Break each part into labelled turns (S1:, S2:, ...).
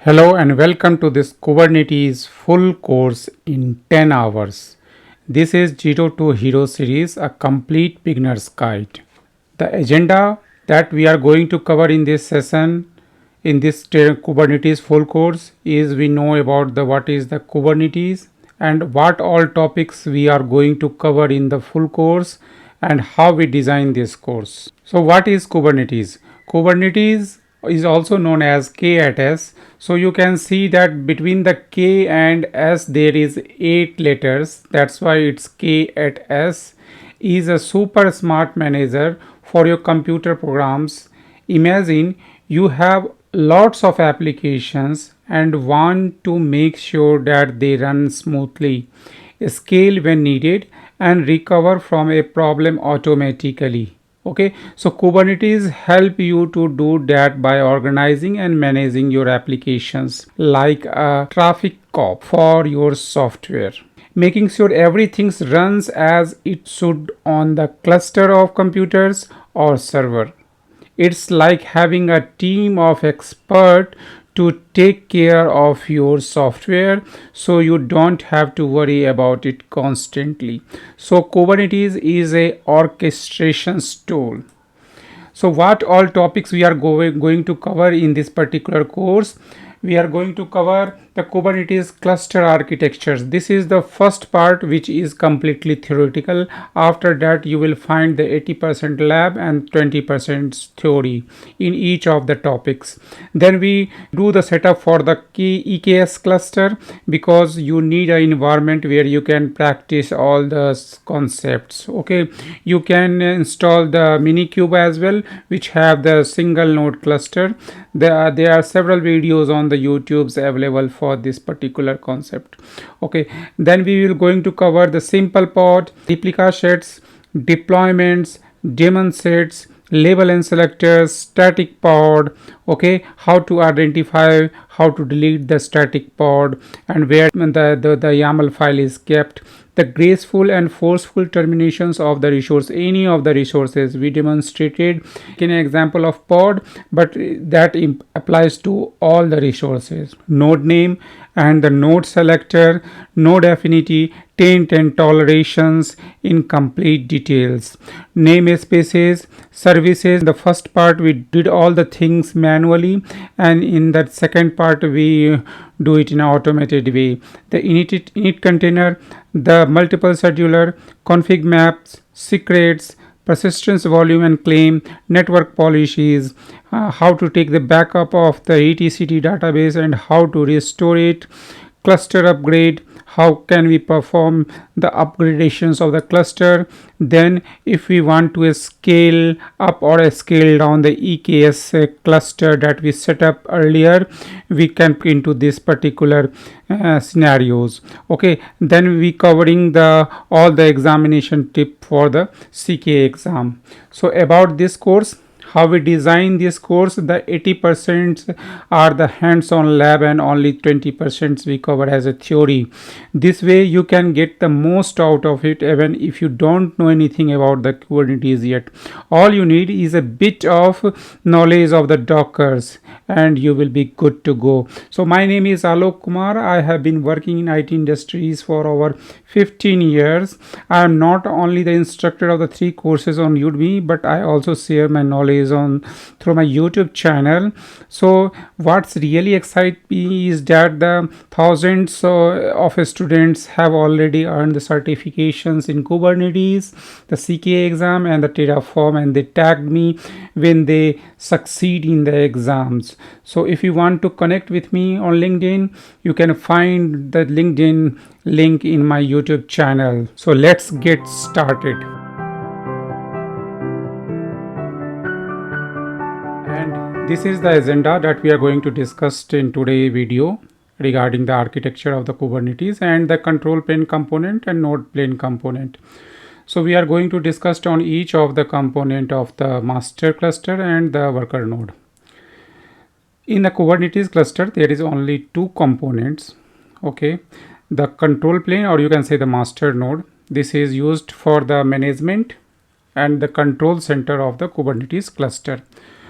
S1: Hello and welcome to this Kubernetes full course in 10 hours. This is Zero to Hero series, a complete beginner's guide. The agenda that we are going to cover in this session, in this Kubernetes full course, is we know about what is the Kubernetes and what all topics we are going to cover in the full course and how we design this course. So what is Kubernetes? Kubernetes is also known as K at S. So you can see that between the K and S there is 8 letters. That's why it's K at S. Is a super smart manager for your computer programs. Imagine you have lots of applications and want to make sure that they run smoothly, scale when needed, and recover from a problem automatically. Okay, so Kubernetes help you to do that by organizing and managing your applications like a traffic cop for your software, making sure everything runs as it should on the cluster of computers or server. It's like having a team of experts to take care of your software so you don't have to worry about it constantly. So Kubernetes is a orchestration tool. So what all topics we are going to cover in this particular course? We are going to cover the Kubernetes cluster architectures. This is the first part, which is completely theoretical. After that you will find the 80% lab and 20% theory in each of the topics. Then we do the setup for the EKS cluster, because you need an environment where you can practice all the concepts. Okay, you can install the Minikube as well, which have the single node cluster. There are several videos on the YouTube's available for this particular concept. Okay, then we will going to cover the simple pod, ReplicaSets, deployments, DaemonSets, Lebel and Selector, static pod. Okay, how to identify, how to delete the static pod, and where the YAML file is kept, the graceful and forceful terminations of the resource, any of the resources. We demonstrated in an example of pod, but that applies to all the resources. NodeName and the NodeSelector, NodeAffinity, Taint and Tolerations in complete details. Namespaces, services. In the first part we did all the things manually, and in that second part we do it in an automated way. The init container, the multiple scheduler, ConfigMaps, secrets, persistence, volume and claim, network policies, how to take the backup of the etcd database and how to restore it, cluster upgrade, how can we perform the upgradations of the cluster. Then if we want to scale up or scale down the EKS cluster that we set up earlier, we can into this particular scenarios. Okay, then we covering all the examination tip for the CKA exam. So about this course, how we design this course, the 80% are the hands-on lab and only 20% we cover as a theory. This way you can get the most out of it even if you don't know anything about the Kubernetes yet. All you need is a bit of knowledge of the Dockers and you will be good to go. So my name is Alok Kumar. I have been working in IT industries for over 15 years. I am not only the instructor of the 3 courses on Udemy, but I also share my knowledge on through my YouTube channel. So what's really excites me is that the thousands of students have already earned the certifications in Kubernetes, the CKA exam and the Terraform, and they tagged me when they succeed in the exams. So if you want to connect with me on LinkedIn, you can find the LinkedIn link in my YouTube channel. So let's get started. And this is the agenda that we are going to discuss in today's video regarding the architecture of the Kubernetes and the control plane component and node plane component. So we are going to discuss on each of the component of the master cluster and the worker node. In the Kubernetes cluster, there is only 2 components. Okay, the control plane, or you can say the master node. This is used for the management and the control center of the Kubernetes cluster.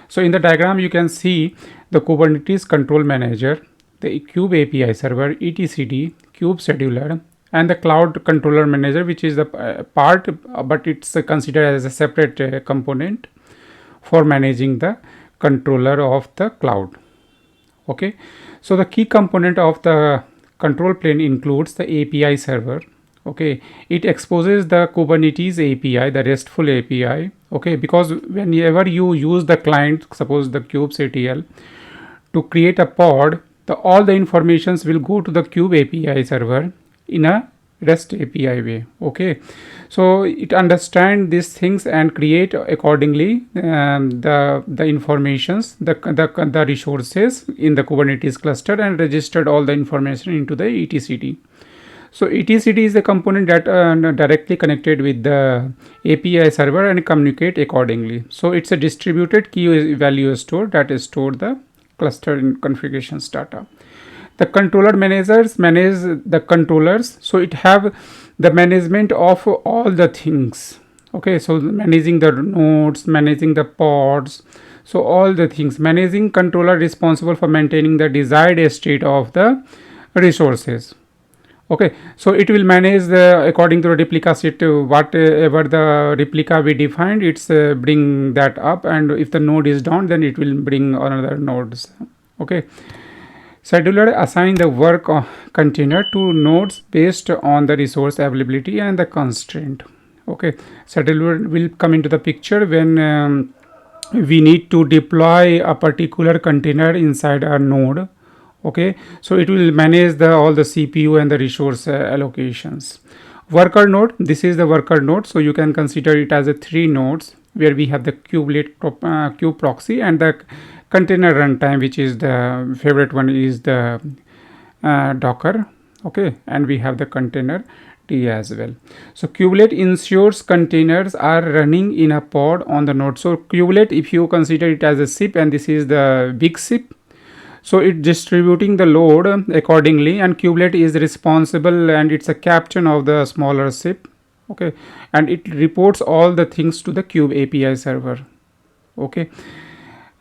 S1: So in the diagram, you can see the Kubernetes control manager. the Kube API server, etcd, Kube scheduler, and the cloud controller manager, which is the part, but it's considered as a separate component for managing the controller of the cloud. Okay, so the key component of the control plane includes the API server. Okay, it exposes the Kubernetes API, the RESTful API. Okay, because whenever you use the client, suppose the kubectl, to create a pod, all the informations will go to the Kube API server in a REST API way. Okay, so it understands these things and create accordingly the informations, the resources in the Kubernetes cluster, and registered all the information into the etcd. So etcd is the component that directly connected with the API server and communicate accordingly. So it's a distributed key value store that is stored the cluster in configurations data. The controller managers manage the controllers, so it have the management of all the things. Okay, so managing the nodes, managing the pods, so all the things. Managing controller responsible for maintaining the desired state of the resources. Okay, so it will manage the according to the ReplicaSet, whatever the replica we defined, it's bring that up, and if the node is down, then it will bring another nodes. Okay, scheduler assign the work container to nodes based on the resource availability and the constraint. Okay, scheduler will come into the picture when we need to deploy a particular container inside our node. Okay, so it will manage all the CPU and the resource allocations. Worker node, this is the worker node, so you can consider it as a 3 nodes where we have the kubelet kube proxy and the container runtime, which is the favorite one is the Docker. Okay, and we have the container D as well. So kubelet ensures containers are running in a pod on the node. So kubelet, if you consider it as a SIP, and this is the big SIP, so it's distributing the load accordingly, and kubelet is responsible, and it's a captain of the smaller SIP. Okay, and it reports all the things to the Kube API server. Okay,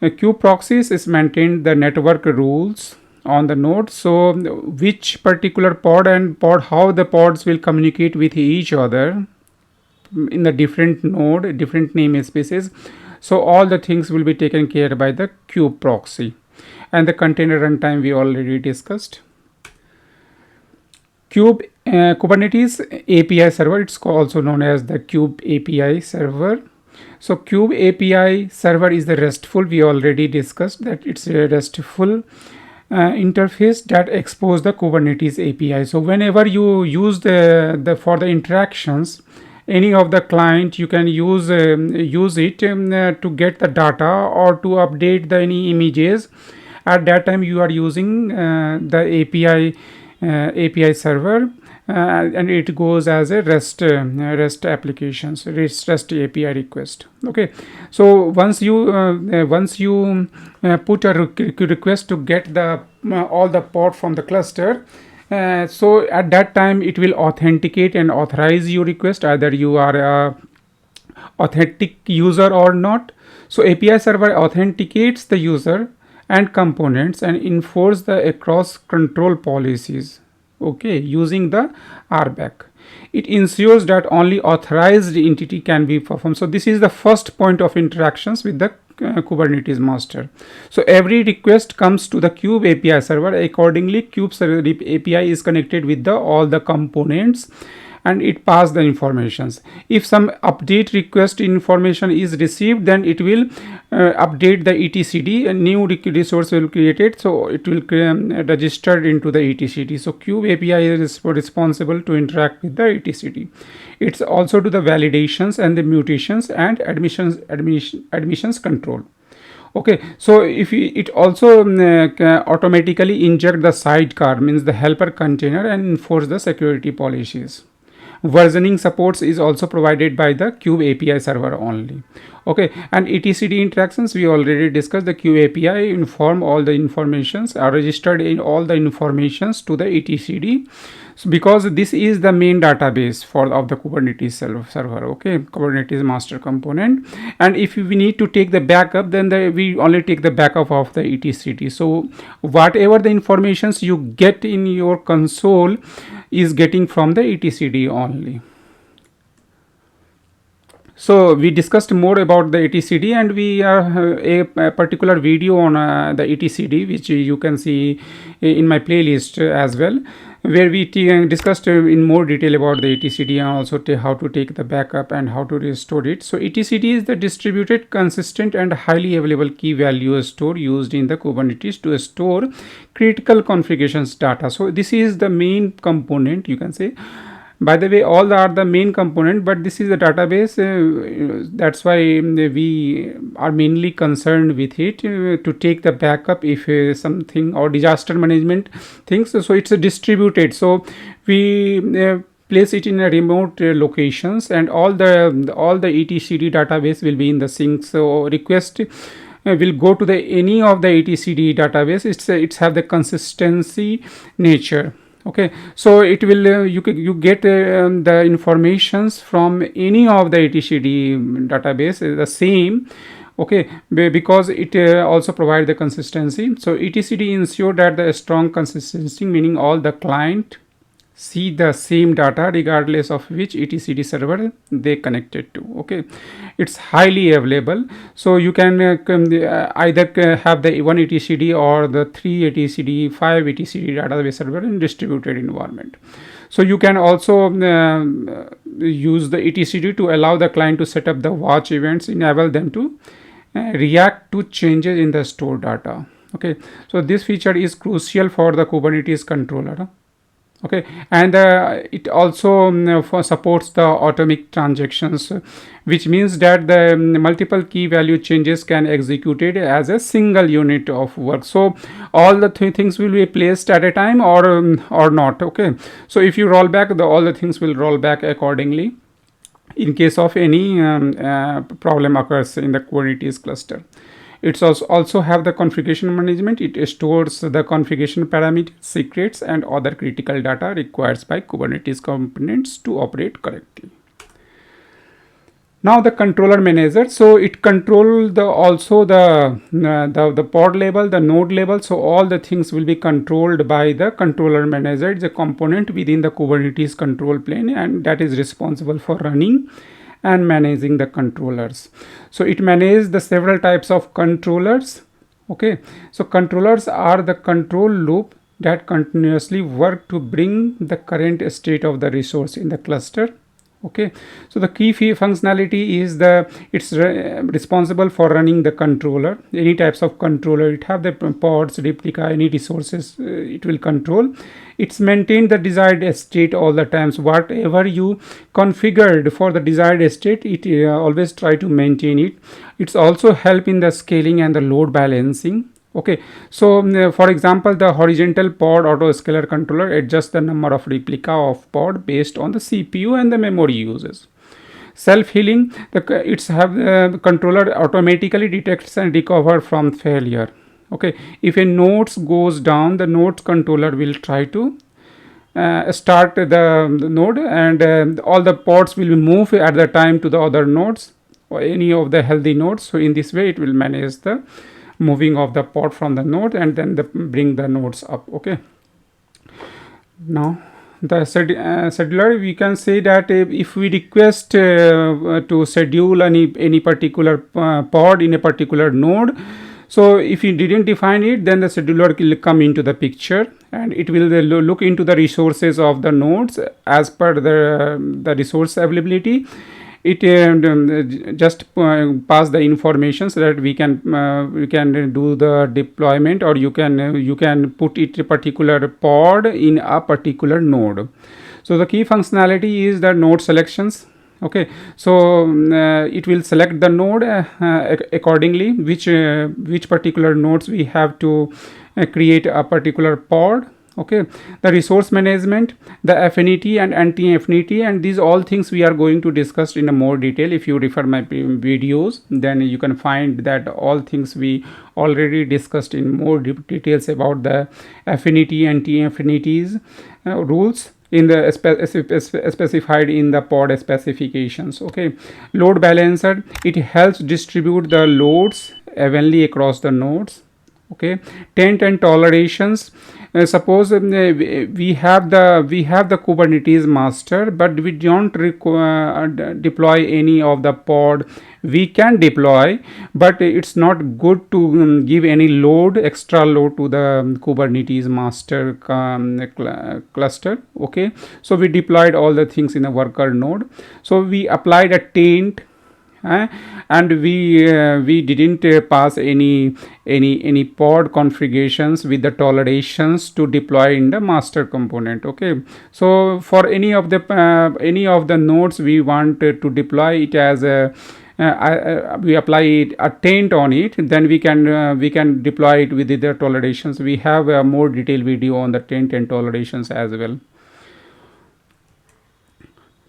S1: Kube proxies is maintained the network rules on the node, so which particular pod and pod, how the pods will communicate with each other in the different node, different namespaces. So all the things will be taken care by the Kube proxy. And the container runtime we already discussed. Kubernetes API server, it's also known as the Kube API server. So Kube API server is the RESTful. We already discussed that it's a RESTful interface that expose the Kubernetes API. So whenever you use for the interactions, any of the client, you can use it to get the data or to update any images. At that time you are using the API server, and it goes as a REST applications, REST API request. Okay, so once you put a request to get the all the pod from the cluster, so at that time it will authenticate and authorize your request, either you are a authentic user or not. So API server authenticates the user and components and enforce the across control policies. Okay, using the RBAC. It ensures that only authorized entity can be performed. So this is the first point of interactions with the Kubernetes master. So every request comes to the Kube API server. Accordingly, Kube API is connected with all the components, and it passes the informations. If some update request information is received, then it will update the etcd, a new resource will created, so it will registered into the etcd. So Kube API is responsible to interact with the etcd. It's also to the validations and the mutations and admissions control. Okay, so if it also automatically inject the sidecar, means the helper container, and enforce the security policies. versioning supports is also provided by the Cube API server only. Okay, and etcd interactions, we already discussed. The Cube API inform all the informations are registered in all the informations to the etcd. So because this is the main database for of the Kubernetes server, okay, Kubernetes master component. And if we need to take the backup, then we only take the backup of the etcd. So whatever the informations you get in your console is getting from the etcd only. So we discussed more about the etcd, and we have a particular video on the etcd, which you can see in my playlist as well, where we discussed in more detail about the etcd, and also how to take the backup and how to restore it. So etcd is the distributed, consistent and highly available key value store used in the Kubernetes to store critical configurations data. So this is the main component, you can say. By the way, all are the main component, but this is the database. That's why we are mainly concerned with it to take the backup if something, or disaster management things. So it's distributed. So we place it in a remote locations, and all the etcd database will be in the sync. So request will go to the any of the etcd database. It's have the consistency nature. Okay, so it will you get the informations from any of the etcd database the same. Okay, because it also provide the consistency. So etcd ensure that the strong consistency, meaning all the client see the same data regardless of which etcd server they connected to. Okay, it's highly available. So you can either have the one etcd or the 3 etcd, 5 etcd database server in distributed environment. So you can also use the etcd to allow the client to set up the watch events, enable them to react to changes in the stored data. Okay, so this feature is crucial for the Kubernetes controller. Okay, and it also supports the atomic transactions, which means that the multiple key value changes can executed as a single unit of work. So all the things will be placed at a time or not. Okay, so if you roll back, all the things will roll back accordingly in case of any problem occurs in the Kubernetes cluster. It's also have the configuration management. It stores the configuration parameters, secrets and other critical data required by Kubernetes components to operate correctly. Now the controller manager, so it control also the pod level, the node level. So all the things will be controlled by the controller manager. It's a component within the Kubernetes control plane, and that is responsible for running and managing the controllers. So it manages the several types of controllers. Okay, so controllers are the control loop that continuously work to bring the current state of the resource in the cluster. Okay, so the key functionality is it's responsible for running the controller, any types of controller. It have the pods, replica, any resources it will control. It's maintain the desired state all the times. Whatever you configured for the desired state, it always try to maintain it. It's also help in the scaling and the load balancing. Okay, so for example, the horizontal pod autoscaler controller adjusts the number of replica of pod based on the CPU and the memory uses. Self-healing, it's have the controller automatically detects and recover from failure. Okay, if a node goes down, the node controller will try to start the node, and all the pods will move at the time to the other nodes or any of the healthy nodes. So in this way, it will manage the moving of the pod from the node and then bring the nodes up. Okay, now the scheduler, we can say that if we request to schedule any particular pod in a particular node, so if you didn't define it, then the scheduler will come into the picture, and it will look into the resources of the nodes as per the resource availability. It just pass the information so that we can do the deployment, or you can put it a particular pod in a particular node. So the key functionality is the node selections. Okay, so it will select the node accordingly, which particular nodes we have to create a particular pod. Okay, the resource management, the affinity and anti-affinity, and these all things we are going to discuss in a more detail. If you refer my videos, then you can find that all things we already discussed in more details about the affinity and anti-affinities rules in the specified in the pod specifications. Okay, load balancer, it helps distribute the loads evenly across the nodes. Okay, taint and tolerations, suppose we have the Kubernetes master, but we don't deploy any of the pod. We can deploy, but it's not good to give any extra load to the Kubernetes master cluster. Okay, so we deployed all the things in a worker node. So we applied a taint, and we didn't pass any pod configurations with the tolerations to deploy in the master component. Okay, so for any of the nodes we want to deploy it as a we apply a taint on it, then we can deploy it with the tolerations. We have a more detailed video on the taint and tolerations as well.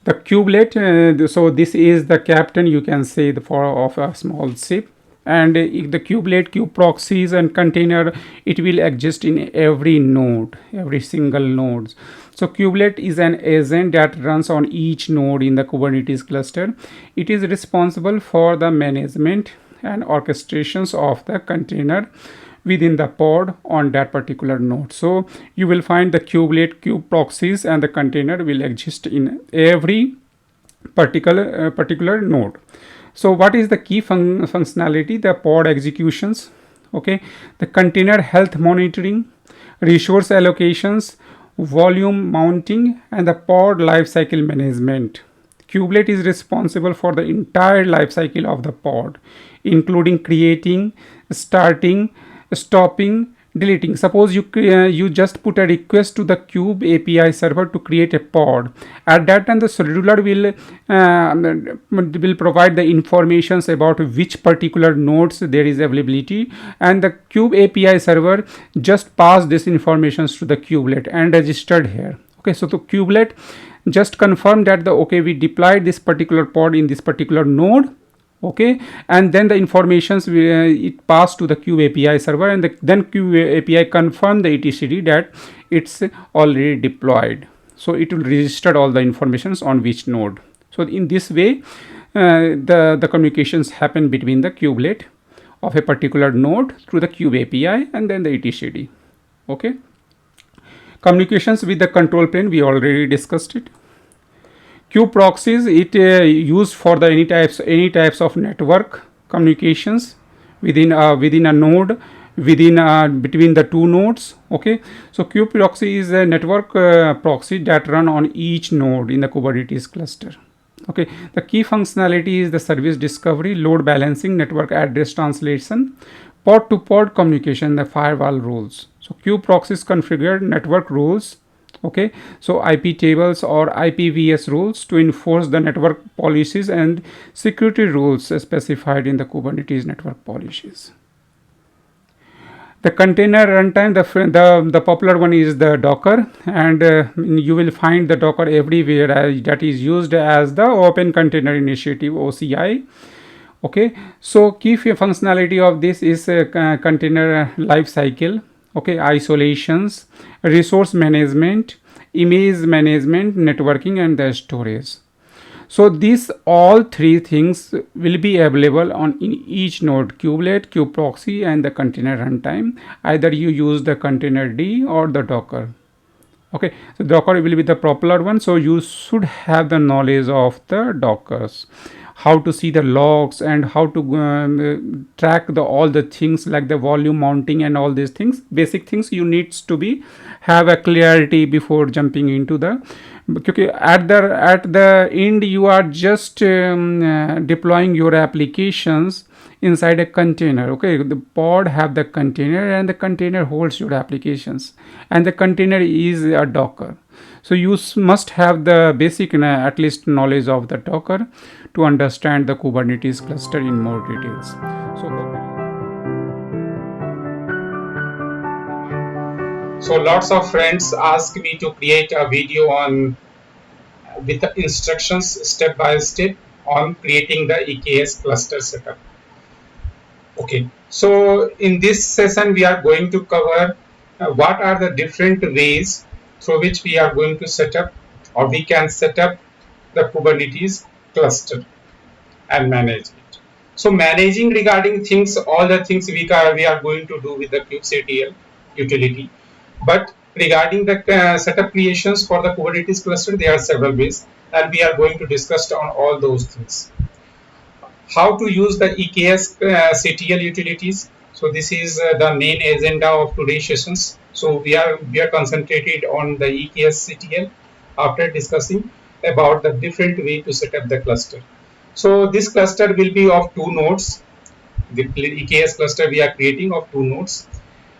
S1: The kubelet, so this is the captain, you can say, of a small ship, and the kubelet, kube proxies and container, it will exist in every node, every single node. So kubelet is an agent that runs on each node in the Kubernetes cluster. It is responsible for the management and orchestrations of the container within the pod on that particular node. So you will find the kubelet, kube proxies and the container will exist in every particular node. So what is the key functionality? The pod executions, okay, the container health monitoring, resource allocations, volume mounting, and the pod lifecycle management. Kubelet is responsible for the entire lifecycle of the pod, including creating, starting, stopping, deleting. Suppose you just put a request to the Kube API server to create a pod. At that time, the scheduler will provide the informations about which particular nodes there is availability, and the Kube API server just pass this informations to the kubelet and registered here. Okay, so the kubelet just confirm that we deployed this particular pod in this particular node. Okay, and then the informations it passed to the Kube API server, and then Kube API confirm the etcd that it's already deployed. So it will register all the informations on which node. So in this way the communications happen between the kubelet of a particular node through the Kube API and then the etcd. Okay, communications with the control plane, we already discussed it. Kube proxies, it used for the any types of network communications within a node, between the two nodes. Okay, so kube proxy is a network proxy that run on each node in the Kubernetes cluster. Okay, the key functionality is the service discovery, load balancing, network address translation, pod to pod communication, the firewall rules. So kube proxies configure network rules. Okay, so IP tables or IPVS rules to enforce the network policies and security rules specified in the Kubernetes network policies. The container runtime, the popular one is the Docker, and you will find the Docker everywhere that is used as the Open Container Initiative, OCI. Okay, so key functionality of this is container life cycle. Okay, isolations, resource management, image management, networking, and the storage. So these all three things will be available in each node: kubelet, kube proxy, and the container runtime. Either you use the container D or the Docker. Okay, so Docker will be the popular one, so you should have the knowledge of the Dockers, how to see the logs and how to track all the things like the volume mounting and all these things. Basic things you needs to have a clarity before jumping into the. Okay, at the end you are just deploying your applications inside a container. Okay, the pod have the container and the container holds your applications, and the container is a Docker. So you must have the basic at least knowledge of the Docker to understand the Kubernetes cluster in more details. So So lots of friends ask me to create a video on with the instructions step by step on creating the EKS cluster setup. Okay, so in this session we are going to cover what are the different ways through which we are going to set up, or we can set up the Kubernetes cluster and manage it. So managing regarding things, all the things we are going to do with the kubectl utility. But regarding the setup creations for the Kubernetes cluster, there are several ways, and we are going to discuss on all those things. How to use the EKS CTL utilities. So this is the main agenda of today's sessions. So we are concentrated on the EKS CTL after discussing about the different way to set up the cluster. So this cluster will be of two nodes. The EKS cluster we are creating of two nodes,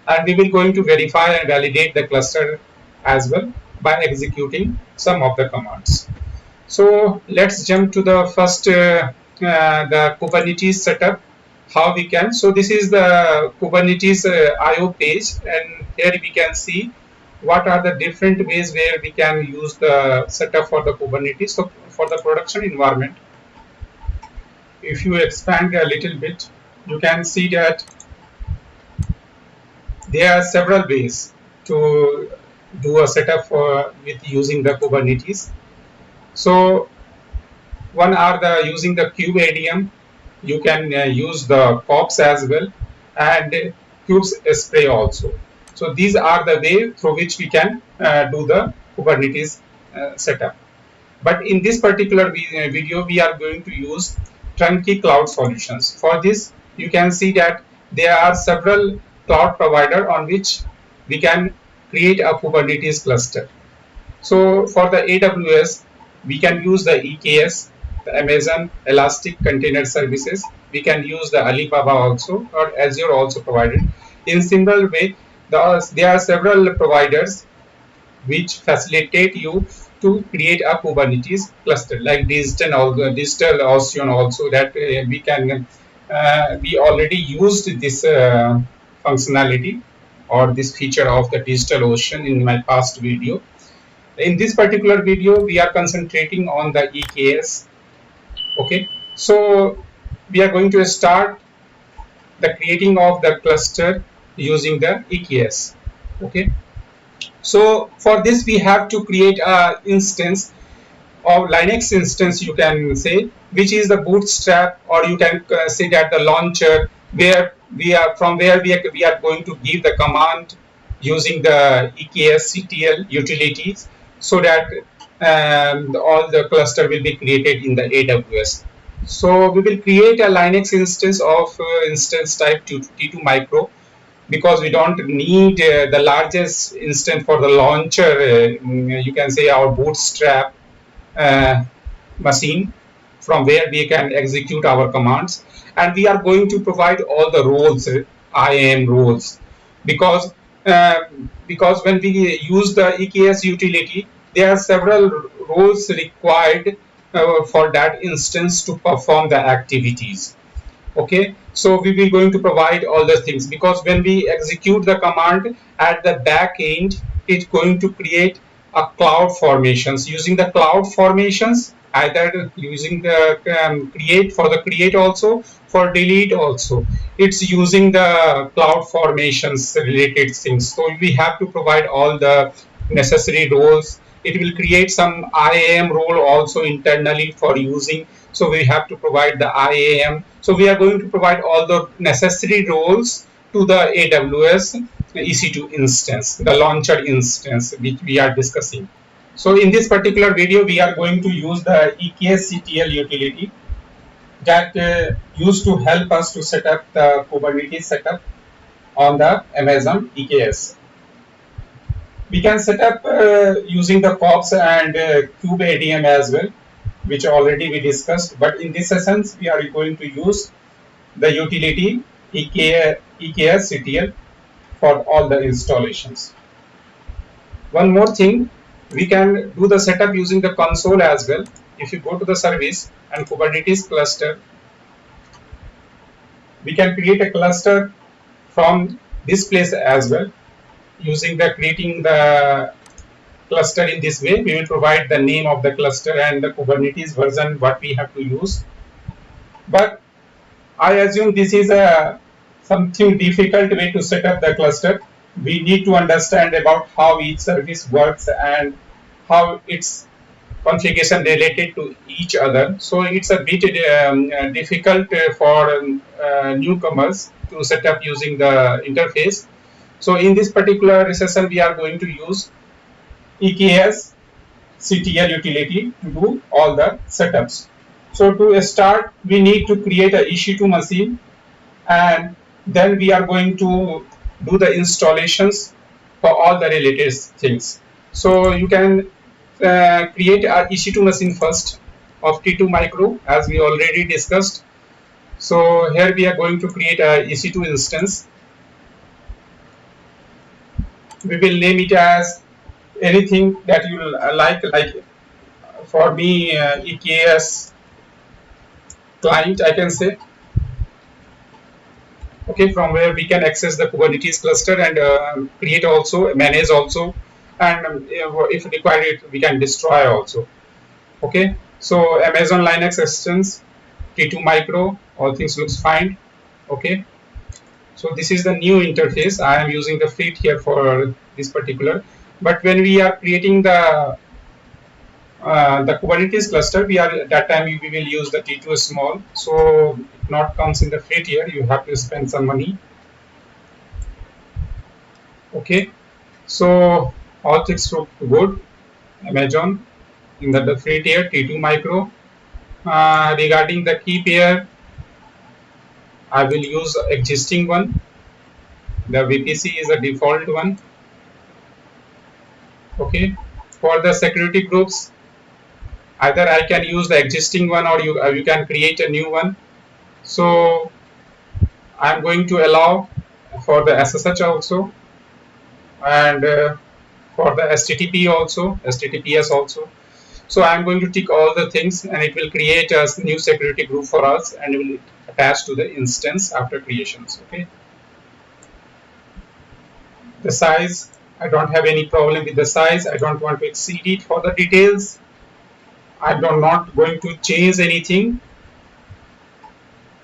S1: and we will going to verify and validate the cluster as well by executing some of the commands. So let's jump to the first the Kubernetes setup. How we can. So this is the Kubernetes IO page, and here we can see what are the different ways where we can use the setup for the Kubernetes. So for the production environment, if you expand a little bit, you can see that there are several ways to do a setup for with using the Kubernetes. So one are the using the kubeadm. You can use the pops as well, and kubes spray also. So these are the way through which we can do the Kubernetes setup. But in this particular video, we are going to use turnkey cloud solutions. For this, you can see that there are several cloud providers on which we can create a Kubernetes cluster. So for the AWS, we can use the EKS, the Amazon Elastic Container Services. We can use the Alibaba also, or Azure also provided. In similar way, there are several providers which facilitate you to create a Kubernetes cluster, like Digital Ocean also, that we can we already used this functionality or this feature of the Digital Ocean in my past video. In this particular video, we are concentrating on the EKS. Okay, so we are going to start the creating of the cluster using the EKS. Okay, so for this we have to create a instance or Linux instance, you can say, which is the bootstrap, or you can say that the launcher, where we are from where we are going to give the command using the EKS CTL utilities, so that all the cluster will be created in the AWS. So we will create a Linux instance of instance type T2 micro, because we don't need the largest instance for the launcher. You can say our bootstrap uh, machine from where we can execute our commands, and we are going to provide all the roles, IAM roles, because uh, because when we use the EKS utility, there are several roles required for that instance to perform the activities. Okay, so we will going to provide all the things, because when we execute the command at the back end, it's going to create a cloud formations. Using the cloud formations, either using the create for the create also, for delete also, it's using the cloud formations related things. So we have to provide all the necessary roles. It will create some IAM role also internally for using. So we have to provide the IAM. So we are going to provide all the necessary roles to the AWS EC2 instance, the launcher instance, which we are discussing. So in this particular video, we are going to use the EKS CTL utility that used to help us to set up the Kubernetes setup on the Amazon EKS. We can set up using the POPs and kubeadm as well, which already we discussed. But in this sessions, we are going to use the utility EKS CTL for all the installations. One more thing, we can do the setup using the console as well. If you go to the service and Kubernetes cluster, we can create a cluster from this place as well. using the creating the cluster in this way. We will provide the name of the cluster and the Kubernetes version what we have to use. But I assume this is a something difficult way to set up the cluster. We need to understand about how each service works and how its configuration related to each other. So it's a bit difficult for newcomers to set up using the interface. So in this particular session, we are going to use EKS CTL utility to do all the setups. So to start, we need to create a EC2 machine, and then we are going to do the installations for all the related things. So you can create a EC2 machine first of T2 micro, as we already discussed. So here we are going to create a EC2 instance. We will name it as anything that you like for me EKS client, I can say. Okay, from where we can access the Kubernetes cluster and create also, manage also, and if required, we can destroy also. Okay, so Amazon Linux extensions, T2 micro, all things looks fine. Okay, so this is the new interface. I am using the fleet here for this particular. But when we are creating the Kubernetes cluster, we are at that time we will use the T2 small. So it not comes in the fleet here. You have to spend some money. Okay, so all things look good. Amazon in the free tier T2 micro. Regarding the key pair, I will use existing one. The VPC is a default one. Okay, for the security groups, either I can use the existing one or you can create a new one. So I'm going to allow for the SSH also, and for the HTTP also, HTTPS also. So I'm going to tick all the things, and it will create a new security group for us, and it will attach to the instance after creations. Okay. The size, I don't have any problem with the size. I don't want to exceed it. For the details, I'm not going to change anything.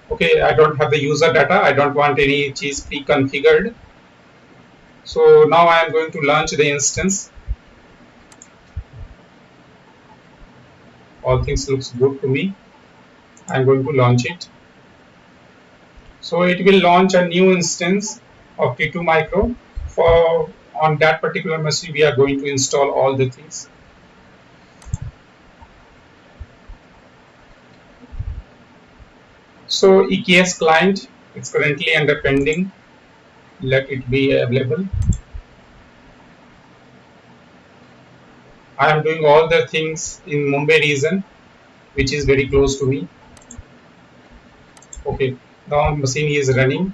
S1: Okay, I don't have the user data. I don't want any cheese pre-configured. So now I am going to launch the instance. All things looks good to me. I'm going to launch it. So it will launch a new instance of T2 micro. For on that particular machine, we are going to install all the things. So EKS client, it's currently under pending. Let it be available. I am doing all the things in Mumbai region, which is very close to me. Okay, now machine is running.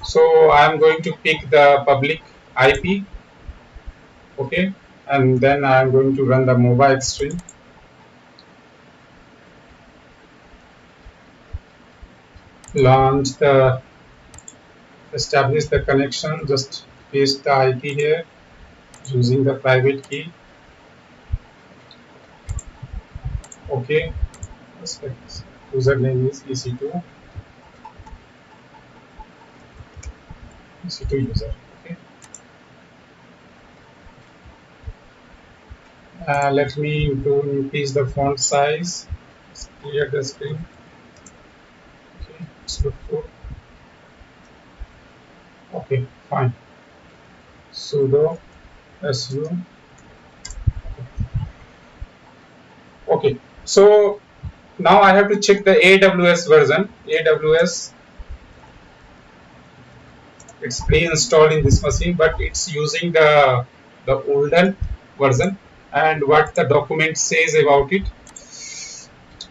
S1: So I am going to pick the public IP. Okay, and then I am going to run the mobile string. Launch the, establish the connection, just paste the IP here using the private key. Okay, username is EC2 user. Okay, let me increase the font size. Let's clear the screen. Okay, it's look good. Okay, fine. Sudo su. Okay, so now I have to check the AWS version. AWS, it's pre-installed in this machine, but it's using the older version and what the document says about it.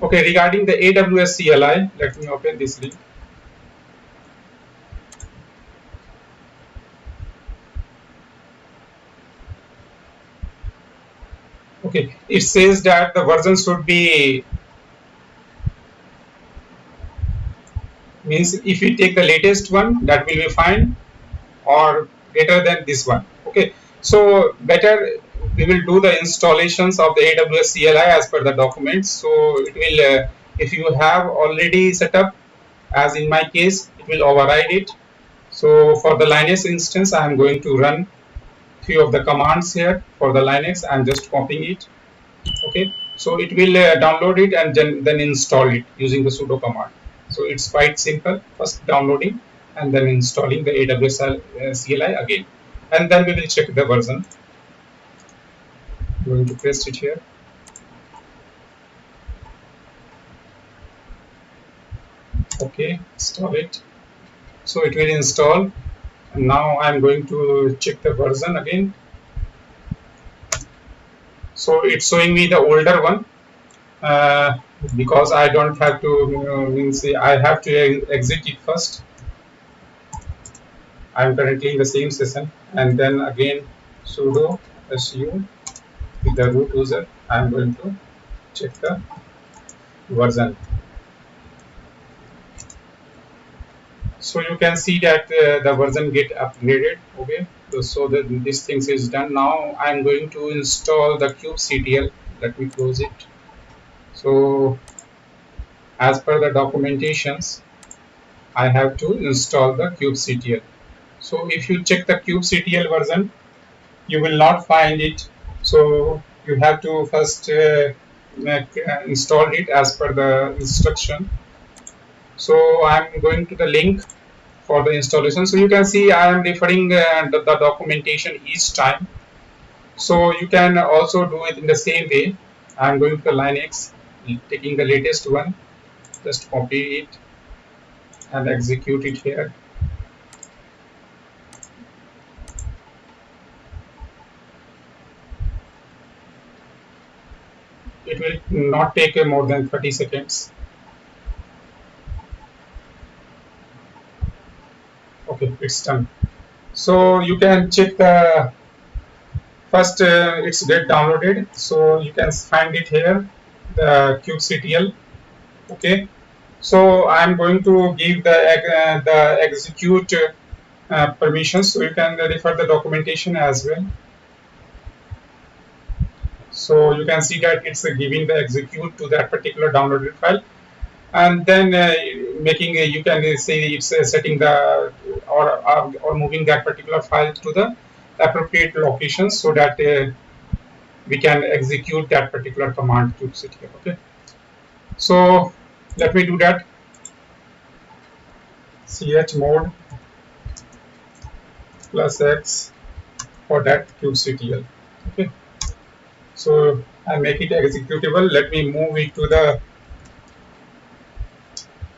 S1: Okay, regarding the AWS CLI, let me open this link. Okay, it says that the version should be, means if you take the latest one, that will be fine, or greater than this one. Okay, so better we will do the installations of the AWS CLI as per the documents. So it will, if you have already set up, as in my case, it will override it. So for the Linux instance, I am going to run few of the commands here for the Linux. I am just copying it. Okay, so it will download it and then install it using the sudo command. So it's quite simple. First downloading and then installing the AWS CLI again, and then we will check the version. I'm going to paste it here. Okay, install it. So it will install. And now I'm going to check the version again. So it's showing me the older one. Because I don't have to, means I have to exit it first. I'm currently in the same session, and then again sudo su with the root user. I'm going to check the version. So you can see that the version get upgraded. Okay, so that this things is done. Now I'm going to install the kubectl. Let me close it. So as per the documentations, I have to install the kubectl. So if you check the kubectl version, you will not find it. So you have to first install it as per the instruction. So I'm going to the link for the installation. So you can see I am referring the documentation each time. So you can also do it in the same way. I'm going to the Linux, taking the latest one, just copy it and execute it here. It will not take more than 30 seconds. Okay, it's done. So you can check the first, it's get downloaded. So you can find it here, the kubectl. Okay. So I'm going to give the execute permissions. So you can refer the documentation as well. So you can see that it's giving the execute to that particular downloaded file, and then making you can say it's setting the or moving that particular file to the appropriate location so that we can execute that particular command kubectl. Okay, so let me do that. Chmod +x for that kubectl. Okay, so I make it executable. Let me move it to the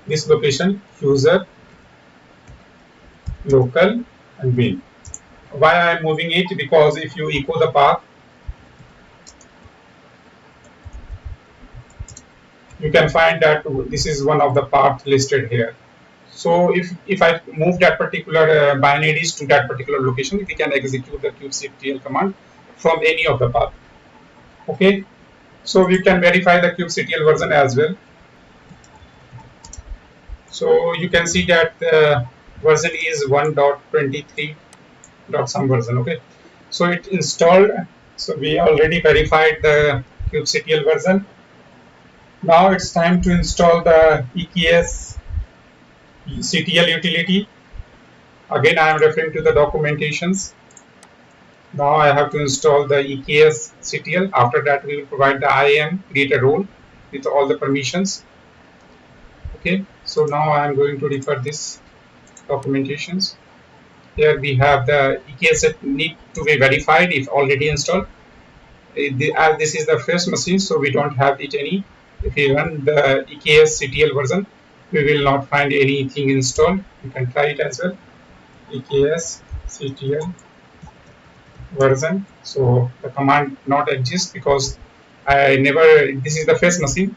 S1: this location, user, local, and bin. Why I am moving it? Because if you echo the path, you can find that this is one of the paths listed here. So if I move that particular binaries to that particular location, we can execute the kubectl command from any of the path. Okay, so we can verify the kubectl version as well. So you can see that the version is 1.23 some version. Okay, so it installed. So we already verified the kubectl version. Now it's time to install the EKS CTL utility. Again, I am referring to the documentations. Now I have to install the EKS CTL. After that, we will provide the IAM, create a role with all the permissions. Okay, so now I am going to refer this documentations. Here we have the EKS need to be verified if already installed. As this is the first machine, so we don't have it any. If we run the EKS CTL version, we will not find anything installed. You can try it as well. EKS CTL version. So the command not exists because I never. This is the first machine.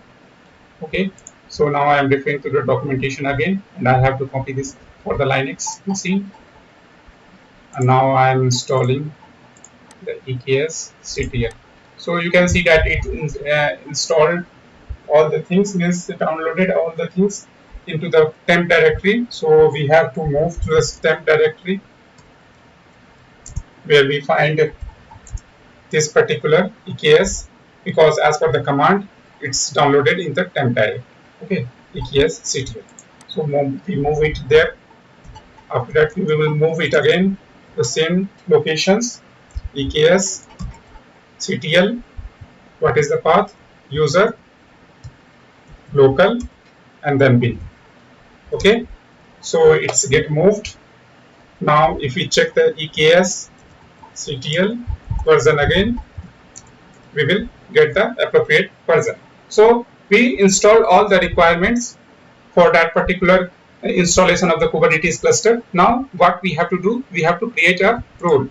S1: Okay. So now I am referring to the documentation again, and I have to copy this for the Linux machine. And now I am installing the EKS CTL. So you can see that it installed all the things, means downloaded all the things into the temp directory. So we have to move to the temp directory. where we find this particular EKS, because as per the command it's downloaded in the temp directory. Okay, EKS CTL. So we move it there. After that we will move it again the same locations. EKS CTL. What is the path? User, local, and then bin. Okay, so it's get moved. Now if we check the EKS CTL version again, we will get the appropriate version. So we installed all the requirements for that particular installation of the Kubernetes cluster. Now what we have to do, we have to create a role,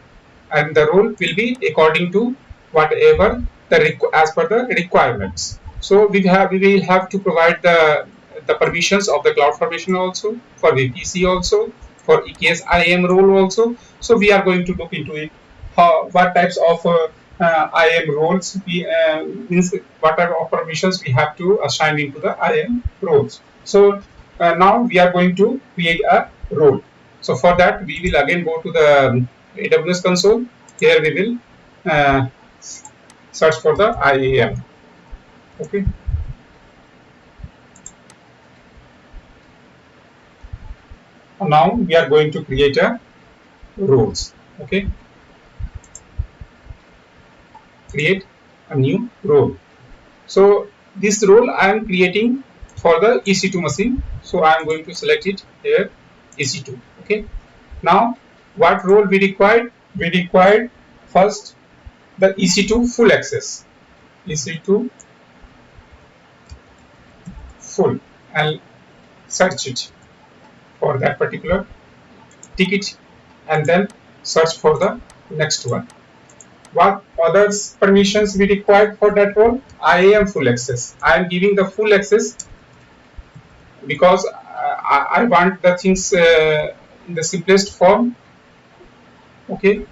S1: and the role will be according to whatever the as per the requirements. So we will have to provide the permissions of the CloudFormation also, for VPC also, for EKS IAM role also. So we are going to look into it, how, what types of IAM roles we means what type of permissions we have to assign into the IAM roles. So now we are going to create a role. So for that we will again go to the AWS console. Here we will search for the IAM. Okay. Now we are going to create a roles. Okay. Create a new role. So this role I am creating for the EC2 machine. So I am going to select it here, EC2. Okay. Now what role we required? We required first the EC2 full access. EC2 full. I'll search it for that particular ticket and then search for the next one. What other permissions we required for that role? IAM full access. I am giving the full access because I want the things in the simplest form. Okay.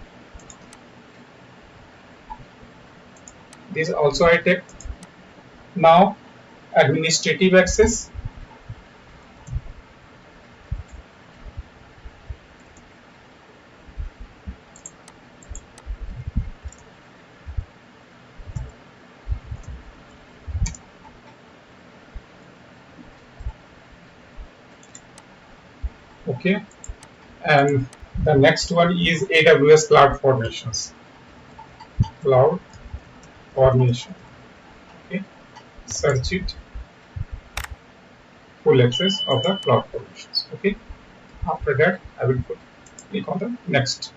S1: This also I take. Now administrative access. Okay, and the next one is AWS Cloud Formations. Cloud Formation. Okay, search it. Full access of the Cloud Formations. Okay, after that I will click on the next.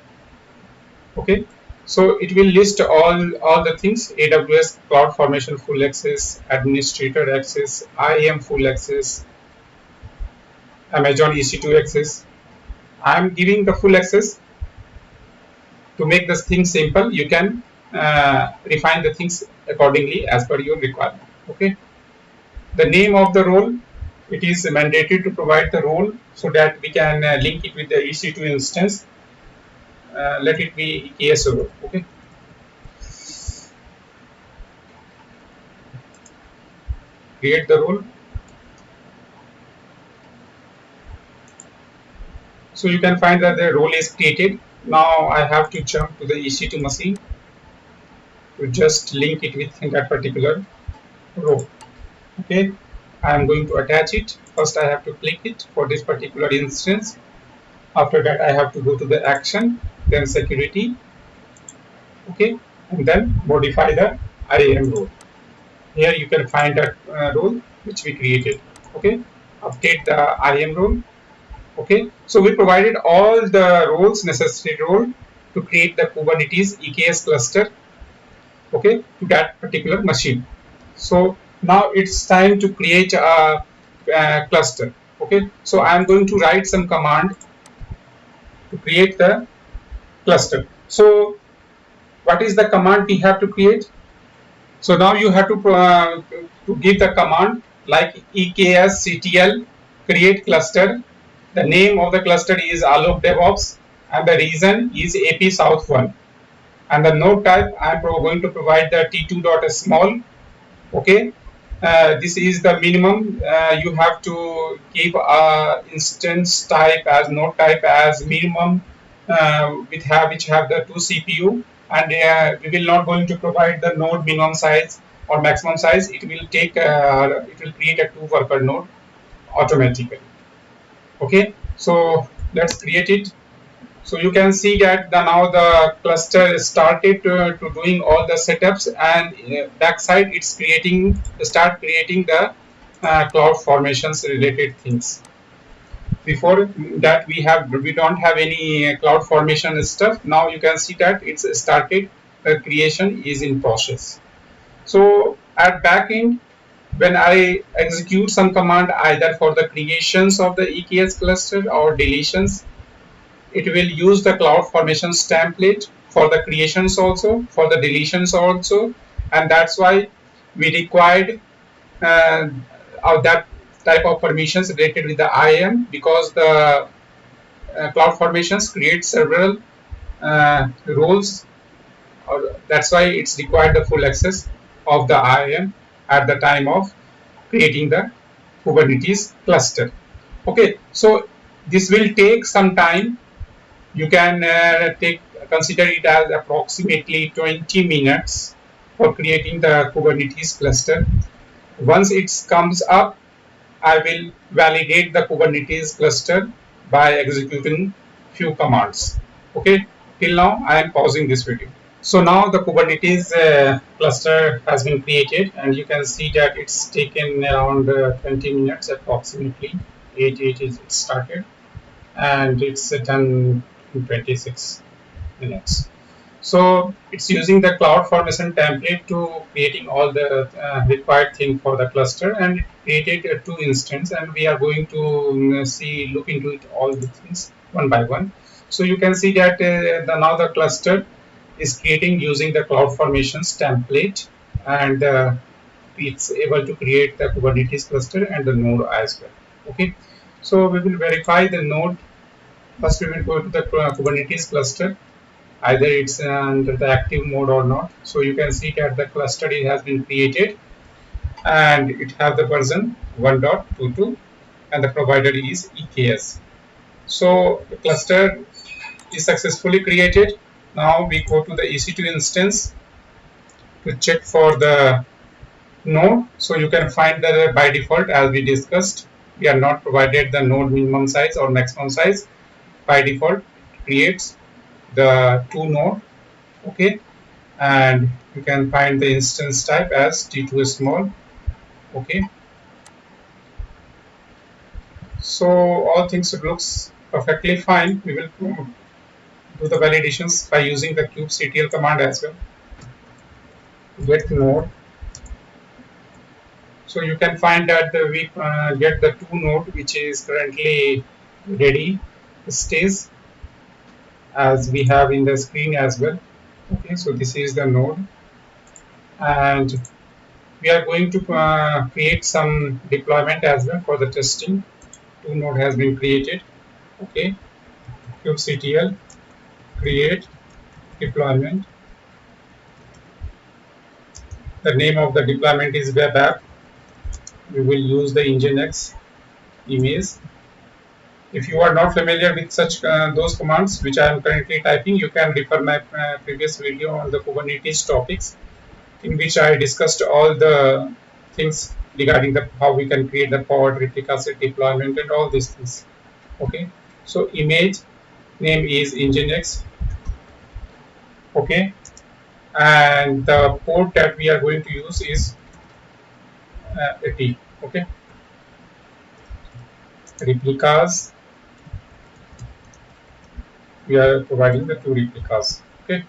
S1: Okay, so it will list all the things: AWS Cloud Formation full access, administrator access, IAM full access, Amazon EC2 access. I am giving the full access. To make this thing simple, you can refine the things accordingly as per your requirement. Okay. The name of the role, it is mandated to provide the role so that we can link it with the EC2 instance. Let it be EKS role. Okay. Create the role. So you can find that the role is created. Now I have to jump to the EC2 machine to just link it with that particular row. Okay, I am going to attach it. First I have to click it for this particular instance. After that I have to go to the action, then security. Okay, and then modify the IAM role. Here you can find that role which we created. Okay, update the IAM role. Okay, so we provided all the roles, necessary role to create the Kubernetes EKS cluster. Okay, to that particular machine. So now it's time to create a cluster. Okay, so I'm going to write some command to create the cluster. So what is the command we have to create? So now you have to give the command like EKS CTL create cluster. The name of the cluster is Alok DevOps and the region is AP South 1. And the node type I'm going to provide the t2.small. Okay, this is the minimum. You have to keep instance type as node type as minimum. which have the 2 CPU, and we will not going to provide the node minimum size or maximum size. It will create a 2 worker node automatically. Okay, so let's create it. So you can see that now the cluster started to doing all the setups, and backside it's start creating the cloud formations related things. Before that we don't have any cloud formation stuff. Now you can see that it's started, the creation is in process. So at backend, when I execute some command either for the creations of the EKS cluster or deletions, it will use the cloud formations template for the creations also, for the deletions also, and that's why we required uh, that type of permissions related with the IAM, because the cloud formations create several roles, or that's why it's required the full access of the IAM at the time of creating the Kubernetes cluster. Okay, so this will take some time. You can consider it as approximately 20 minutes for creating the Kubernetes cluster. Once it comes up, I will validate the Kubernetes cluster by executing few commands. Okay, till now I am pausing this video. So now the Kubernetes cluster has been created, and you can see that it's taken around 20 minutes approximately. 8 is it started, and it's done in 26 minutes. So it's using the cloud formation template to creating all the required thing for the cluster, and it created 2 instances, and we are going to look into it all the things one by one. So you can see that now the cluster is creating using the cloud formations template, and it's able to create the Kubernetes cluster and the node as well. Okay, so we will verify the node. First we will go to the Kubernetes cluster, either it's under the active mode or not. So you can see that the cluster has been created, and it has the version 1.22, and the provider is EKS. So the cluster is successfully created. Now we go to the EC2 instance to check for the node. So you can find that by default, as we discussed, we are not provided the node minimum size or maximum size. By default, it creates the 2 node. Okay, and you can find the instance type as T2 small. Okay, so all things looks perfectly fine. We will do the validations by using the kubectl command as well. Get node. So you can find that we get the 2 node which is currently ready stays, as we have in the screen as well. Okay, so this is the node, and we are going to create some deployment as well for the testing. 2 node has been created. Okay, kubectl create deployment. The name of the deployment is web app. We will use the Nginx image. If you are not familiar with such those commands which I am currently typing, you can refer my previous video on the Kubernetes topics, in which I discussed all the things regarding the how we can create the pod, ReplicaSet deployment, and all these things. Okay, so image name is Nginx. Okay, and the port that we are going to use is 80. Okay, replicas, we are providing the 2 replicas. Okay,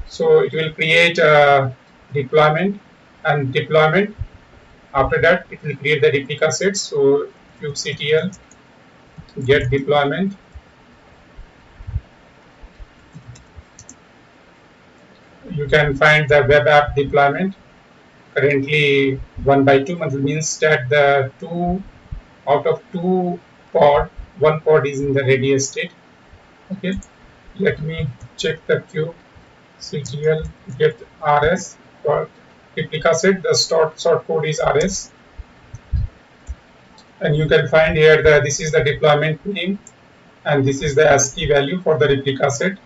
S1: so it will create a deployment, and deployment, after that it will create the replica sets. So kubectl get deployment, you can find the web app deployment currently 1/2, which means that the 2 out of 2 pod, 1 pod is in the ready state. Okay, let me check the kubectl get rs for replica set. The sort code is rs, and you can find here the this is the deployment name. and this is the ASCII value for the replica set.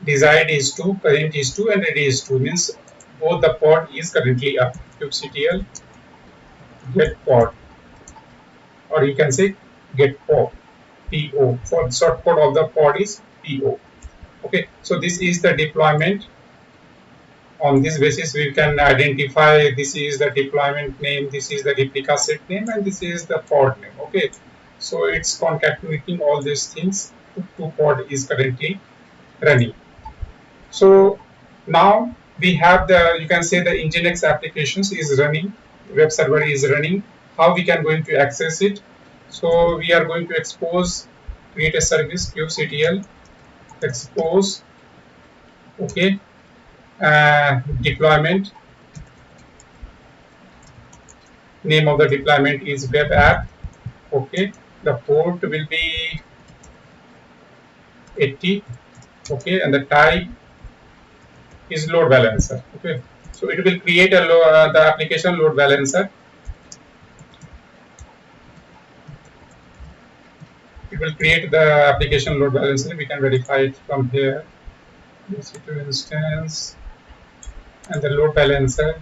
S1: Desired is 2, current is 2, and ready is 2, means both the pod is currently up. kubectl get pod, or you can say get pod, PO. For the short code of the pod is PO. Okay, so this is the deployment. On this basis, we can identify this is the deployment name, this is the replica set name, and this is the pod name. Okay, so it's concatenating all these things. Two pod is currently running. So now we have the, you can say the Nginx applications is running, web server is running. How we can going to access it? So we are going to expose, create a service kubectl expose, okay, deployment. Name of the deployment is web app, okay. The port will be 80, okay, and the type is load balancer, okay. So it will create a the application load balancer. It will create the application load balancer. We can verify it from here. EC2 instance and the load balancer.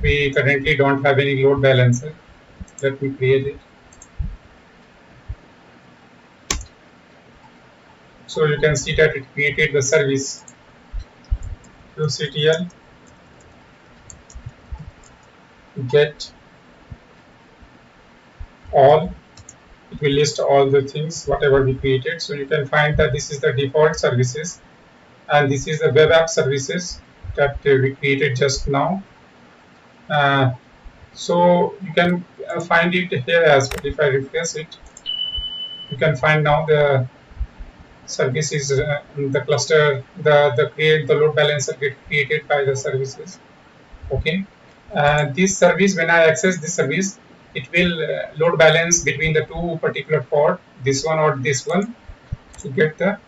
S1: We currently don't have any load balancer. Let me create it. So you can see that it created the service kubectl get all. It will list all the things whatever we created. So you can find that this is the default services, and this is the web app services that we created just now. So you can find it here as well. If I refresh it, you can find now the service is the cluster, the load balancer get created by the services. Okay, this service, when I access this service, it will load balance between the two particular pod, this one or this one, to get the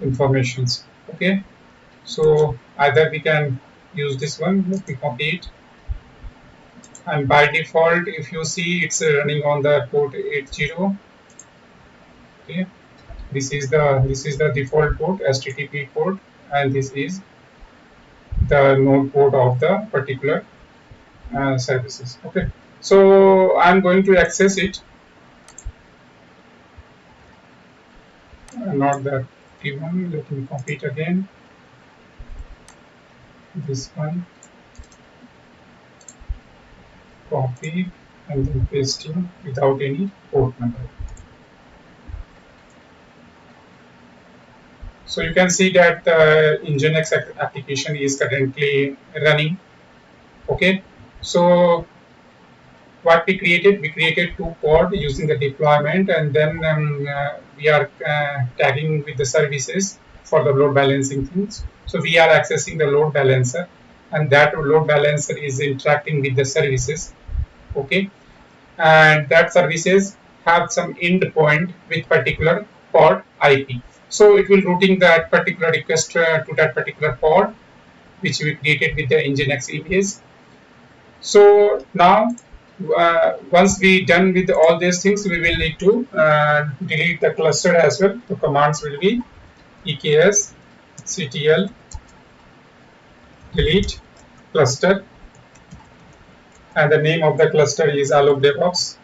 S1: informations. Okay, so either we can use this one. Let me copy it. And by default, if you see, it's running on the port 80. Okay, this is the default port, HTTP port, and this is the node port of the particular services. Okay, so I'm going to access it. Not the T1. Let me copy it again. This one, copy, and then paste in without any port number. So you can see that the Nginx application is currently running. Okay, so what we created two pod using the deployment, and then we are tagging with the services for the load balancing things. So we are accessing the load balancer, and that load balancer is interacting with the services. Okay, and that services have some endpoint with particular pod IP. So it will routing that particular request to that particular pod, which we created with the Nginx image. So now, once we done with all these things, we will need to delete the cluster as well. The commands will be EKS CTL delete cluster, and the name of the cluster is Alok DevOps.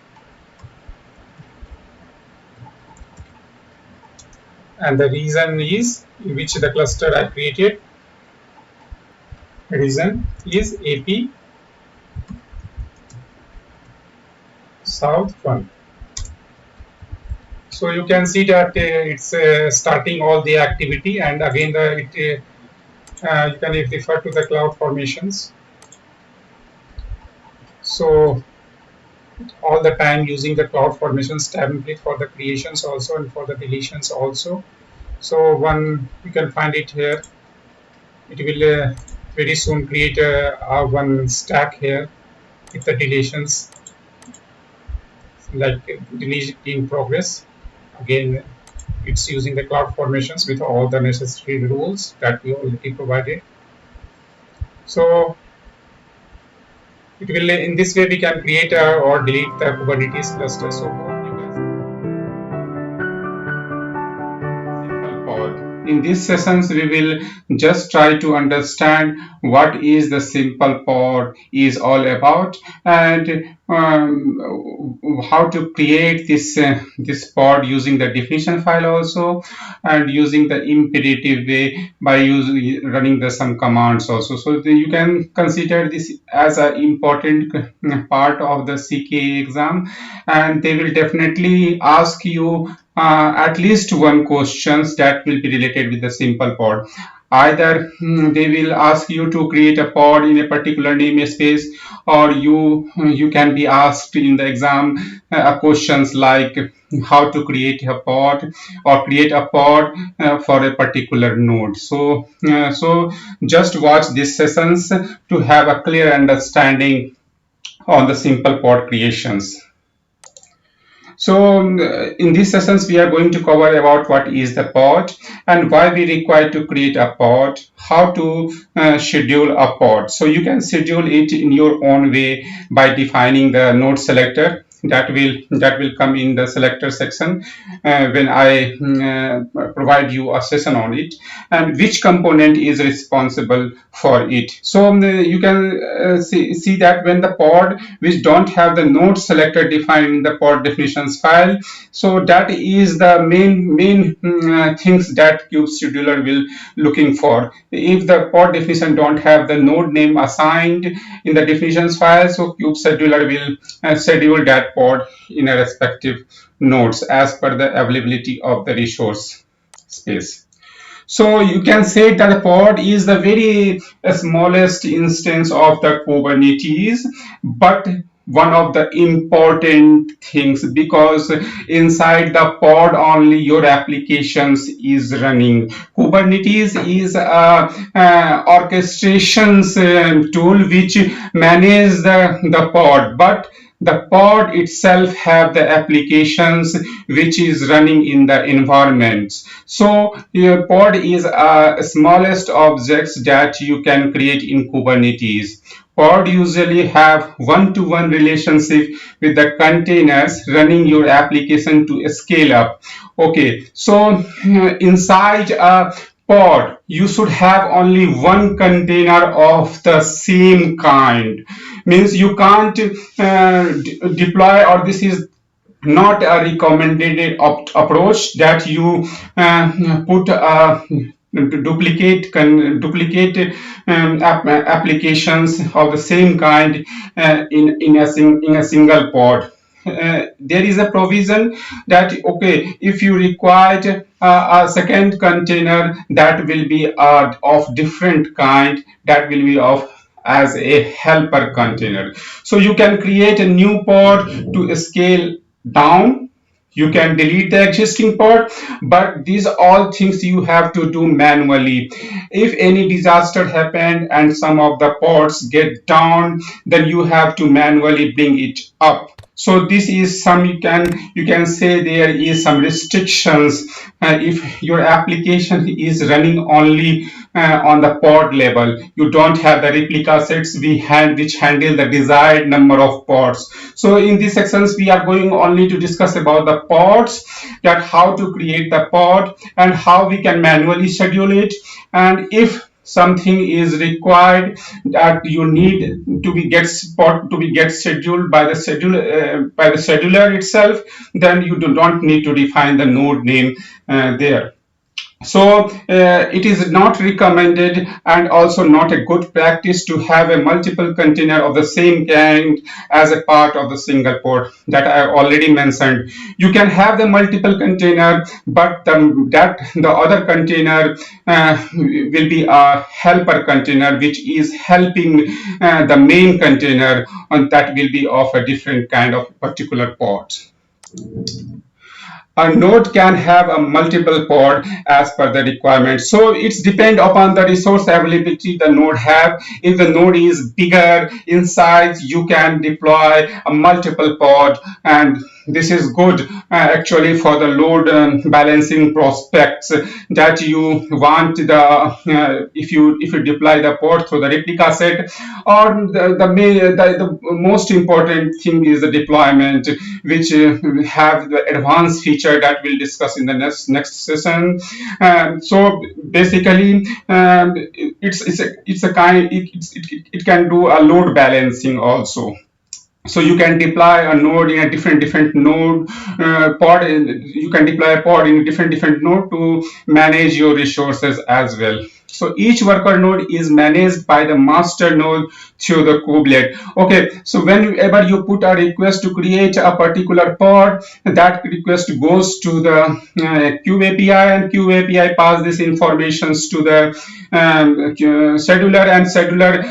S1: And the reason is which the cluster I created. Reason is AP South 1. So you can see that it's starting all the activity, and again you can refer to the cloud formations. So all the time using the cloud formations template for the creations also and for the deletions also. So one, you can find it here. It will very soon create one stack here with the deletions, like delete in progress. Again, it's using the cloud formations with all the necessary rules that we already provided. So it will, in this way, we can create or delete the Kubernetes cluster. So in these sessions we will just try to understand what is the simple pod is all about, and how to create this pod using the definition file also, and using the imperative way by running the some commands also. So you can consider this as an important part of the CKA exam, and they will definitely ask you at least one questions that will be related with the simple pod. Either they will ask you to create a pod in a particular namespace, or you can be asked in the exam questions like how to create a pod or create a pod for a particular node. So just watch these sessions to have a clear understanding on the simple pod creations. So in these sessions, we are going to cover about what is the pod and why we require to create a pod, how to schedule a pod. So you can schedule it in your own way by defining the node selector. That will come in the selector section when I provide you a session on it, and which component is responsible for it. So you can see that when the pod which don't have the node selector defined in the pod definitions file, so that is the main things that kube scheduler will looking for. If the pod definition don't have the node name assigned in the definitions file, so kube scheduler will schedule that pod in a respective nodes as per the availability of the resource space. So you can say that the pod is the very smallest instance of the Kubernetes, but one of the important things, because inside the pod only your applications is running. Kubernetes is a orchestrations tool which manages the pod, but the pod itself have the applications which is running in the environments. So your pod is a smallest objects that you can create in Kubernetes. Pod usually have one-to-one relationship with the containers running your application to scale up. Okay, so inside a pod you should have only one container of the same kind. Means you can't deploy, or this is not a recommended approach that you put a duplicate applications of the same kind in a single pod. There is a provision that okay, if you require a second container that will be of different kind, that will be of as a helper container. So you can create a new pod to scale down. You can delete the existing pod, but these all things you have to do manually. If any disaster happened and some of the pods get down, then you have to manually bring it up. So this is some, you can say there is some restrictions if your application is running only on the pod level. You don't have the replica sets which handle the desired number of pods. So in these sections we are going only to discuss about the pods, that how to create the pod and how we can manually schedule it, and if something is required that you need to be get scheduled by the scheduler itself, then you do not need to define the node name there. So it is not recommended and also not a good practice to have a multiple container of the same kind as a part of the single pod that I already mentioned. You can have the multiple container, but the other container will be a helper container which is helping the main container, and that will be of a different kind of particular pod. A node can have a multiple pod as per the requirement. So it's depend upon the resource availability the node have. If the node is bigger in size, you can deploy a multiple pod, and this is good actually for the load balancing prospects that you want the if you deploy the pod through the replica set, or the most important thing is the deployment, which have the advanced feature that we'll discuss in the next session. So basically, it's a kind it can do a load balancing also. So you can deploy a node in a different node pod. You can deploy a pod in different node to manage your resources as well. So each worker node is managed by the master node through the kubelet. Okay, so whenever you put a request to create a particular pod, that request goes to the kube api, and kube api pass this informations to the scheduler, and scheduler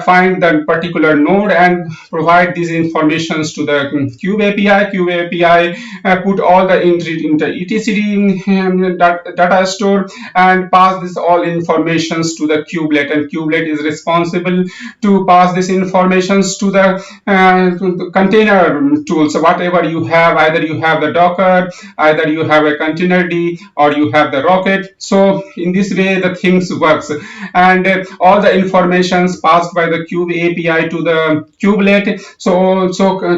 S1: find that particular node and provide these informations to the kube api. Kube api put all the entry into etcd data store and pass this all informations to the kubelet, and kubelet is responsible to pass this informations to the container tools. So whatever you have, either you have the Docker, either you have a containerd, or you have the Rocket. So in this way the things works, and all the informations passed by the kube api to the kubelet. So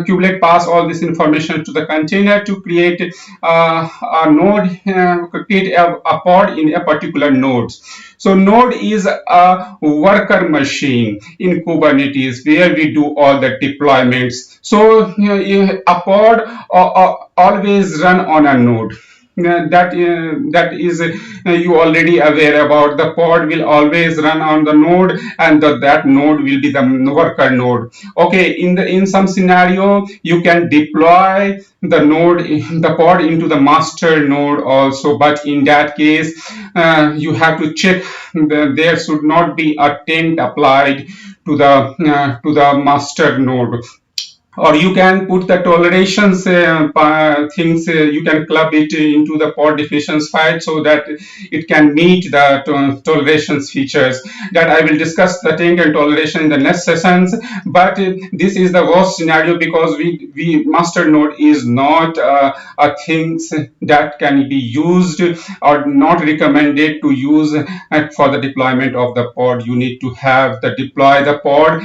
S1: kubelet pass all this information to the container to create a node, create a pod in a particular node. So node is a worker machine in Kubernetes where we do all the deployments. So a pod always run on a node. That is you already aware about. The pod will always run on the node, and that node will be the worker node. Okay, in some scenario you can deploy the pod into the master node also, but in that case you have to check there should not be a taint applied to the master node. Or you can put the tolerations things, you can club it into the pod definitions file so that it can meet the tolerations features that I will discuss the taint and toleration in the next sessions. But this is the worst scenario because we master node is not a things that can be used or not recommended to use for the deployment of the pod. You need to have the deploy the pod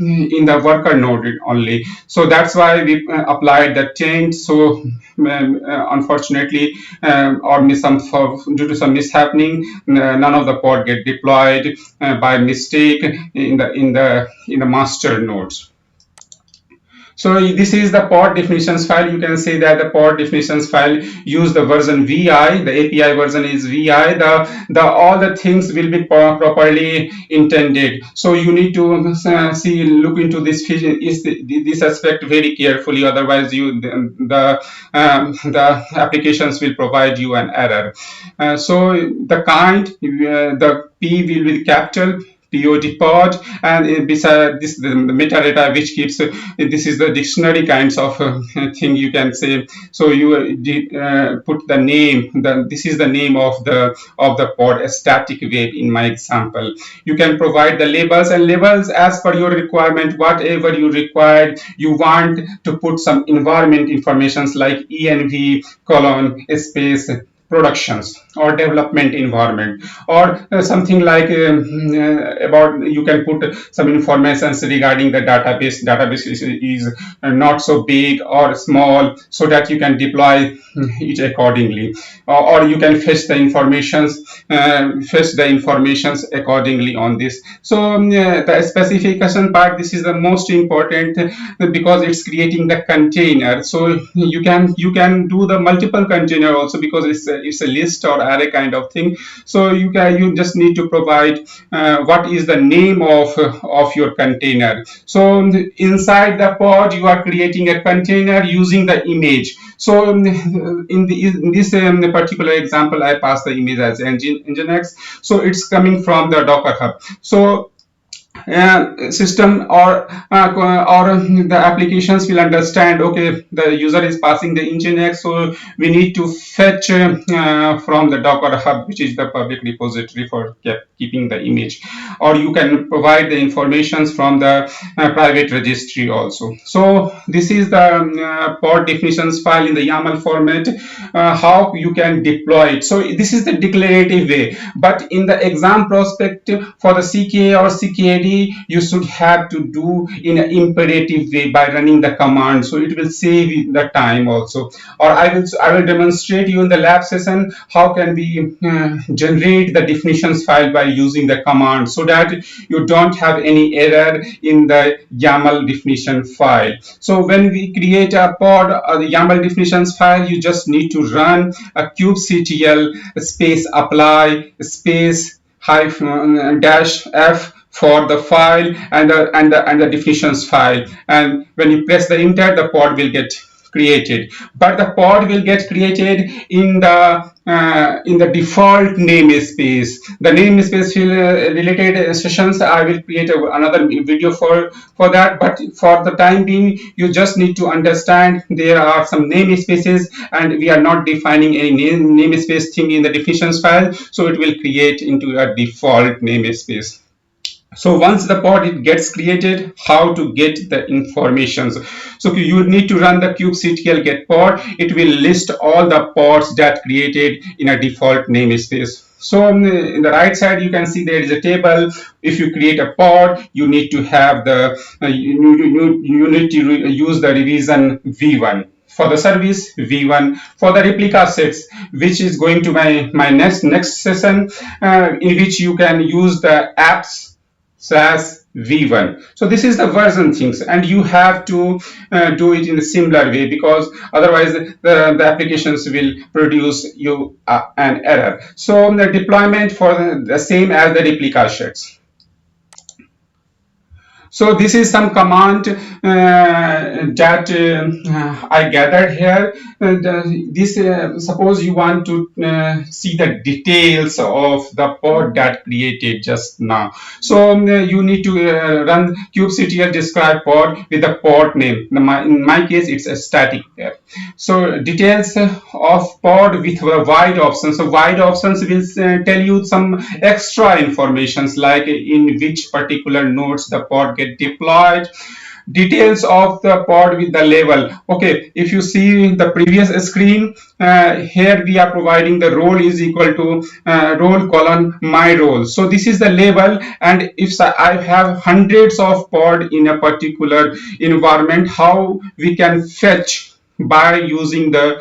S1: in the worker node only. So that's why we applied the taint. So unfortunately, or due to some mishappening, none of the pod get deployed by mistake in the master nodes. So this is the pod definitions file. You can say that the pod definitions file use the version VI. The API version is VI. The all the things will be properly intended. So you need to look into this this aspect very carefully. Otherwise, the applications will provide you an error. So the kind, the P will be capital, pod, and beside this the metadata which keeps this is the dictionary kinds of thing you can say. So you put the name, this is the name of the pod, a static web in my example. You can provide the labels, and labels as per your requirement, whatever you required. You want to put some environment informations like env space productions or development environment, or something like about you can put some information regarding the database is not so big or small, so that you can deploy it accordingly, or you can fetch the informations accordingly on this. So the specification part, this is the most important because it's creating the container. So you can do the multiple container also because it's a list or array kind of thing. So you just need to provide what is the name of your container. So inside the pod you are creating a container using the image. So in this particular example, I pass the image as nginx. So it's coming from the Docker Hub. So system or the applications will understand, okay, the user is passing the nginx, so we need to fetch from the Docker Hub, which is the public repository for keeping the image, or you can provide the informations from the private registry also. So this is the pod definitions file in the YAML format, how you can deploy it. So this is the declarative way, but in the exam prospective for the CKA or CKAD, you should have to do in an imperative way by running the command, so it will save you the time also. Or I will demonstrate you in the lab session how can we generate the definitions file by using the command, so that you don't have any error in the YAML definition file. So when we create a pod, the YAML definitions file, you just need to run a kubectl space apply space hyphen dash f for the file and the definitions file, and when you press the enter, the pod will get created. But the pod will get created in the default namespace. The namespace related sessions, I will create another video for that, but for the time being you just need to understand there are some namespaces and we are not defining any namespace thing in the definitions file, so it will create into a default namespace. So once the pod it gets created, how to get the informations? So you need to run the kubectl get pod. It will list all the pods that created in a default namespace. So in the right side, you can see there is a table. If you create a pod, you need to have the you need to use the revision v1 for the service v1 for the replica sets, which is going to my next session, in which you can use the apps /v1. So this is the version things, and you have to do it in a similar way, because otherwise the applications will produce you an error. So the deployment for the same as the replica sets. So this is some command that I gathered here. Suppose you want to see the details of the pod that created just now. So you need to run kubectl describe pod with the pod name. In my case, it's a static pair. So details of pod with wide options. So wide options will tell you some extra informations, like in which particular nodes the pod get deployed, details of the pod with the label. Okay, if you see the previous screen, here we are providing the role is equal to role colon my role. So this is the label, and if I have hundreds of pod in a particular environment, how we can fetch by using the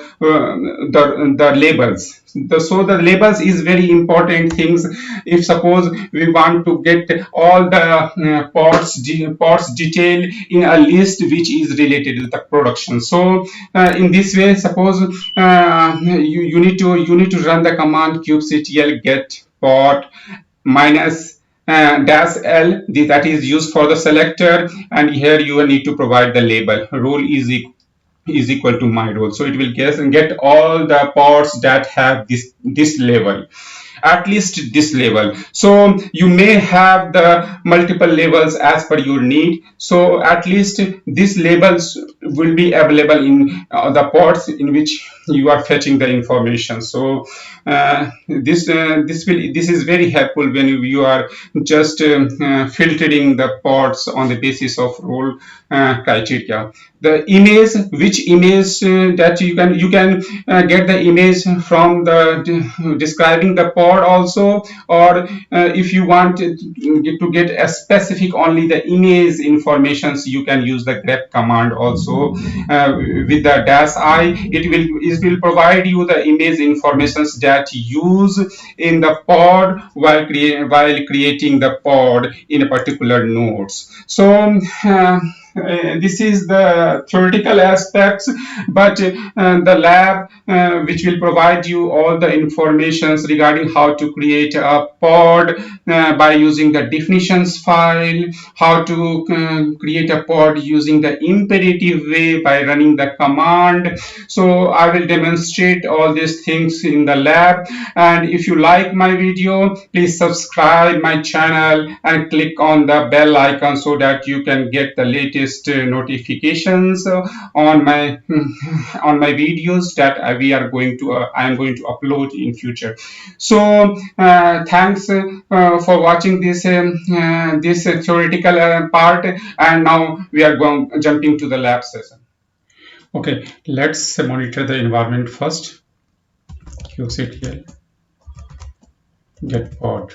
S1: labels. So the labels is very important things. If suppose we want to get all the ports detail in a list which is related to the production. So in this way, suppose you need to run the command kubectl get port minus dash L, that is used for the selector, and here you need to provide the label role is equal to my role. So it will get all the pods that have this level, at least this level. So you may have the multiple levels as per your need. So at least these labels will be available in the pods in which you are fetching the information. So this is very helpful when you are just filtering the pods on the basis of role criteria. The image, which image that you can get the image from the describing the pod also, or if you want to get a specific only the image informations, you can use the grep command also with the dash I. It will provide you the image informations that use in the pod while creating the pod in a particular nodes. So this is the theoretical aspects, but the lab which will provide you all the informations regarding how to create a pod by using the definitions file, how to create a pod using the imperative way by running the command. So I will demonstrate all these things in the lab. And if you like my video, please subscribe my channel and click on the bell icon so that you can get the latest notifications on my on my videos that I am going to upload in future. So thanks for watching this theoretical part, and now we are jumping to the lab session. Okay, let's monitor the environment first. qctl get pod.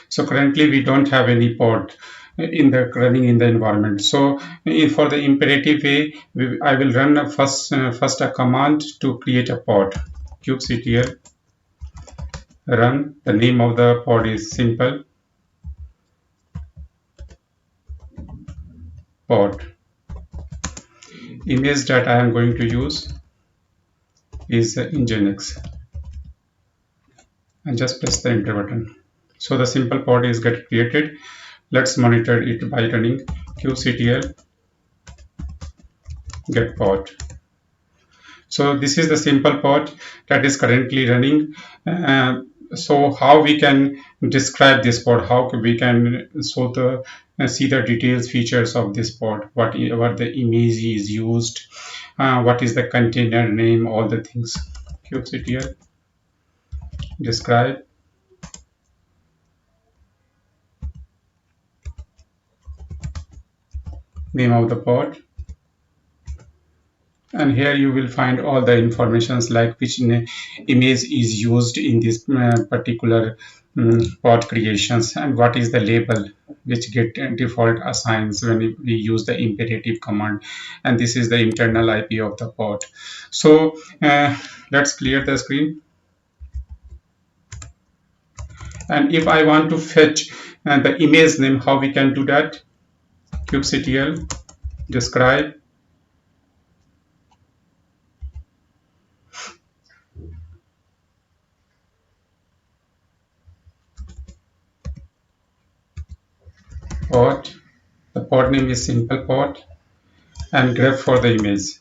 S1: So currently we don't have any pod in the running in the environment. So for the imperative way, I will run first a command to create a pod. kubectl run. The name of the pod is simple pod. Image that I am going to use is Nginx, and just press the enter button. So the simple pod is get created. Let's monitor it by running kubectl get pod. So this is the simple pod that is currently running. So how we can describe this pod? How we can see the details features of this pod? What the image is used? What is the container name? All the things. kubectl describe. Name of the pod. And here you will find all the informations like which image is used in this particular pod creations, and what is the label which get default assigns when we use the imperative command, and this is the internal IP of the pod. So let's clear the screen. And if I want to fetch the image name, how we can do that? kubectl describe pod. The pod name is simple pod, and grep for the image.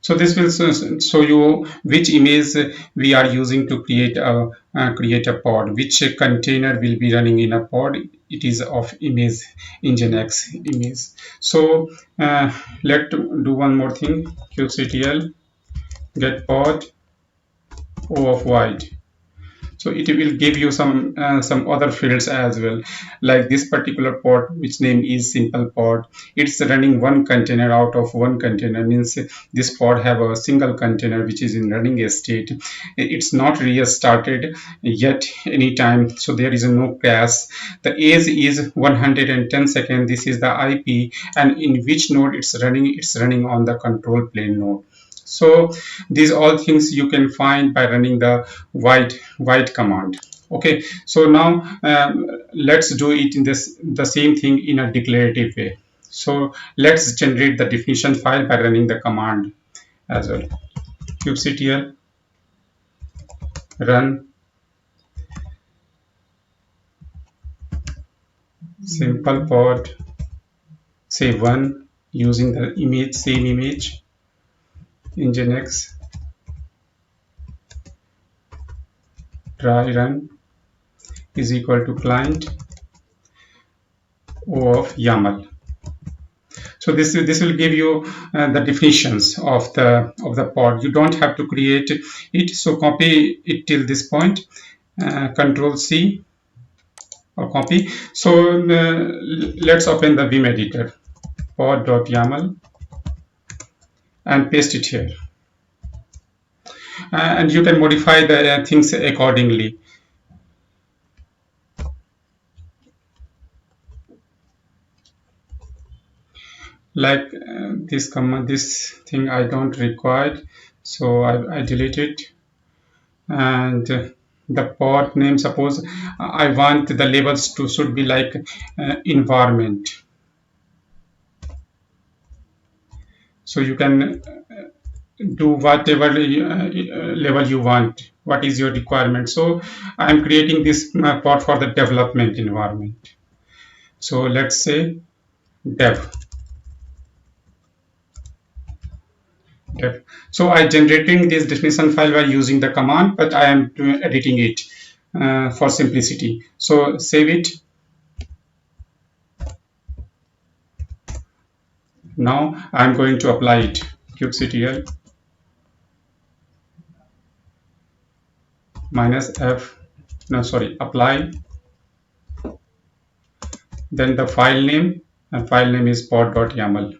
S1: So this will show you which image we are using to create a pod, which container will be running in a pod. It is of image Nginx image. So let's do one more thing. kubectl get pod O of wide. So it will give you some other fields as well, like this particular pod which name is simple pod. It's running one container out of one container, means this pod have a single container which is in running state. It's not restarted yet anytime, so there is no crash. The age is 110 seconds. This is the IP, and in which node it's running on the control plane node. So these all things you can find by running the wide command. Okay, so now let's do it in the same thing in a declarative way. So let's generate the definition file by running the command as well. kubectl run simple pod say 1 using the same image Nginx try run is equal to client O of YAML. So this will give you the definitions of the pod. You don't have to create it. So copy it till this point. Control C or copy. So let's open the Vim editor pod.yaml and paste it here. And you can modify the things accordingly. Like this command, this thing I don't require, so I delete it. And the pod name, suppose I want the labels to should be like environment. So you can do whatever level you want. What is your requirement? So I'm creating this pod for the development environment. So let's say dev. dev. So I generating this definition file by using the command, but I am editing it for simplicity. So save it. Now I'm going to apply it. kubectl minus f, no sorry, apply, then the file name, and file name is pod.yaml.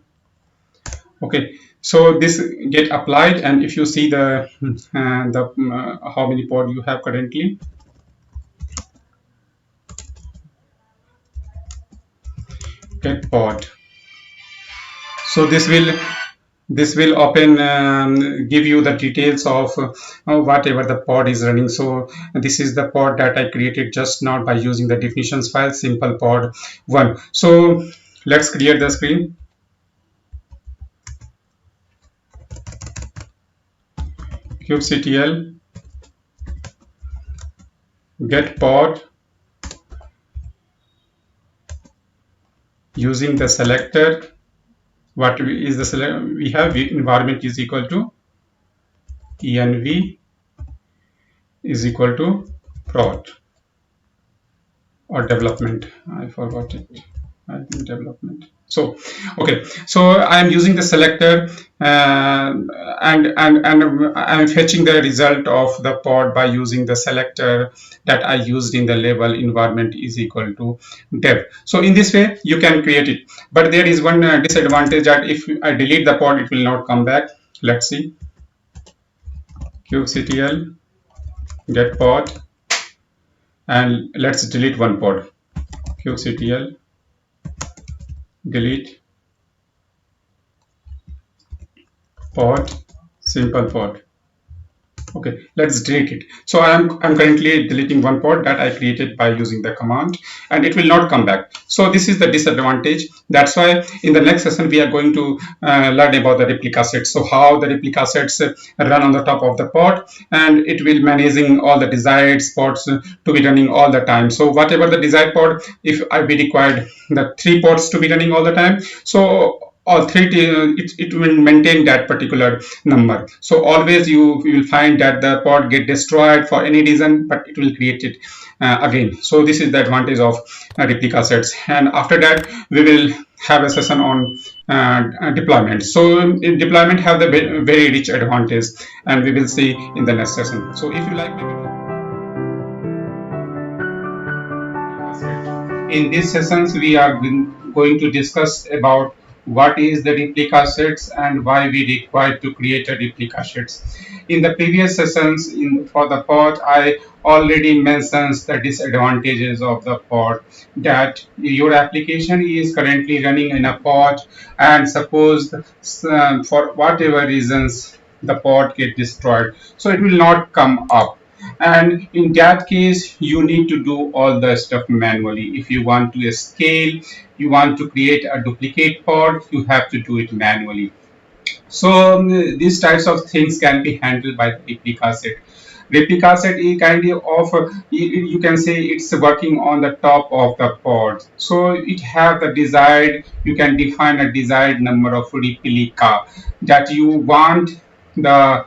S1: Okay, so this get applied, and if you see the how many pod you have currently, get pod. So this will open give you the details of whatever the pod is running. So this is the pod that I created just now by using the definitions file, simple pod 1. So let's clear the screen. kubectl get pod using the selector. What is the select? We have environment is equal to env is equal to prod or development. I forgot it. I think development. So okay, so I am using the selector and I'm fetching the result of the pod by using the selector that I used in the label environment is equal to dev. So in this way you can create it, but there is one disadvantage that if I delete the pod, it will not come back. Let's see. kubectl get pod, and let's delete one pod. kubectl delete pod, simple pod. Okay, let's delete it. So I'm currently deleting one pod that I created by using the command, and it will not come back. So this is the disadvantage. That's why in the next session we are going to learn about the replica sets. So how the replica sets run on the top of the pod, and it will managing all the desired pods to be running all the time. So whatever the desired pod, if I be required the 3 pods to be running all the time, so all three it will maintain that particular number. So always you will find that the pod get destroyed for any reason, but it will create it again. So this is the advantage of replica sets, and after that we will have a session on deployment. So in deployment have the very rich advantage, and we will see in the next session. So if you like, in these sessions, we are going to discuss about what is the replica sets and why we require to create a replica sets. In the previous sessions for the pod, I already mentioned the disadvantages of the pod, that your application is currently running in a pod, and suppose for whatever reasons the pod get destroyed, so it will not come up, and in that case you need to do all the stuff manually. If you want to scale, you want to create a duplicate pod, you have to do it manually. So these types of things can be handled by the replica set. Replica set is kind of you can say it's working on the top of the pod. So it have the desired, you can define a desired number of replica that you want the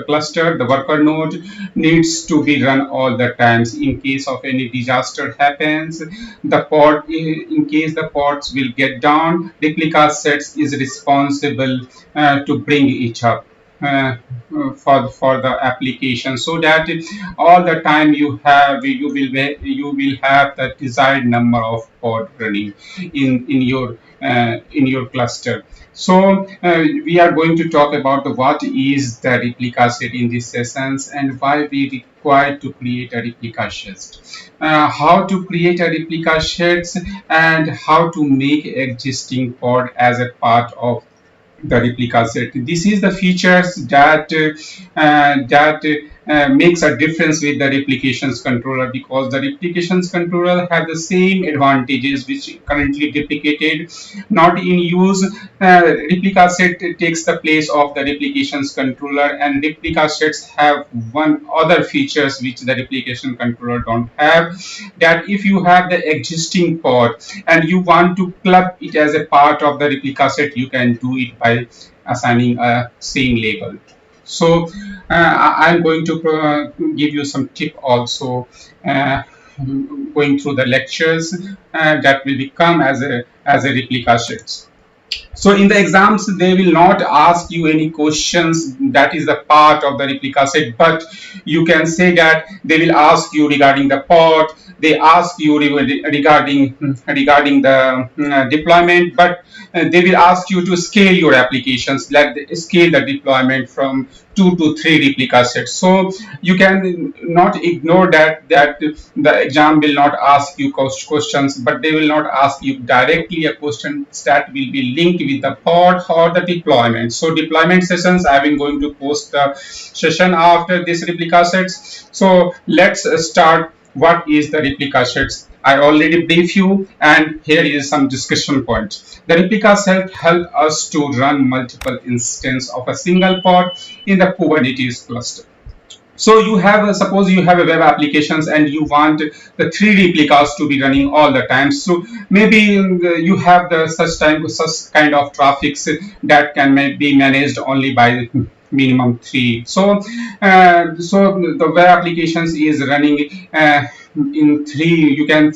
S1: cluster, the worker node needs to be run all the times. In case of any disaster happens, the pod, in case the pods will get down, replica sets is responsible to bring it up for the application, so that all the time you will have the desired number of pod running in your cluster. So we are going to talk about what is the replica set in these sessions, and why we require to create a replica set, how to create a replica set, and how to make existing pod as a part of the replica set. This is the features that makes a difference with the replications controller, because the replications controller have the same advantages which currently deprecated, not in use. Replica set takes the place of the replications controller, and replica sets have one other features which the replication controller don't have. That if you have the existing pod and you want to club it as a part of the replica set, you can do it by assigning a same label. So I'm going to give you some tip also, going through the lectures that will become as a replica sets. So in the exams, they will not ask you any questions that is the part of the replica set, but you can say that they will ask you regarding the pod, they ask you regarding the deployment, but they will ask you to scale your applications, like scale the deployment from 2 to 3 replica sets. So you can not ignore that the exam will not ask you questions, but they will not ask you directly a question that will be linked with the pod or the deployment. So deployment sessions, I've been going to post the session after this replica sets. So let's start. What is the replica sets? I already brief you, and here is some discussion points. The replica set help us to run multiple instances of a single pod in the Kubernetes cluster. So you have suppose you have a web applications and you want the 3 replicas to be running all the time. So maybe you have the such kind of traffics that can be managed only by minimum 3. So the web applications is running in 3. You can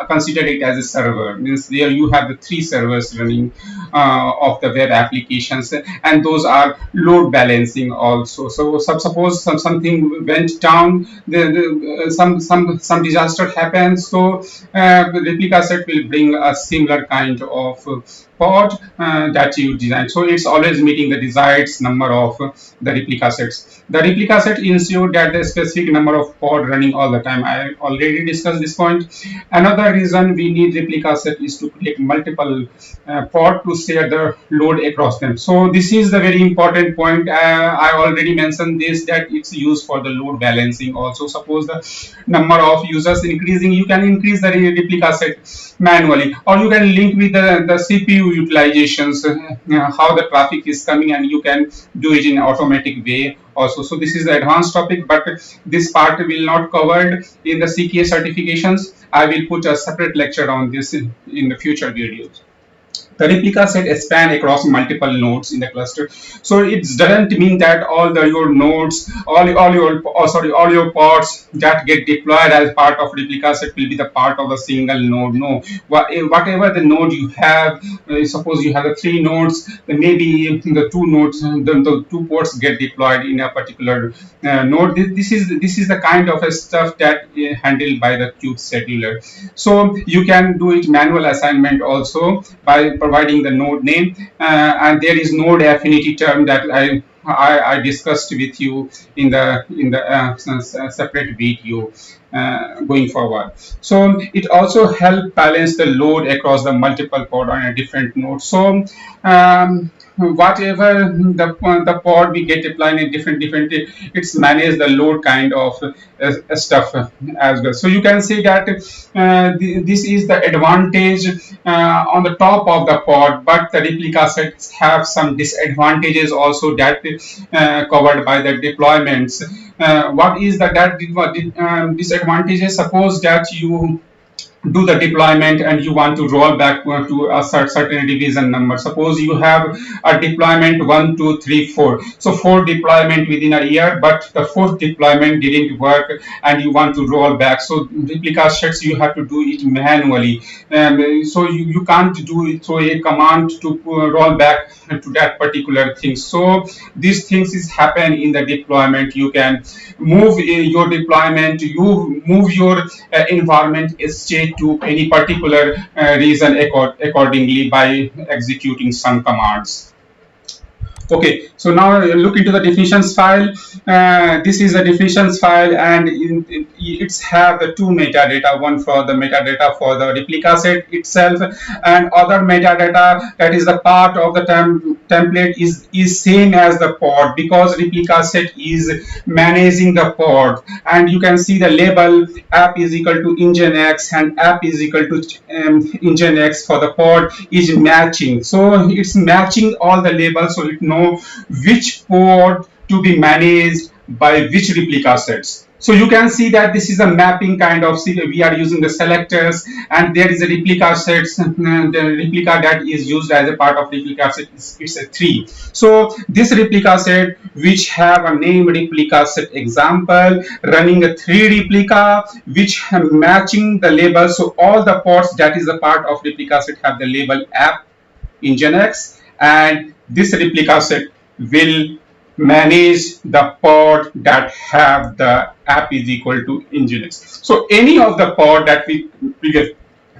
S1: consider it as a server, means there you have the 3 servers running of the web applications, and those are load balancing also. So suppose something went down, some disaster happens, so the replica set will bring a similar kind of pod that you design. So it's always meeting the desired number of the replica sets. The replica set ensure that the specific number of pod running all the time. I already discussed this point. Another reason we need replica set is to create multiple pod to share the load across them. So this is the very important point. I already mentioned this, that it's used for the load balancing also. Suppose the number of users increasing, you can increase the replica set manually, or you can link with the CPU utilizations, how the traffic is coming, and you can do it in automatic way also. So this is the advanced topic, but this part will not covered in the CKA certifications. I will put a separate lecture on this in the future videos. The replica set span across multiple nodes in the cluster. So it doesn't mean that your nodes, all your pods that get deployed as part of replica set will be the part of a single node. No, whatever the node you have, suppose you have the 3 nodes, then maybe the 2 nodes, the 2 ports get deployed in a particular node. This is the kind of a stuff that handled by the kube scheduler. So you can do it manual assignment also by providing the node name, and there is NodeAffinity term that I discussed with you in the separate video going forward. So it also helps balance the load across the multiple pod on a different node. So whatever the pod we get deployed in different it's manage the load kind of stuff as well. So you can see that this is the advantage on the top of the pod, but the replica sets have some disadvantages also that covered by the deployments. What is that disadvantages? Suppose that you do the deployment and you want to roll back to a certain division number. Suppose you have a deployment 1, 2, 3, 4. So 4 deployment within a year, but the 4th deployment didn't work and you want to roll back. So replica sets you have to do it manually. So you can't do it through a command to roll back to that particular thing. So these things is happen in the deployment. You can move your deployment, you move your environment state to any particular region accordingly by executing some commands. Okay, so now look into the definitions file. This is a definitions file, and it's have the two metadata, one for the metadata for the replica set itself, and other metadata that is the part of the template is same as the pod, because replica set is managing the pod. And you can see the label app is equal to nginx and app is equal to nginx for the pod is matching. So it's matching all the labels, so it know which pod to be managed by which replica sets. So you can see that this is a mapping kind of, we are using the selectors, and there is a replica sets, the replica that is used as a part of replica set, it's a 3. So this replica set which have a name replica set example running a 3 replica which matching the label. So all the pods that is a part of replica set have the label app nginx, and this replica set will manage the pod that have the app is equal to nginx. So any of the pod that we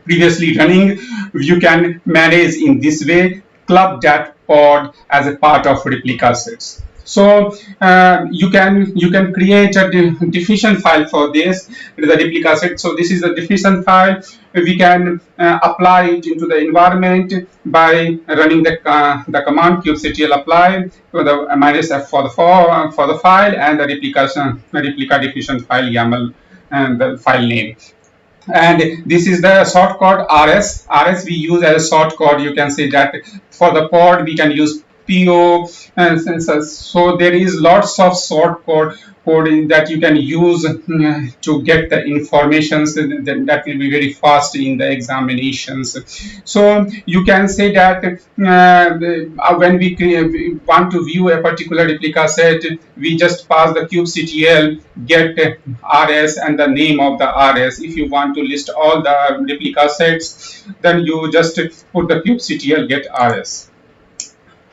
S1: previously running, you can manage in this way, club that pod as a part of replica sets. So you can create a definition file for this, the replica set. So this is a definition file. We can apply it into the environment by running the command kubectl apply for the -f for the file, and the replica definition file YAML and the file name. And this is the shortcut rs we use as a shortcut. You can say that for the pod we can use po, and so there is lots of shortcut coding that you can use to get the information that will be very fast in the examinations. So you can say that when we want to view a particular replica set, we just pass the kubectl get rs and the name of the rs. If you want to list all the replica sets, then you just put the kubectl get rs.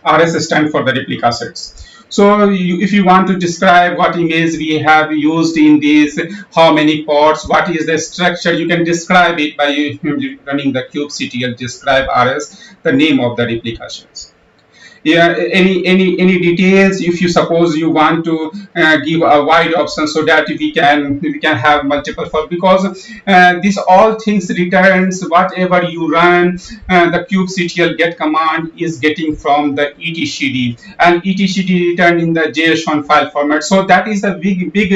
S1: RS stand for the replica sets. So if you want to describe what image we have used in this, how many pods, what is the structure, you can describe it by running the kubectl describe rs, the name of the replica sets. Yeah, any details, if you suppose you want to give a wide option, so that we can have multiple for, because these all things returns whatever you run, the kubectl get command is getting from the etcd, and etcd return in the json file format. So that is a big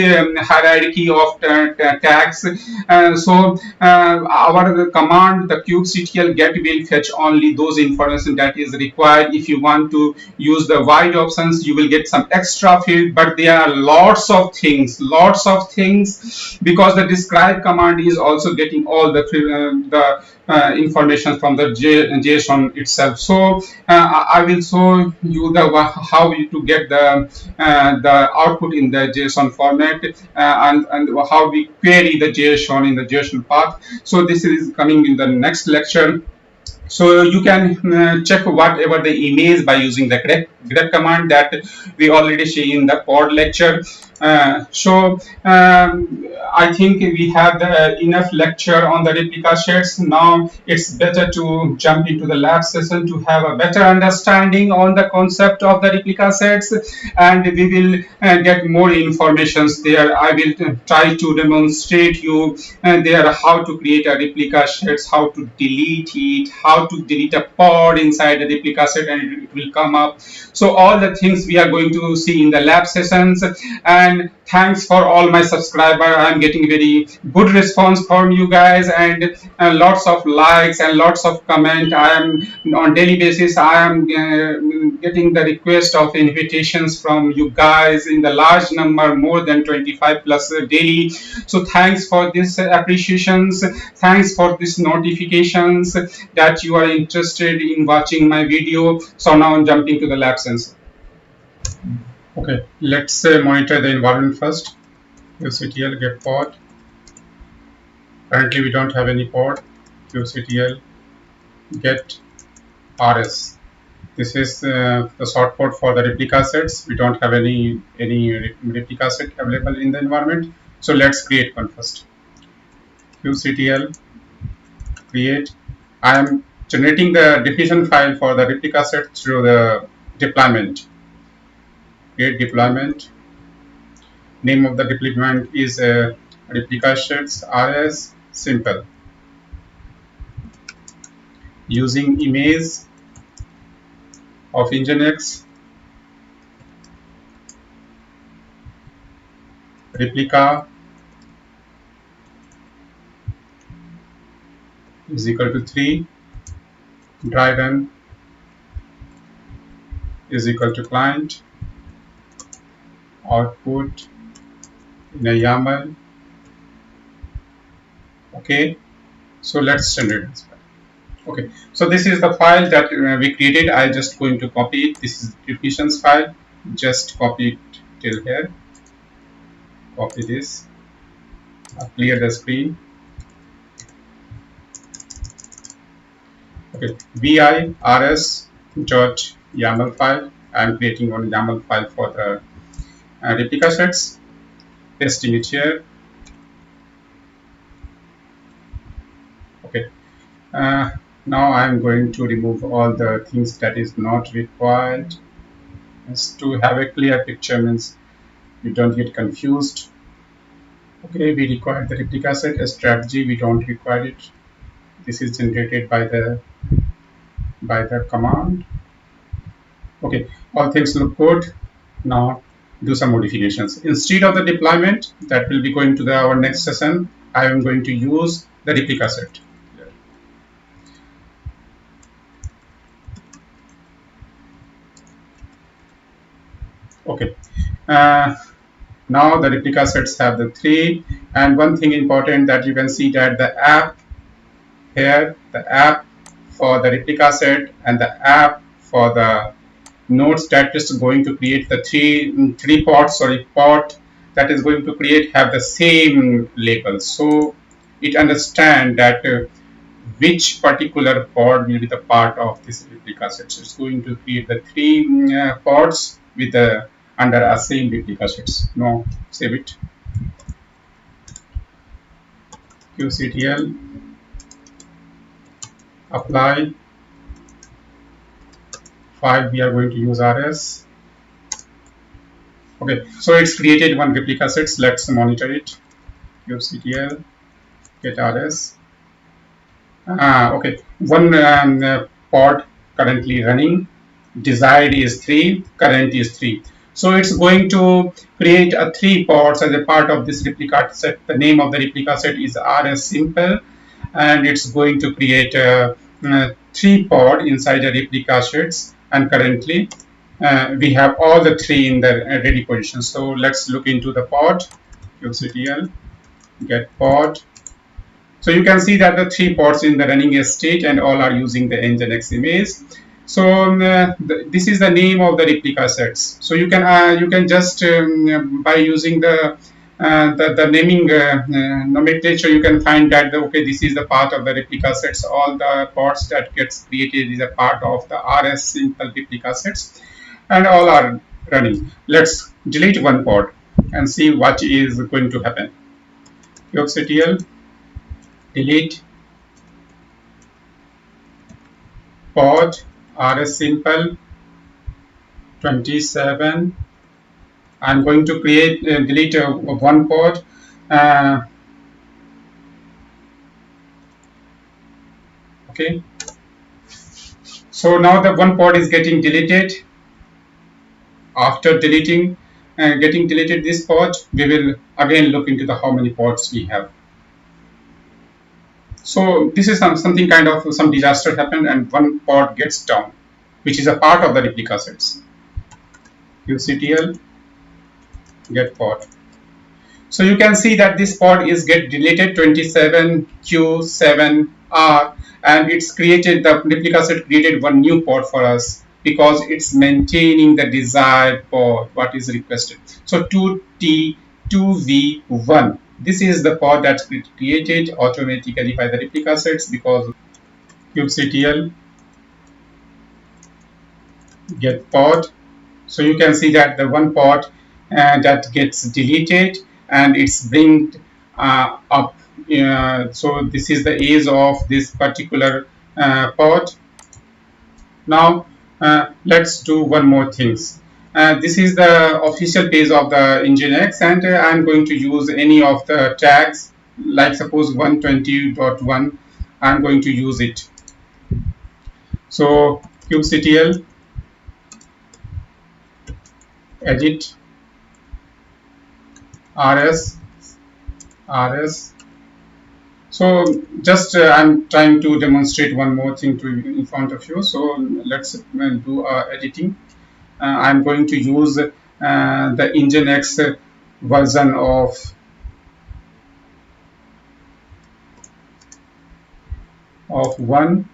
S1: hierarchy of tags. So our command, the kubectl get will fetch only those information that is required. If you want to use the wide options, you will get some extra field, but there are lots of things, because the describe command is also getting all the information from the JSON itself. So I will show you how to get the output in the JSON format, and how we query the JSON in the JSON path. So this is coming in the next lecture. So you can check whatever the image by using the grep command that we already see in the pod lecture. So I think we have enough lecture on the replica sets. Now it's better to jump into the lab session to have a better understanding on the concept of the replica sets, and we will get more informations there. I will try to demonstrate you there how to create a replica sets, how to delete it, how to delete a pod inside the replica set and it will come up. So all the things we are going to see in the lab sessions. And thanks for all my subscriber. I'm getting very good response from you guys, and lots of likes and lots of comment. I am on daily basis, I am getting the request of invitations from you guys in the large number, more than 25 plus daily. So thanks for this appreciations, thanks for this notifications that you are interested in watching my video. So now I'm jumping to the lab sensor. Okay, let's monitor the environment first. kubectl get pod. Currently we don't have any pod. kubectl get rs. This is the short code for the replica sets. We don't have any replica set available in the environment. So let's create one first. kubectl create. I am generating the definition file for the replica set through the deployment. Create deployment. Name of the deployment is replica sets rs simple using image of nginx replica is equal to 3 dry run is equal to client output in a YAML. Okay, so let's generate this file. Okay, so this is the file that we created. I just going to copy it. This is definitions file. Just copy it till here. Copy this. Clear the screen. Okay, VIRS dot YAML file. I'm creating one YAML file for the replica sets. Pasting it here. Okay. Now I'm going to remove all the things that is not required. Just to have a clear picture means you don't get confused. Okay, we require the replica set as strategy. We don't require it. This is generated by the command. Okay, all things look good. Now do some modifications. Instead of the deployment that will be going to our next session, I am going to use the replica set. Okay. Now the replica sets have the 3, and one thing important that you can see that the app here, the app for the replica set and the app for the nodes that is going to create the three pods, sorry, pod that is going to create have the same label. So it understand that which particular pod will be the part of this replica set. So it's going to create the 3 pods with the under a same replica sets. No, save it. QCTL apply file. We are going to use rs. Okay, so it's created one replica sets. Let's monitor it. QCTL get rs. Okay, one pod currently running. Desired is 3, current is 3. So it's going to create a 3 pods as a part of this replica set. The name of the replica set is rs simple, and it's going to create a 3 pod inside the replica sets. And currently we have all the 3 in the ready position. So let's look into the pod. QCTL get pod. So you can see that the 3 pods in the running state and all are using the nginx image. So this is the name of the replica sets. So you can just by using the naming nomenclature, you can find that okay, this is the part of the replica sets. All the pods that gets created is a part of the rs simple replica sets, and all are running. Let's delete one pod and see what is going to happen. QCTL delete pod rs simple 27. I'm going to create delete one pod. Okay, so now the one pod is getting deleted. After deleting getting deleted this pod, we will again look into the how many pods we have. So this is something kind of some disaster happened and one pod gets down, which is a part of the replica sets. QCTL get pod. So you can see that this pod is get deleted 27Q7R, and it's created, the replica set created one new pod for us because it's maintaining the desired pod what is requested. So 2T2V1. This is the pod that's created automatically by the replica sets because kubectl get pod. So you can see that the one pod that gets deleted and it's bring up. So this is the age of this particular pod. Now let's do one more things. This is the official page of the Nginx, and I'm going to use any of the tags, like suppose 120.1. I'm going to use it. So kubectl edit rs rs. So just I'm trying to demonstrate one more thing to in front of you. So let's do editing. I'm going to use the Nginx version of 1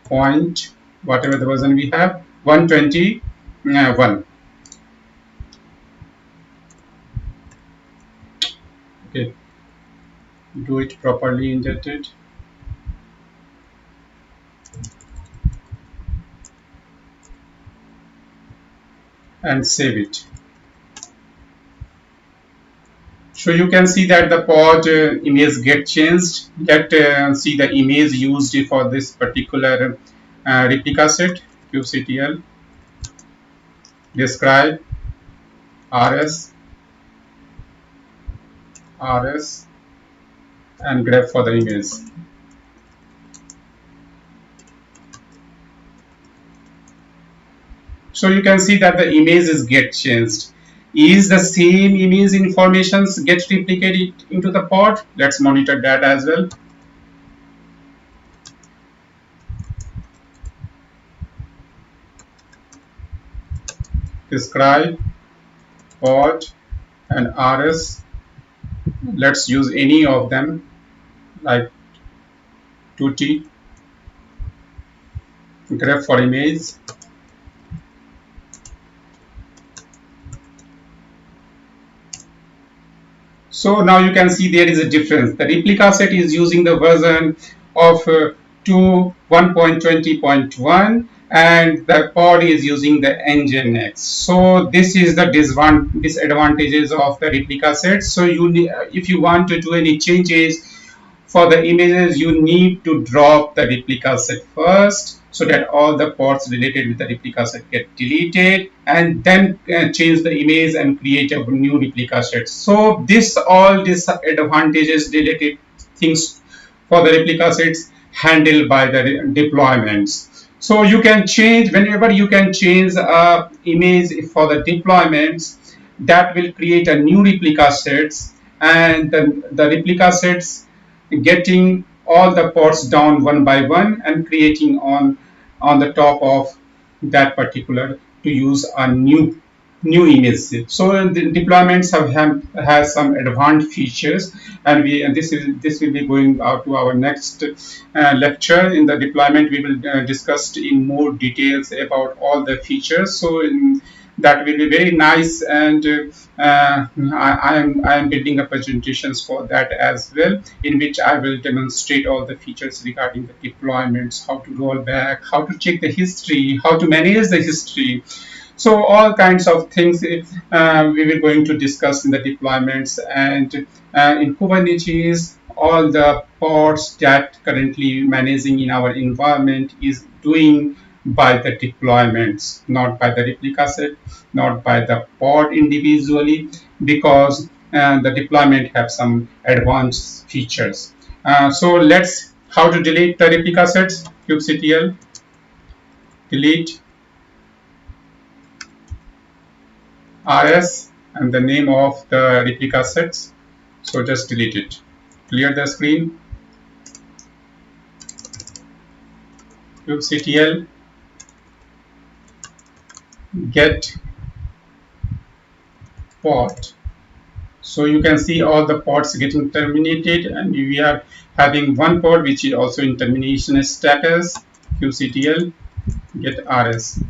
S1: point, whatever the version we have, 121. Okay, do it properly injected and save it. So you can see that the pod image get changed. Let see the image used for this particular replica set. kubectl describe rs rs and grep for the image. So you can see that the images get changed. Is the same image informations get replicated into the pod? Let's monitor that as well. Describe pod and rs. Let's use any of them, like 2t grep for image. So now you can see there is a difference. The replica set is using the version of 1.20.1 and the pod is using the Nginx. So this is the disadvantages of the replica set. So you need, if you want to do any changes for the images, you need to drop the replica set first, so that all the pods related with the replica set get deleted, and then change the image and create a new replica set. So this all disadvantages related things for the replica sets handled by the deployments. So you can change whenever you can change image for the deployments, that will create a new replica sets, and the replica sets getting all the ports down one by one and creating on the top of that particular to use a new image. So the deployments has some advanced features, and this will be going out to our next lecture. In the deployment, we will discuss in more details about all the features. So that will be very nice, and I am building up presentations for that as well, in which I will demonstrate all the features regarding the deployments, how to roll back, how to check the history, how to manage the history. So all kinds of things we will going to discuss in the deployments. And in Kubernetes, all the pods that currently managing in our environment is doing by the deployments, not by the replica set, not by the pod individually, because the deployment have some advanced features. So let's how to delete the replica sets. kubectl delete rs and the name of the replica sets. So just delete it. Clear the screen. kubectl get pod. So you can see all the pods getting terminated, and we are having one pod which is also in termination status. kubectl get rs.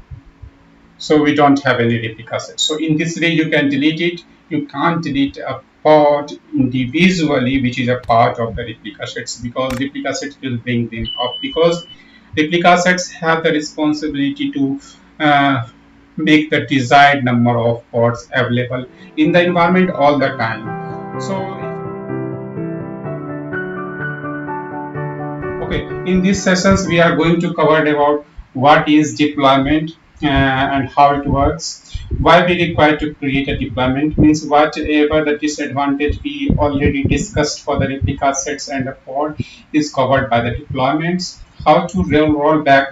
S1: So we don't have any replica set. So in this way you can delete it. You can't delete a pod individually, which is a part of the replica sets, because replica sets will bring them up, because replica sets have the responsibility to make the desired number of pods available in the environment all the time. So okay, in these sessions we are going to cover about what is deployment, and how it works. Why we require to create a deployment means whatever the disadvantage we already discussed for the replica sets and the pod is covered by the deployments. How to roll back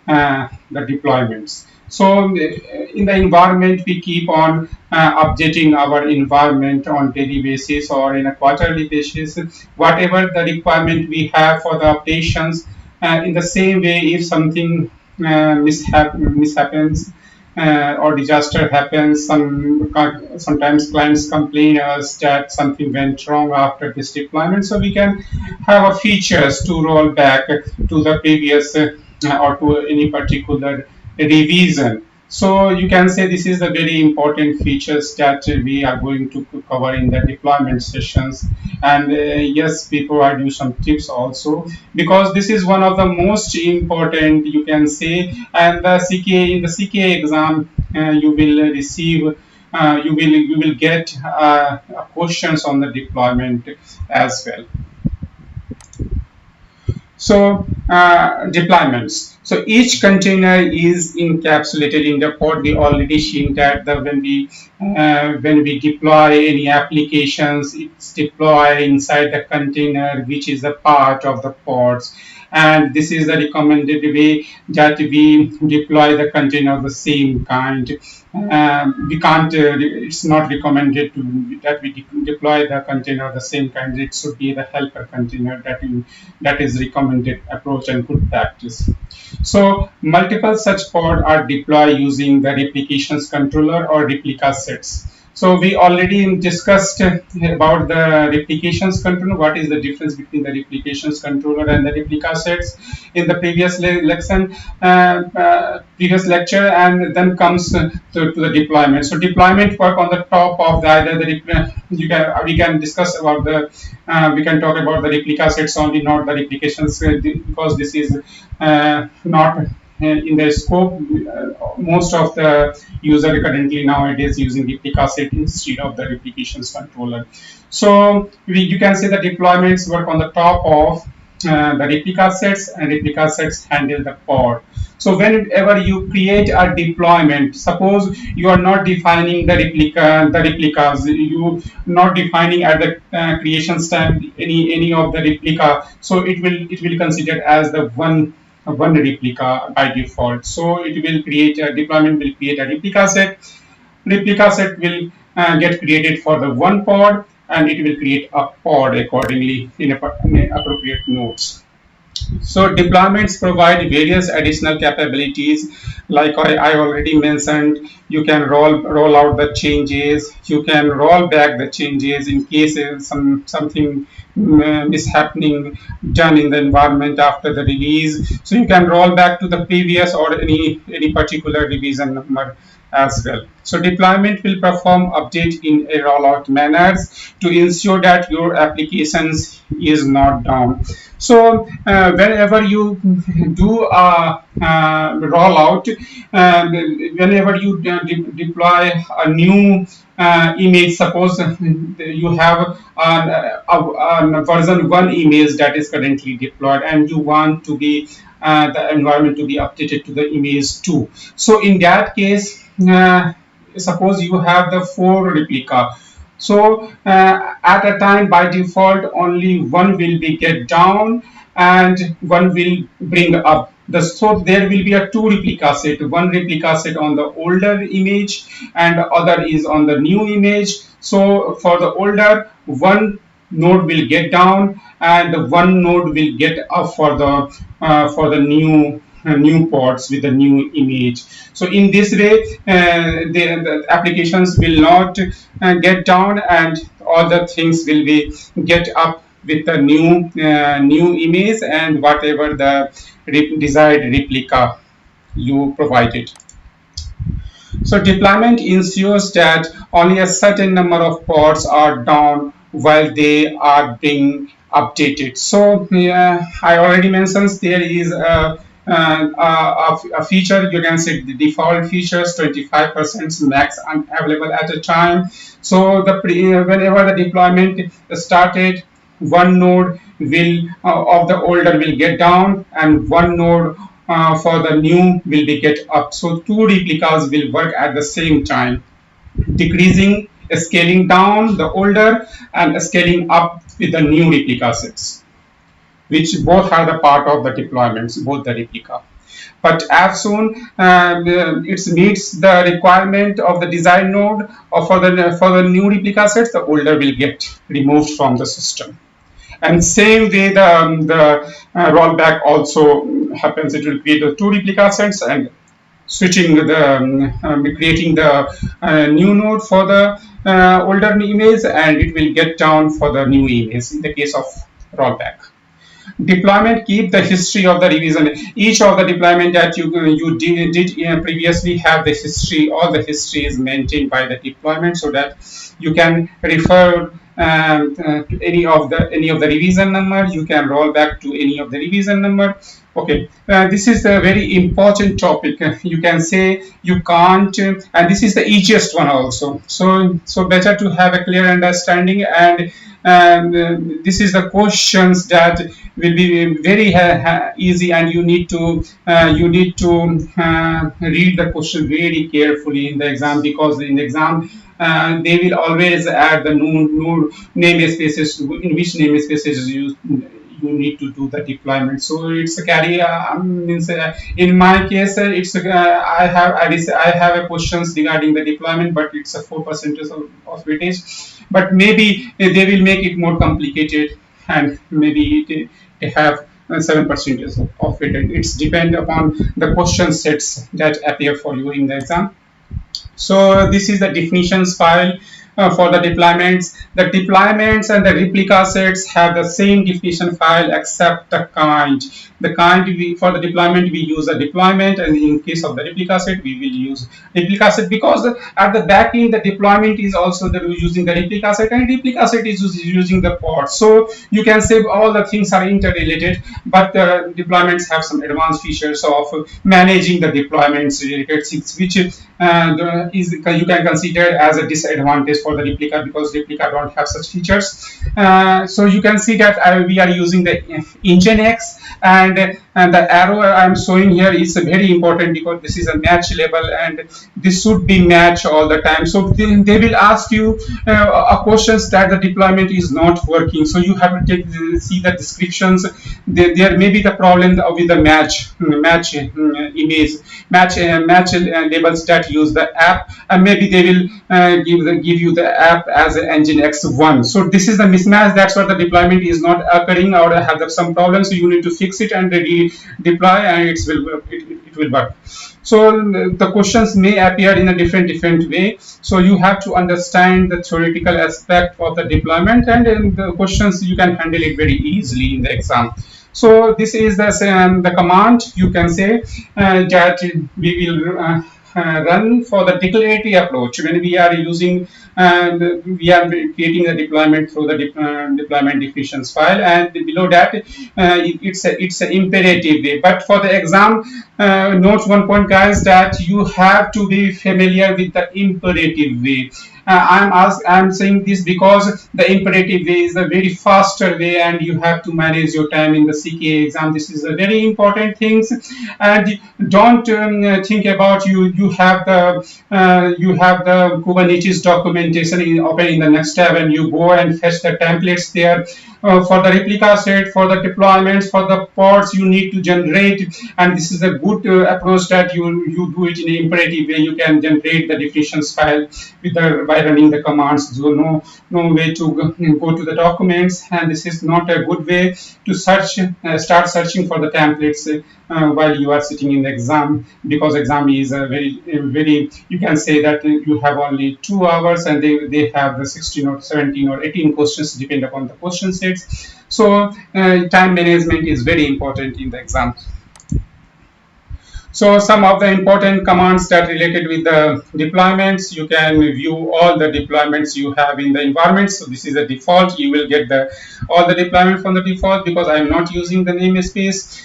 S1: the deployments. So in the environment, we keep on updating our environment on daily basis or in a quarterly basis. Whatever the requirement we have for the updations, in the same way, if something mishappens or disaster happens, sometimes clients complain us that something went wrong after this deployment. So we can have a features to roll back to the previous or to any particular revision. So you can say this is the very important features that we are going to cover in the deployment sessions. And yes, we provide you some tips also, because this is one of the most important, you can say. And the CKA, in the CKA exam, you will receive you will get questions on the deployment as well. So deployments. So each container is encapsulated in the pod. We already seen that when we deploy any applications, it's deployed inside the container, which is a part of the pods. And this is the recommended way that we deploy the container of the same kind. We can't. It's not recommended that we deploy the container of the same kind. It should be the helper container that is recommended approach and good practice. So multiple such pods are deployed using the replications controller or replica sets. So we already discussed about the replications controller. What is the difference between the replications controller and the replica sets in the previous lesson, previous lecture, and then comes to the deployment. So deployment work on the top of the either the we can discuss about the we can talk about the replica sets only, not the replications, because this is not in the scope. Most of the user currently nowadays using replica set instead of the replications controller. So you can say the deployments work on the top of the replica sets, and replica sets handle the pod. So whenever you create a deployment, suppose you are not defining the replicas, you not defining at the creation time any of the replica, so it will consider as the one replica by default. So it will create a deployment will create a replica set. Replica set will get created for the one pod, and it will create a pod accordingly in appropriate nodes. So deployments provide various additional capabilities. Like I already mentioned, you can roll out the changes. You can roll back the changes in case something is happening done in the environment after the release. So you can roll back to the previous or any particular revision number as well. So deployment will perform update in a rollout manners to ensure that your applications is not down. So whenever you do a rollout, whenever you deploy a new image, suppose you have a version 1 image that is currently deployed, and you want to be the environment to be updated to the image 2. So in that case, suppose you have the 4 replica. So at a time by default only one will be get down and one will bring up. So there will be a 2 replica set, one replica set on the older image and other is on the new image. So for the older, one node will get down and one node will get up for the new pods with the new image. So in this way, the applications will not get down, and all the things will be get up with the new image and whatever the desired replica you provided. So deployment ensures that only a certain number of pods are down while they are being updated. So I already mentioned there is a feature, you can say the default features 25% max available at a time. So whenever the deployment started, one node will of the older will get down and one node for the new will be get up. So two replicas will work at the same time, decreasing, scaling down the older and scaling up with the new replica sets, which both are the part of the deployments, both the replica. But as soon it meets the requirement of the design node or for the new replica sets, the older will get removed from the system. And same way the rollback also happens. It will create the two replica sets and switching creating the new node for the older image, and it will get down for the new image in the case of rollback. Deployment keep the history of the revision. Each of the deployment that you did previously have the history. All the history is maintained by the deployment, so that you can refer to any of the revision number. You can roll back to any of the revision number. Okay, this is a very important topic. You can say you can't, and this is the easiest one also. So better to have a clear understanding, and this is the questions that will be very easy, and you need to read the question very carefully in the exam, because in the exam they will always add the new namespaces, in which namespaces you need to do the deployment. So it's a carry. Means in my case, it's I have a questions regarding the deployment, but it's a 4% of weightage. But maybe they will make it more complicated, and maybe they have 7% of it. It's depend upon the question sets that appear for you in the exam. So this is the definitions file for the deployments. The deployments and the replica sets have the same definition file except the kind. The kind for the deployment we use a deployment, and in case of the replica set we will use replica set, because at the back end the deployment is also using the replica set, and replica set is using the pod. So you can say all the things are interrelated, but deployments have some advanced features of managing the deployments related things, which you can consider as a disadvantage for the replica, because replica don't have such features. So you can see that we are using the Nginx, and the arrow I'm showing here is very important, because this is a match label, and this should be match all the time. So they will ask you questions that the deployment is not working, so you have to see the descriptions. There may be the problem with the match image, match labels that use the app, and maybe they will give you the app as an Nginx1. So this is the mismatch. That's why the deployment is not occurring, or have some problems. So you need to fix it and deploy, and it will work. So the questions may appear in a different way. So you have to understand the theoretical aspect of the deployment, and the questions you can handle it very easily in the exam. So this is the command. You can say that we will run for the declaratory approach when we are using, we are creating a deployment through the deployment definitions file, and below that it's an imperative way. But for the exam, note one point, guys, that you have to be familiar with the imperative way. I'm saying this because the imperative way is a very faster way, and you have to manage your time in the CKA exam. This is a very important thing, and don't think about you have the Kubernetes documentation open in the next tab, and you go and fetch the templates there. For the replica set, for the deployments, for the pods you need to generate, and this is a good approach that you do it in an imperative way. You can generate the definitions file by running the commands. So no way to go to the documents, and this is not a good way to start searching for the templates while you are sitting in the exam, because exam is a very you can say that you have only 2 hours, and they have the 16 or 17 or 18 questions depending upon the question sets. So time management is very important in the exam. So some of the important commands that related with the deployments, you can view all the deployments you have in the environment. So this is a default. You will get all the deployment from the default, because I am not using the namespace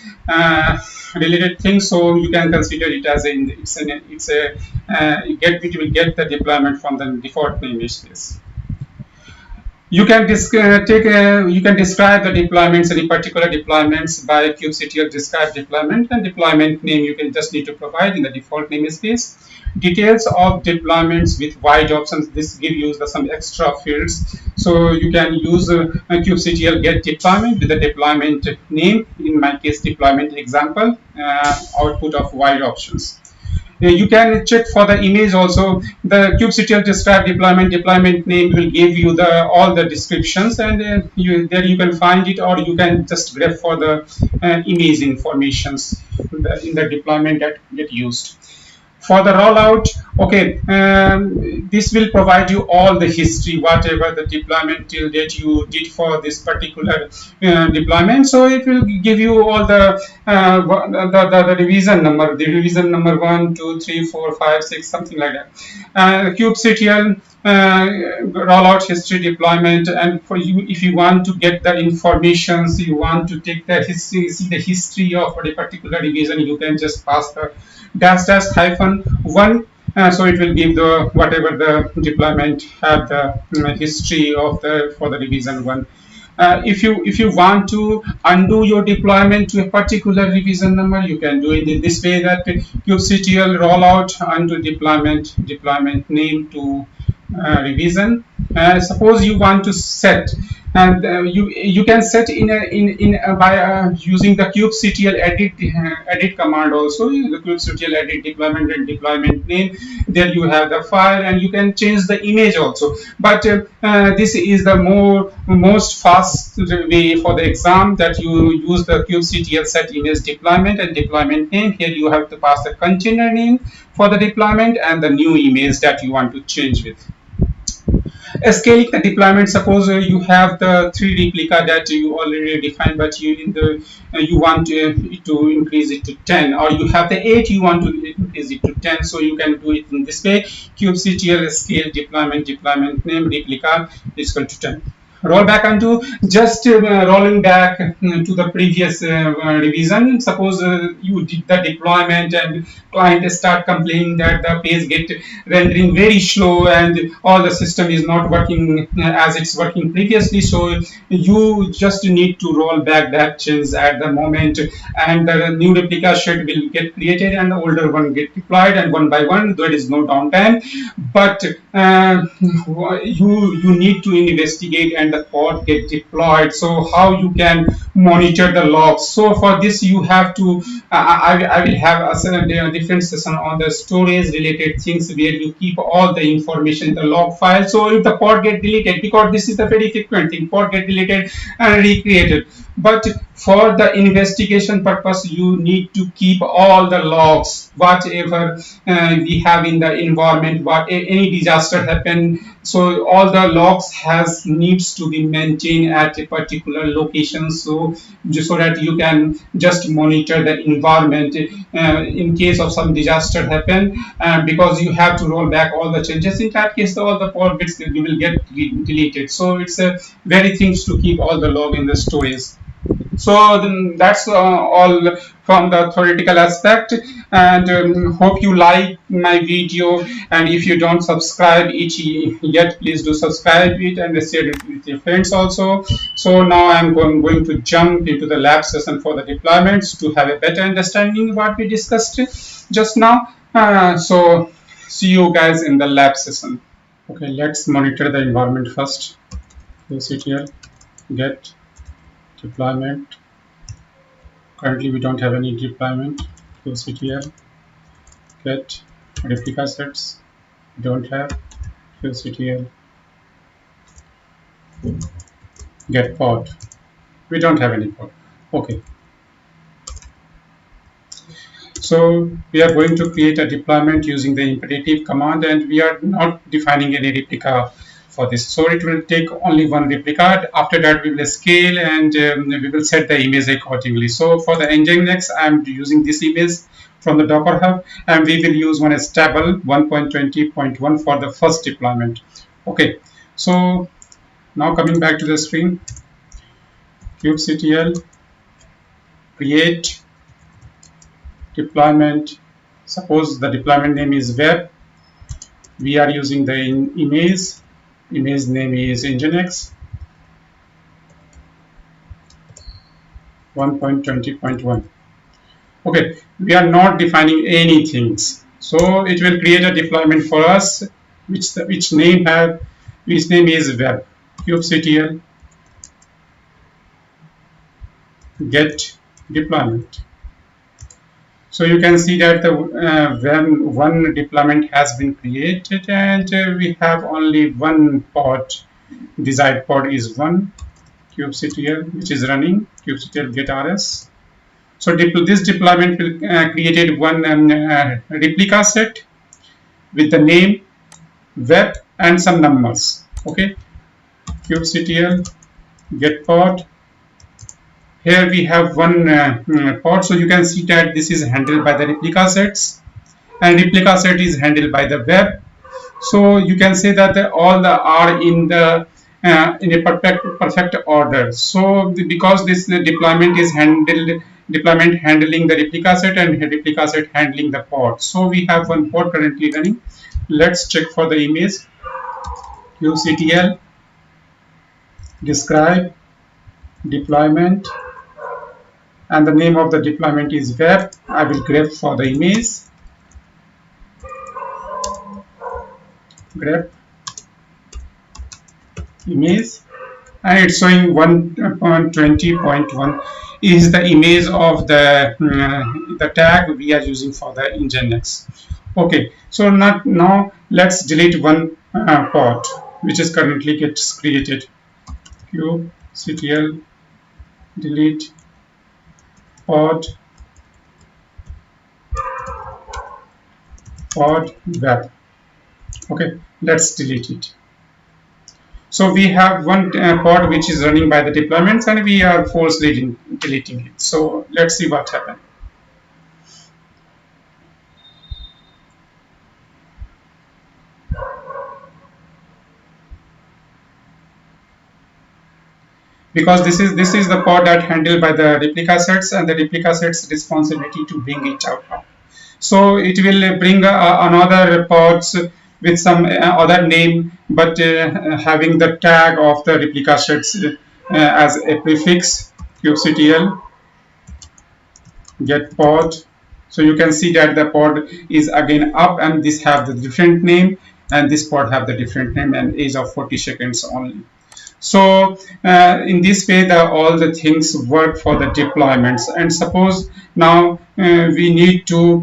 S1: related things. So you can consider it as it will get the deployment from the default namespace. You can you can describe the deployments, any particular deployments by kubectl describe deployment, and deployment name you can just need to provide in the default namespace. Details of deployments with wide options. This give you some extra fields. So you can use kubectl get deployment with the deployment name. In my case, deployment example. Output of wide options. You can check for the image also. The kubectl describe deployment name will give you the all the descriptions, and there you can find it, or you can just grab for the image informations in the deployment that get used. For the rollout, okay, this will provide you all the history, whatever the deployment till date you did for this particular deployment. So it will give you all the revision number 1, 2, 3, 4, 5, 6, something like that. Kubectl rollout history deployment, and for you, if you want to get the information, so you want to take the history, see the history of a particular revision, you can just pass the dash hyphen 1. So it will give the whatever the deployment have the history of the for the revision 1. If you want to undo your deployment to a particular revision number, you can do it in this way, that kubectl rollout undo deployment name to revision. Suppose you want to set, and you can set by using the kubectl edit command also. The kubectl edit deployment and deployment name. There you have the file, and you can change the image also. But this is the most fast way for the exam, that you use the kubectl set image deployment and deployment name. Here you have to pass the container name for the deployment and the new image that you want to change with. Scaling the deployment, suppose you have the 3 replica that you already defined, but you want to increase it to 10, or you have the 8, you want to increase it to 10. So you can do it in this way: kubectl scale deployment name replica is equal to 10. Roll back onto just rolling back to the previous revision. Suppose you did the deployment and client start complaining that the page get rendering very slow and all the system is not working as it's working previously. So you just need to roll back that change at the moment, and the new replica set will get created and the older one get deployed, and one by one there is no downtime. But you need to investigate and the pod get deployed. So how you can monitor the logs? So for this you have to I will have a different session on the storage related things, where you keep all the information in the log file. So if the pod get deleted, because this is the very frequent thing, pod get deleted and recreated. But for the investigation purpose, you need to keep all the logs, whatever we have in the environment, what any disaster happened. So all the logs needs to be maintained at a particular location, so that you can just monitor the environment in case of some disaster happen, because you have to roll back all the changes. In that case, all the pod bits will get deleted. So it's a very things to keep all the log in the storage. So then that's all from the theoretical aspect, and hope you like my video. And if you don't subscribe it yet, please do subscribe it and share it with your friends also. So now I'm going to jump into the lab session for the deployments to have a better understanding of what we discussed just now. So see you guys in the lab session. Okay, let's monitor the environment first. kubectl get deployment. Currently we don't have any deployment. kubectl get replica sets, don't have. kubectl get pod, we don't have any pod. Okay, so we are going to create a deployment using the imperative command, and we are not defining any replica for this. So it will take only one replica. After that we will scale, and we will set the image accordingly. So for the Nginx, I am using this image from the Docker Hub, and we will use one stable 1.20.1 for the first deployment. Okay, so now coming back to the screen, kubectl create deployment. Suppose the deployment name is web. We are using the image name is Nginx. 1.20.1. Okay, we are not defining anything, so it will create a deployment for us, which name is web kubectl get deployment. So you can see that the when one deployment has been created, and we have only one pod. Desired pod is one kubectl, which is running kubectl get rs. So this deployment will created one replica set with the name web and some numbers. Okay, kubectl get pod. Here we have one pod, so you can see that this is handled by the replica sets, and replica set is handled by the web. So you can say that all the are in a perfect order. So because this deployment is deployment handling the replica set and replica set handling the pod. So we have one pod currently running. Let's check for the image. kubectl describe deployment, and the name of the deployment is web. I will grep for the image. Grep image, and it's showing 1.20.1 is the image of the tag we are using for the Nginx. Okay, so now let's delete one pod which is currently gets created. kubectl delete pod web. Okay, let's delete it. So we have one pod which is running by the deployments, and we are forcefully deleting it. So let's see what happens. Because this is the pod that handled by the replica sets, and the replica sets responsibility to bring it out. So it will bring another pods with some other name, but having the tag of the replica sets as a prefix. kubectl get pod. So you can see that the pod is again up, and this have the different name, and this pod have the different name, and age of 40 seconds only. So in this way, all the things work for the deployments. And suppose now we need to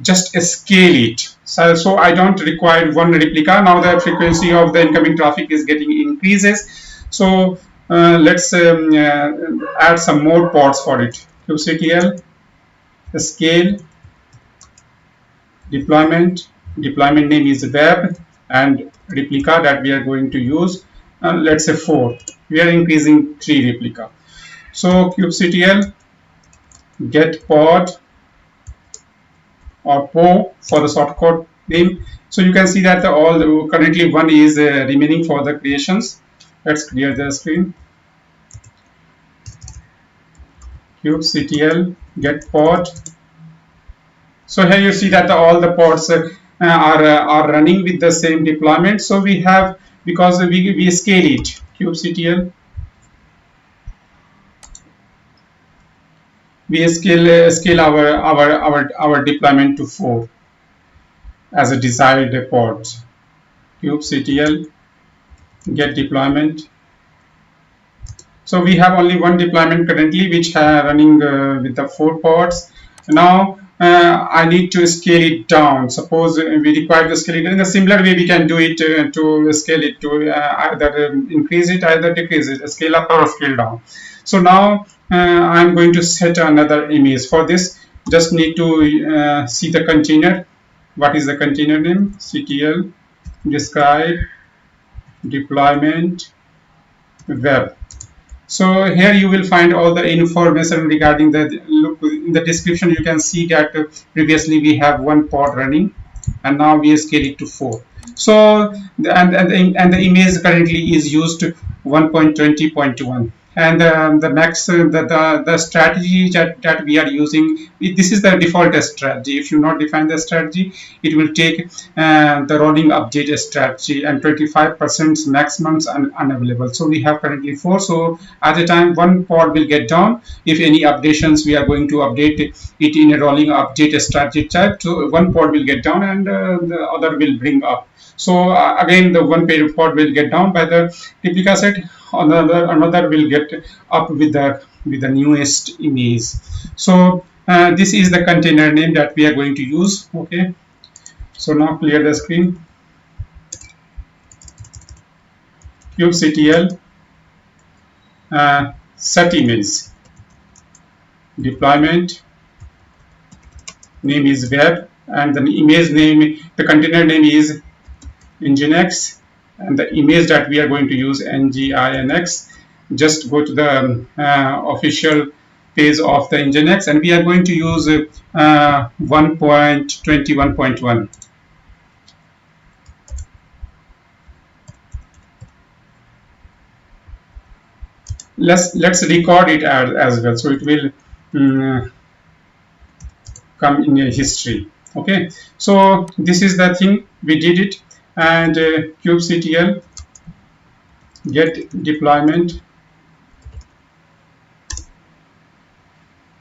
S1: just scale it. So I don't require one replica. Now the frequency of the incoming traffic is getting increases. So let's add some more pods for it. kubectl scale deployment name is web, and replica that we are going to use, let's say 4. We are increasing 3 replica. So kubectl get pod or po for the shortcut name. So you can see that currently one is remaining for the creations. Let's clear the screen. kubectl get pod. So here you see that all the pods are running with the same deployment. So we have, because we scale it, kubectl we scale our deployment to 4 as a desired pod. kubectl get deployment. So we have only one deployment currently which running with the 4 pods. Now I need to scale it down. Suppose we require to scale it in a similar way. We can do it to scale it to either increase it, either decrease it, scale up or scale down. So now I'm going to set another image. For this, just need to see the container. What is the container name? ctl describe deployment web. So here you will find all the information regarding the look. In the description you can see that previously we have one pod running, and now we scale it to 4. So and the image currently is used 1.20.1. And the next the strategy that we are using, this is the default strategy. If you not define the strategy, it will take the rolling update strategy, and 25% maximums unavailable. So we have currently 4. So at a time, one pod will get down. If any updations, we are going to update it in a rolling update strategy type. So one pod will get down, and the other will bring up. So again, the one pod will get down by the replica set. Another will get up with the newest image. So this is the container name that we are going to use. Okay. So now clear the screen. kubectl set image deployment name is web, and the image name, the container name is nginx, and the image that we are going to use nginx. Just go to the official page of the nginx, and we are going to use 1.21.1. Let's record it as well, so it will come in a history. Okay, so this is the thing, we did it. And kubectl get deployment.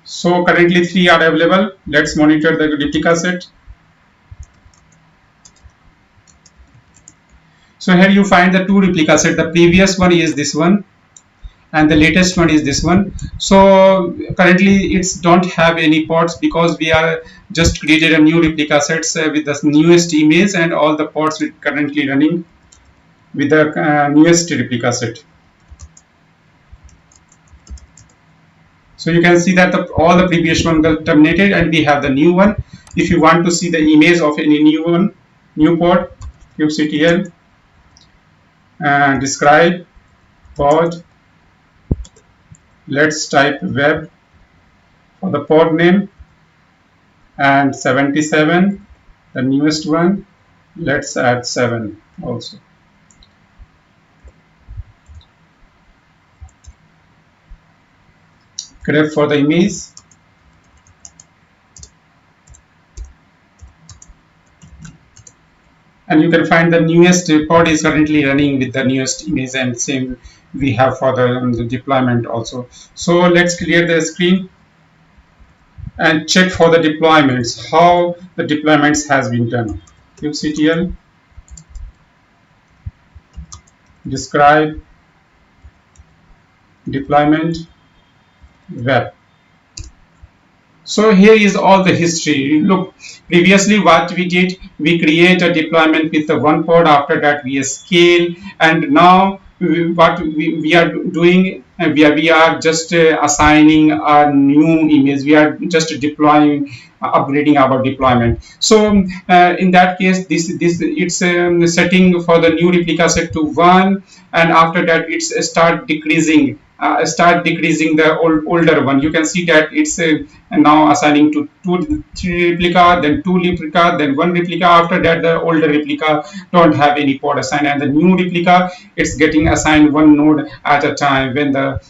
S1: So currently 3 are available. Let's monitor the replica set. So here you find the 2 replica set. The previous one is this one, and the latest one is this one. So currently it's don't have any ports, because we are just created a new replica sets with the newest image, and all the ports are currently running with the newest replica set. So you can see that all the previous one got terminated, and we have the new one. If you want to see the image of any new one, new port, kubectl describe pod. Let's type web for the pod name, and 77, the newest one. Let's add 7 also. Grep for the image. And you can find the newest pod is currently running with the newest image, and same we have for the deployment also. So let's clear the screen and check for the deployments, how the deployments has been done. kubectl describe deployment web. So here is all the history. Look, previously what we did, we create a deployment with the one pod. After that we scale, and now what we are doing, we are just assigning a new image. We are just deploying, upgrading our deployment. So in that case, this it's setting for the new replica set to 1, and after that it's start decreasing the older one. You can see that it's now assigning to 3 replica, then 2 replica, then 1 replica. After that, the older replica don't have any pod assigned, and the new replica, it's getting assigned 1 node at a time. When the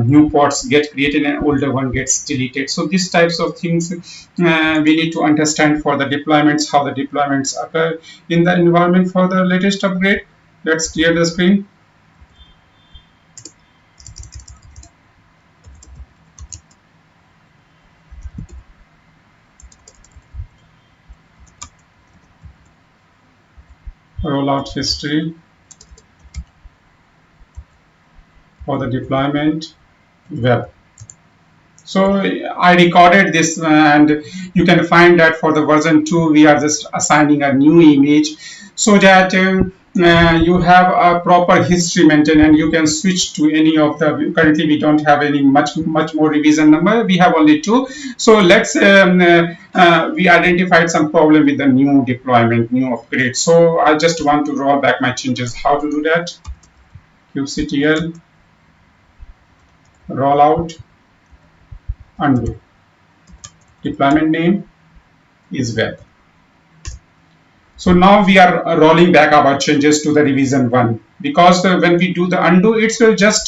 S1: new pods get created and older one gets deleted. So these types of things we need to understand for the deployments, how the deployments occur in the environment for the latest upgrade. Let's clear the screen. Rollout history for the deployment web. So I recorded this, and you can find that for the version 2 we are just assigning a new image, so that you have a proper history maintained, and you can switch to any of the. Currently we don't have any much more revision number, we have only 2. So let's we identified some problem with the new deployment, new upgrade. So I just want to roll back my changes. How to do that? kubectl rollout undo. Deployment name is web. So now we are rolling back our changes to the revision 1, because when we do the undo, it will just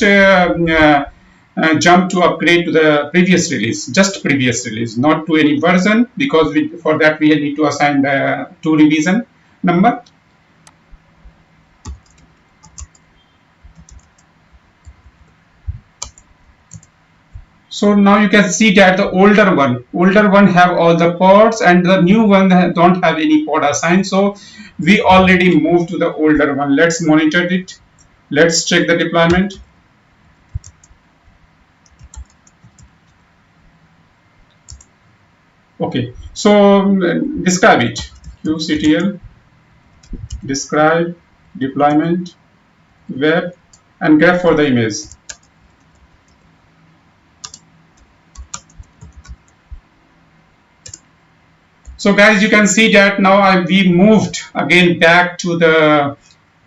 S1: jump to upgrade to the previous release, just previous release, not to any version, because for that we need to assign the to revision number. So now you can see that the older one have all the pods, and the new one don't have any pod assigned. So we already moved to the older one. Let's monitor it. Let's check the deployment. Okay, so describe it. QCTL, describe, deployment, web, and graph for the image. So guys, you can see that now we moved again back to the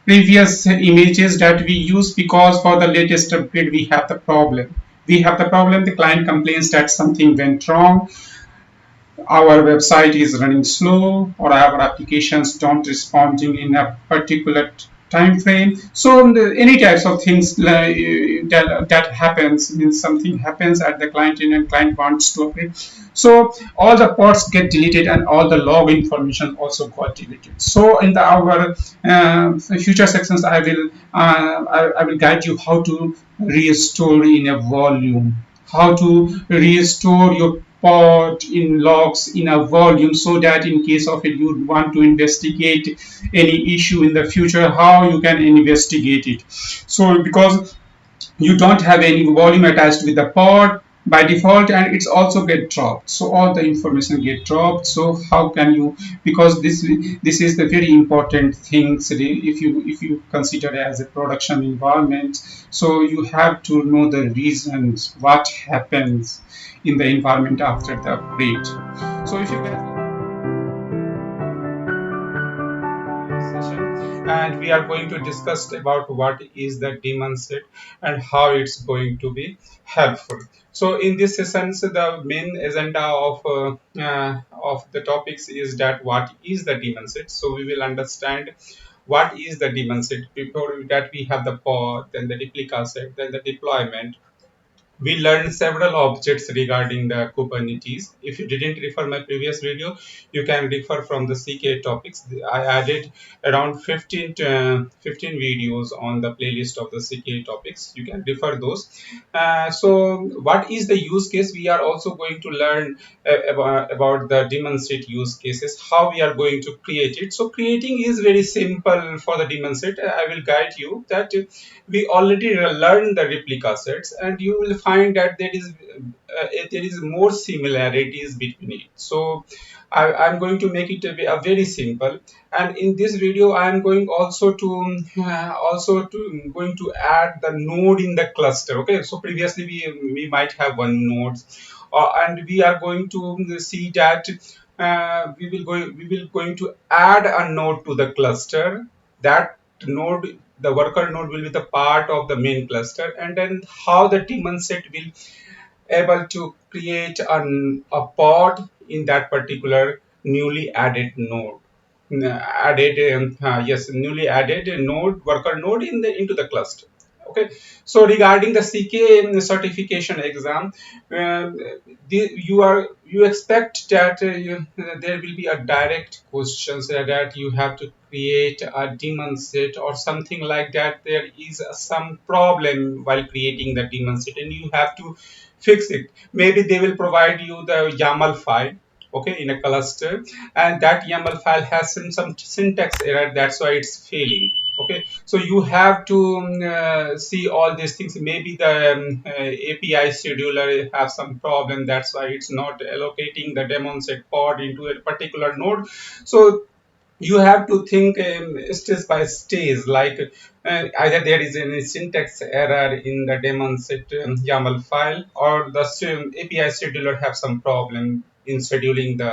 S1: previous images that we use, because for the latest upgrade we have the problem. The client complains that something went wrong, our website is running slow, or our applications don't responding in a particular time frame. So any types of things that happens, means something happens at the client and client wants to upgrade. So all the ports get deleted and all the log information also got deleted. So in our future sections, I will guide you how to restore in a volume, how to restore your pod in logs in a volume, so that in case of it you want to investigate any issue in the future, how you can investigate it. So because you don't have any volume attached with the pod by default, and it's also get dropped, so all the information get dropped. So how can you, because this is the very important thing, if you consider as a production environment. So you have to know the reasons what happens in the environment after the upgrade. So if you guys, session, and we are going to discuss about what is the daemon set and how it's going to be helpful. So in this session, so the main agenda of the topics is that what is the daemon set. So we will understand what is the daemon set. Before that we have the pod, then the replica set, then the deployment. We learned several objects regarding the Kubernetes. If you didn't refer my previous video, you can refer from the CKA topics. I added around 15 videos on the playlist of the CKA topics. You can refer those. So what is the use case? We are also going to learn about the daemon set use cases, how we are going to create it. So creating is very simple for the daemon set. I will guide you that we already learned the replica sets, and you will find that there is more similarities between it. So I'm going to make it a very simple, and in this video I am going going to add the node in the cluster. Okay, so previously we might have one node, and we are going to see that we will going to add a node to the cluster. That node, the worker node, will be the part of the main cluster, and then how the daemon set will able to create a pod in that particular newly added node. Newly added node, worker node in the into the cluster. Okay, so regarding the CKA certification exam, you expect that there will be a direct questions that you have to create a daemon set or something like that. There is some problem while creating the daemon set, and you have to fix it. Maybe they will provide you the YAML file, okay, in a cluster, and that YAML file has some syntax error. That's why it's failing. Okay, so you have to see all these things. Maybe the API scheduler have some problem. That's why it's not allocating the daemon set pod into a particular node. So you have to think stage by stage, like either there is any syntax error in the daemon set YAML file, or the API scheduler have some problem in scheduling the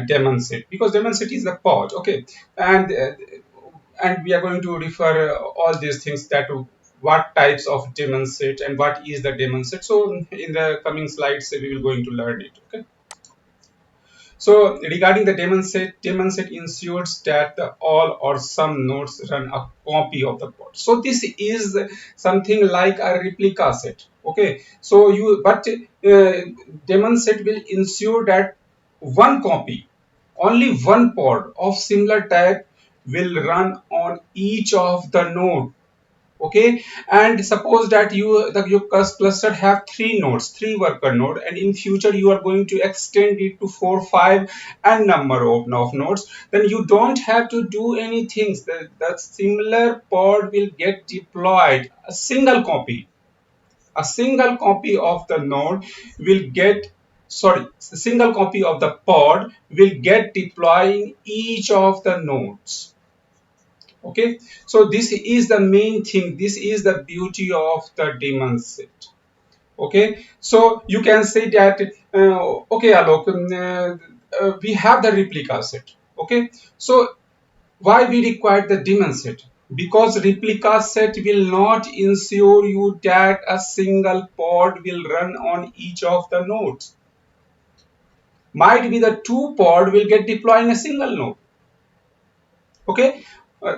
S1: daemon set, because daemon set is the pod. Okay, and and we are going to refer all these things, that what types of daemon set and what is the daemon set. So in the coming slides we will going to learn it. Okay,
S2: So regarding the daemon set ensures that all or some nodes run a copy of the pod. So this is something like a replica set. Okay, so daemon set will ensure that one copy, only one pod of similar type will run on each of the node. Okay, and suppose that your cluster have three nodes, three worker node, and in future you are going to extend it to 4 5 and number of nodes, then you don't have to do anything. The similar pod will get deployed, a single copy of the node will get sorry a single copy of the pod will get deployed in each of the nodes. Okay, so this is the main thing, this is the beauty of the daemon set. Okay, so you can say that okay Alok, we have the replica set. Okay, so why we require the daemon set? Because replica set will not ensure you that a single pod will run on each of the nodes. Might be the two pod will get deployed in a single node. Okay,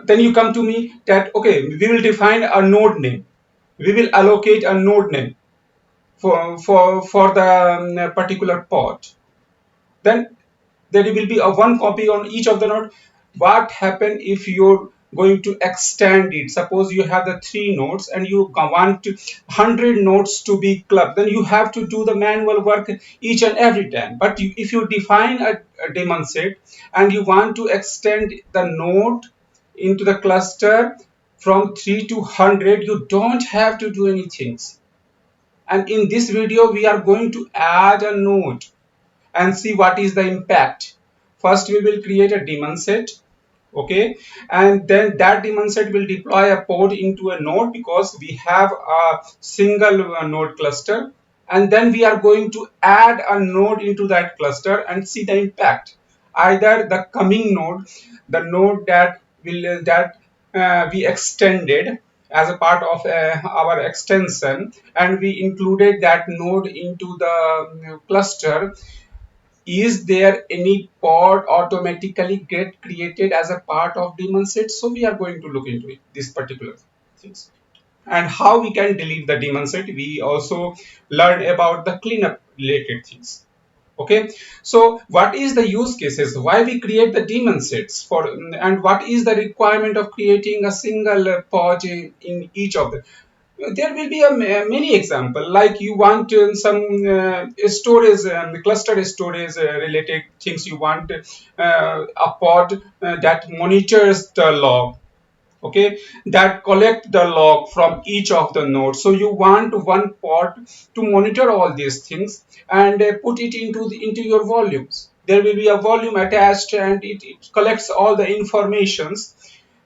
S2: then you come to me that okay, we will define a node name, we will allocate a node name for the particular pod. Then there will be a one copy on each of the node. What happen if you're going to extend it? Suppose you have the three nodes and you want 100 nodes to be clubbed, then you have to do the manual work each and every time. But if you define a daemon set and you want to extend the node into the cluster from 3 to 100, you don't have to do anything. And in this video we are going to add a node and see what is the impact. First we will create a daemon set. Okay, and then that daemon set will deploy a pod into a node because we have a single node cluster, and then we are going to add a node into that cluster and see the impact. Either the coming node, the node that we extended as a part of our extension, and we included that node into the cluster. Is there any pod automatically get created as a part of daemon set? So we are going to look into it, this particular things. And how we can delete the daemon set, we also learn about the cleanup related things. Okay, so what is the use cases, why we create the daemon sets for, and what is the requirement of creating a single pod in each of them? There will be many example, like you want some storage, cluster storage related things. You want a pod that monitors the log. Okay, that collect the log from each of the nodes. So you want one pod to monitor all these things and put it into your volumes. There will be a volume attached and it collects all the informations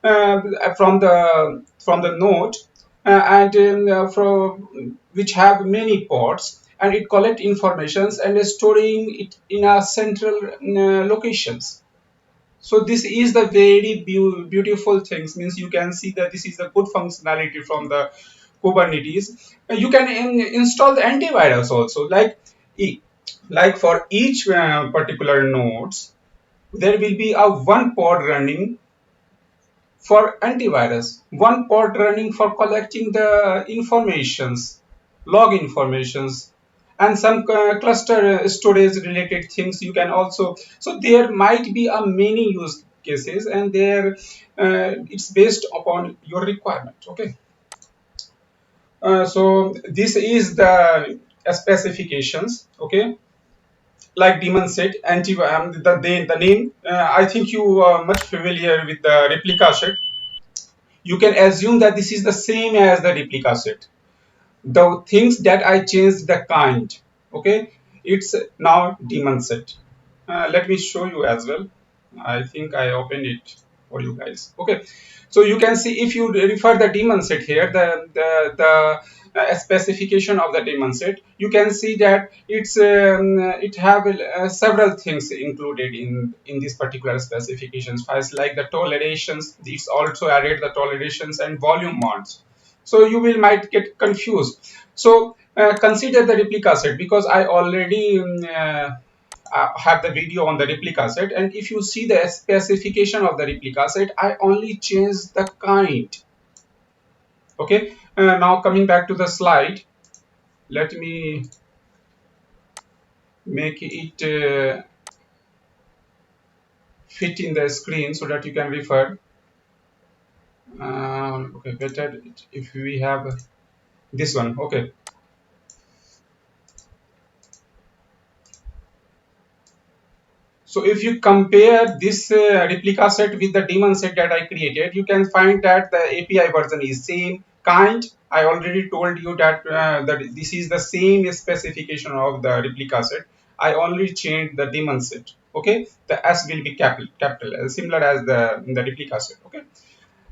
S2: from the node, and from which have many pods, and it collect informations and storing it in a central locations. So this is the very beautiful things, means you can see that this is a good functionality from the Kubernetes. You can install the antivirus also, like for each particular nodes there will be a one pod running for antivirus, one pod running for collecting the informations, log informations, and some cluster storage related things. You can also, so there might be a many use cases, and there it's based upon your requirement. Okay, so this is the specifications. Okay, like daemon set, the name. I think you are much familiar with the replica set. You can assume that this is the same as the replica set. The things that I changed the kind, okay, it's now daemon set. Let me show you as well. I think I opened it for you guys. Okay, so you can see if you refer the daemon set here, the specification of the daemon set, you can see that it have several things included in this particular specifications files, like the tolerations. It's also added the tolerations and volume mounts, so you will might get confused. So consider the replica set, because I already have the video on the replica set, and if you see the specification of the replica set, I only change the kind. Okay, now coming back to the slide, let me make it fit in the screen so that you can refer. Okay, better if we have this one. Okay, so if you compare this replica set with the daemon set that I created, you can find that the API version is same kind. I already told you that, that this is the same specification of the replica set. I only changed the daemon set. Okay, the S will be capital, similar as the replica set. Okay,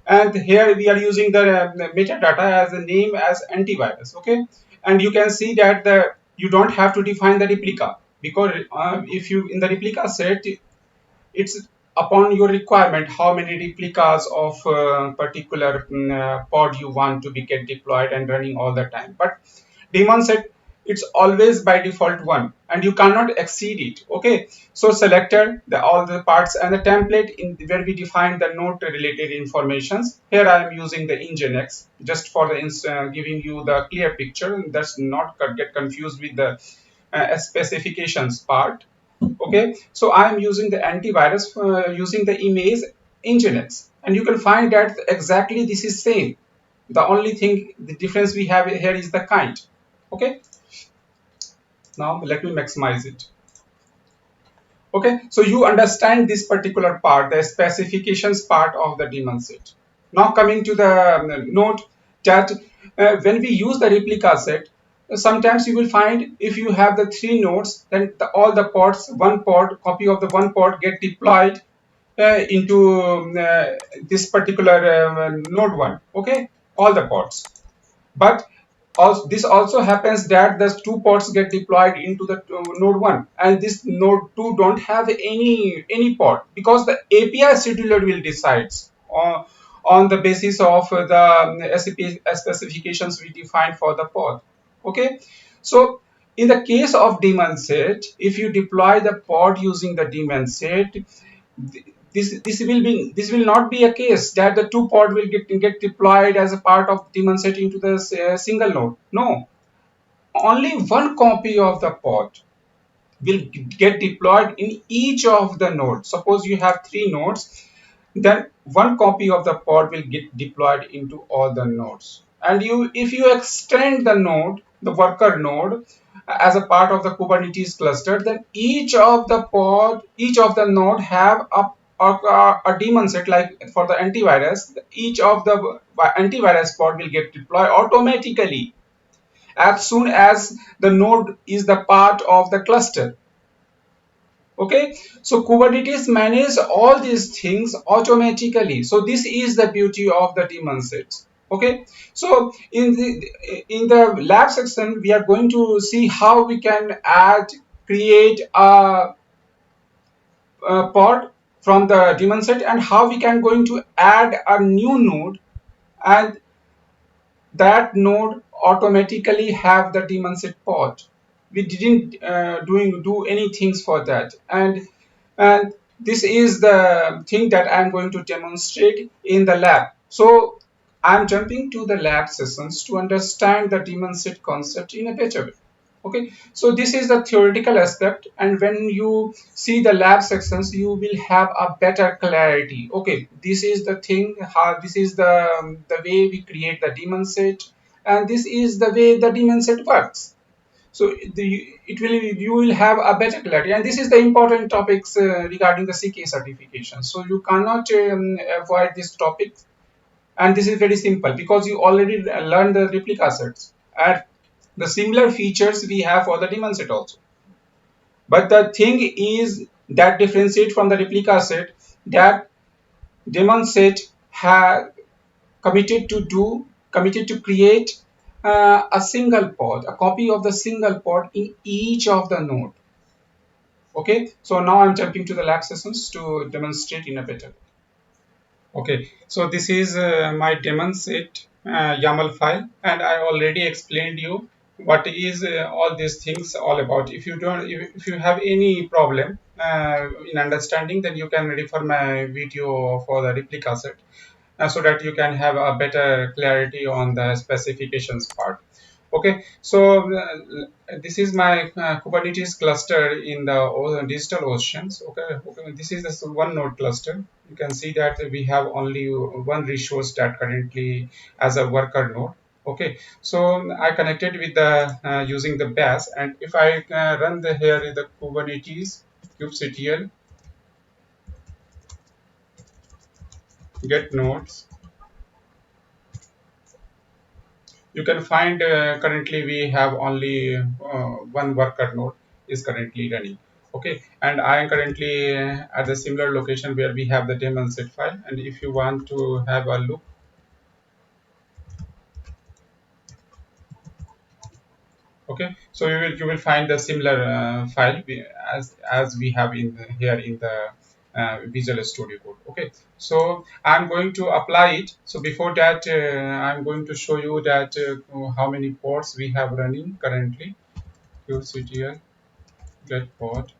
S2: and here we are using the metadata as a name as antivirus. Okay, and you can see that you don't have to define the replica, because if you in the replica set, it's upon your requirement how many replicas of particular pod you want to be get deployed and running all the time. But daemon set, it's always by default one, and you cannot exceed it. Okay, so selector all the parts and the template in where we define the node related informations. Here I am using the nginx just for the giving you the clear picture, and that's not get confused with the specifications part. Okay, so I am using the antivirus using the image nginx, and you can find that exactly this is same. The only thing, the difference we have here is the kind. Okay, now let me maximize it. Okay, so you understand this particular part, the specifications part of the daemon set. Now coming to the note that when we use the replica set, sometimes you will find if you have the three nodes, then all the pods, one pod, copy of the one pod get deployed into this particular node one. Okay, all the pods. But also, this also happens that the two pods get deployed into the node 1, and this node 2 don't have any pod, because the API scheduler will decide on the basis of the SAP specifications we define for the pod. Okay, so in the case of daemon set, if you deploy the pod using the daemon set, this will not be a case that the two pod will get deployed as a part of daemon set into the single node. No, only one copy of the pod will get deployed in each of the nodes. Suppose you have three nodes, then one copy of the pod will get deployed into all the nodes. And if you extend the node, the worker node, as a part of the Kubernetes cluster, then each of the node have a daemon set. Like for the antivirus, each of the antivirus pod will get deployed automatically as soon as the node is the part of the cluster. Okay, so Kubernetes manages all these things automatically. So this is the beauty of the daemon set. Okay, so in the lab section, we are going to see how we can create a pod from the daemon set, and how we can going to add a new node, and that node automatically have the daemon set pod. We didn't do any things for that, and this is the thing that I'm going to demonstrate in the lab. So I'm jumping to the lab sessions to understand the daemon set concept in a better way. Okay, so this is the theoretical aspect, and when you see the lab sections, you will have a better clarity. Okay, this is the thing, how this is the way we create the daemon set, and this is the way the daemon set works. So you will have a better clarity, and this is the important topics regarding the CKA certification. So you cannot avoid this topic, and this is very simple because you already learned the replica sets and the similar features we have for the daemon set also. But the thing is that differentiate from the replica set, that daemon set have committed to create a single pod, a copy of the single pod in each of the node. Okay, so now I'm jumping to the lab sessions to demonstrate in a better way. Okay, so this is my daemon set YAML file, and I already explained you what is all these things all about. If you don't, if you have any problem in understanding, then you can refer my video for the ReplicaSet, so that you can have a better clarity on the specifications part. Okay, so this is my Kubernetes cluster in the digital oceans. Okay, this is the one node cluster. You can see that we have only one resource that currently as a worker node. Okay, so I connected with the using the bash, and if I run the here in the Kubernetes kubectl get nodes, you can find currently we have only one worker node is currently running. Okay, and I am currently at the similar location where we have the DaemonSet file, and if you want to have a look, okay, so you will find the similar file as we have in here in the Visual Studio Code. Okay, so I'm going to apply it. So before that, I'm going to show you that how many ports we have running currently. qctl get pod.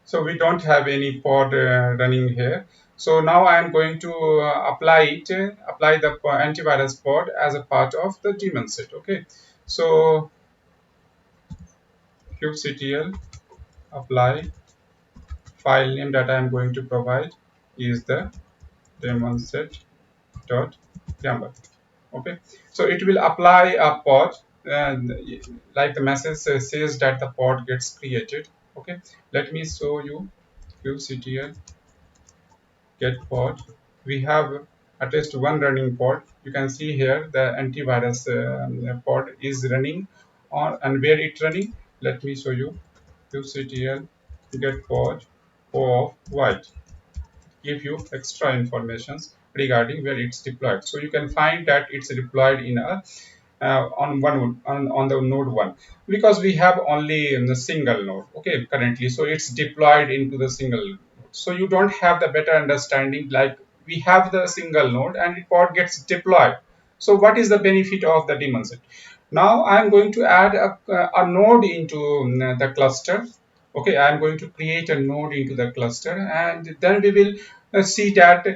S2: So we don't have any pod running here. So now I am going to apply the antivirus pod as a part of the daemon set. Okay, so kubectl apply, file name that I am going to provide is the daemonset dot yaml. Okay, so it will apply a pod, and like the message says that the pod gets created. Okay, let me show you kubectl get pod. We have at least one running pod. You can see here the antivirus pod is running on, and where it's running, let me show you. kubectl get pod of white give you extra informations regarding where it's deployed. So you can find that it's deployed in a on the node 1, because we have only in the single node. Okay, currently, so it's deployed into the single node. So you don't have the better understanding, like we have the single node and the pod gets deployed. So what is the benefit of the daemon set? Now I'm going to add a node into the cluster. Okay, I'm going to create a node into the cluster, and then we will see that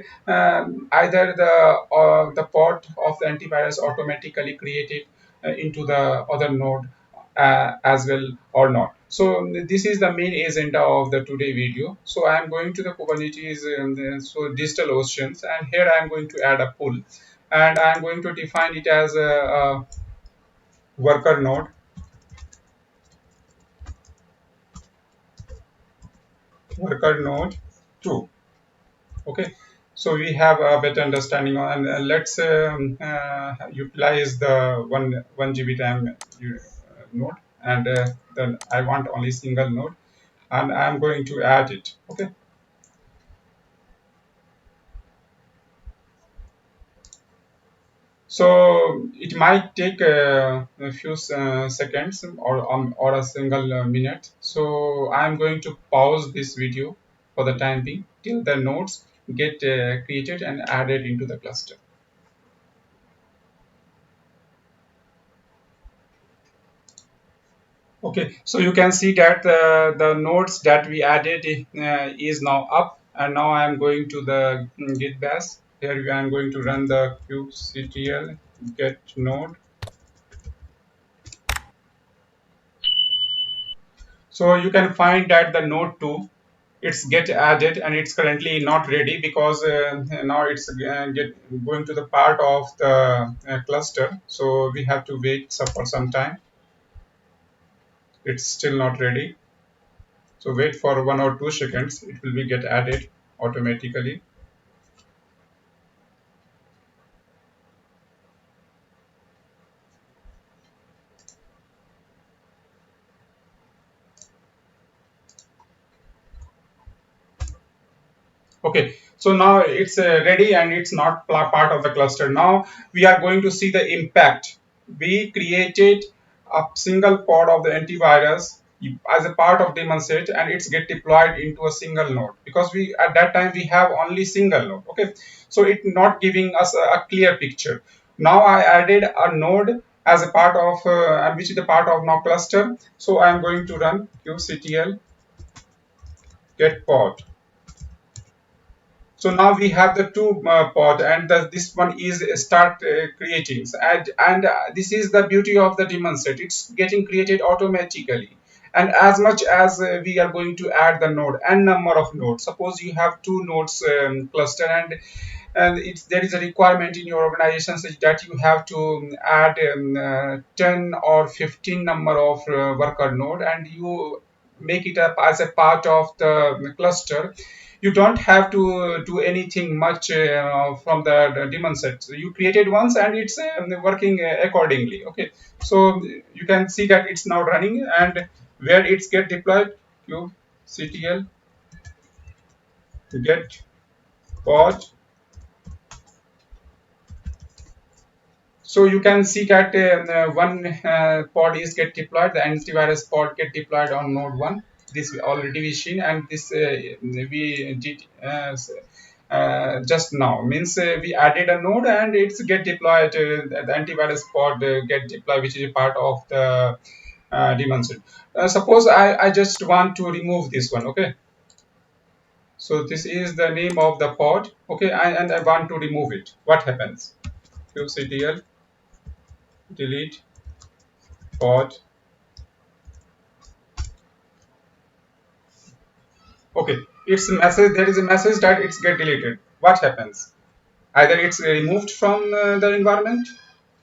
S2: either the pod of the antivirus automatically created into the other node as well or not. So this is the main agenda of the today video. So I am going to the Kubernetes so digital oceans, and here I am going to add a pool, and I am going to define it as a worker node, worker node 2. Okay, so we have a better understanding on, and let's utilize the one GB RAM node, and then I want only single node, and I'm going to add it. Okay, so it might take a few seconds or a single minute. So I'm going to pause this video for the time being till the nodes get created and added into the cluster. Okay, so you can see that the nodes that we added is now up, and now I am going to the git bash. Here I am going to run the kubectl get node. So you can find that the node 2 it's get added, and it's currently not ready because now it's going to the part of the cluster. So we have to wait for some time. It's still not ready. So wait for 1 or 2 seconds. It will be get added automatically. Okay, so now it's ready and it's not part of the cluster. Now we are going to see the impact. We created a single pod of the antivirus as a part of daemon set, and it's get deployed into a single node, because we at that time we have only single node. Okay, so it's not giving us a clear picture. Now I added a node as a part of which is the part of now cluster. So I am going to run kubectl get pod. So now we have the two pod, and this one is start creating, and this is the beauty of the daemon set. It's getting created automatically. And as much as we are going to add the node n number of nodes, suppose you have two nodes cluster, and there is a requirement in your organization such that you have to add 10 or 15 number of worker node, and you make it up as a part of the cluster. You don't have to do anything much from the daemon set. So you created once and it's working accordingly. Okay, so you can see that it's now running, and where it's get deployed, kubectl get pod. So you can see that one pod is get deployed, the antivirus pod get deployed on node 1. This we already we seen, and this we did just now. Means we added a node and it's get deployed, the antivirus pod get deployed, which is a part of the daemon-set. Suppose I just want to remove this one, okay? So this is the name of the pod, okay, and I want to remove it. What happens? kubectl delete pod. Okay, it's a message. There is a message that it's get deleted. What happens? Either it's removed from the environment,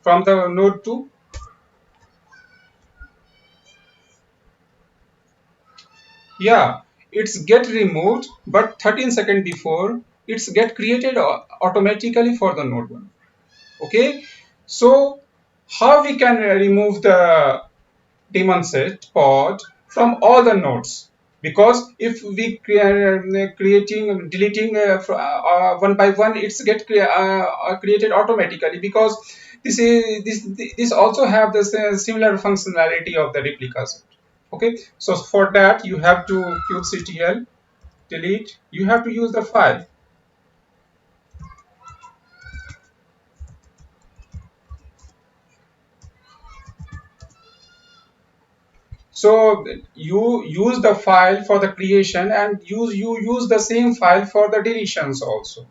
S2: from the node 2. Yeah, it's get removed, but 13 seconds before it's get created automatically for the node 1. Okay, so how we can remove the daemon set pod from all the nodes? Because if we creating deleting one by one, it's get created automatically, because this also have this similar functionality of the replicas. Okay, so for that you have to kubectl delete, you have to use the file. So you use the file for the creation, and you use the same file for the deletions also.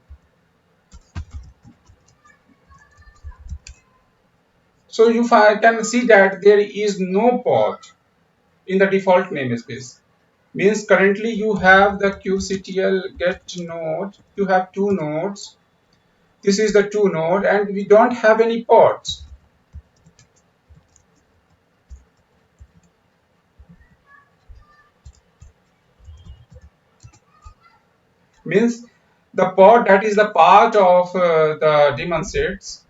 S2: So you can see that there is no pod in the default namespace. Means currently you have the kubectl get node, you have two nodes. This is the two node, and we don't have any pods. Means the pod that is the part of the daemon sets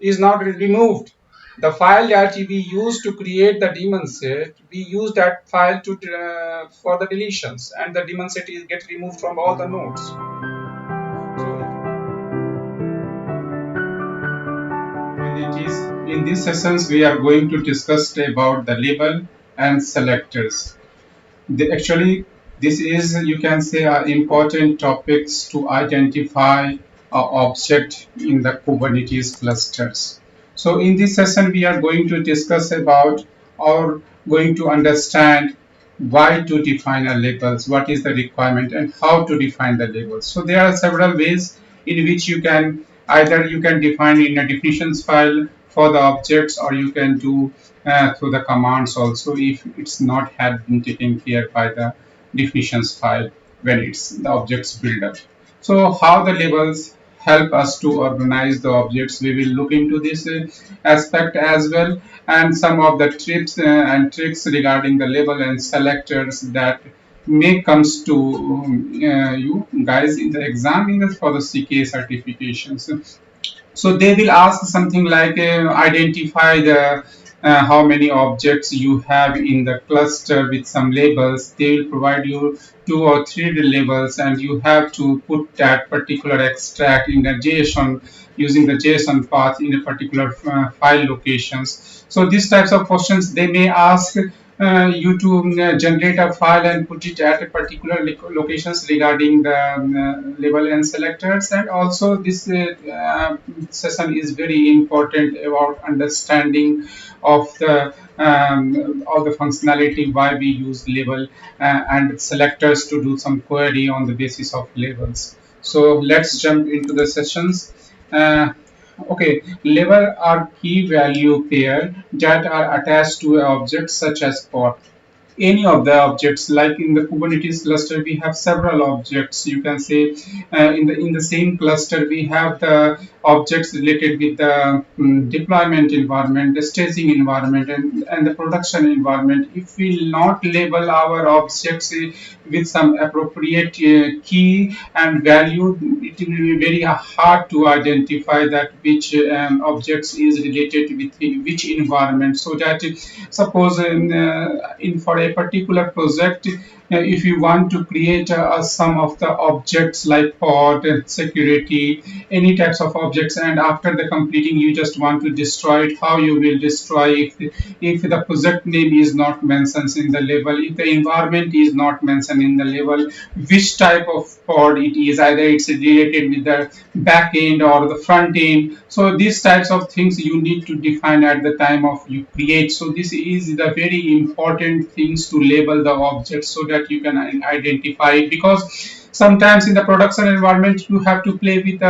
S2: is not removed. The file that we use to create the daemon set, we use that file to for the deletions, and the daemon set is get removed from all the nodes. In these sessions, we are going to discuss about the label and selectors. Actually, this is, you can say, important topics to identify an object in the Kubernetes clusters. So in this session, we are going to discuss about, or going to understand, why to define a labels, what is the requirement, and how to define the labels. So there are several ways in which you can, either you can define in a definitions file for the objects, or you can do through the commands also, if it's not had been taken care by the definitions file when it's the objects build up. So how the labels help us to organize the objects, we will look into this aspect as well, and some of the tips and tricks regarding the label and selectors that may comes to you guys in the exam for the CKA certifications. So they will ask something like identify the how many objects you have in the cluster with some labels. They will provide you 2 or 3 labels, and you have to put that particular extract in the JSON using the JSON path in a particular file locations. So these types of questions they may ask you to generate a file and put it at a particular locations regarding the label and selectors. And also this session is very important about understanding of the all the functionality why we use label and selectors to do some query on the basis of labels. So let's jump into the sessions. Okay, label are key value pair that are attached to an object such as pod. Any of the objects, like in the Kubernetes cluster we have several objects. You can say in the same cluster we have the objects related with the deployment environment, the staging environment, and the production environment. If we not label our objects with some appropriate key and value, it will be very hard to identify that which objects is related with which environment. So that suppose in for a particular project, if you want to create some of the objects like pod, security, any types of objects, and after the completing you just want to destroy it, how you will destroy if the project name is not mentioned in the label, if the environment is not mentioned in the label, which type of pod it is, either it's related with the back end or the front end. So these types of things you need to define at the time of you create. So this is the very important things to label the object so that you can identify it, because sometimes in the production environment you have to play with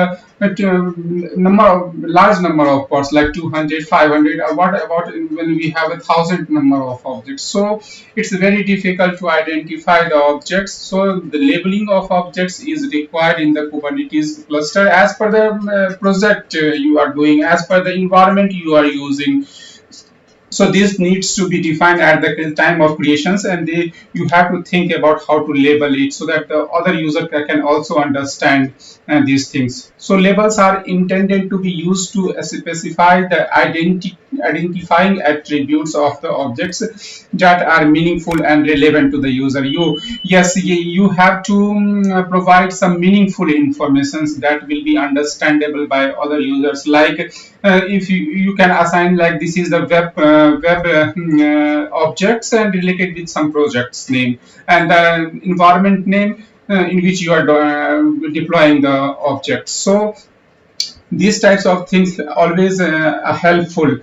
S2: large number of pods like 200, 500, or what about when we have 1,000 number of objects. So it's very difficult to identify the objects. So the labeling of objects is required in the Kubernetes cluster as per the project you are doing, as per the environment you are using. So this needs to be defined at the time of creations, and you have to think about how to label it so that the other user can also understand these things. So labels are intended to be used to specify the identifying attributes of the objects that are meaningful and relevant to the user. You have to provide some meaningful information that will be understandable by other users. Like if you can assign like this is the web objects and related with some projects name and the environment name in which you are deploying the objects. So these types of things always are helpful.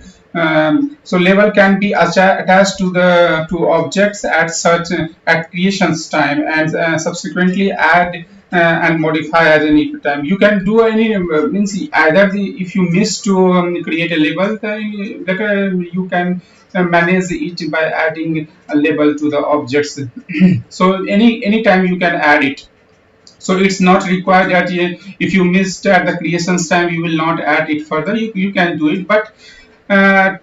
S2: So label can be attached to the to objects at such at creations time, and subsequently add and modify at any time. You can do any means either if you miss to create a label, then you can manage it by adding a label to the objects. So anytime you can add it. So it's not required that if you missed at the creations time you will not add it further. You can do it, but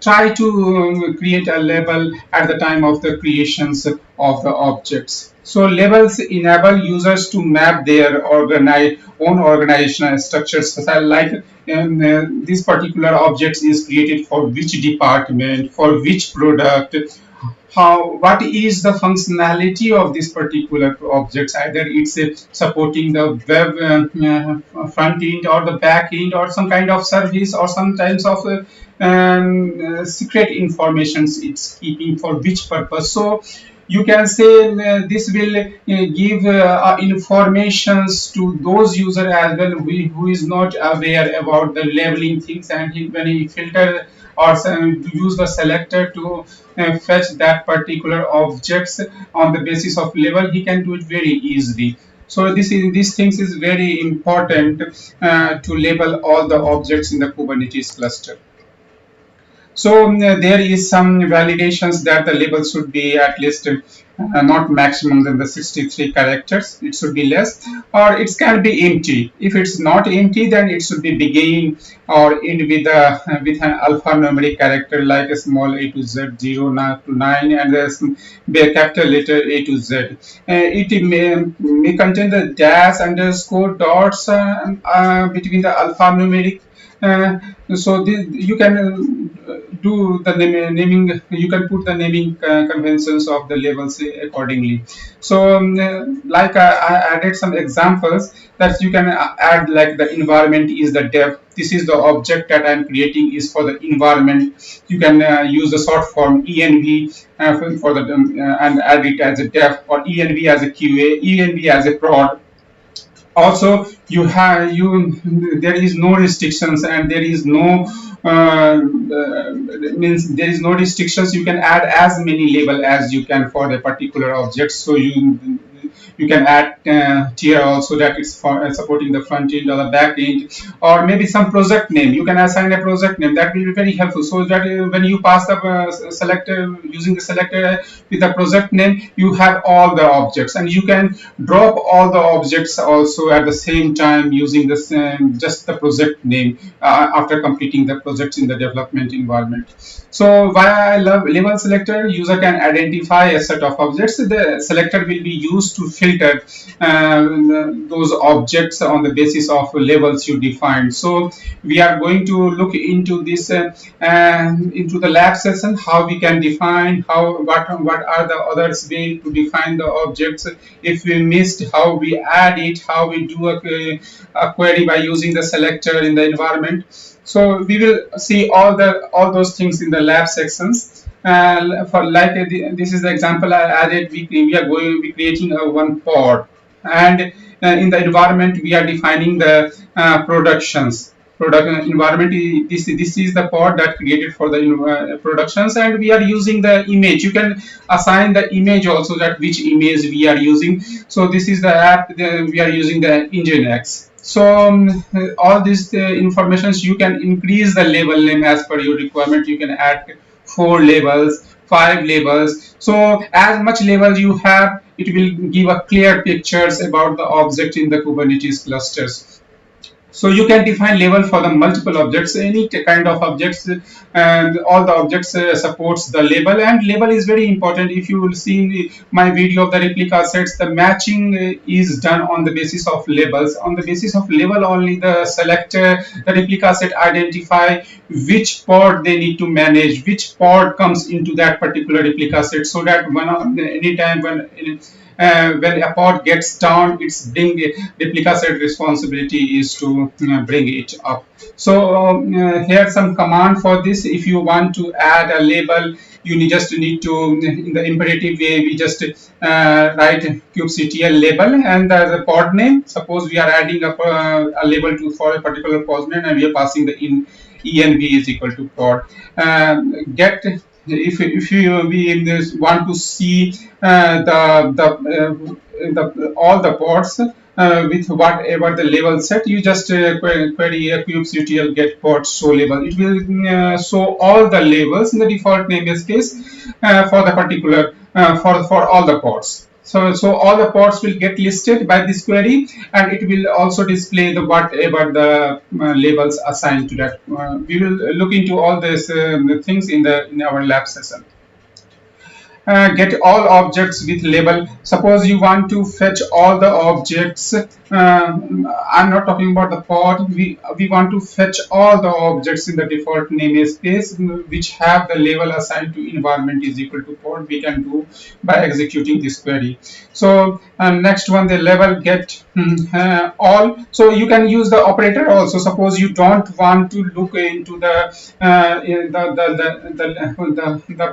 S2: try to create a label at the time of the creations of the objects. So labels enable users to map their own organizational structures, like this particular objects is created for which department, for which product, how what is the functionality of this particular objects, either it's supporting the web front end or the back end or some kind of service or sometimes of secret informations it's keeping for which purpose. So you can say this will give informations to those user as well who is not aware about the labeling things, and when he filter or to use the selector to fetch that particular objects on the basis of label, he can do it very easily. So these things is very important to label all the objects in the Kubernetes cluster. So there is some validations that the label should be at least not maximum than the 63 characters. It should be less, or it can be empty. If it's not empty, then it should be begin or end with an alphanumeric character like a small a to z, 0 to 9, and a capital letter a to z. It may contain the dash, underscore, dots between the alphanumeric You can do the naming. You can put the naming conventions of the labels accordingly. So like I added some examples that you can add, like the environment is the dev. This is the object that I'm creating is for the environment. You can use the short form env for the and add it as a dev, or env as a qa, env as a prod. Also you have there is no restrictions, and there is no means there is no restrictions. You can add as many label as you can for the particular object. So you can add tier also, that is for supporting the front end or the back end, or maybe some project name. You can assign a project name. That will be very helpful, so that when you pass the selector, using the selector with the project name, you have all the objects, and you can drop all the objects also at the same time using the same, just the project name after completing the projects in the development environment. So why I love label selector, user can identify a set of objects. The selector will be used to filter those objects on the basis of labels you defined. So we are going to look into this into the lab session, how we can define, how what are the others way to define the objects. If we missed, how we add it, how we do a query by using the selector in the environment. So we will see all those things in the lab sections. For like this is the example I added. We are going to be creating a one pod, and in the environment we are defining the productions. Product environment. This is the pod that created for the productions, and we are using the image. You can assign the image also, that which image we are using. So this is the app. We are using the Nginx. So all these informations, you can increase the label name as per your requirement. You can add 4 labels, 5 labels. So as much labels you have, it will give a clear pictures about the object in the Kubernetes clusters. So you can define label for the multiple objects, any kind of objects, and all the objects supports the label. And label is very important. If you will see my video of the replica sets, the matching is done on the basis of labels. On the basis of label only, the selector, the replica set identify which pod they need to manage, which pod comes into that particular replica set, so that anytime when a pod gets down, its bring replica set responsibility is to bring it up. So here's some command for this. If you want to add a label, you just need to, in the imperative way, we just write kubectl label and the pod name. Suppose we are adding a label to for a particular pod name, and we are passing the env is equal to pod. Get if you we in this want to see the all the pods with whatever the label set, you just query a kubectl get pod show label. It will show all the labels in the default namespace for the particular for all the pods. So all the pods will get listed by this query, and it will also display the whatever the labels assigned to that. We will look into all these things in our lab session. Get all objects with label. Suppose you want to fetch all the objects. I'm not talking about the pod. We want to fetch all the objects in the default namespace which have the label assigned to environment is equal to pod. We can do by executing this query. So next one, the label get all. So you can use the operator also. Suppose you don't want to look into the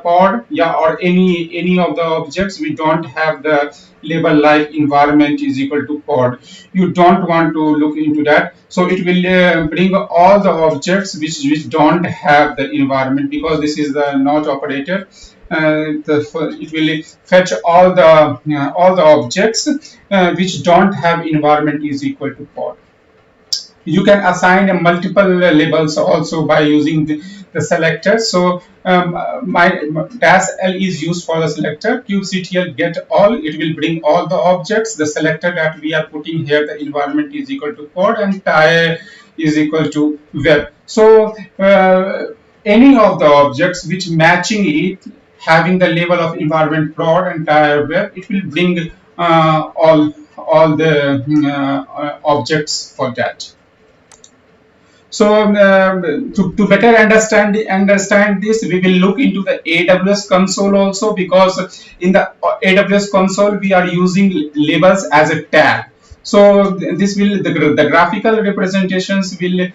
S2: pod, yeah, or any of the objects. We don't have the label like environment is equal to pod. You don't want to look into that. So it will bring all the objects which don't have the environment, because this is the not operator. It will fetch all the objects which don't have environment is equal to pod. You can assign multiple labels also by using the selector. So my dash L is used for the selector. kubectl get all, it will bring all the objects. The selector that we are putting here, the environment is equal to pod, and tire is equal to web. So any of the objects which matching it, having the label of environment prod and tire web, it will bring all the objects for that. So to better understand this, we will look into the AWS console also, because in the AWS console we are using labels as a tag. So this will the graphical representations will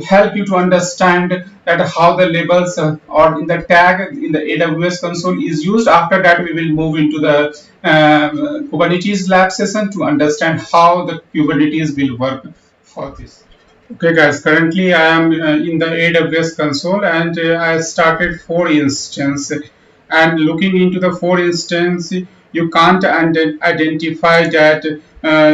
S2: help you to understand that how the labels or in the tag in the AWS console is used. After that, we will move into the Kubernetes lab session to understand how the Kubernetes will work for this. Okay, guys, currently I am in the AWS console, and I started 4 instance, and looking into the 4 instance, you can't identify that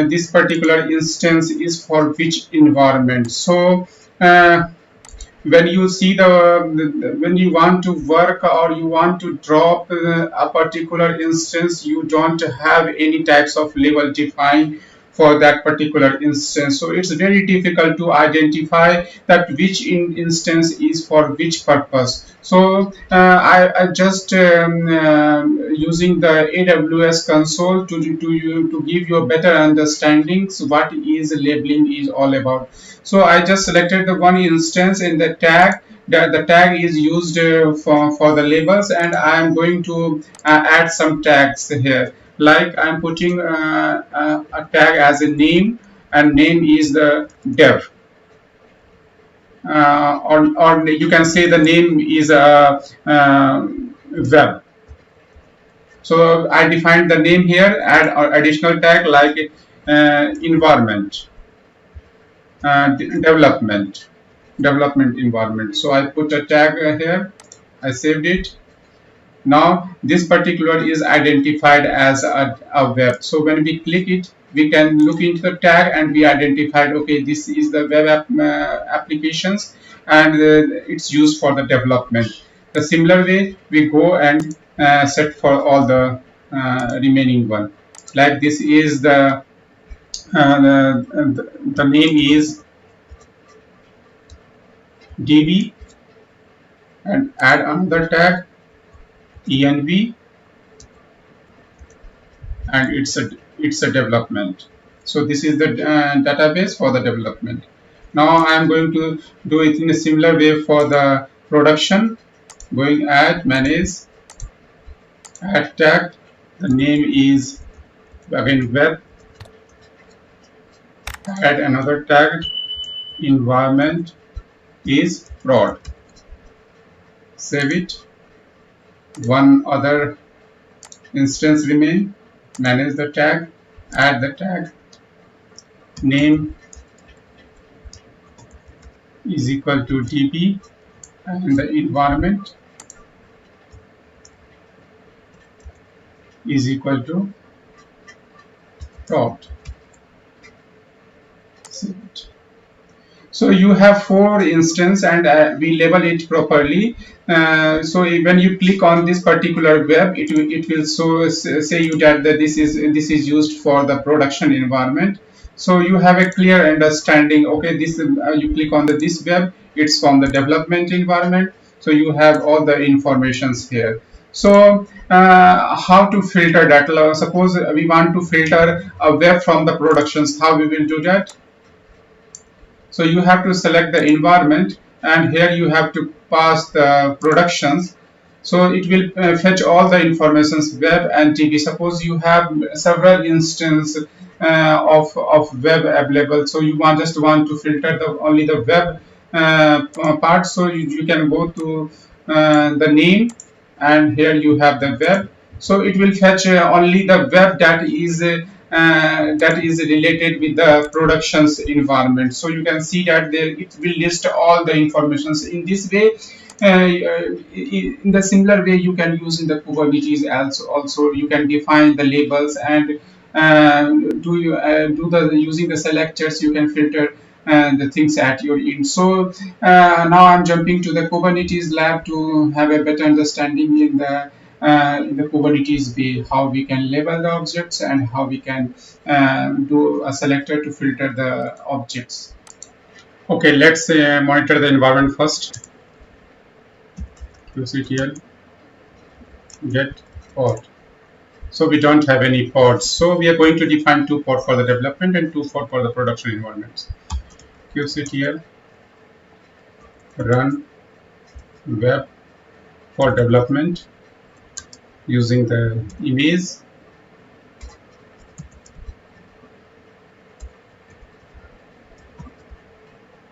S2: this particular instance is for which environment. So when you see when you want to work or you want to drop a particular instance, you don't have any types of label defined for that particular instance, so it's very difficult to identify that which instance is for which purpose. So I just using the AWS console to give you a better understanding what is labeling is all about. So I just selected the one instance in the tag. The tag is used for the labels, and I am going to add some tags here. Like I'm putting a tag as a name, and name is the dev. Or you can say the name is a web. So I defined the name here, add additional tag like environment, development environment. So I put a tag here, I saved it. Now this particular is identified as a web. So when we click it, we can look into the tag and we identified, okay, this is the web applications, and it's used for the development. The similar way we go and set for all the remaining one. Like this is the name is DB, and add another tag env, and it's a development. So this is the database for the development. Now I am going to do it in a similar way for the production. Going add manage, add tag, the name is again web, add another tag, environment is prod, save it. One other instance remain, manage the tag, add the tag, name is equal to db, and the environment is equal to prod. So you have 4 instances, and we label it properly. So when you click on this particular web, it will say you that this is used for the production environment. So you have a clear understanding. Okay, this you click on this web, it's from the development environment. So you have all the informations here. So how to filter that? Suppose we want to filter a web from the productions. How we will do that? So you have to select the environment, and here you have to pass the productions. So it will fetch all the informations web and DB. Suppose you have several instances of web available. So you just want to filter only the web part. So you can go to the name, and here you have the web. So it will fetch only the web that is related with the productions environment. So you can see that there it will list all the informations in this way. In the similar way, you can use in the Kubernetes also you can define the labels, and do the using the selectors you can filter the things at your end. So now I'm jumping to the Kubernetes lab to have a better understanding in the Kubernetes way, how we can label the objects and how we can do a selector to filter the objects. Okay, let's monitor the environment first. QCTL get port. So we don't have any ports. So we are going to define 2 ports for the development and 2 ports for the production environments. QCTL
S1: run web for development using the image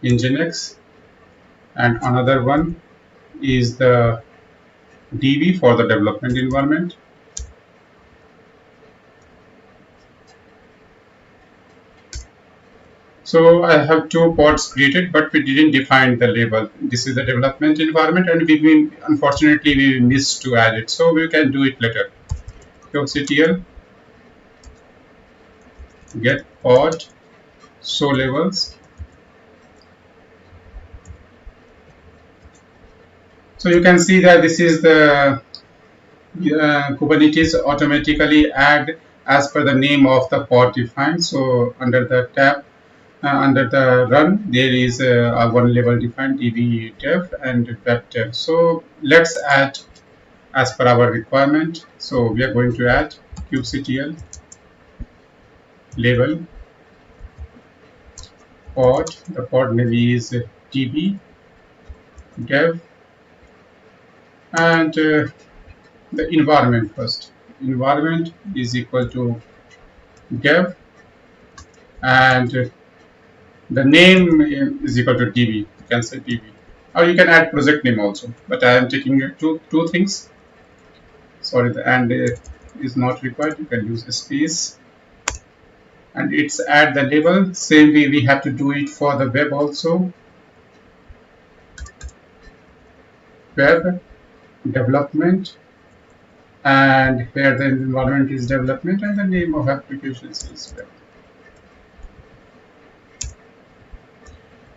S1: Nginx, and another one is the DB for the development environment. So I have two pods created, but we didn't define the label. This is the development environment, and unfortunately we missed to add it. So we can do it later. kubectl get pod show labels. So you can see that this is the Kubernetes automatically add as per the name of the pod defined. So under the tab, under the run, there is a one label defined db dev and web dev. So let's add as per our requirement. So we are going to add kubectl label pod. The pod name is db dev, and the environment first. Environment is equal to dev, and the name is equal to db. You can say db, or you can add project name also. But I am taking two things. Sorry, the and is not required. You can use a space, and it's add the label. Same way we have to do it for the web also. Web development, and where the environment is development and the name of applications is web.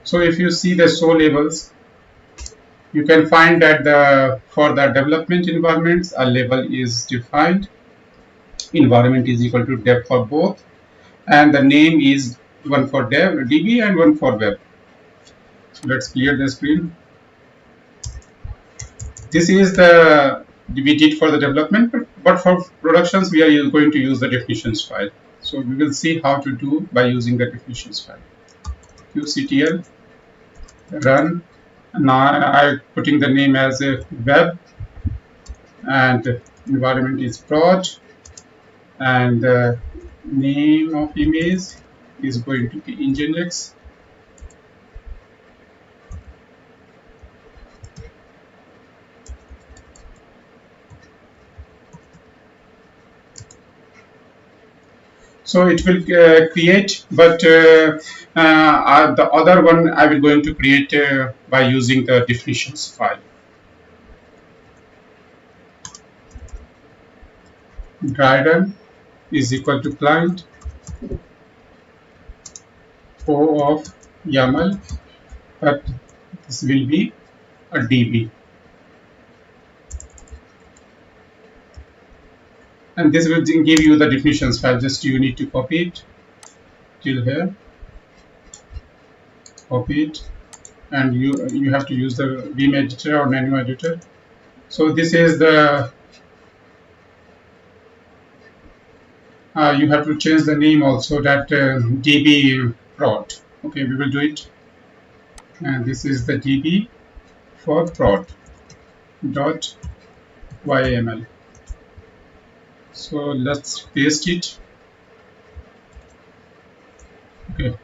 S1: So if you see the show labels, you can find that for the development environments, a label is defined. Environment is equal to dev for both, and the name is one for dev db and one for web. So let's clear the screen. This is the we did for the development, but for productions we are going to use the definitions file. So we will see how to do by using the definitions file. kubectl run. Now I'm putting the name as a web, and environment is prod, and the name of image is going to be Nginx. So it will create, but the other one I will going to create by using the definitions file. Dry run is equal to client O of YAML, but this will be a DB. And this will give you the definitions file. Just you need to copy it till here, copy it, and you have to use the Vim editor or menu editor. So this is the you have to change the name also, that db prod. Okay, we will do it. And this is the db for prod dot yml. So let's paste it. Okay,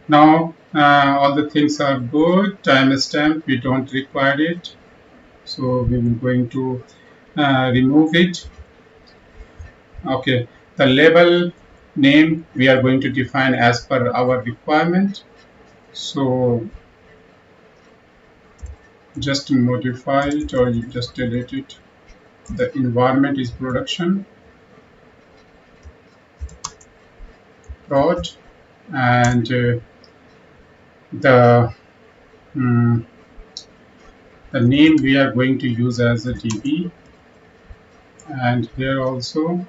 S1: now all the things are good. Timestamp we don't require it, so we will going to remove it. Okay, the label name we are going to define as per our requirement. So just modify it, or you just delete it. The environment is production prod, and the um, the name we are going to use as a db, and here also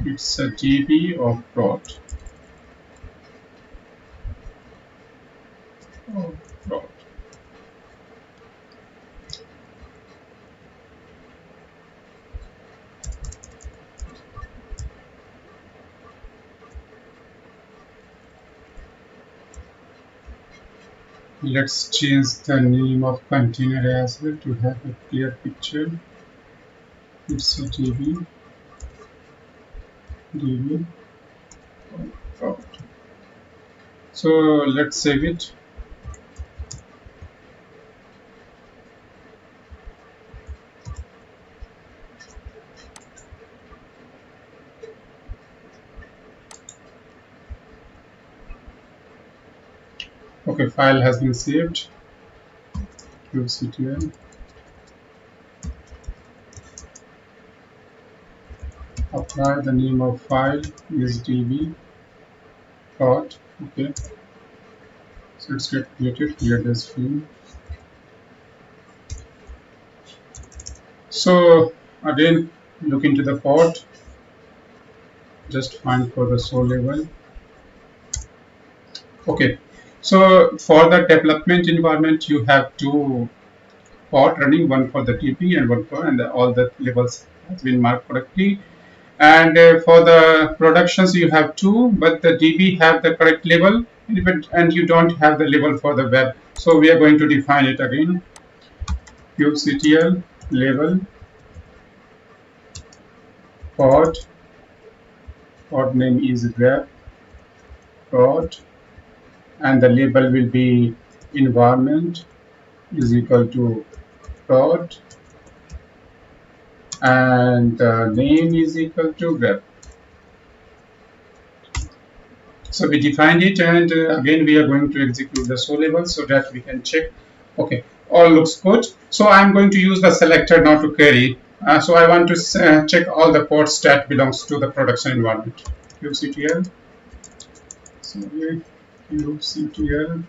S1: it's a db of prod. Prod. Let's change the name of container as well to have a clear picture. It's a db. Oh. So let's save it. Okay, file has been saved. kubectl. Apply the name of file is db dot. Okay, so it's get created here. This field. So again, look into the port. Just find for the show level. Okay, so for the development environment, you have two pod running, one for the TP and one for, and all the levels has been marked correctly. And for the productions, you have two, but the DB have the correct level, and you don't have the level for the web. So we are going to define it again. kubectl level pod, pod name is web pod, and the label will be environment is equal to pod, and the name is equal to web. So we defined it, and again we are going to execute the show level so that we can check. Okay, all looks good. So I'm going to use the selector now to query. So I want to check all the ports that belongs to the production environment. kubectl, sorry, kubectl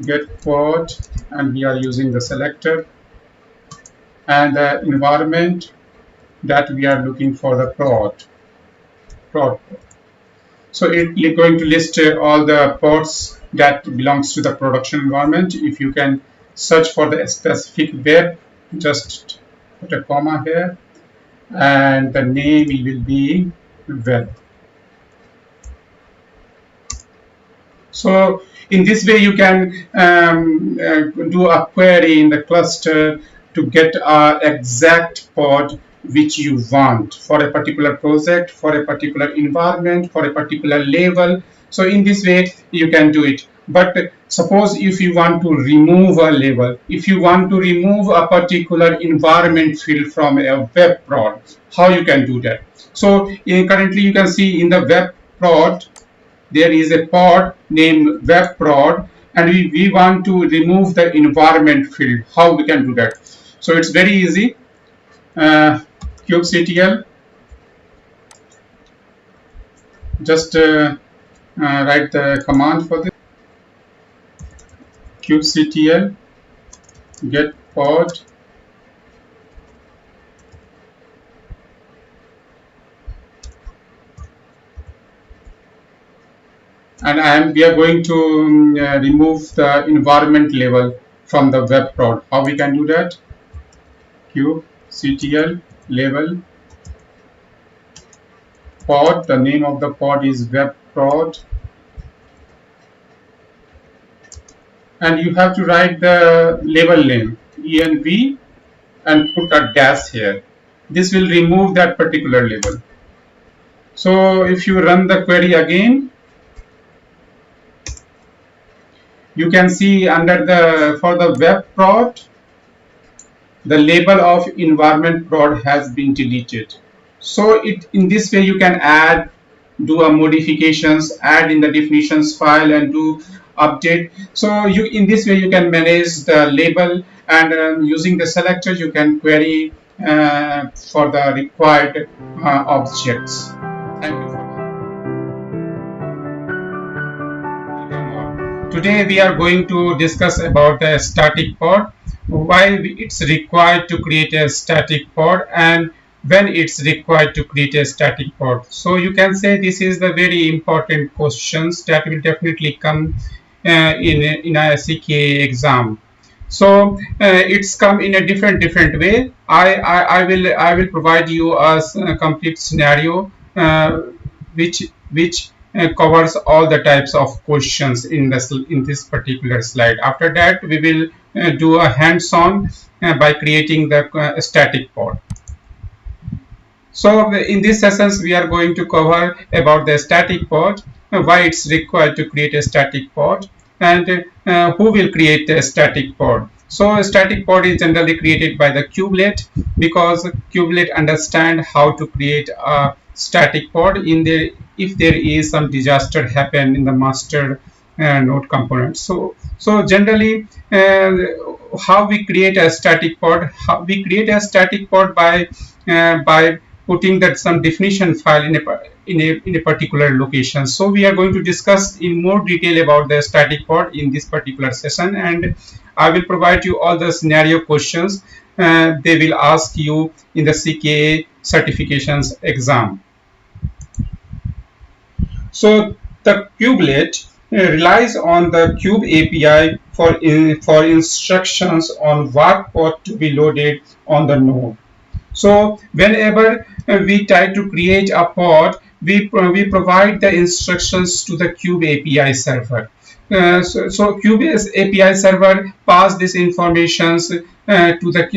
S1: get port, and we are using the selector, and the environment that we are looking for the prod. So it is going to list all the ports that belongs to the production environment. If you can search for the specific web, just put a comma here, and the name will be web. So in this way, you can do a query in the cluster to get an exact pod which you want for a particular project, for a particular environment, for a particular level. So in this way, you can do it. But suppose if you want to remove a level, if you want to remove a particular environment field from a web prod, how you can do that? So currently you can see in the web prod, there is a pod named web prod, and we want to remove the environment field. How we can do that? So it's very easy. kubectl, just write the command for this. kubectl get pod, and we are going to remove the environment level from the web prod. How we can do that? kubectl level pod, the name of the pod is web prod, and you have to write the label name env and put a dash here. This will remove that particular label. So if you run the query again, you can see under the for the web prod, the label of environment prod has been deleted. So in this way you can add, do a modifications, add in the definitions file and do update. So you in this way you can manage the label, and using the selector you can query for the required objects. Thank you for Today we are going to discuss about the static pod, why it's required to create a static pod, and when it's required to create a static pod. So you can say this is the very important questions that will definitely come in a CKA exam. So it's come in a different way. I will provide you a complete scenario which
S2: covers all the types of questions in this particular slide. After that, we will do a hands-on by creating the static pod. So in these sessions, we are going to cover about the static pod, why it's required to create a static pod, and who will create a static pod. So a static pod is generally created by the kubelet, because kubelet understand how to create a static pod in the if there is some disaster happen in the master node component. So generally, how we create a static pod? We create a static pod by putting that some definition file in a particular location. So we are going to discuss in more detail about the static pod in this particular session, and I will provide you all the scenario questions they will ask you in the CKA certifications exam. So the kubelet relies on the kube API for instructions on what pod to be loaded on the node. So whenever we try to create a pod, we provide the instructions to the Kube API server. So Cube API server pass these informations to the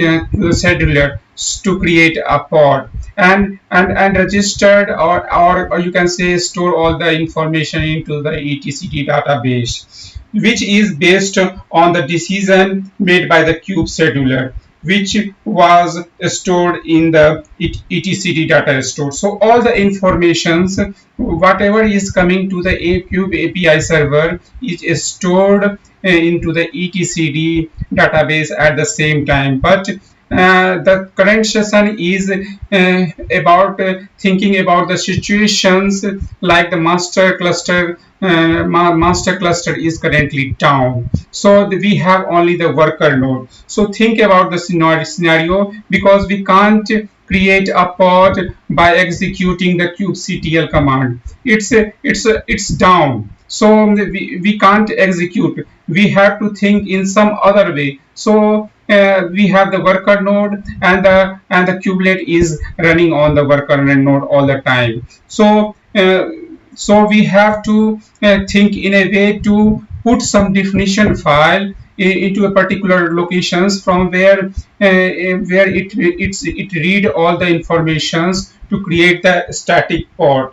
S2: scheduler to create a pod, and registered, or you can say store all the information into the etcd database, which is based on the decision made by the Kube scheduler, which was stored in the etcd data store. So all the informations, whatever is coming to the Kube API server, is stored into the etcd database at the same time. But the current session is about thinking about the situations like the master cluster is currently down, so we have only the worker node. So think about the scenario, because we can't create a pod by executing the kubectl command. It's down, so we can't execute. We have to think in some other way. So we have the worker node, and the kubelet is running on the worker node all the time. So we have to think in a way to put some definition file into a particular locations from where it read all the informations to create the static pod.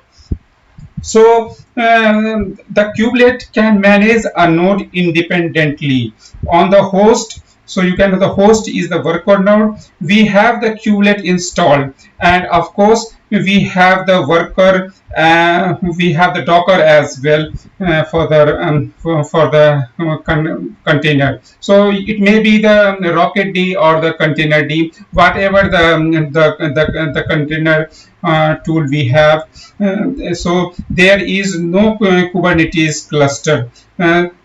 S2: So the kubelet can manage a node independently on the host. So you can, the host is the worker node. We have the kubelet installed, and of course we have the worker. We have the Docker as well for the container. So it may be the Rocket D or the Container D, whatever the container tool we have. So there is no Kubernetes cluster.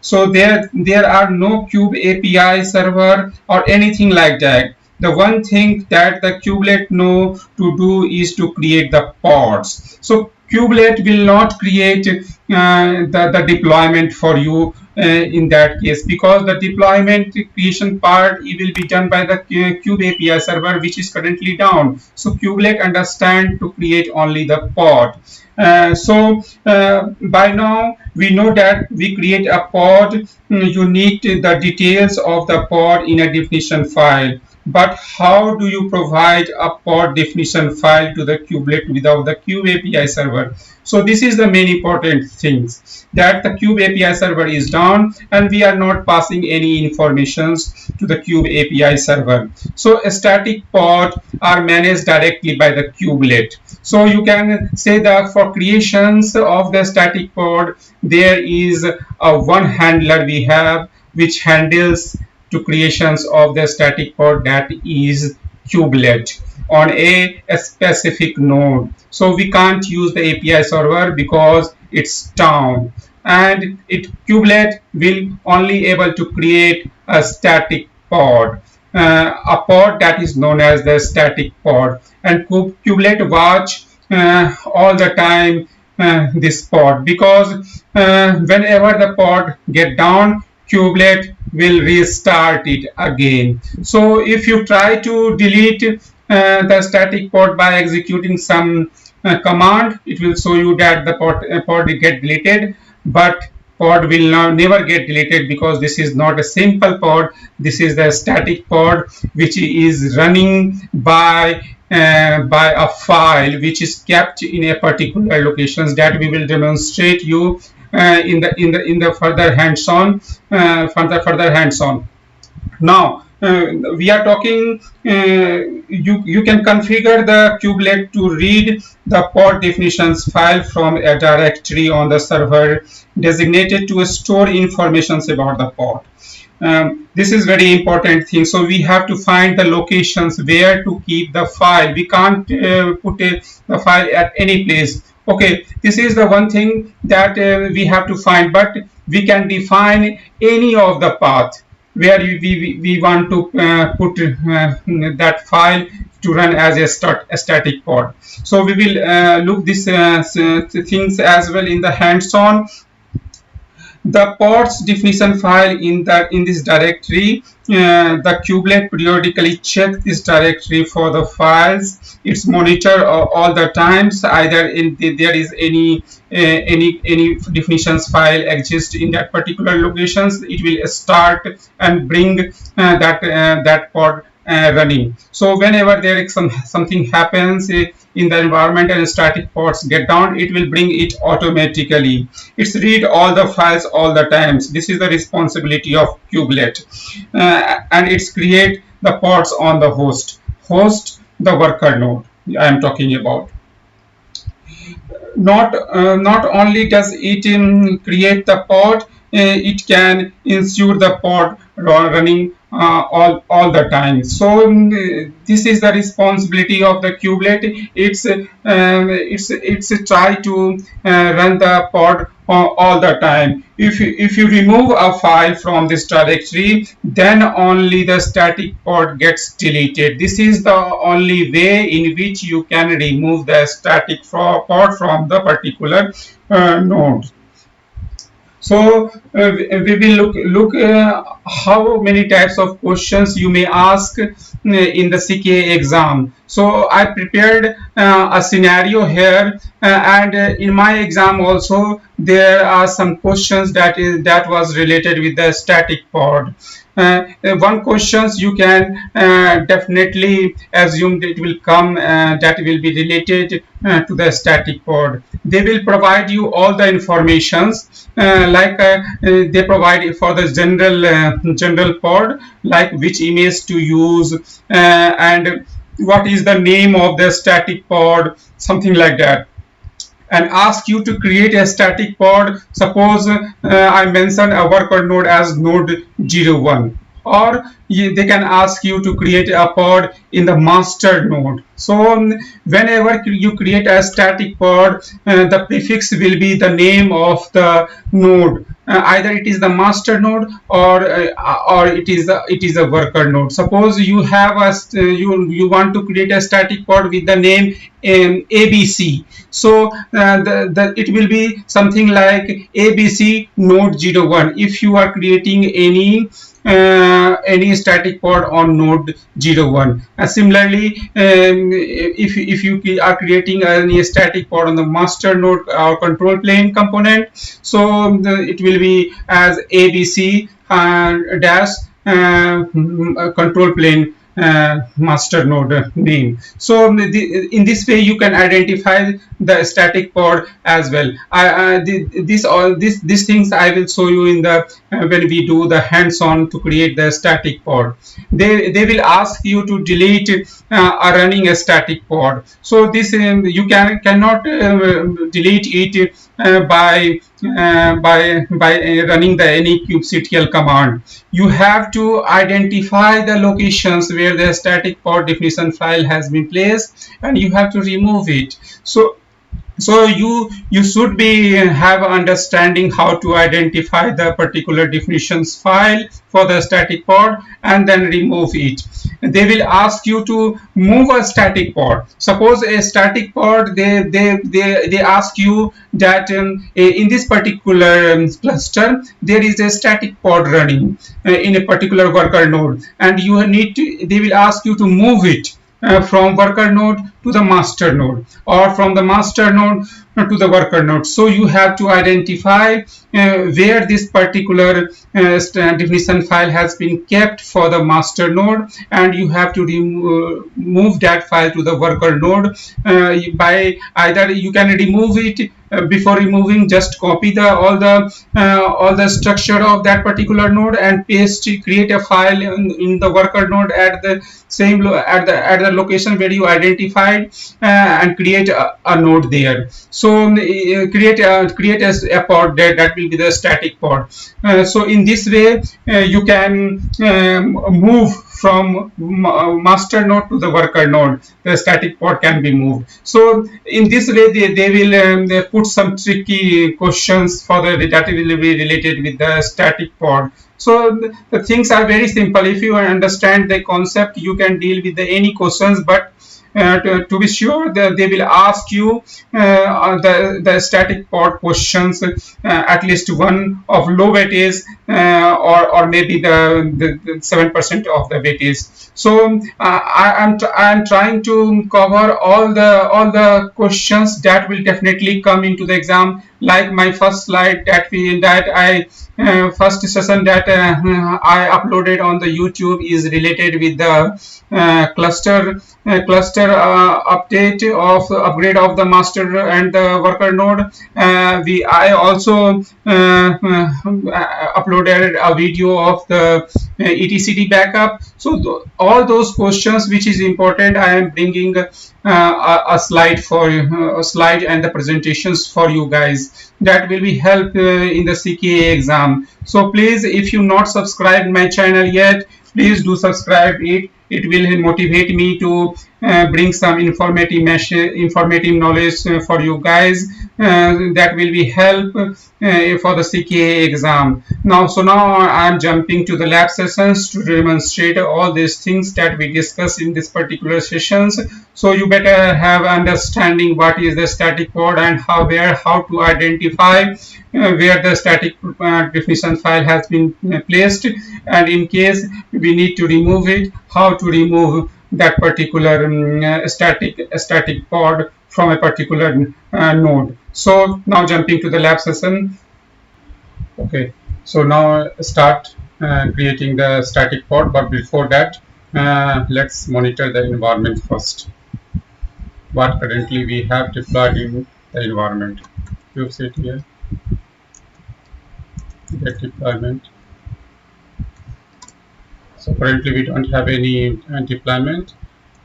S2: So there are no Kube API server or anything like that. The one thing that the kubelet know to do is to create the pods. So kubelet will not create the deployment for you in that case, because the deployment creation part, it will be done by the Kube API server, which is currently down. So kubelet understand to create only the pod. By now we know that we create a pod. You need the details of the pod in a definition file. But how do you provide a pod definition file to the kubelet without the Kube API server? So this is the main important things, that the Kube API server is down and we are not passing any informations to the Kube API server. So a static pod are managed directly by the kubelet. So you can say that for creations of the static pod, there is a one handler we have which handles to creations of the static pod, that is kubelet on a specific node. So we can't use the API server because it's down, and kubelet will only able to create a static pod, a pod that is known as the static pod, and kubelet watch all the time this pod, because whenever the pod get down, kubelet will restart it again. So if you try to delete the static pod by executing some command, it will show you that the pod will get deleted, but pod will never get deleted because this is not a simple pod. This is the static pod which is running by a file which is kept in a particular locations that we will demonstrate you in the further hands-on further hands-on. Now we are talking, you can configure the kubelet to read the pod definitions file from a directory on the server designated to store informations about the pod. This is very important thing. So we have to find the locations where to keep the file. We can't put the file at any place. Okay, this is the one thing that we have to find, but we can define any of the path where we want to put that file to run as a static pod. So we will look these things as well in the hands-on. The pods definition file in this directory, the kubelet periodically check this directory for the files. It's monitor all the times either there is any definitions file exists in that particular locations. It will start and bring that pod running. So whenever there is something happens in the environment and static pods get down, it will bring it automatically. It's read all the files all the times. This is the responsibility of kubelet, and it's create the pods on the host the worker node I am talking about. Not only does it create the pod, it can ensure the pod running all the time. So this is the responsibility of the kubelet. It's a try to run the pod all the time. If you remove a file from this directory, then only the static pod gets deleted. This is the only way in which you can remove the static pod from the particular node. So we will look how many types of questions you may ask in the CKA exam. So I prepared a scenario here, and in my exam also there are some questions that was related with the static pod. One questions you can definitely assume that it will come that will be related to the static pod. They will provide you all the informations they provide for the general pod, like which image to use and what is the name of the static pod, something like that, and ask you to create a static pod. Suppose I mentioned a worker node as node 01, or they can ask you to create a pod in the master node. So whenever you create a static pod, the prefix will be the name of the node. Either it is the master node or it is a worker node. Suppose you have you want to create a static pod with the name ABC. So it will be something like ABC node 01 if you are creating any static pod on node 01. Similarly, if you are creating any static pod on the master node or control plane component, so it will be as ABC dash control plane master node name. So in this way you can identify the static pod as well. These things I will show you in the when we do the hands-on to create the static pod. They will ask you to delete running a static pod. So this you cannot delete it by running the any kubectl command. You have to identify the locations where the static pod definition file has been placed, and you have to remove it. So you should be have understanding how to identify the particular definitions file for the static pod and then remove it. They will ask you to move a static pod. Suppose a static pod, they ask you that in this particular cluster there is a static pod running in a particular worker node, and you need to, they will ask you to move it from worker node to the master node, or from the master node to the worker node. So you have to identify where this particular definition file has been kept for the master node, and you have to move that file to the worker node by either you can remove it. Before removing, just copy the all the structure of that particular node and create a file in the worker node at the same at the location where you identified, and create a node there. So create a pod that will be the static pod. So in this way you can move from master node to the worker node. The static pod can be moved. So in this way they will they put some tricky questions for the that will be related with the static pod. So the things are very simple. If you understand the concept, you can deal with any questions. But to be sure, they will ask you the static pod questions, at least one of low weightage, or maybe the 7% of the weightage. So I'm trying to cover all the questions that will definitely come into the exam. Like my first slide that I first session that I uploaded on the YouTube is related with the cluster update of upgrade of the master and the worker node. I also uploaded a video of the etcd backup. So all those questions which is important, I am bringing a slide for a slide and the presentations for you guys that will be help in the CKA exam. So please, if you not subscribed my channel yet, please do subscribe it. It will motivate me to bring some informative knowledge for you guys that will be help for the CKA exam. Now I am jumping to the lab sessions to demonstrate all these things that we discuss in this particular sessions. So you better have understanding what is the static pod and how to identify where the static definition file has been placed, and in case we need to remove it, how to remove that particular static pod from a particular node. So now jumping to the lab session. Okay, so now start creating the static pod, but before that let's monitor the environment first. What currently we have deployed in the environment. You see it here, get deployment. So currently we don't have any deployment.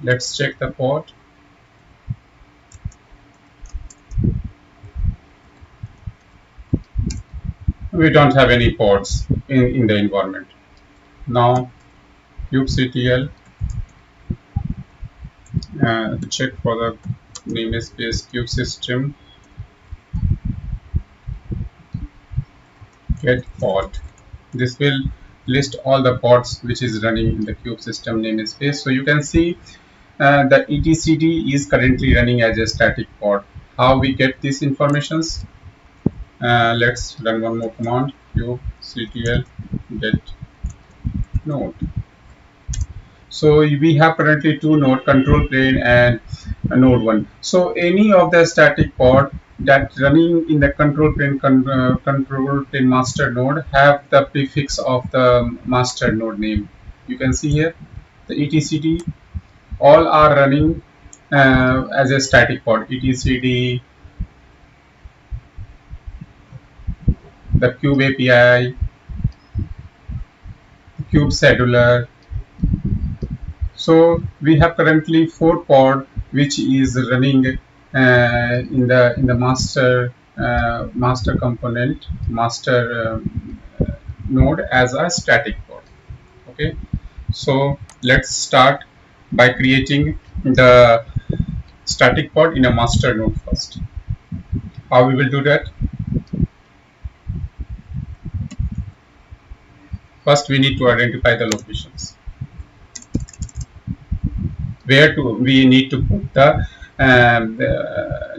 S2: Let's check the pod. We don't have any pods in the environment. Now kubectl check for the namespace kube system get pod. This will list all the pods which is running in the kube system namespace. So you can see the etcd is currently running as a static pod. How we get these informations? Let's run one more command, kubectl get node. So we have currently two node, control plane and node 1. So any of the static pod that running in the control plane master node have the prefix of the master node name. You can see here the etcd all are running as a static pod. Etcd, the kube API, kube scheduler. So we have currently 4 pod which is running in the master component master node as a static pod. Okay, so let's start by creating the static pod in a master node first. How we will do that? First we need to identify the locations where we need to put the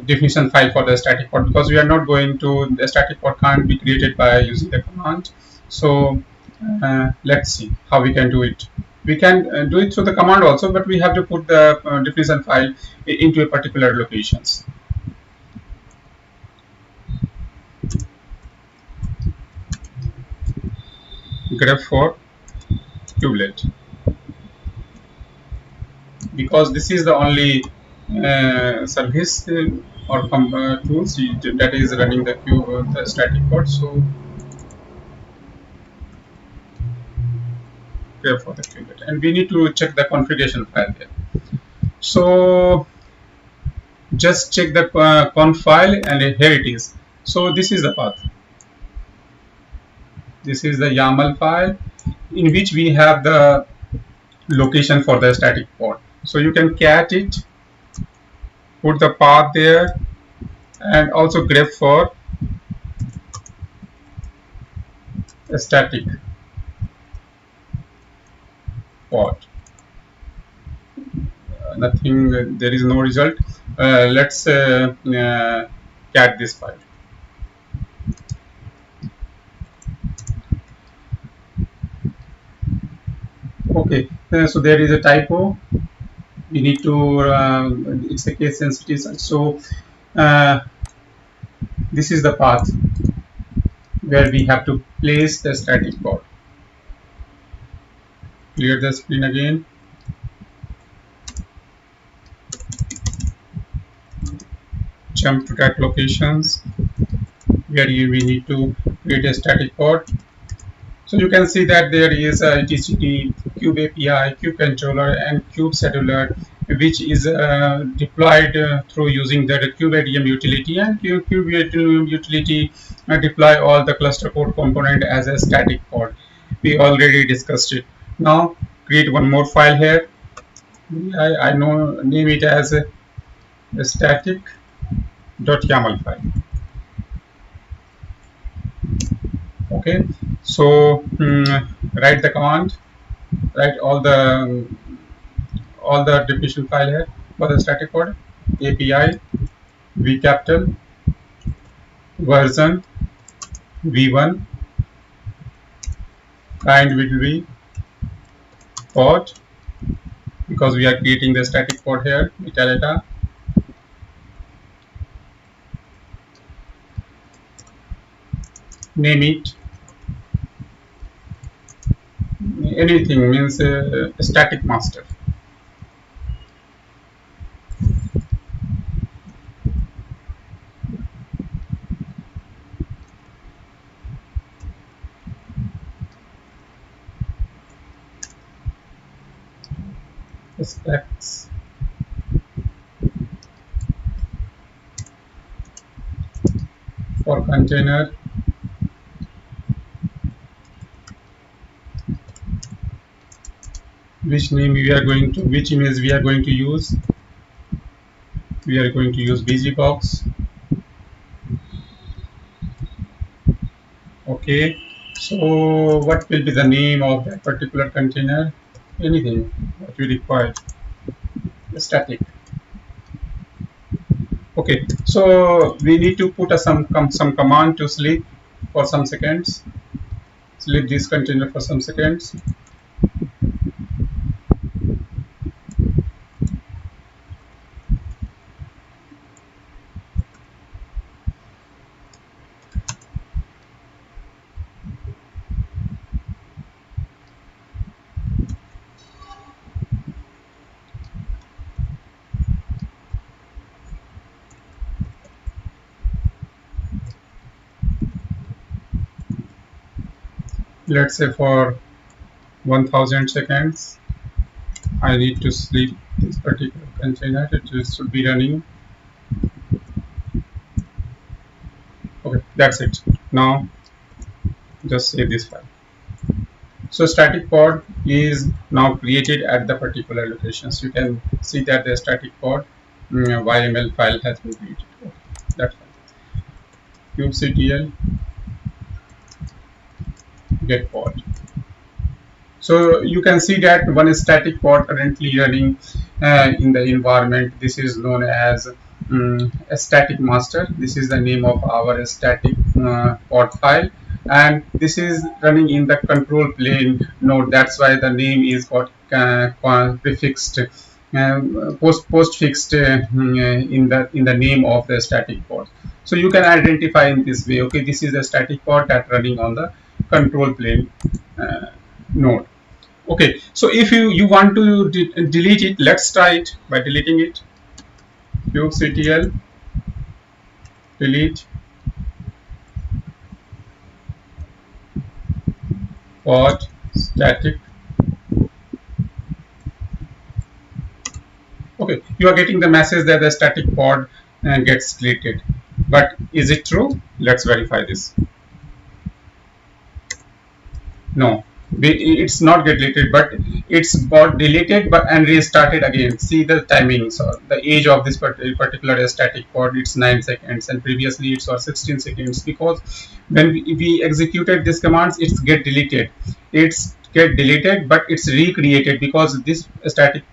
S2: definition file for the static pod, because we are not going to, the static pod can't be created by using the command. So let's see how we can do it. We can do it through the command also, but we have to put the definition file into a particular locations. Grep for kubelet, because this is the only service or tools that is running the the static code. So grep for the kubelet, and we need to check the configuration file there. So just check the conf file, and here it is. So this is the path. This is the YAML file in which we have the location for the static pod. So you can cat it, put the path there, and also grep for a static pod. Nothing, there is no result. Let's cat this file. Okay, so there is a typo. We need to, it's a case sensitive. So this is the path where we have to place the static pod. Clear the screen again. Jump to that locations where we need to create a static pod. So you can see that there is a TCP, Kube API, Kube controller, and Kube scheduler, which is deployed through using the KubeADM utility, and KubeADM utility deploy all the cluster code component as a static pod. We already discussed it. Now create one more file here. I know name it as a static.yaml file. Okay, so write the command, write all the definition file here for the static code. API v capital version v1 kind will be pod, because we are creating the static code here. Metadata name it anything, means static master. Specs for container, which name we are going to, which image we are going to use. We are going to use BGBox. Okay, so what will be the name of that particular container? Anything that you require. Static. Okay, so we need to put some command to sleep for some seconds. Sleep this container for some seconds. Let's say for 1000 seconds I need to sleep this particular container. It should be running. Okay, that's it. Now just save this file. So static pod is now created at the particular locations. You can see that the static pod YML file has been created. Okay, that's fine. kubectl get pod. So you can see that one static pod currently running in the environment. This is known as a static master. This is the name of our static pod file. and this is running in the control plane node. That's why the name is got prefixed, postfixed in the name of the static pod. So you can identify in this way. Okay, this is a static pod that running on the control plane node. Okay, so if you want to delete it, let's try it by deleting it. kubectl delete pod static. Okay, you are getting the message that the static pod gets deleted, but is it true? Let's verify this. No, it's not get deleted, but it's got deleted but and restarted again. See the timing. So the age of this particular static pod, it's 9 seconds, and previously it's 16 seconds, because when we executed this commands, it's get deleted. It's get deleted, but it's recreated because this static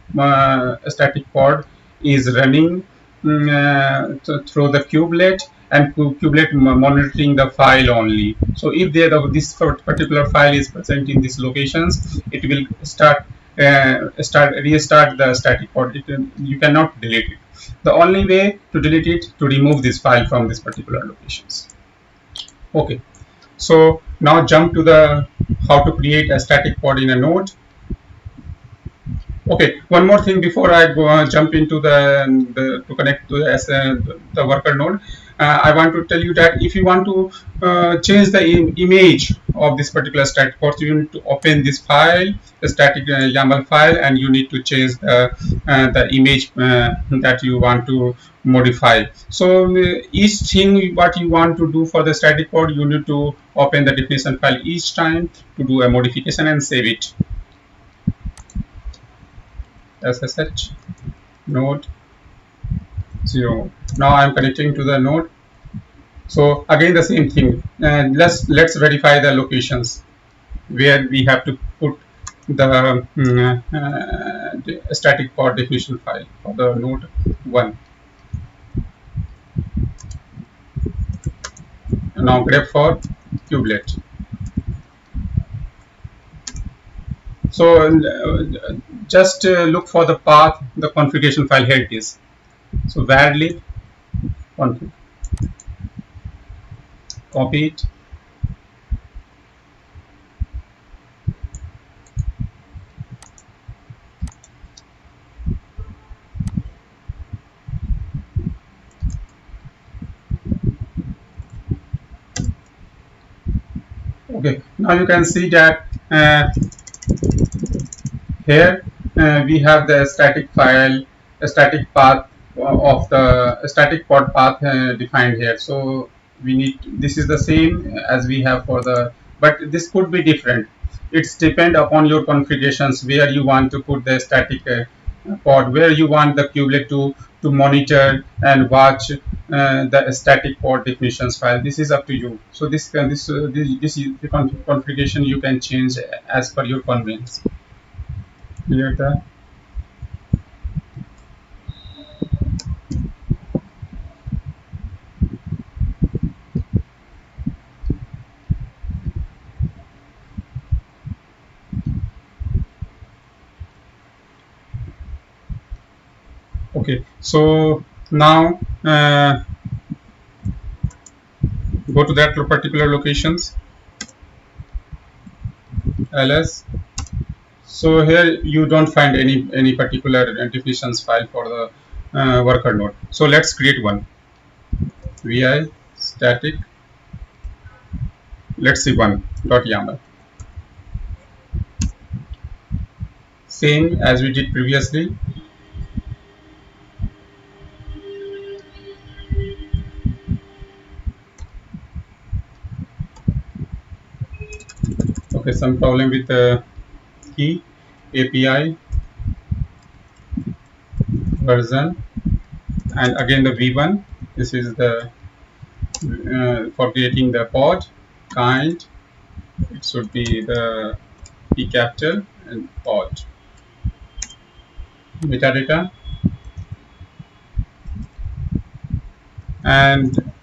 S2: pod is running through the kubelet, and kubelet monitoring the file only. So if this particular file is present in these locations, it will restart the static pod. You cannot delete it. The only way to delete it to remove this file from this particular locations. Okay, so now jump to the how to create a static pod in a node. Okay, one more thing before I go jump into the to connect to the worker node. I want to tell you that if you want to change the image of this particular static port, you need to open this file, the static YAML file, and you need to change the image that you want to modify. So each thing what you want to do for the static port, you need to open the definition file each time to do a modification and save it. SSH node 0. Now I'm connecting to the node. So again the same thing. Let's verify the locations where we have to put the static pod definition file for the node 1. And now grep for kubelet. So just look for the path, the configuration file. Here it is. So varlib config, copy it, okay. Now you can see that here we have the static file, a static path of the static pod path defined here. So we need this is the same as we have for the, but this could be different. It's depend upon your configurations where you want to put the static pod, where you want the kubelet to monitor and watch the static pod definitions file. This is up to you. So this is the configuration you can change as per your convenience. Clear that? Okay, so now go to that particular locations, ls. So here you don't find any particular definitions file for the worker node. So let's create one. Vi static, let's see one dot YAML, same as we did previously. Okay, some problem with the key, API version, and again the v1. This is the for creating the pod kind. It should be the P capital and pod. Metadata, and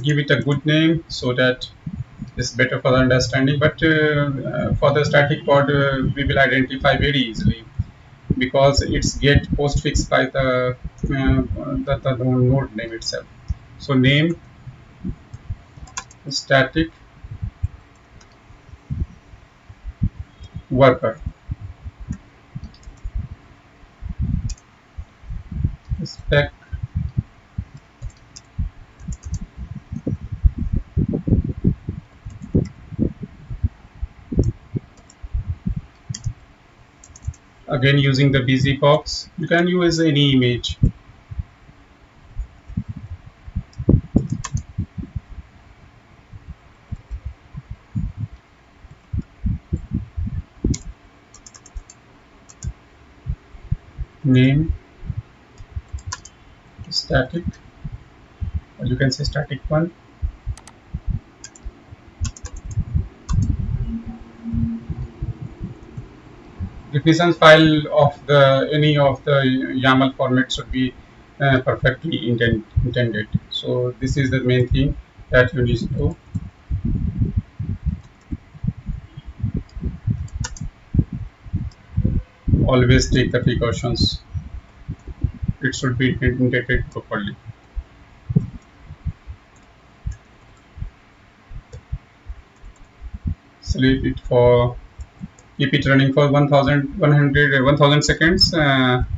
S2: give it a good name so that
S1: It's better for the understanding, but for the static pod, we will identify very easily because it's get postfixed by the node name itself. So name static worker spec again using the busy box. You can use any image. Name static, or you can say static one. Definition file of the any of the YAML format should be perfectly intended. So this is the main thing that you need to always take the precautions. It should be indented properly. Sleep it for, keep it running for 1000 seconds.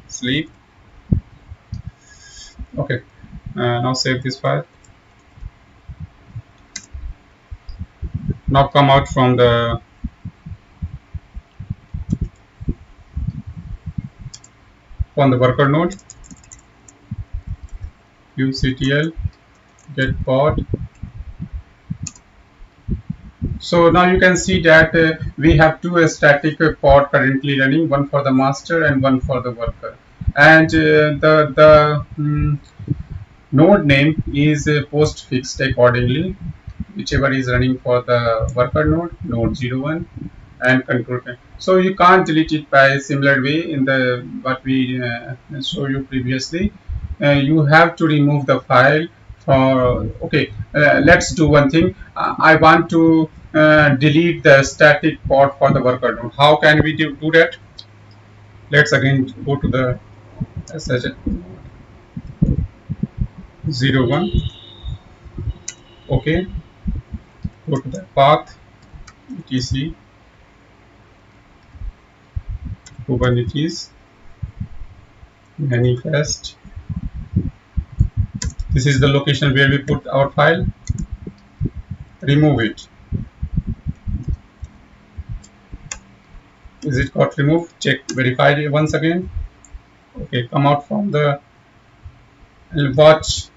S1: Sleep. Okay. Now save this file. Now come out from the worker node. Qctl get pod. So now you can see that we have two static pod currently running, one for the master and one for the worker. And the node name is post fixed accordingly, whichever is running for the worker node, node 01 and control. So you can't delete it by similar way in the what we show you previously. You have to remove the file for, okay, let's do one thing. I want to delete the static pod for the worker node. How can we do that? Let's again go to the SSH 01. Okay, go to the path etc Kubernetes manifest. This is the location where we put our file. Remove it. Is it got removed? Check, verify it once again. Okay, come out from the watch.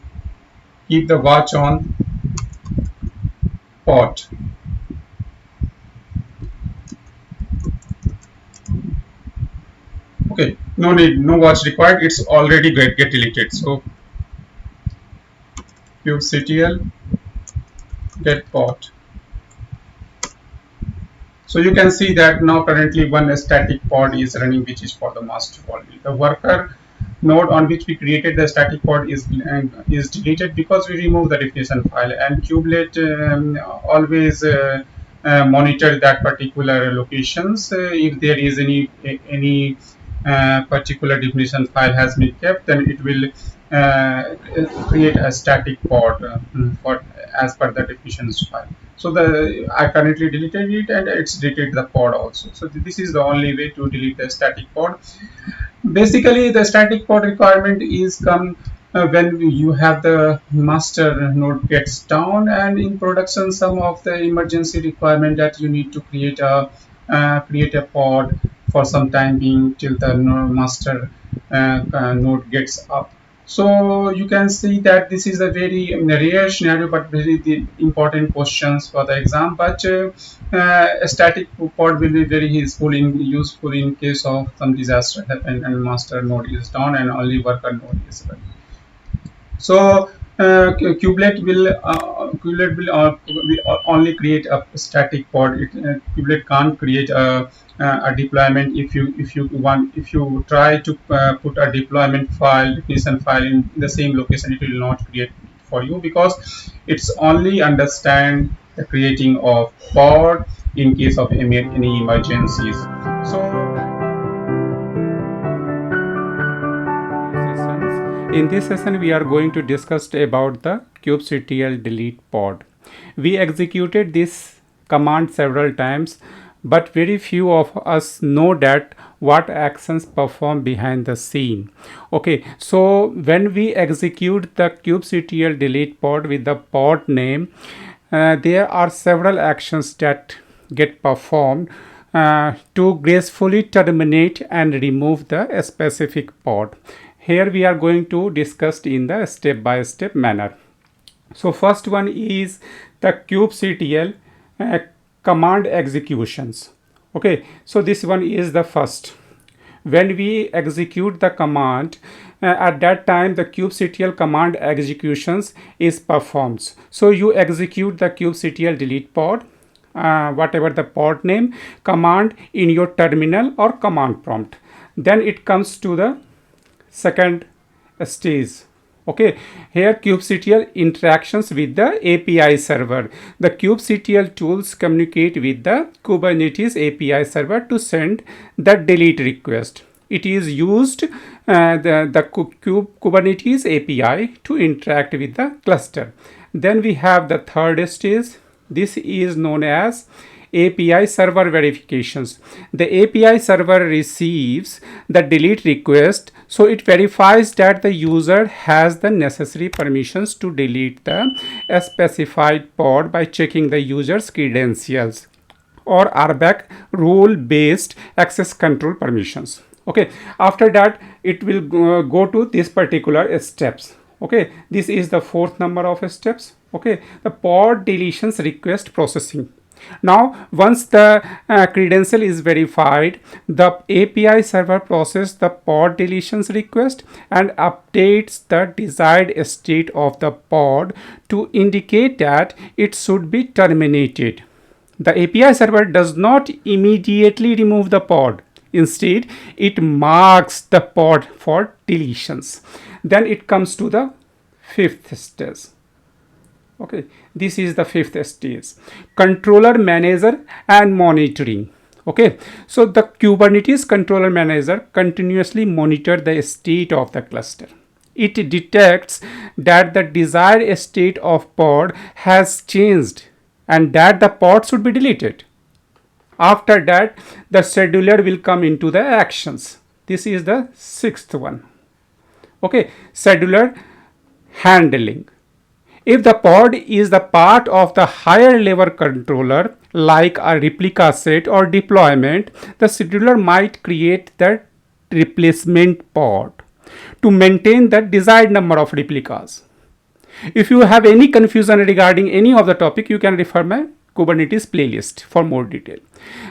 S1: Keep the watch on pod. Okay, no need, no watch required. It's already get deleted. So kubectl get pod. So you can see that now currently one static pod is running, which is for the master only. The worker node on which we created the static pod is deleted because we removed the definition file, and kubelet always monitor that particular locations. If there is any particular definition file has been kept, then it will create a static pod for as per the definitions file. So I currently deleted it, and it's deleted the pod also. So this is the only way to delete the static pod. Basically, the static pod requirement is come when you have the master node gets down, and in production some of the emergency requirement that you need to create a pod for some time being till the master node gets up. So you can see that this is a very rare scenario, but very important questions for the exam. But a static pod will be very useful in case of some disaster happen and master node is down and only worker node is running. So kubelet will only create a static pod. Kubelet can't create a deployment. If you try to put a deployment file, definition file in the same location, it will not create for you because it's only understand
S2: the creating of pod in case of any emergencies. So
S1: in this session, we are going to discuss about the kubectl delete pod. We executed this command several times, but very few of us know that what actions perform behind the scene. Okay, so when we execute the kubectl delete pod with the pod name, there are several actions that get performed to gracefully terminate and remove the specific pod. Here we are going to discuss in the step-by-step manner. So first one is the kubectl command executions. Okay, so this one is the first. When we execute the command, at that time the kubectl command executions is performed. So you execute the kubectl delete pod, whatever the pod name, command in your terminal or command prompt. Then it comes to the second stage. Okay, here kubectl interactions with the API server. The kubectl tools communicate with the Kubernetes API server to send the delete request. It is used the Kubernetes API to interact with the cluster. Then we have the third stage. This is known as API server verifications. The API server receives the delete request, so it verifies that the user has the necessary permissions to delete the specified pod by checking the user's credentials or RBAC rule based access control permissions. Okay, after that it will go to this particular steps. Okay, this is the fourth number of steps. Okay, the pod deletions request processing. Now once the credential is verified, the API server processes the pod deletions request and updates the desired state of the pod to indicate that it should be terminated. The API server does not immediately remove the pod. Instead, it marks the pod for deletions. Then it comes to the fifth stage. Okay, this is the fifth stage, controller manager and monitoring. Okay, so the Kubernetes controller manager continuously monitors the state of the cluster. It detects that the desired state of pod has changed and that the pod should be deleted. After that, the scheduler will come into the actions. This is the sixth one. Okay, scheduler handling. If the pod is the part of the higher level controller like a ReplicaSet or deployment, the scheduler might create the replacement pod to maintain the desired number of replicas. If you have any confusion regarding any of the topic, you can refer my Kubernetes playlist for more detail.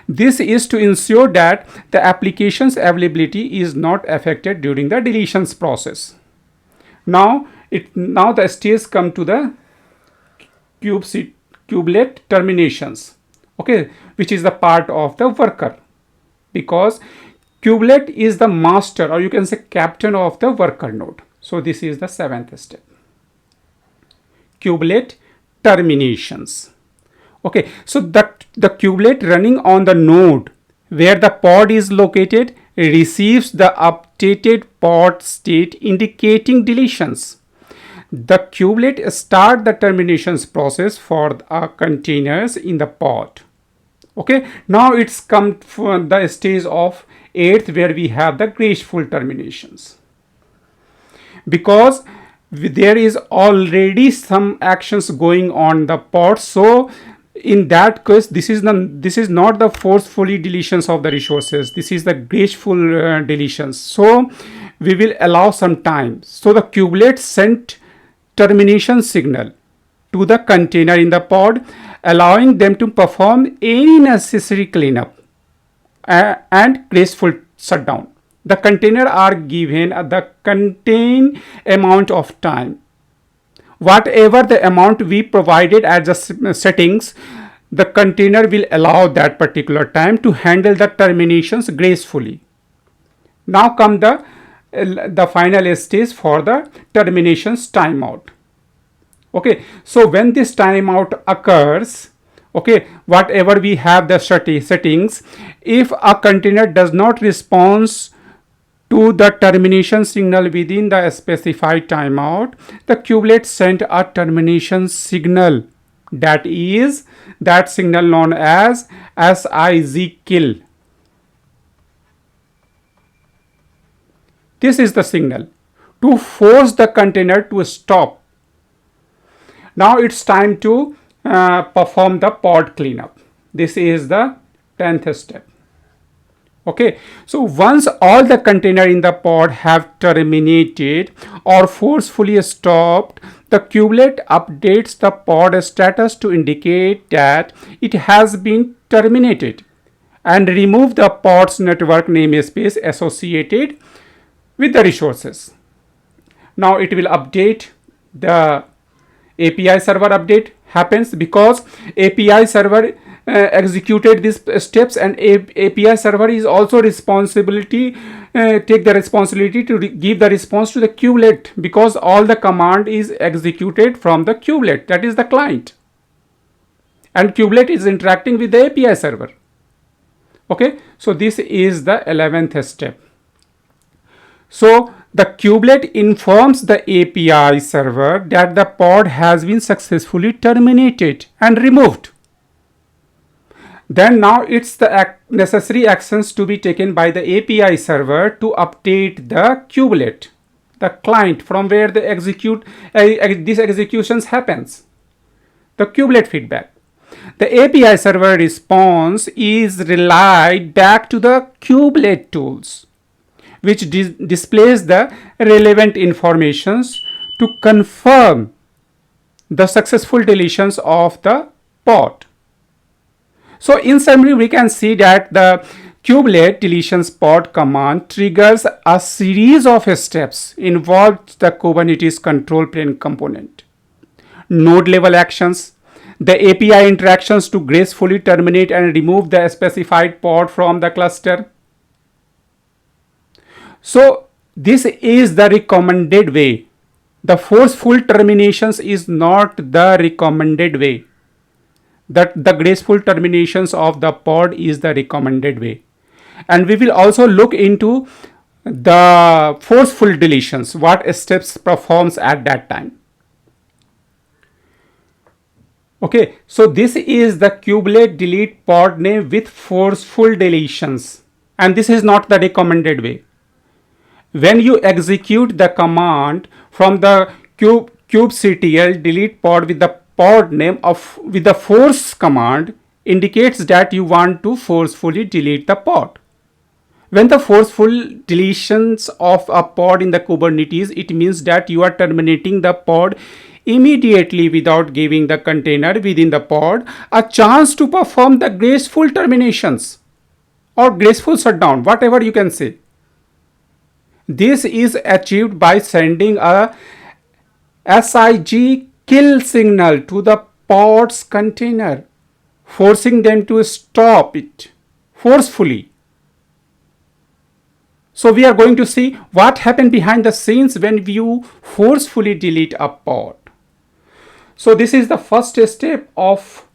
S1: This is to ensure that the application's availability is not affected during the deletions process. Now the stage come to the kubelet terminations. Okay, which is the part of the worker, because kubelet is the master, or you can say captain of the worker node. So this is the seventh step, kubelet terminations. Okay, so that the kubelet running on the node where the pod is located receives the updated pod state indicating deletions. The kubelet start the terminations process for containers in the pod. Okay, now it's come for the stage of 8th where we have the graceful terminations. Because there is already some actions going on the pod, so in that case this is not the forcefully deletions of the resources, this is the graceful deletions. So we will allow some time. So the kubelet sent termination signal to the container in the pod, allowing them to perform any necessary cleanup and graceful shutdown. The container are given the contained amount of time. Whatever the amount we provided as the settings, the container will allow that particular time to handle the terminations gracefully. Now come the final stage for the terminations timeout. Okay, so when this timeout occurs, Okay, whatever we have the settings, if a container does not respond to the termination signal within the specified timeout, the kubelet sent a termination signal, that is that signal known as SIZ kill. This is the signal to force the container to stop. Now it's time to perform the pod cleanup. This is the 10th step. Okay, so once all the container in the pod have terminated or forcefully stopped, the kubelet updates the pod status to indicate that it has been terminated and remove the pod's network namespace associated with the resources. Now it will update the API server. Update happens because API server executed these steps, and API server is also responsibility take the responsibility to give the response to the kubelet, because all the command is executed from the kubelet, that is the client, and kubelet is interacting with the API server. Okay, so this is the 11th step. So the kubelet informs the API server that the pod has been successfully terminated and removed. Then now it's the necessary actions to be taken by the API server to update the kubelet, the client from where the these executions happens. The kubelet feedback. The API server response is relied back to the kubelet tools, which displays the relevant informations to confirm the successful deletions of the pod. So in summary, we can see that the kubelet deletions pod command triggers a series of steps involved the Kubernetes control plane component, node level actions, the API interactions to gracefully terminate and remove the specified pod from the cluster. So this is the recommended way. The forceful terminations is not the recommended way. That the graceful terminations of the pod is the recommended way. And we will also look into the forceful deletions, what steps performs at that time. Okay, so this is the kubelet delete pod name with forceful deletions, and this is not the recommended way. When you execute the command from the kubectl delete pod with the pod name with the force command, indicates that you want to forcefully delete the pod. When the forceful deletions of a pod in the Kubernetes, it means that you are terminating the pod immediately without giving the container within the pod a chance to perform the graceful terminations or graceful shutdown, whatever you can say. This is achieved by sending a SIG kill signal to the pod's container, forcing them to stop it forcefully. So we are going to see what happened behind the scenes when you forcefully delete a pod. So this is the first step of,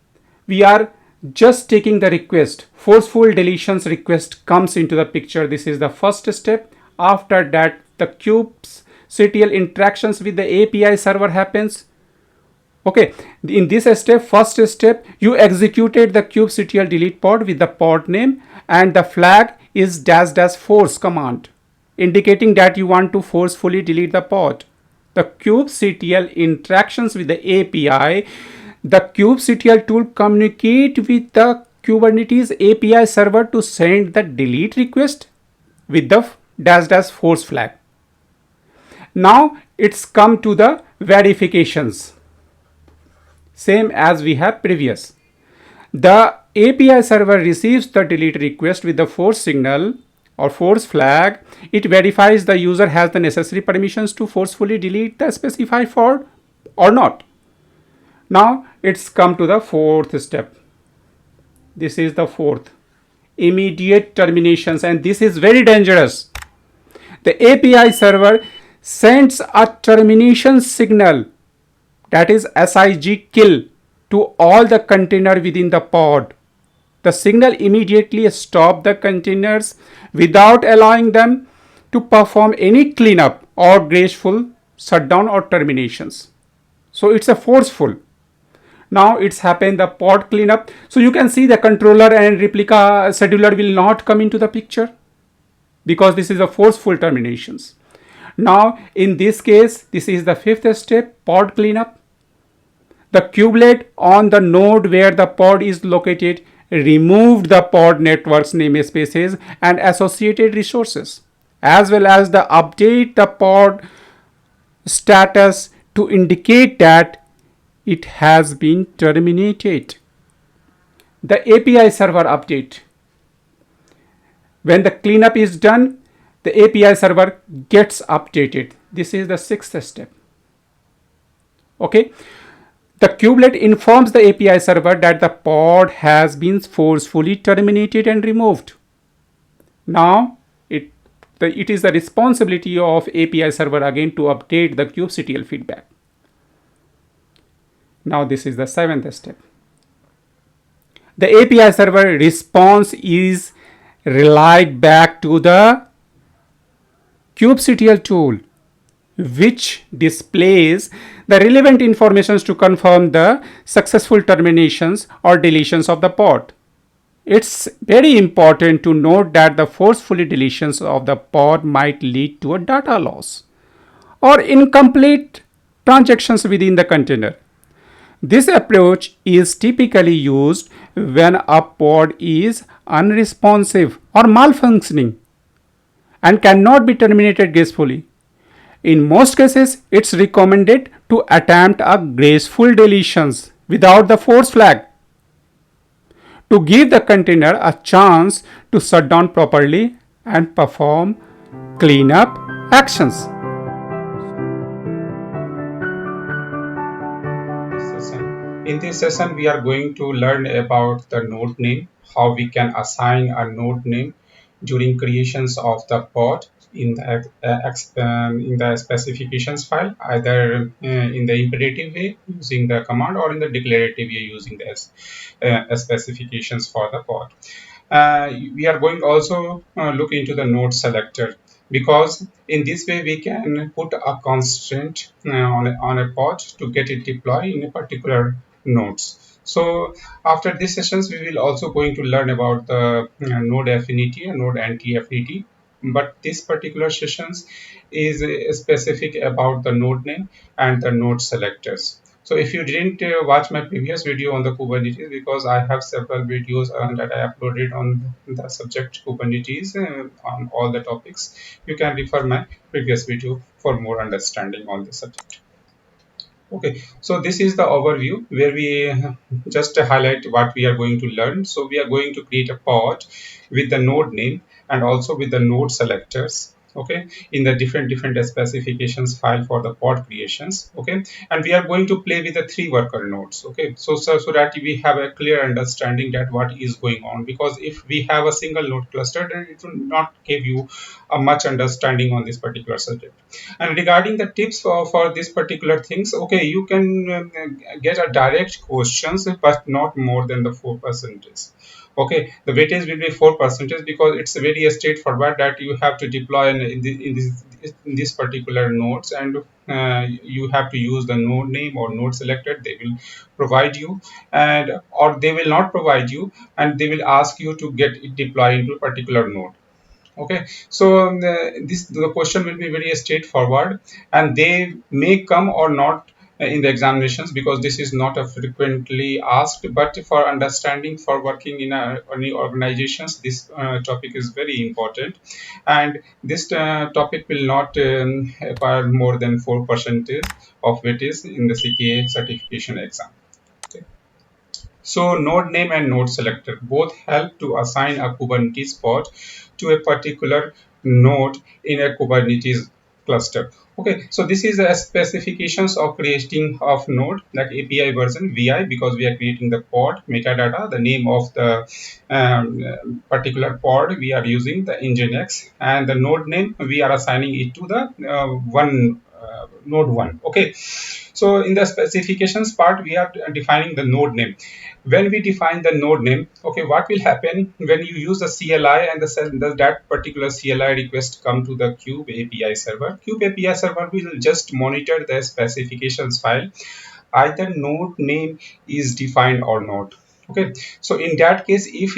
S1: we are just taking the request. Forceful deletions request comes into the picture. This is the first step. After that, the kubectl interactions with the API server happens. Okay, in this step, first step, you executed the kubectl delete pod with the pod name, and the flag is --force command, indicating that you want to forcefully delete the pod. The kubectl interactions with the API, the kubectl tool communicate with the Kubernetes API server to send the delete request with the --force flag. Now it's come to the verifications, same as we have previous. The API server receives the delete request with the force signal or force flag. It verifies the user has the necessary permissions to forcefully delete the specified pod or not. Now it's come to the fourth step. This is the fourth, immediate terminations, and this is very dangerous. The API server sends a termination signal, that is SIG kill, to all the container within the pod. The signal immediately stops the containers without allowing them to perform any cleanup or graceful shutdown or terminations. So it's a forceful. Now it's happened the pod cleanup. So you can see the controller and replica scheduler will not come into the picture because this is a forceful terminations. Now in this case, this is the fifth step, pod cleanup. The kubelet on the node where the pod is located removed the pod network's namespaces and associated resources, as well as the update the pod status to indicate that it has been terminated. The API server update. When the cleanup is done, the API server gets updated. This is the sixth step. Okay. The kubelet informs the API server that the pod has been forcefully terminated and removed. Now, it is the responsibility of API server again to update the kubectl feedback. Now, this is the seventh step. The API server response is relayed back to the kubectl tool, which displays the relevant information to confirm the successful terminations or deletions of the pod. It's very important to note that the forceful deletions of the pod might lead to a data loss or incomplete transactions within the container. This approach is typically used when a pod is unresponsive or malfunctioning and cannot be terminated gracefully. In most cases, it's recommended to attempt a graceful deletions without the force flag to give the container a chance to shut down properly and perform cleanup actions.
S2: In this session, we are going to learn about the node name, how we can assign a node name during creations of the pod in the specifications file, either in the imperative way using the command or in the declarative way using the specifications for the pod. We are going also look into the node selector, because in this way we can put a constraint on a pod to get it deployed in a particular nodes. So after these sessions, we will also going to learn about the node affinity and node anti-affinity. But this particular sessions is specific about the node name and the node selectors. So if you didn't watch my previous video on the Kubernetes, because I have several videos that I uploaded on the subject Kubernetes on all the topics, you can refer my previous video for more understanding on the subject. Okay, so this is the overview where we just highlight what we are going to learn. So we are going to create a pod with the node name and also with the node selectors, okay, in the different specifications file for the pod creations, okay, and we are going to play with the 3 worker nodes, okay, so that we have a clear understanding that what is going on, because if we have a single node cluster, then it will not give you a much understanding on this particular subject. And regarding the tips for this particular things, okay, you can get a direct questions, but not more than the 4%. Okay, the weightage will be 4% because it's very straightforward that you have to deploy in this particular nodes, and you have to use the node name or node selector. They will provide you, and or they will not provide you, and they will ask you to get it deployed into a particular node. Okay, so the question will be very straightforward, and they may come or not in the examinations, because this is not a frequently asked, but for understanding, for working in any organizations, this topic is very important, and this topic will not require more than 4% of it is in the CKA certification exam. Okay. So node name and node selector both help to assign a Kubernetes pod to a particular node in a Kubernetes cluster. Okay, so this is the specifications of creating of node, like API version VI, because we are creating the pod metadata, the name of the particular pod we are using the Nginx, and the node name we are assigning it to the one node 1. Okay, so in the specifications part, we are defining the node name. When we define the node name, okay, what will happen when you use the CLI and that particular CLI request come to the Kube API server? Kube API server will just monitor the specifications file, either node name is defined or not. Okay, so in that case, if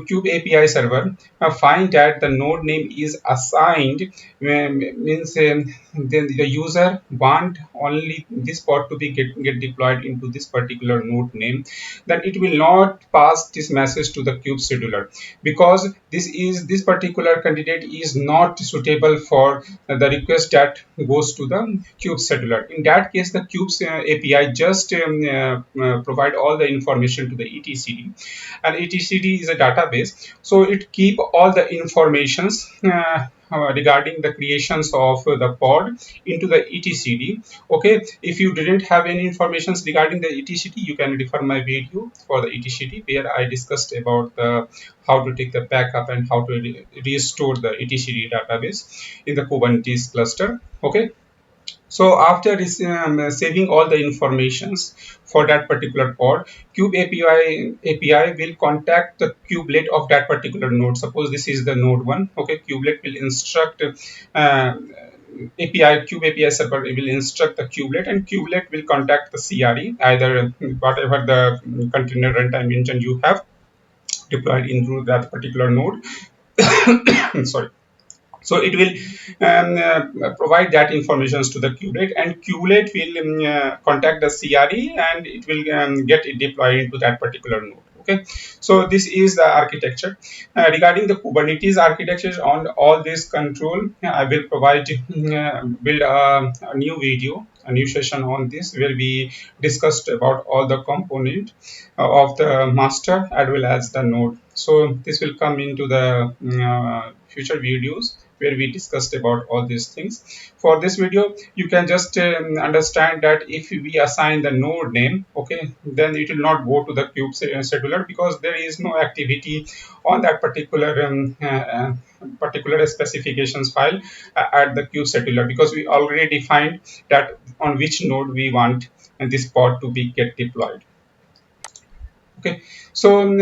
S2: Cube API server find that the node name is assigned, means then the user want only this pod to be get deployed into this particular node name, then it will not pass this message to the Cube scheduler, because this particular candidate is not suitable for the request that goes to the Cube scheduler. In that case, the Cube's API just provide all the information to the etcd, and etcd is a database, so it keep all the informations regarding the creations of the pod into the etcd. Okay, if you didn't have any informations regarding the etcd, you can refer my video for the etcd, where I discussed about the how to take the backup and how to restore the etcd database in the Kubernetes cluster. Okay, so after saving all the informations for that particular pod, Kube API will contact the kubelet of that particular node. Suppose this is the node 1. Okay, kubelet will instruct API, Kube API server will instruct the kubelet, and kubelet will contact the CRE, either whatever the container runtime engine you have deployed into that particular node. Sorry, so it will provide that informations to the kubelet, and kubelet will contact the CRE, and it will get it deployed into that particular node. Okay, so this is the architecture. Regarding the Kubernetes architecture on all this control, I will provide build a new video, a new session on this, where we discussed about all the component of the master as well as the node. So this will come into the future videos where we discussed about all these things. For this video, you can just understand that if we assign the node name, okay, then it will not go to the Kube scheduler, because there is no activity on that particular specifications file at the Kube scheduler, because we already defined that on which node we want this pod to be get deployed. Okay, so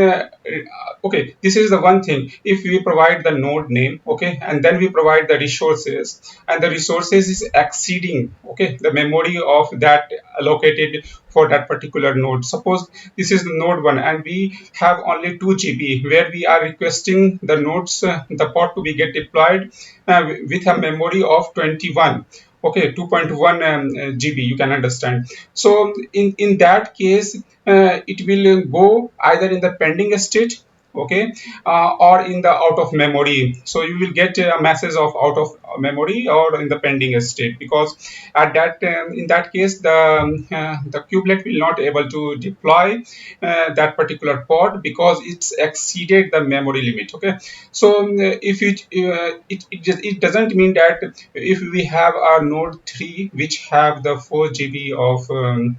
S2: okay, this is the one thing. If we provide the node name, okay, and then we provide the resources, and the resources is exceeding, okay, the memory of that allocated for that particular node. Suppose this is the node 1 and we have only 2 GB, where we are requesting the nodes the pod to be get deployed with a memory of 21, okay, 2.1 GB, you can understand. So in that case, it will go either in the pending state, okay, or in the out of memory. So you will get a message of out of memory or in the pending state, because at that in that case the kubelet will not able to deploy that particular pod, because it's exceeded the memory limit. Okay, so if it doesn't mean that if we have a node 3 which have the 4 GB of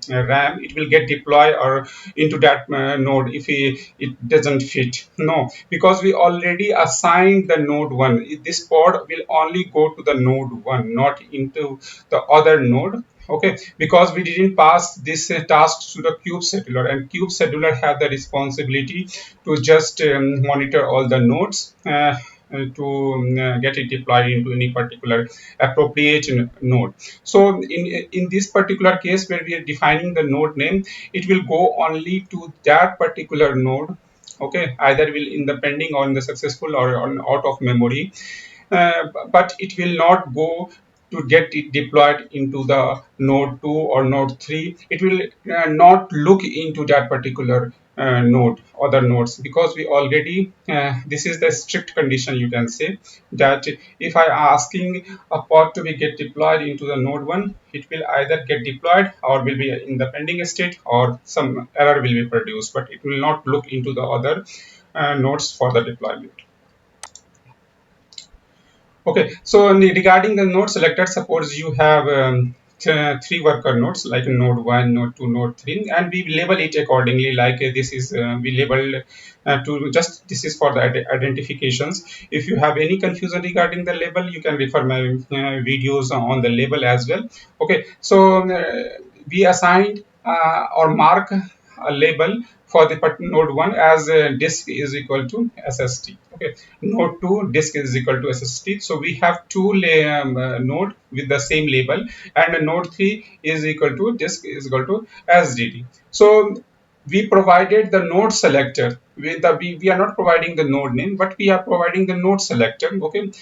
S2: RAM, it will get deployed or into that node if it doesn't fit. No, because we already assigned the node 1. This pod will only go to the node 1, not into the other node. Okay, because we didn't pass this task to the Kube scheduler, and Kube scheduler have the responsibility to just monitor all the nodes to get it deployed into any particular appropriate node. So in this particular case, where we are defining the node name, it will go only to that particular node. Okay, either will in the pending or in the successful or on out of memory, but it will not go to get it deployed into the node 2 or node 3. It will not look into that particular node, other nodes, because we already this is the strict condition, you can say, that if I asking a pod to be get deployed into the node 1, it will either get deployed or will be in the pending state, or some error will be produced, but it will not look into the other nodes for the deployment. Okay, so regarding the node selector, suppose you have three worker nodes like node 1, node 2, node 3, and we label it accordingly. Like this is we labeled to just this is for the identifications. If you have any confusion regarding the label, you can refer my videos on the label as well. Okay, so we assigned or mark a label for the node 1 as disk is equal to SST. Okay, node 2 disk is equal to SST. So we have two node with the same label, and node 3 is equal to disk is equal to SDT. So we provided the node selector with the we are not providing the node name, but we are providing the node selector. Okay,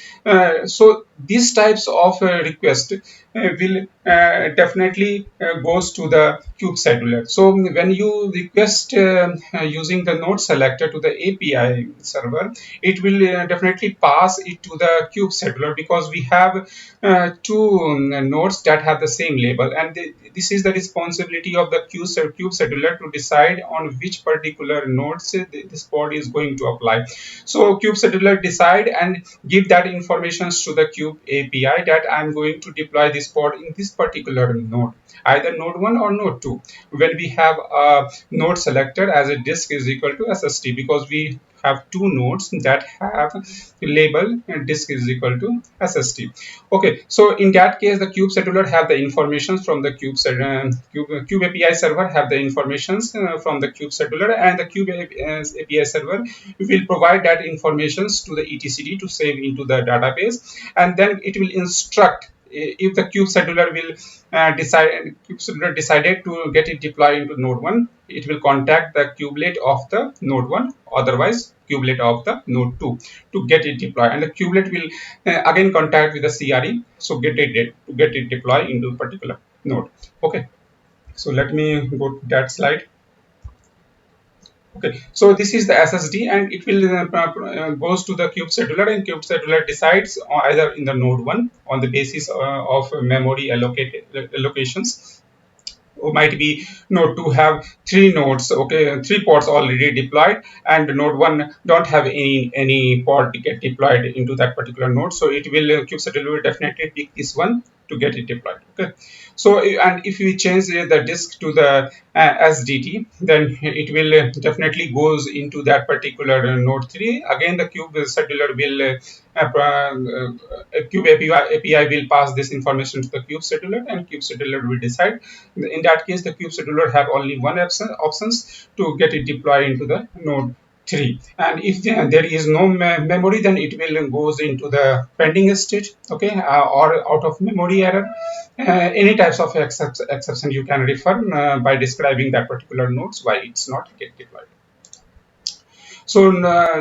S2: so these types of request will definitely goes to the kube scheduler. So when you request using the node selector to the API server, it will definitely pass it to the kube scheduler, because we have two nodes that have the same label, and this is the responsibility of the kube scheduler to decide on which particular nodes this pod is going to apply. So kube scheduler decide and give that information to the kube API that I'm going to deploy this pod in this particular node, either node 1 or node 2. When we have a node selector as a disk is equal to SST, because we have two nodes that have label disk is equal to SST. Okay, so in that case, the kube scheduler have the information from the kube API server have the informations from the kube scheduler, and the kube API server will provide that informations to the etcd to save into the database, and then it will instruct if the kube scheduler will decided to get it deployed into node 1, it will contact the kubelet of the node 1, otherwise kubelet of the node 2 to get it deployed, and the kubelet will again contact with the CRE so get it deployed into a particular node. Okay, so let me go to that slide. Okay, so this is the SSD, and it will goes to the kube scheduler, and kube scheduler decides either in the node 1 on the basis of memory allocations, or might be node 2 have three nodes, okay, three pods already deployed, and node 1 don't have any pod to get deployed into that particular node, so it will kube scheduler will definitely pick this one to get it deployed. Okay, so and if we change the disk to the SDT, then it will definitely goes into that particular node 3. Again, the kube scheduler will kube API will pass this information to the kube scheduler, and kube scheduler will decide. In that case, the kube scheduler have only one options to get it deployed into the node 3, and if there is no memory, then it will goes into the pending state. Okay, or out of memory error. Any types of exception you can refer by describing that particular nodes why it's not get deployed. So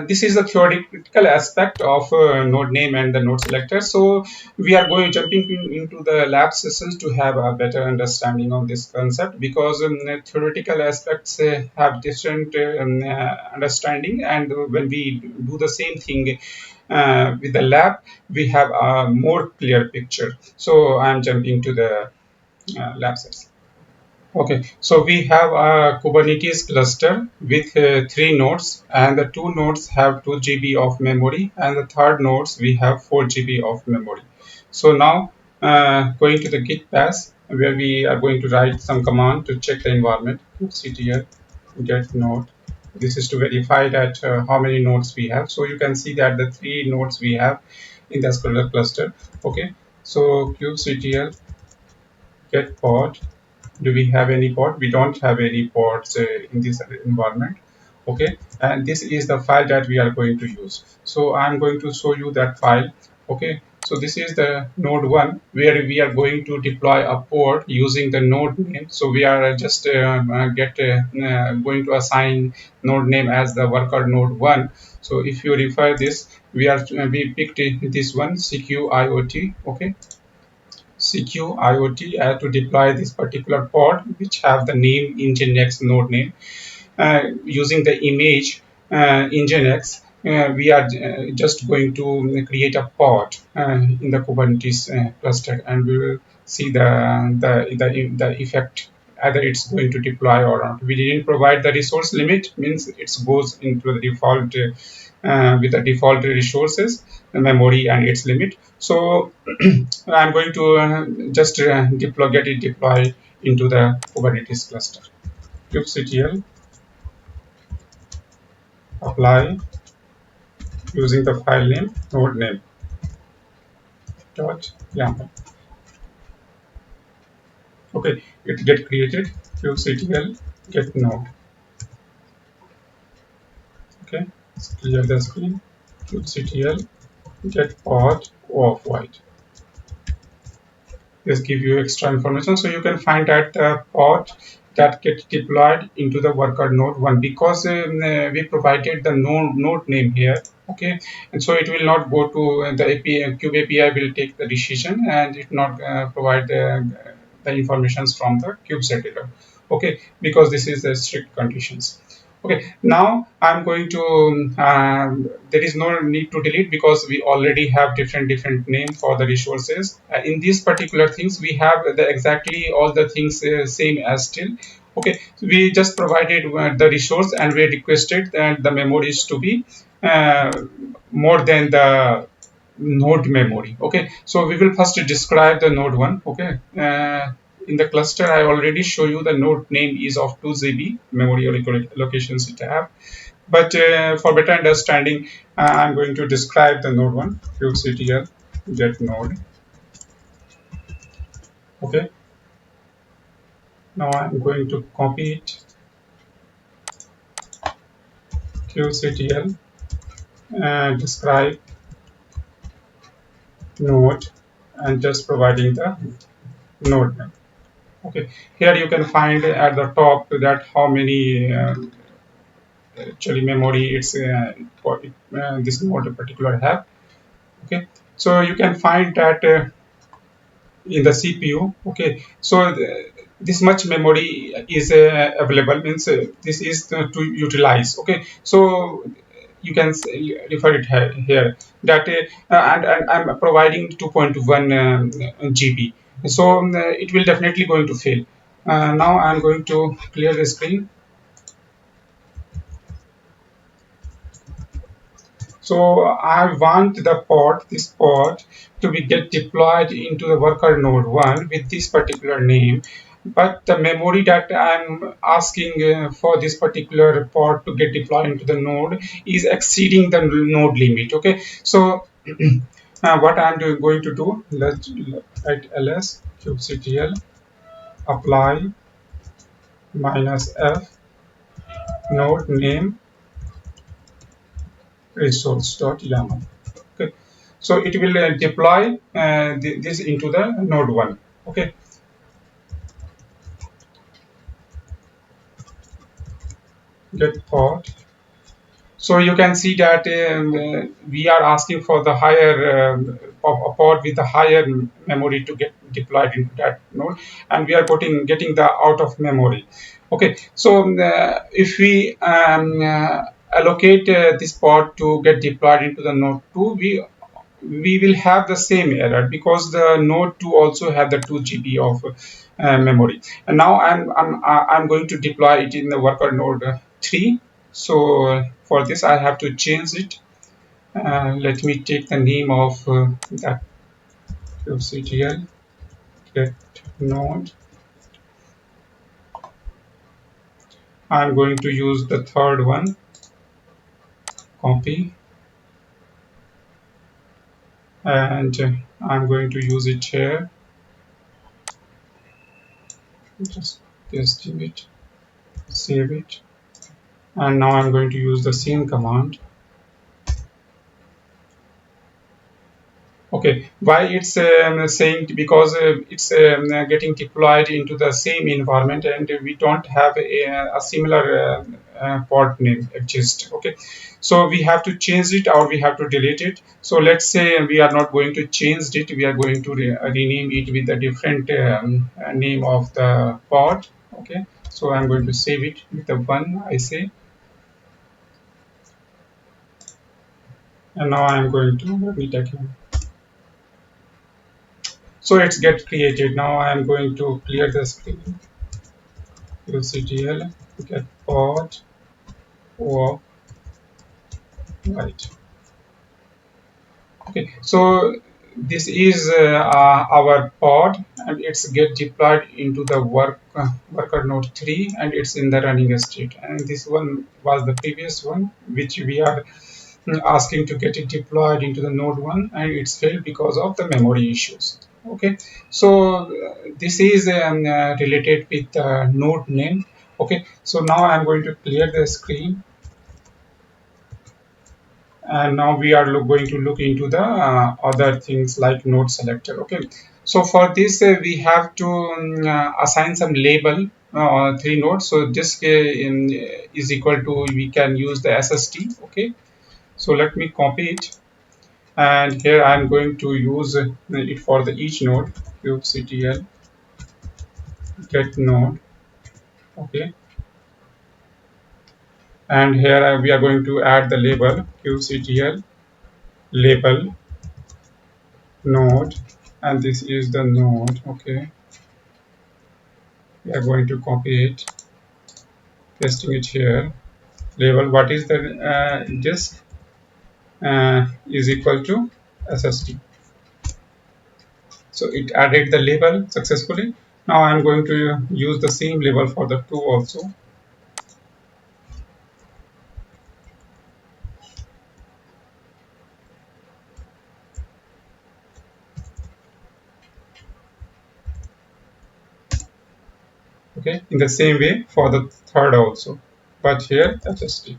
S2: this is the theoretical aspect of node name and the node selector. So we are going jumping into the lab sessions to have a better understanding of this concept, because theoretical aspects have different understanding, and when we do the same thing with the lab, we have a more clear picture. So I'm jumping to the lab session. Okay, so we have a Kubernetes cluster with three nodes, and the two nodes have 2 GB of memory, and the third nodes we have 4 GB of memory. So now going to the Git pass, where we are going to write some command to check the environment. Ctl get node. This is to verify that how many nodes we have. So you can see that the three nodes we have in the cluster. Okay, so kubectl get pod. Do we have any pod? We don't have any pods in this environment. Okay, and this is the file that we are going to use. So I'm going to show you that file. Okay, so this is the node 1 where we are going to deploy a pod using the node name. So we are just going to assign node name as the worker node 1. So if you refer this, we picked this one, CQIOT. Okay, CQIOT to deploy this particular pod, which have the name Nginx node name. Using the image Nginx, we are just going to create a pod in the Kubernetes cluster, and we will see the effect either it's going to deploy or not. We didn't provide the resource limit, means it goes into the default with the default resources, the memory and its limit. So I'm going to just get it deployed into the Kubernetes cluster. kubectl apply using the file name NodeName dot YAML. Okay, it get created kubectl get node. Okay, let's clear the screen. kubectl get pod of white. This give you extra information, so you can find that pod that gets deployed into the worker node 1, because we provided the node name here. Okay, and so it will not go to the API. Kube API will take the decision and it not provide the informations from the kube settler. Okay, because this is the strict conditions. Okay, now I'm going to there is no need to delete because we already have different name for the resources. In these particular things we have the exactly all the things same as still. Okay, so we just provided the resource and we requested that the memories to be more than the node memory. Okay, so we will first describe the node 1. Okay, in the cluster I already show you the node name is of 2 GB memory allocations it have, but for better understanding I'm going to describe the node 1 kubectl get node. Okay, now I'm going to copy it kubectl and describe node and just providing the node name. Okay, here you can find at the top that how many actually memory it's for this node particular have. Okay, so you can find that in the CPU. Okay, so this much memory is available, means this is to utilize. Okay, so you can refer it here that and I'm providing 2.1 GB, so it will definitely going to fail. Now I'm going to clear the screen. So I want the pod, this pod, to be get deployed into the worker node 1 with this particular name. But the memory that I'm asking for this particular pod to get deployed into the node is exceeding the node limit. Okay, so what I'm going to do, let's write ls kubectl apply -f node name resource.yaml. Okay, so it will deploy this into the node 1. Okay, get pod. So you can see that we are asking for the higher a pod with the higher memory to get deployed into that node, and we are getting the out of memory. Okay, so if we allocate this pod to get deployed into the node 2, we will have the same error because the node 2 also have the 2 GB of memory. And now I'm going to deploy it in the worker node 3. So for this I have to change it. Let me take the name of that kubectl get node. I'm going to use the third one, copy, and I'm going to use it here. Just paste it, save it, and now I'm going to use the same command. Okay, why it's saying, because it's getting deployed into the same environment and we don't have a similar pod name exist. Okay, so we have to change it or we have to delete it. So let's say we are not going to change it, we are going to rename it with a different name of the pod. Okay, so I'm going to save it with the one I say, and now I'm going to run it again. So it's get created. Now I am going to clear the screen. qctl get pod or right. Okay, so this is our pod, and it's get deployed into the worker node 3, and it's in the running state. And this one was the previous one, which we are asking to get it deployed into the node 1, and it's failed because of the memory issues. Okay, so this is related with node name. Okay, so now I'm going to clear the screen, and now we are going to look into the other things like node selector. Okay, so for this we have to assign some label on 3 nodes. So this is equal to, we can use the sst. Okay, so let me copy it, and here I'm going to use it for the each node, kubectl get node. Okay, and here we are going to add the label kubectl label node, and this is the node. Okay, we are going to copy it, pasting it here. Label, what is the disk is equal to sst. So it added the label successfully. Now I'm going to use the same label for the 2 also. Okay, in the same way for the third also, but here sst.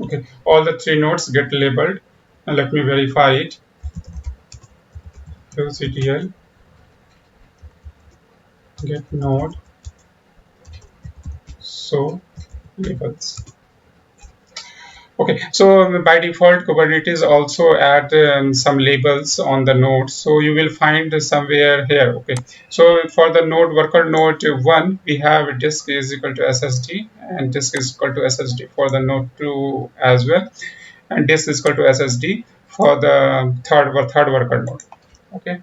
S2: Okay, all the 3 nodes get labeled, and let me verify it. kubectl get node so labels. Okay, so by default, Kubernetes also add some labels on the nodes. So you will find somewhere here. Okay, so for the node worker node 1, we have disk is equal to SSD, and disk is equal to SSD for the node 2 as well, and disk is equal to SSD for the third worker node. Okay.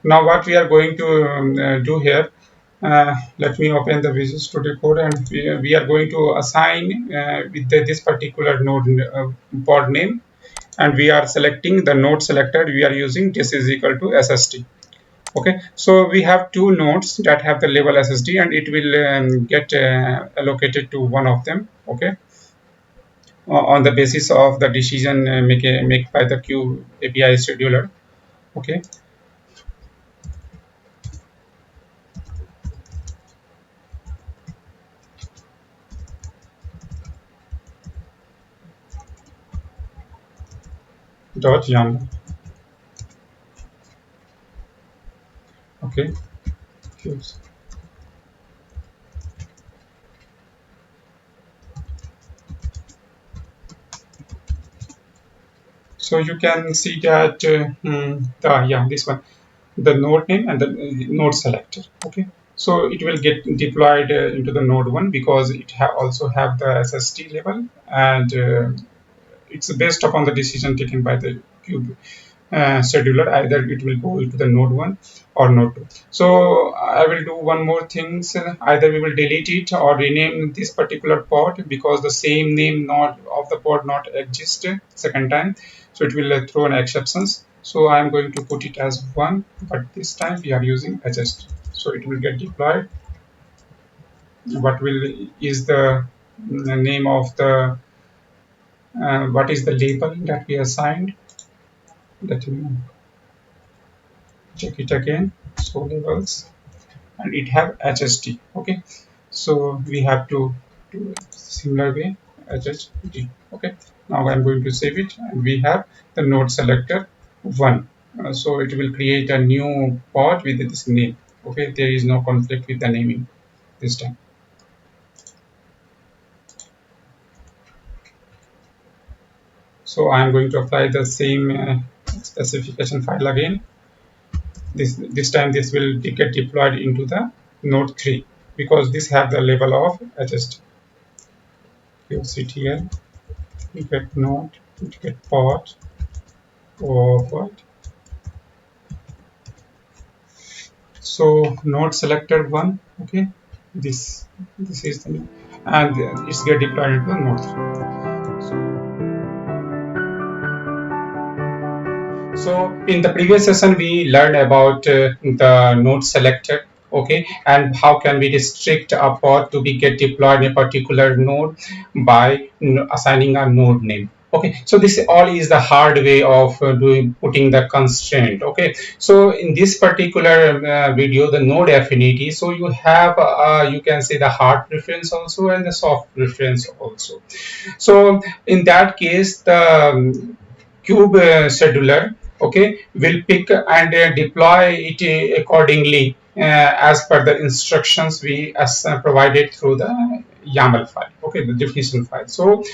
S2: Now what we are going to do here, let me open the Visual Studio Code, and we are going to assign with this particular node pod name, and we are selecting the node selector. We are using this is equal to SSD. Okay, so we have 2 nodes that have the label SSD, and it will get allocated to one of them. Okay, on the basis of the decision make by the Q API scheduler. Okay, dot YAML. Okay, Qs. So you can see that this one, the node name and the node selector. Okay, so it will get deployed into the node 1 because it also have the SSD level, and it's based upon the decision taken by the cube scheduler. Either it will go into the node 1 or node 2. So I will do one more things. Either we will delete it or rename this particular pod, because the same name not of the pod not exist second time, so it will throw an exceptions. So I am going to put it as 1, but this time we are using adjust, so it will get deployed. What will is the name of the what is the label that we assigned? Let me check it again. So labels, and it have HST. Okay, so we have to do it similar way, HST. Okay, now I'm going to save it, and we have the node selector 1. So it will create a new pod with this name. Okay, there is no conflict with the naming this time. So I'm going to apply the same specification file again. This time this will get deployed into the node 3 because this have the level of adjust qctl, you get node, you get port of what. So node selector one, okay, this is the, and it's get deployed into the node 3. So in the previous session, we learned about the node selector, okay, and how can we restrict a pod to be get deployed in a particular node by assigning a node name. Okay, so this all is the hard way of doing putting the constraint. Okay, so in this particular video, the node affinity. So you have you can say the hard preference also and the soft preference also. So in that case, the cube scheduler, okay, will pick and deploy it accordingly as per the instructions we as provided through the YAML file, okay, the definition file. So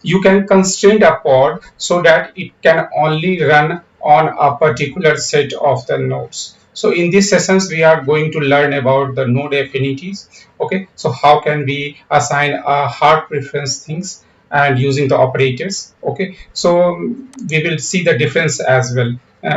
S2: you can constrain a pod so that it can only run on a particular set of the nodes. So in these sessions, we are going to learn about the node affinities. Okay, so how can we assign a hard preference things and using the operators. Okay, so we will see the difference as well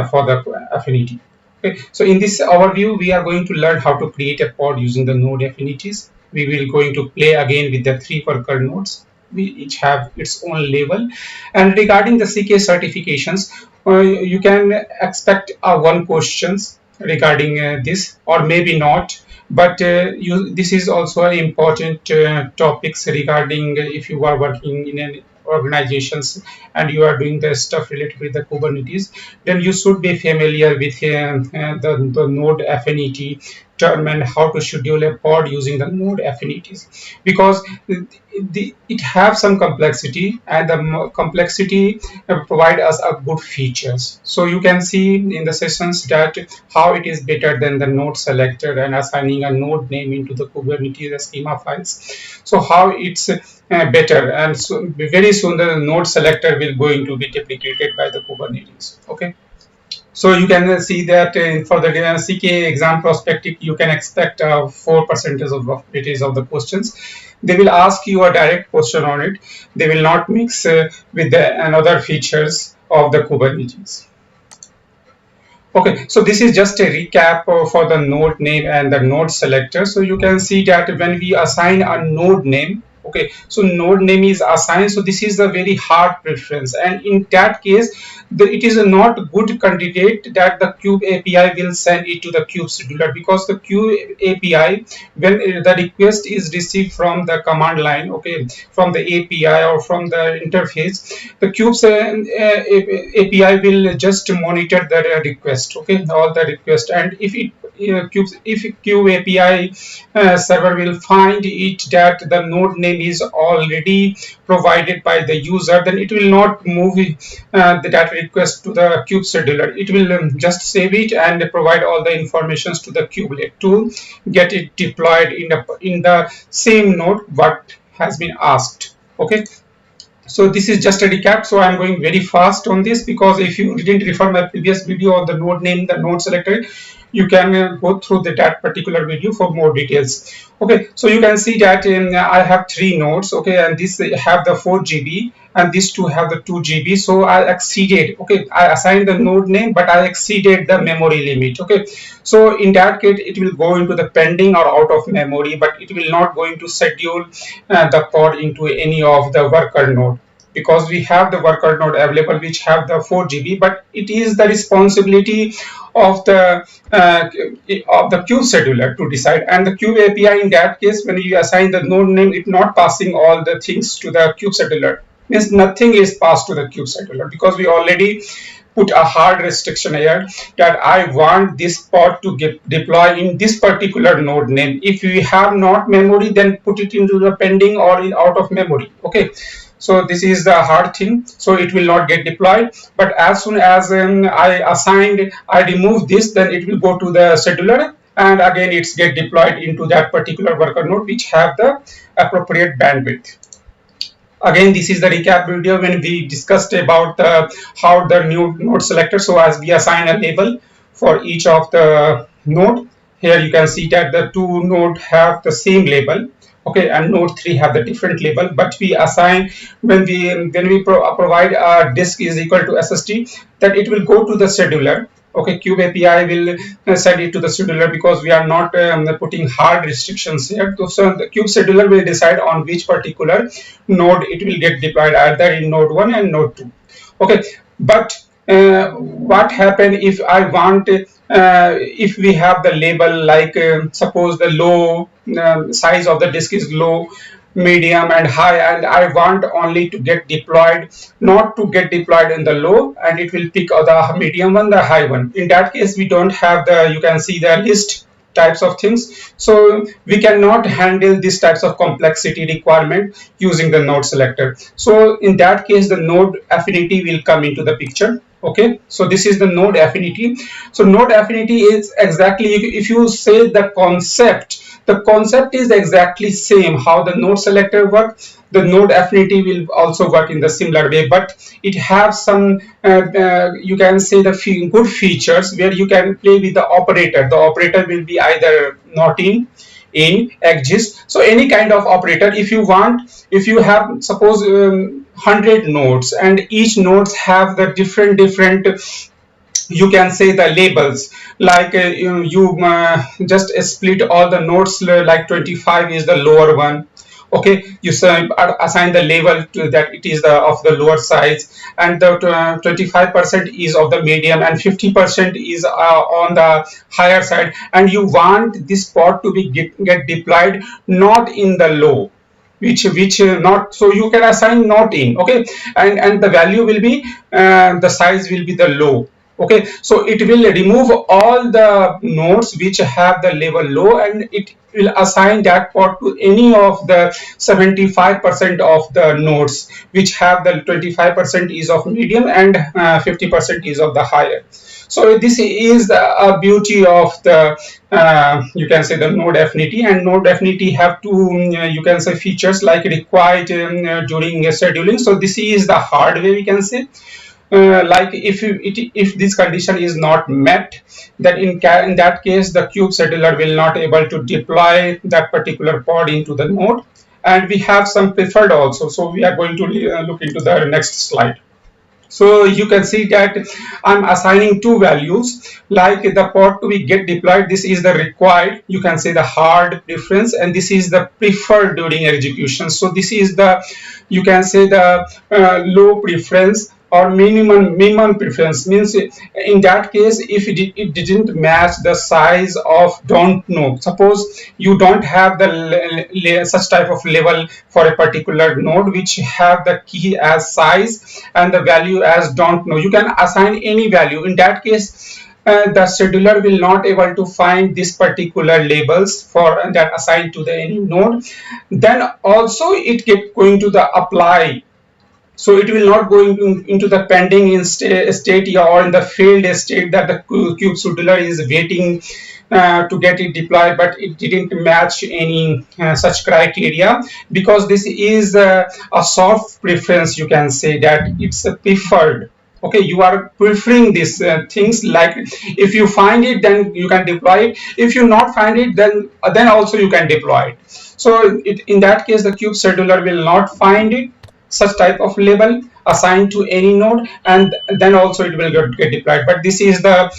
S2: for the affinity. Okay, so in this overview, we are going to learn how to create a pod using the node affinities. We will going to play again with the 3 worker nodes. We each have its own label. And regarding the CKA certifications, you can expect one questions regarding this, or maybe not. But this is also an important topics regarding if you are working in an organizations and you are doing the stuff related with the Kubernetes, then you should be familiar with the node affinity term and how to schedule a pod using the node affinities, because it have some complexity, and the complexity provide us a good features. So you can see in the sessions that how it is better than the node selector and assigning a node name into the Kubernetes schema files. So how it's better, and so very soon the node selector will going to be deprecated by the Kubernetes. Okay, so you can see that for the CKA exam prospective, you can expect 4% of it is of the questions. They will ask you a direct question on it. They will not mix with the another features of the Kubernetes. Okay, so this is just a recap for the node name and the node selector. So you can see that when we assign a node name, okay, so node name is assigned. So this is a very hard preference, and in that case, it is a not good candidate that the Kube API will send it to the Kube scheduler, because the Kube API, when the request is received from the command line, okay, from the API or from the interface, the Kube's API will just monitor the request, okay, all the request, and if it if Kube API server will find it that the node name is already provided by the user, then it will not move that request to the Kube scheduler. It will just save it and provide all the informations to the kubelet to get it deployed in the same node what has been asked. Okay, so this is just a recap. So I'm going very fast on this, because if you didn't refer my previous video on the node name, the node selector, you can go through that particular video for more details. Okay, so you can see that I have 3 nodes, okay, and this have the 4 GB and these two have the 2 GB. So I exceeded, okay, I assigned the node name, but I exceeded the memory limit. Okay, so in that case, it will go into the pending or out of memory, but it will not going to schedule the pod into any of the worker node, because we have the worker node available which have the 4 GB, but it is the responsibility of the Kube scheduler to decide. And the Kube API in that case, when you assign the node name, it not passing all the things to the Kube scheduler. Means nothing is passed to the Kube scheduler, because we already put a hard restriction here that I want this pod to get deploy in this particular node name. If we have not memory, then put it into the pending or out of memory. Okay, so this is the hard thing, so it will not get deployed. But as soon as I remove this, then it will go to the scheduler and again it's get deployed into that particular worker node which have the appropriate bandwidth. Again, this is the recap video when we discussed about how the new node selector. So as we assign a label for each of the node, here you can see that the two node have the same label. Okay, and node 3 have the different label, but we assign when we provide a disk is equal to SSD, that it will go to the scheduler. Okay, Kube API will send it to the scheduler because we are not putting hard restrictions here. So the Kube scheduler will decide on which particular node it will get deployed, either in node 1 and node 2. Okay, but what happen if I want if we have the label like suppose the low size of the disk is low, medium and high, and I want only to get deployed, not to get deployed in the low, and it will pick the medium one, the high one. In that case we don't have the, you can see the list types of things, so we cannot handle these types of complexity requirement using the node selector. So in that case the node affinity will come into the picture. Okay, so this is the node affinity. So node affinity is exactly, if you say the concept is exactly same how the node selector works, the node affinity will also work in the similar way, but it has some you can say the good features where you can play with the operator. The operator will be either not in, exist, so any kind of operator. If you want, if you have suppose 100 nodes and each nodes have the different you can say the labels, like you just split all the nodes, like 25 is the lower one. Okay, you assign the label to that it is the of the lower size, and the 25% is of the medium and 50% is on the higher side, and you want this pod to be get deployed not in the low, which not, so you can assign not in. Okay, and the value will be the size will be the low. Okay, so it will remove all the nodes which have the label low, and it will assign that pod to any of the 75% of the nodes which have the 25% is of medium and 50% is of the higher. So this is the beauty of the you can say the node affinity. And node affinity have two you can say features like required during scheduling. So this is the hard way we can say. Like if this condition is not met, then in that case the kube scheduler will not able to deploy that particular pod into the node. And we have some preferred also, so we are going to look into the next slide. So you can see that I'm assigning two values, like the pod to be get deployed, this is the required, you can say the hard preference, and this is the preferred during execution. So this is the, you can say the low preference or minimum preference, means in that case if it didn't match the size of don't know, suppose you don't have the such type of level for a particular node which have the key as size and the value as don't know, you can assign any value. In that case the scheduler will not able to find this particular labels for that assigned to the any node. Then also it get going to the apply, so it will not go into the pending in state or in the failed state that the kube scheduler is waiting to get it deployed, but it didn't match any such criteria, because this is a soft preference, you can say that it's a preferred. Okay, you are preferring these things, like if you find it then you can deploy it, if you not find it then also you can deploy it. So in that case the kube scheduler will not find it such type of label assigned to any node, and then also it will get deployed. But this is the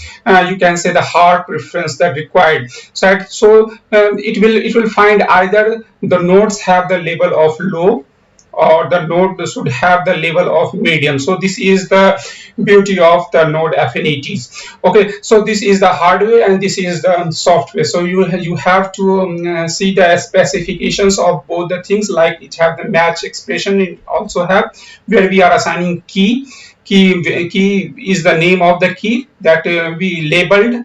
S2: you can say the hard preference that required. So it will find either the nodes have the label of low or the node should have the label of medium. So this is the beauty of the node affinities. Okay, so this is the hard way and this is the soft way. So you have to see the specifications of both the things, like it have the match expression, it also have where we are assigning key is the name of the key that we labeled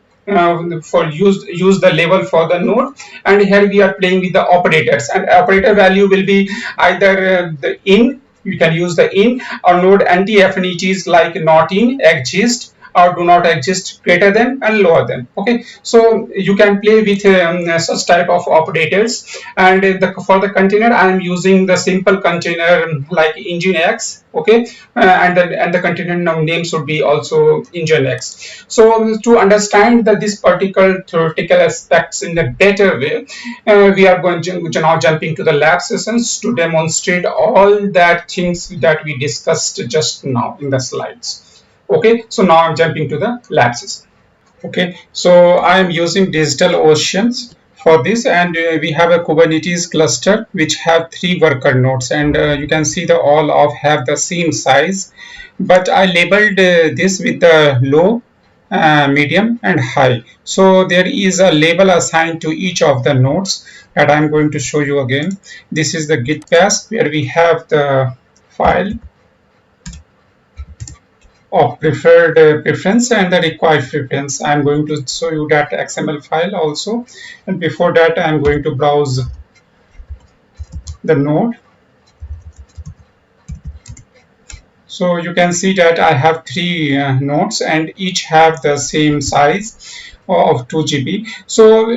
S2: for use the label for the node. And here we are playing with the operators, and operator value will be either the in, you can use the in, or node anti affinities like not in, exist, or do not exist greater than and lower than. Okay, so you can play with such type of operators. And for the container, I am using the simple container like Nginx. Okay, and the container name should be also Nginx. So to understand this particular theoretical aspects in a better way, we are going to now jumping to the lab sessions to demonstrate all that things that we discussed just now in the slides. Okay, so now I'm jumping to the lab session. Okay, so I am using Digital Oceans for this, and we have a Kubernetes cluster which have 3 worker nodes, and you can see the all of have the same size, but I labeled this with the low, medium and high. So there is a label assigned to each of the nodes that I'm going to show you again. This is the git path where we have the file of preferred preference and the required preference. I'm going to show you that XML file also, and before that I'm going to browse the node. So you can see that I have 3 nodes and each have the same size of 2 GB. So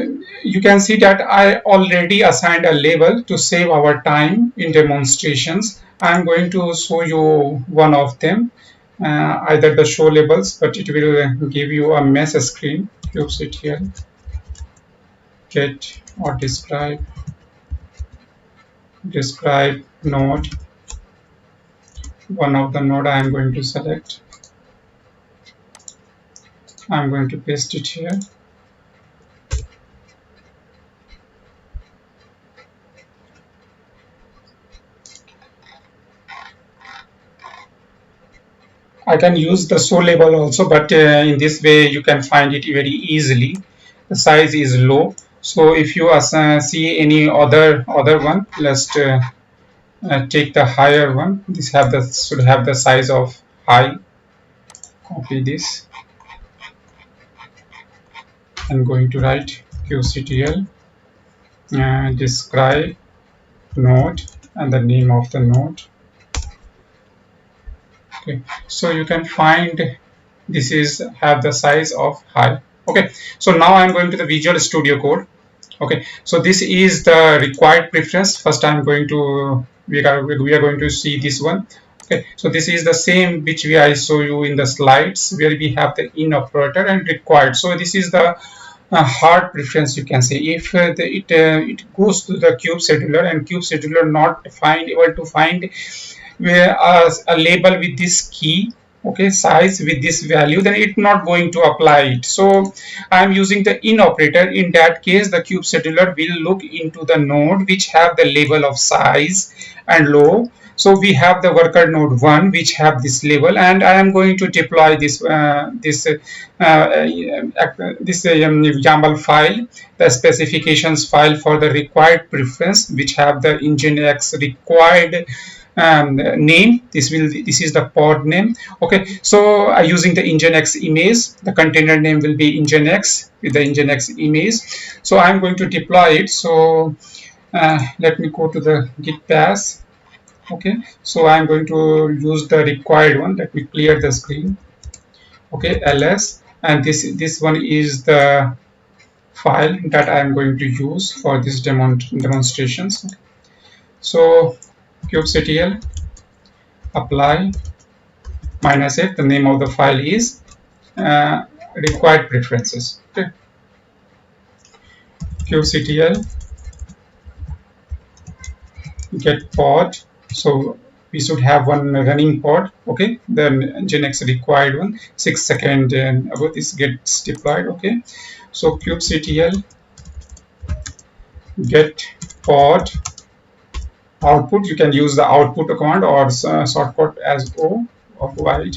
S2: you can see that I already assigned a label to save our time in demonstrations. I'm going to show you one of them, either the show labels, but it will give you a mess screen. kubectl get or describe node. One of the node I am going to select. I'm going to paste it here. I can use the show label also, but in this way you can find it very easily. The size is low, so if you see any other one, let's take the higher one. This should have the size of high. Copy this. I'm going to write kubectl describe node and the name of the node. Okay, so you can find this is have the size of high. Okay, so now I'm going to the Visual Studio Code. Okay, so this is the required preference. First I'm going to we are going to see this one. Okay, so this is the same which I show you in the slides, where we have the in operator and required. So this is the hard preference, you can say. If it goes to the kube scheduler and kube scheduler not able to find where a label with this key, okay, size with this value, then it's not going to apply it. So I'm using the in operator. In that case, the kube scheduler will look into the node which have the label of size and low. So we have the worker node 1 which have this label, and I am going to deploy this YAML file, the specifications file for the required preference, which have the Nginx required name. This is the pod name. Okay, so using the Nginx image, the container name will be Nginx with the Nginx image. So I'm going to deploy it. So let me go to the git path. Okay, so I'm going to use the required one. Let me clear the screen. Okay, ls, and this one is the file that I'm going to use for this demonstrations. So kubectl apply -f, the name of the file is required preferences. Okay, kubectl get pod. So we should have one running pod. Okay, then Nginx required one, 6 seconds and about this gets deployed. Okay, so kubectl get pod output. You can use the output command or shortcut as O or wide.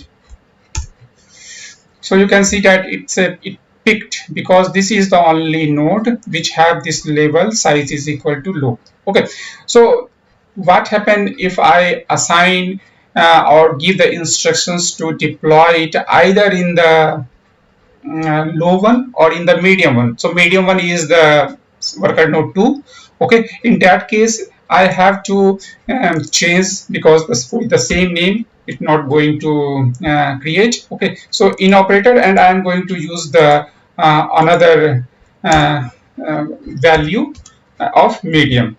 S2: So you can see that it picked because this is the only node which have this label size is equal to low. Okay, so what happen if I assign or give the instructions to deploy it either in the low one or in the medium one? So medium one is the worker node 2. Okay, in that case I have to change, because the same name it's not going to create. Okay, so in operator, and I am going to use the another value of medium.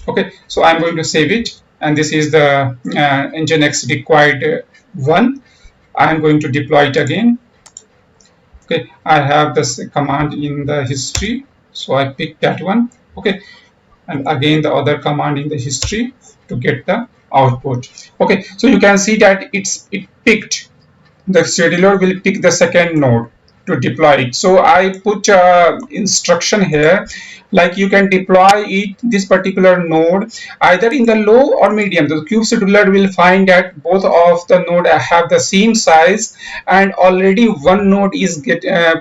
S2: Okay, so I'm going to save it, and this is the nginx required one. I'm going to deploy it again. Okay, I have this command in the history, so I pick that one. Okay, and again the other command in the history to get the output. Okay, so you can see that it picked, the scheduler will pick the second node to deploy it. So I put instruction here, like you can deploy it, this particular node, either in the low or medium. The kube scheduler will find that both of the node have the same size, and already one node is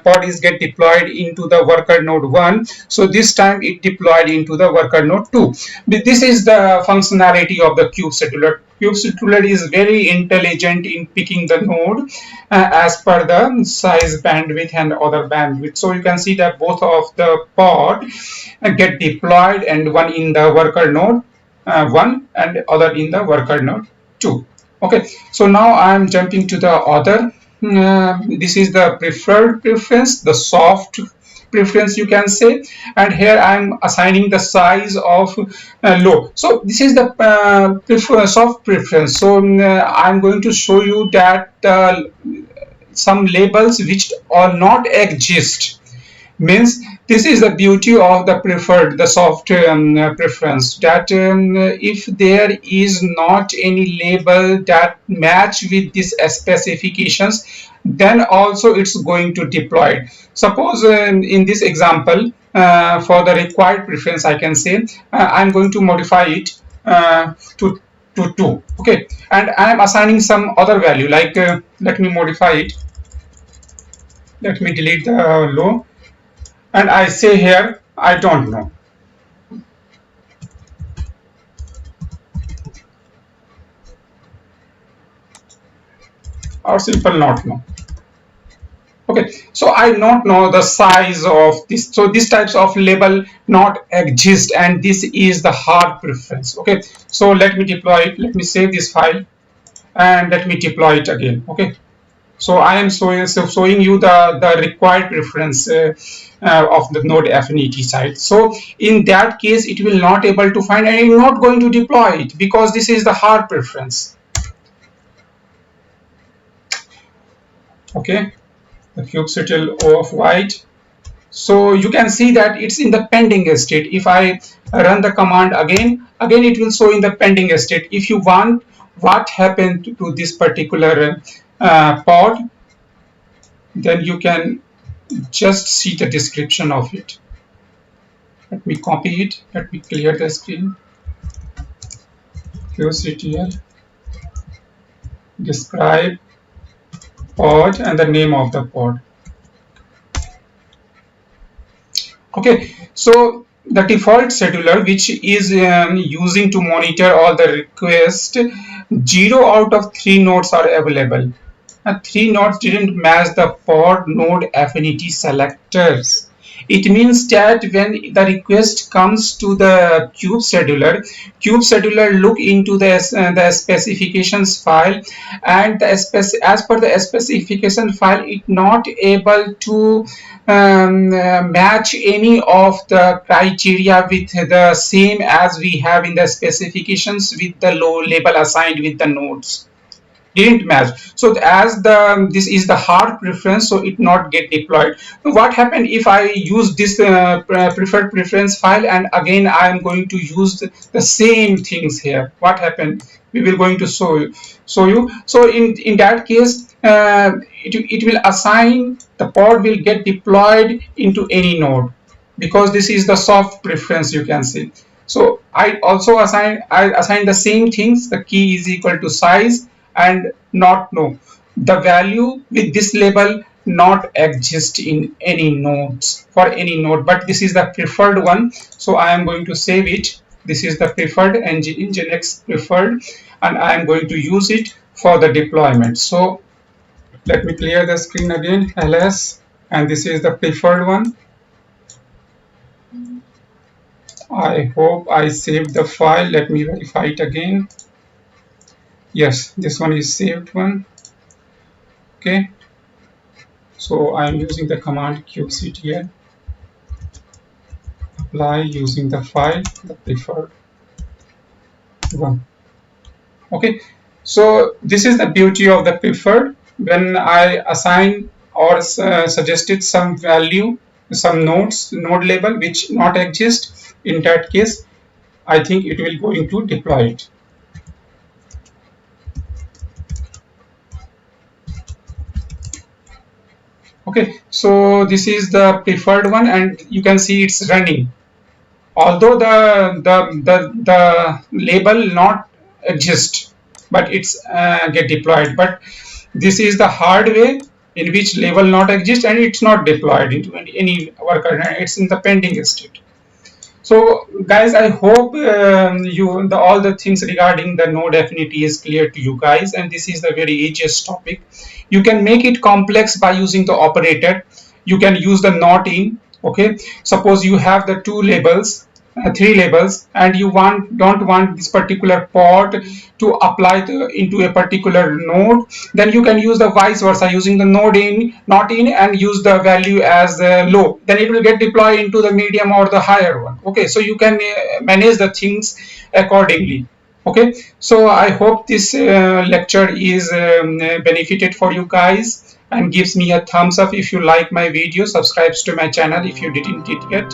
S2: pod is get deployed into the worker node 1. So this time it deployed into the worker node 2. This is the functionality of the kube scheduler. Kube scheduler is very intelligent in picking the node as per the size, bandwidth, and other bandwidth. So you can see that both of the pod get deployed, and one in the worker node 1 and other in the worker node 2. Okay, so now I am jumping to the other. This is the preferred preference, the soft preference you can say, and here I am assigning the size of low. So this is the soft preference. So I'm going to show you that some labels which are not exist, means this is the beauty of the preferred, the soft preference, that if there is not any label that match with these specifications, then also it's going to deploy it. Suppose in this example, for the required preference, I can say I'm going to modify it to 2. Okay, and I am assigning some other value, like let me modify it, let me delete the low, and I say here I don't know, or simple not know. Okay, so I not know the size of this, so these types of label not exist, and this is the hard preference. Okay, so let me deploy it, let me save this file, and let me deploy it again. Okay, so I am showing you the required preference of the NodeAffinity side. So in that case, it will not able to find, and I'm not going to deploy it because this is the hard preference. Okay, the kubectl O of white. So you can see that it's in the pending state. If I run the command again it will show in the pending state. If you want what happened to this particular pod, then you can just see the description of it. Let me copy it, let me clear the screen. qctl describe pod and the name of the pod. Okay, so the default scheduler which is using to monitor all the requests, 0 out of 3 nodes are available. 3 nodes didn't match the pod node affinity selectors. It means that when the request comes to the kube scheduler look into the specifications file, and as per the specification file, it not able to match any of the criteria with the same as we have in the specifications with the low label assigned with the nodes, didn't match. So as the this is the hard preference, so it not get deployed. What happened if I use this preferred preference file, and again I am going to use the same things here? What happened? We will going to show you. So in that case, it will assign, the pod will get deployed into any node, because this is the soft preference you can see. So I also assign the same things. The key is equal to size and not know. The value with this label not exist in any nodes, for any node, but this is the preferred one. So I am going to save it. This is the preferred nginx preferred, and I am going to use it for the deployment. So let me clear the screen again, ls, and this is the preferred one. I hope I saved the file. Let me verify it again. Yes, this one is saved one. Okay, so I'm using the command kubectl apply using the file, the preferred one. Okay, so this is the beauty of the preferred. When I assign or suggested some value, some node label which not exist, in that case I think it will going to deploy it. Okay, so this is the preferred one, and you can see it's running. Although the label not exist, but it's get deployed. But this is the hard way in which label not exist and it's not deployed into any worker. It's in the pending state. So, guys, I hope all the things regarding the NodeAffinity is clear to you guys, and this is the very easiest topic. You can make it complex by using the operator. You can use the not in. Okay, suppose you have the two labels, three labels, and you don't want this particular pod to apply into a particular node, then you can use the vice versa using the node in not in and use the value as low, then it will get deployed into the medium or the higher one. Okay, so you can manage the things accordingly. Okay, so I hope this lecture is benefited for you guys, and gives me a thumbs up if you like my video, subscribes to my channel if you didn't it yet,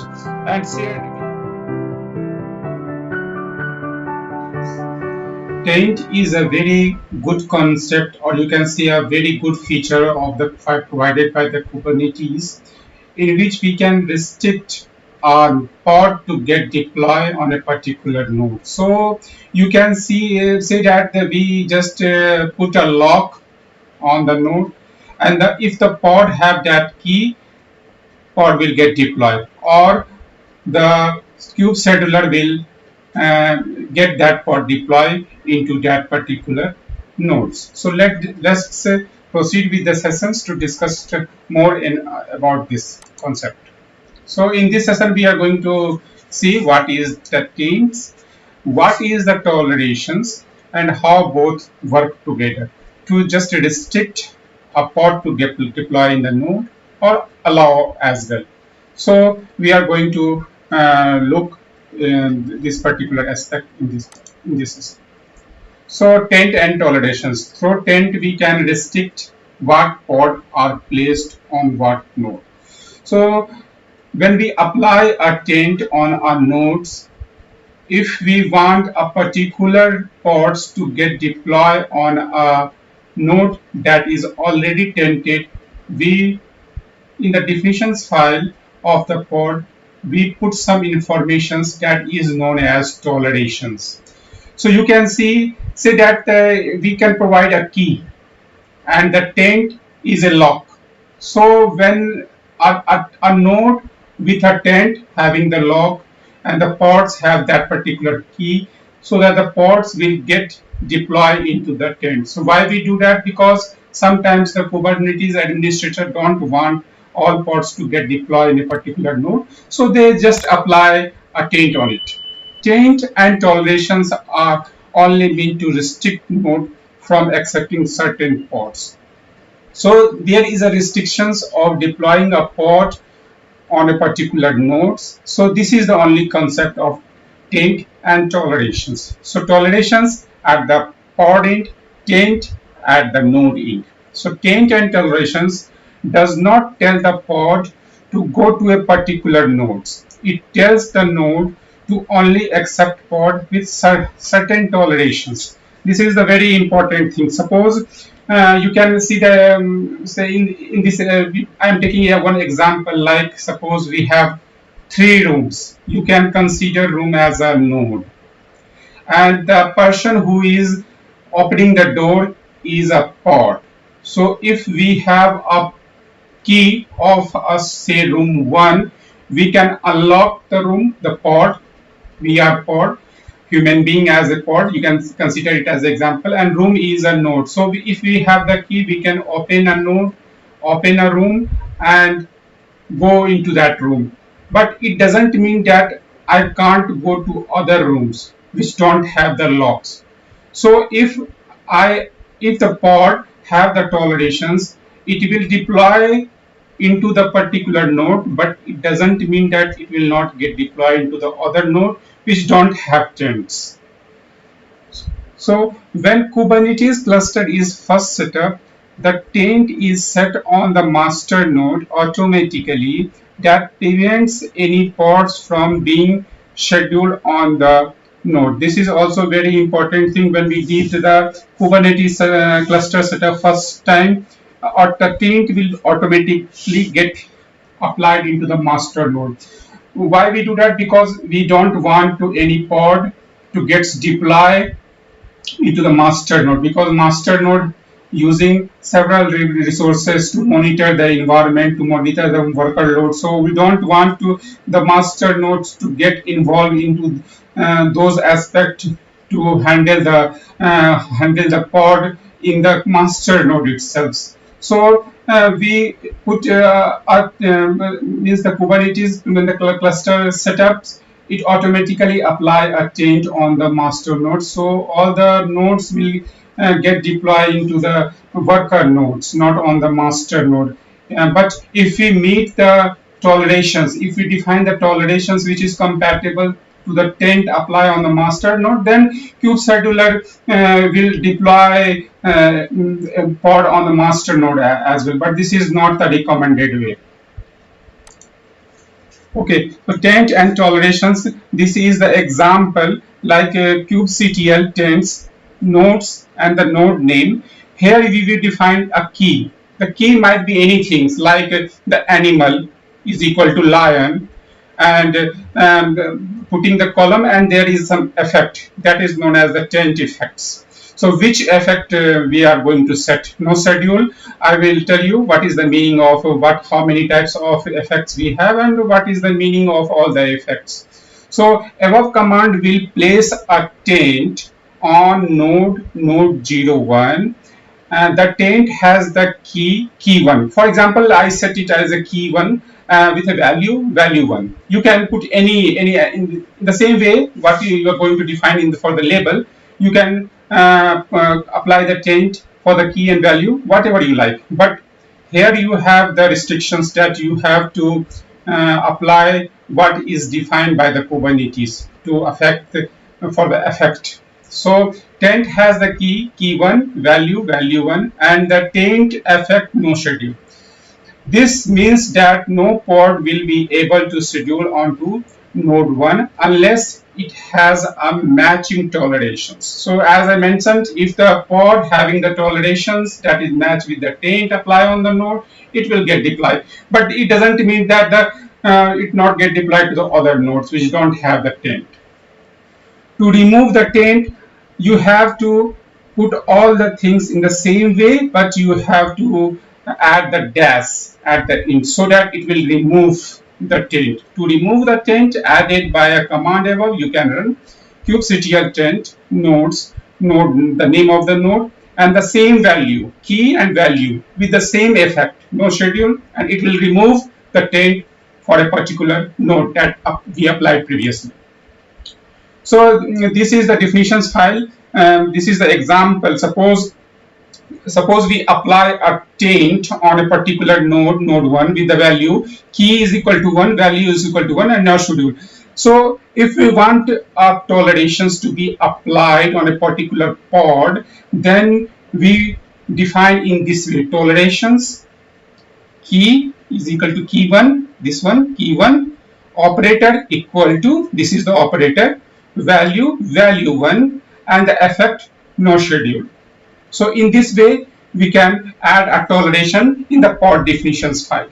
S2: and share. Taint is a very good concept, or you can say a very good feature of the provided by the Kubernetes, in which we can restrict our pod to get deployed on a particular node. So you can say that we just put a lock on the node, and if the pod have that key, pod will get deployed, or the cube scheduler will get that pod deployed into that particular nodes. So let's proceed with the sessions to discuss more about this concept. So in this session, we are going to see what is the taints, what is the tolerations, and how both work together to just restrict a pod to get deploy in the node or allow as well. So we are going to look this particular aspect in this session. So taint and tolerations. Through taint, we can restrict what pod are placed on what node. So when we apply a taint on our nodes, if we want a particular pods to get deployed on a node that is already tainted, we in the definitions file of the pod we put some informations that is known as tolerations. So you can say that we can provide a key, and the taint is a lock. So when a node with a taint having the lock and the pods have that particular key, so that the pods will get deployed into the taint. So why we do that? Because sometimes the Kubernetes administrator don't want all pods to get deployed in a particular node, so they just apply a taint on it. Taint and tolerations are only meant to restrict node from accepting certain pods. So there is a restrictions of deploying a pod on a particular nodes. So this is the only concept of taint and tolerations. So tolerations at the pod end, taint at the node end. So taint and tolerations does not tell the pod to go to a particular nodes. It tells the node to only accept pod with certain tolerations. This is the very important thing. Suppose you can see the say in this I am taking one example, like suppose we have three rooms. You can consider room as a node, and the person who is opening the door is a pod. So if we have a key of say room 1, we can unlock the room, the pod. We are pod, human being as a pod, you can consider it as an example, and room is a node. So if we have the key, we can open a node, open a room, and go into that room. But it doesn't mean that I can't go to other rooms which don't have the locks. So if I if the pod have the tolerations, it will deploy into the particular node, but it doesn't mean that it will not get deployed into the other node which don't have taints. So when Kubernetes cluster is first set up, the taint is set on the master node automatically. That prevents any pods from being scheduled on the node. This is also very important thing when we did the Kubernetes cluster setup first time. Or the taint will automatically get applied into the master node. Why we do that? Because we don't want to any pod to get deployed into the master node, because master node using several resources to monitor the environment, to monitor the worker load. So we don't want to the master nodes to get involved into those aspects to handle the pod in the master node itself. So we put means the Kubernetes when the cluster setups, it automatically apply a taint on the master node. So all the nodes will get deployed into the worker nodes, not on the master node. But if we meet the tolerations, if we define the tolerations which is compatible to the taint apply on the master node, then kubescheduler will deploy pod on the master node as well. But this is not the recommended way. Okay, so taint and tolerations. This is the example like kubectl taints, nodes, and the node name. Here we will define a key. The key might be anything like the animal is equal to lion, and putting the column, and there is some effect that is known as the taint effects. So which effect we are going to set? No schedule. I will tell you what is the meaning of how many types of effects we have and what is the meaning of all the effects. So above command will place a taint on node 01, and the taint has the key 1. For example, I set it as a key 1 with a value 1. You can put any in the same way what you are going to define for the label. You can apply the taint for the key and value whatever you like, but here you have the restrictions that you have to apply what is defined by the Kubernetes to affect for the effect. So taint has the key 1, value 1, and the taint effect no schedule. This means that no pod will be able to schedule onto node 1 unless it has a matching tolerations. So as I mentioned, if the pod having the tolerations that is matched with the taint apply on the node, it will get deployed. But it doesn't mean that it not get deployed to the other nodes which don't have the taint. To remove the taint, you have to put all the things in the same way, but you have to add the dash at the end so that it will remove the taint. To remove the taint added by a command above, you can run kubectl taint nodes, the name of the node, and the same value, key and value with the same effect, no schedule, and it will remove the taint for a particular node that we applied previously. So this is the definitions file. This is the example. Suppose we apply a taint on a particular node 1 with the value key is equal to 1, value is equal to 1, and now schedule. So if we want our tolerations to be applied on a particular pod, then we define in this way: tolerations key is equal to key 1, this one key 1, operator equal to, this is the operator, value 1, and the effect no schedule. So in this way we can add a toleration in the pod definitions file.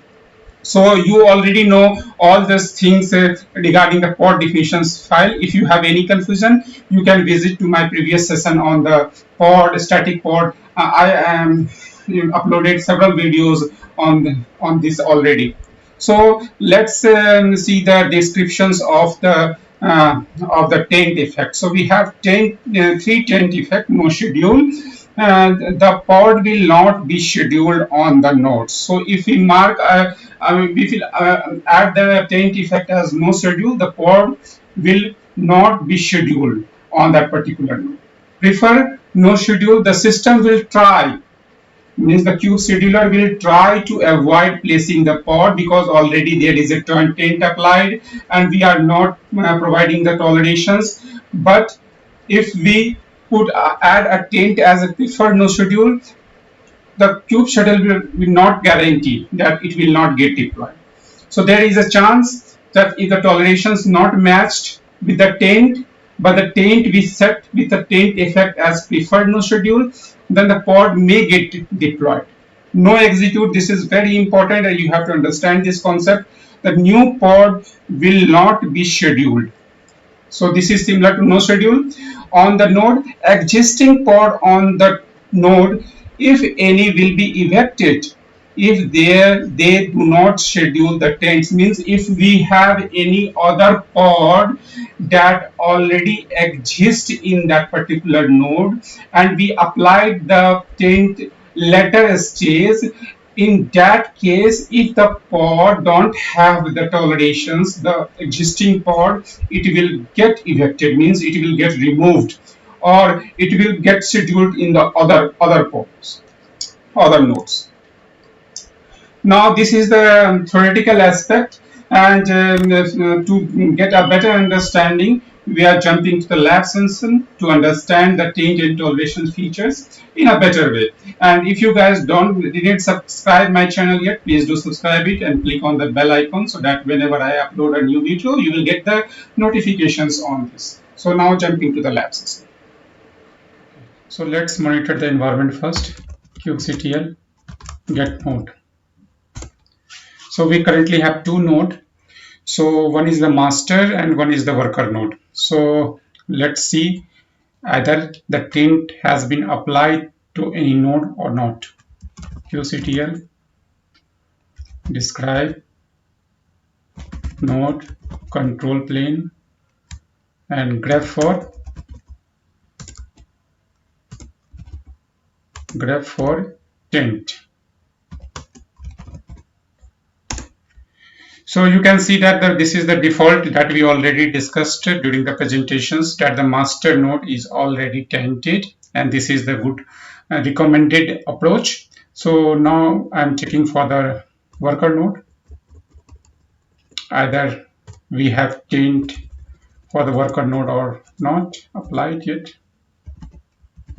S2: So you already know all these things regarding the pod definitions file. If you have any confusion, you can visit to my previous session on the static pod. I am uploaded several videos on this already. So let's see the descriptions of the taint effect. So we have three taint effect, no schedule. The pod will not be scheduled on the nodes. So if we mark, we will add the taint effect as no schedule, the pod will not be scheduled on that particular node. Prefer no schedule, the system will try, means the kube scheduler will try to avoid placing the pod because already there is a taint applied and we are not providing the tolerations. But if we could add a taint as a preferred no schedule, the kube schedule will not guarantee that it will not get deployed. So there is a chance that if the tolerations not matched with the taint, but the taint we set with the taint effect as preferred no schedule, then the pod may get deployed. No execute, this is very important and you have to understand this concept. The new pod will not be scheduled. So this is similar to no schedule. On the node, existing pod on the node, if any, will be evicted if they do not schedule the taints. Means if we have any other pod that already exists in that particular node and we applied the taint later stage, in that case, if the pod don't have the tolerations, the existing pod, it will get evicted, means it will get removed, or it will get scheduled in the other pods, other nodes. Now this is the theoretical aspect, and to get a better understanding, we are jumping to the lab session to understand the taint and toleration features in a better way. And if you guys didn't subscribe my channel yet, please do subscribe it and click on the bell icon so that whenever I upload a new video, you will get the notifications on this. So now jumping to the lab session. So let's monitor the environment first. kubectl get node. So we currently have two nodes. So one is the master and one is the worker node. So let's see either the taint has been applied to any node or not. kubectl describe node control plane and grep for taint. So you can see that this is the default that we already discussed during the presentations, that the master node is already tainted and this is the good recommended approach. So now I'm checking for the worker node. Either we have taint for the worker node or not applied yet.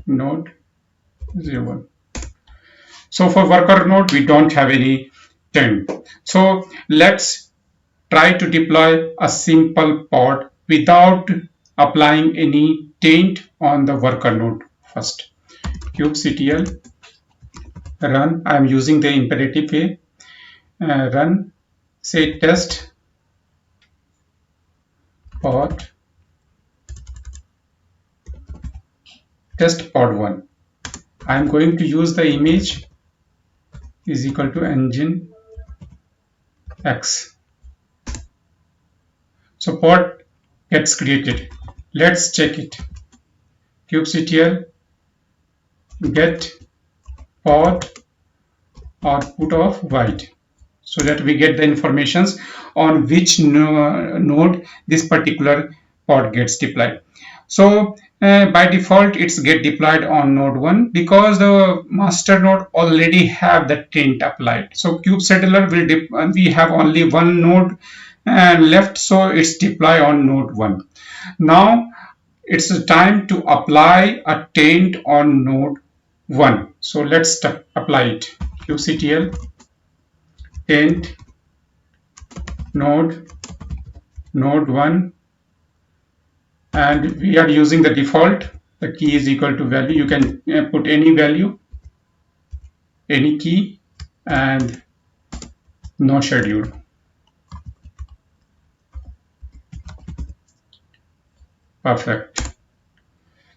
S2: Node 01. So for worker node, we don't have any taint. So let's try to deploy a simple pod without applying any taint on the worker node first. kubectl run. I am using the imperative way. Run, say test pod, test pod 1. I am going to use the image is equal to engine X. So pod gets created. Let's check it. kubectl get pod output of white, so that we get the informations on which node this particular pod gets deployed. So by default it's get deployed on node 1 because the master node already have the taint applied. So kubectl will we have only one node left, so it's deploy on node 1. Now it's time to apply a taint on node 1. So let's apply it. kubectl taint node 1, and we are using the default. The key is equal to value. You can put any value, any key, and no schedule. Perfect.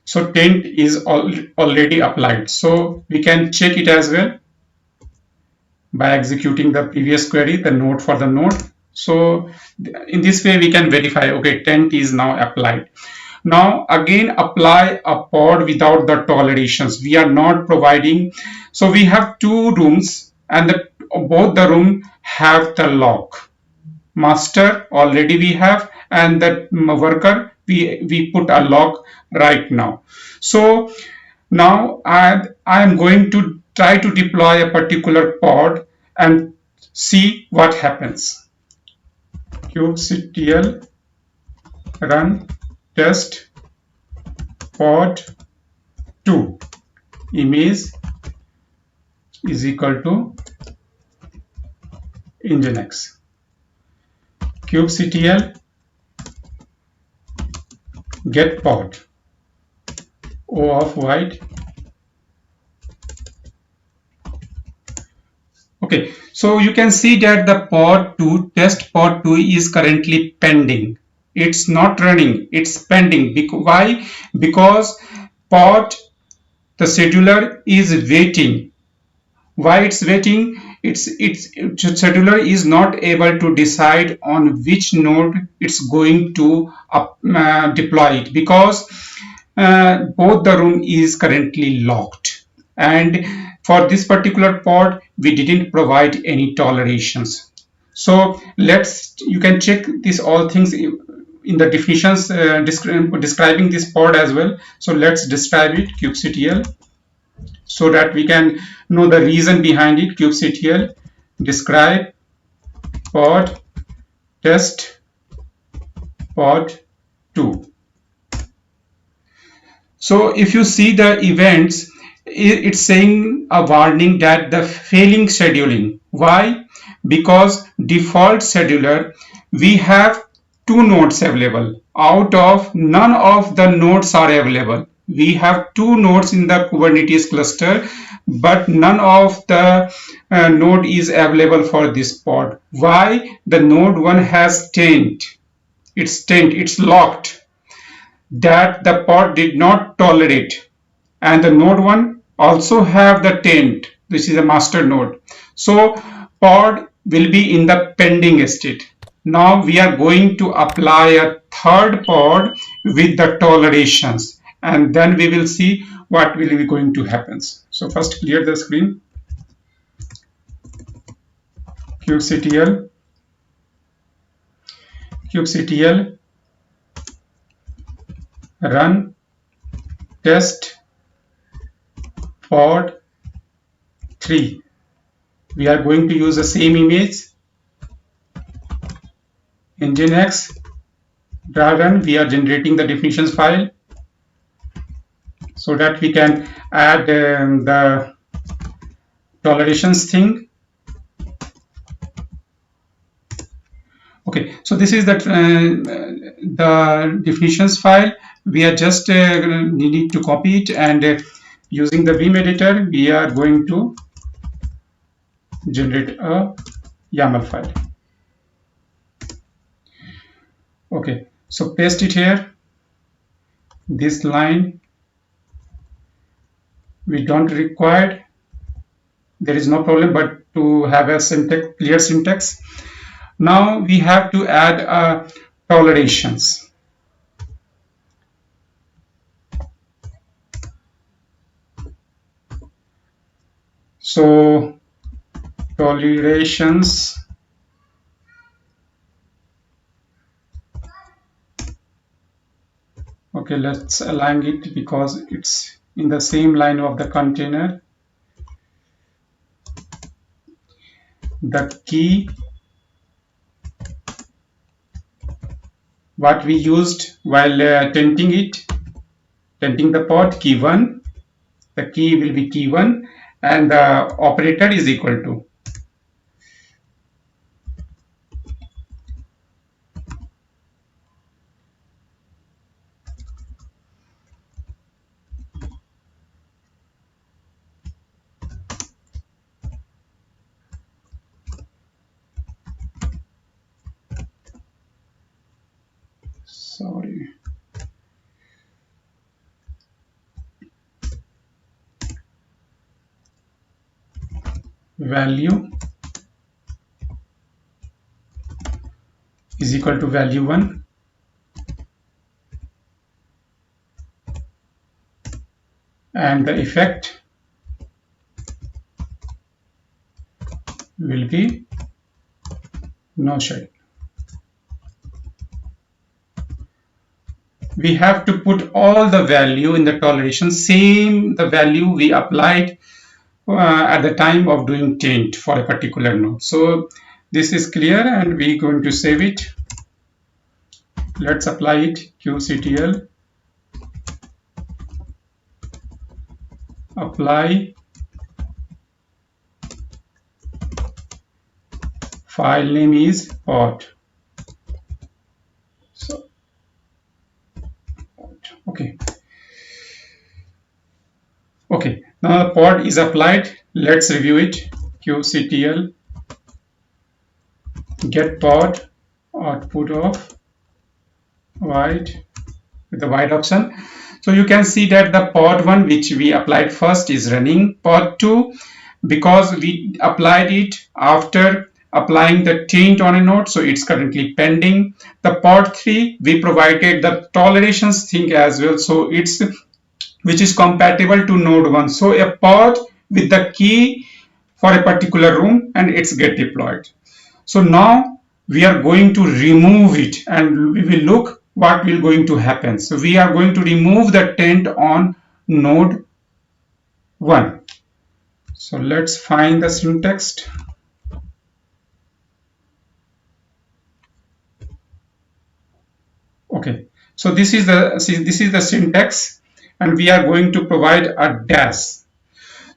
S2: So taint is already applied. So we can check it as well by executing the previous query, the node for the node. So in this way we can verify, okay, taint is now applied. Now again apply a pod without the tolerations. We are not providing. So we have two rooms and both the room have the lock. Master already we have, and the worker we put a lock right now. So Now I am going to try to deploy a particular pod and see what happens. kubectl run test pod 2 image is equal to nginx. kubectl get pod o of white. Okay, so you can see that the pod 2 test pod 2 is currently pending. It's not running, it's pending. Why? Because pod the scheduler is waiting. Why it's waiting? It's scheduler is not able to decide on which node it's going to deploy it, because both the room is currently locked, and for this particular pod we didn't provide any tolerations. So you can check these all things in the definitions describing this pod as well. So let's describe it kubectl so that we can know the reason behind it. kubectl describe pod test pod 2. So if you see the events, it's saying a warning that the failing scheduling. Why? Because default scheduler, we have two nodes available. Out of none of the nodes are available. We have two nodes in the Kubernetes cluster, but none of the node is available for this pod. Why? The node 1 has taint. It's locked, that the pod did not tolerate, and the node 1 also have the taint. This is a master node, so pod will be in the pending state. Now we are going to apply a third pod with the tolerations, and then we will see what will be going to happen. So first clear the screen. kubectl run test pod 3. We are going to use the same image nginx run. We are generating the definitions file so that we can add the tolerations thing. Okay, so this is the definitions file. We are just need to copy it, and using the Vim editor we are going to generate a YAML file. Okay, so paste it here. This line we don't require, there is no problem, but to have a clear syntax. Now we have to add tolerations. So tolerations, okay, let's align it because it's in the same line of the container. The key what we used while tenting the pod, key 1, the key will be key 1, and the operator is equal to. Sorry. Value is equal to value 1, and the effect will be no shell.
S1: we have to put all the value in the toleration, same the value we applied at the time of doing taint for a particular node. So this is clear, and we're going to save it. Let's apply it. qctl apply, file name is pod. So okay, now the pod is applied. Let's review it. qctl get pod output of white with the white option. So you can see that the pod 1 which we applied first is running. Pod 2, because we applied it after applying the taint on a node, so it's currently pending. The pod 3, we provided the tolerations thing as well, so it's which is compatible to node 1. So a pod with the key for a particular room, and it's get deployed. So now we are going to remove it, and we will look what will going to happen. So we are going to remove the taint on node 1. So let's find the syntax. Okay, so this is the syntax, and we are going to provide a dash.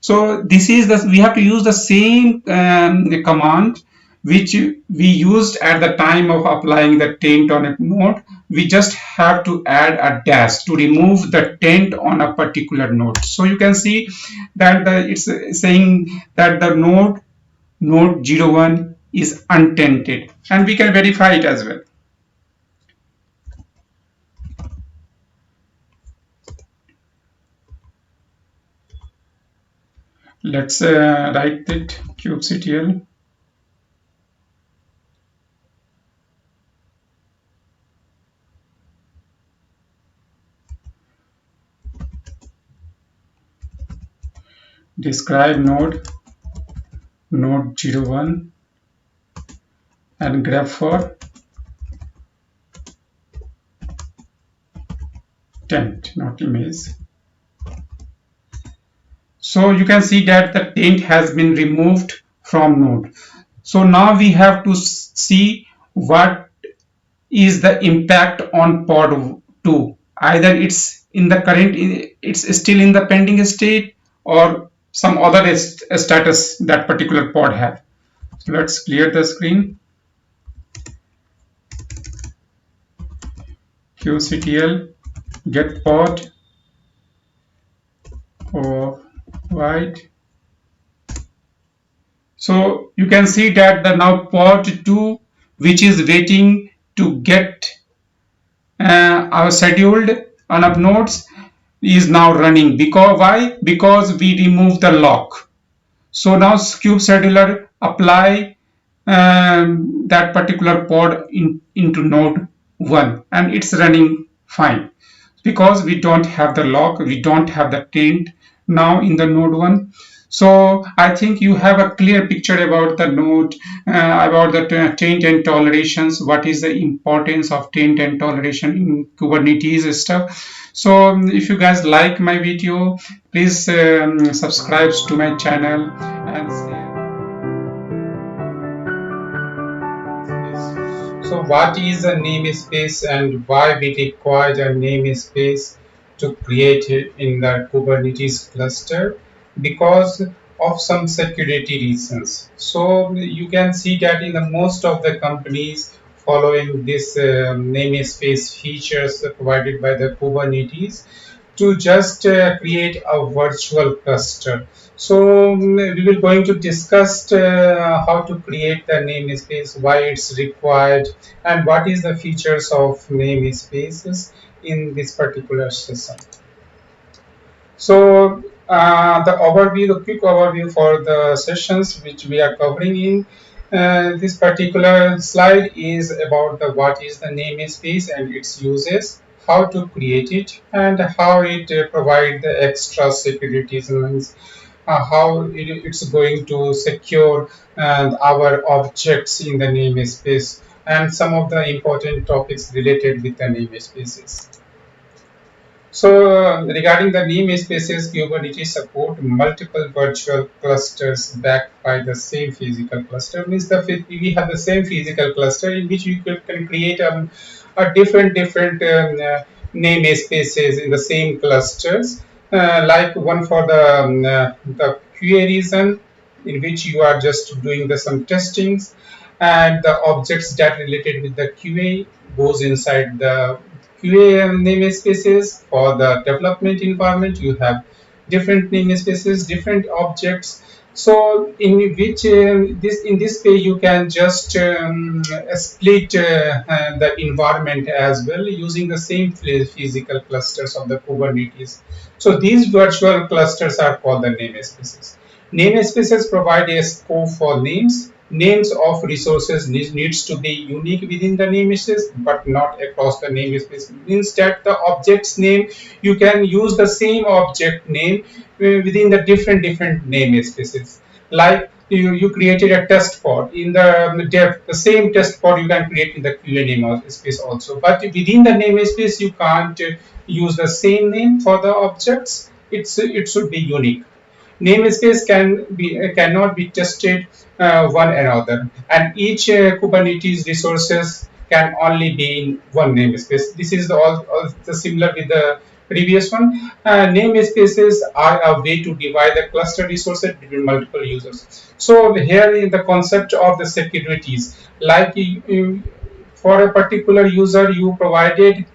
S1: So this is we have to use the same command which we used at the time of applying the taint on a node. We just have to add a dash to remove the taint on a particular node. So you can see that it's saying that the node 01 is untainted, and we can verify it as well. Let's write it kubectl describe node 01 and grep for taint, not image. So you can see that the taint has been removed from node. So now we have to see what is the impact on pod 2. Either it's in the current, it's still in the pending state, or some other status that particular pod have. So let's clear the screen. qctl get pod of white. So you can see that the now pod 2, which is waiting to get our scheduled on up nodes, is now running. Because why? Because we remove the lock. So now kubescheduler apply that particular pod into node 1, and it's running fine because we don't have the lock, we don't have the taint now in the node 1. So I think you have a clear picture about the node, about the taint and tolerations, what is the importance of taint and toleration in Kubernetes stuff. So if you guys like my video, please subscribe to my channel and so what is a namespace and why we require a namespace to create it in the Kubernetes cluster? Because of some security reasons. So you can see that in the most of the companies following this namespace features provided by the Kubernetes to just create a virtual cluster. So we will going to discuss how to create the namespace, why it's required, and what is the features of namespaces in this particular session. So the quick overview for the sessions which we are covering in this particular slide is about what is the namespace and its uses, how to create it, and how it provide the extra security zones, how it's going to secure our objects in the namespace, and some of the important topics related with the namespaces.
S2: So regarding the namespaces, Kubernetes support multiple virtual clusters backed by the same physical cluster. Means we have the same physical cluster in which you can create a different namespaces in the same clusters, like one for the QA reason, in which you are just doing some testings, and the objects that related with the QA goes inside the QA namespaces. For the development environment, you have different namespaces, different objects. So in this way you can just split the environment as well using the same physical clusters of the Kubernetes. So these virtual clusters are called the namespaces. Namespaces provide a scope for names. Names of resources needs to be unique within the namespace, but not across the namespace. Means that the object's name, you can use the same object name within the different namespaces. Like you created a test pod in the dev, the same test pod you can create in the QA namespace also. But within the namespace, you can't use the same name for the objects. It should be unique. Namespace cannot be tested one another, and each Kubernetes resources can only be in one namespace. This is all the similar with the previous one. Namespaces are a way to divide the cluster resources between multiple users. So here in the concept of the securities, like for a particular user, you provided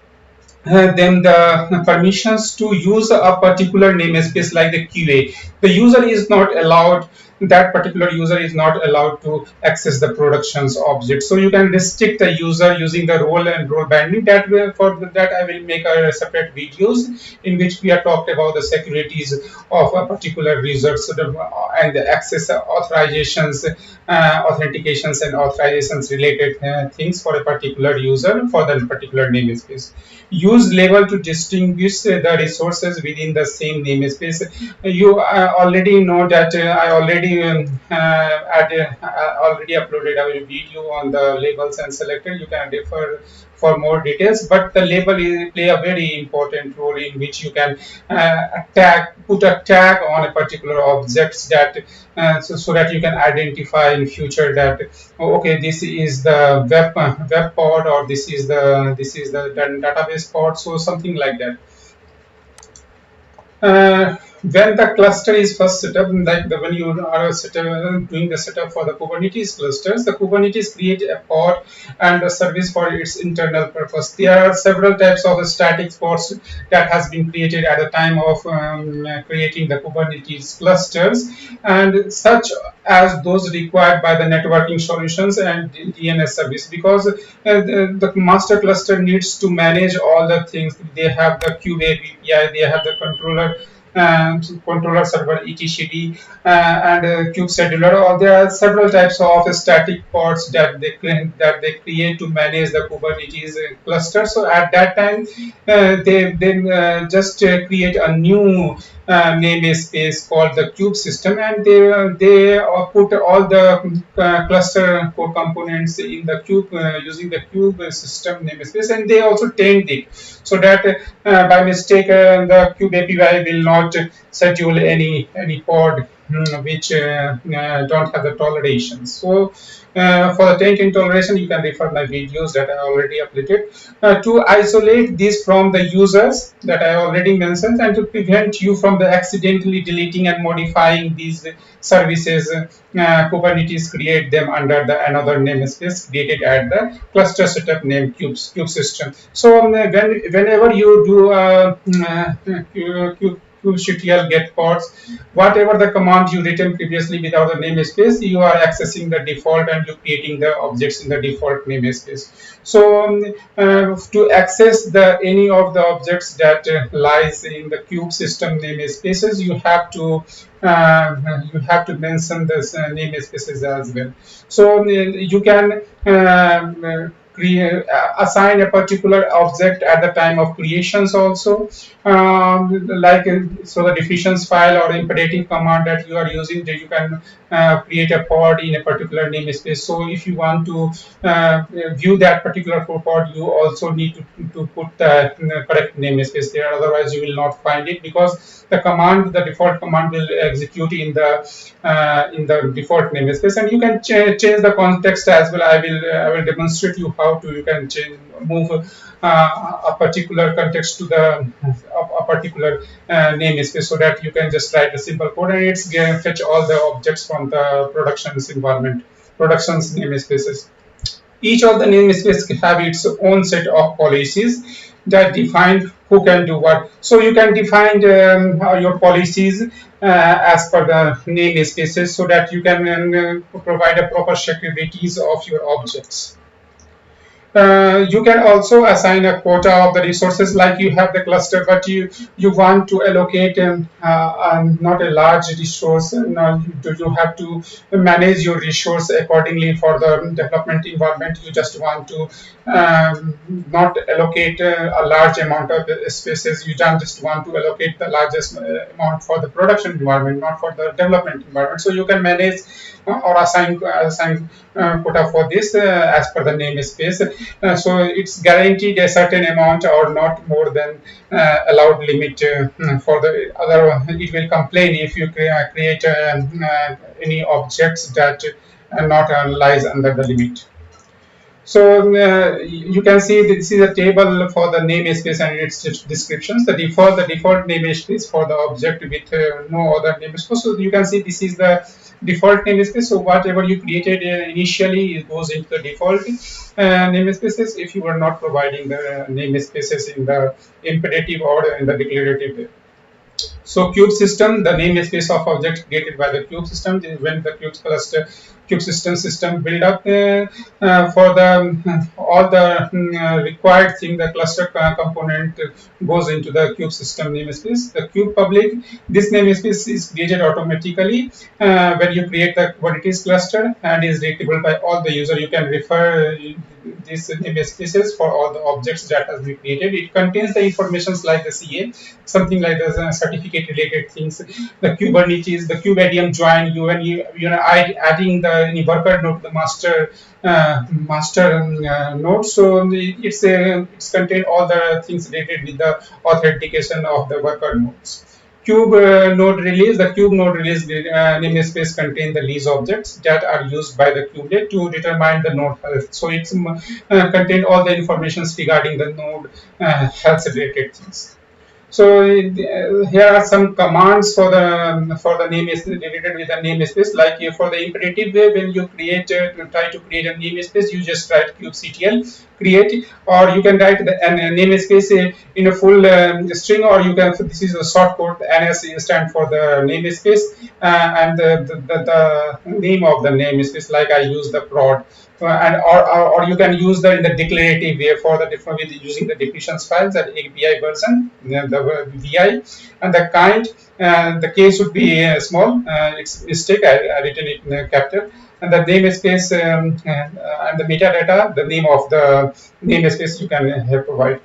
S2: then the permissions to use a particular namespace like the QA. The user is not allowed, that particular user is not allowed to access the productions object. So you can restrict the user using the role and role binding. That way, for that I will make a separate videos in which we are talked about the securities of a particular user, so and the access authorizations, authentications and authorizations related things for a particular user for that particular namespace. Use label to distinguish the resources within the same namespace. You already know that I already already uploaded a video on the labels and selector. You can refer for more details, but the label play a very important role in which you can put a tag on a particular objects that so that you can identify in future that, oh, okay, this is the web pod, or this is the database pod, so something like that. When the cluster is first set up, like when you are doing the setup for the Kubernetes clusters, the Kubernetes create a pod and a service for its internal purpose. There are several types of static pods that has been created at the time of creating the Kubernetes clusters, and such as those required by the networking solutions and DNS service, because the master cluster needs to manage all the things. They have the QA API, they have the controller server etcd, and kube scheduler, or there are several types of static pods that they create to manage the Kubernetes cluster. So at that time they then just create a new namespace called the kube system, and they put all the cluster core components in the kube using the kube system namespace, and they also taint it so that by mistake the kube API will not schedule any pod which don't have the tolerations. So for the taint and toleration, you can refer my videos that I already uploaded to isolate this from the users that I already mentioned, and to prevent you from the accidentally deleting and modifying these services. Kubernetes create them under the another namespace created at the cluster setup name kube system. So whenever you do kubectl get pods, whatever the command you written previously without the namespace, you are accessing the default and you creating the objects in the default namespace. So to access the any of the objects that lies in the kube system namespaces, you have to mention this namespaces as well. So you can assign a particular object at the time of creations also, so the definitions file or imperative command that you are using, that you can create a pod in a particular namespace. So if you want to view that particular pod, you also need to put the correct namespace there. Otherwise, you will not find it, because the default command will execute in the default namespace, and you can change the context as well. I will demonstrate you how to you can move a particular context to a particular namespace, so that you can just write a simple code and it's fetch all the objects from the productions namespaces. Each of the namespaces have its own set of policies that define who can do what. So you can define your policies as per the namespaces, so that you can provide a proper securities of your objects. You can also assign a quota of the resources, like you have the cluster, but you want to allocate not a large resource. You have to manage your resource accordingly for the development environment. You just want to not allocate a large amount of spaces. You don't just want to allocate the largest amount for the production environment, not for the development environment. So you can manage or assign quota for this as per the namespace. So it's guaranteed a certain amount or not more than allowed limit. For the other one, it will complain if you create any objects that not lies under the limit. So you can see this is a table for the namespace and its descriptions. The default namespace for the object with no other namespace. So you can see this is the default namespace. So whatever you created initially, it goes into the default namespaces if you are not providing the namespaces in the imperative or in the declarative way. So cube system, the namespace of object created by the cube system is when the cube system build up for the all the required thing. The cluster component goes into the cube system namespace. The cube public, this namespace is created automatically when you create the Kubernetes cluster, and is readable by all the user. You can refer these namespaces for all the objects that has been created. It contains the informations like the CA, something like the certificate related things, the Kubernetes, the kubeadm join, adding the any worker node to the master node. So it's contain all the things related with the authentication of the worker nodes. The cube node release namespace contain the lease objects that are used by the kubelet to determine the node health. So it's contain all the informations regarding the node health related things. So here are some commands for the namespace related with the namespace. Like for the imperative way, when you try to create a namespace, you just write kubectl create, or you can write the namespace in a full string, or you can. This is a short code. NS stand for the namespace and the name of the namespace. Like I use the prod. Or you can use in the declarative way for the different with using the definitions files at API version, the VI, and the kind. The case would be small. It's mistake. I written it in a capital. And the namespace and the metadata, the name of the namespace you can provide.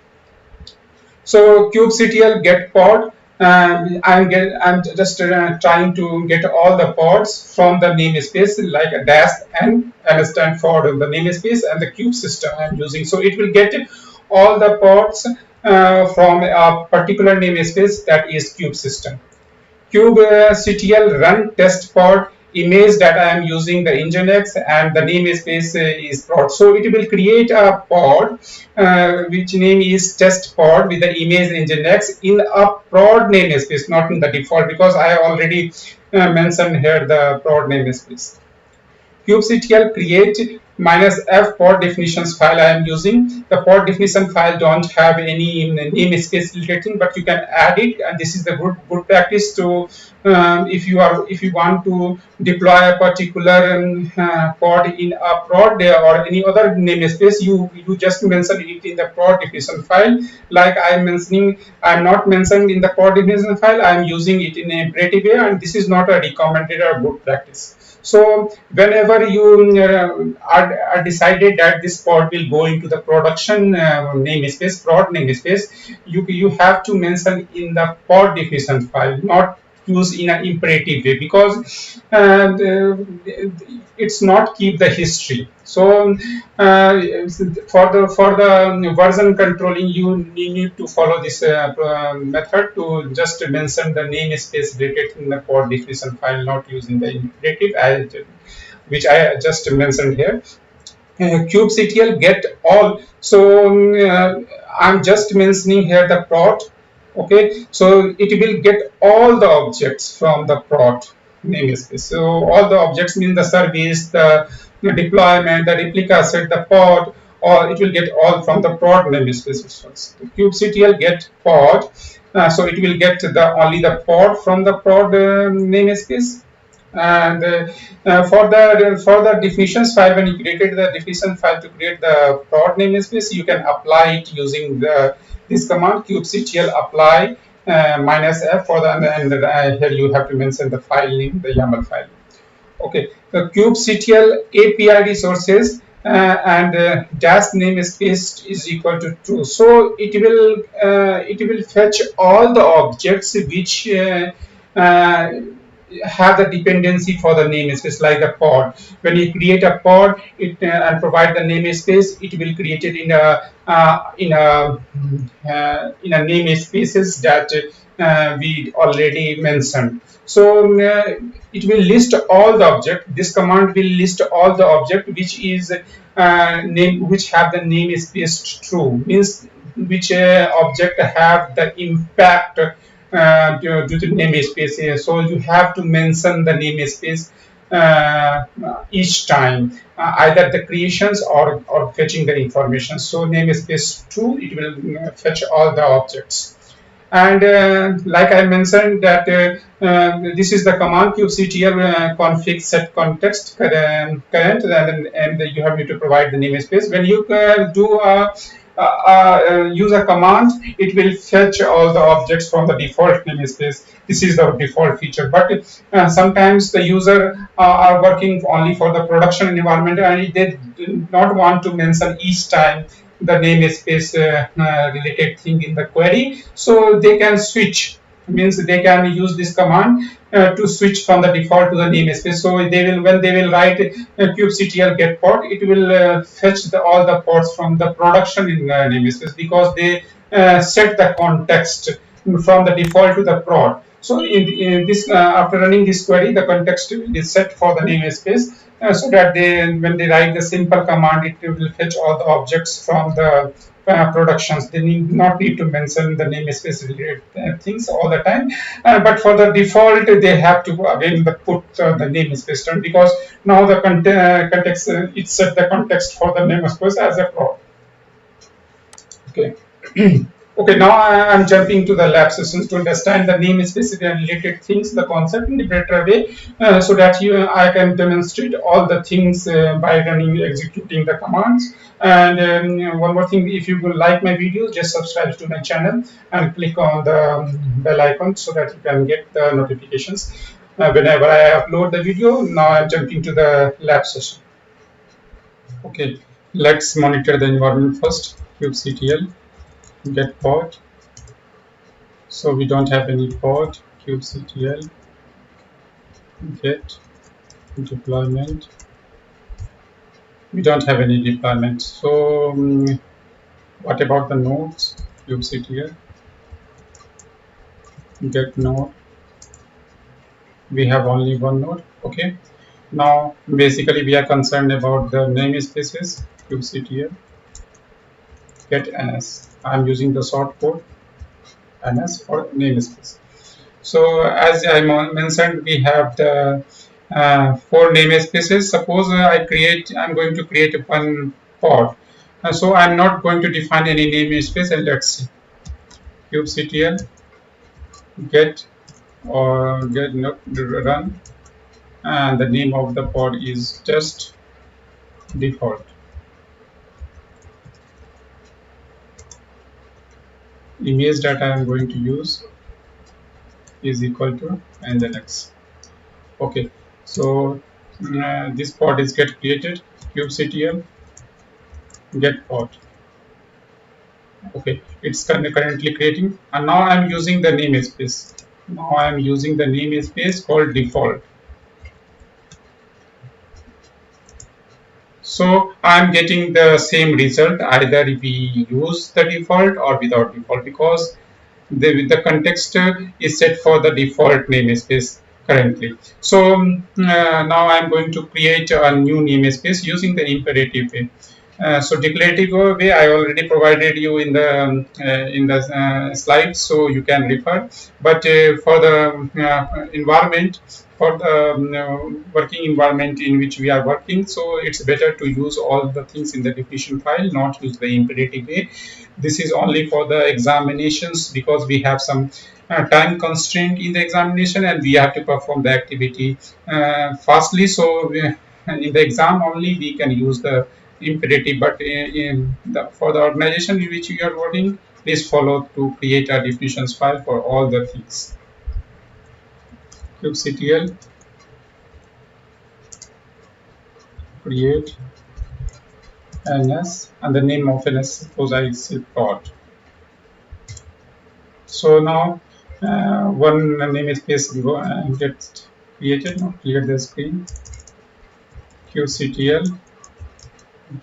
S2: So kubectl get pod. I'm just trying to get all the pods from the namespace, like a dash and stand for the namespace and the cube system I'm using. So it will get all the pods from a particular namespace, that is cube system. kubectl run test pod image that I am using the nginx, and the namespace is prod. So it will create a pod which name is test pod with the image nginx in a prod namespace, not in the default, because I already mentioned here the prod namespace. kubectl create -f pod definitions file I am using. The pod definition file don't have any namespace related, but you can add it, and this is the good practice to if you want to deploy a particular pod in a prod or any other namespace, you just mention it in the pod definition file. Like I'm not mentioning in the pod definition file. I'm using it in a imperative way, and this is not a recommended or good practice. So whenever you are decided that this pod will go into the production namespace, prod namespace, you have to mention in the pod definition file, not use in an imperative way, because it's not keep the history. So for the version controlling, you need to follow this method to just mention the namespace related in the pod definition file, not using the imperative, which I just mentioned here. kubectl get all. So I'm just mentioning here the prot. Okay, so it will get all the objects from the prot namespace. So all the objects mean the service, the deployment, the replica set, the pod, or it will get all from the prod namespace. kubectl get pod, so it will get the only the pod from the prod namespace. And for the definitions file, when you created the definition file to create the prod namespace, you can apply it using this command kubectl apply -f for the, and here you have to mention the file name, the YAML file. Okay, the kubectl API resources and dash namespace is equal to true. So it will fetch all the objects which have the dependency for the namespace, like the pod. When you create a pod, it and provide the namespace, it will create it in a namespaces that we already mentioned. So it will list all the object. This command will list all the object which is which have the namespace true, means which object have the impact due to namespace. So you have to mention the namespace each time, either the creations or fetching the information. So namespace true, it will fetch all the objects. And like I mentioned that this is the command kubectl config set context current, and you have to provide the namespace. When you do use a command, it will fetch all the objects from the default namespace. This is the default feature, but sometimes the user are working only for the production environment, and they do not want to mention each time the namespace related thing in the query. So they can switch, means they can use this command to switch from the default to the namespace. So they will, when they will write kubectl get pod, it will fetch all the pods from the production in namespace, because they set the context from the default to the prod. So in this after running this query, the context is set for the namespace, so that when they write the simple command, it will fetch all the objects from the productions. They need to mention the namespace related things all the time, but for the default, they have to again put the namespace term, because now the context it set the context for the namespace as a prod. Okay. Okay, now I am jumping to the lab sessions to understand the namespace related things, the concept in a better way, so that I can demonstrate all the things by executing the commands. And one more thing, if you would like my videos, just subscribe to my channel and click on the bell icon so that you can get the notifications whenever I upload the video. Now I'm jumping to the lab session. Okay, let's monitor the environment first. kubectl get pod. So we don't have any pod. kubectl get deployment. We don't have any deployment. So what about the nodes? kubectl get node. We have only one node. Okay. Now basically we are concerned about the namespaces. kubectl get ns. I'm using the short code ns for namespace. So as I mentioned, we have the 4 namespaces. Suppose I'm going to create one pod. So I'm not going to define any namespace, and let's see. kubectl get or get not run, and the name of the pod is just default. Image that I am going to use is equal to and then x. Okay, so
S1: this pod is get created, kubectl get pod. Okay, it's currently creating, and now I'm using the namespace. Now I'm using the namespace called default. So I'm getting the same result either we use the default or without default, because the context is set for the default namespace currently. So now I'm going to create a new namespace using the imperative way. So declarative way I already provided you in the slides, so you can refer. But for the environment, for the working environment in which we are working, so it's better to use all the things in the definition file, not use the imperative way. This is only for the examinations, because we have some time constraint in the examination and we have to perform the activity fastly. So in the exam only we can use the imperative, but for the organization in which you are working, please follow to create a definitions file for all the things. kubectl create ns, and the name of ns, suppose I say pod. So now one namespace gets created. Now clear the screen. kubectl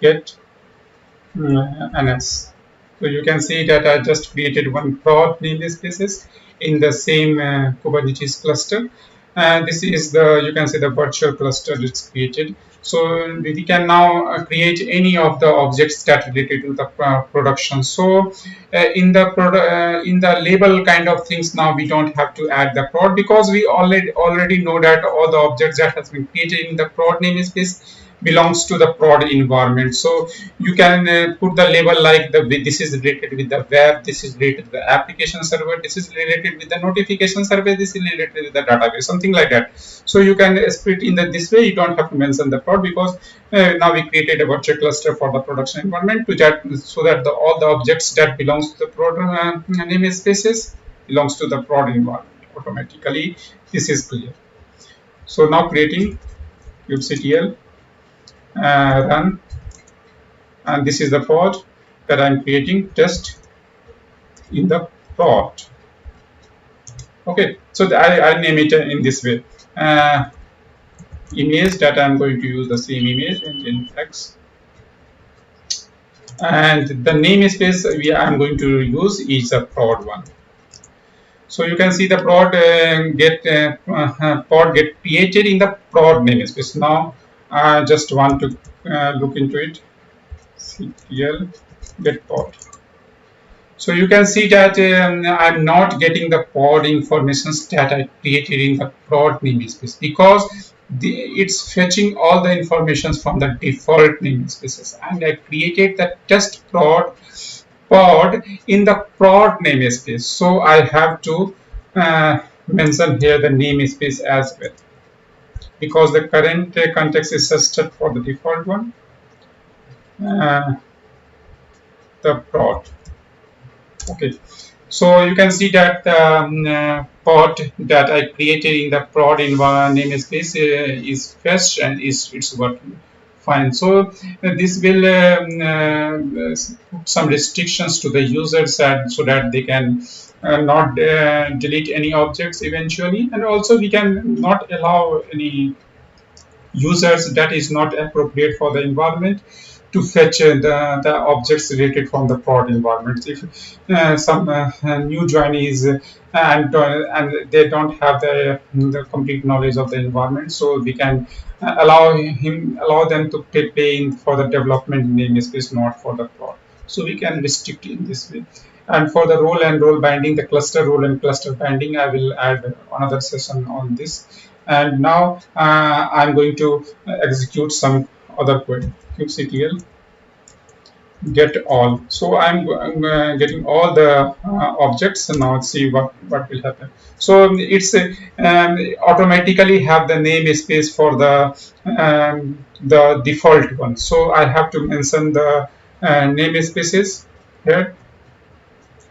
S1: get ns. So you can see that I just created one prod namespaces in the same Kubernetes cluster. And this is the, you can see the virtual cluster that's created. So we can now create any of the objects that related to the production. So in the label kind of things, now we don't have to add the prod, because we already know that all the objects that has been created in the prod namespace belongs to the prod environment. So you can put the label like this is related with the web, this is related with the application server, this is related with the notification server, this is related with the database, something like that. So you can split in this way. You don't have to mention the prod, because now we created a virtual cluster for the production environment to that, so that all the objects that belongs to the prod namespaces belongs to the prod environment automatically. This is clear. So now creating kubectl run, and this is the pod that I'm creating test in the prod. Okay, so I name it in this way. Image that I'm going to use the same image in X, and the namespace I'm going to use is a prod one. So you can see the prod pod get created in the prod namespace. Now I just want to look into it. CTL get pod. So you can see that I'm not getting the pod information that I created in the prod namespace, because it's fetching all the information from the default namespaces, and I created the test pod in the prod namespace. So I have to mention here the namespace as well, because the current context is set for the default one, uh, the prod. Okay, so you can see that pod that I created in the prod namespace is fetched and it's working fine. So this will put some restrictions to the users, so that they can not delete any objects eventually, and also we can not allow any users that is not appropriate for the environment to fetch the objects related from the prod environment. If some new joinees and they don't have the complete knowledge of the environment, so we can allow them to pay in for the development namespace, not for the prod. So we can restrict in this way. And for the role and role binding, the cluster role and cluster binding, I will add another session on this. And now I'm going to execute some other code. kubectl get all. So I'm getting all the objects, and now let's see what will happen. So it's automatically have the namespace for the default one. So I have to mention the namespaces here,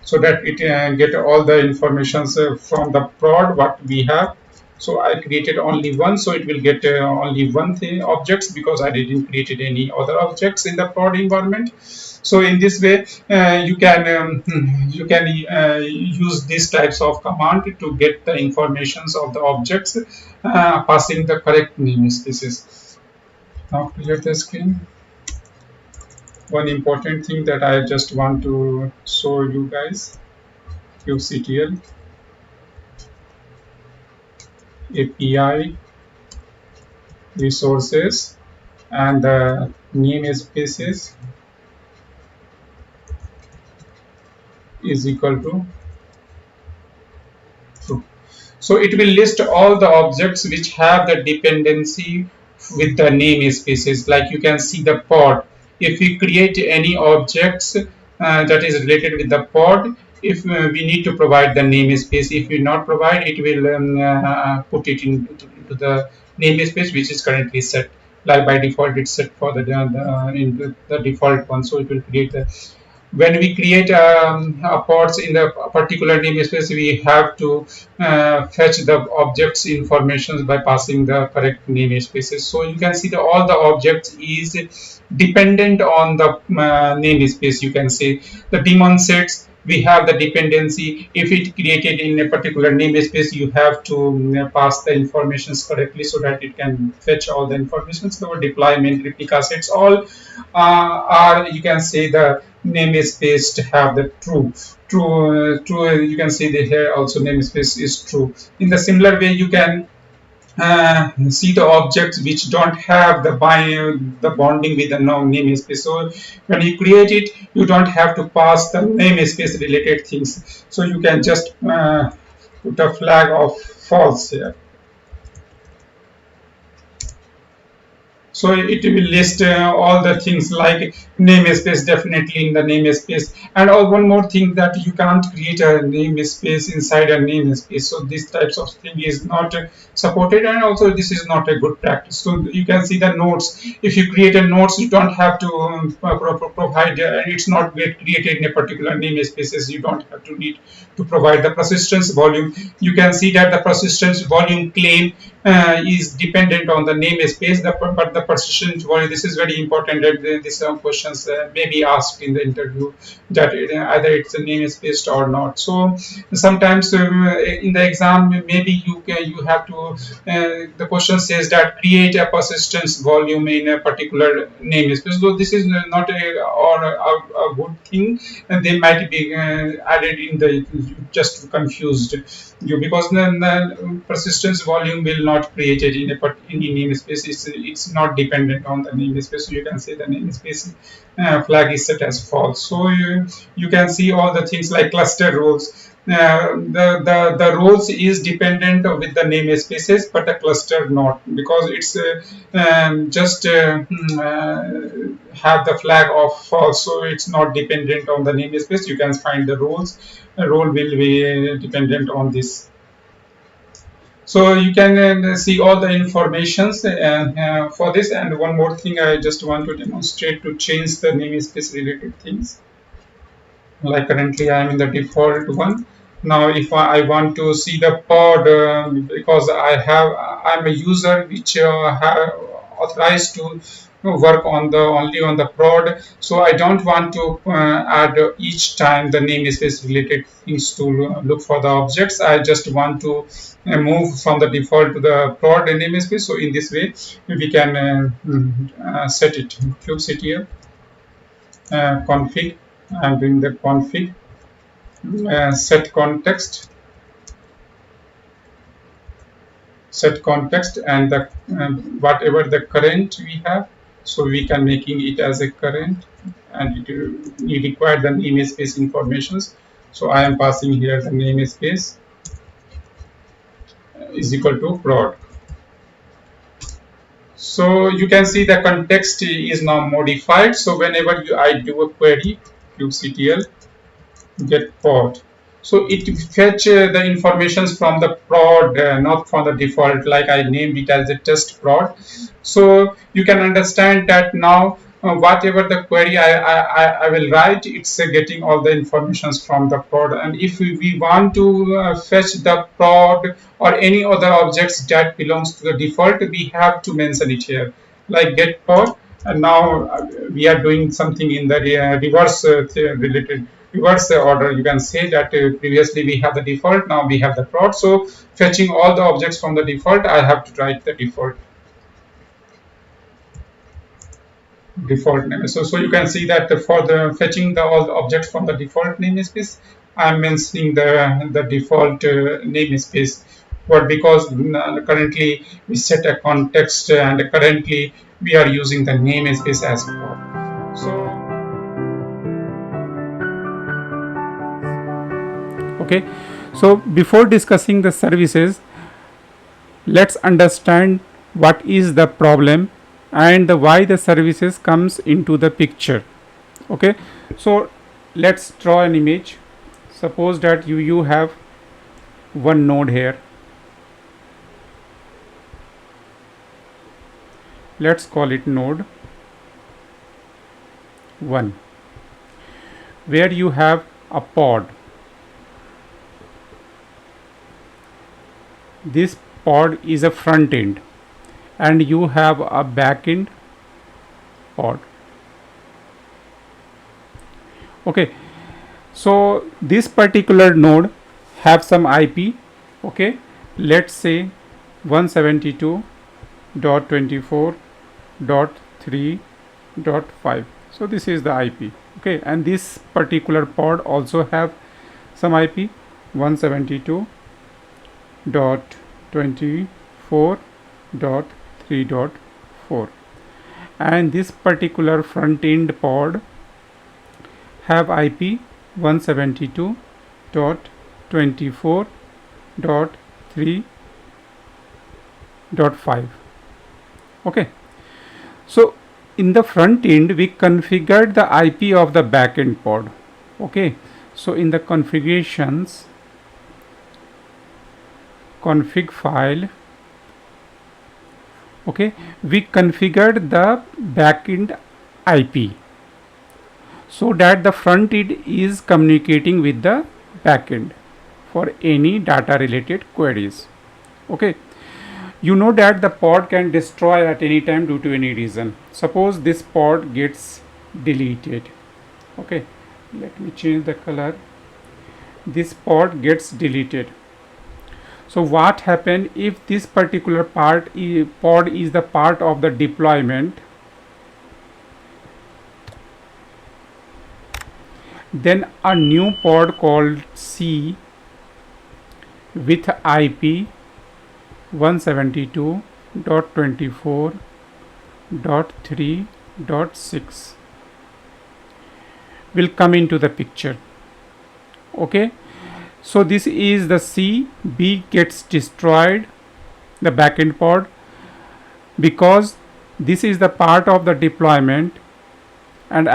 S1: so that it get all the information from the prod what we have.
S2: So I created only one, so it will get only one thing objects, because I didn't created any other objects in the prod environment. So in this way, you can use these types of command to get the informations of the objects, passing the correct namespaces. Now clear the screen. One important thing that I just want to show you guys: kubectl API resources and the namespaces is equal to true. So it will list all the objects which have the dependency with the namespaces. Like you can see the pod. If we create any objects that is related with the pod, if we need to provide the namespace, if we not provide, it will put it into the namespace which is currently set. Like by default, it's set for in the default one, so it will create the. When we create pods in the particular namespace, we have to fetch the objects information by passing the correct namespaces. So you can see that all the objects is dependent on the namespace. You can say the daemon sets, we have the dependency. If it created in a particular namespace, you have to pass the informations correctly so that it can fetch all the information. So deployment, replica sets, all are, you can say, the namespace to have the true. You can say that here also namespace is true. In the similar way, you can see the objects which don't have the bonding with the namespace. So when you create it, you don't have to pass the namespace related things. So you can just put a flag of false here. So it will list all the things like namespace, definitely in the namespace. And one more thing, that you can't create a namespace inside a namespace. So these types of thing is not supported, and also this is not a good practice. So you can see the nodes. If you create a nodes, you don't have to provide. It's not get created in a particular namespaces. You don't have to need to provide the persistence volume. You can see that the persistence volume claim is dependent on the namespace, but the persistence volume, this is very important, that these questions may be asked in the interview, that either it's a namespace or not. So sometimes in the exam, maybe you have to, the question says that create a persistence volume in a particular namespace. So this is not a good thing, and they might be added in the, just confused you, because the persistence volume will not created in any namespace. It's not dependent on the namespace. So you can say the namespace flag is set as false. So you can see all the things like cluster roles. The roles is dependent with the namespaces, but the cluster not, because it's just have the flag of false, so it's not dependent on the namespace. You can find the roles. A role will be dependent on this. So you can see all the informations for this. And one more thing I just want to demonstrate to change the namespace related things. Like currently I am in the default one. Now if I want to see the pod, because I'm a user which have authorized to work on the only on the prod, so I don't want to add each time the namespace related things to look for the objects. I just want to move from the default to the prod namespace. So in this way we can set it. kubectl config. I'm doing the config set context and the whatever the current we have, so we can making it as a current, and we require the namespace informations. So I am passing here the namespace is equal to prod. So you can see the context is now modified. So whenever I do a query kubectl get pod, so it fetch the informations from the prod, not from the default, like I named it as a test prod. So you can understand that now whatever the query I will write, it's getting all the informations from the prod. And if we want to fetch the prod or any other objects that belongs to the default, we have to mention it here, like get prod. And now we are doing something in the reverse related reverse order. You can say that previously we have the default, now we have the prod. So fetching all the objects from the default, I have to write the default name. So you can see that for the fetching the all the objects from the default namespace, I'm mentioning the default namespace. But because currently we set a context and currently we are using the namespace as prod.
S1: Okay, so before discussing the services, let's understand what is the problem and why the services comes into the picture. Okay, so let's draw an image. Suppose that you have one node here. Let's call it node 1, where you have a pod. This pod is a front end and you have a back end pod. Okay, so this particular node have some IP. Okay, let's say 172.24.3.5. so this is the IP. Okay, and this particular pod also have some IP 172.24.3.4, and this particular front end pod have IP 172.24.3.5. okay, so in the front end we configured the IP of the backend pod. Okay, so in the configurations, config file, okay, we configured the backend IP so that the front end is communicating with the backend for any data related queries. Okay, you know that the pod can destroy at any time due to any reason. Suppose this pod gets deleted. Okay, let me change the color. This pod gets deleted. So what happen if this particular pod is the part of the deployment? Then a new pod called C with IP 172.24.3.6 will come into the picture. Okay, so this is the C. B gets destroyed, the backend pod, because this is the part of the deployment, and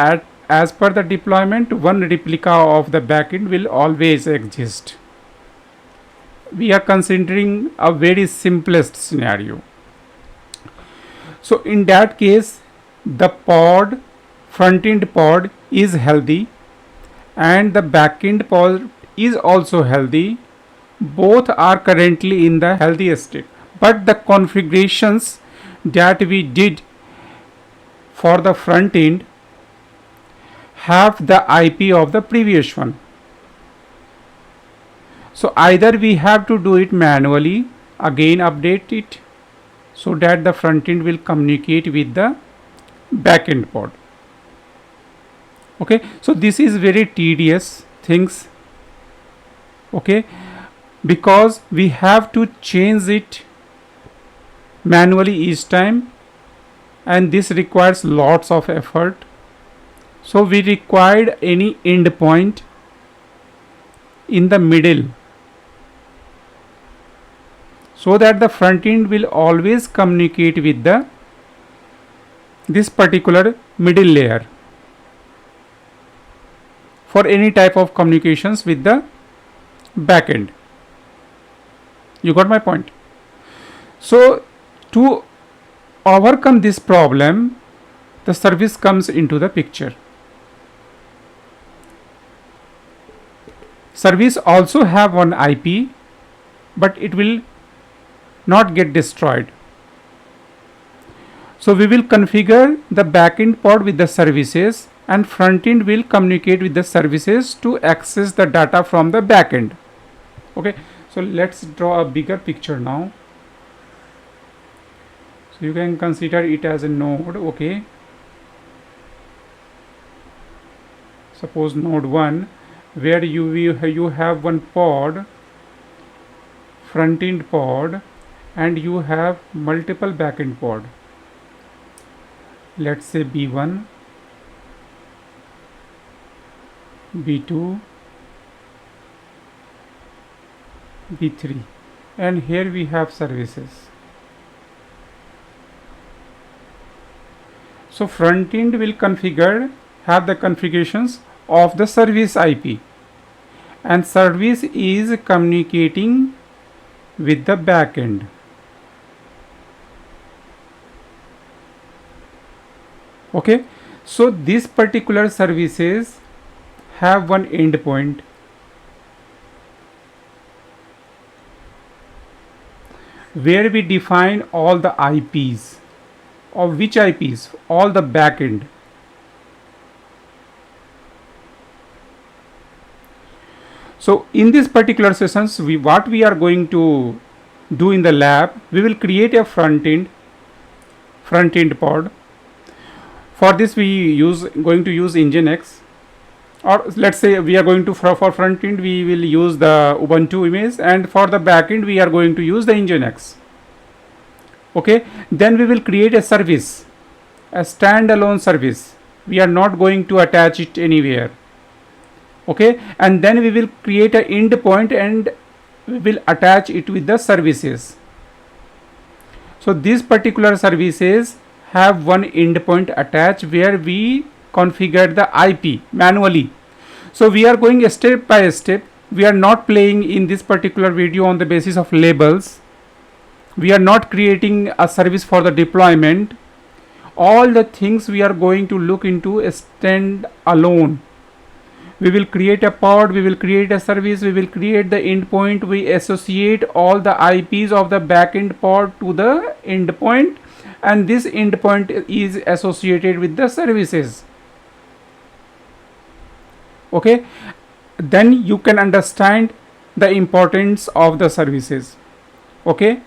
S1: as per the deployment, one replica of the backend will always exist. We are considering a very simplest scenario. So in that case, the pod, front end pod is healthy and the backend pod is also healthy. Both are currently in the healthiest state, but the configurations that we did for the front end have the IP of the previous one. So either we have to do it manually, again update it so that the front end will communicate with the backend pod. Okay, so this is very tedious things. Okay, because we have to change it manually each time, and this requires lots of effort. So we required any endpoint in the middle so that the front end will always communicate with this particular middle layer for any type of communications with the backend. You got my point? So to overcome this problem, the service comes into the picture. Service also have one IP, but it will not get destroyed. So we will configure the backend pod with the services, and frontend will communicate with the services to access the data from the backend. Okay, so let's draw a bigger picture now. So you can consider it as a node. Okay, suppose node 1, where you have one pod, front-end pod, and you have multiple backend pod. Let's say B1, B2, B3, and here we have services. So front end will have the configurations of the service IP, and service is communicating with the backend. Okay, so these particular services have one endpoint where we define all the IPs. Of which IPs? All the backend. So in this particular sessions, what we are going to do in the lab, we will create a front end pod. For this we going to use Nginx, or let's say we are going to for front end we will use the Ubuntu image, and for the backend we are going to use the Nginx. Okay, then we will create a service, a standalone service. We are not going to attach it anywhere. Okay, and then we will create an endpoint and we will attach it with the services. So these particular services have one endpoint attached where we configure the IP manually. So we are going step by step. We are not playing in this particular video on the basis of labels. We are not creating a service for the deployment. All the things we are going to look into a stand alone. We will create a pod, we will create a service, we will create the endpoint, we associate all the IPs of the backend pod to the endpoint, and this endpoint is associated with the services. Okay, then you can understand the importance of the services. Okay,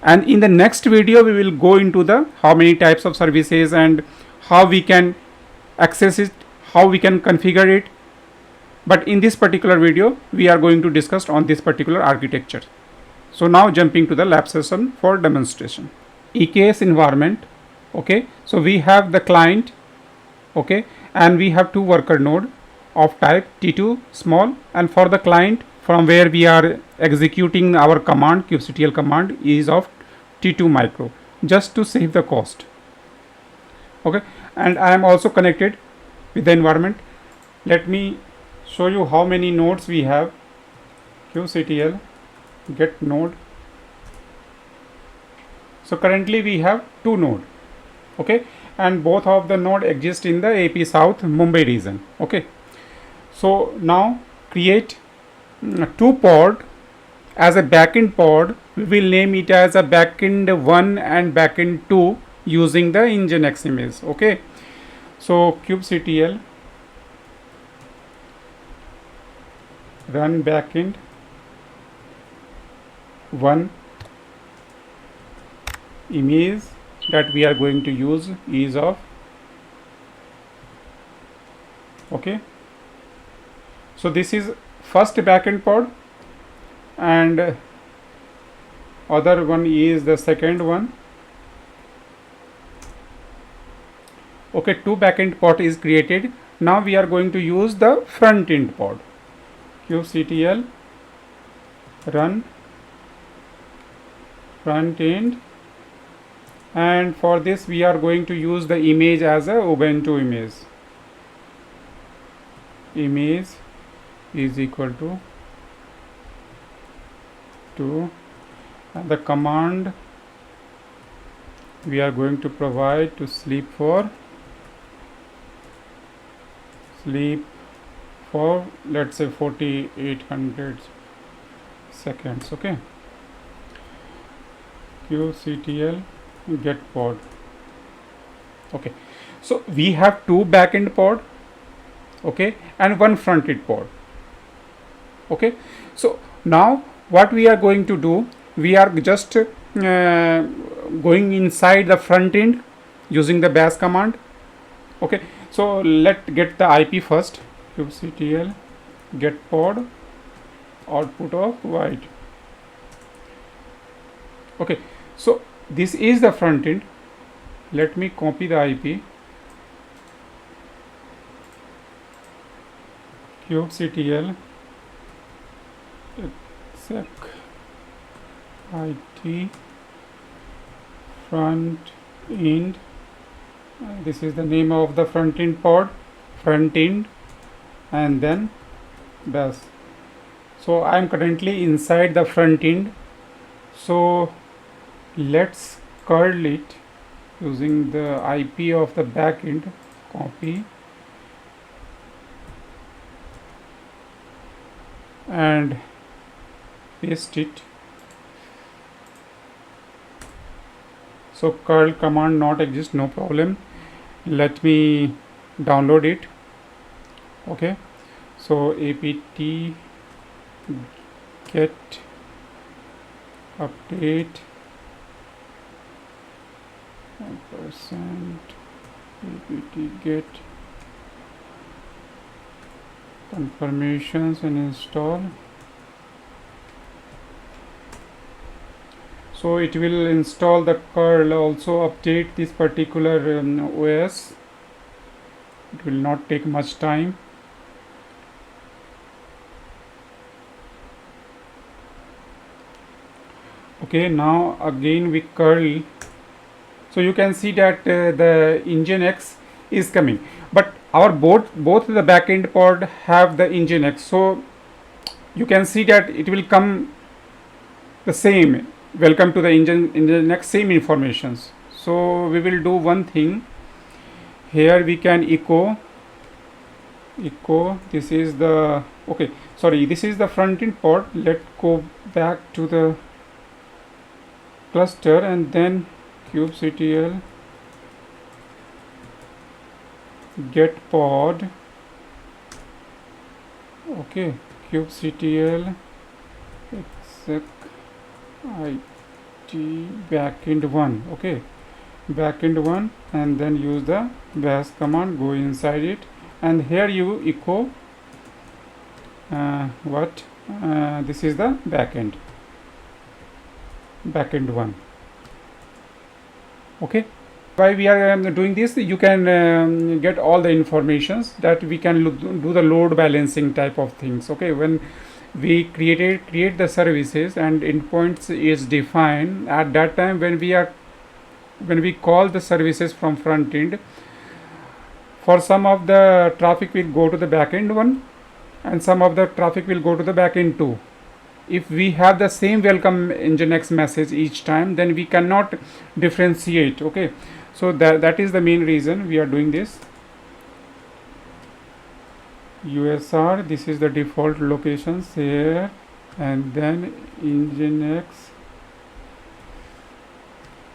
S1: and in the next video we will go into the how many types of services and how we can access it, how we can configure it. But in this particular video we are going to discuss on this particular architecture. So now jumping to the lab session for demonstration. EKS environment. Okay, so we have the client. Okay, and we have two worker node of type T2 small, and for the client from where we are executing our command, kubectl command, is of T2 micro, just to save the cost. Okay, and I am also connected with the environment. Let me show you how many nodes we have. kubectl get node. So currently we have two nodes. Okay, and both of the node exist in the AP South Mumbai region. Okay, so now create two pod as a backend pod. We will name it as a backend 1 and backend 2 using the Nginx image. Okay, so kubectl run backend 1 image that we are going to use is of. Okay, so this is first backend pod and other one is the second one. Okay, two backend pod is created. Now we are going to use the front end pod. kubectl run front end, and for this we are going to use the image as a Ubuntu image. Image is equal to and the command we are going to provide to sleep for sleep for, let's say, 4800 seconds. Okay, kubectl get pod. Okay, so we have two backend pod, okay, and one front end pod. Okay, so now what we are going to do, we are just going inside the front end using the bash command. Okay, so let's get the IP first. kubectl get pod output of white. Okay, so this is the front end. Let me copy the IP. kubectl exec it front end. This is the name of the front end pod, front end, and then bash. So I am currently inside the front end. So let's curl it using the IP of the backend. Copy and paste it. So curl command not exist, no problem. Let me download it. Okay, so apt get update percent apt get confirmations and install. So it will install the curl, also update this particular OS. It will not take much time. Okay, now again we curl. So you can see that the Nginx is coming, but our both the backend pod have the Nginx. So you can see that it will come the same. Welcome to the Nginx, same informations. So we will do one thing. Here we can echo. This is the, okay, sorry, this is the front end pod. Let's go back to the cluster and then kubectl get pod. Okay, kubectl exec it backend 1. Okay, backend 1, and then use the bash command, go inside it, and here you echo this is the backend 1. Okay, why we are doing this, you can get all the informations that we can do the load balancing type of things. Okay, when we create the services and endpoints is defined, at that time when we call the services from front end, for some of the traffic will go to the backend 1 and some of the traffic will go to the backend 2. If we have the same welcome Nginx message each time, then we cannot differentiate. Okay, so that is the main reason we are doing this. USR, this is the default locations here, and then Nginx.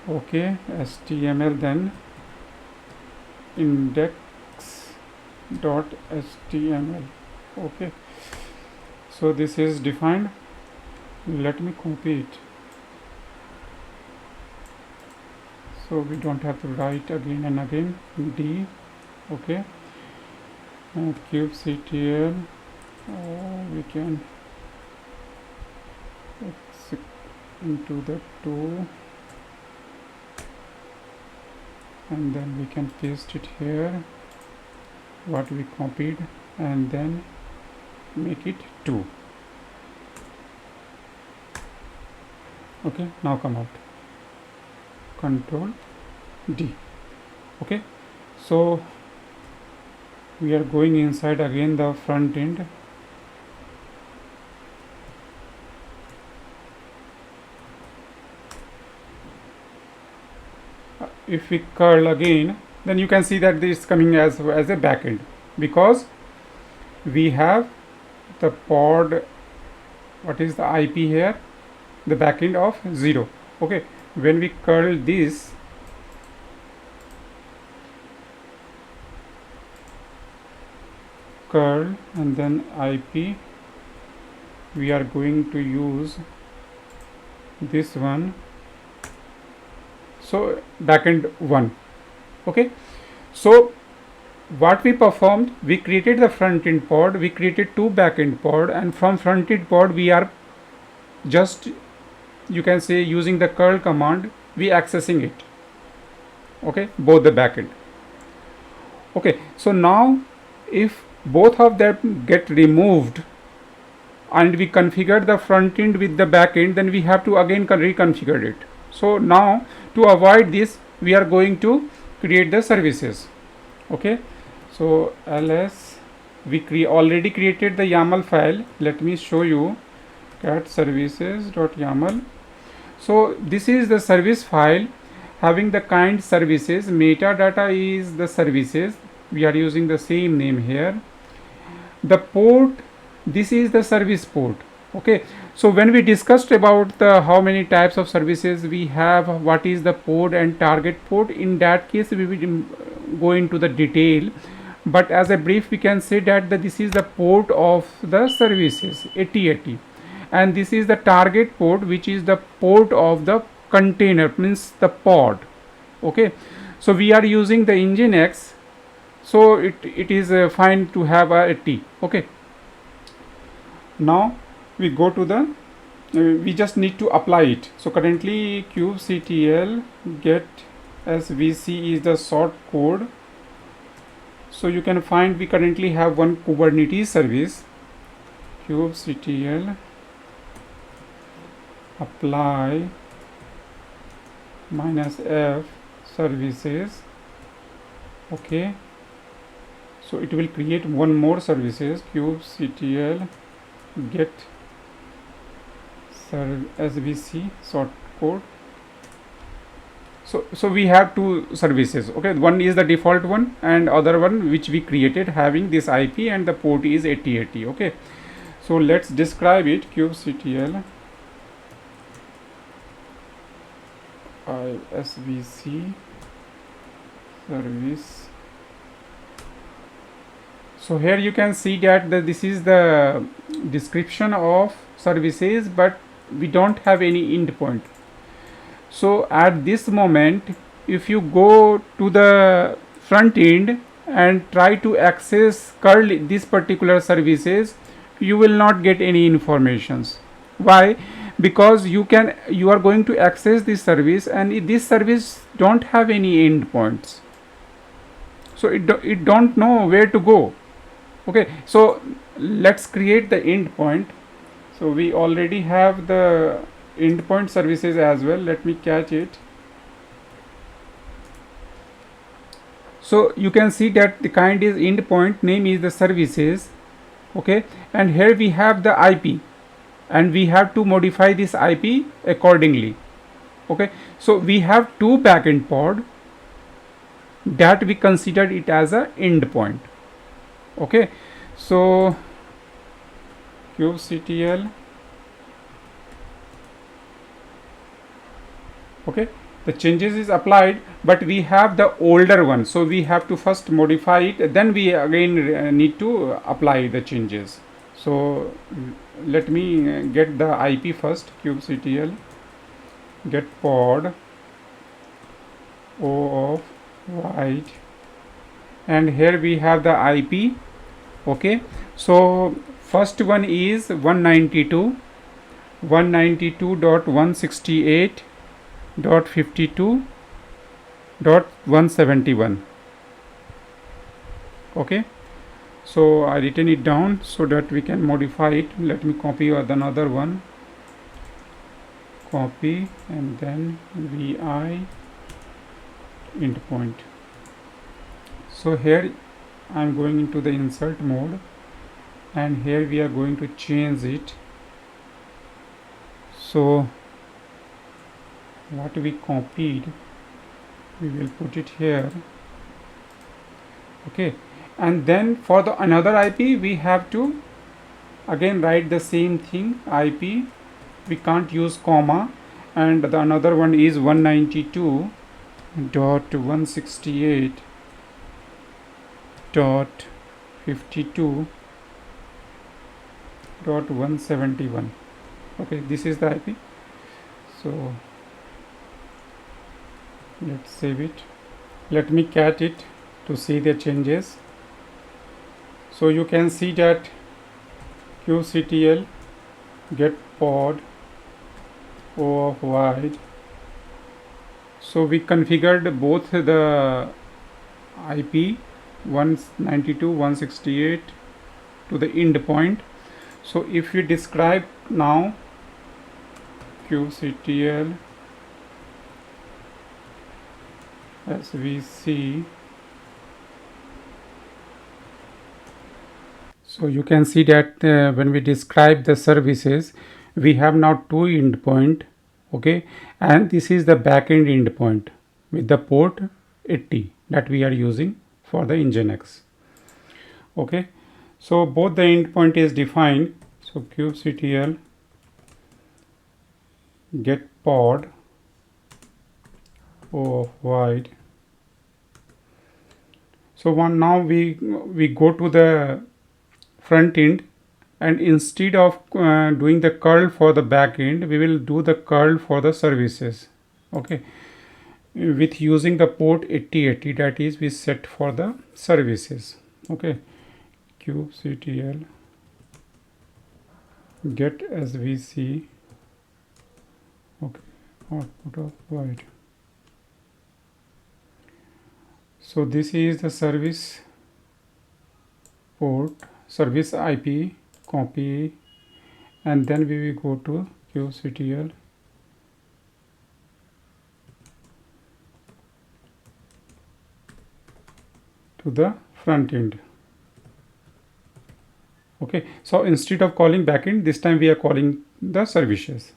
S1: Okay, HTML, then index.html. okay, so this is defined. Let me copy it so we don't have to write again and again. D. Okay, and kubectl we can exit into the 2, and then we can paste it here what we copied, and then make it 2. Okay, now come out, Control D. Okay, so we are going inside again the front end. If we curl again, then you can see that this is coming as a backend, because we have the pod, what is the IP here, the backend of 0. Okay, when we curl this, curl and then IP, we are going to use this one, so backend 1. Okay, so what we performed, we created the front end pod, we created 2 backend pod, and from front end pod we are just, you can say, using the curl command, we accessing it. Okay, both the backend. Okay, so now if both of them get removed and we configure the front end with the back end, then we have to again reconfigure it. So now to avoid this, we are going to create the services. Okay, so ls, we already created the YAML file. Let me show you, cat services.yaml. So this is the service file having the kind services. Metadata is the services, we are using the same name here. The port, this is the service port. Okay, so when we discussed about the how many types of services we have, what is the port and target port, in that case we will go into the detail, but as a brief we can say that this is the port of the services 8080, and this is the target port, which is the port of the container, means the pod. Okay, so we are using the Nginx, so it is fine to have a 80. Okay, now we go to the we just need to apply it. So currently kubectl get svc is the short code. So you can find we currently have one Kubernetes service, kubectl apply -f services. Okay, so it will create one more services, kubectl get svc short code. So we have 2 services. Okay, one is the default one and other one which we created having this IP and the port is 8080. Okay, so let's describe it. kubectl svc service. So here you can see that this is the description of services, but we don't have any endpoint. So at this moment, if you go to the front end and try to access curl this particular services, you will not get any informations. Why? Because you are going to access this service and this service don't have any endpoints, so it don't know where to go. Okay, so let's create the endpoint. So we already have the endpoint services as well. Let me catch it. So you can see that the kind is endpoint, name is the services. Okay, and here we have the IP and we have to modify this IP accordingly. Okay, so we have 2 backend pod that we considered it as a endpoint. Okay, so kubectl, okay, the changes is applied, but we have the older one, so we have to first modify it, then we again need to apply the changes. So let me get the IP first. Kubectl get pod o of white, and here we have the IP. Okay, so first one is 192.168.52.171. okay, so I written it down so that we can modify it. Let me copy another one, copy, and then vi endpoint. So here I am going into the insert mode, and here we are going to change it. So what we copied, we will put it here. Okay, and then for the another IP we have to again write the same thing, IP, we can't use comma, and the another one is 192.168.52.171. okay, this is the IP. So let's save it. Let me cat it to see the changes. So you can see that qctl get pod O of wide. So we configured both the IP 192.168 to the endpoint. So if we describe now qctl as we see, so you can see that when we describe the services, we have now two endpoint, okay, and this is the backend endpoint with the port 80 that we are using for the Nginx. Okay, so both the endpoint is defined. So qctl get pod O of wide. So now we go to the front end, and instead of doing the curl for the back end, we will do the curl for the services, okay, with using the port 8080 that is we set for the services. Okay, qctl get svc, okay, output of void. So this is the service port, service IP, copy, and then we will go to qctl to the front end. Okay, so instead of calling backend, this time we are calling the services.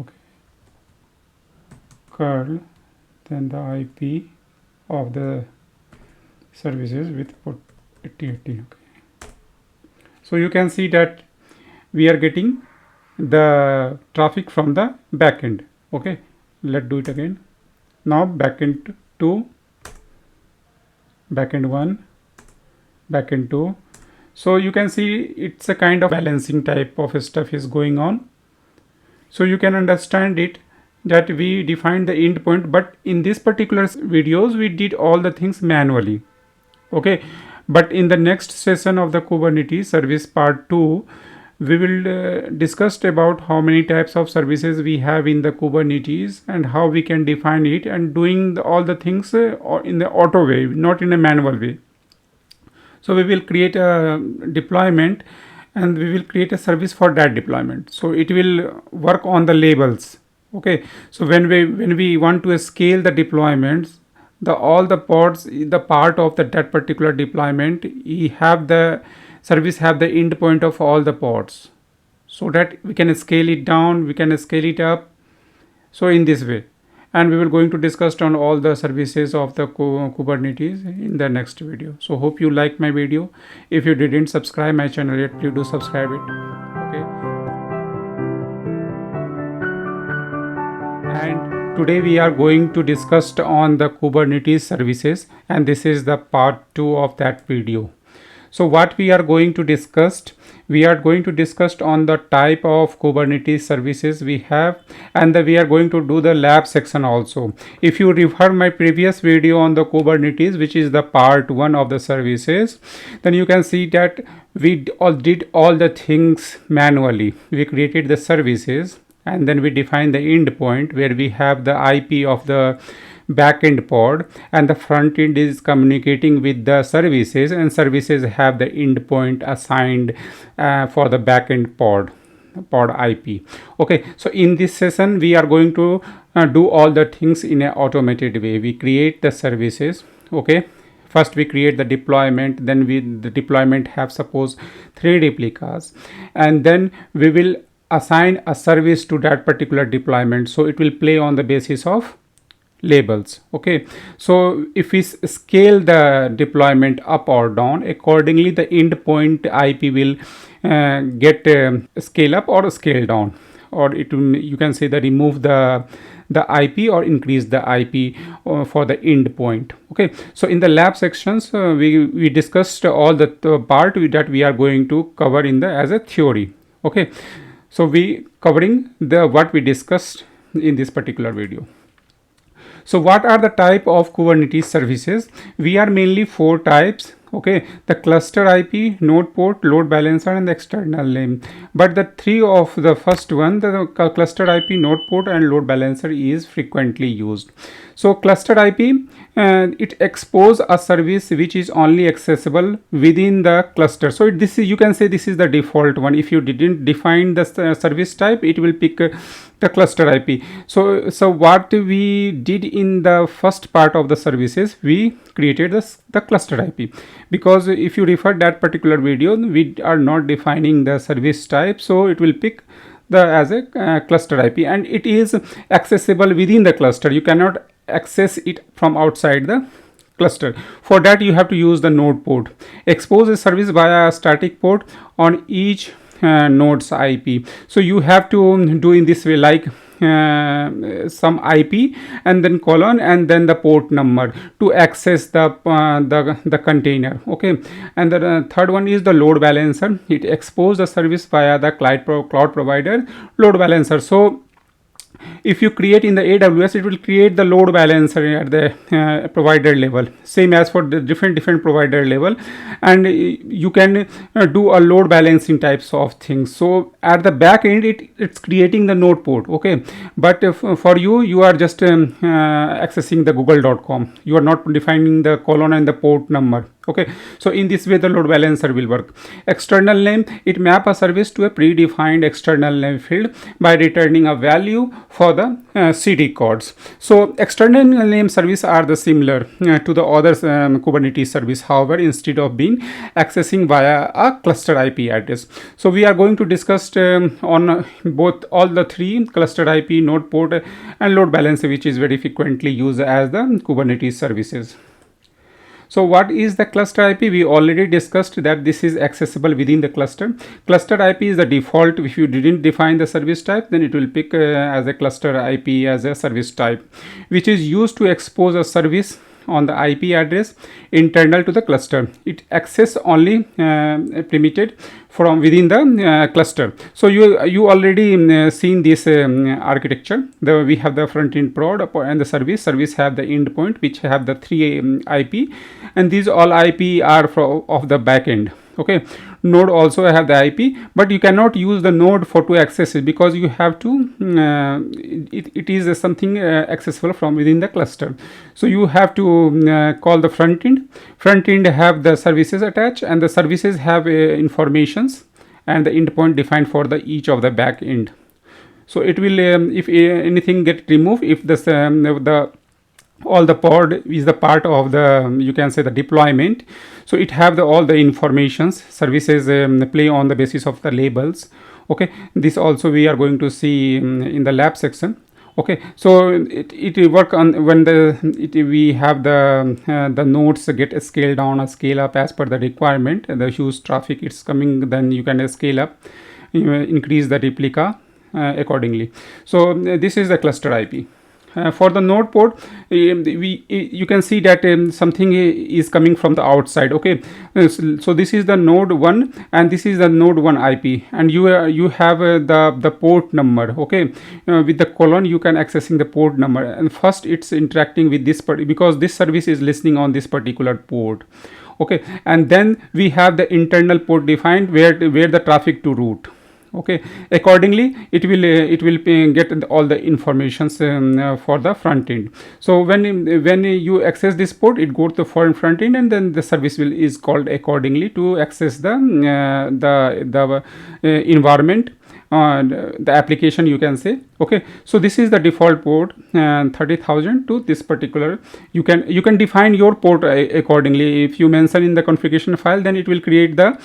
S1: Okay, curl, then the IP of the services with port 8080. Okay, so you can see that we are getting the traffic from the backend. Okay, let's do it again. Now backend 2, backend 1, backend 2. So you can see it's a kind of balancing type of stuff is going on. So you can understand it that we defined the endpoint, but in this particular videos we did all the things manually. Okay, but in the next session of the Kubernetes service part 2, we will discuss about how many types of services we have in the Kubernetes and how we can define it, and doing all the things in the auto way, not in a manual way. So we will create a deployment and we will create a service for that deployment. So it will work on the labels. Okay, so when we want to scale the deployments, all the pods, the part of that particular deployment, we have the service have the endpoint of all the pods, so that we can scale it down, we can scale it up. So in this way, and we will going to discuss on all the services of the Kubernetes in the next video. So hope you like my video. If you didn't subscribe my channel yet, please do subscribe it. Okay, and today we are going to discuss on the Kubernetes services, and this is the part 2 of that video. So what we are going to discuss, we are going to discuss on the type of Kubernetes services we have, and we are going to do the lab section also. If you refer my previous video on the Kubernetes, which is the part 1 of the services, then you can see that we did all the things manually. We created the services, and then we define the endpoint where we have the IP of the backend pod, and the front end is communicating with the services, and services have the endpoint assigned for the backend pod IP. Okay, so in this session we are going to do all the things in an automated way. We create the services. Okay, first we create the deployment, then the deployment have suppose 3 replicas, and then we will assign a service to that particular deployment. So it will play on the basis of labels. Okay, so if we scale the deployment up or down, accordingly the endpoint IP will get scale up or scale down, or it will, you can say that remove the IP or increase the IP for the endpoint. Okay, so in the lab sections we discussed all the part that we are going to cover in the as a theory. Okay, so we covering the what we discussed in this particular video. So what are the type of Kubernetes services? We are mainly 4 types. Okay, the cluster IP, node port, load balancer, and the external name. But the 3 of the first one, the cluster IP, node port, and load balancer is frequently used. So cluster IP, it expose a service which is only accessible within the cluster. So this is, you can say this is the default one. If you didn't define the service type, it will pick the cluster IP. So what we did in the first part of the services, we created the cluster IP, because if you refer that particular video, we are not defining the service type, so it will pick the as a cluster IP, and it is accessible within the cluster. You cannot access it from outside the cluster. For that you have to use the node port. Expose a service via a static port on each node's IP. So you have to do in this way, like some IP and then colon and then the port number to access the container. Okay, and the third one is the load balancer. It exposes the service via the cloud provider load balancer. So if you create in the AWS, it will create the load balancer at the provider level, same as for the different provider level, and you can do a load balancing types of things. So at the back end, it's creating the node port. Okay, but for you are just accessing the google.com. You are not defining the colon and the port number. Okay, so in this way the load balancer will work. External name, it map a service to a predefined external name field by returning a value for the CD codes. So external name service are the similar to the other Kubernetes service. However, instead of being accessing via a cluster IP address. So we are going to discuss on both all the 3, cluster IP, node port, and load balancer, which is very frequently used as the Kubernetes services. So what is the cluster IP? We already discussed that this is accessible within the cluster. Cluster IP is the default. If you didn't define the service type, then it will pick as a cluster IP as a service type, which is used to expose a service on the IP address internal to the cluster. It access only permitted from within the cluster. So you already seen this architecture. We have the front end prod and the service have the endpoint, which have the 3 IP, and these all IP are of the back end. Okay, node also have the IP, but you cannot use the node to access it, because you have to it is something accessible from within the cluster. So you have to call the front end have the services attached, and the services have informations and the endpoint defined for the each of the back end. So it will if anything get removed, if the all the pod is the part of the, you can say, the deployment. So it have all the informations. Services play on the basis of the labels. Okay, this also we are going to see in the lab section. Okay, so it will work on when we have the nodes get scale down or scale up as per the requirement. The huge traffic it's coming, then you can scale up, increase the replica accordingly. So this is the cluster IP. For the node port, you can see that something is coming from the outside. Okay, so this is the node 1 and this is the node 1 IP, and you have the port number. Okay, with the colon you can accessing the port number, and first it's interacting with this because this service is listening on this particular port. Okay, and then we have the internal port defined where the traffic to route. Okay, accordingly it will get all the informations for the front end. So when you access this port, it goes to the front end, and then the service is called accordingly to access the environment the application, you can say. Okay, so this is the default port, 30,000 to this particular. You can define your port accordingly. If you mention in the configuration file, then it will create the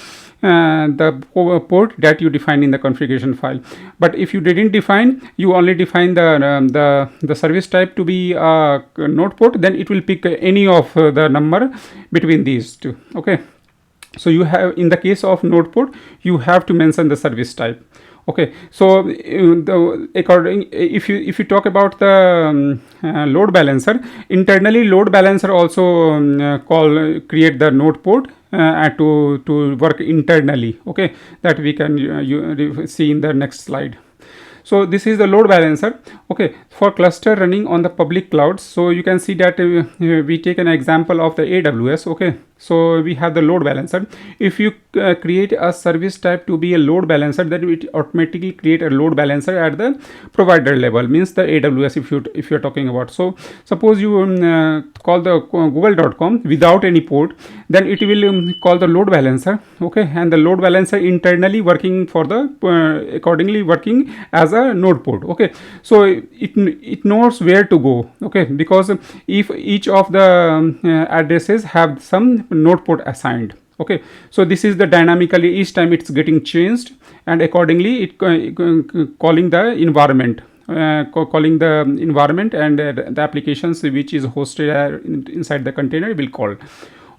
S1: port that you define in the configuration file. But if you didn't define, you only define the service type to be a node port, then it will pick any of the number between these two. Okay, so you have, in the case of node port, you have to mention the service type. Okay, so if you talk about the load balancer, internally load balancer also create the node port to work internally. Okay, that we can see in the next slide. So this is the load balancer. Okay, for cluster running on the public clouds, so you can see that we take an example of the AWS. Okay, so we have the load balancer. If you create a service type to be a load balancer, then it automatically create a load balancer at the provider level, means the AWS, if you're talking about. So suppose you call the google.com without any port, then it will call the load balancer. Okay, and the load balancer internally working for the accordingly working as a node port. Okay, so it knows where to go. Okay, because if each of the addresses have some node port assigned. Okay, so this is the dynamically, each time it's getting changed, and accordingly it calling the environment, calling the environment, and the applications which is hosted inside the container will call.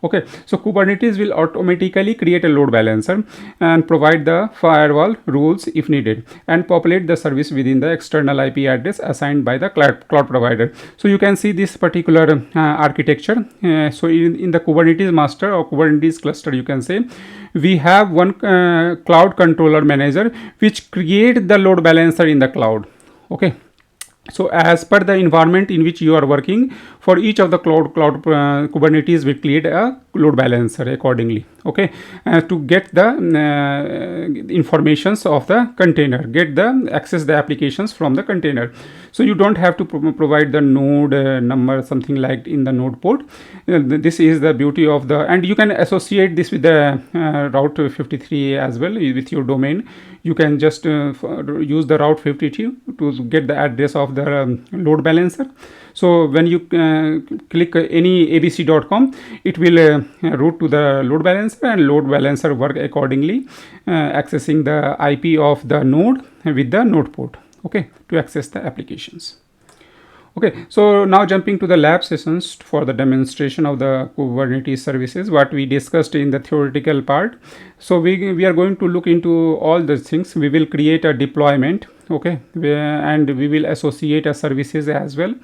S1: Okay, so Kubernetes will automatically create a load balancer and provide the firewall rules if needed, and populate the service within the external IP address assigned by the cloud provider. So you can see this particular architecture. So in the Kubernetes master or Kubernetes cluster, you can say we have one cloud controller manager which create the load balancer in the cloud. Okay, so as per the environment in which you are working, for each of the cloud Kubernetes will create a load balancer accordingly. Okay, to get the informations of the container, get the access the applications from the container. So you don't have to provide the node number, something like in the node port. This is the beauty of the, and you can associate this with the route 53 as well with your domain. You can just use the route 52 to get the address of the load balancer. So when you click any abc.com, it will route to the load balancer, and load balancer work accordingly, accessing the IP of the node with the node port. Okay, to access the applications. Okay, so now jumping to the lab sessions for the demonstration of the Kubernetes services, what we discussed in the theoretical part. So we are going to look into all the things. We will create a deployment. Okay, and we will associate a services as well,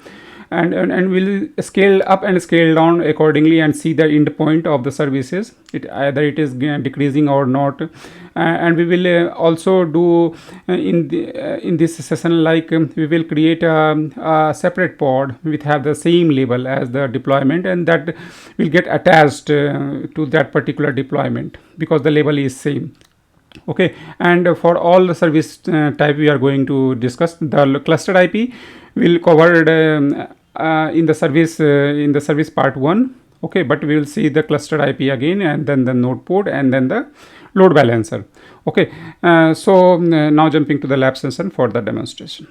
S1: and we'll scale up and scale down accordingly and see the endpoint of the services, either it is decreasing or not. And we will also do in this session, like we will create a separate pod which have the same label as the deployment, and that will get attached to that particular deployment because the label is same. Okay, and for all the service type we are going to discuss, the cluster IP will covered in the service part 1. Okay, but we will see the cluster IP again, and then the node port, and then the load balancer. Okay, so now jumping to the lab session for the demonstration.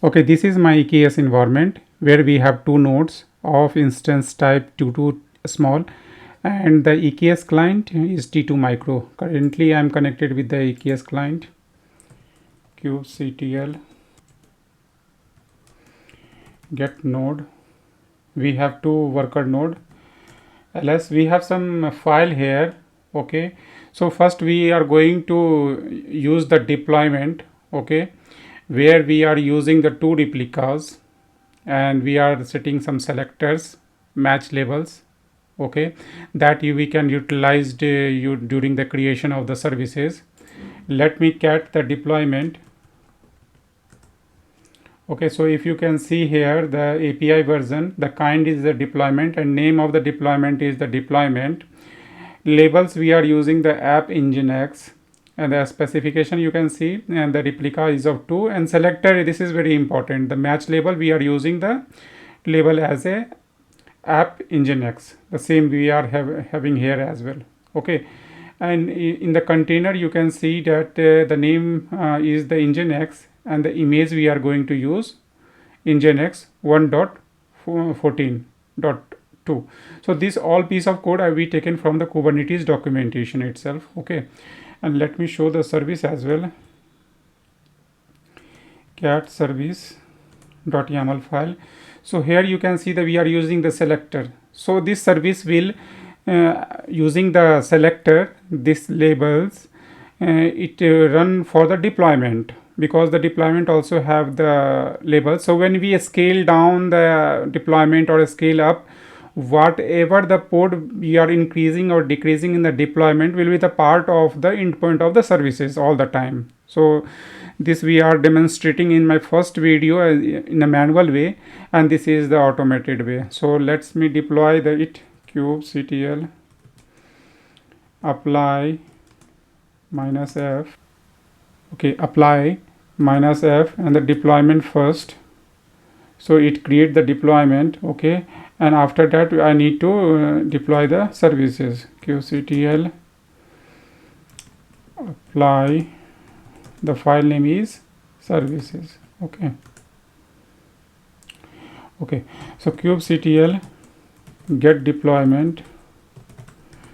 S1: Okay, this is my EKS environment where we have two nodes of instance type T2 small, and the EKS client is T2 micro. Currently I am connected with the EKS client kubectl get node. We have two worker node ls. We have some file here. Okay, so first we are going to use the deployment. Okay, where we are using the two replicas, and we are setting some selectors, match labels. Okay, that we can utilize during the creation of the services. Let me cat the deployment. Okay, so if you can see here the API version, the kind is the deployment, and name of the deployment is the deployment. Labels, we are using the app nginx, and the specification you can see, and the replica is of 2, and selector, this is very important, the match label, we are using the label as a app nginx, the same we are having here as well. Okay, And in the container you can see that the name is the Nginx, and the image we are going to use Nginx 1.14.2. so this all piece of code have been taken from the Kubernetes documentation itself. Okay, and let me show the service as well. Cat service.yaml file. So here you can see that we are using the selector. So this service will using the selector, this labels it run for the deployment, because the deployment also have the labels. So when we scale down the deployment or scale up, whatever the port we are increasing or decreasing in the deployment will be the part of the endpoint of the services all the time. So this we are demonstrating in my first video in a manual way, and this is the automated way. So let's me deploy the kubectl apply -f. Okay, apply -f and the deployment first. So it create the deployment. Okay, and after that I need to deploy the services. kubectl apply, the file name is services. Okay, so kubectl get deployment.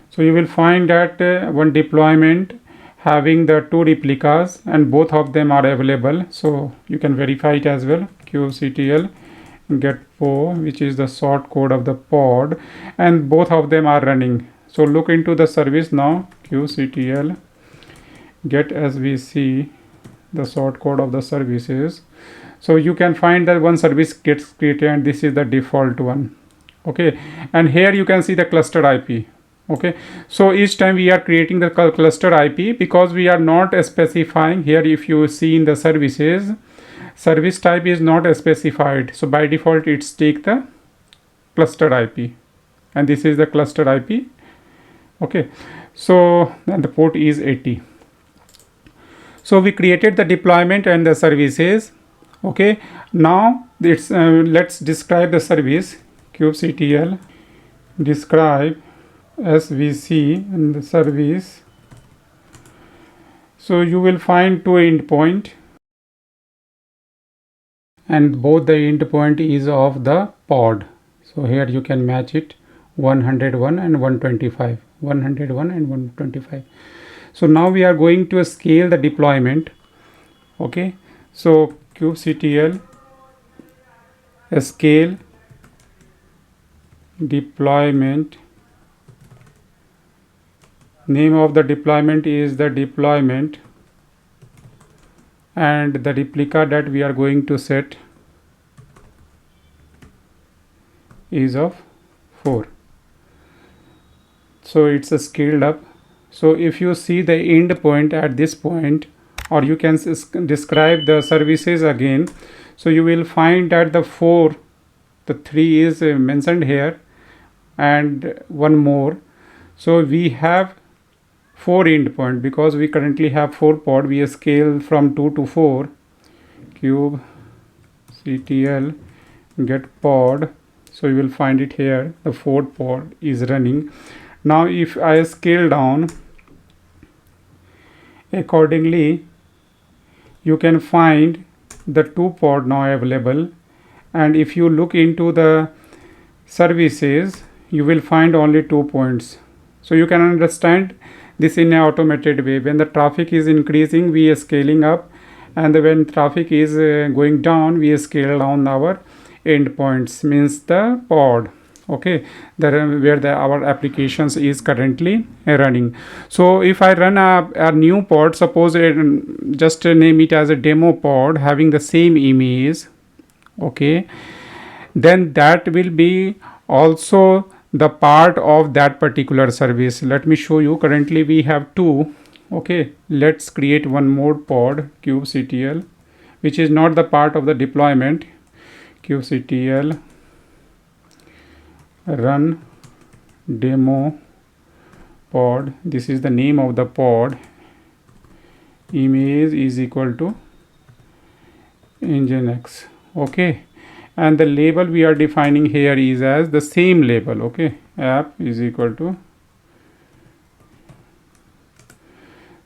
S1: So you will find that one deployment having the two replicas, and both of them are available, so you can verify it as well. kubectl get po, which is the short code of the pod, and both of them are running. So look into the service now. kubectl get, as we see the short code of the services. So you can find that one service gets created, and this is the default one. Okay, and here you can see the cluster IP. Okay, so each time we are creating the cluster IP, because we are not specifying here. If you see in the services, service type is not specified, so by default it's take the cluster IP, and this is the cluster IP. Okay, so and the port is 80. So we created the deployment and the services. Okay, now it's let's describe the service. kubectl describe SVC and the service. So you will find two endpoint, and both the endpoint is of the pod. So here you can match it 101 and 125, 101 and 125. So now we are going to scale the deployment. Okay, so kubectl scale deployment. Name of the deployment is the deployment, and the replica that we are going to set is of 4. So it's a scaled up. So if you see the endpoint at this point, or you can describe the services again, so you will find that the 3 is mentioned here, and one more. So we have 4 endpoint, because we currently have 4 pod. We scale from 2 to 4. kubectl get pod. So you will find it here, the 4th pod is running. Now if I scale down accordingly, you can find the 2 pod now available, and if you look into the services, you will find only 2 points. So you can understand this in an automated way. When the traffic is increasing, we are scaling up, and when traffic is going down, we scale down our endpoints, means the pod. Okay, where our applications is currently running. So if I run a new pod, suppose just name it as a demo pod having the same image. Okay, then that will be also the part of that particular service. Let me show you. Currently we have 2. Okay, let's create one more pod, kubectl, which is not the part of the deployment. kubectl run demo pod. This is the name of the pod. Image is equal to Nginx. Okay, and the label we are defining here is as the same label. Okay, app is equal to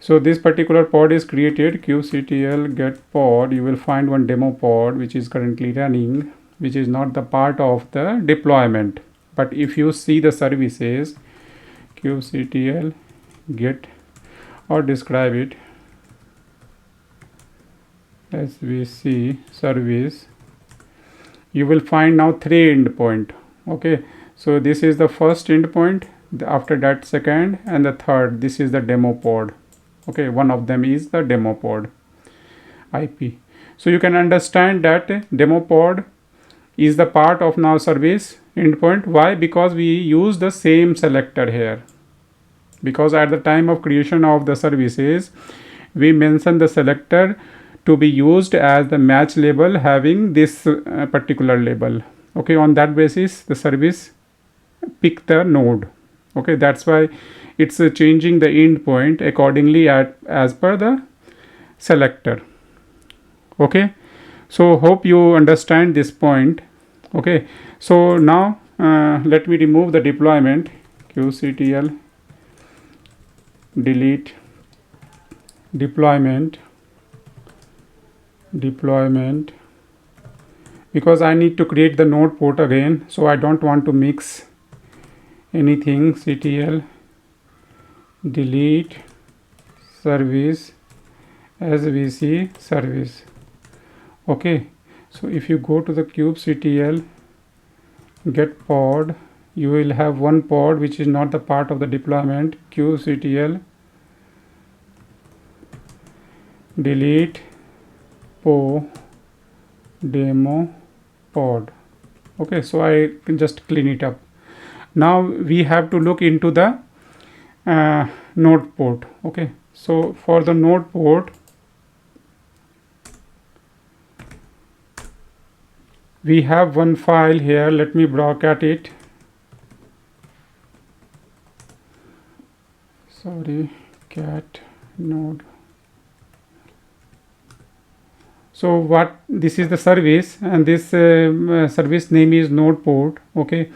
S1: So this particular pod is created, kubectl get pod. You will find one demo pod which is currently running, which is not the part of the deployment. But if you see the services, kubectl get or describe it as we see service, you will find now 3 endpoint. Okay, so this is the first endpoint, after that second, and the third, this is the demo pod. Okay, one of them is the demo pod IP. So you can understand that demo pod is the part of now service endpoint. Why? Because we use the same selector here, because at the time of creation of the services we mention the selector to be used as the match label having this particular label. Okay, on that basis the service pick the node. Okay, that's why it's changing the endpoint accordingly as per the selector. Okay, so hope you understand this point. Okay, so now let me remove the deployment, kubectl delete deployment, because I need to create the node port again, so I don't want to mix anything. ctl delete service as we see service. Okay, so if you go to the kubectl get pod, you will have one pod which is not the part of the deployment, kubectl delete demo pod. Okay, so I can just clean it up. Now we have to look into the node port. Okay, so for the node port we have one file here. Let me broadcast it. Sorry, cat node. So what, this is the service, and this service name is node port. Okay,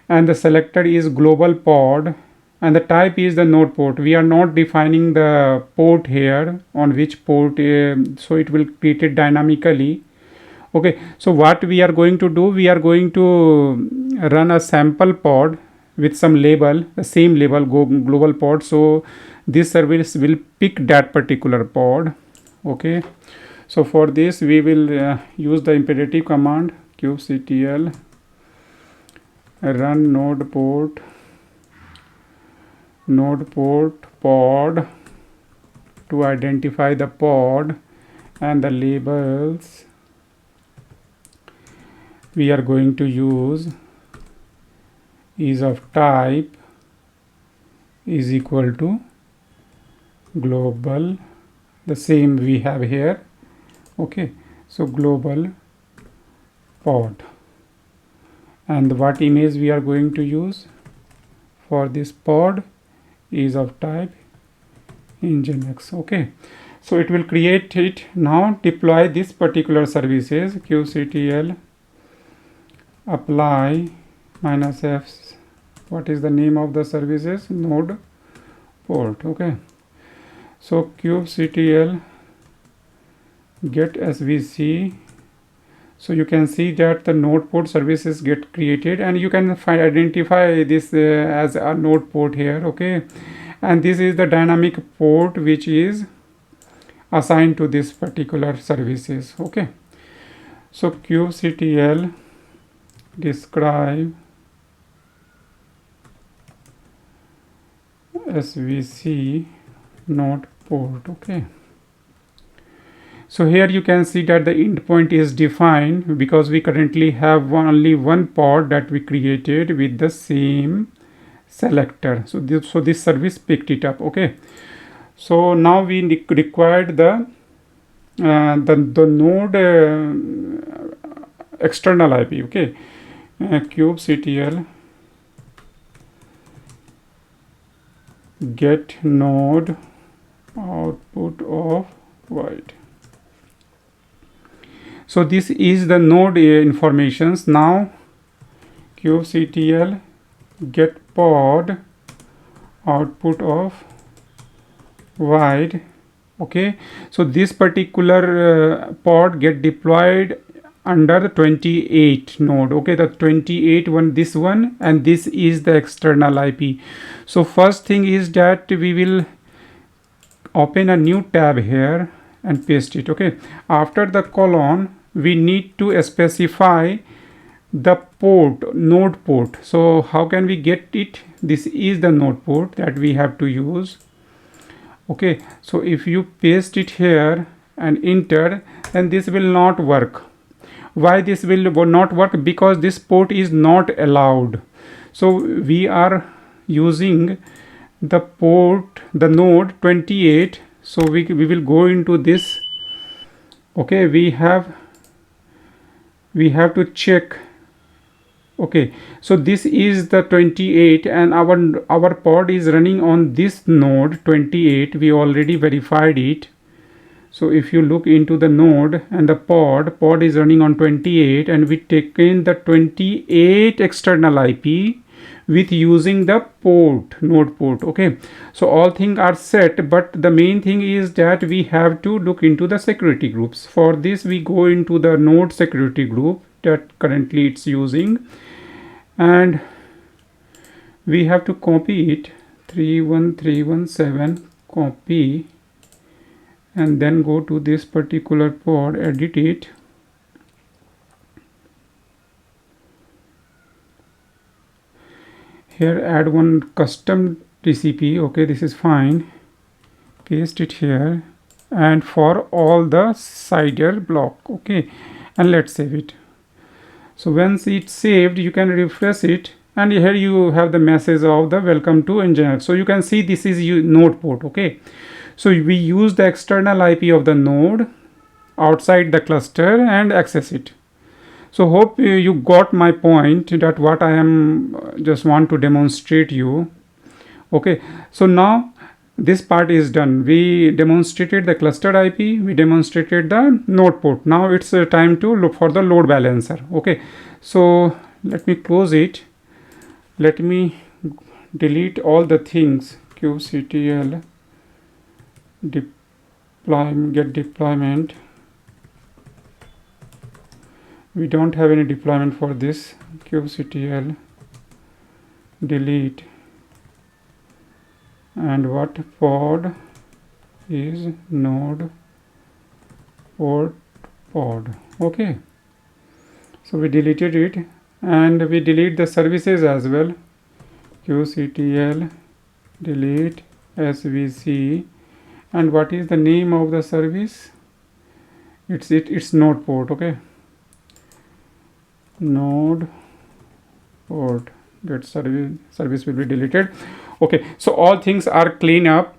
S1: and the selector is global pod, and the type is the node port. We are not defining the port here on which port, so it will create it dynamically. Okay, so what we are going to do, we are going to run a sample pod with some label, the same label, global pod. So this service will pick that particular pod. Okay, so for this we will use the imperative command kubectl run node port pod to identify the pod, and the labels we are going to use is of type is equal to global, the same we have here. Okay, so global pod, and what image we are going to use for this pod is of type nginx. Okay, so it will create it. Now deploy this particular services, kubectl apply -f. What is the name of the services? Node port. Okay, so kubectl get svc. So you can see that the node port services get created, and you can identify this as a node port here. Okay, and this is the dynamic port which is assigned to this particular services. Okay, so kubectl describe svc node port. Okay, so here you can see that the endpoint is defined because we currently have only one pod that we created with the same selector. So this service picked it up. Okay, so now we required the node external IP. Okay, kubectl get node output of void. So this is the node informations. Now kubectl get pod output of wide. Okay, so this particular pod get deployed under the 28 node. Okay, the 28 one, this one, and this is the external IP. So first thing is that we will open a new tab here and paste it. Okay, after the colon we need to specify the port, node port. So how can we get it? This is the node port that we have to use. Okay, so if you paste it here and enter, then this will not work. Why this will not work? Because this port is not allowed. So we are using the port, the node 28. So we will go into this. Okay, we have to check. Okay, so this is the 28 and our pod is running on this node 28. We already verified it. So if you look into the node and the pod is running on 28, and we taken the 28 external IP with using the node port. Okay, so all things are set, but the main thing is that we have to look into the security groups. For this we go into the node security group that currently it's using, and we have to copy it 31317, copy, and then go to this particular pod, edit it, here add one custom TCP. Okay, this is fine, paste it here, and for all the cider block. Okay, and let's save it. So once it's saved, you can refresh it, and here you have the message of the welcome to Nginx. So you can see this is node port. Okay, so we use the external IP of the node outside the cluster and access it. So hope you got my point, that what I am just want to demonstrate you. Okay, so now this part is done. We demonstrated the cluster IP, we demonstrated the node port. Now it's time to look for the load balancer. Okay, so let me close it. Let me delete all the things. kubectl deployment, get deployment. We don't have any deployment for this. kubectl delete, and what pod is node port pod. Okay, so we deleted it, and we delete the services as well. kubectl delete svc, and what is the name of the service? It's node port. Okay, node port, that service will be deleted. Okay, so all things are clean up.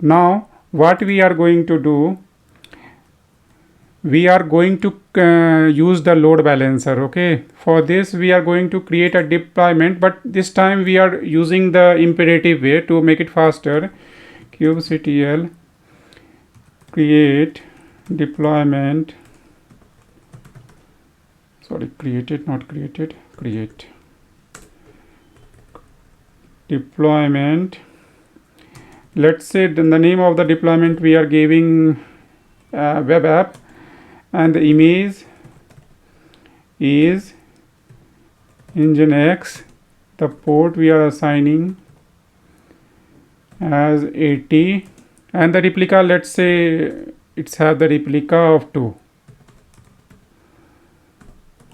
S1: Now what we are going to do, we are going to use the load balancer. Okay, for this we are going to create a deployment, but this time we are using the imperative way to make it faster. kubectl create deployment, sorry, created, not created, create deployment. Let's say the name of the deployment we are giving web app, and the image is Nginx. The port we are assigning as 80, and the replica, let's say it's have the replica of 2.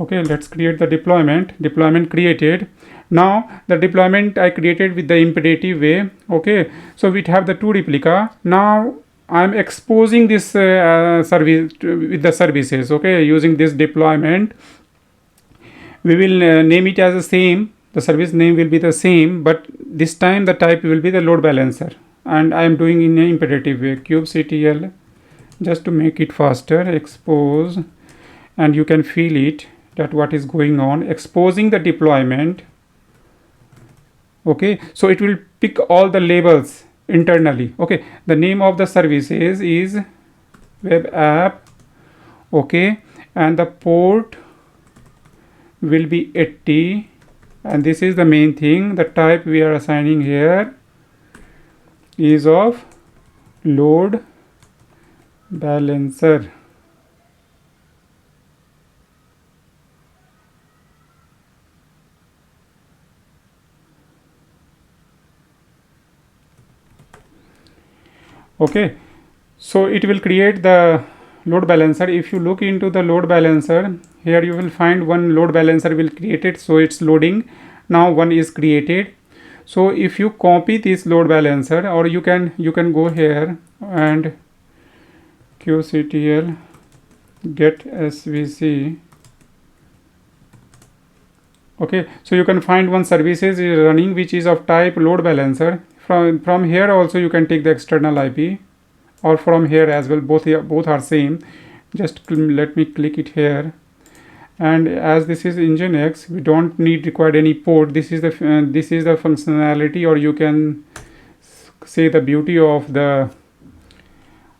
S1: Okay, let's create the deployment created. Now the deployment I created with the imperative way. Okay, so we have the 2 replica. Now I'm exposing this service with the services. Okay, using this deployment we will name it as the same, the service name will be the same, but this time the type will be the load balancer, and I am doing in an imperative way. kubectl, just to make it faster, expose, and you can feel it that what is going on, exposing the deployment. Okay, so it will pick all the labels internally. Okay, the name of the services is web app. Okay, and the port will be 80, and this is the main thing. The type we are assigning here is of load balancer. Okay, so it will create the load balancer. If you look into the load balancer, here you will find one load balancer will create it, so it's loading. Now one is created. So if you copy this load balancer, or you can go here and qctl get svc. Okay, so you can find one services is running which is of type load balancer. From here also you can take the external IP, or from here as well, both are same. Just let me click it here, and as this is Nginx, we don't need required any port. This is the functionality, or you can say the beauty of the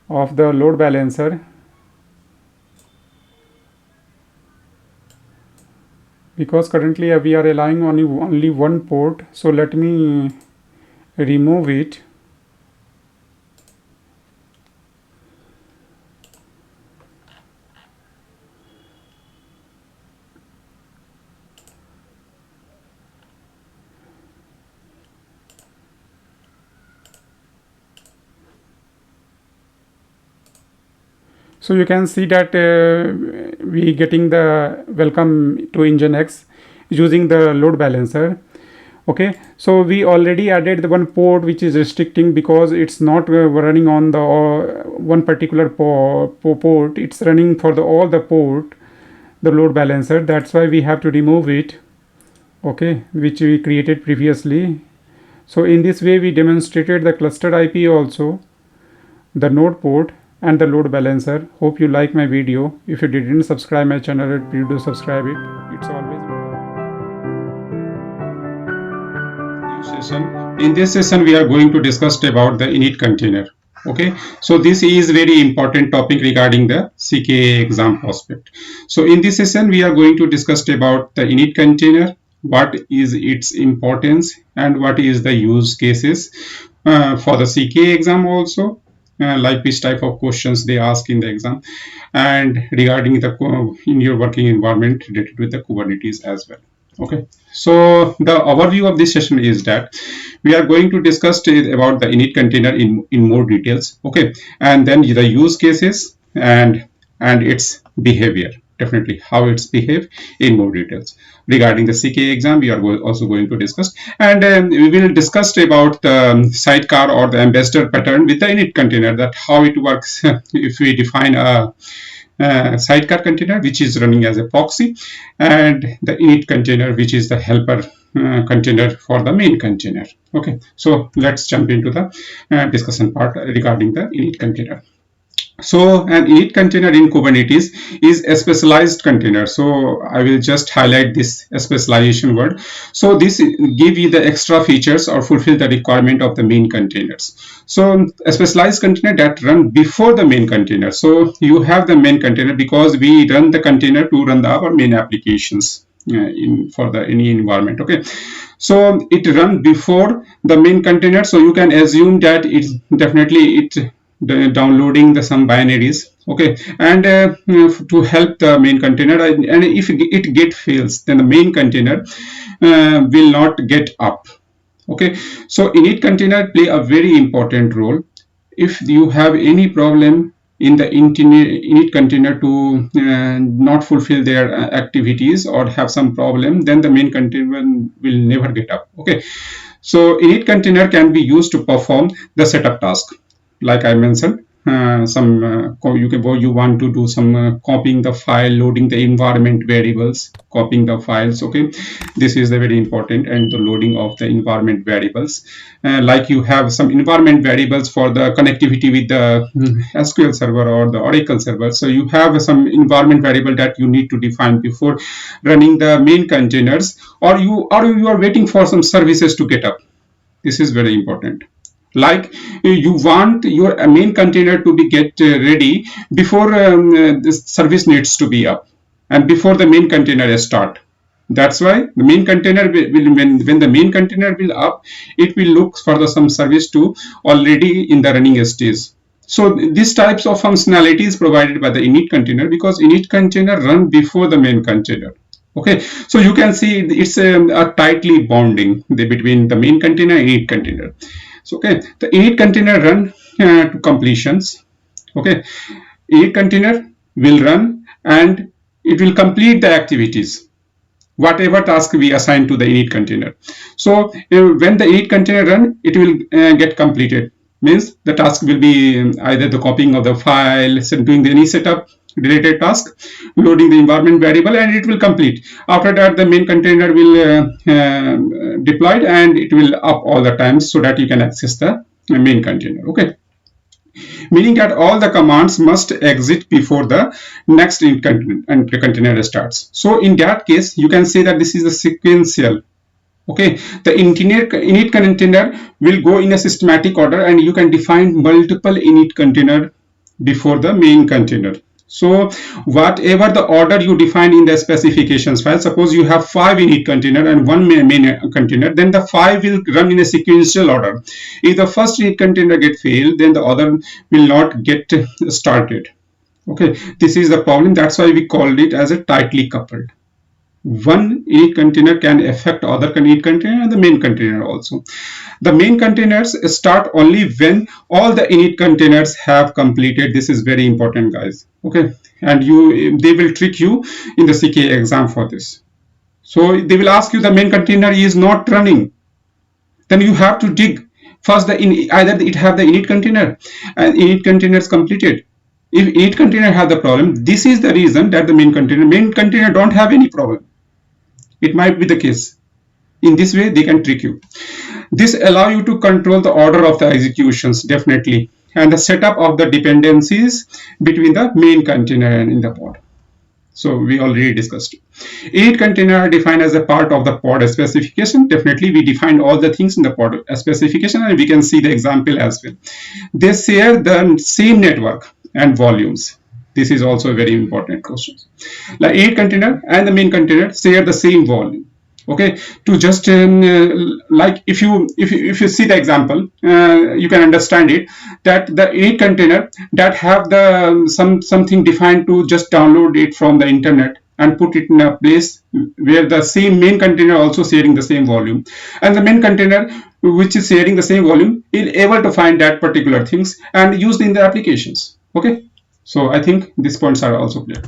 S1: load balancer, because currently we are relying on only one port. So let me remove it. So you can see that we getting the welcome to Nginx using the load balancer. Okay, so we already added the one port which is restricting, because it's not running on the one particular port. It's running for all the port, the load balancer. That's why we have to remove it. Okay, which we created previously. So in this way we demonstrated the clustered IP also, the node port, and the load balancer. Hope you like my video. If you didn't subscribe my channel, please do subscribe it. It's always
S2: session. In this session, we are going to discuss about the init container. Okay, so this is very important topic regarding the CKA exam prospect. So in this session, we are going to discuss about the init container, what is its importance, and what is the use cases for the CKA exam also. Like which type of questions they ask in the exam, and regarding the in your working environment related with the Kubernetes as well. Okay, so the overview of this session is that we are going to discuss about the init container in more details. Okay, and then the use cases and its behavior, definitely how it's behave in more details. Regarding the CKA exam, we are also going to discuss, and we will discuss about the sidecar or the ambassador pattern with the init container, that how it works if we define a sidecar container which is running as a proxy, and the init container which is the helper container for the main container. Okay, so let's jump into the discussion part regarding the init container. So an init container in Kubernetes is a specialized container. So I will just highlight this specialization word. So this give you the extra features or fulfill the requirement of the main containers. So a specialized container that run before the main container. So you have the main container because we run the container to run our main applications for the any environment. Okay, so it run before the main container. So you can assume that it's definitely downloading some binaries. Okay, and to help the main container, and if it get fails, then the main container will not get up. Okay, so init container play a very important role. If you have any problem in the init container to not fulfill their activities or have some problem, then the main container will never get up. Okay, so init container can be used to perform the setup task. Like I mentioned, you want to do some copying the file, loading the environment variables, copying the files. Okay, this is the very important, and the loading of the environment variables. Like you have some environment variables for the connectivity with the SQL server or the Oracle server. So you have some environment variable that you need to define before running the main containers, or you are waiting for some services to get up. This is very important. Like you want your main container to be get ready before this service needs to be up and before the main container start. That's why the main container will when the main container will up, it will look for some service to already in the running stage. So these types of functionality is provided by the init container, because init container run before the main container. Okay, so you can see it's a tightly bonding between the main container and init container. So okay, the init container run to completions. Okay, init container will run and it will complete the activities, whatever task we assign to the init container. So when the init container run, it will get completed. Means the task will be either the copying of the file, doing the any setup related task, loading the environment variable, and it will complete. After that, the main container will deployed and it will up all the times so that you can access the main container. Okay, meaning that all the commands must exit before the next init container starts. So in that case, you can say that this is a sequential. Okay, the init container will go in a systematic order, and you can define multiple init container before the main container. So whatever the order you define in the specifications file, suppose you have 5 init container and 1 main container, then the 5 will run in a sequential order. If the first init container get failed, then the other will not get started. Okay, this is the problem. That's why we called it as a tightly coupled. One init container can affect other init container and the main container also. The main containers start only when all the init containers have completed. This is very important, guys. Okay, and they will trick you in the CKA exam for this. So they will ask you the main container is not running. Then you have to dig first either it have the init container and init container is completed. If init container have the problem, this is the reason that the main container don't have any problem. It might be the case. In this way, they can trick you. This allow you to control the order of the executions, definitely, and the setup of the dependencies between the main container and in the pod. So we already discussed it. Init container are defined as a part of the pod specification. Definitely, we defined all the things in the pod specification, and we can see the example as well. They share the same network and volumes. This is also a very important question. Like init container and the main container share the same volume. Okay, to just like if you see the example, you can understand it that the init container that have the something defined to just download it from the internet and put it in a place where the same main container also sharing the same volume, and the main container which is sharing the same volume is able to find that particular things and used in the applications. Okay, so I think these points are also clear.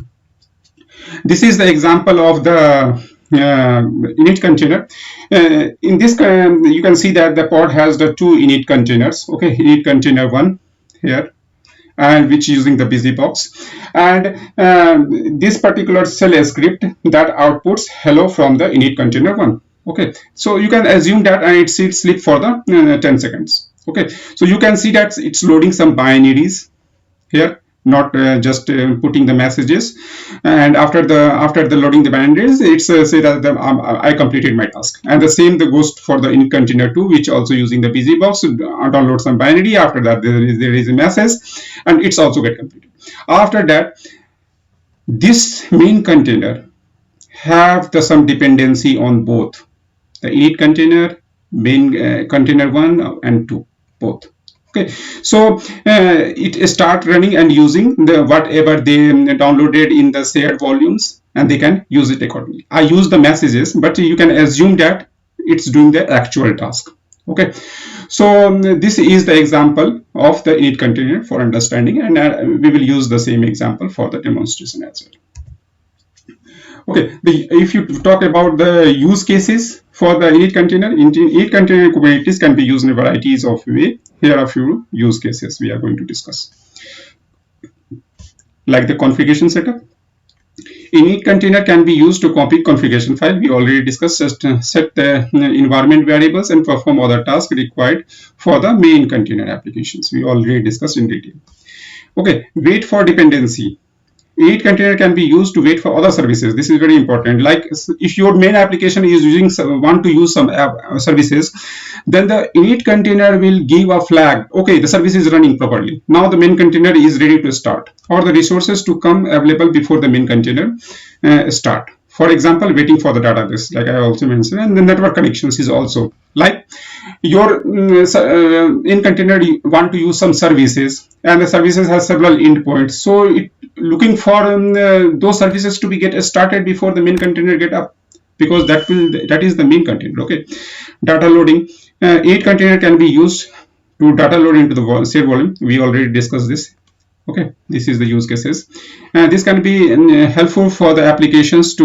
S2: This is the example of the init container. In this, you can see that the pod has the 2 init containers. Okay, init container 1 here, and which using the busy box, and this particular shell script that outputs hello from the init container 1. Okay, so you can assume that and it sleep for the 10 seconds. Okay, so you can see that it's loading some binaries here, not just putting the messages, and after the loading the binaries, it's say that I completed my task. And the same goes for the init container 2, which also using the busy box download some binary. After that there is a message and it's also get completed. After that, this main container have some dependency on both the init container, main container 1 and 2, both. Okay, so it start running and using the whatever they downloaded in the shared volumes, and they can use it accordingly. I use the messages, but you can assume that it's doing the actual task. Okay, so this is the example of the init container for understanding, and we will use the same example for the demonstration as well. Okay, if you talk about the use cases for the init container, init container Kubernetes can be used in varieties of ways. Here are a few use cases we are going to discuss. Like the configuration setup. Init container can be used to copy configuration file. We already discussed, just set the environment variables and perform other tasks required for the main container applications. We already discussed in detail. Okay, wait for dependency. Init container can be used to wait for other services. This is very important. Like if your main application is want to use some services, then the init container will give a flag. Okay, the service is running properly. Now the main container is ready to start, or the resources to come available before the main container start. For example, waiting for the database, like I also mentioned, and the network connections is also like your in container you want to use some services, and the services has several endpoints. So it looking for those services to be get started before the main container get up, because that is the main container. Okay, data loading. Each container can be used to data load into the shared volume. We already discussed this. Okay, this is the use cases. This can be helpful for the applications to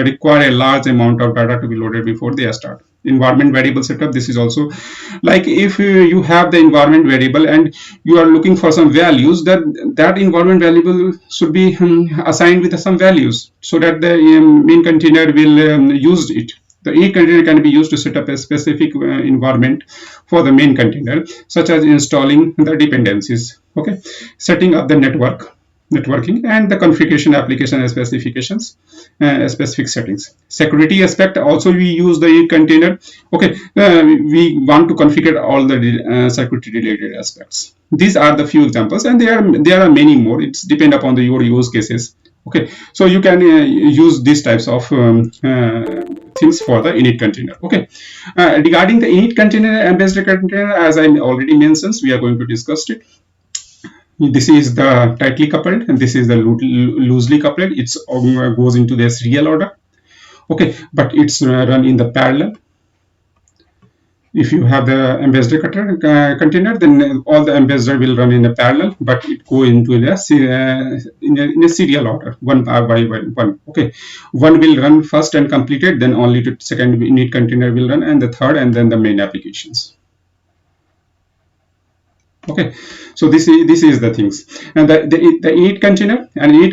S2: require a large amount of data to be loaded before they start. Environment variable setup, this is also like if you have the environment variable and you are looking for some values, that environment variable should be assigned with some values, so that the main container will use it. The E container can be used to set up a specific environment for the main container, such as installing the dependencies, okay, setting up the networking, and the configuration application specifications, specific settings. Security aspect, also we use the E container. Okay, we want to configure all the security related aspects. These are the few examples, and there are many more. It's depend upon your use cases. Okay, so you can use these types of things for the init container. Okay, regarding the init container and ambassador container, as I already mentioned, we are going to discuss it. This is the tightly coupled and this is the loosely coupled. It's goes into the serial order. Okay, but it's run in the parallel. If you have the ambassador container, then all the ambassador will run in a parallel, but it go into the in a serial order, one by one. Okay, one will run first and completed, then only the second init container will run, and the third, and then the main applications. Okay, so this is the things, and the init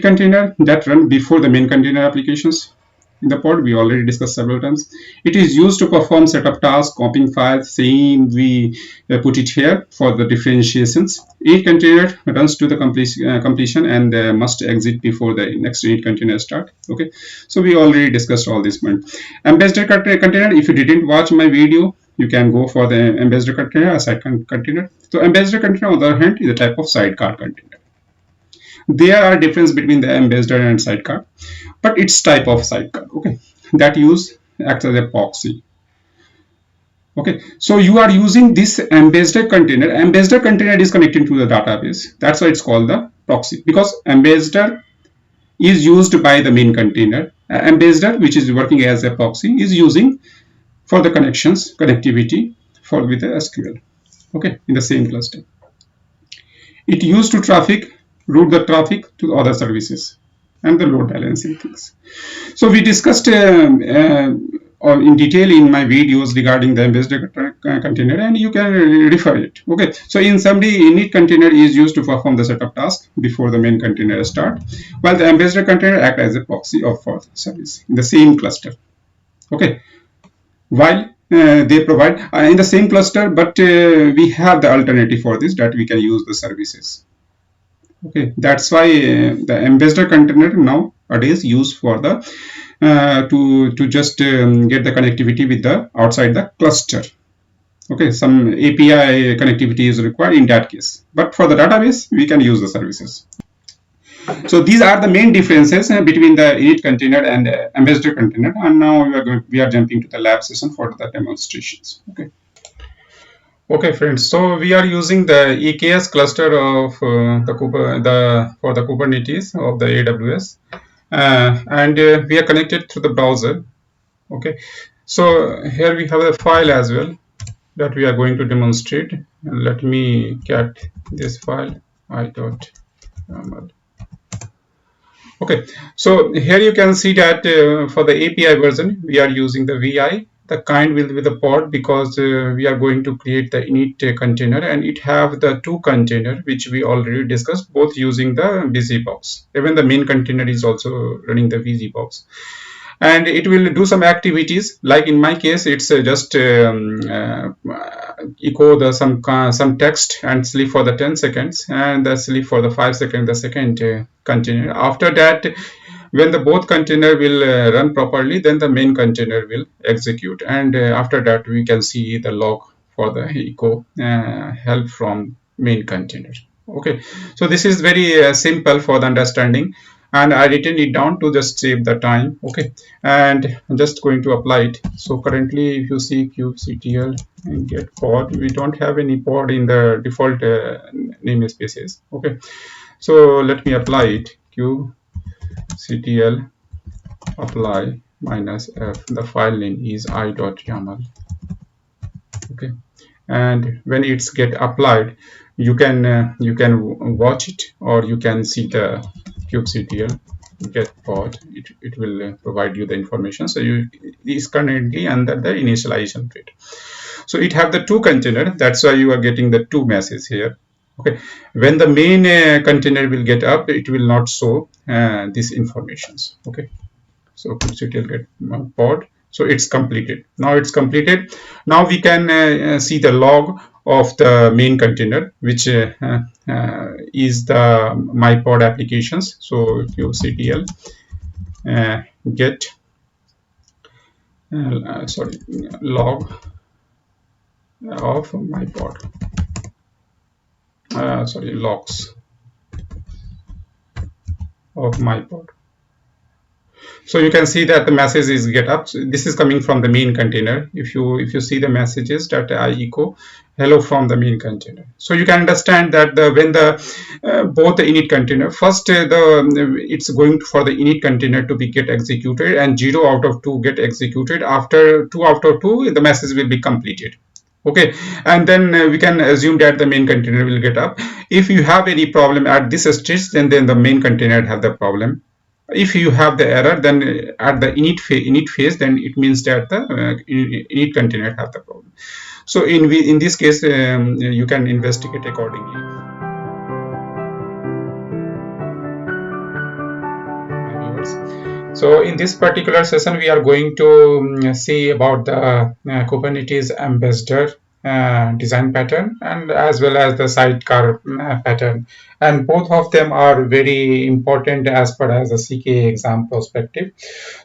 S2: container that run before the main container applications in the pod, we already discussed several times. It is used to perform setup tasks, copying files, same we put it here for the differentiations. Init container runs to the completion and must exit before the next init container start. Okay, so we already discussed all this point. Ambassador container, if you didn't watch my video, you can go for the ambassador container, a sidecar container. So ambassador container, on the other hand, is a type of sidecar container. There are difference between the ambassador and sidecar, but it's type of sidecar. Okay, that acts as a proxy. Okay, so you are using this ambassador container. Ambassador container is connecting to the database. That's why it's called the proxy, because ambassador is used by the main container. Ambassador, which is working as a proxy, is using for the connectivity with the SQL. Okay, in the same cluster. It used to route the traffic to other services, and the load balancing things. So we discussed in detail in my videos regarding the ambassador container, and you can refer it. Okay, so in summary, init container is used to perform the setup task before the main container start, while the ambassador container acts as a proxy for the service in the same cluster. Okay, while they provide in the same cluster, but we have the alternative for this, that we can use the services. Okay, that's why the ambassador container nowadays used for the to just get the connectivity with the outside the cluster. Okay, some API connectivity is required in that case, but for the database we can use the services. So these are the main differences between the init container and ambassador container, and now we are jumping to the lab session for the demonstrations. Okay. Okay, friends. So we are using the EKS cluster of for the Kubernetes of the AWS, and we are connected through the browser. Okay. So here we have a file as well that we are going to demonstrate. Let me get this file. Okay, so here you can see that for the API version, we are using the VI. The kind will be the pod, because we are going to create the init container, and it have the two container which we already discussed, both using the busy box. Even the main container is also running the busy box, and it will do some activities. Like in my case, it's just echo some text and sleep for the 10 seconds, and sleep for the 5 seconds the second container. After that, when the both container will run properly, then the main container will execute, and after that we can see the log for the echo help from main container. Okay, so this is very simple for the understanding. and I written it down to just save the time. Okay, and I'm just going to apply it. So currently if you see kubectl and get pod, we don't have any pod in the default namespaces. Okay, so let me apply it. Kubectl apply -f, the file name is i.yaml. Okay, and when it's get applied, you can watch it, or you can see the kubectl get pod. It will provide you the information. So you is currently under the initialization rate. So it have the two container, that's why you are getting the two messages here. Okay, when the main container will get up, it will not show these informations. Okay, so kubectl get pod. So it's completed. Now it's completed. Now we can see the log of the main container, which is the my pod applications. So kubectl get sorry, log of my pod, sorry, logs of my pod. So you can see that the message is get up. So this is coming from the main container. If you see the messages that I echo hello from the main container. So you can understand that when the both the init container first it's going for the init container to be get executed, and 0 out of 2 get executed. After 2 out of 2, the message will be completed. Okay, and then we can assume that the main container will get up. If you have any problem at this stage, then the main container have the problem. If you have the error, then at the init phase, then it means that the init container have the problem. So in this case, you can investigate accordingly. So in this particular session, we are going to see about the Kubernetes ambassador design pattern, and as well as the sidecar pattern. And both of them are very important as far as the CKA exam perspective.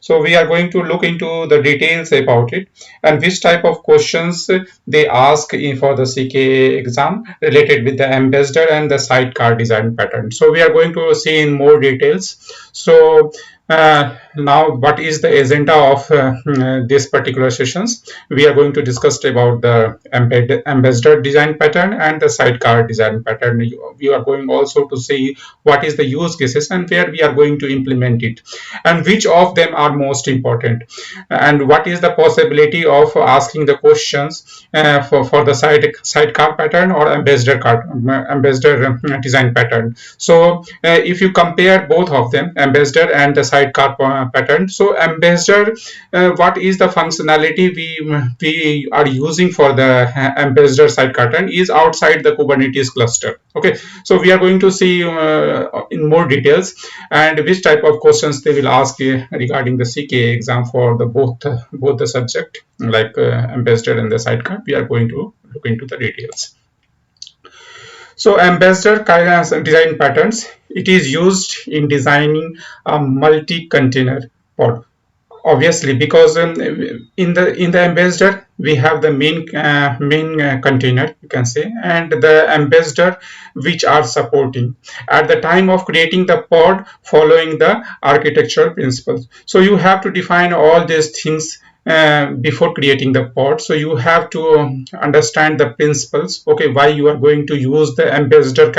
S2: So we are going to look into the details about it, and which type of questions they ask for the CKA exam related with the ambassador and the sidecar design pattern. So we are going to see in more details. So now, what is the agenda of this particular sessions? We are going to discuss about the ambassador design pattern and the sidecar design pattern. We are going also to see what is the use cases and where we are going to implement it, and which of them are most important, and what is the possibility of asking the questions for the sidecar pattern or ambassador design pattern. So if you compare both of them, ambassador and the sidecar pattern, so ambassador, what is the functionality we are using for the ambassador sidecar pattern is outside the Kubernetes cluster. Okay, so we are going to see in more details, and which type of questions they will ask regarding the CKA exam for the both the subject, like ambassador and the sidecar. We are going to look into the details. So ambassador design patterns, it is used in designing a multi-container pod. Obviously, because in the ambassador we have the main container, you can say, and the ambassador which are supporting at the time of creating the pod following the architectural principles. So you have to define all these things before creating the pod. So you have to understand the principles, okay, why you are going to use the ambassador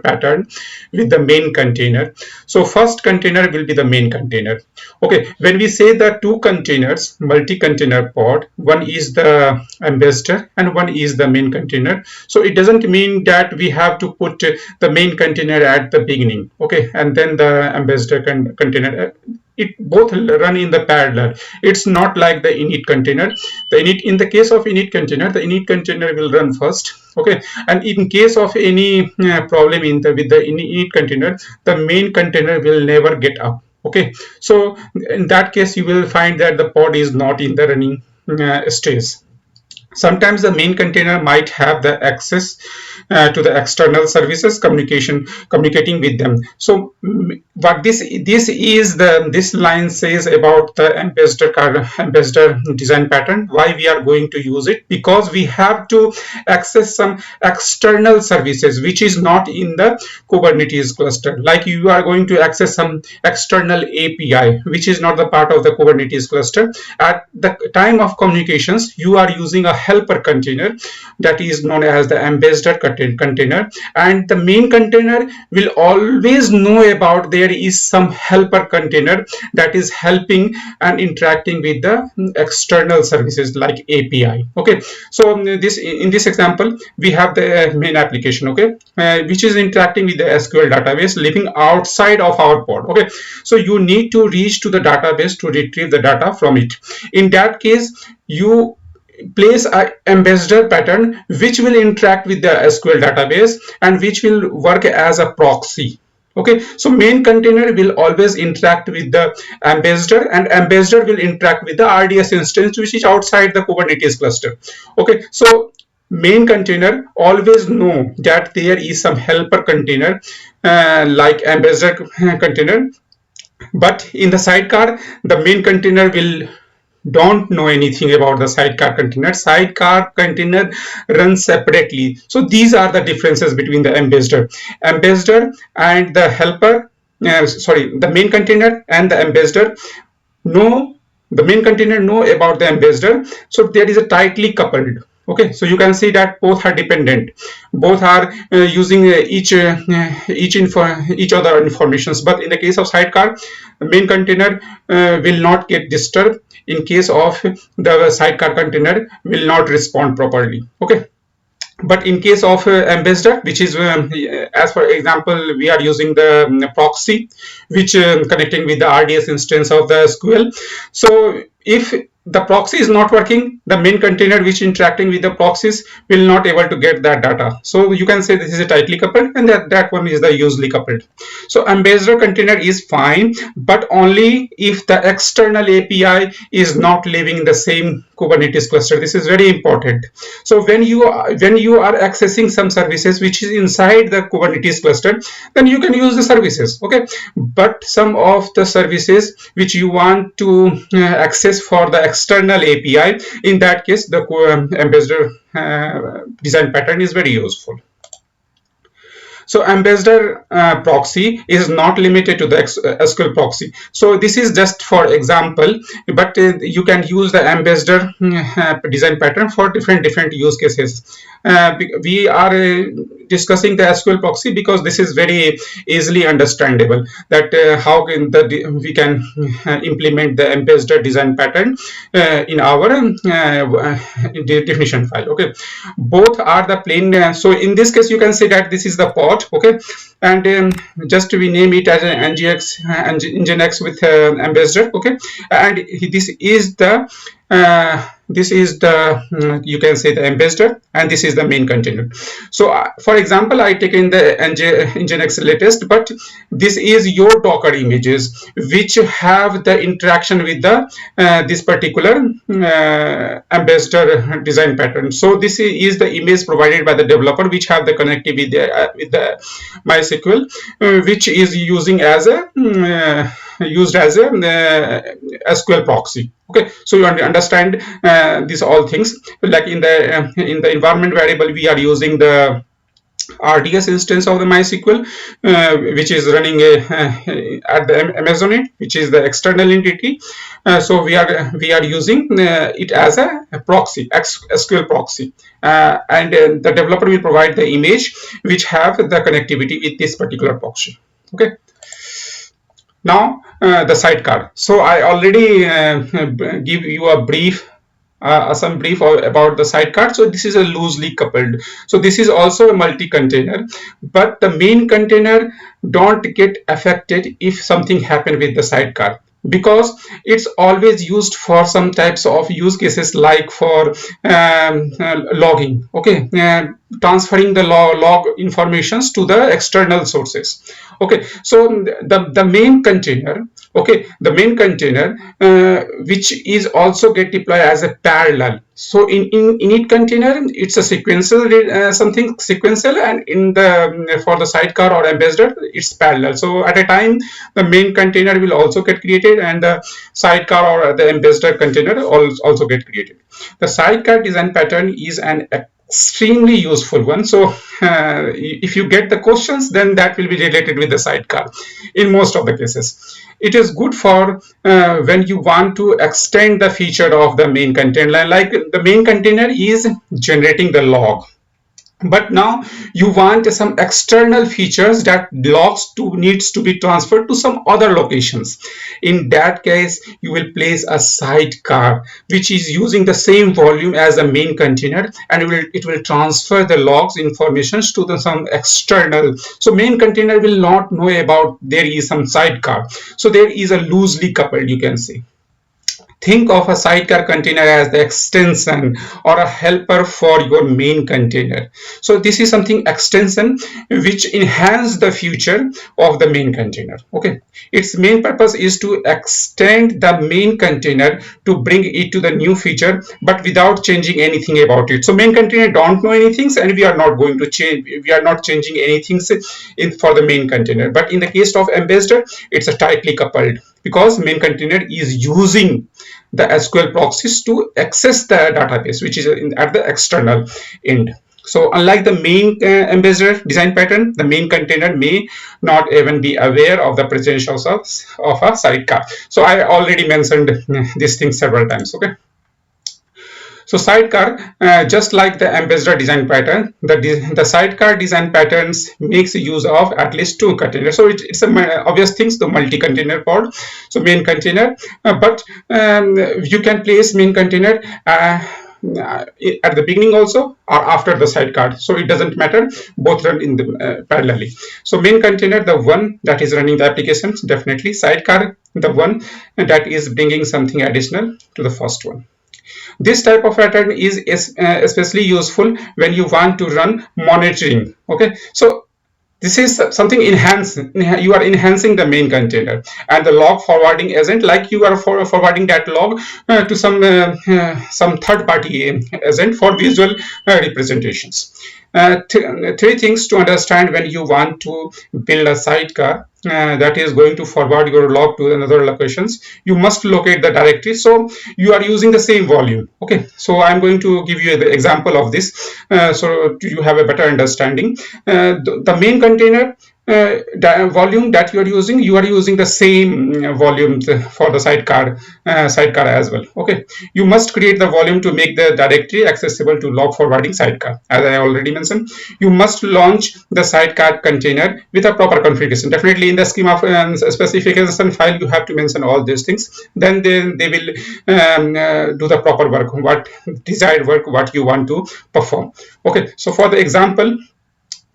S2: pattern with the main container. So first container will be the main container. Okay, when we say the two containers, multi-container pod, one is the ambassador and one is the main container. So it doesn't mean that we have to put the main container at the beginning, okay, and then the ambassador container. It both run in the parallel. It's not like the init container. The init, in the case of init container, the init container will run first, okay, and in case of any problem with the init container, the main container will never get up. Okay, so in that case you will find that the pod is not in the running stage. Sometimes the main container might have the access to the external services communicating with them. So what this line says about the ambassador design pattern, why we are going to use it, because we have to access some external services which is not in the Kubernetes cluster. Like you are going to access some external API which is not the part of the Kubernetes cluster. At the time of communications, you are using a helper container that is known as the ambassador container, and the main container will always know about there is some helper container that is helping and interacting with the external services like API. Okay, so in this example we have the main application, okay, which is interacting with the SQL database living outside of our pod. Okay, so you need to reach to the database to retrieve the data from it. In that case, you place a ambassador pattern which will interact with the SQL database and which will work as a proxy. Okay, so main container will always interact with the ambassador, and ambassador will interact with the RDS instance which is outside the Kubernetes cluster. Okay, so main container always know that there is some helper container like ambassador container, but in the sidecar the main container will don't know anything about the sidecar container. Sidecar container runs separately. So these are the differences between the ambassador and the helper, the main container and the ambassador know, the main container know about the ambassador. So there is a tightly coupled. Okay, so you can see that both are dependent, both are using each other informations. But in the case of sidecar, the main container will not get disturbed in case of the sidecar container will not respond properly. Okay, but in case of ambassador, which is as for example we are using the proxy which connecting with the RDS instance of the SQL. So if the proxy is not working, the main container which interacting with the proxies will not able to get that data. So you can say this is a tightly coupled, and that one is the loosely coupled. So ambassador container is fine, but only if the external API is not living in the same Kubernetes cluster. This is very important. So when you are accessing some services which is inside the Kubernetes cluster, then you can use the services. Okay, but some of the services which you want to access for the external API, in that case the ambassador design pattern is very useful. So ambassador proxy is not limited to the SQL proxy. So this is just for example, but you can use the ambassador design pattern for different use cases. We are discussing the SQL proxy because this is very easily understandable that how we can implement the ambassador design pattern in our definition file. Okay, both are the plain. So in this case, you can say that this is the pod. Okay, and just we name it as an nginx with ambassador. Okay, and this is the you can say the ambassador, and this is the main container. So for example, I take in the nginx latest, but this is your Docker images which have the interaction with the this particular ambassador design pattern. So this is the image provided by the developer which have the connectivity with the MySQL, which is using as a used as a SQL proxy. Okay, so you understand these all things. Like in the environment variable, we are using the RDS instance of the MySQL, which is running at the Amazon, which is the external entity. So we are using it as a proxy, SQL proxy, and the developer will provide the image which have the connectivity with this particular proxy. Okay. Now the sidecar. So I already give you a brief. Some brief about the sidecar. So this is a loosely coupled. So this is also a multi-container, but the main container don't get affected if something happen with the sidecar, because it's always used for some types of use cases like for logging. Okay, transferring the log informations to the external sources. Okay, so the main container Okay, the main container which is also get deployed as a parallel. So in init container it's a sequential something sequential, and in the for the sidecar or ambassador it's parallel. So at a time the main container will also get created and the sidecar or the ambassador container also get created. The sidecar design pattern is an extremely useful one. So if you get the questions, then that will be related with the sidecar in most of the cases. It is good for when you want to extend the feature of the main container, like the main container is generating the log, but now you want some external features that logs to needs to be transferred to some other locations. In that case you will place a sidecar which is using the same volume as the main container, and it will transfer the logs informations to the some external. So main container will not know about there is some sidecar, so there is a loosely coupled, you can say. Think of a sidecar container as the extension or a helper for your main container. So this is something extension which enhance the feature of the main container. Okay, its main purpose is to extend the main container to bring it to the new feature, but without changing anything about it. So main container don't know anything, and we are not going to change. We are not changing anything for the main container. But in the case of ambassador, it's a tightly coupled, because main container is using the SQL proxies to access the database, which is at the external end. So unlike the main ambassador design pattern, the main container may not even be aware of the presence of a sidecar. So I already mentioned this thing several times. Okay. So sidecar, just like the ambassador design pattern, the sidecar design patterns makes use of at least two containers. So it's a obvious things, the multi-container pod. So main container, but you can place main container at the beginning also or after the sidecar, so it doesn't matter, both run in the parallelly. So main container, the one that is running the applications, definitely. Sidecar, the one that is bringing something additional to the first one. This type of pattern is especially useful when you want to run monitoring. Okay, so this is something you are enhancing the main container, and the log forwarding agent, like you are forwarding that log to some third party agent for visual representations. Three things to understand when you want to build a sidecar that is going to forward your log to another locations. You must locate the directory, so you are using the same volume. Okay, so I'm going to give you the example of this so you have a better understanding. The main container volume that you are using the same volume for the sidecar as well. Okay, you must create the volume to make the directory accessible to log forwarding sidecar. As I already mentioned, you must launch the sidecar container with a proper configuration. Definitely in the schema of specification file you have to mention all these things, then they will do the proper work, what desired work what you want to perform. Okay, so for the example,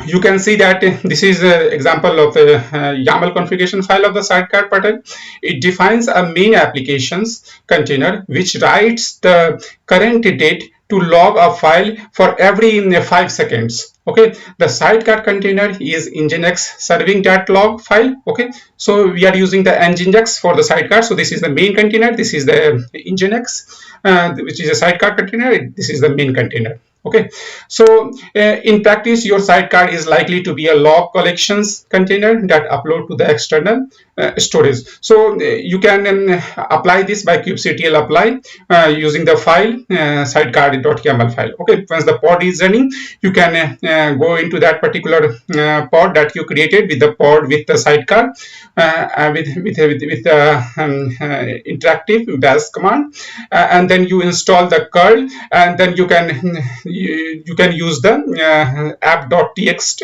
S2: you can see that this is an example of the YAML configuration file of the sidecar pattern. It defines a main applications container which writes the current date to log a file for every 5 seconds. Okay, the sidecar container is nginx serving that log file. Okay, so we are using the nginx for the sidecar. So this is the main container, this is the nginx, which is a sidecar container, this is the main container. Okay, so in practice your sidecar is likely to be a log collections container that upload to the external storage. So you can apply this by kubectl apply using the file sidecar.yaml file. Okay, once the pod is running, you can go into that particular pod that you created with the pod with the sidecar with interactive bash command, and then you install the curl, and then you can use the app.txt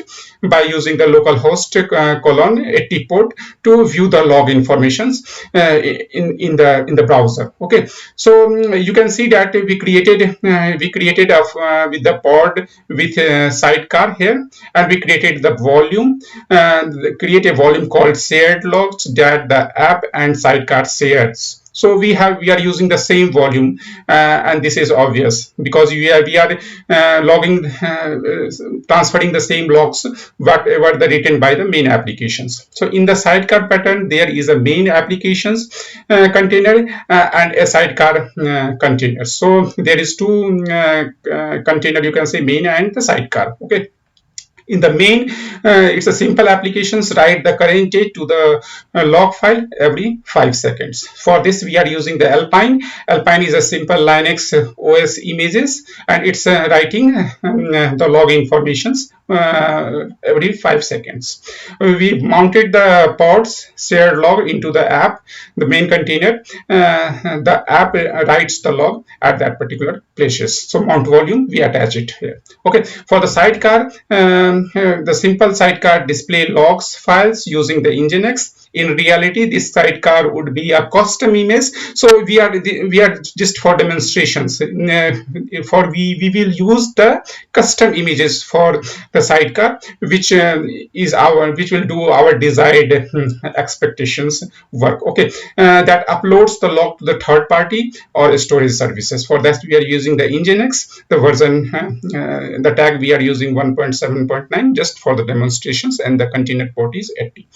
S2: by using the localhost :80 port to view the log informations in the browser. Okay, so you can see that we created with the pod with sidecar here, and we created the volume, create a volume called shared logs that the app and sidecar shares. So we are using the same volume, and this is obvious because we are logging, transferring the same logs whatever the written by the main applications. So in the sidecar pattern, there is a main applications container and a sidecar container. So there is two container, you can say, main and the sidecar. Okay. In the main, it's a simple applications, write the current date to the log file every 5 seconds. For this we are using the Alpine is a simple Linux OS images, and it's writing the log informations every 5 seconds. We mounted the pods shared log into the app, the main container. The app writes the log at that particular places. So mount volume, we attach it here. Okay. For the sidecar, the simple sidecar display logs files using the Nginx. In reality, this sidecar would be a custom image. So we are just for demonstrations. For we will use the custom images for the sidecar, which which will do our desired expectations work. Okay. That uploads the log to the third party or storage services. For that we are using the Nginx, the version, the tag we are using 1.7.9 just for the demonstrations, and the container port is 80.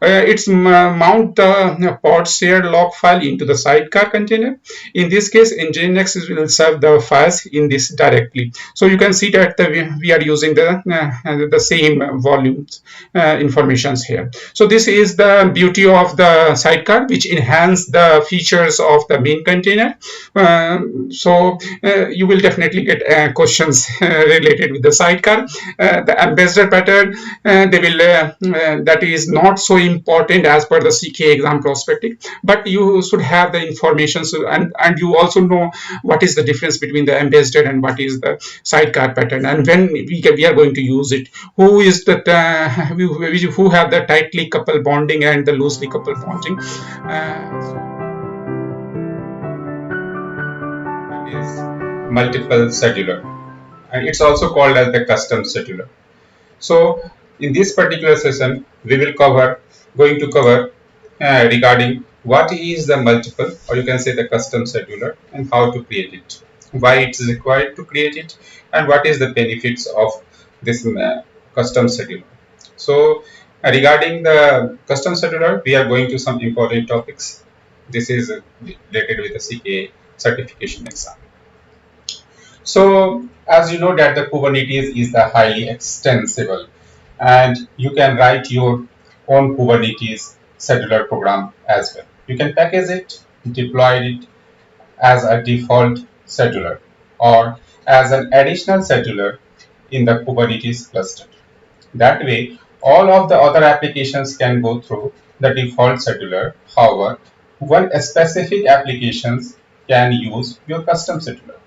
S2: It's mount the pod shared log file into the sidecar container. In this case, Nginx will serve the files in this directly. So you can see that we are using the same volumes informations here. So this is the beauty of the sidecar, which enhance the features of the main container. You will definitely get questions related with the sidecar. The ambassador pattern, they will that is not so important as per the CKA exam perspective, but you should have the information. So, and you also know what is the difference between the ambassador and what is the sidecar pattern, and when we are going to use it. Who is that? Who have the tightly coupled bonding and the loosely coupled bonding? Is multiple scheduler, and it's also called as the custom scheduler. So in this particular session, we will going to cover regarding what is the multiple, or you can say the custom scheduler, and how to create it, why it is required to create it, and what is the benefits of this custom scheduler. So regarding the custom scheduler, we are going to some important topics. This is related with the CKA certification exam. So as you know that the Kubernetes is the highly extensible, and you can write your own Kubernetes scheduler program as well. You can package it, deploy it as a default scheduler or as an additional scheduler in the Kubernetes cluster. That way, all of the other applications can go through the default scheduler. However, one specific applications can use your custom scheduler,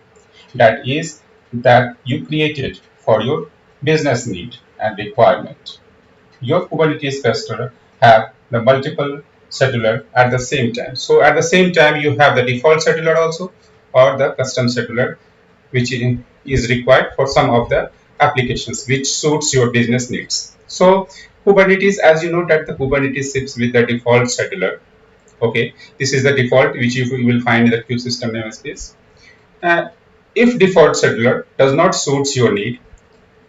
S2: that is that you created for your business need and requirement. Your Kubernetes cluster have the multiple scheduler at the same time. So at the same time, you have the default scheduler also, or the custom scheduler, which is required for some of the applications which suits your business needs. So Kubernetes, as you know that the Kubernetes sits with the default scheduler. Okay, this is the default which you will find in the queue system namespace. Uh, if default scheduler does not suits your need,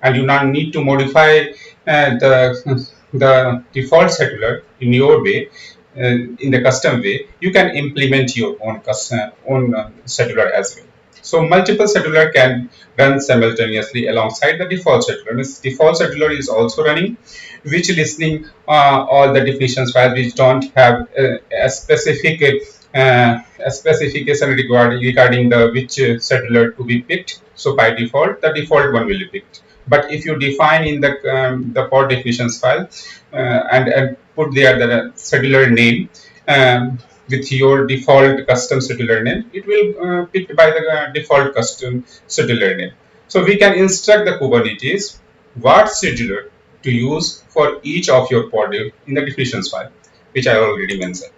S2: and you now need to modify the default scheduler in your way, in the custom way, you can implement your own scheduler as well. So multiple scheduler can run simultaneously alongside the default scheduler. This default scheduler is also running, which listening all the definitions files which don't have a specification regarding the which scheduler to be picked. So by default, the default one will be picked. But if you define in the pod definitions file and put there the scheduler name with your default custom scheduler name, it will picked by the default custom scheduler name. So we can instruct the Kubernetes what scheduler to use for each of your pod in the definitions file, which I already mentioned.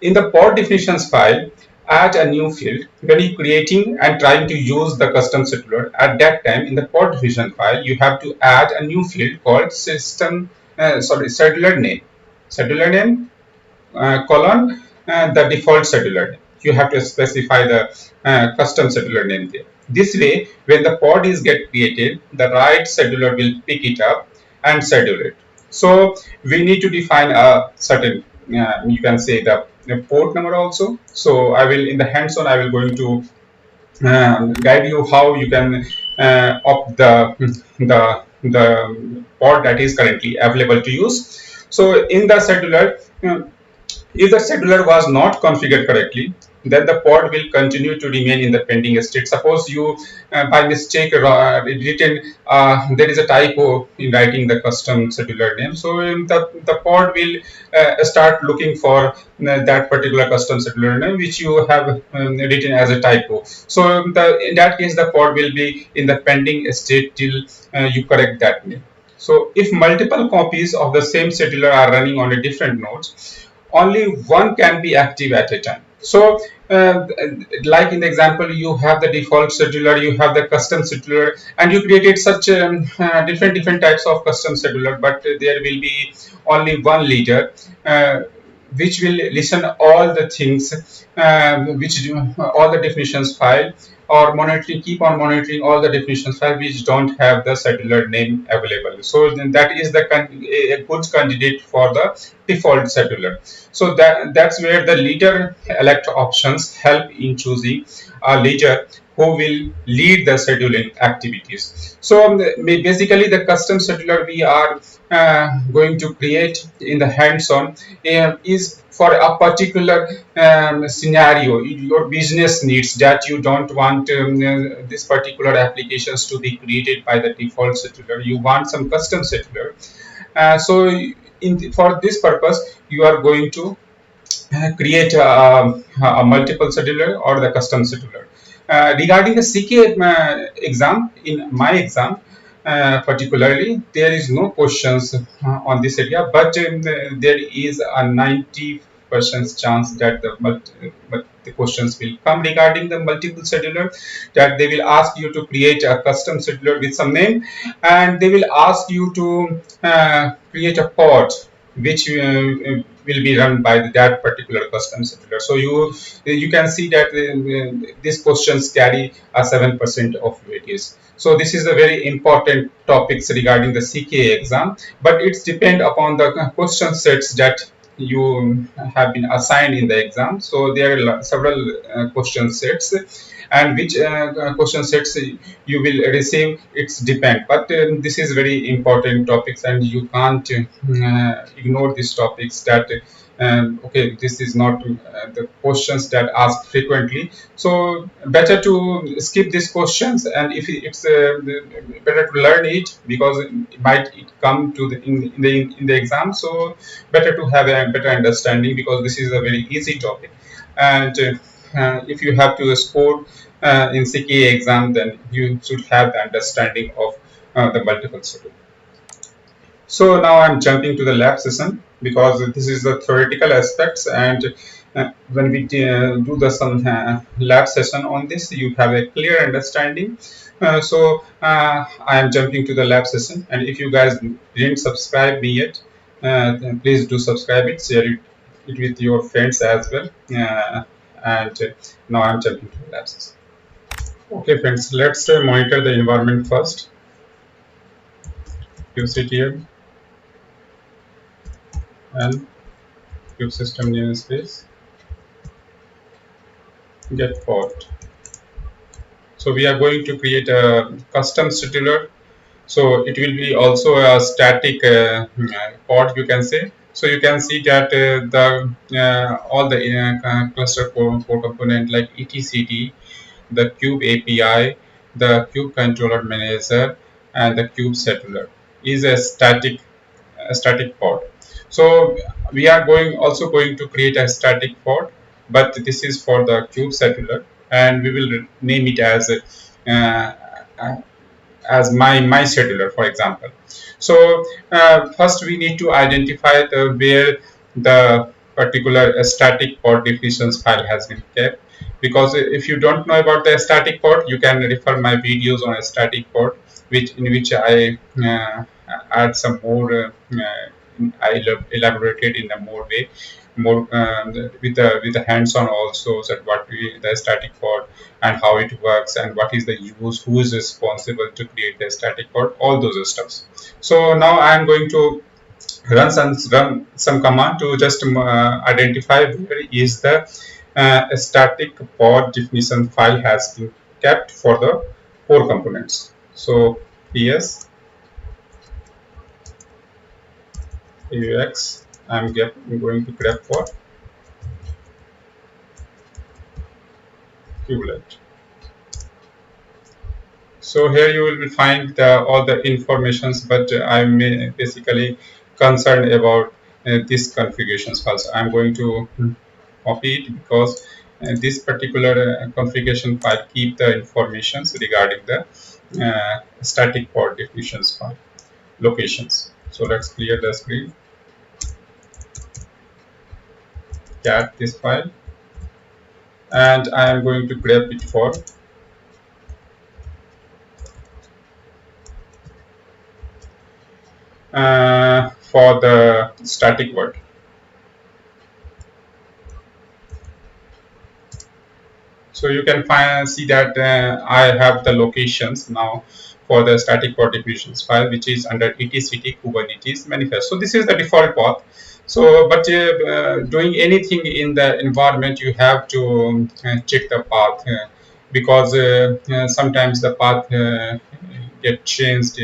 S2: In the pod definitions file, add a new field. When you're creating and trying to use the custom scheduler, at that time in the pod definition file, you have to add a new field called scheduler name. Scheduler name colon the default scheduler name. You have to specify the custom scheduler name there. This way, when the pod is get created, the right scheduler will pick it up and schedule it. So we need to define a certain, you can say the port number also. So I will, in the hands-on, I will going to guide you how you can opt the pod that is currently available to use. So in the scheduler, if the scheduler was not configured correctly, then the pod will continue to remain in the pending state. Suppose you, by mistake, written there is a typo in writing the custom scheduler name. So the pod will start looking for that particular custom scheduler name which you have written as a typo. So in that case, the pod will be in the pending state till you correct that name. So if multiple copies of the same scheduler are running on a different nodes, only one can be active at a time. So like in the example, you have the default scheduler, you have the custom scheduler, and you created such different types of custom scheduler, but there will be only one leader which will listen all the things, which do, all the definitions file, or monitoring, keep on monitoring all the definitions file which don't have the scheduler name available. So then that is the a good candidate for the default scheduler. So that's where the leader elect options help in choosing a leader who will lead the scheduling activities. So basically the custom scheduler we are going to create in the hands-on is for a particular scenario, your business needs that you don't want this particular applications to be created by the default scheduler. You want some custom scheduler. So for this purpose, you are going to create a multiple scheduler or the custom scheduler. Regarding the CKA exam, in my exam particularly, there is no questions on this area, but there is a 90% chance that the questions will come regarding the multiple scheduler, that they will ask you to create a custom scheduler with some name, and they will ask you to create a pod which will be run by that particular custom scheduler. So you can see that these questions carry a 7% of weightage. So this is a very important topics regarding the CKA exam, but it's depend upon the question sets that you have been assigned in the exam. So there are several question sets, and which question sets you will receive, it's depend, but this is very important topics and you can't ignore these topics that okay, this is not the questions that ask frequently, so better to skip these questions, and if it's better to learn it because it might come to in the exam. So better to have a better understanding because this is a very easy topic, and if you have to score in CKA exam, then you should have the understanding of the multiple schedule. So now I'm jumping to the lab session because this is the theoretical aspects, and when we do the some lab session on this, you have a clear understanding. I am jumping to the lab session, and if you guys didn't subscribe me yet, then please do subscribe it, share it with your friends as well. And now I'm jumping to the lab session. Okay, friends, let's monitor the environment first. QCTL and Cube system namespace get port. So we are going to create a custom scheduler. So it will be also a static pod, you can say. So you can see that the all the cluster core component like etcd, the Cube API, the Cube controller manager, and the Cube scheduler is a static pod. So we are going to create a static pod, but this is for the Cube scheduler, and we will name it uh, as my scheduler, for example. So first we need to identify where the particular static pod definitions file has been kept, because if you don't know about the static pod, you can refer my videos on a static pod, in which I add some more I elaborated in a more way more with the hands-on also, that the static pod and how it works and what is the use, who is responsible to create the static pod, all those stuffs. So now I am going to run some command to just identify where is the static pod definition file has been kept for the core components. So ps aux I'm going to grep for kubelet. So here you will find all the informations, but I'm basically concerned about this configurations file. So I'm going to copy it because this particular configuration file keep the informations regarding the static pod definitions file locations. So let's clear the screen, cat this file, and I am going to grep it for the static word. So you can see that I have the locations now for the static pod definitions file, which is under etcd Kubernetes manifest. So this is the default path. So, but doing anything in the environment, you have to check the path because sometimes the path get changed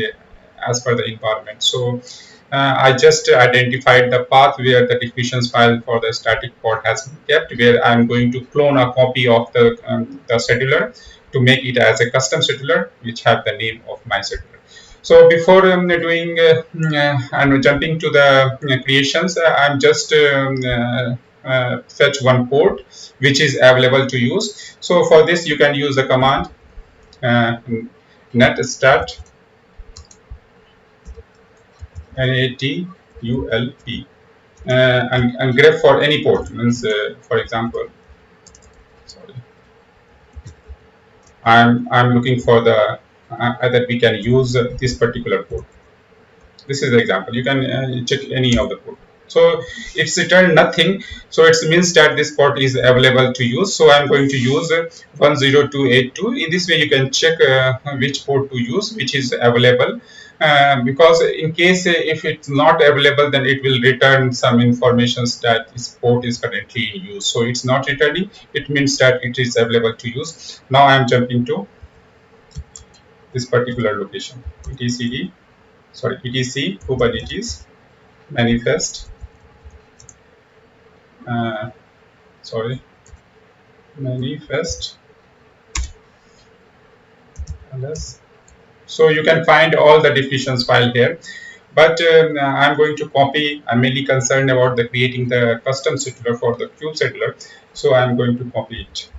S2: as per the environment. So I just identified the path where the definitions file for the static pod has been kept, where I'm going to clone a copy of the scheduler to make it as a custom scheduler, which have the name of my scheduler. So before doing and jumping to the creations, I'm just fetch one port which is available to use. So for this, you can use the command uh, netstat natulp and grep for any port. Means, for example, sorry, I'm looking for the that we can use this particular port. This is the example. You can check any of the port. So it's returned nothing. So it means that this port is available to use. So I'm going to use 10282. In this way, you can check which port to use, which is available. Because in case if it's not available, then it will return some information that this port is currently in use. So it's not returning. It means that it is available to use. Now I'm jumping to this particular location. etcd, sorry, etc Kubernetes manifest, uh, sorry, manifest ls. So you can find all the definitions file here, but I'm going to copy. I'm mainly concerned about the creating the custom scheduler for the cube scheduler. So I'm going to copy it,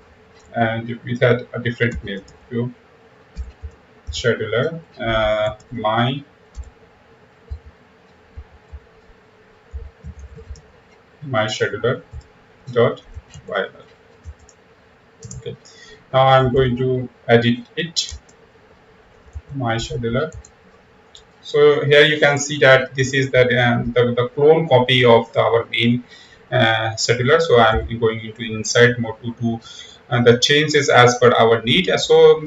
S2: and we had a different name, cube scheduler, my scheduler dot YML. Okay, now I'm going to edit it, my scheduler. So here you can see that this is the clone copy of our main scheduler. So I'm going into inside mode to do the changes as per our need. So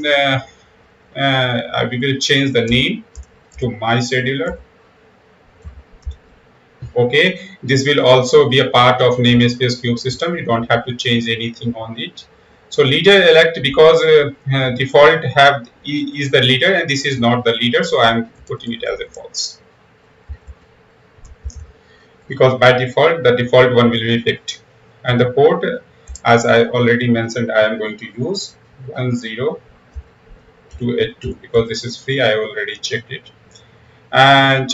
S2: we will change the name to my scheduler. Okay, this will also be a part of namespace cube system. You don't have to change anything on it. So leader elect, because default have is the leader and this is not the leader, so I'm putting it as a false, because by default the default one will be picked. And the port, as I already mentioned, I am going to use 10282 because this is free. I already checked it. And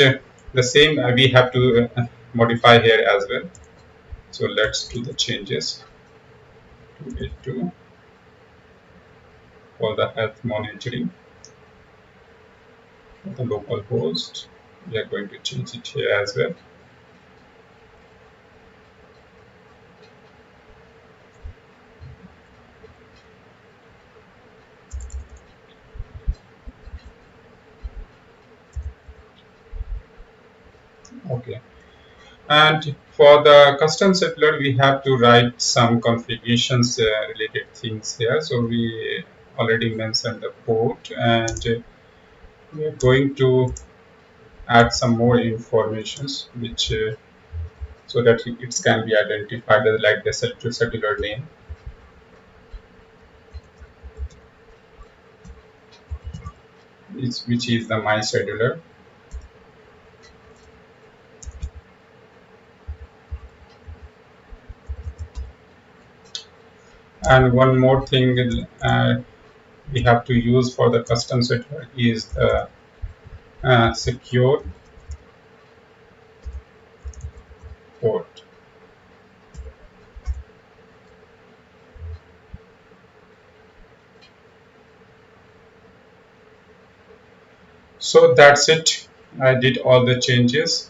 S2: the same we have to modify here as well. So let's do the changes. 282 for the health monitoring for the local host. We are going to change it here as well. Okay, And for the custom settler, we have to write some configurations related things here. So we already mentioned the port, and we are going to add some more informations, which so that it can be identified as like the settler name, which is the my scheduler. And one more thing we have to use for the custom settler is the secure port. So that's it. I did all the changes.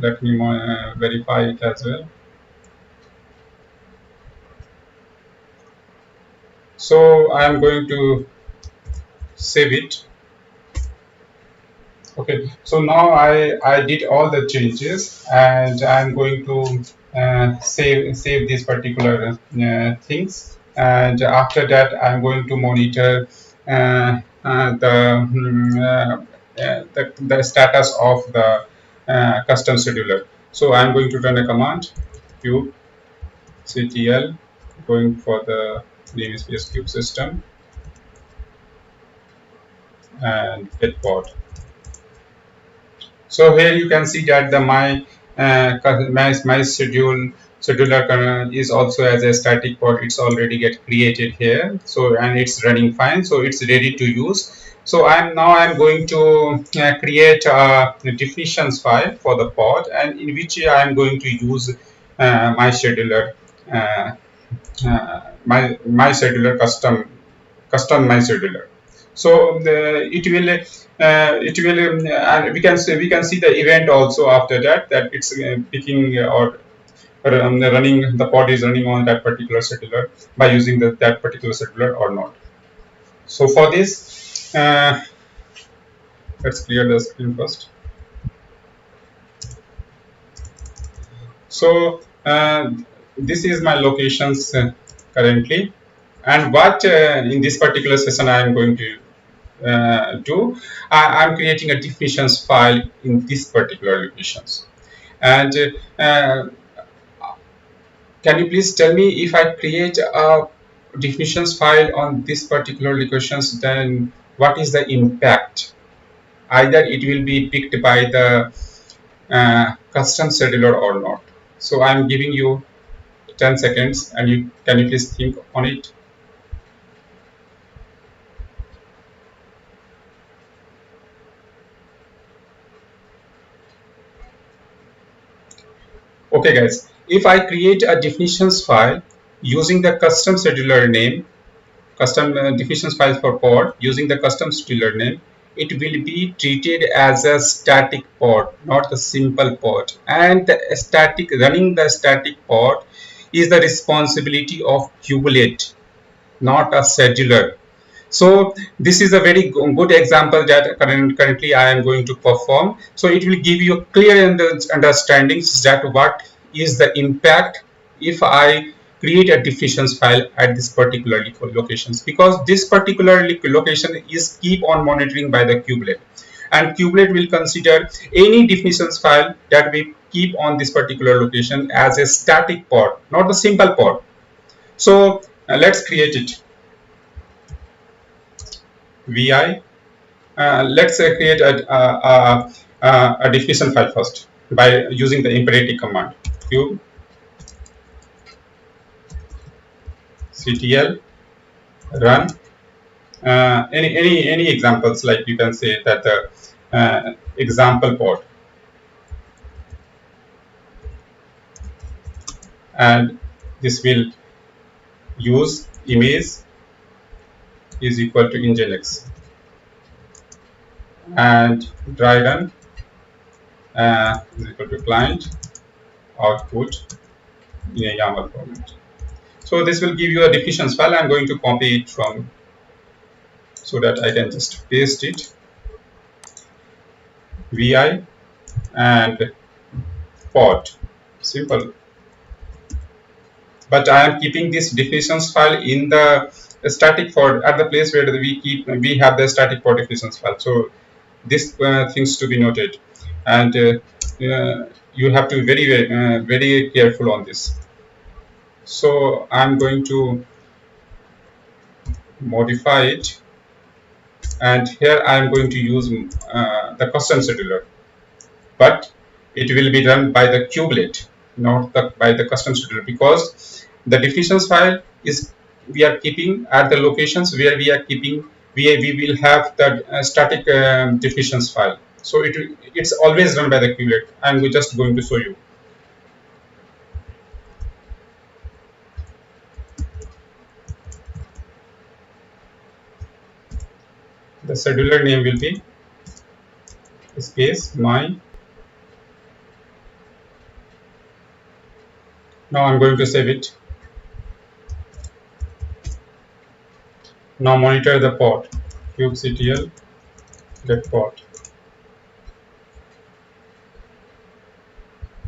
S2: Let me verify it as well. So I'm going to save it. Okay, so now I did all the changes, and I'm going to save these particular things, and after that I'm going to monitor the status of the custom scheduler. So I'm going to run a command kubectl, going for the namespace kube system, and get pod. So here you can see that the my scheduler is also as a static pod. It's already get created here. So and it's running fine. So it's ready to use. So I'm going to create a definitions file for the pod, and in which I am going to use my scheduler uh, my scheduler custom my scheduler. So it will and we can see the event also after that it's picking or running, the pod is running on that particular scheduler by using that particular scheduler or not. So for this, let's clear the screen first. So this is my locations currently, and what in this particular session I am going to do, I'm creating a definitions file in this particular locations. And can you please tell me, if I create a definitions file on this particular locations, then what is the impact? Either it will be picked by the custom scheduler or not. So I'm giving you 10 seconds, and you can you please think on it. Okay guys, if I create a definitions file using the custom scheduler name, custom definitions file for pod using the custom scheduler name, it will be treated as a static pod, not a simple pod. And the static running the static pod is the responsibility of kubelet, not a scheduler. So this is a very good example that currently I am going to perform. So it will give you a clear understanding that what is the impact if I create a definitions file at this particular locations, because this particular location is keep on monitoring by the kubelet, and kubelet will consider any definitions file that we keep on this particular location as a static pod, not a simple pod. So let's create it. Vi, let's create a definition file first by using the imperative command kubectl run. Any examples, like you can say that the example pod, and this will use image is equal to nginx, and dry run is equal to client output in a YAML format. So this will give you a definitions file. I'm going to copy it from, so that I can just paste it. Vi and pod. simple. But I am keeping this definitions file in the static for at the place where we have the static for definitions file. So this things to be noted, and you have to be very careful on this. So I'm going to modify it, and here I'm going to use the custom scheduler, but it will be run by the kubelet, not by the custom scheduler, because the definitions file is we are keeping at the locations where we are keeping, we will have the static definitions file. So it's always run by the kubelet. I'm just going to show you. The scheduler name will be space my. Now I'm going to save it. Now monitor the port, kubectl get port.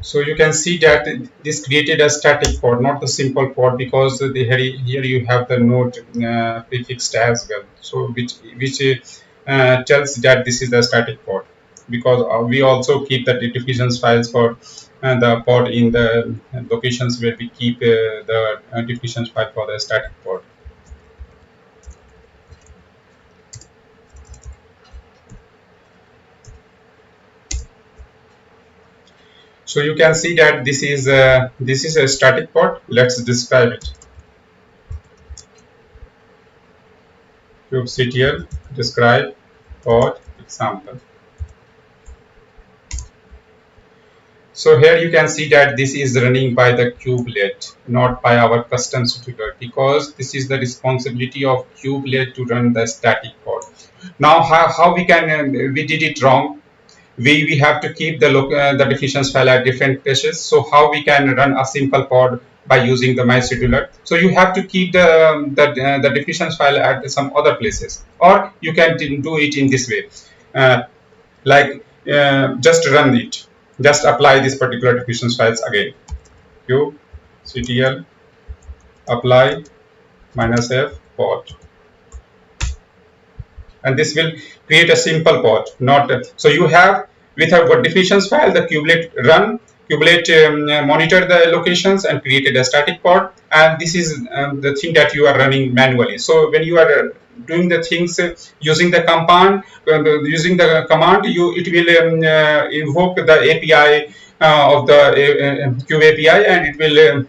S2: So you can see that this created a static port, not the simple port, because here you have the node prefixed as well. So which tells that this is the static port, because we also keep the definitions files for the port in the locations where we keep the definitions file for the static port. So you can see that this is a static port. Let's describe it. kubectl describe port example. So here you can see that this is running by the kubelet, not by our custom scheduler, because this is the responsibility of kubelet to run the static pod. Now how we can we did it wrong. We have to keep the definitions file at different places. So how we can run a simple pod by using the my scheduler? So you have to keep the definitions file at some other places, or you can do it in this way. Like just run it, just apply this particular definitions files again. kubectl apply -f pod, and this will create a simple pod. Not so you have with our definitions file, the kubelet run, kubelet monitor the locations and created a static pod, and this is the thing that you are running manually. So when you are doing the things using the command, you it will invoke the API of the Kube API, and it will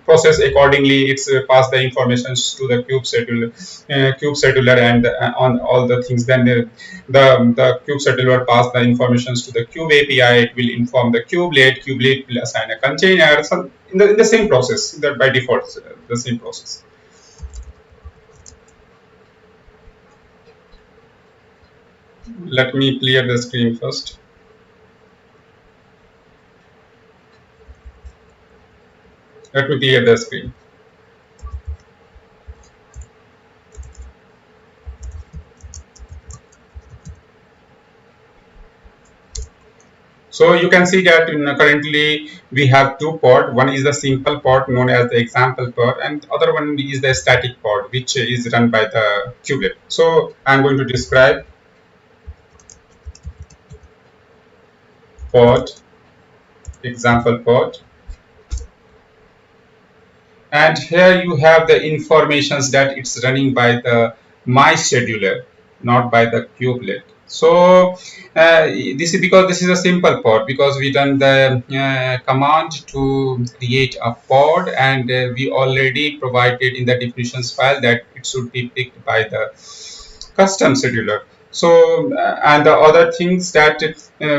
S2: process accordingly. It's pass the informations to the kube scheduler, and on all the things. Then the kube scheduler pass the informations to the Kube API. It will inform the kubelet. Kubelet will assign a container. So in the same process, that by default the same process. Let me clear the screen first. Let me clear the screen. So you can see that currently we have two pod. One is the simple pod known as the example pod, and other one is the static pod, which is run by the kubelet. So I'm going to describe pod, example pod, and here you have the informations that it's running by the my scheduler, not by the kubelet. So this is because this is a simple pod, because we done the command to create a pod, and we already provided in the definitions file that it should be picked by the custom scheduler. So and the other things that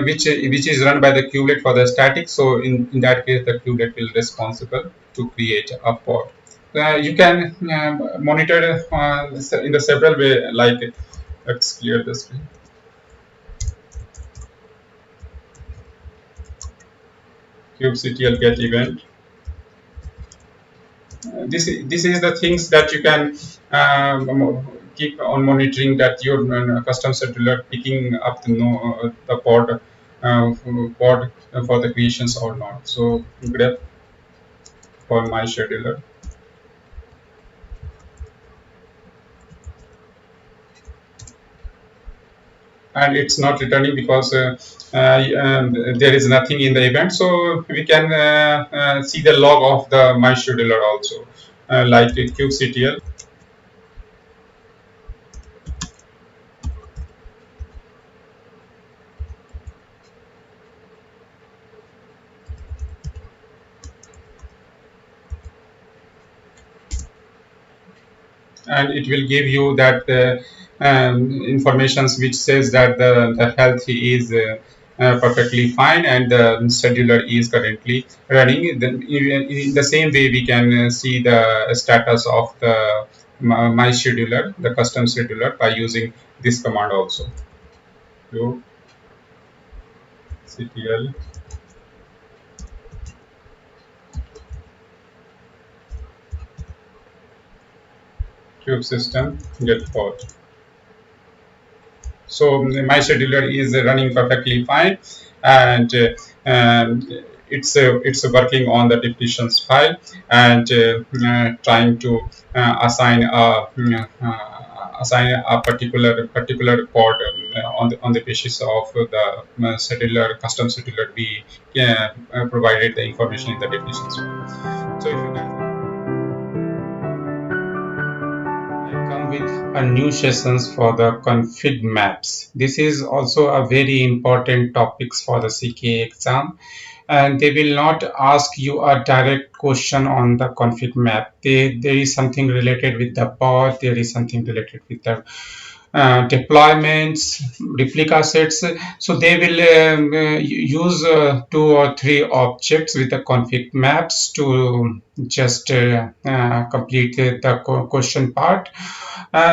S2: which is run by the kubelet for the static. So in that case, the kubelet will responsible to create a pod. You can monitor in the several way. Like, let's clear the screen. kubectl get event. This is the things that you can keep on monitoring, that your custom scheduler picking up the pod pod for the creations or not. So grep for my scheduler, and it's not returning because there is nothing in the event. So we can see the log of the my scheduler also, like kubectl, and it will give you that informations which says that the health is perfectly fine and the scheduler is currently running. Then in the same way we can see the status of the my scheduler, the custom scheduler, by using this command also. So ctl cube system get pod. So my scheduler is running perfectly fine, and it's working on the definitions file and trying to assign a particular pod on the basis of the scheduler custom scheduler we provided the information in the definitions file. So if you guys come with a new sessions for the config maps. This is also a very important topics for the CKA exam, and they will not ask you a direct question on the config map. There is something related with the pod, there is something related with the deployments, replica sets. So they will use two or three objects with the config maps to just complete the question part.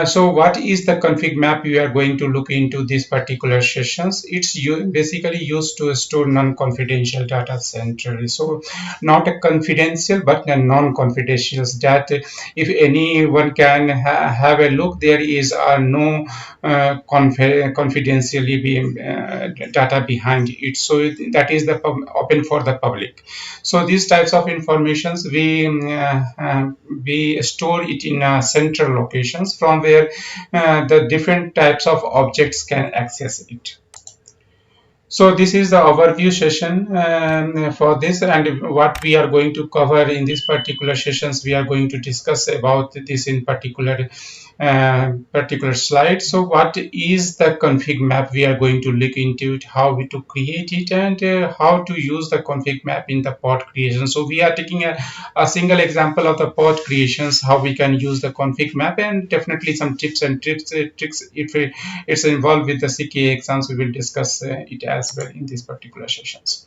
S2: So what is the config map we are going to look into these particular sessions? It's basically used to store non-confidential data centrally. So not a confidential but a non-confidential that if anyone can have a look, there is no confidentially data behind it. So that is the open for the public. So these types of informations we store it in central locations from where the different types of objects can access it. So this is the overview session for this, and what we are going to cover in this particular sessions, we are going to discuss about this in particular slide. So what is the config map? We are going to look into it, how we to create it, and how to use the config map in the pod creation. So we are taking a single example of the pod creations, how we can use the config map, and definitely some tips and tricks if it's involved with the CKA exams. We will discuss it as well in these particular sessions.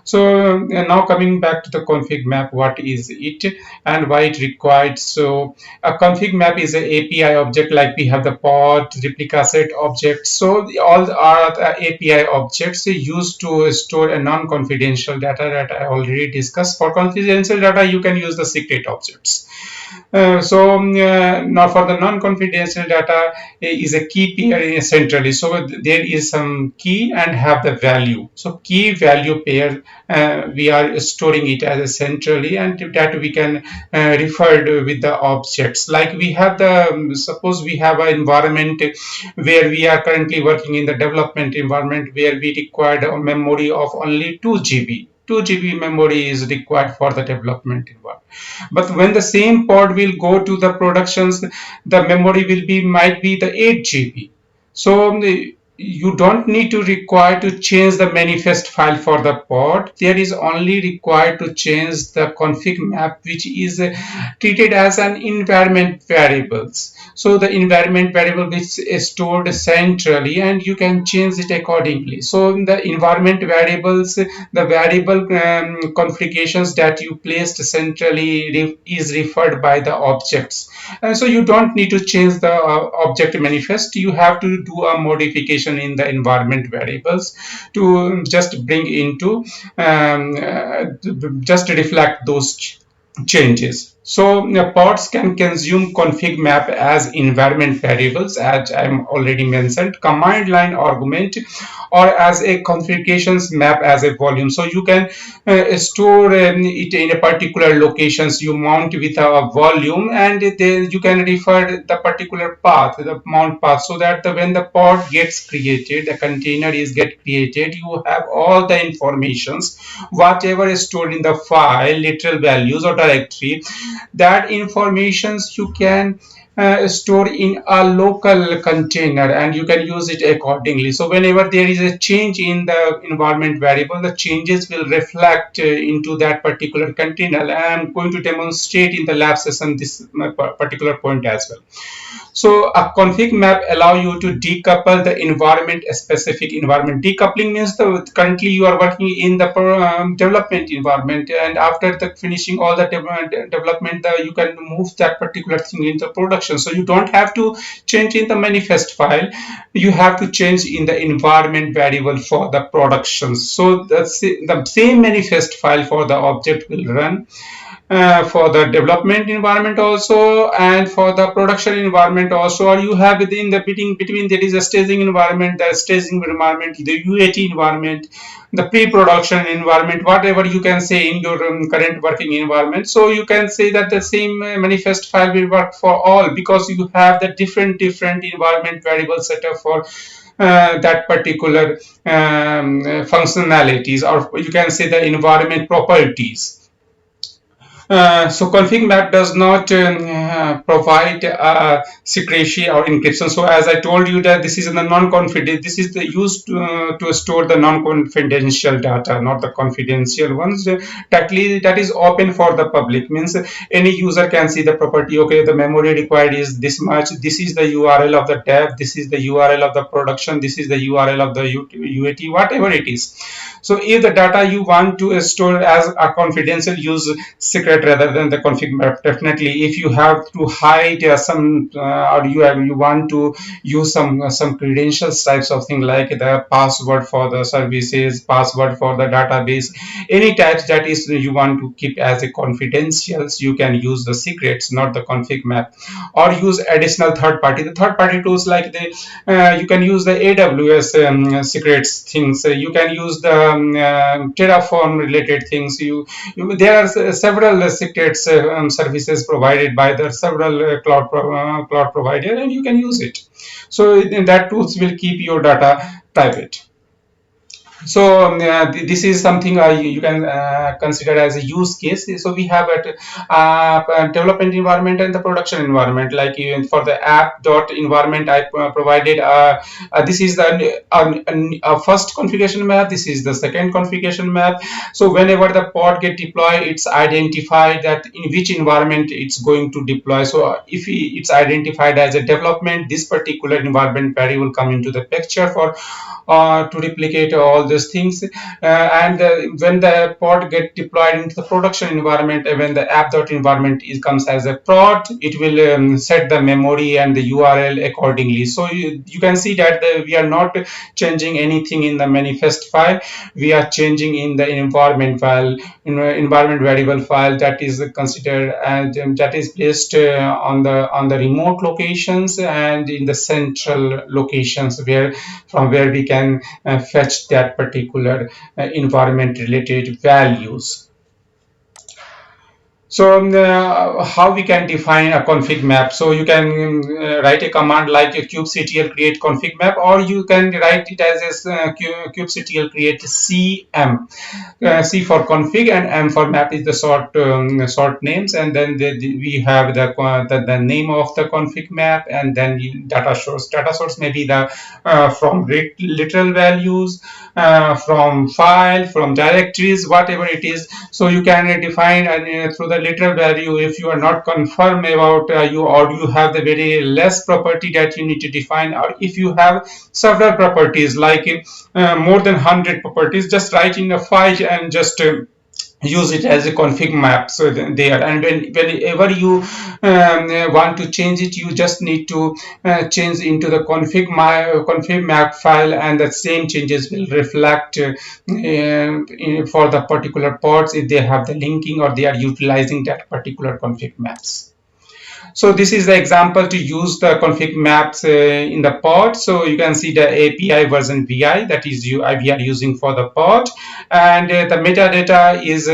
S2: So now coming back to the config map, what is it and why it required? So a config map is an API object, like we have the pod, replica set objects. So all are the API objects used to store a non-confidential data that I already discussed. For confidential data, you can use the secret objects. Now for the non-confidential data is a key pair centrally. So there is some key and have the value. So key value pair we are storing it as a centrally, and that we can refer with the objects. Like we have the suppose we have an environment where we are currently working in the development environment where we required a memory of only 2 GB. 2 GB memory is required for the development environment. But when the same pod will go to the productions, the memory will be might be the 8 GB. So you don't need to require to change the manifest file for the pod. There is only required to change the config map, which is treated as an environment variables. So the environment variable which is stored centrally, and you can change it accordingly. So in the environment variables, the variable configurations that you placed centrally is referred by the objects, and so you don't need to change the object manifest. You have to do a modification in the environment variables to just bring into just reflect those changes. So pods can consume config map as environment variables, as I'm already mentioned, command line argument, or as a configurations map as a volume. So you can store it in a particular locations. You mount with a volume, and then you can refer the particular path, the mount path, so that when the pod gets created, the container is get created, you have all the informations, whatever is stored in the file, literal values or directory, that informations you can store in a local container, and you can use it accordingly. So whenever there is a change in the environment variable, the changes will reflect into that particular container. And I'm going to demonstrate in the lab session this particular point as well. So a config map allow you to decouple the environment, a specific environment. Decoupling means the currently you are working in the development environment, and after the finishing all the development, you can move that particular thing into production. So you don't have to change in the manifest file. You have to change in the environment variable for the production. So that's the same manifest file for the object will run for the development environment also, and for the production environment also. Or you have within the between there is a staging environment, the staging environment, the UAT environment, the pre-production environment, whatever you can say in your current working environment. So you can say that the same manifest file will work for all, because you have the different environment variable setup for that particular functionalities, or you can say the environment properties. So config map does not provide secrecy or encryption. So as I told you that this is the non-confidential, this is the used to store the non-confidential data, not the confidential ones. That is open for the public, means any user can see the property. Okay, the memory required is this much. This is the URL of the dev. This is the URL of the production. This is the URL of the UAT, whatever it is. So if the data you want to store as a confidential, use secret rather than the config map. Definitely, if you have to hide some or you want to use some credentials types of thing, like the password for the services, password for the database, any types that is you want to keep as a confidentials, you can use the secrets, not the config map. Or use additional third party. The third party tools, like the you can use the AWS secrets things. You can use the Terraform related things. There are several secrets services provided by the several cloud provider, and you can use it. So in that tools will keep your data private. So this is something you can consider as a use case. So we have a development environment and the production environment. Like for the app dot environment, I provided this is the first configuration map. This is the second configuration map. So whenever the pod get deployed, it's identified that in which environment it's going to deploy. So if it's identified as a development, this particular environment variable come into the picture for to replicate all these things. And when the pod get deployed into the production environment, when the app.environment comes as a prod, it will set the memory and the URL accordingly. So you can see that we are not changing anything in the manifest file. We are changing in the environment file, environment variable file, that is considered, and that is placed on the remote locations and in the central locations, where from where we can fetch that particular environment related values. So how we can define a config map? So you can write a command like a kubectl create config map, or you can write it as a kubectl create CM. C for config and M for map is the short names, and then we have the name of the config map, and then data source. Data source may be the from literal values, from file, from directories, whatever it is. So you can define through the literal value. If you are not confirm about or you have the very less property that you need to define, or if you have several properties like more than 100 properties, just write in a file and just use it as a config map. So there, and whenever you want to change it, you just need to change into the config map file, and the same changes will reflect for the particular pods if they have the linking or they are utilizing that particular config maps. So this is the example to use the config maps in the pod. So you can see the API version VI, that is we are using for the pod, and the metadata is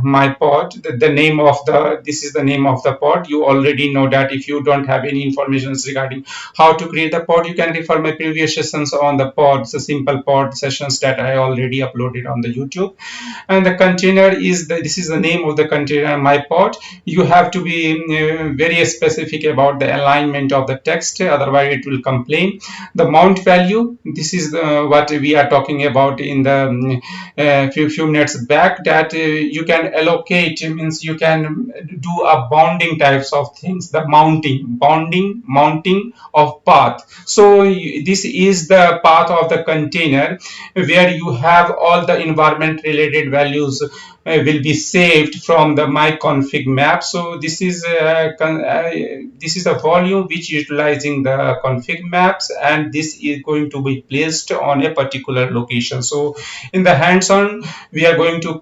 S2: my pod. The name of the, this is the name of the pod. You already know that. If you don't have any information regarding how to create the pod, you can refer my previous sessions on the pods, the simple pod sessions that I already uploaded on the YouTube. And the container is this is the name of the container, my pod. You have to be very specific about the alignment of the text, otherwise it will complain. The mount value, this is what we are talking about in the few minutes back, that you can allocate, means you can do a bounding types of things, the mounting of path. So this is the path of the container where you have all the environment related values will be saved from the my config map. So this is a volume which utilizing the config maps, and this is going to be placed on a particular location. So in the hands-on, we are going to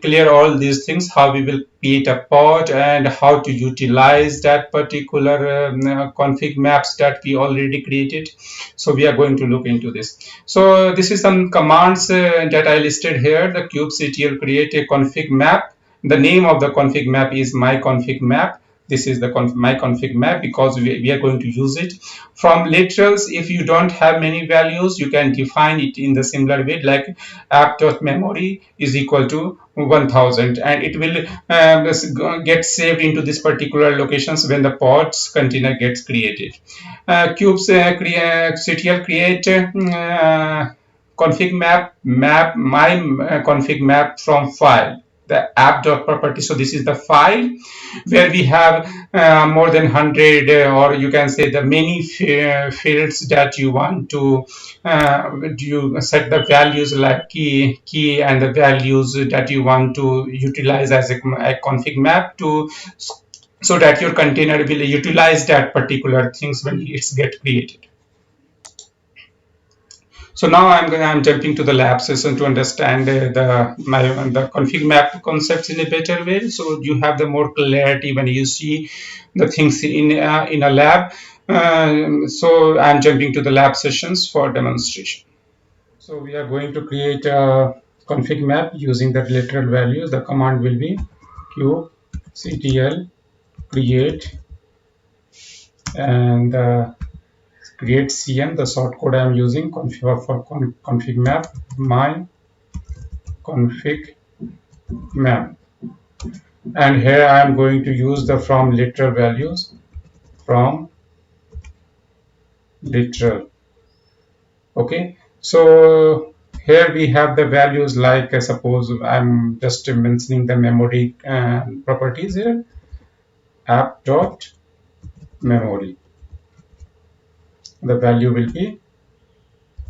S2: clear all these things, how we will create a pod and how to utilize that particular config maps that we already created. So we are going to look into this. So this is some commands that I listed here. The kubectl create a config map. The name of the config map is my config map. This is the my config map because we are going to use it. From literals, if you don't have many values, you can define it in the similar way, like app.memory is equal to 1000, and it will get saved into this particular locations when the pods container gets created. Kubectl create config map my config map from file, the app.property. So this is the file where we have more than 100 or you can say the many fields that you want to you set the values like key and the values that you want to utilize as a config map to, so that your container will utilize that particular things when it's get created. So now I'm jumping to the lab session to understand the config map concepts in a better way. So you have the more clarity when you see the things in a lab. So I'm jumping to the lab sessions for demonstration. So we are going to create a config map using the literal values. The command will be kubectl create and create cm. The short code I am using config map my config map, and here I am going to use the from literal values, from literal. Okay, so here we have the values like suppose I'm just mentioning the memory properties here, app dot memory. The value will be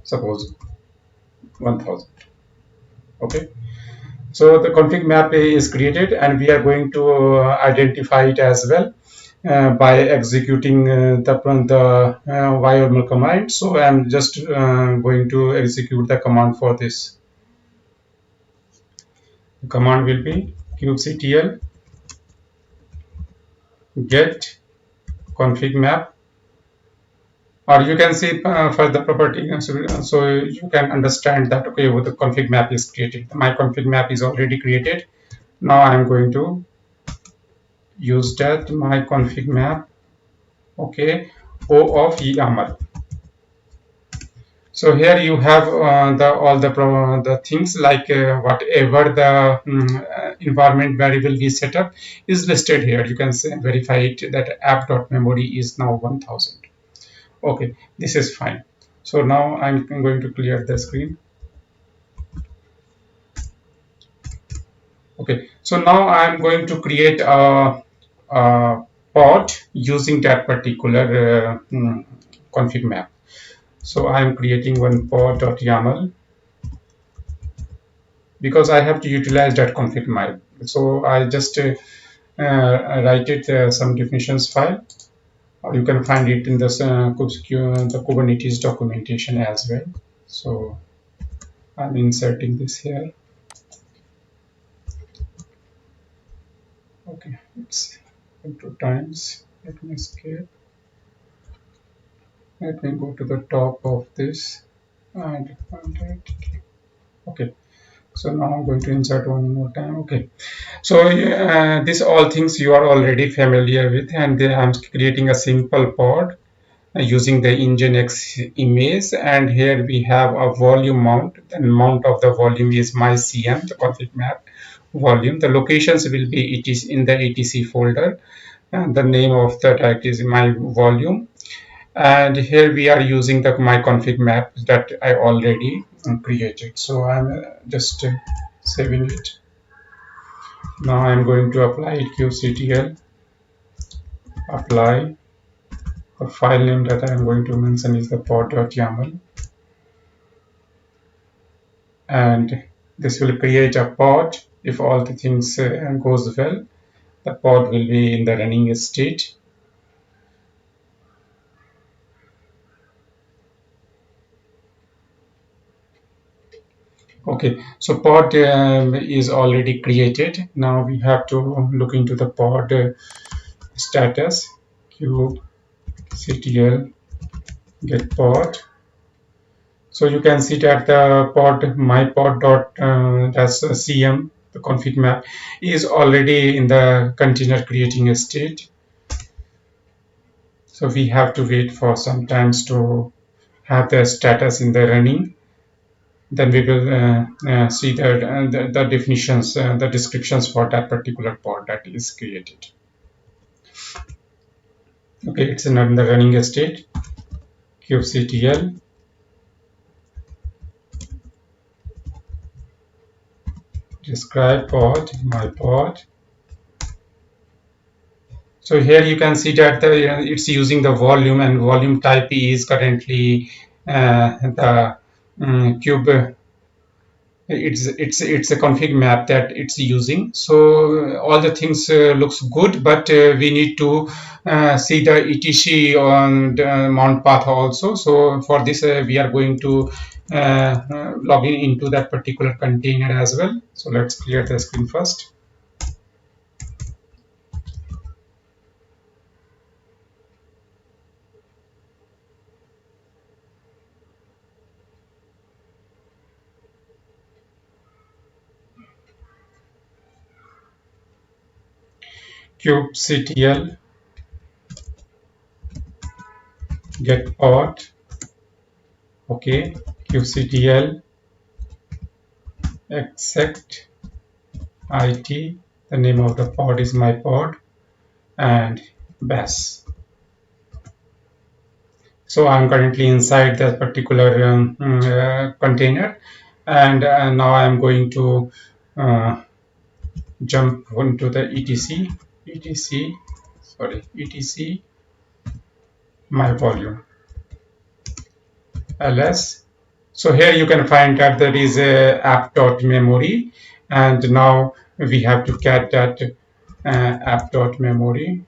S2: suppose 1000. Okay, so the config map is created, and we are going to identify it as well by executing the YAML command. So I'm just going to execute the command for this. The command will be kubectl get config map, or you can see for the property, so you can understand that okay, the config map is created. My config map is already created. Now I'm going to use that my config map. Okay, O of YAML. So here you have all the things like whatever the environment variable we set up is listed here. You can verify it that app.memory is now 1000. Okay, this is fine. So now I'm going to clear the screen. Okay, so now I'm going to create a pod using that particular config map. So I'm creating one pod.yaml
S1: because I have to utilize that config map. So I just write it some definitions file, or you can find it in the Kubernetes documentation as well. So I'm inserting this here. Okay, it's 2 times. Let me escape. Let me go to the top of this and find it. Okay, so now I'm going to insert one more time. Okay, so this all things you are already familiar with, and I'm creating a simple pod using the Nginx image, and here we have a volume mount. The mount of the volume is my CM, the config map volume. The locations will be it is in the etc folder, and the name of the directory is my volume. And here we are using the my config map that I already created. So I'm just saving it. Now I'm going to apply kubectl, apply. The file name that I'm going to mention is the pod.yaml, and this will create a pod. If all the things goes well, the pod will be in the running state. Okay, so pod is already created. Now we have to look into the pod status. Kubectl get pod. So you can see that the pod my pod dot that's cm, the config map, is already in the container creating a state. So we have to wait for some times to have the status in the running. Then we will see the definitions, the descriptions for that particular pod that is created. Okay, it's in the running state. kubectl describe pod my pod. So here you can see that it's using the volume, and volume type is currently the cube. It's a config map that it's using. So all the things looks good, but we need to see the etc on the mount path also. So for this we are going to log in into that particular container as well. So let's clear the screen first. kubectl get pod. Okay, kubectl exec it, the name of the pod is my pod, and bash. So I'm currently inside that particular container, and now I'm going to jump onto the etc my volume ls. So here you can find that there is a app.memory, and now we have to get that app.memory,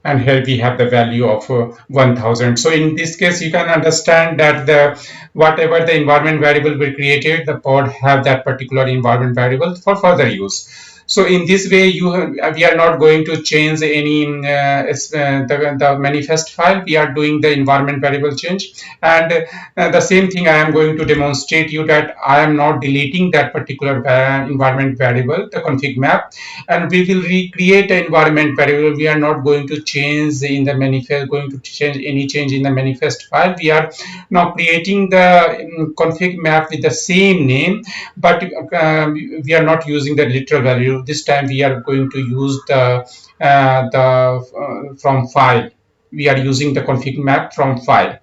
S1: and here we have the value of 1000. So in this case you can understand that the whatever the environment variable we created, the pod have that particular environment variable for further use. So in this way we are not going to change any the manifest file. We are doing the environment variable change, and the same thing I am going to demonstrate you that I am not deleting that particular environment variable, the config map, and we will recreate the environment variable. We are not going to change in the manifest, going to change any change in the manifest file. We are now creating the config map with the same name, but we are not using the literal value. This time we are going to use the from file. We are using the config map from file.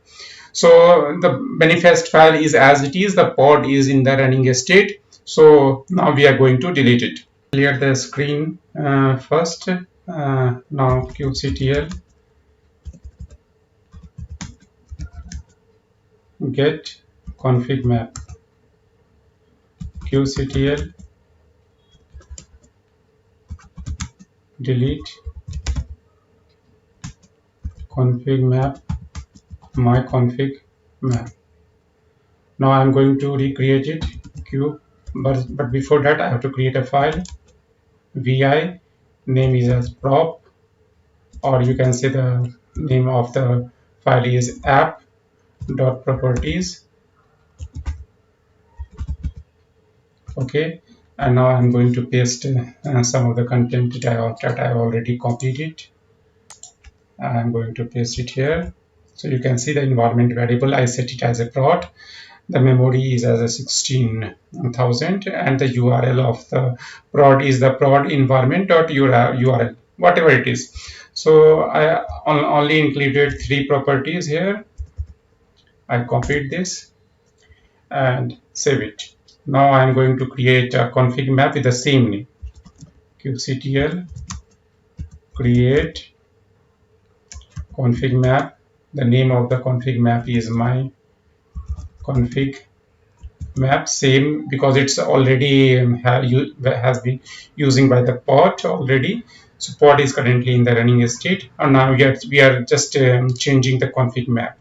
S1: So the manifest file is as it is, the pod is in the running state. So now we are going to delete it. Clear the screen first. Now kubectl get configmap qctl delete configmap my config map. Now I'm going to recreate it cube, but before that I have to create a file. Vi name is as prop, or you can say the name of the file is app.properties. Okay, and now I'm going to paste some of the content that I already copied it. I'm going to paste it here. So you can see the environment variable, I set it as a prod. The memory is as a 16,000, and the URL of the prod is the prod environment.url, whatever it is. So I only included 3 properties here. I copied this and save it. Now I'm going to create a config map with the same name. kubectl create config map. The name of the config map is my config map, same because it's already has been using by the pod already. So pod is currently in the running state, and now we are just changing the config map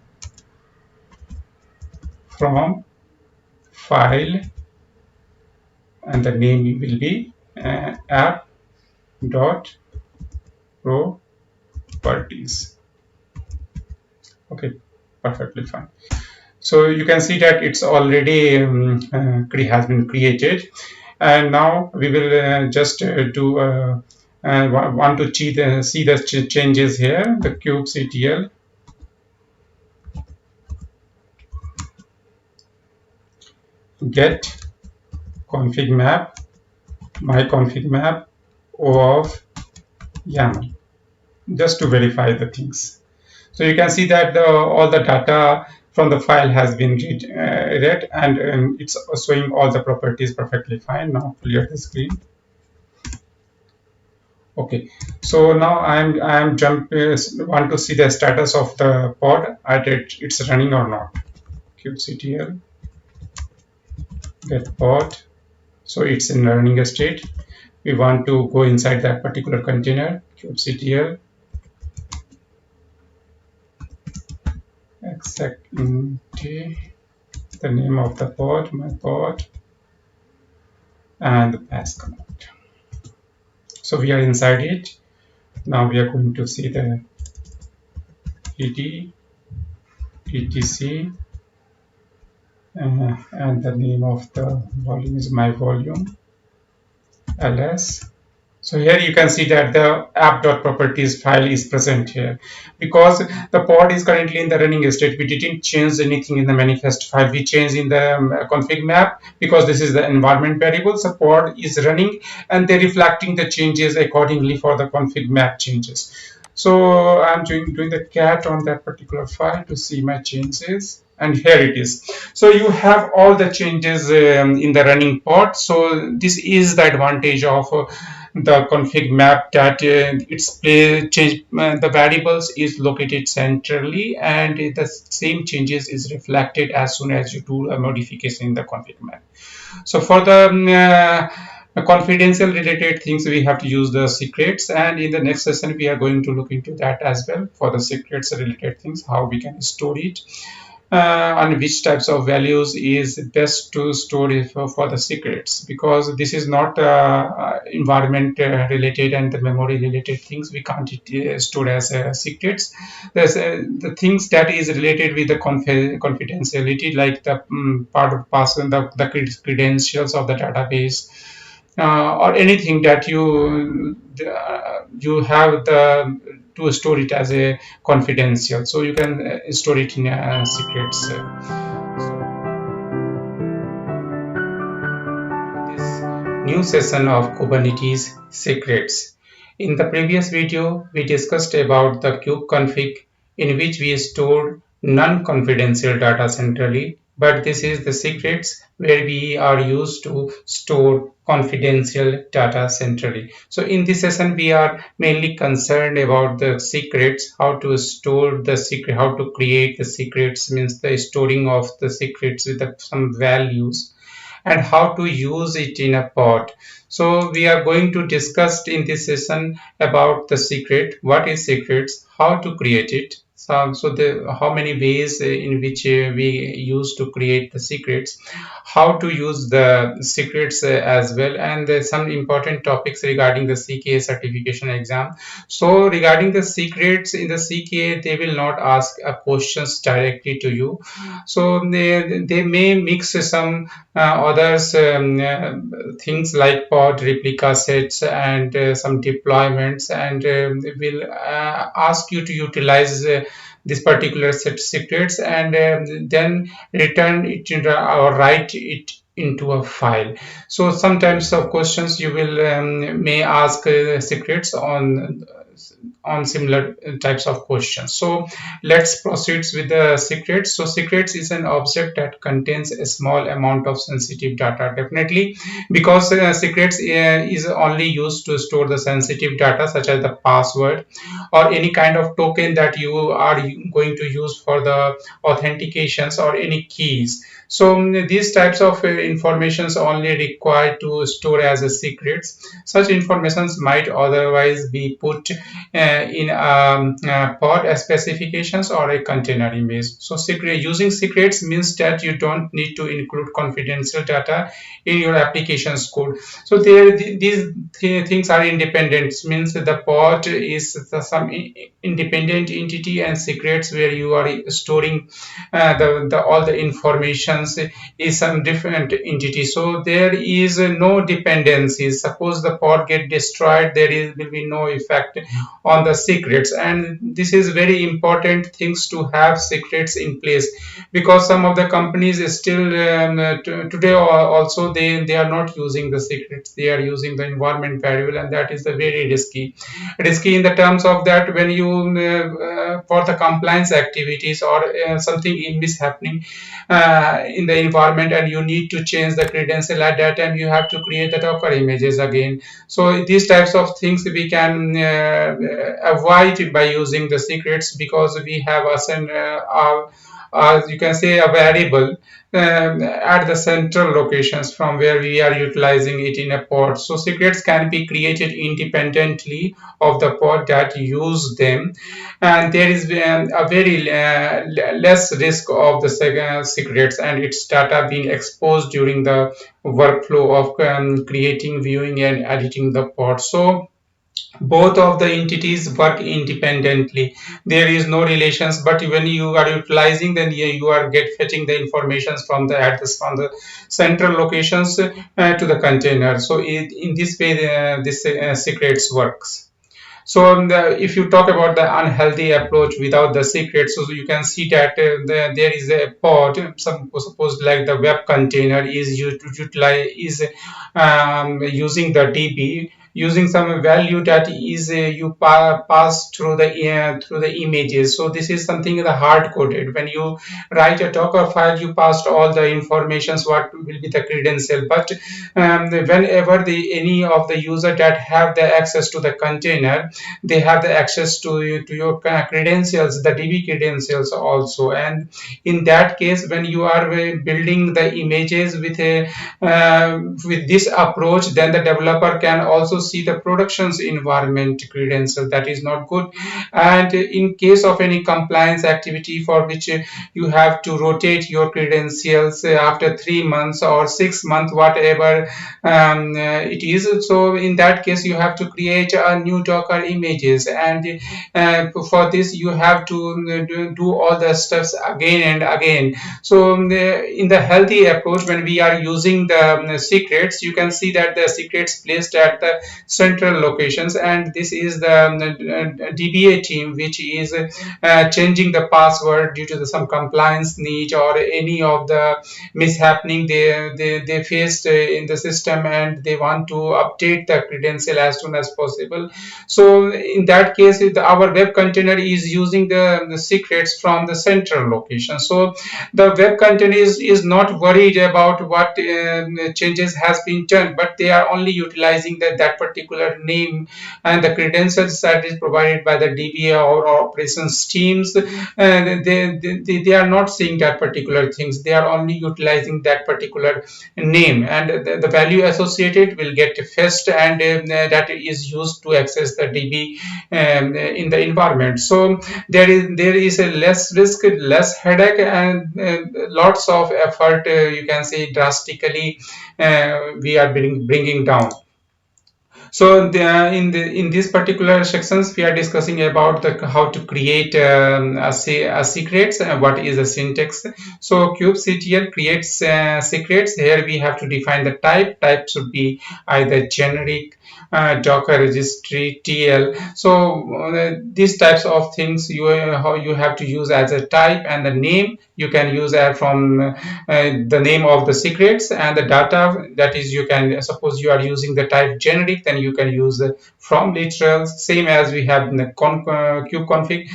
S1: from file, and the name will be app dot properties. Okay, perfectly fine. So you can see that it's already has been created, and now we will just do want to see the changes here. The kubectl get config map my config map of YAML, just to verify the things. So you can see that all the data from the file has been read, and it's showing all the properties perfectly fine. Now clear the screen. Okay, so now I'm want to see the status of the pod, it's running or not. kubectl get pod, so it's in running state. We want to go inside that particular container. kubectl exec the name of the pod, my pod, and the pass command. So we are inside it. Now we are going to see the et etc, and the name of the volume is my volume ls. So here you can see that the app.properties file is present here. Because the pod is currently in the running state, we didn't change anything in the manifest file. We changed in the config map because this is the environment variable. So pod is running and they're reflecting the changes accordingly for the config map changes. So I'm doing the cat on that particular file to see my changes. And here it is. So you have all the changes in the running pod. So this is the advantage of the config map, that the variables is located centrally, and the same changes is reflected as soon as you do a modification in the config map. So for the confidential related things, we have to use the secrets, and in the next session we are going to look into that as well, for the secrets related things, how we can store it, and which types of values is best to store for the secrets, because this is not environment related and the memory related things. We can't store as secrets. There's the things that is related with the confidentiality, like the part of password, the credentials of the database, or anything that you have to store it as a confidential, so you can store it in secrets. This new session of Kubernetes secrets. In the previous video, we discussed about the kube config, in which we stored non-confidential data centrally
S2: but this is the secrets where we are used to store confidential data centrally. So in this session, we are mainly concerned about the secrets, how to store the secret, how to create the secrets, means the storing of the secrets with some values, and how to use it in a pod. So we are going to discuss in this session about the secret, what is secrets, how to create it. So the how many ways in which we use to create the secrets, how to use the secrets as well, and some important topics regarding the CKA certification exam. So regarding the secrets in the CKA, they will not ask questions directly to you. So they may mix some others things like pod replica sets and some deployments, and will ask you to utilize this particular set secrets, and then return it into, or write it into a file. So sometimes of questions you will may ask secrets on similar types of questions. So let's proceed with the secrets. So secrets is an object that contains a small amount of sensitive data, definitely, because secrets is only used to store the sensitive data such as the password or any kind of token that you are going to use for the authentications or any keys. So these types of informations only required to store as a secrets. Such informations might otherwise be put in pod specifications or a container image. So using secrets means that you don't need to include confidential data in your application's code. So these things are independent, means the pod is some independent entity, and secrets where you are storing the all the informations is some different entity. So there is no dependencies. Suppose the pod get destroyed, will be no effect on the secrets, and this is very important things to have secrets in place, because some of the companies is still today also they are not using the secrets, they are using the environment variable, and that is the very risky in the terms of that when you for the compliance activities or something is happening in the environment, and you need to change the credential, at that time you have to create the Docker images again. So these types of things we can avoid by using the secrets, because we have assigned you can say a variable at the central locations from where we are utilizing it in a pod. So secrets can be created independently of the pod that use them, and there is a very less risk of the secrets and its data being exposed during the workflow of creating, viewing, and editing the pod. So both of the entities work independently, there is no relations, but when you are utilizing, then you are getting the informations from the address from the central locations to the container. So in this way this secrets works. So if you talk about the unhealthy approach without the secrets, so you can see that there is a pod, suppose like the web container is is using the DB, using some value that is you pass through the images. So this is something the hard coded. When you write a Docker file, you passed all the informations what will be the credential, but whenever any of the user that have the access to the container, they have the access to your credentials, the DB credentials also. And in that case, when you are building the images with this approach, then the developer can also see the production's environment credential. That is not good. And in case of any compliance activity for which you have to rotate your credentials after 3 months or 6 months, whatever it is, so in that case you have to create a new Docker images, and for this you have to do all the steps again and again. So in the healthy approach, when we are using the secrets, you can see that the secrets placed at the central locations, and this is the DBA team which is changing the password due to some compliance need or any of the mishappening they faced in the system, and they want to update the credential as soon as possible. So in that case, our web container is using the secrets from the central location. So the web container is not worried about what changes has been done, but they are only utilizing that particular name and the credentials that is provided by the DBA or operations teams. They are not seeing that particular things. They are only utilizing that particular name, and the value associated will get fetched, and that is used to access the DB in the environment. So there is a less risk, less headache, and lots of effort, you can say drastically we are bringing down. So in these particular sections, we are discussing about how to create a secrets and what is a syntax. So kubectl creates secrets. Here we have to define the type. Type should be either generic, Docker registry, TL. So these types of things how you have to use as a type, and the name you can use from the name of the secrets, and the data, that is, you can suppose you are using the type generic, then you can use from literals, same as we have in the kubeconfig,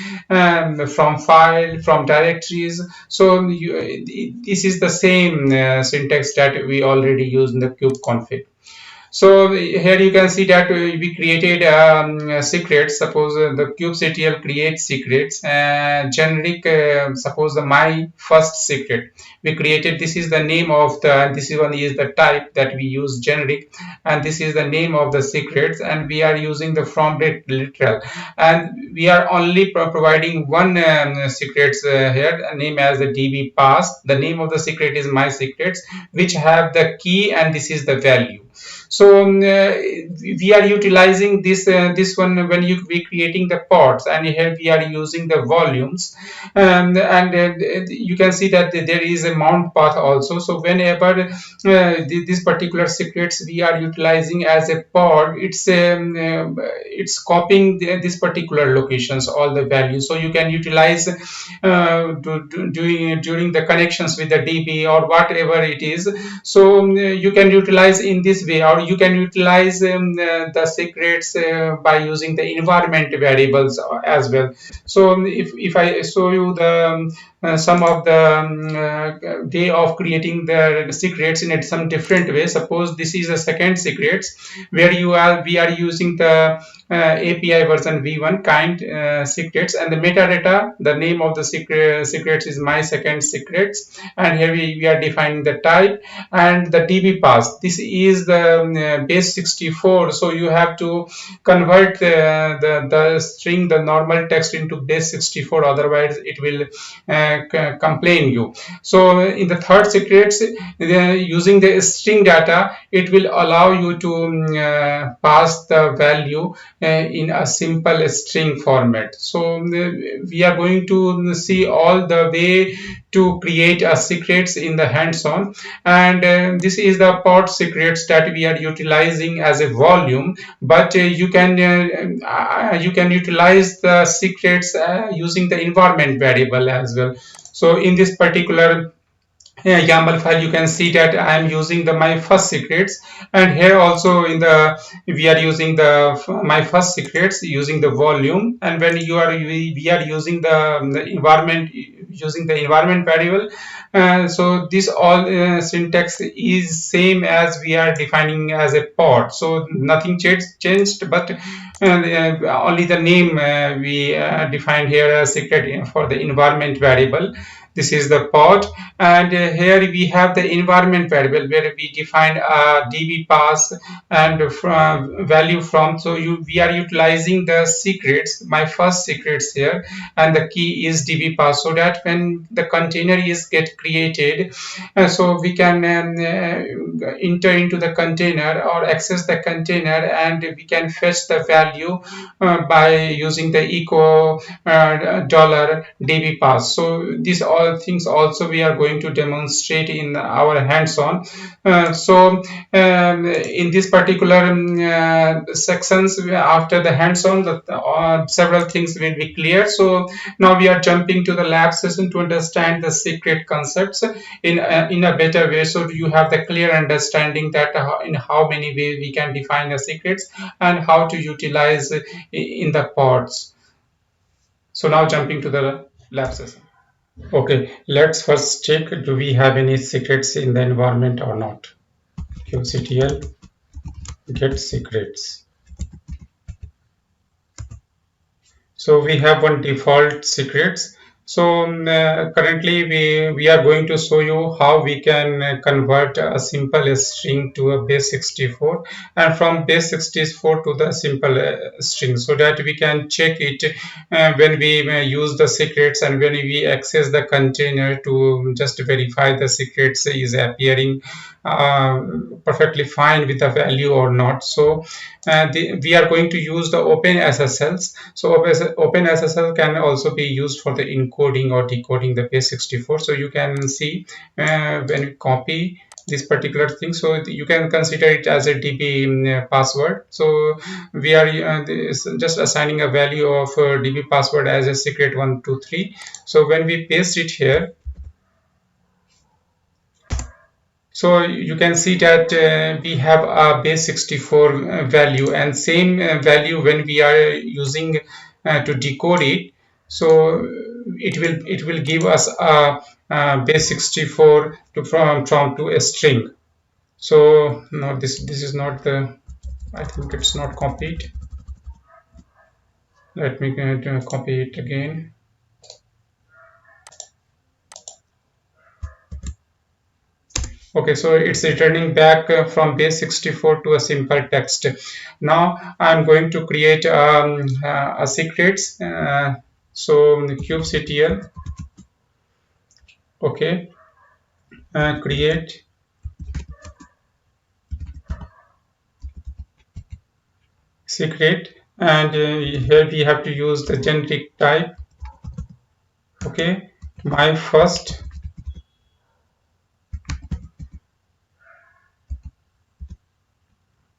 S2: from file, from directories. So this is the same syntax that we already use in the kubeconfig. So here you can see that we created secrets. Suppose the kubectl creates secrets. Generic, suppose my first secret we created. This is the name of the. This is one is the type that we use generic, and this is the name of the secrets. And we are using the from literal, and we are only providing one secrets here. Name as the DB pass. The name of the secret is my secrets, which have the key, and this is the value. So we are utilizing this one when we creating the pods, and here we are using the volumes, and you can see that there is a mount path also. So whenever these particular secrets we are utilizing as a pod, it's copying this particular locations, all the values. So you can utilize during the connections with the DB or whatever it is. So you can utilize in this way, or you can utilize the secrets by using the environment variables as well. So if I show you the some of the way of creating the secrets in some different way. Suppose this is a second secrets where we are using the API version v1 kind secrets, and the metadata, the name of the secrets is my second secrets, and here we are defining the type and the DB pass. This is the base 64, so you have to convert the string, the normal text, into base 64, otherwise it will complain you. So in the third secrets, using the string data, it will allow you to pass the value in a simple string format. So we are going to see all the way to create a secrets in the hands-on, and this is the pod secrets that we are utilizing as a volume, but you can utilize the secrets using the environment variable as well. So in this particular YAML file, you can see that I am using my first secrets, and here also in the we are using my first secrets using the volume, and when we are using the environment, using the environment variable. So this all syntax is same as we are defining as a pod, so nothing changed, but only the name we defined here as secret for the environment variable. This is the pod, and here we have the environment variable where we define a DB pass and value from. So we are utilizing the secrets, my first secrets here, and the key is DB pass, so that when the container is get created, so we can enter into the container or access the container, and we can fetch the value by using the echo $DB pass. So this all things also we are going to demonstrate in our hands-on. In this particular sections, after the hands-on, several things will be clear. So now we are jumping to the lab session to understand the secret concepts in a better way. So you have the clear understanding that in how many ways we can define the secrets and how to utilize in the pods. So now jumping to the lab session. Okay, let's first check, do we have any secrets in the environment or not? kubectl get secrets. So we have one default secrets. So currently we are going to show you how we can convert a simple string to a base 64 and from base 64 to the simple string, so that we can check it when we use the secrets and when we access the container to just verify the secrets is appearing perfectly fine with the value or not. So we are going to use the open SSLs. So open SSL can also be used for the encoding or decoding the base 64. So you can see when you copy this particular thing, so you can consider it as a DB password. So we are just assigning a value of DB password as a secret 123. So when we paste it here, so you can see that we have a base 64 value and same value when we are using to decode it. So it will give us a base 64 to a string. So no, this is not the, I think it's not copied. Let me copy it again. Okay, so it's returning back from base 64 to a simple text. Now I'm going to create a secrets. So kubectl, okay, create secret, and here we have to use the generic type. Okay, my first.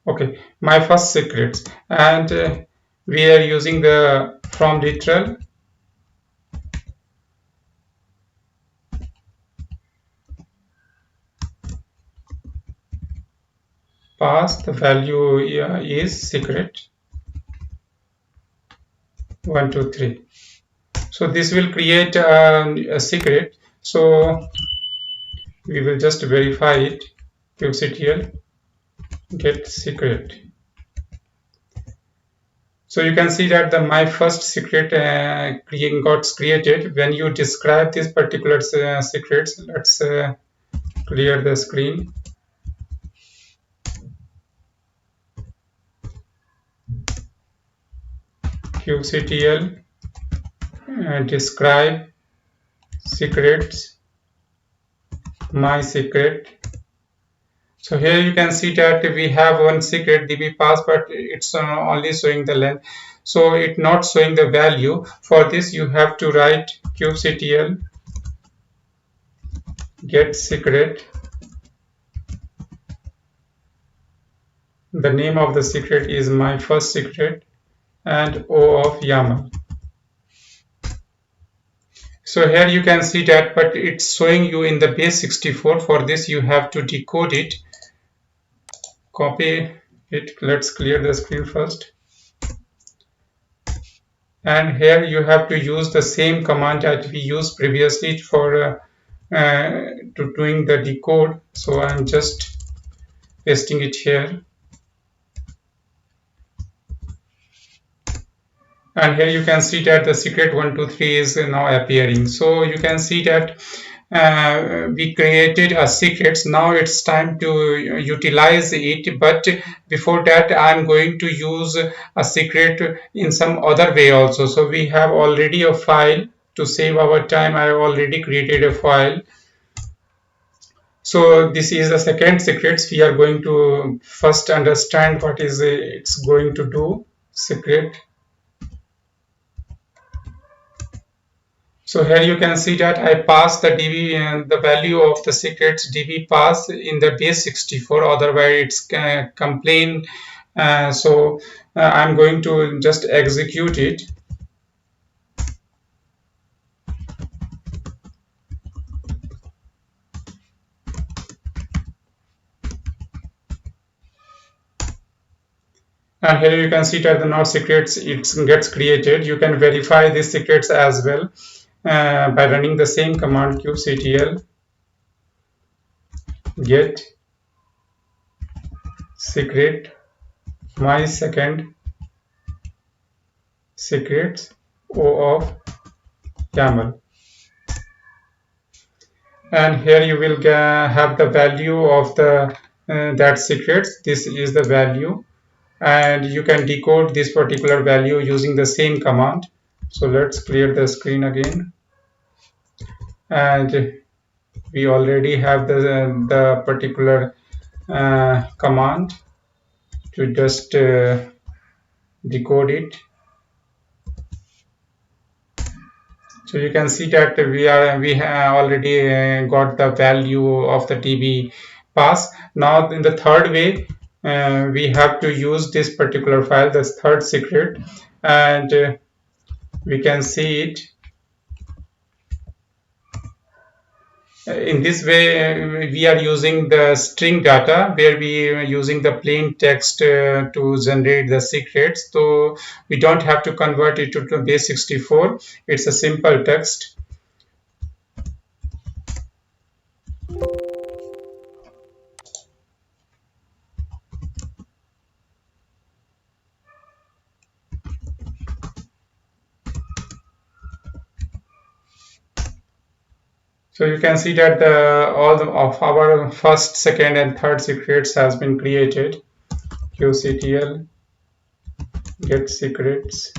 S2: Okay, my first secrets, and we are using the from literal. Pass the value is secret 123. So this will create a secret. So we will just verify it. kubectl get secret. So you can see that the my first secret got created. When you describe these particular secrets, let's clear the screen. kubectl describe secrets, my secret. So here you can see that we have one secret db pass, but it's only showing the length, so it's not showing the value. For this you have to write kubectl get secret, the name of the secret is my first secret, and O of YAML. So here you can see that, but it's showing you in the base 64. For this you have to decode it, copy it. Let's clear the screen first. And here you have to use the same command that we used previously for to doing the decode. So I'm just pasting it here. And here you can see that the secret 123 is now appearing. So you can see that we created a secrets. Now it's time to utilize it, but before that I'm going to use a secret in some other way also. So we have already a file. To save our time, I have already created a file. So this is the second secrets. We are going to first understand what is it's going to do. Secret. So here you can see that I pass the DB and the value of the secrets DB pass in the base 64, otherwise it's complain. I'm going to just execute it. And here you can see that the node secrets it gets created. You can verify these secrets as well by running the same command kubectl get secret my second secrets o of camel. And here you will have the value of the that secrets. This is the value, and you can decode this particular value using the same command. So let's clear the screen again, and we already have the particular command to just decode it. So you can see that we have already got the value of the TB pass. Now in the third way, we have to use this particular file, this third secret, and we can see it. In this way, we are using the string data where we are using the plain text to generate the secrets. So we don't have to convert it to base 64. It's a simple text. So you can see that all of our first, second, and third secrets has been created. Qctl get secrets.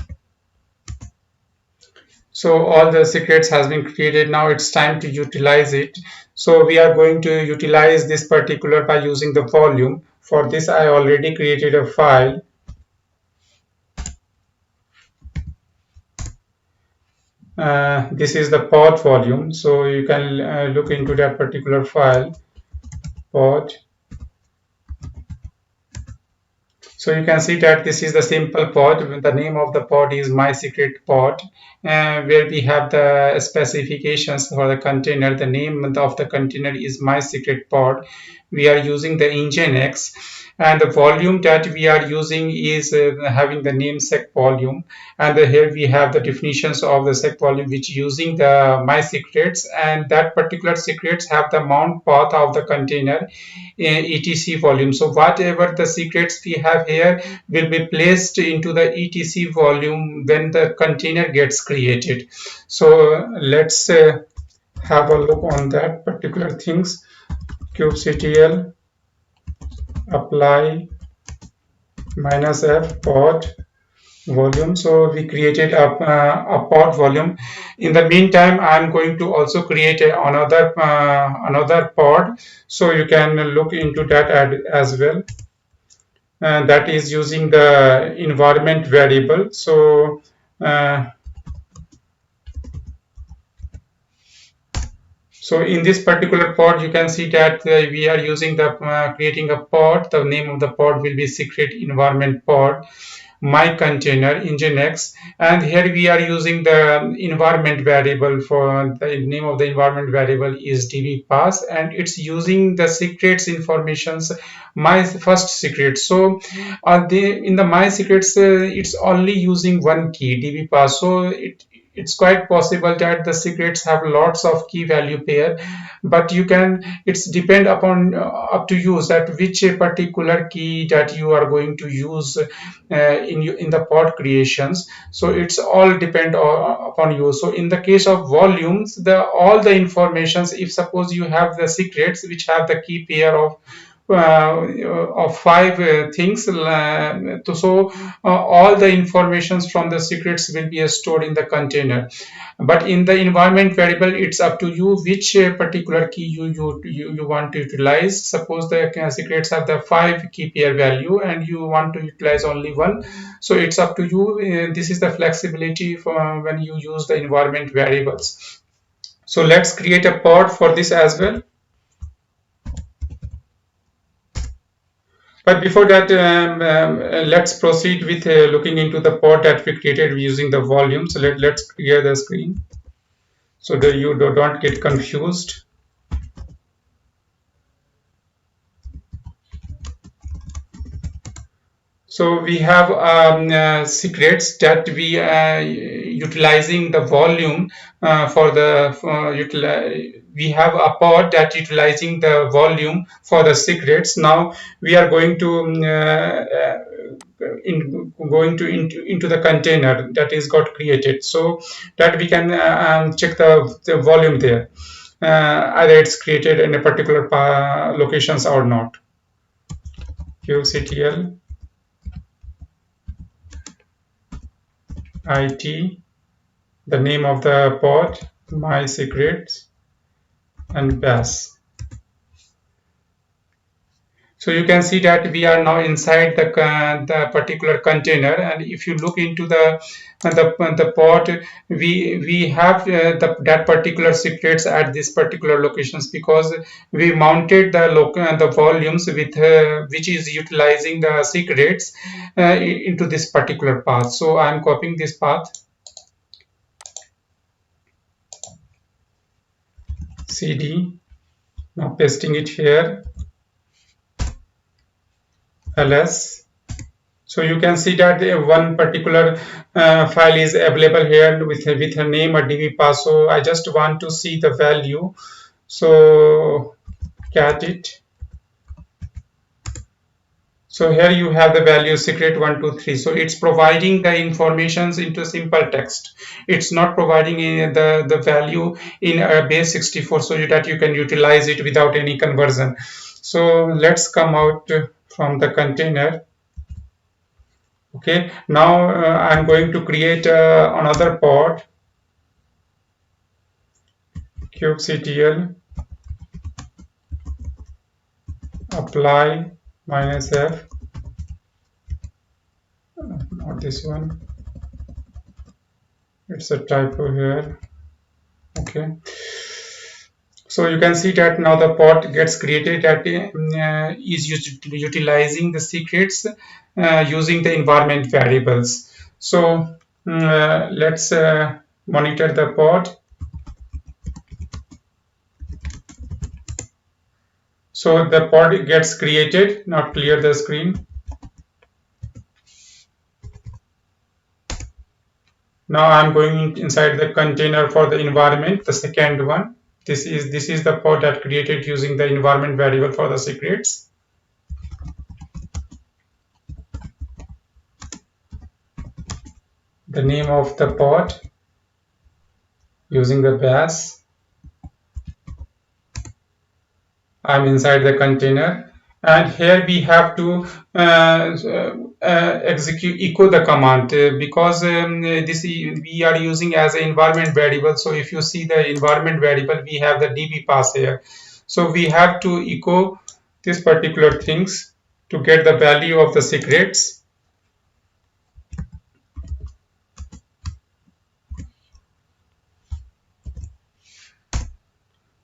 S2: So all the secrets has been created. Now it's time to utilize it. So we are going to utilize this particular by using the volume. For this, I already created a file. This is the pod volume. So you can look into that particular file, pod. So you can see that this is the simple pod. The name of the pod is my secret pod, where we have the specifications for the container. The name of the container is my secret pod. We are using the Nginx, and the volume that we are using is having the name sec volume. And here we have the definitions of the sec volume, which using the my secrets, and that particular secrets have the mount path of the container etc volume. So whatever the secrets we have here will be placed into the etc volume when the container gets created. So let's have a look on that particular things. kubectl apply -f pod volume. So we created a pod volume. In the meantime, I'm going to also create another pod, so you can look into that as well. And that is using the environment variable. So in this particular pod, you can see that we are using the creating a pod. The name of the pod will be secret environment pod, my container nginx, and here we are using the environment variable. For the name of the environment variable is db pass, and it's using the secrets informations my first secret. So in the my secrets it's only using one key db pass. So it's quite possible that the secrets have lots of key value pair, but you can it's depend upon up to you that which particular key that you are going to use in the pod creations. So it's all depend upon you. So in the case of volumes, the all the informations, if suppose you have the secrets which have the key pair of of five things. All the informations from the secrets will be stored in the container. But in the environment variable, it's up to you which particular key you want to utilize. Suppose the secrets have the 5 key pair value and you want to utilize only one, so it's up to you. This is the flexibility for when you use the environment variables. So let's create a pod for this as well. But before that, let's proceed with looking into the pod that we created using the volume. So let's clear the screen so that you don't get confused. So we have secrets that we utilizing the volume for the we have a pod that utilizing the volume for the secrets. Now we are going to going to into the container that is got created, so that we can check the volume there, either it's created in a particular locations or not. qctl it, the name of the pod, my secrets, and bash. So you can see that we are now inside the particular container, and if you look into the pod, we have that particular secrets at this particular locations, because we mounted the volumes with which is utilizing the secrets into this particular path. So I'm copying this path, cd, now pasting it here, ls. So you can see that one particular file is available here with a name, a db path. So I just want to see the value. So cat it. So here you have the value secret 123. So it's providing the informations into simple text. It's not providing the value in a base 64 so that you can utilize it without any conversion. So let's come out from the container. Okay, now I'm going to create another pod, kubectl apply -f, not this one, it's a typo here. Okay, so you can see that now the pod gets created that is utilizing the secrets using the environment variables. So let's monitor the pod. So the pod gets created. Now clear the screen. Now I'm going inside the container for the environment, the second one. This is the pod that created using the environment variable for the secrets. The name of the pod using the bash. I'm inside the container, and here we have to execute echo the command because this we are using as an environment variable. So if you see the environment variable, we have the db pass here, so we have to echo this particular things to get the value of the secrets.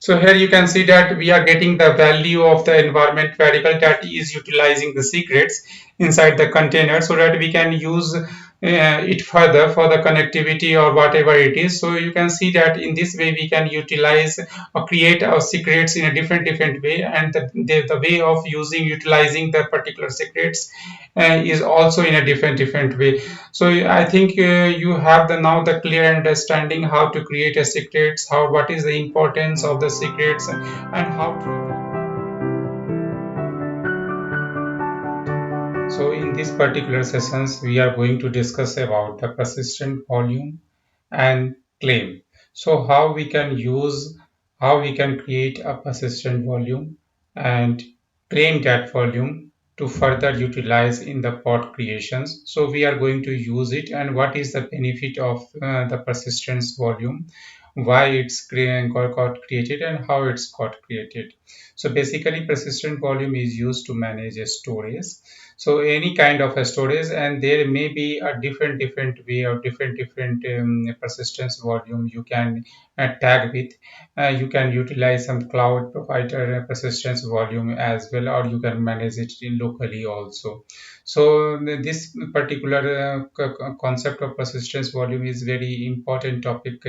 S2: So here you can see that we are getting the value of the environment variable that is utilizing the secrets inside the container, so that we can use it further for the connectivity or whatever it is. So you can see that in this way we can utilize or create our secrets in a different way, and the way of utilizing the particular secrets is also in a different way. So I think you have now the clear understanding how to create a secrets, what is the importance of the secrets, and how to. So in this particular sessions, we are going to discuss about the persistent volume and claim. So how we can create a persistent volume and
S1: claim that volume to further utilize in the pod creations. So we are going to use it, and what is the benefit of the persistence volume, why it's got created and how it's got created. So basically persistent volume is used to manage a storage. So any kind of a storage, and there may be a different way or different persistence volume you can tag with. You can utilize some cloud provider persistence volume as well, or you can manage it locally also. So this particular concept of persistence volume is very important topic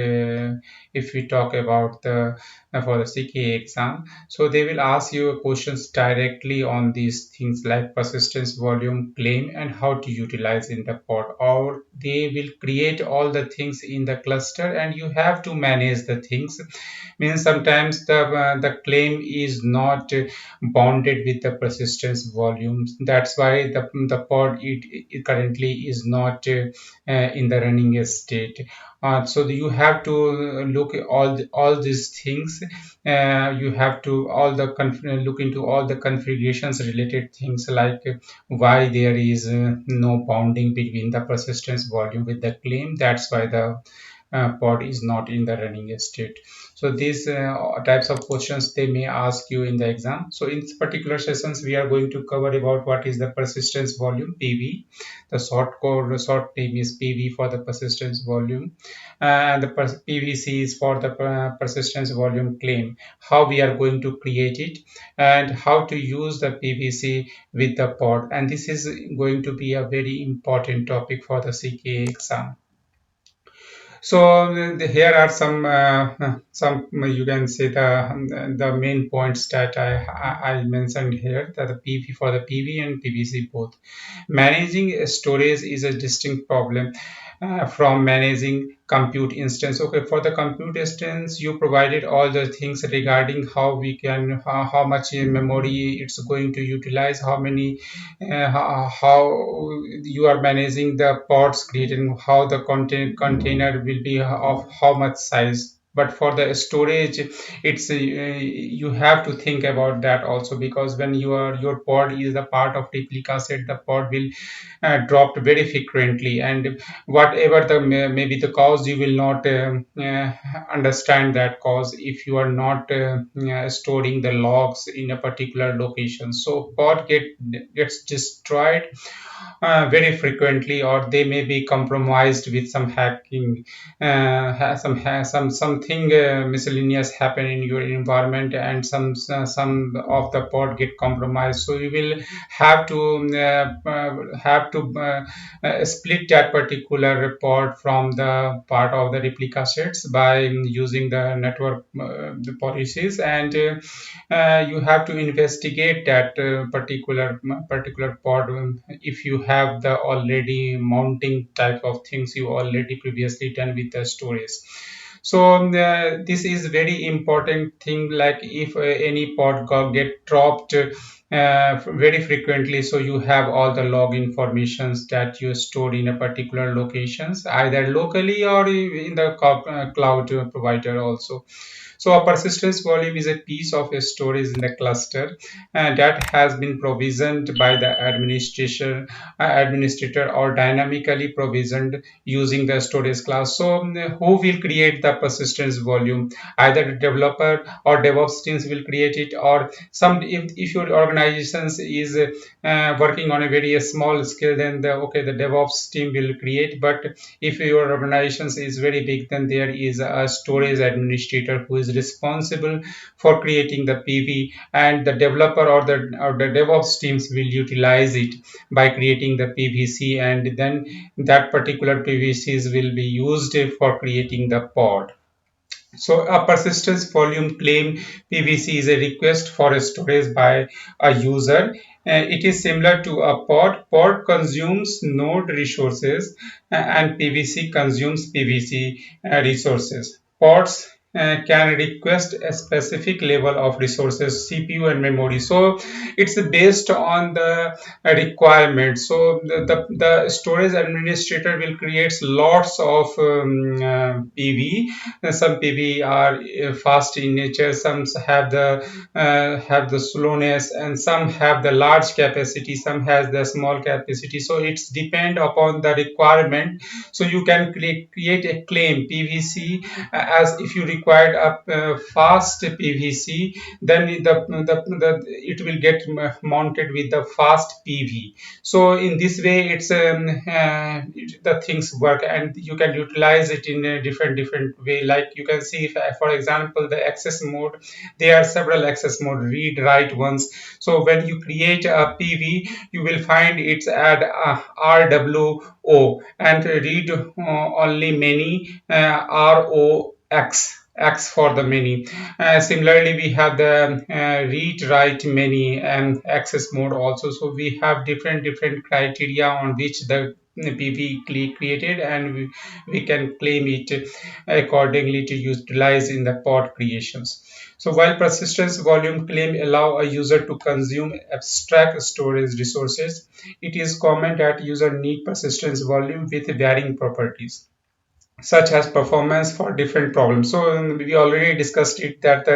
S1: if we talk about the for the CKA exam. So they will ask you questions directly on these things like persistence volume claim and how to utilize in the pod, or they will create all the things in the cluster and you have to manage the things. Means sometimes the claim is not bounded with the persistence volumes. That's why the pod it currently is not in the running state. So you have to look at all these things. You have to look into all the configurations related things like why there is no bounding between the persistence volume with the claim. That's why the pod is not in the running state. So these types of questions they may ask you in the exam. So in this particular sessions we are going to cover about what is the persistence volume, PV. The short name is PV for the persistence volume, and the PVC is for the persistence volume claim, how we are going to create it and how to use the PVC with the pod. And this is going to be a very important topic for the CKA exam. So here are some you can say the main points that I mentioned here, that the PV for the PV and PVC both. Managing storage is a distinct problem from managing compute instance. Okay, for the compute instance, you provided all the things regarding how we can, how much memory it's going to utilize, how many, how you are managing the pods created, and how the container will be of how much size. But for the storage, it's you have to think about that also, because when your pod is the part of ReplicaSet, the pod will dropped very frequently, and whatever the maybe the cause, you will not understand that cause if you are not storing the logs in a particular location. So pod gets destroyed very frequently, or they may be compromised with some hacking, something miscellaneous happen in your environment, and some of the pod get compromised. So you will have to split that particular pod from the part of the replica sets by using the network the policies, and you have to investigate that particular pod if you have the already mounting type of things you already previously done with the storage. So this is very important thing, like if any pod get dropped very frequently, so you have all the log informations that you stored in a particular locations, either locally or in the cloud provider also. So a persistence volume is a piece of a storage in the cluster that has been provisioned by the administrator or dynamically provisioned using the storage class. So who will create the persistence volume? Either the developer or DevOps teams will create it, or some, if your organizations is working on a very small scale, then the DevOps team will create. But if your organization is very big, then there is a storage administrator who is responsible for creating the PV, and the developer or the DevOps teams will utilize it by creating the PVC, and then that particular PVCs will be used for creating the pod. So a persistence volume claim, PVC, is a request for a storage by a user. It is similar to a pod. Pod consumes node resources and PVC consumes PVC resources. Pods
S2: can request a specific level of resources, CPU and memory. So it's based on the requirement. So the storage administrator will create lots of PV. Some PV are fast in nature, some have the slowness, and some have the large capacity, some has the small capacity. So it's depend upon the requirement. So you can create a claim PVC as if you required a fast PVC, then it will get mounted with the fast PV. So in this way, the things work, and you can utilize it in a different way. Like you can see, if, for example, the access mode, there are several access mode, read, write ones. So when you create a PV, you will find it's at RWO, and read only many, ROX for the many. Similarly, we have the read write many and access mode also. So we have different criteria on which the PV created, and we can claim it accordingly to utilize in the pod creations. So while persistence volume claim allow a user to consume abstract storage resources, it is common that user need persistence volume with varying properties, such as performance for different problems. So we already discussed it that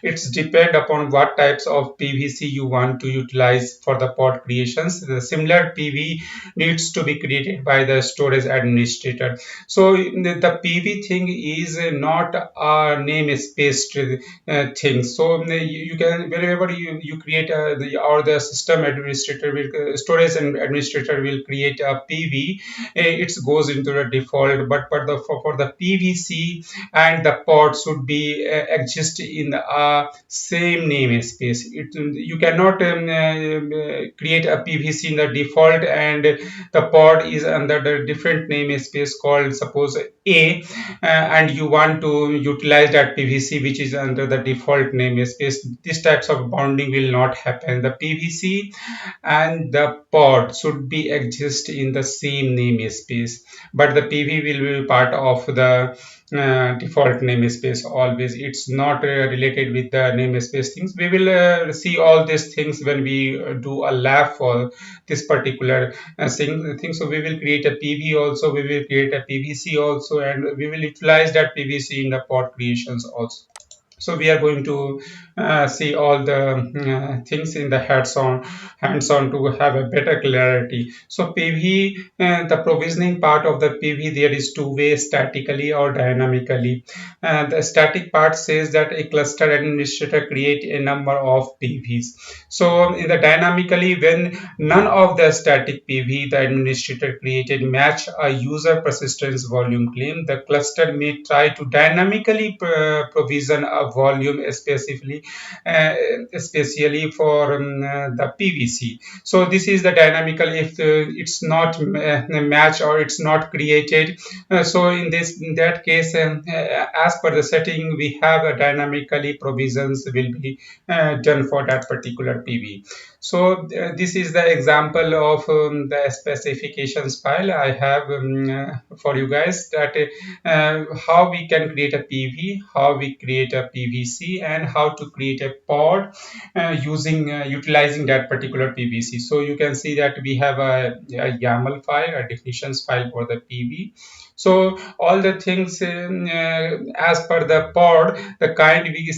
S2: it's depend upon what types of PVC you want to utilize for the pod creations. The similar PV needs to be created by the storage administrator. So the PV thing is not a namespace thing. So you can, wherever you create or the system administrator will, storage administrator will create a PV, it goes into the default. But for the PVC and the pod should be exist in the same namespace. You cannot create a PVC in the default and the pod is under the different namespace called suppose A, and you want to utilize that PVC which is under the default namespace. These types of bounding will not happen. The PVC and the pod should be exist in the same namespace, but the PV will be part of the default namespace always. It's not related with the namespace things. We will see all these things when we do a lab for this particular thing. So we will create a PV also, we will create a PVC also, and we will utilize that PVC in the pod creations also. So we are going to see all the things in the hands-on to have a better clarity. So PV, the provisioning part of the PV, there is two ways, statically or dynamically. The static part says that a cluster administrator create a number of PVs. So in the dynamically, when none of the static PV the administrator created match a user persistence volume claim, the cluster may try to dynamically provision a volume especially for the PVC. So this is the dynamical if it's not match or it's not created. So in that case, as per the setting, we have a dynamically provisions will be done for that particular PV. So this is the example of the specifications file I have for you guys, that how we can create a PV, how we create a PVC, and how to create a pod utilizing that particular PVC. So you can see that we have a YAML file, a definitions file for the PV. So all the things as per the pod, the kind we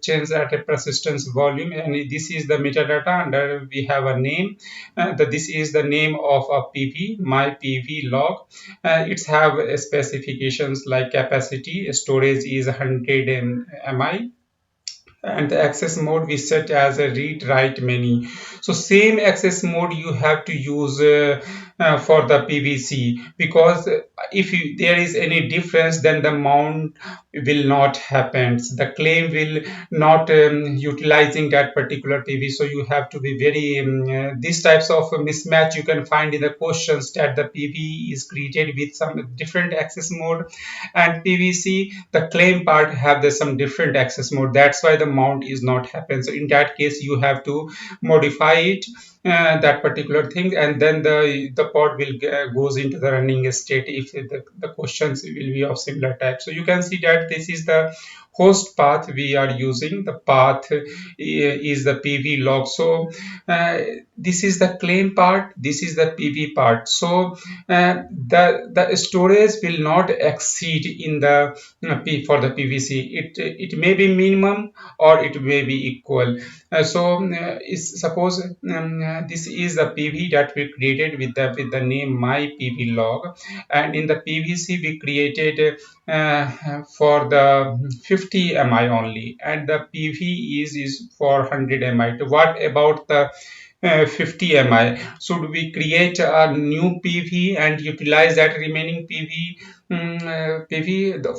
S2: change at a persistence volume, and this is the metadata, and we have a name. This is the name of a PV, my PV log. It's have specifications like capacity, storage is 100 MI, and the access mode we set as a read write many. So same access mode you have to use for the PVC, because if there is any difference, then the mount will not happen. The claim will not utilizing that particular PV. So you have to be very these types of mismatch you can find in the questions, that the PV is created with some different access mode, and PVC the claim part have some different access mode. That's why the mount is not happen. So in that case, you have to modify it that particular thing, and then the pod will goes into the running state if the questions will be of similar type. So you can see that this is the host path we are using. The path is the PV log. So uh, this is the claim part, this is the PV part. So the storage will not exceed in the for the PVC. It may be minimum or it may be equal. Suppose this is the PV that we created with the name my PV log, and in the PVC we created for the 50 mi only, and the PV is for 100 mi. What about the 50 mi? Should we create a new PV and utilize that remaining PV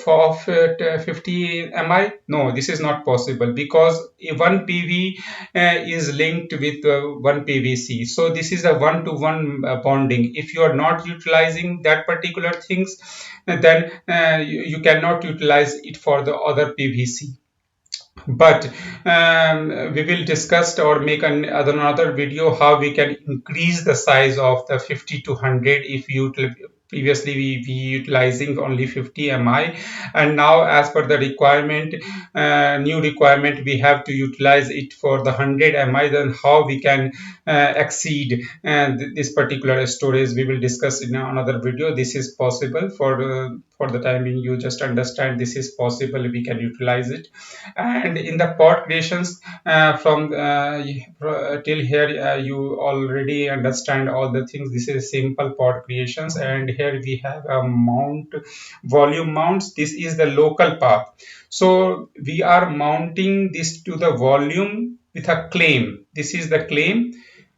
S2: for 50 mi? No, this is not possible, because one PV is linked with one PVC. So this is a one-to-one bonding. If you are not utilizing that particular things, then you cannot utilize it for the other PVC. But we will discuss or make another video how we can increase the size of the 50 to 100 if you previously we utilizing only 50 mi, and now as per the requirement, new requirement, we have to utilize it for the 100 mi. Then how we can exceed this particular storage, we will discuss in another video. This is possible for the time being. You just understand this is possible, we can utilize it. And in the pod creations, from till here, you already understand all the things. This is simple pod creations, and here we have a mount, volume mounts. This is the local path. So we are mounting this to the volume with a claim. This is the claim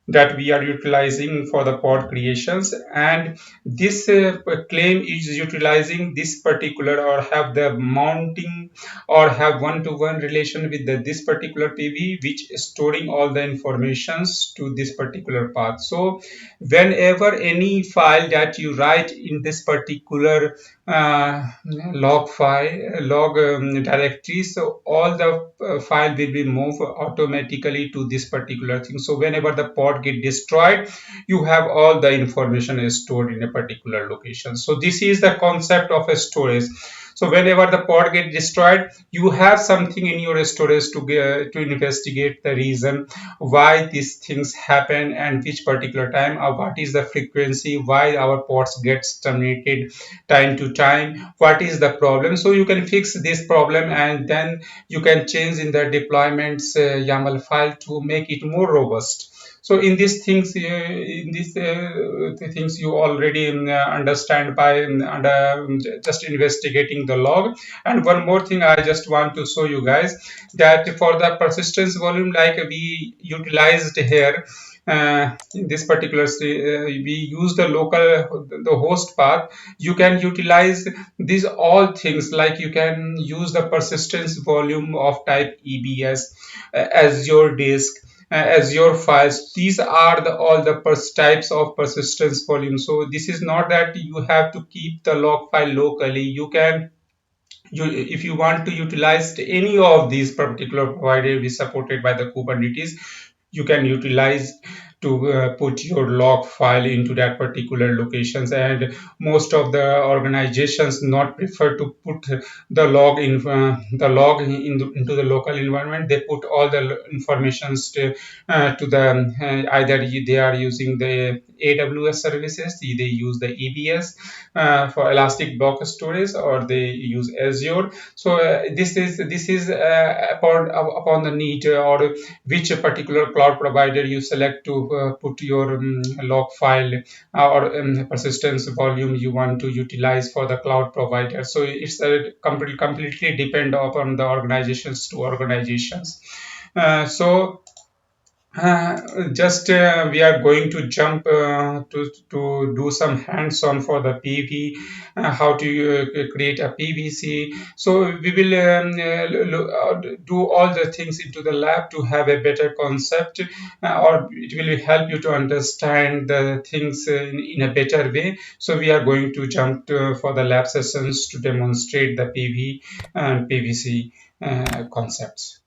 S2: that we are utilizing for the pod creations, and this claim is utilizing this particular, or have the mounting, or have one-to-one relation with this particular PV, which is storing all the informations to this particular path. So whenever any file that you write in this particular log file, log directory, so all the file will be moved automatically to this particular thing. So whenever the pod get destroyed, you have all the information is stored in a particular location. So this is the concept of a storage. So whenever the pod get destroyed, you have something in your storage to investigate the reason why these things happen, and which particular time, or what is the frequency, why our pods gets terminated time to time, what is the problem. So you can fix this problem, and then you can change in the deployments YAML file to make it more robust. So in these things, things you already understand by just investigating the log. And one more thing I just want to show you guys, that for the persistence volume, like we utilized here, in this particular we use the local, the host path. You can utilize these all things, like you can use the persistence volume of type EBS, Azure disk, Azure files. These are all the types of persistence volume. So this is not that you have to keep the log file locally. You can, if you want to utilize any of these particular provider is supported by the Kubernetes, you can utilize to put your log file into that particular locations. And most of the organizations not prefer to put the log into the local environment. They put all the informations to the either they are using the AWS services, they use the EBS for elastic block storage, or they use Azure. So this is upon the need, or which particular cloud provider you select to put your log file or persistence volume you want to utilize for the cloud provider. So it's completely depend upon the organizations to organizations. So just we are going to jump to do some hands-on for the PV, how to create a PVC. So we will do all the things into the lab to have a better concept, or it will help you to understand the things in a better way. So we are going to jump for the lab sessions to demonstrate the PV and PVC concepts.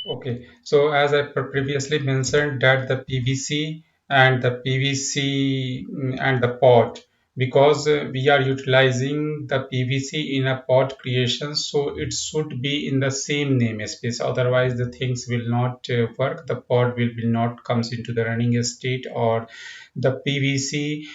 S2: Okay, so as I previously mentioned that the PVC and the PVC and the pod, because we are utilizing the PVC in a pod creation, so it should be in the same namespace. Otherwise, the things will not work. The pod will not comes into the running state, or the PVC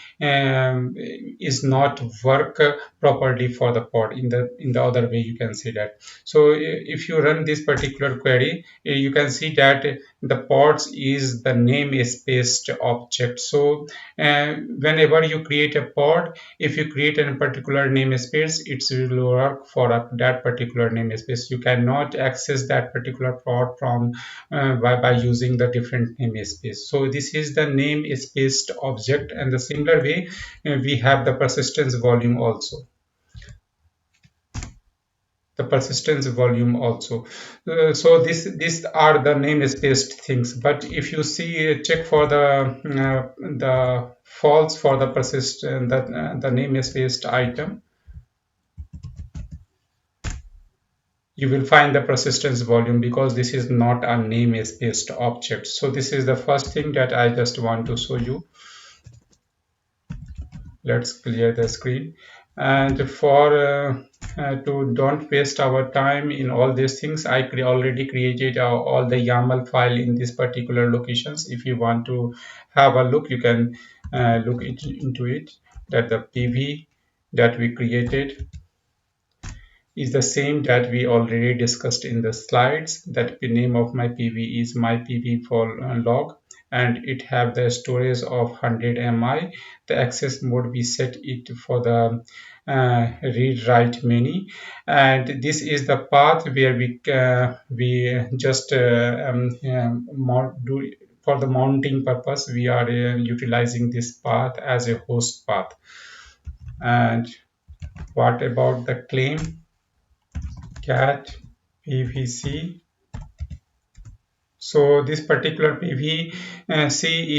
S2: is not work properly for the pod. In the other way, you can say that. So if you run this particular query, you can see that the pods is the namespace object. So whenever you create a pod, if you create a particular namespace, it will work for that particular namespace. You cannot access that particular pod from by using the different namespace. So this is the namespace object, and the similar way we have the persistence volume also. The persistence volume also. So these are the namespaced things. But if you see check for the false for the persistent the namespaced item, you will find the persistence volume, because this is not a namespaced object. So this is the first thing that I just want to show you. Let's clear the screen. And for to don't waste our time in all these things, I already created all the YAML file in these particular locations. If you want to have a look, you can look into it, that the PV that we created is the same that we already discussed in the slides. That the name of my PV is my PV for log, and it have the storage of 100 MI. The access mode we set it for the read write many, and this is the path where we just do for the mounting purpose. We are utilizing this path as a host path. And what about the claim? Cat PVC. So this particular PVC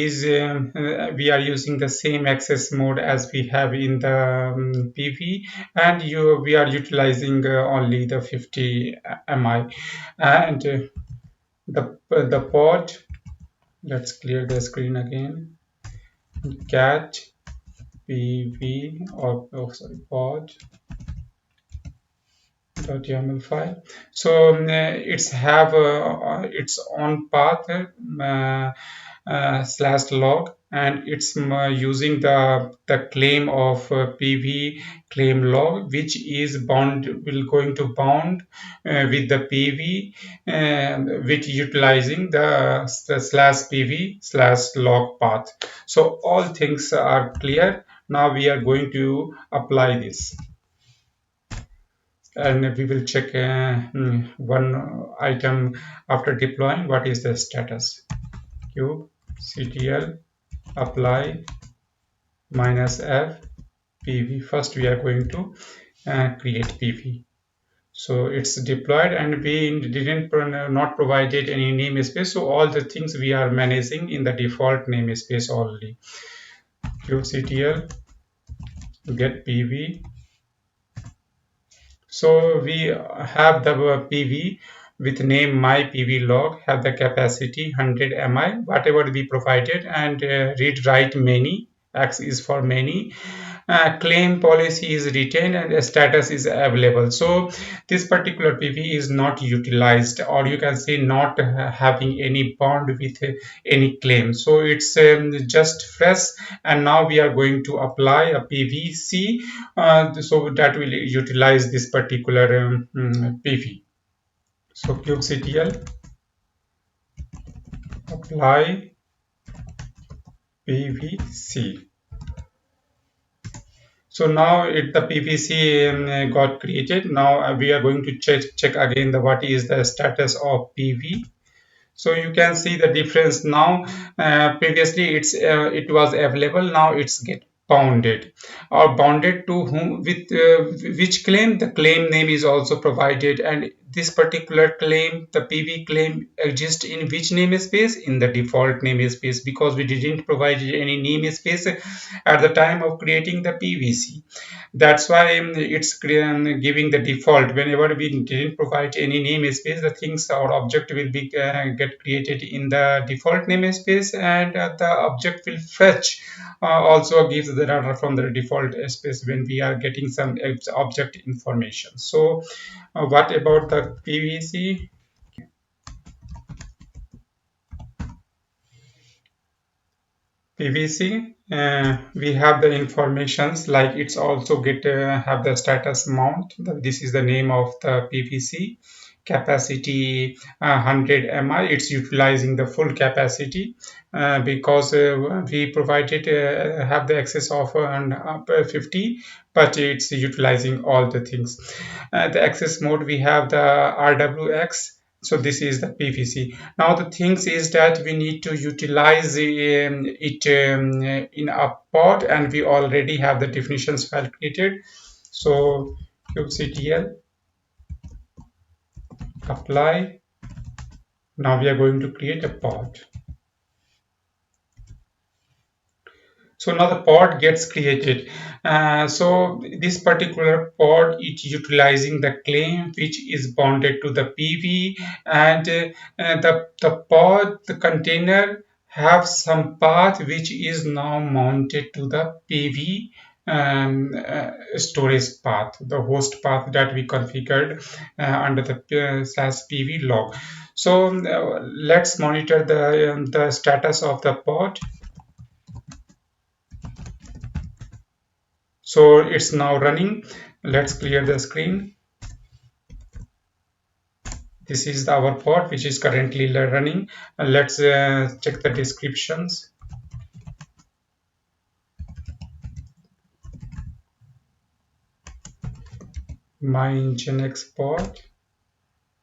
S2: is we are using the same access mode as we have in the PV, and we are utilizing only the 50 MI. And the pod. Let's clear the screen again. Cat PV, or oh sorry, pod .yaml file. So it's have its own path slash log, and it's using the claim of PV claim log, which is bound will going to bound with the PV with utilizing the slash PV slash log path. So all things are clear. Now we are going to apply this, and we will check one item after deploying. What is the status? kubectl apply -f pv. First we are going to create pv. So it's deployed, and we didn't not provided any namespace, so all the things we are managing in the default namespace only. kubectl get pv. So we have the PV with name my PV log, have the capacity 100 MI, whatever we provided, and read write many. X is for many. Claim policy is retained, and status is available. So this particular PV is not utilized, or you can say not having any bond with any claim. So it's just fresh, and now we are going to apply a PVC, so that will utilize this particular PV. So kubectl apply PVC. So now the PVC got created. Now we are going to check again what is the status of PV. So you can see the difference now. Previously it was available, now it's get bounded, or bounded to whom, with which claim. The claim name is also provided, and this particular claim, the PV claim, exists in which namespace? In the default namespace, because we didn't provide any namespace at the time of creating the PVC. That's why it's giving the default. Whenever we didn't provide any namespace, the things or object will be get created in the default namespace, and the object will fetch also gives the data from the default space when we are getting some object information. So what about the PVC? PVC, we have the informations like it's also get have the status mount. This is the name of the PVC. Capacity 100 mi. It's utilizing the full capacity because we provided have the access of 50, but it's utilizing all the things. The access mode, we have the RWX. So this is the PVC. Now the things is that we need to utilize it in a pod, and we already have the definitions file created. So kubectl apply. Now we are going to create a pod. So now the pod gets created. So this particular pod is utilizing the claim which is bounded to the PV, and the pod, the container, have some path which is now mounted to the PV storage path, the host path that we configured under the /pv log. So let's monitor the status of the pod. So it's now running. Let's clear the screen. This is our pod which is currently running. Let's check the descriptions. My Nginx pod.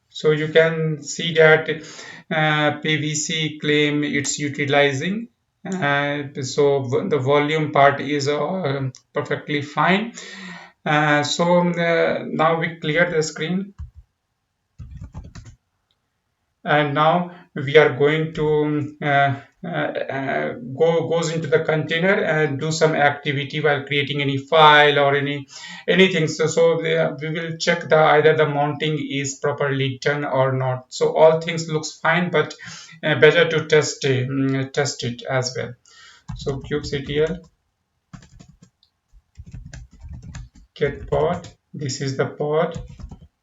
S2: So you can see that PVC claim it's utilizing. So the volume part is perfectly fine. So now we clear the screen, and now we are going to goes into the container and do some activity while creating any file or anything. So we will check the either the mounting is properly done or not. So all things looks fine, but better to test it as well. So kubectl get pod. This is the pod.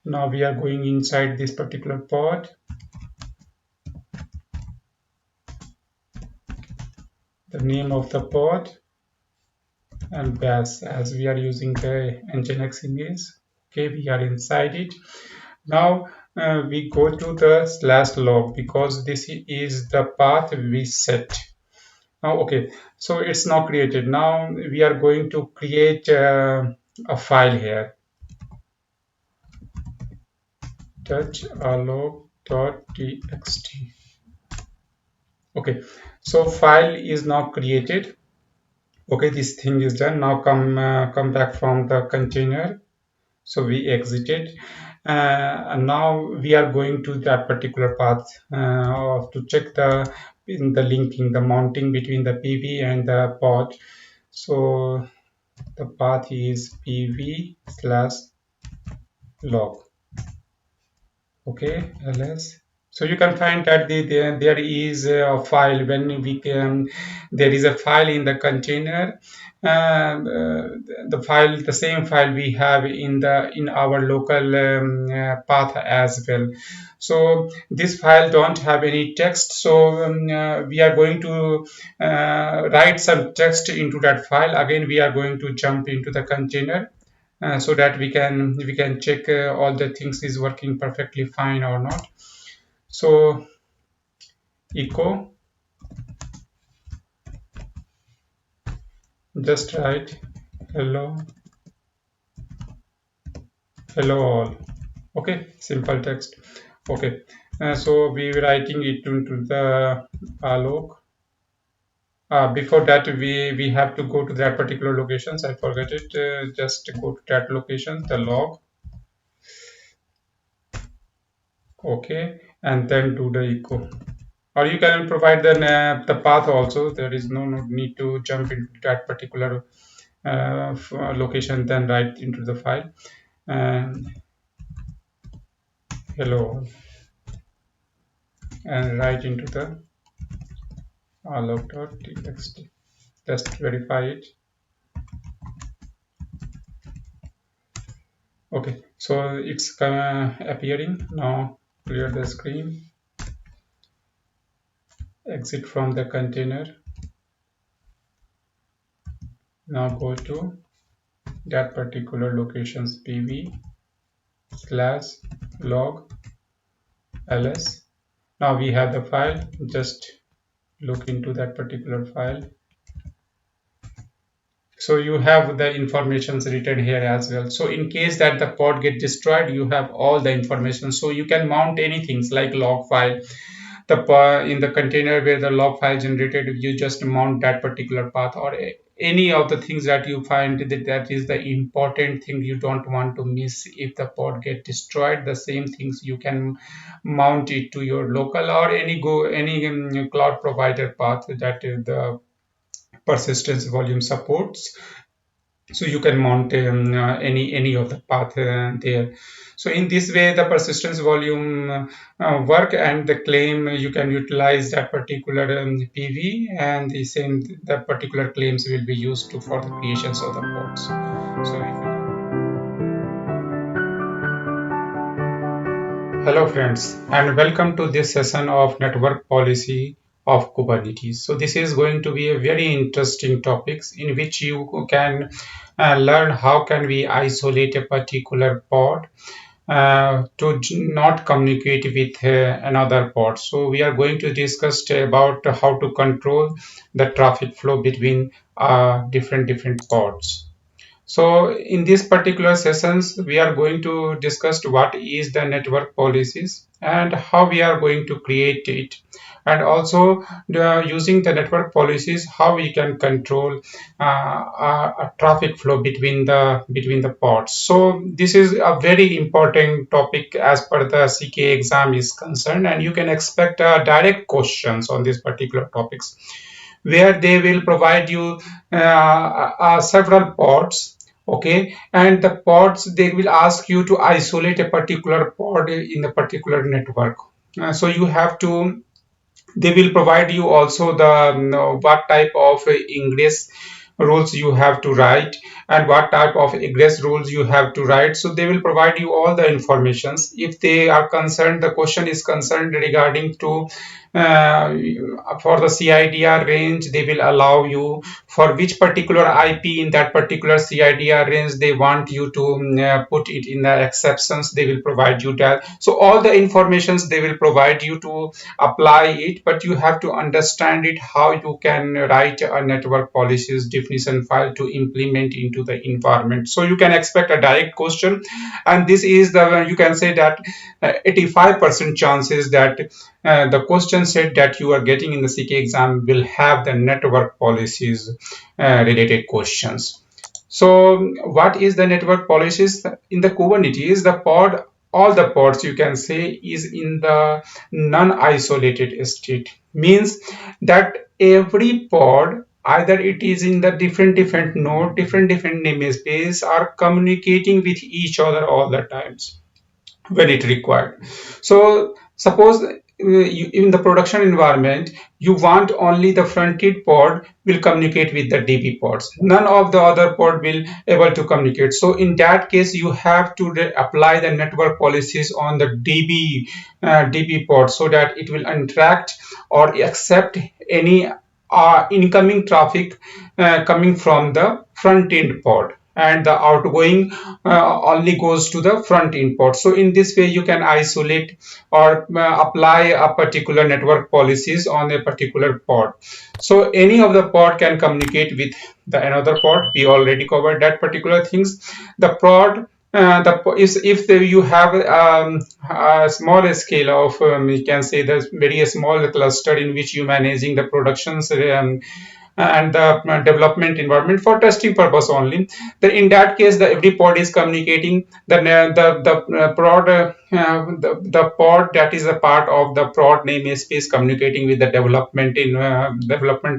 S2: Now we are going inside this particular pod. The name of the pod and bash, as we are using the Nginx image. Okay, we are inside it. Now we go to the /log because this is the path we set. Now, okay, so it's now created. Now we are going to create a file here. Touch alok.txt. Okay, so file is now created. Okay, this thing is done. Now come back from the container. So we exited, and now we are going to that particular path to check the linking, the mounting between the PV and the pod. So the path is PV/log. Okay, ls. So you can find that there is a file when we can. There is a file in the container. The same file we have in our local path as well. So this file don't have any text. So we are going to write some text into that file. Again, we are going to jump into the container. So that we can check all the things is working perfectly fine or not. So echo, just write hello all. Okay, simple text. Okay, so we writing it into the Alok
S1: Before that, we have to go to that particular locations. I forgot it. Just go to that location, the log. Okay, and then do the echo. Or you can provide the path also. There is no need to jump into that particular location, then write into the file. And hello, and write into the alok.txt. Just verify it. Okay, so it's appearing now. Clear the screen, exit from the container. Now go to that particular locations pv/log ls. Now we have the file. Just look into that particular file. So you have the informations written here as well. So in case that the pod get destroyed, you have all the information. So you can mount anything like log file. In the container where the log file generated, you just mount that particular path, or any of the things that you find that is the important thing you don't want to miss. If the pod get destroyed, the same things you can mount it to your local or any cloud provider path that the persistence volume supports. So you can mount any of the path there. So in this way, the persistence volume work, and the claim you can utilize that particular PV, and the particular claims will be used for the creations of the pods. So hello friends, and welcome to this session of network policy of Kubernetes. So this is going to be a very interesting topics in which you can learn how can we isolate a particular pod to not communicate with another pod. So we are going to discuss about how to control the traffic flow between different pods. So in this particular sessions, we are going to discuss what is the network policies and how we are going to create it, and also using the network policies, how we can control a traffic flow between the pods. So this is a very important topic as per the CKA exam is concerned, and you can expect direct questions on these particular topics, where they will provide you several pods. Okay, and the pods, they will ask you to isolate a particular pod in a particular network. So you have to, they will provide you also the what type of ingress rules you have to write and what type of egress rules you have to write. So they will provide you all the informations. If they are concerned, the question is concerned regarding to for the CIDR range, they will allow you for which particular IP in that particular CIDR range they want you to put it in the exceptions. They will provide you that. So all the informations they will provide you to apply it, but you have to understand it how you can write a network policies definition file to implement into the environment. So you can expect a direct question, and this is the, you can say that 85% chances that the question set that you are getting in the CK exam will have the network policies related questions. So what is the network policies in the Kubernetes? The pod, all the pods you can say is in the non-isolated state. Means that every pod, either it is in the different node, different namespace, are communicating with each other all the times when it required. So suppose in the production environment, you want only the front-end pod will communicate with the DB pods. None of the other pod will able to communicate. So in that case, you have to apply the network policies on the DB pod so that it will interact or accept any incoming traffic coming from the front-end pod, and the outgoing only goes to the front end pod. So in this way you can isolate or apply a particular network policies on a particular pod. So any of the pod can communicate with the another pod. We already covered that particular things. The pod if you have a small scale of you can say the very small cluster in which you managing the productions
S2: and the development environment for testing purpose only. Then in that case, the every pod is communicating the prod the pod that is a part of the prod namespace communicating with the development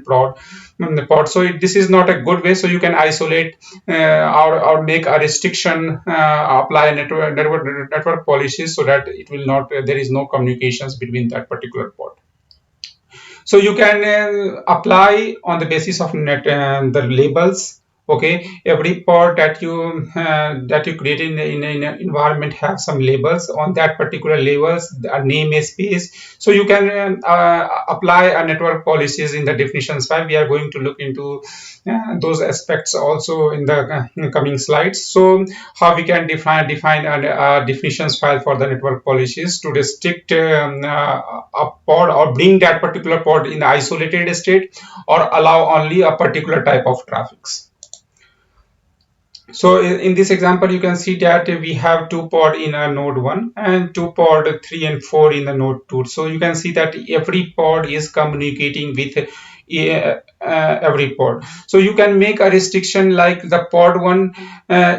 S2: prod the pod. So this is not a good way. So you can isolate or make a restriction, apply network policies so that it will not there is no communications between that particular pod. So you can apply on the basis of the labels. Okay, every pod that you create in an environment have some labels. On that particular labels, a name is space. So you can apply a network policies in the definitions file. We are going to look into those aspects also in the coming slides. So how we can define a definitions file for the network policies to restrict a pod or bring that particular pod in the isolated state or allow only a particular type of traffics. So in this example, you can see that we have two pod in a node 1 and two pod 3 and 4 in the node 2. So you can see that every pod is communicating with every pod. So you can make a restriction like the pod 1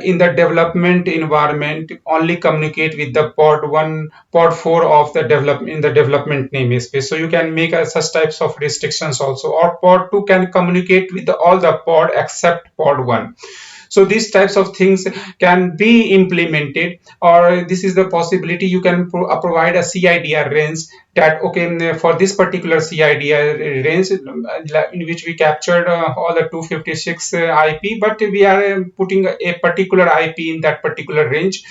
S2: in the development environment only communicate with the pod 4 of the development namespace. So you can make such types of restrictions also, or pod 2 can communicate with all the pod except pod 1. So these types of things can be implemented, or this is the possibility. You can provide a CIDR range that okay, for this particular CIDR range in which we captured all the 256 IP, but we are putting a particular IP in that particular range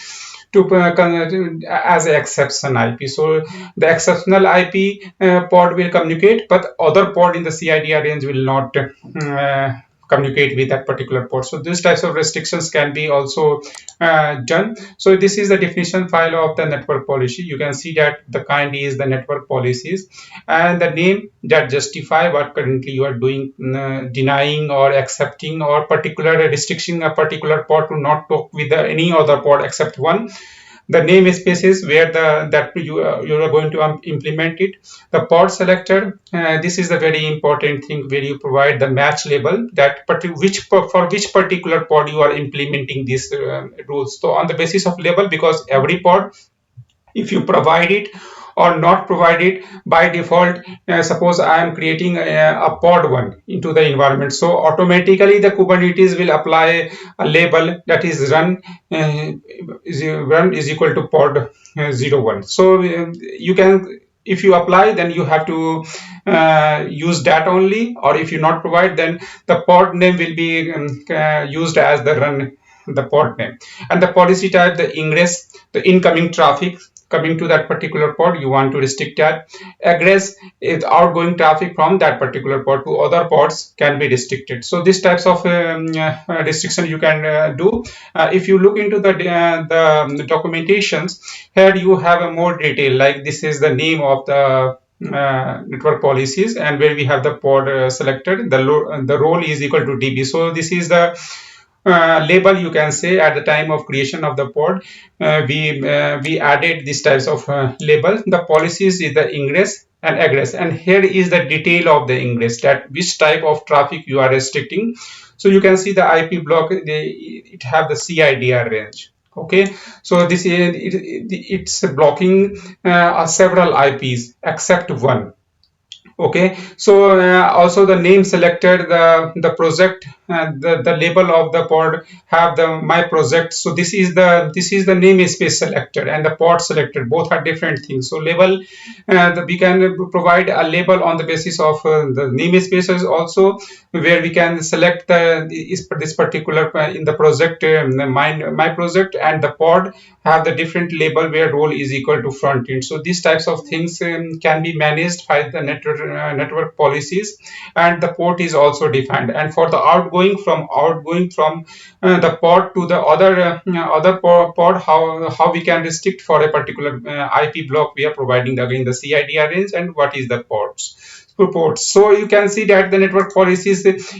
S2: to as an exception IP. So the exceptional IP pod will communicate, but other pod in the CIDR range will not communicate with that particular port. So these types of restrictions can be also done. So this is the definition file of the network policy. You can see that the kind is the network policies and the name that justify what currently you are doing, denying or accepting or particular restriction a particular port to not talk with any other port except one. The namespaces where you are going to implement it. The pod selector, this is the very important thing where you provide the match label that for which particular pod you are implementing these rules. So on the basis of label, because every pod, if you provide it or not provide it by default, suppose I am creating a pod 1 into the environment, so automatically the Kubernetes will apply a label that is run is equal to pod 01. So you can, if you apply, then you have to use that only, or if you not provide, then the pod name will be used as the run the pod name. And the policy type, the ingress, the incoming traffic coming to that particular pod, you want to restrict that. Egress is outgoing traffic from that particular pod to other pods can be restricted. So these types of restriction you can do. If you look into the documentations, here you have a more detail, like this is the name of the network policies, and where we have the pod selected, the role is equal to DB. So this is the label, you can say, at the time of creation of the pod. We added these types of label. The policies is the ingress and egress, and here is the detail of the ingress, that which type of traffic you are restricting. So you can see the IP block, it have the CIDR range. Okay, so this is it's blocking several IPs except one. Okay, so also the name selector, the project, the label of the pod have the my project. So this is the namespace selector and the pod selector, both are different things. So label, we can provide a label on the basis of the namespaces also, where we can select this particular in the project, my project, and the pod have the different label where role is equal to front end. So these types of things can be managed by the network policies, and the port is also defined. And for the outgoing from the pod to the other pod, how we can restrict for a particular IP block, we are providing again the CIDR range and what is the ports. ports. So you can see that the network policy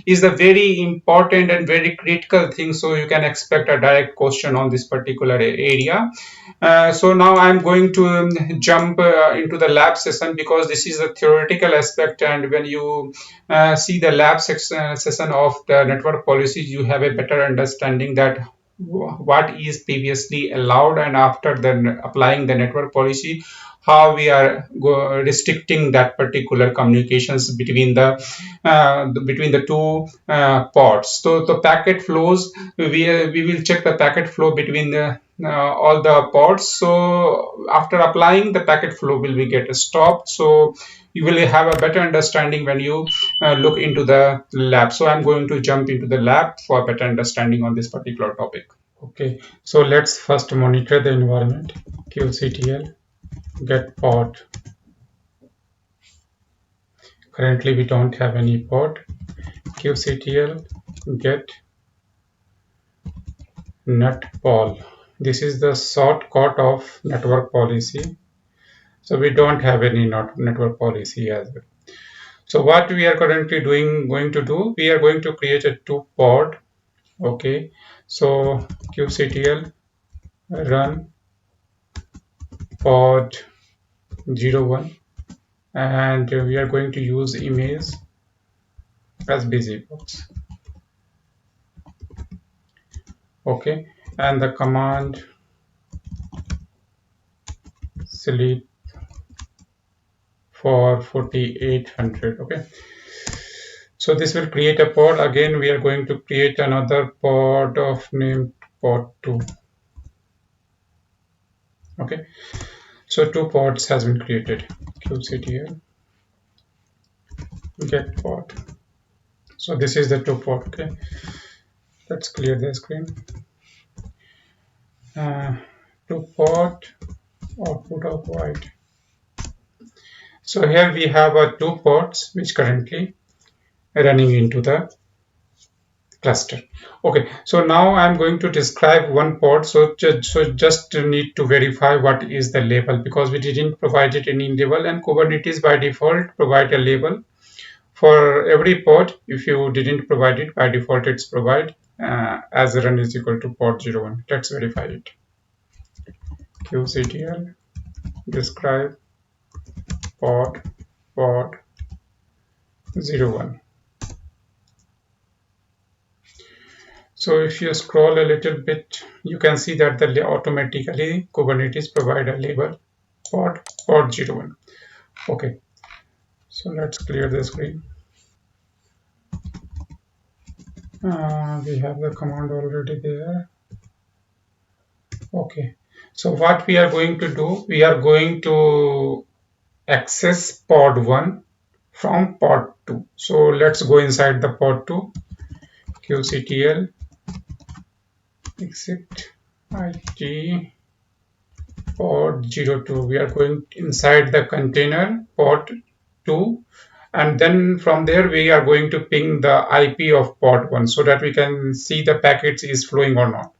S2: is a very important and very critical thing. So you can expect a direct question on this particular area. So now I'm going to jump into the lab session, because this is a theoretical aspect, and when you see the lab session of the network policies, you have a better understanding that what is previously allowed, and after then applying the network policy, how we are restricting that particular communications between the two ports. So the packet flows, we will check the packet flow between the all the ports. So after applying, the packet flow will be get stopped. So you will have a better understanding when you look into the lab. So I'm going to jump into the lab for better understanding on this particular topic. Okay, so let's first monitor the environment. kubectl get pod. Currently we don't have any pod. kubectl get netpol. This is the shortcut of network policy. So we don't have any network policy as well. So what we are currently going to do, we are going to create a two pod. Okay, so kubectl run pod 01, and we are going to use image as busybox. Okay, and the command sleep for 4800. Okay, so this will create a pod. Again, we are going to create another pod of name pod 2. Okay, so two pods has been created. kubectl get pod. So this is the two pod. Okay, let's clear the screen. Two pod output of void. So here we have two pods which currently running into the cluster. Okay, so now I'm going to describe one pod. So just need to verify what is the label, because we didn't provide it any label, and Kubernetes by default provide a label for every pod. If you didn't provide it, by default it's provide as run is equal to pod 01. Let's verify it. kubectl describe pod 01. So if you scroll a little bit, you can see that automatically Kubernetes provide a label pod 01. Okay, so let's clear the screen. We have the command already there. Okay, so what we are going to do, we are going to access pod 1 from pod 2. So let's go inside the pod 2. kubectl exit it pod 02. We are going inside the container pod 2, and then from there we are going to ping the IP of pod 1 so that we can see the packets is flowing or not.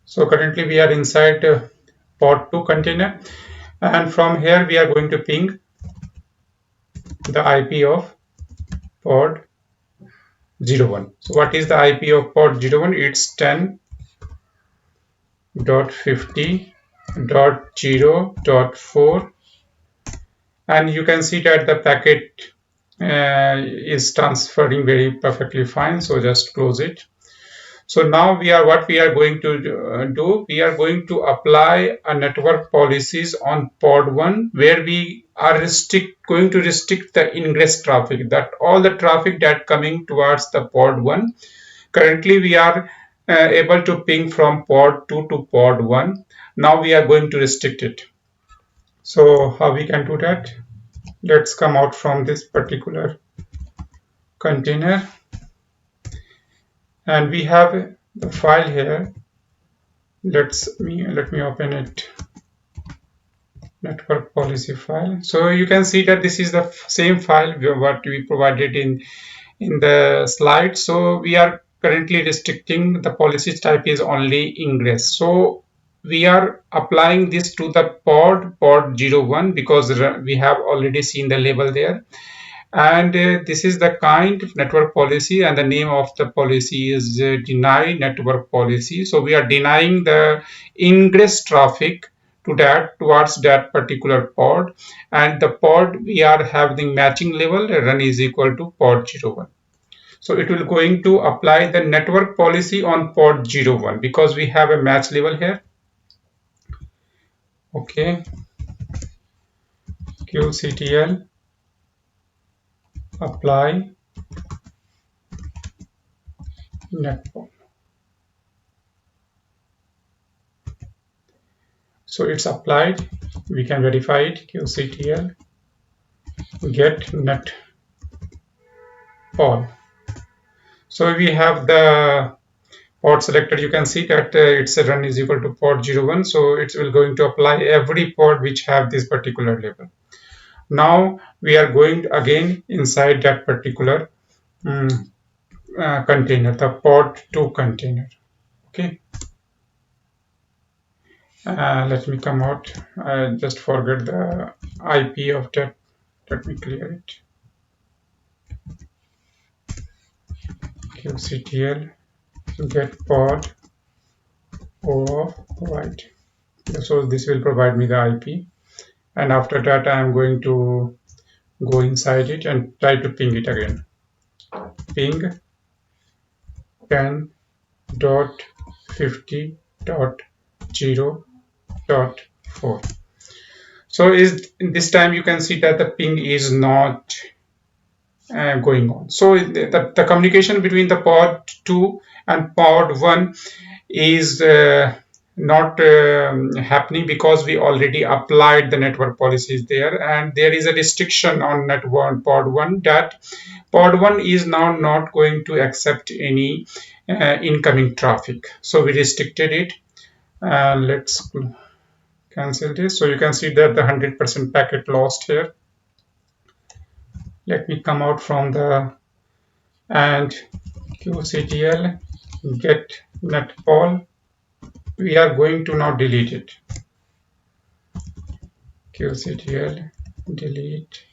S2: So currently we are inside pod 2 container, and from here we are going to ping the IP of pod 01. So what is the IP of pod 01? It's 10.50.0.4, and you can see that the packet is transferring very perfectly fine. So just close it. So now what we are going to do, we are going to apply a network policies on pod 1, where we are going to restrict the ingress traffic, that all the traffic that coming towards the pod 1. Currently we are able to ping from pod 2 to pod 1. Now we are going to restrict it. So how we can do that? Let's come out from this particular container, and we have the file here. Let me open it. Network policy file. So you can see that this is the same file what we provided in the slide. So we are currently restricting the policy type is only ingress. So we are applying this to the port 01 because we have already seen the label there. And this is the kind of network policy, and the name of the policy is deny network policy. So we are denying the ingress traffic to that towards that particular pod, and the pod we are having matching level run is equal to pod 01. So it will going to apply the network policy on pod 01 because we have a match level here. Okay, qctl apply network. So it's applied. We can verify it. qctl get net pod. So we have the pod selector. You can see that its run is equal to pod 01. So it will going to apply every pod which have this particular label. Now we are going again inside that particular container, the pod2 container. Okay. Let me come out. I just forget the IP of that. Let me clear it. qctl get pod of white. So this will provide me the IP, and after that I am going to go inside it and try to ping it again. Ping 10.50.0.4. So is this time you can see that the ping is not going on. So the communication between the pod 2 and pod 1 is not happening because we already applied the network policies there, and there is a restriction on network pod 1 that pod 1 is now not going to accept any incoming traffic. So we restricted it. Let's cancel this. So you can see that the 100% packet lost here. Let me come out from the and qctl get netpol. We are going to now delete it. qctl delete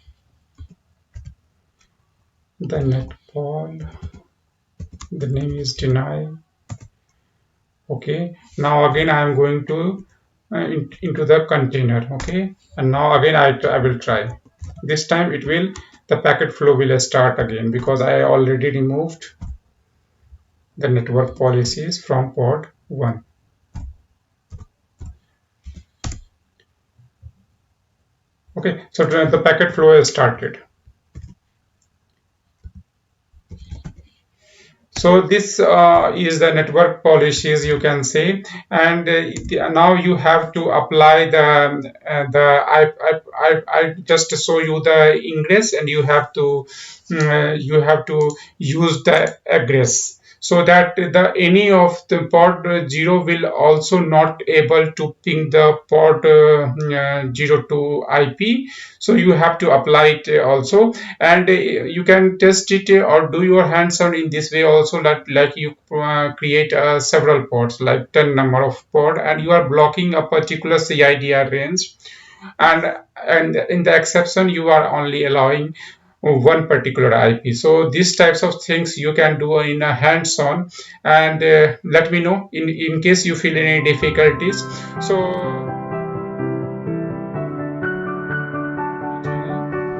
S2: the netpol. The name is deny. Okay. Now again I am going to into the container. Okay. And now again I will try. This time it will the packet flow will start again because I already removed the network policies from pod 1. Okay, so the packet flow has started. So this is the network policies, you can say, and now you have to apply I just show you the ingress, and you have to use the egress, so that any of the pod 0 will also not able to ping the pod 02 IP. So you have to apply it also, and you can test it or do your hands-on in this way also, like you create several pods, like 10 number of pod, and you are blocking a particular CIDR range, and in the exception you are only allowing one particular IP. So these types of things you can do in a hands-on, and let me know in case you feel any difficulties. So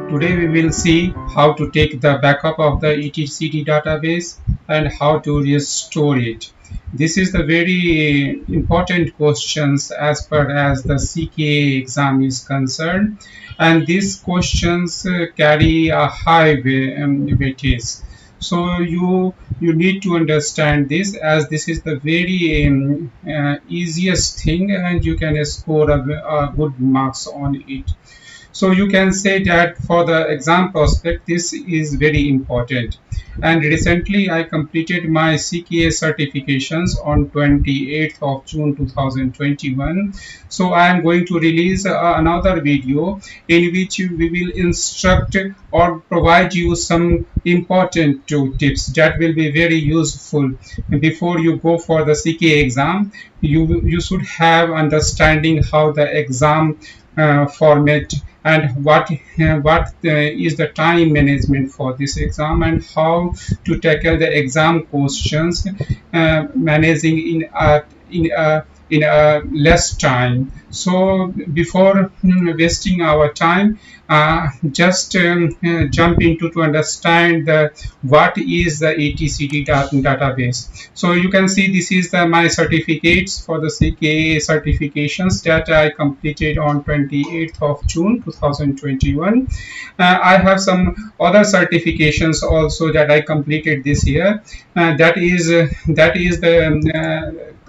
S2: today we will see how to take the backup of the etcd database and how to restore it. This is the very important questions as far as the CKA exam is concerned, and these questions carry a high weightage. So you need to understand this, as this is the very easiest thing, and you can score a good marks on it. So you can say that for the exam prospect, this is very important. And recently I completed my CKA certifications on 28th of June 2021. So I am going to release another video in which we will instruct or provide you some important tips that will be very useful before you go for the CKA exam. You should have understanding how the exam format and what is the time management for this exam and how to tackle the exam questions managing in a less time. So before wasting our time, just jump into to understand what is the etcd database. So you can see this is my certificates for the CKA certifications that I completed on 28th of June 2021. I have some other certifications also that I completed this year. That is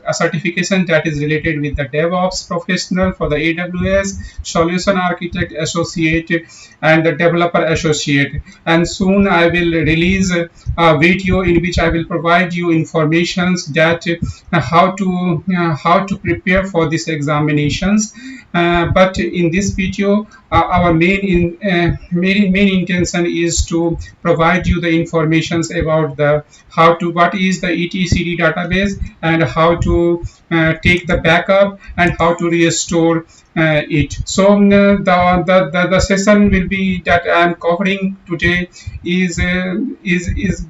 S2: a certification that is related with the DevOps professional for the AWS, Solution Architect Associate, and the Developer Associate. And soon I will release a video in which I will provide you informations that how to prepare for these examinations. But in this video, our main intention is to provide you the informations about the what is the etcd database and how to take the backup and how to restore it. So the session will be that I am covering today is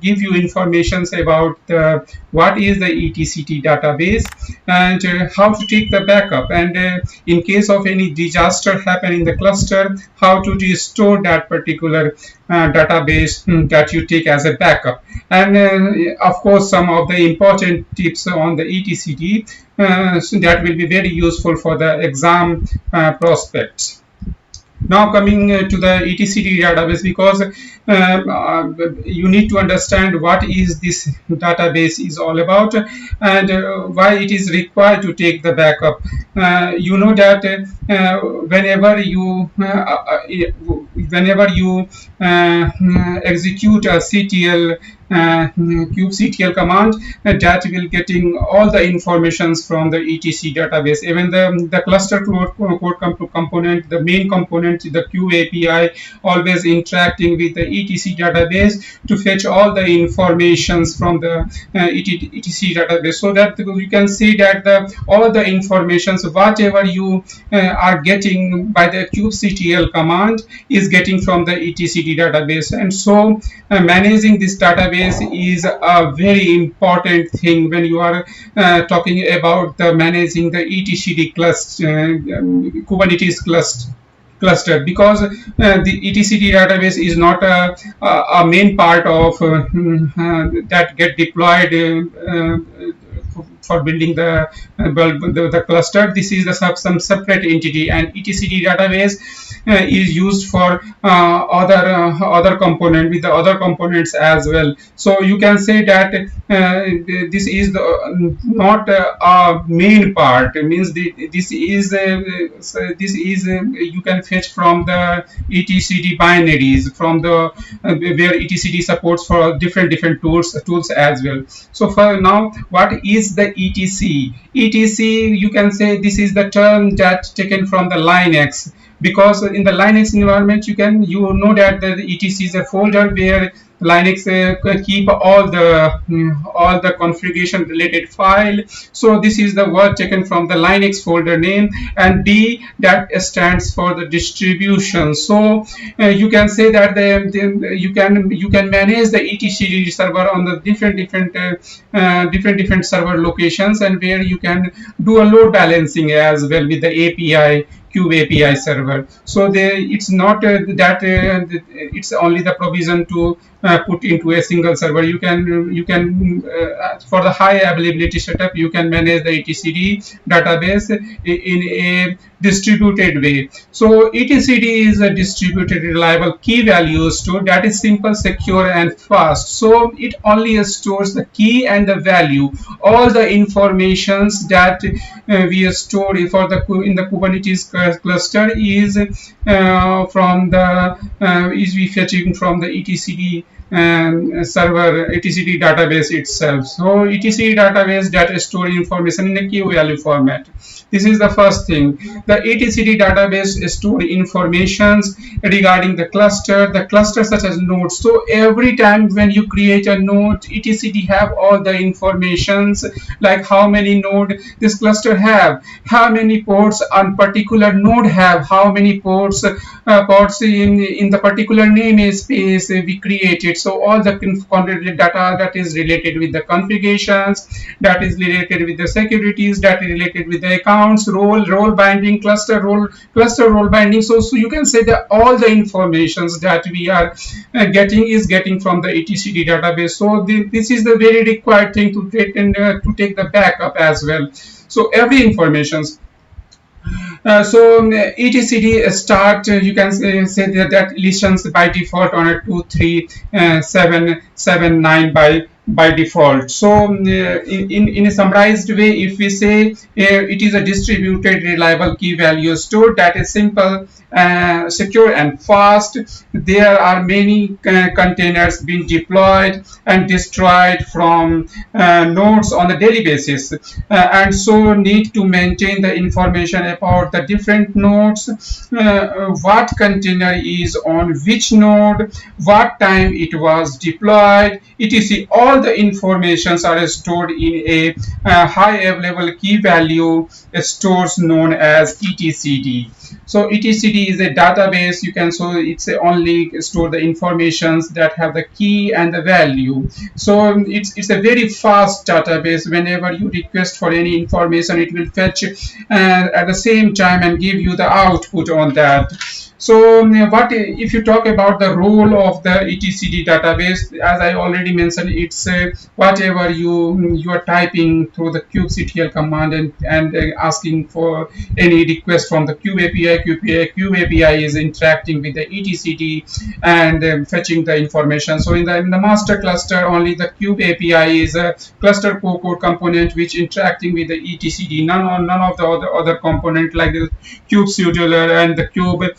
S2: give you informations about what is the etcd database and how to take the backup, and in case of any disaster happen in the cluster, how to restore that particular database that you take as a backup. And of course some of the important tips on the etcd so that will be very useful for the exam prospects. Now coming to the etcd database, because you need to understand what is this database is all about and why it is required to take the backup. You know that whenever you execute a ctl kubectl command, that will getting all the informations from the etc database. Even the cluster code component, the main component, the kube api, always interacting with the etc database to fetch all the informations from the etc database, so that you can see that all the informations whatever you are getting by the kubectl command is getting from the etcd database. And so managing this database is a very important thing when you are talking about the managing the etcd cluster, Kubernetes cluster, because the etcd database is not a main part of that get deployed for building the cluster. This is some separate entity, and etcd database is used for other component with the other components as well. So you can say that this is not a main part. It means this is you can fetch from the etcd binaries from the where etcd supports for different tools as well. So for now, what is the etc? You can say this is the term that taken from the Linux, because in the Linux environment you know that the etc is a folder where Linux keep all the configuration related file. So this is the word taken from the Linux folder name, and D that stands for the distribution. So you can say that you can manage the etcd server on the different server locations, and where you can do a load balancing as well with the API Kube API server. So it's not that it's only the provision to put into a single server. You can for the high availability setup, you can manage the etcd database in a distributed way. So etcd is a distributed reliable key value store that is simple, secure, and fast. So it only stores the key and the value. All the informations that we store for the in the Kubernetes cluster is from the is we fetching from the etcd server, etcd database itself. So etcd database that store information in a key value format. This is the first thing. The etcd database store informations regarding the cluster such as nodes. So every time when you create a node, etcd have all the informations like how many node this cluster have, how many ports on particular node have, how many ports in the particular namespace we created. So all the data that is related with the configurations, that is related with the securities, that is related with the accounts, role binding, cluster role binding. So you can say that all the informations that we are getting from the etcd database. So this is the very required thing to take and to take the backup as well. So every informations. Etcd start, you can say that listens by default on a 23779 by default. So in a summarized way, if we say it is a distributed reliable key value store that is simple, secure, and fast. There are many containers being deployed and destroyed from nodes on a daily basis, and so need to maintain the information about the different nodes, what container is on which node, what time it was deployed, etc. All the informations are stored in a high available key value stores known as etcd. So etcd is a database. You can, so it's only store the informations that have the key and the value. So it's a very fast database. Whenever you request for any information, it will fetch at the same time and give you the output on that. So what if you talk about the role of the etcd database? As I already mentioned, it's whatever you are typing through the kubectl command and asking for any request from the kube api. Kube api is interacting with the etcd and fetching the information. So in the master cluster, only the kube api is a cluster core component which interacting with the etcd. None of the other component like the kube scheduler and the kube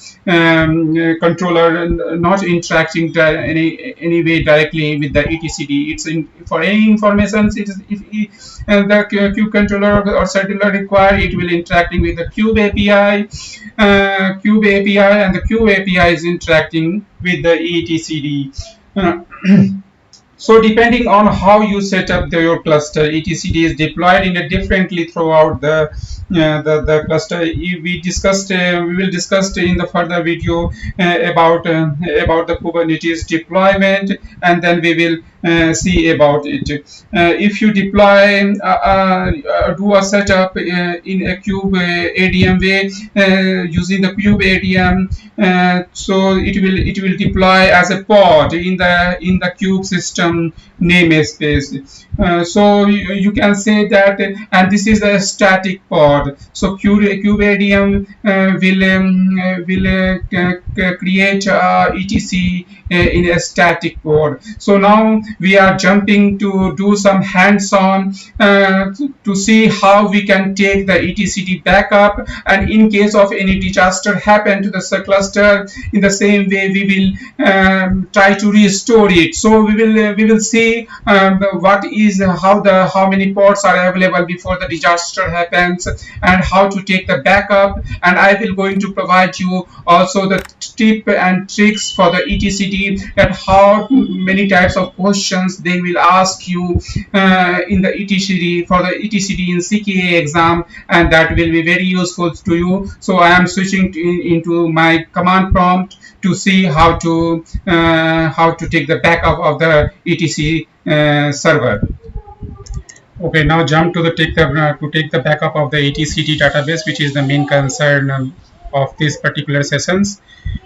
S2: controller not interacting any way directly with the etcd. It's for any information, it is if the kube controller or scheduler require, it will interacting with the kube api, and the kube api is interacting with the etcd. So depending on how you set up your cluster, etcd is deployed in a differently throughout the cluster. We will discuss in the further video about the Kubernetes deployment, and then we will see about it. If you deploy do a setup in a kube ADM way using the kube ADM, so it will deploy as a pod in the kube system namespace. So you can say that, and this is a static pod. So kube ADM will create etc in a static pod. So now we are jumping to do some hands-on to see how we can take the etcd backup, and in case of any disaster happen to the cluster, in the same way we will try to restore it. So we will see what is how many ports are available before the disaster happens, and how to take the backup. And I will going to provide you also the tip and tricks for the etcd, that how many types of questions they will ask you in the etcd, for the etcd in CKA exam, and that will be very useful to you. So I am switching into my command prompt to see how to take the backup of the etc server. Okay, now jump to take the backup of the etcd database, which is the main concern of these particular sessions.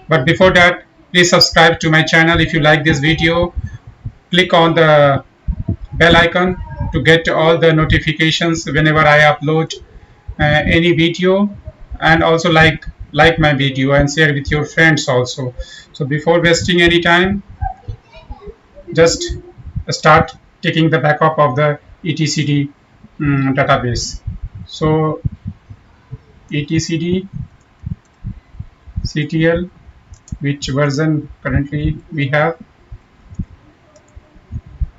S2: But before that, please subscribe to my channel. If you like this video, click on the bell icon to get all the notifications whenever I upload any video.
S1: and also like my video and share with your friends also. So before wasting any time, just start taking the backup of the etcd database. So etcd ctl, which version currently we have.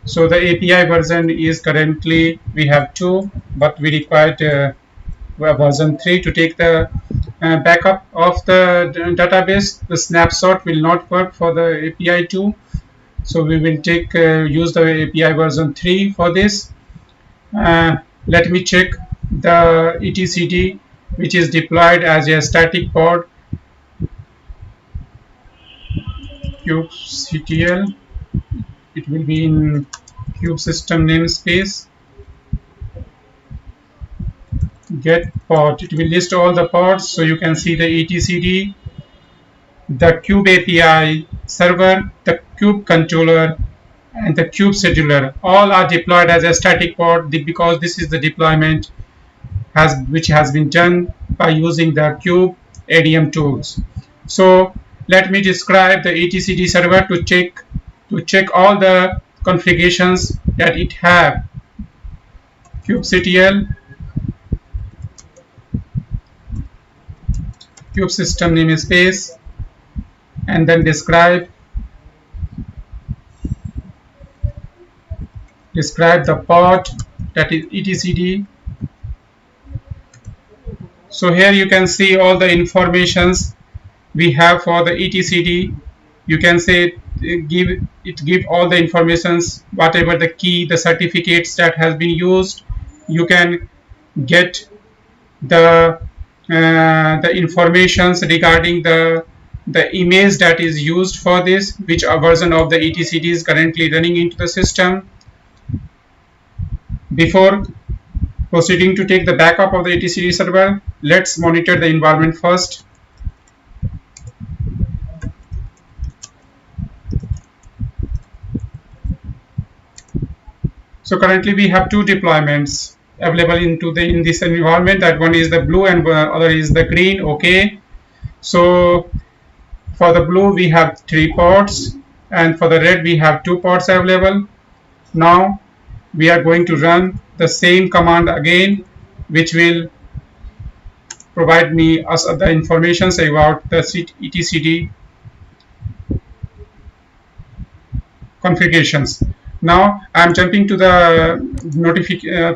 S1: So the API version is currently we have 2, but we required version 3 to take the backup of the database. The snapshot will not work for the API 2, so we will take use the API version 3 for this. Let me check the etcd, which is deployed as a static pod, kubectl. It will be in kube system namespace get pod. It will list all the pods, so you can see the etcd, the kube API server, the kube controller, and the kube scheduler. All are deployed as a static pod because this is the deployment which has been done by using the kube ADM tools. So let me describe the etcd server to check all the configurations that it have. kubectl kube system namespace, and then describe the pod, that is etcd. So here you can see all the informations we have for the etcd. You can say give all the informations, whatever the key, the certificates that has been used. You can get the informations regarding the image that is used for this, which version of the etcd is currently running into the system. Before proceeding to take the backup of the etcd server, let's monitor the environment first. So currently we have 2 deployments available in this environment. That one is the blue and other is the green. Okay. So for the blue we have 3 pods, and for the red we have 2 pods available. Now we are going to run the same command again, which will provide me us the information about the etcd configurations. Now I am jumping to the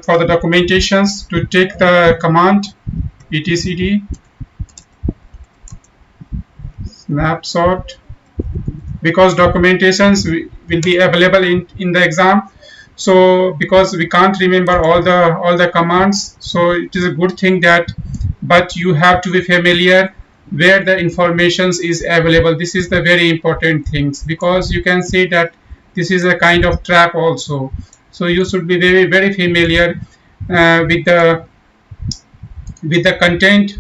S1: for the documentations to take the command etcd snapshot, because documentations will be available in the exam. So because we can't remember all the commands, so it is a good thing that, but you have to be familiar where the informations is available. This is the very important things, because you can see that this is a kind of trap also. So you should be very familiar with the content,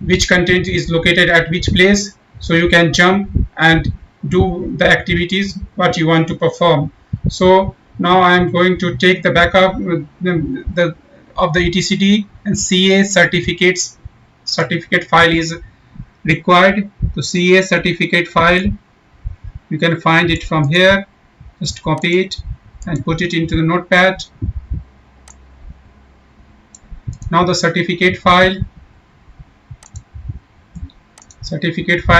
S1: which content is located at which place, so you can jump and do the activities what you want to perform. So now I am going to take the backup of the etcd, and CA certificate file is required. The CA certificate file, you can find it from here. Just copy it and put it into the notepad. Now the certificate file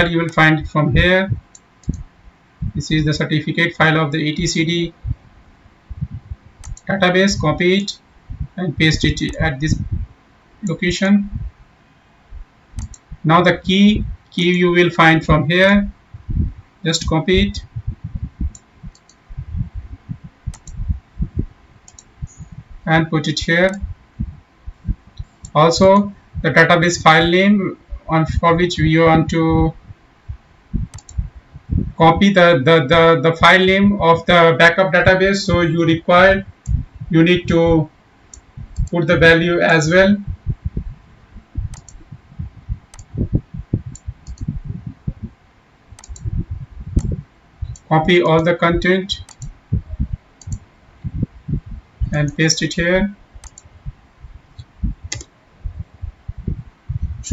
S1: you will find it from here. This is the certificate file of the etcd database. Copy it and paste it at this location. Now the key you will find from here. Just copy it and put it here. Also the database file name for which we want to copy the file name of the backup database, so you need to put the value as well. Copy all the content and paste it here.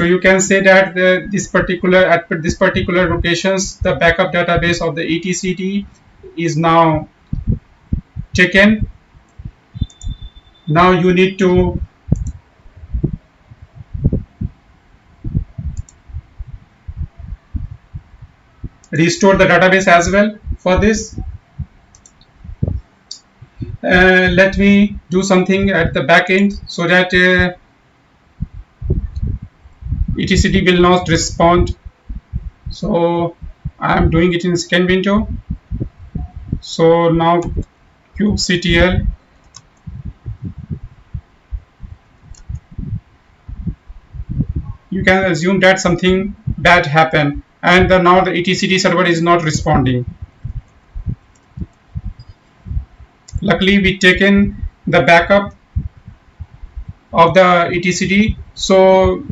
S2: So you can say that at this particular locations, the backup database of the etcd is now taken. Now you need to restore the database as well. For this, let me do something at the back end so that etcd will not respond. So I am doing it in second window. So now kubectl, you can assume that something bad happened, and now the etcd server is not responding. Luckily we taken the backup of the etcd, so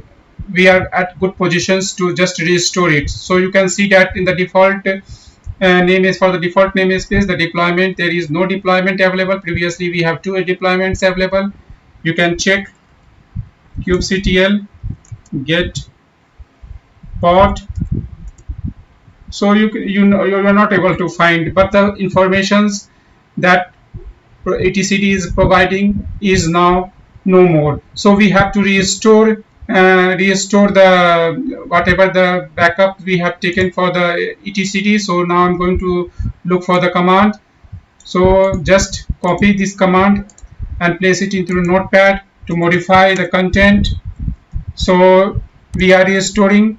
S2: we are at good positions to just restore it. So you can see that in the default name is for the default namespace, the deployment, there is no deployment available. Previously we have two deployments available. You can check kubectl get pod. So you know you're not able to find, but the informations that etcd is providing is now no more. So we have to restore the whatever the backup we have taken for the etcd. So now I'm going to look for the command. So just copy this command and place it into notepad to modify the content. So we are restoring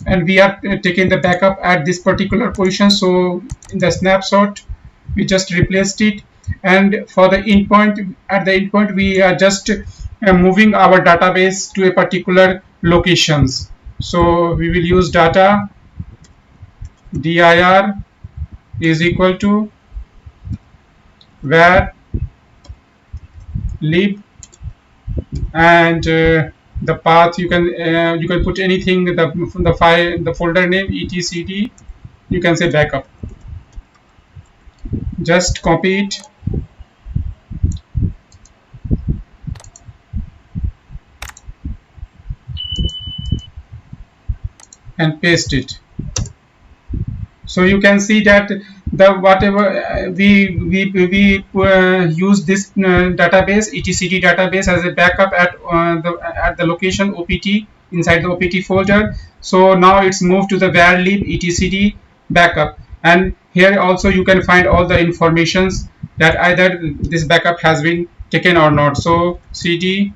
S2: and we are taking the backup at this particular position. So in the snapshot we just replaced it, and for the endpoint, at the endpoint we are just moving our database to a particular locations. So we will use data dir is equal to var lib, and the path you can put anything, the file, the folder name etcd, you can say backup. Just copy it and paste it. So you can see that the whatever we use this database etcd database as a backup at the location opt inside the opt folder. So now it's moved to the var lib etcd backup, and here also you can find all the informations that either this backup has been taken or not. So cd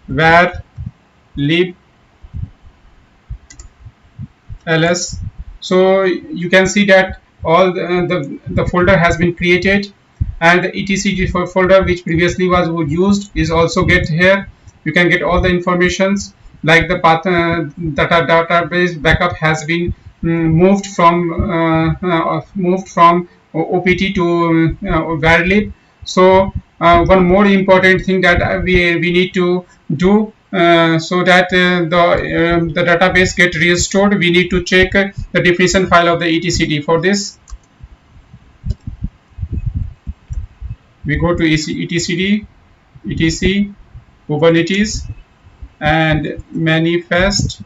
S2: var lib ls. So you can see that all the folder has been created, and the etcd folder which previously was used is also get here. You can get all the informations like the path database backup has been moved from opt to varlib. So one more important thing that we need to do so that the database get restored, we need to check the definition file of the etcd. For this, we go to etcd etc kubernetes and manifest.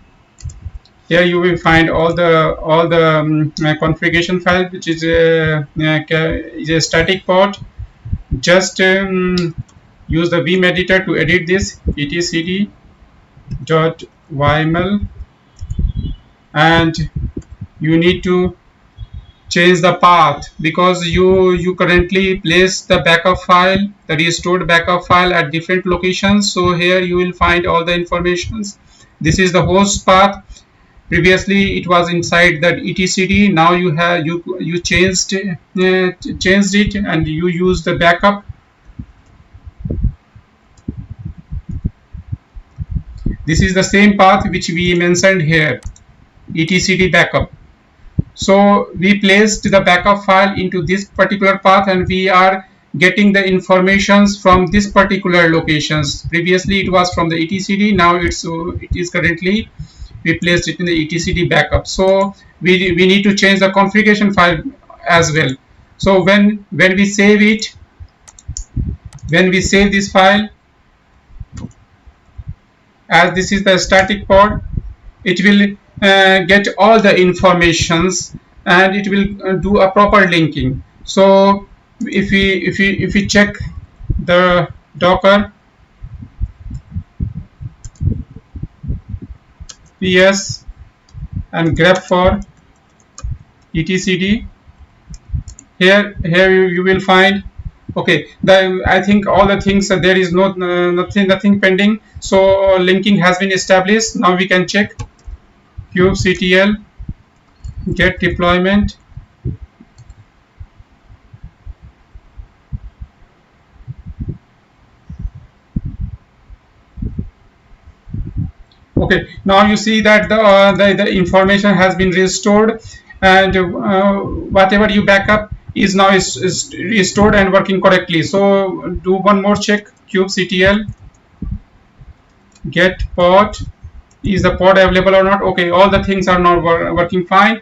S2: Here you will find all the configuration file, which is a static pod. Just use the vim editor to edit this etcd.yml, and you need to change the path because you currently place the backup file, the restored backup file at different locations. So here you will find all the informations. This is the host path. Previously it was inside that etcd. Now you changed it and you use the backup. This is the same path which we mentioned here, etcd backup. So we placed the backup file into this particular path, and we are getting the informations from this particular locations. Previously it was from the etcd. Now it is currently we placed it in the etcd backup. So we need to change the configuration file as well. So when we save this file, as this is the static pod, it will get all the informations and it will do a proper linking. So if we check the Docker ps and grep for etcd, here you will find, okay, I think all the things, there is nothing pending, so linking has been established. Now we can check kubectl get deployment. Okay, now you see that the information has been restored, and whatever you backup is now is restored and working correctly. So do one more check, kubectl get pod, is the pod available or not. Okay, all the things are now working fine,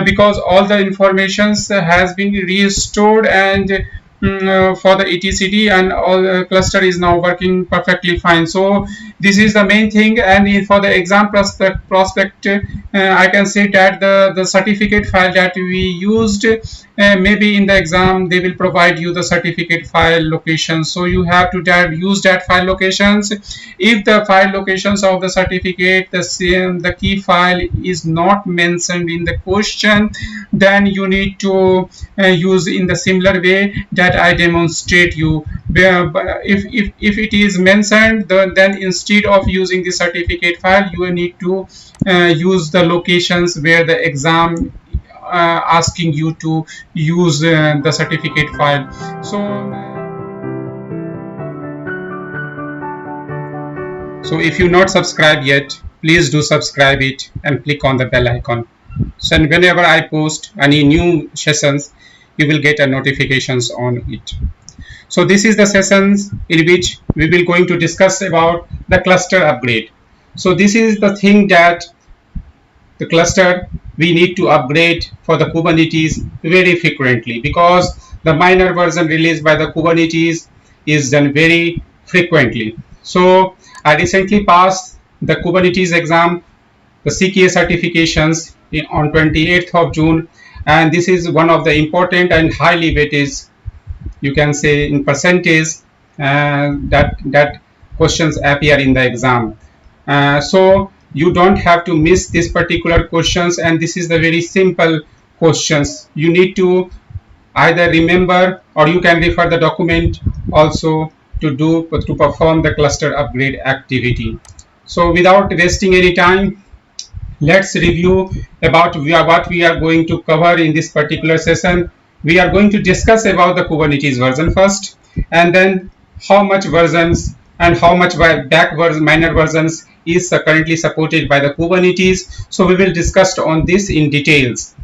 S2: because all the informations has been restored, and for the etcd, and all the cluster is now working perfectly fine. So this is the main thing. And for the exam prospect, I can say that the certificate file that we used, maybe in the exam they will provide you the certificate file location, so you have to use that file locations. If the file locations of the certificate, the key file is not mentioned in the question, then you need to use in the similar way that I demonstrate you. If it is mentioned, then instead of using the certificate file, you need to use the locations where the exam asking you to use the certificate file. So if you not subscribed yet, please do subscribe it and click on the bell icon. So whenever I post any new sessions, you will get a notifications on it. So this is the sessions in which we will going to discuss about the cluster upgrade. So this is the thing that the cluster we need to upgrade for the Kubernetes very frequently, because the minor version released by the Kubernetes is done very frequently. So I recently passed the Kubernetes exam, the CKA certifications on 28th of June, and this is one of the important and highly weighted, you can say in percentage, that questions appear in the exam. So you don't have to miss these particular questions, and this is the very simple questions. You need to either remember, or you can refer the document also to perform the cluster upgrade activity. So without wasting any time, let's review about what we are going to cover in this particular session. We are going to discuss about the Kubernetes version first, and then how much versions and how much minor versions is currently supported by the Kubernetes. So we will discuss on this in details.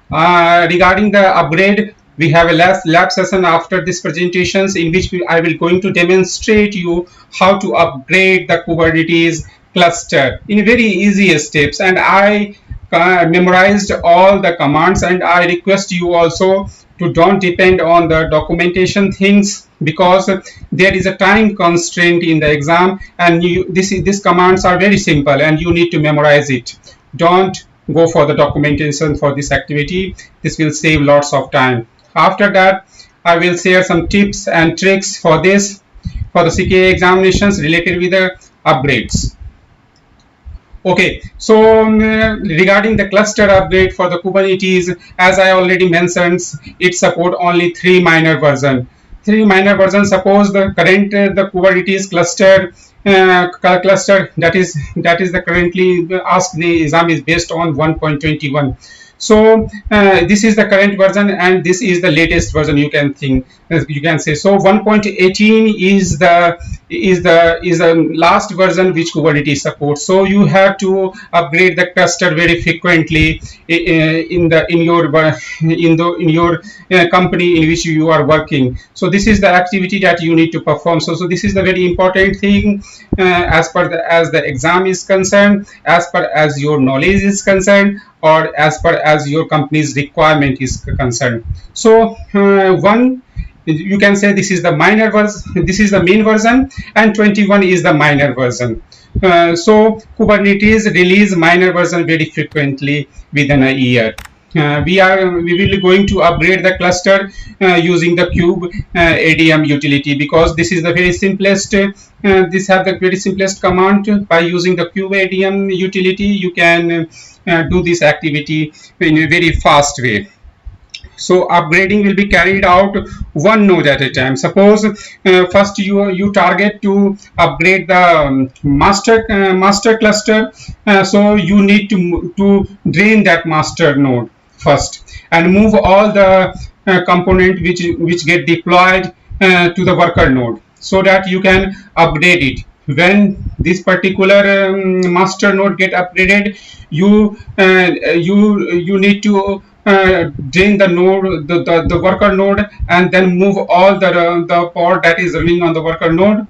S2: Regarding the upgrade, we have a lab session after this presentations, in which I will going to demonstrate you how to upgrade the Kubernetes cluster in very easy steps. And I memorized all the commands, and I request you also to don't depend on the documentation things, because there is a time constraint in the exam, and these commands are very simple and you need to memorize it. Don't go for the documentation for this activity. This will save lots of time. After that, I will share some tips and tricks for this, for the CKA examinations related with the upgrades. Okay, so regarding the cluster upgrade for the Kubernetes, as I already mentioned, it support only 3 minor versions. 3 minor versions. Suppose the current the Kubernetes cluster that is the currently asked the exam is based on 1.21. So this is the current version, and this is the latest version, you can say. So 1.18 is the last version which Kubernetes supports. So you have to upgrade the cluster very frequently in your company in which you are working. So this is the activity that you need to perform. So this is the very important thing as the exam is concerned, as per as your knowledge is concerned, or as per as your company's requirement is concerned. So one you can say this is the minor version, this is the main version, and 21 is the minor version. So Kubernetes release minor version very frequently within a year. We will be going to upgrade the cluster using the kube ADM utility, because this is the very simplest. This have the very simplest command. By using the kube ADM utility, you can do this activity in a very fast way. So upgrading will be carried out one node at a time. Suppose first you target to upgrade the master cluster. So you need to drain that master node first and move all the component which get deployed to the worker node, so that you can update it. When this particular master node get upgraded, you need to drain the node, the worker node, and then move all the pod that is running on the worker node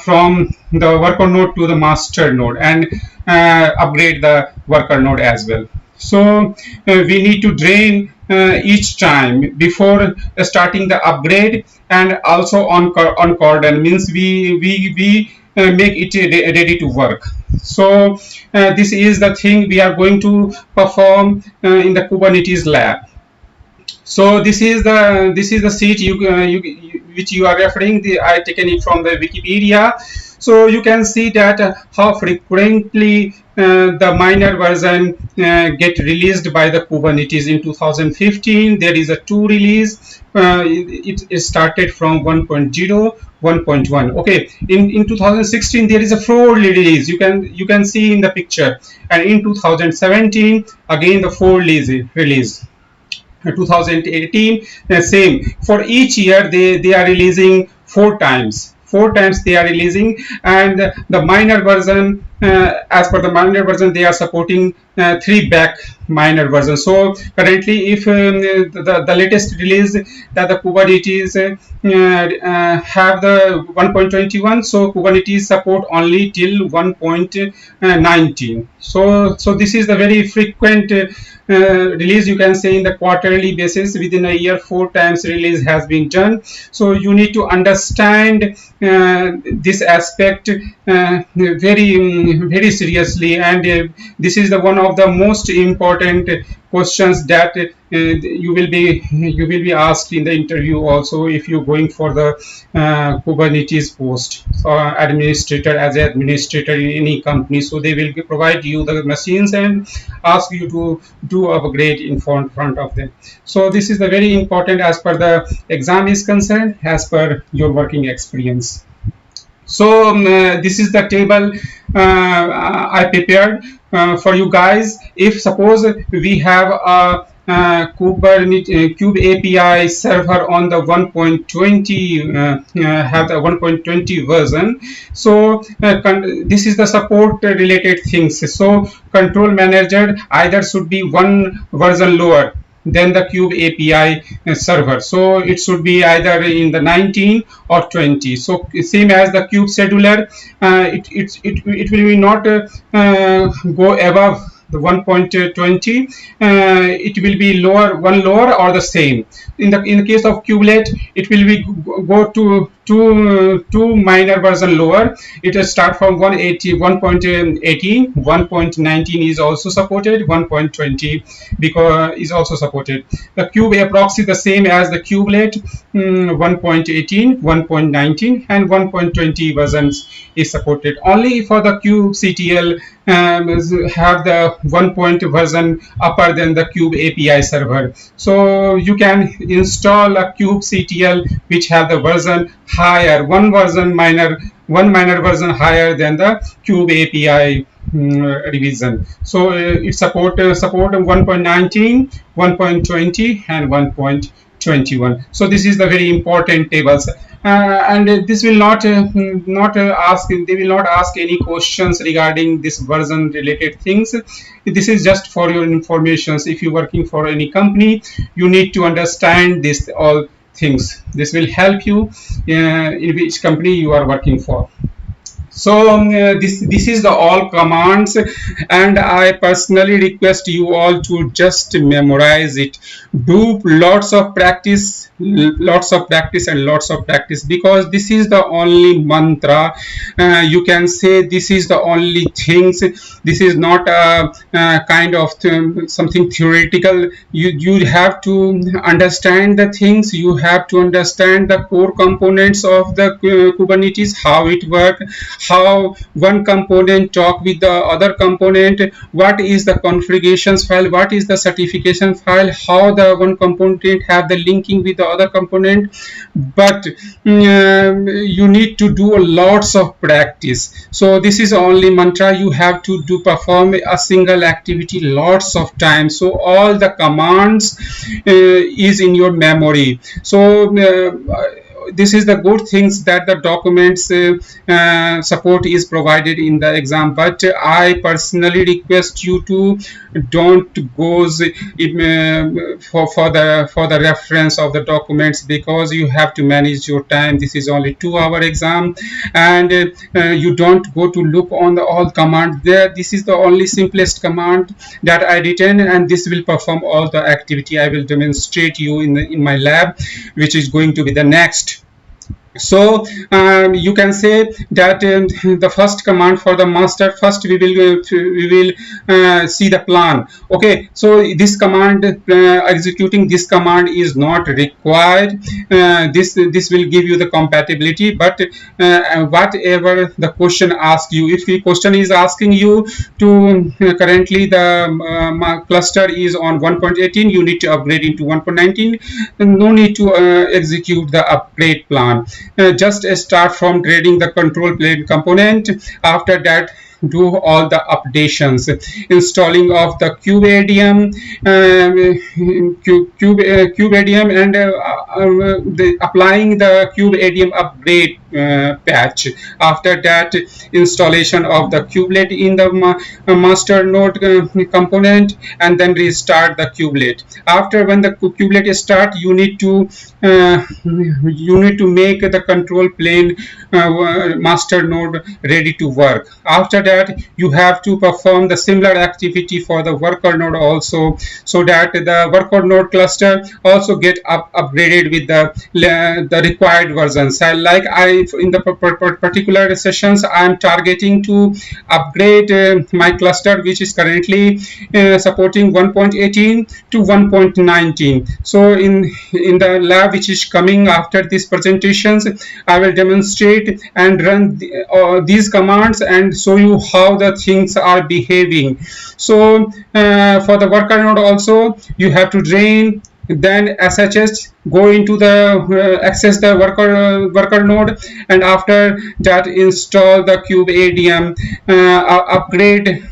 S2: from the worker node to the master node, and upgrade the worker node as well. So we need to drain each time before starting the upgrade, and also on cordon, means we make it ready to work. So this is the thing we are going to perform in the Kubernetes lab. So this is the sheet which you are referring. I taken it from the Wikipedia. So you can see that how frequently the minor version get released by the Kubernetes. In 2015 there is a 2 release. It started from 1.0, 1.1. Okay, in 2016 there is a 4 release. You can see in the picture, and in 2017 again the 4 release. 2018 same. For each year they are releasing 4 times they are releasing. And the minor version, as per the minor version, they are supporting 3 back minor version. So currently, if the latest release that the Kubernetes have the 1.21, so Kubernetes support only till 1.19. So this is the very frequent release, you can say, in the quarterly basis. Within a year 4 times release has been done. So you need to understand this aspect very seriously, and this is the one of the most important questions that you will be asked in the interview also, if you're going for the Kubernetes post administrator, as an administrator in any company. So they will provide you the machines and ask you to do upgrade in front of them. So this is the very important as per the exam is concerned, as per your working experience. So this is the table I prepared for you guys. If suppose we have a Kubernetes Kube API server on the 1.20, have the 1.20 version. So this is the support related things. So control manager either should be one version lower than the Kube API server. So it should be either in the 19 or 20. So same as the Kube scheduler, it will be not go above the 1.20. It will be one lower or the same. In the case of kubelet, it will be go to two minor version lower. It will start from 1.18. 1.19 is also supported. 1.20 because is also supported. The kube proxy the same as the kubelet. 1.18, 1.19 and 1.20 versions is supported. Only for the kubectl have the 1 version upper than the Kube API server. So you can install a kubectl which have the version higher, one minor version higher than the Kube API revision. So it support 1.19, 1.20 and 1.21. So this is the very important tables. And this will not ask, they will not ask any questions regarding this version related things. This is just for your information. If you're working for any company, you need to understand this all things. This will help you in which company you are working for. So this is the all commands, and I personally request you all to just memorize it. Do lots of practice, and lots of practice, because this is the only mantra. You can say this is the only things. This is not a kind of something theoretical. You have to understand the things. You have to understand the core components of the Kubernetes, how it works, how one component talk with the other component, what is the configurations file, what is the certification file, how the one component have the linking with the other component. But you need to do lots of practice. So this is only mantra. You have to do perform a single activity lots of times, so all the commands is in your memory. So this is the good things that the documents support is provided in the exam. But I personally request you to don't goes for the reference of the documents, because you have to manage your time. This is only 2-hour exam, and you don't go to look on the all command there. This is the only simplest command that I written, and this will perform all the activity. I will demonstrate you in my lab, which is going to be the next. So you can say that the first command for the master, first we will see the plan. Okay, so this command, executing this command is not required. This will give you the compatibility, but whatever the question asks you, if the question is asking you to currently the cluster is on 1.18, you need to upgrade into 1.19, no need to execute the upgrade plan. Just start from creating the control plane component. After that, do all the updations, installing of the kubeadm, kubeadm, and applying the kubeadm upgrade patch. After that, installation of the kubelet in the master node component, and then restart the kubelet. After when the kubelet start, you need to make the control plane master node ready to work. After that, you have to perform the similar activity for the worker node also, so that the worker node cluster also get upgraded with the required versions. Like I in the particular sessions, I am targeting to upgrade my cluster, which is currently supporting 1.18 to 1.19. So in the lab which is coming after these presentations, I will demonstrate and run these commands and show you how the things are behaving. So for the worker node also, you have to drain, then SHS, go into the access the worker node, and after that install the kubeadm, upgrade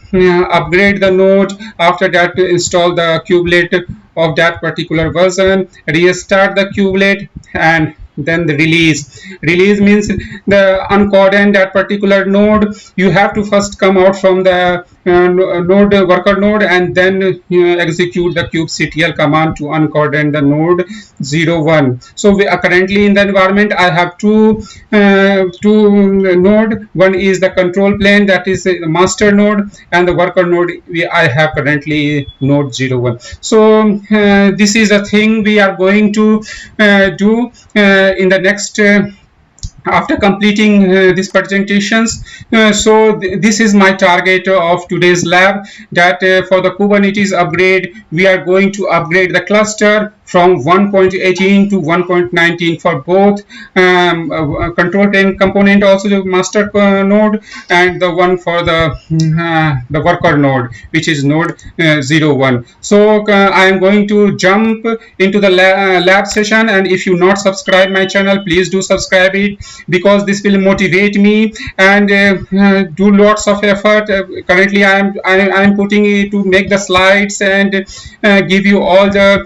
S2: the node. After that, install the kubelet of that particular version, restart the kubelet, and then the release means the uncordon that particular node. You have to first come out from the node worker node, and then execute the kubectl command to uncordon the node 01. So we are currently in the environment. I have two node. One is the control plane, that is the master node, and the worker node I have currently node 01. So this is a thing we are going to do in the next after completing these presentations. So this is my target of today's lab, that for the Kubernetes upgrade, we are going to upgrade the cluster from 1.18 to 1.19 for both control plane component, also the master node, and the one for the worker node, which is node 01. So I am going to jump into the lab session, and if you not subscribe my channel, please do subscribe it, because this will motivate me and do lots of effort. Currently I am putting it to make the slides and give you all the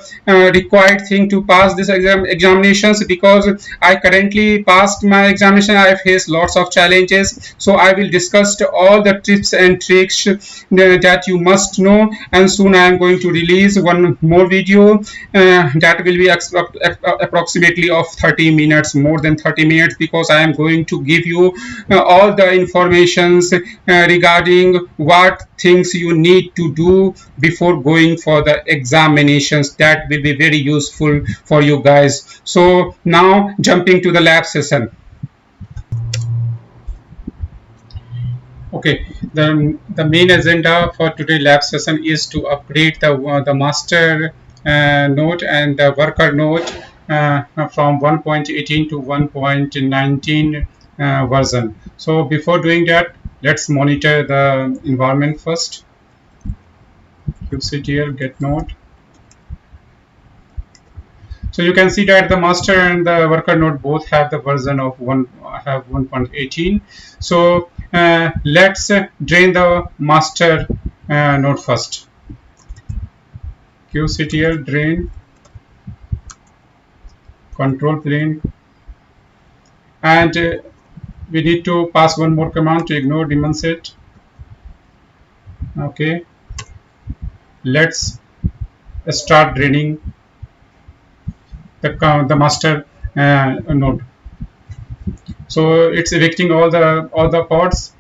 S2: required thing to pass this examinations, because I currently passed my examination. I faced lots of challenges, so I will discuss all the tips and tricks that you must know. And soon I am going to release one more video that will be approximately of 30 minutes, more than 30 minutes, because course I am going to give you all the informations regarding what things you need to do before going for the examinations. That will be very useful for you guys. So now jumping to the lab session. Okay, the main agenda for today lab session is to upgrade the master node and the worker node from 1.18 to 1.19 version. So before doing that, let's monitor the environment first. kubectl get node. So you can see that the master and the worker node both have the version of 1.18. So let's drain the master node first. kubectl drain control plane, and we need to pass one more command to ignore DaemonSet. Okay, let's start draining the master node. So it's evicting all the pods.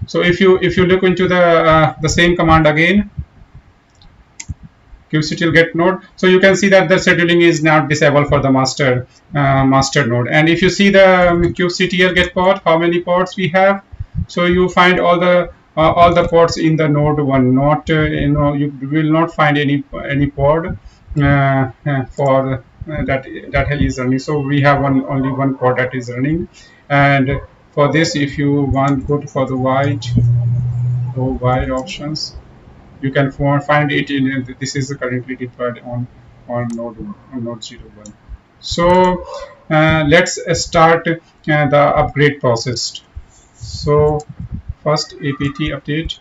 S2: So if you look into the same command again, kubectl get node, so you can see that the scheduling is now disabled for the master node. And if you see the kubectl get pod, how many pods we have, so you find all the pods in the node one. Not you will not find any pod for that is running. So we have only one pod that is running. And for this, if you want, go for the wide options. You can find it in this is currently deployed on node 01. So let's start the upgrade process. So first apt update.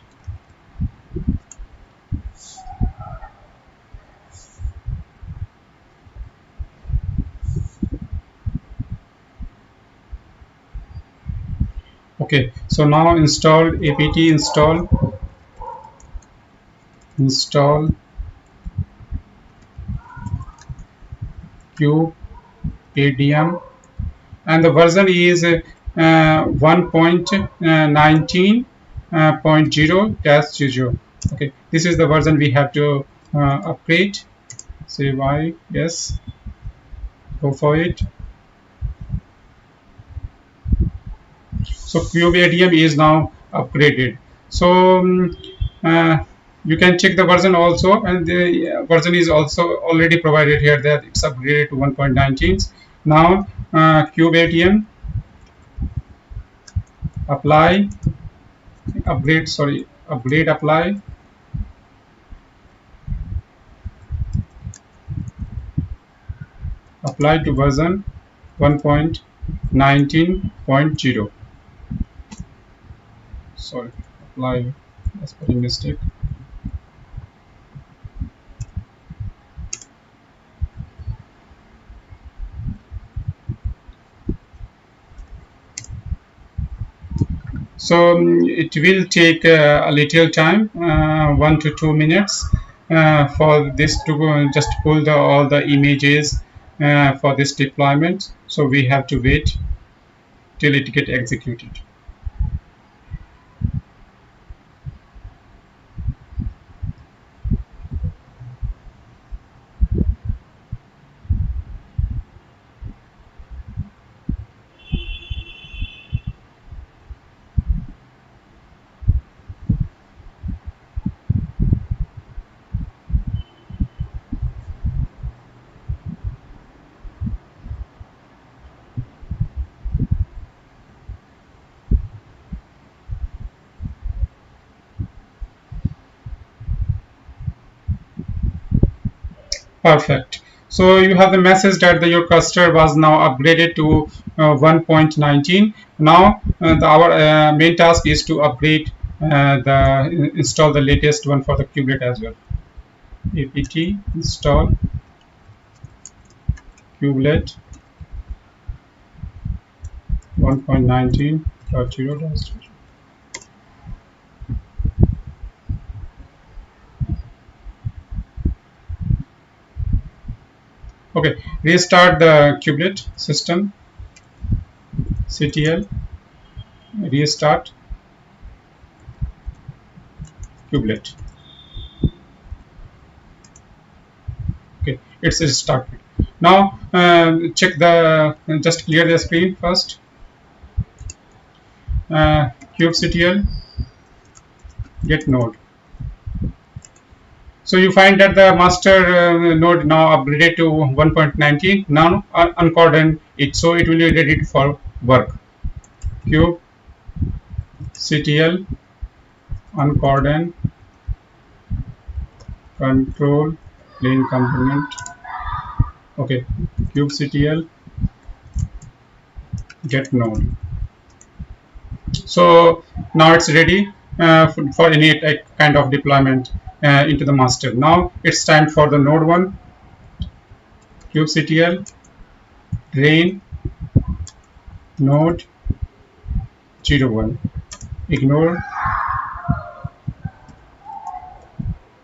S2: Okay, so now install apt install kubeadm, and the version is 1.19.0-0. Okay, this is the version we have to upgrade. Say why, yes, go for it. So kubeadm is now upgraded. So you can check the version also, and the version is also already provided here that it's upgraded to 1.19. Now kubeadm apply upgrade apply to version 1.19.0. Sorry, apply, that's spelling mistake. So it will take a little time, 1 to 2 minutes, for this to just pull all the images for this deployment. So we have to wait till it get executed. Perfect. So you have the message that your cluster was now upgraded to 1.19. Now our main task is to upgrade install the latest one for the kubelet as well. apt install kubelet 1.19.0.
S1: Okay, restart the kubelet system, ctl, restart kubelet. Okay, it's restarted. Now check the, just clear the screen first. Kubectl get node. So you find that the master node now upgraded to 1.19. Now uncordon it, so it will be ready for work. Kubectl uncordon control plane component. Okay, kubectl get node. So now it's ready for any kind of deployment into the master. Now it's time for the node 1. Kubectl drain node 01. Ignore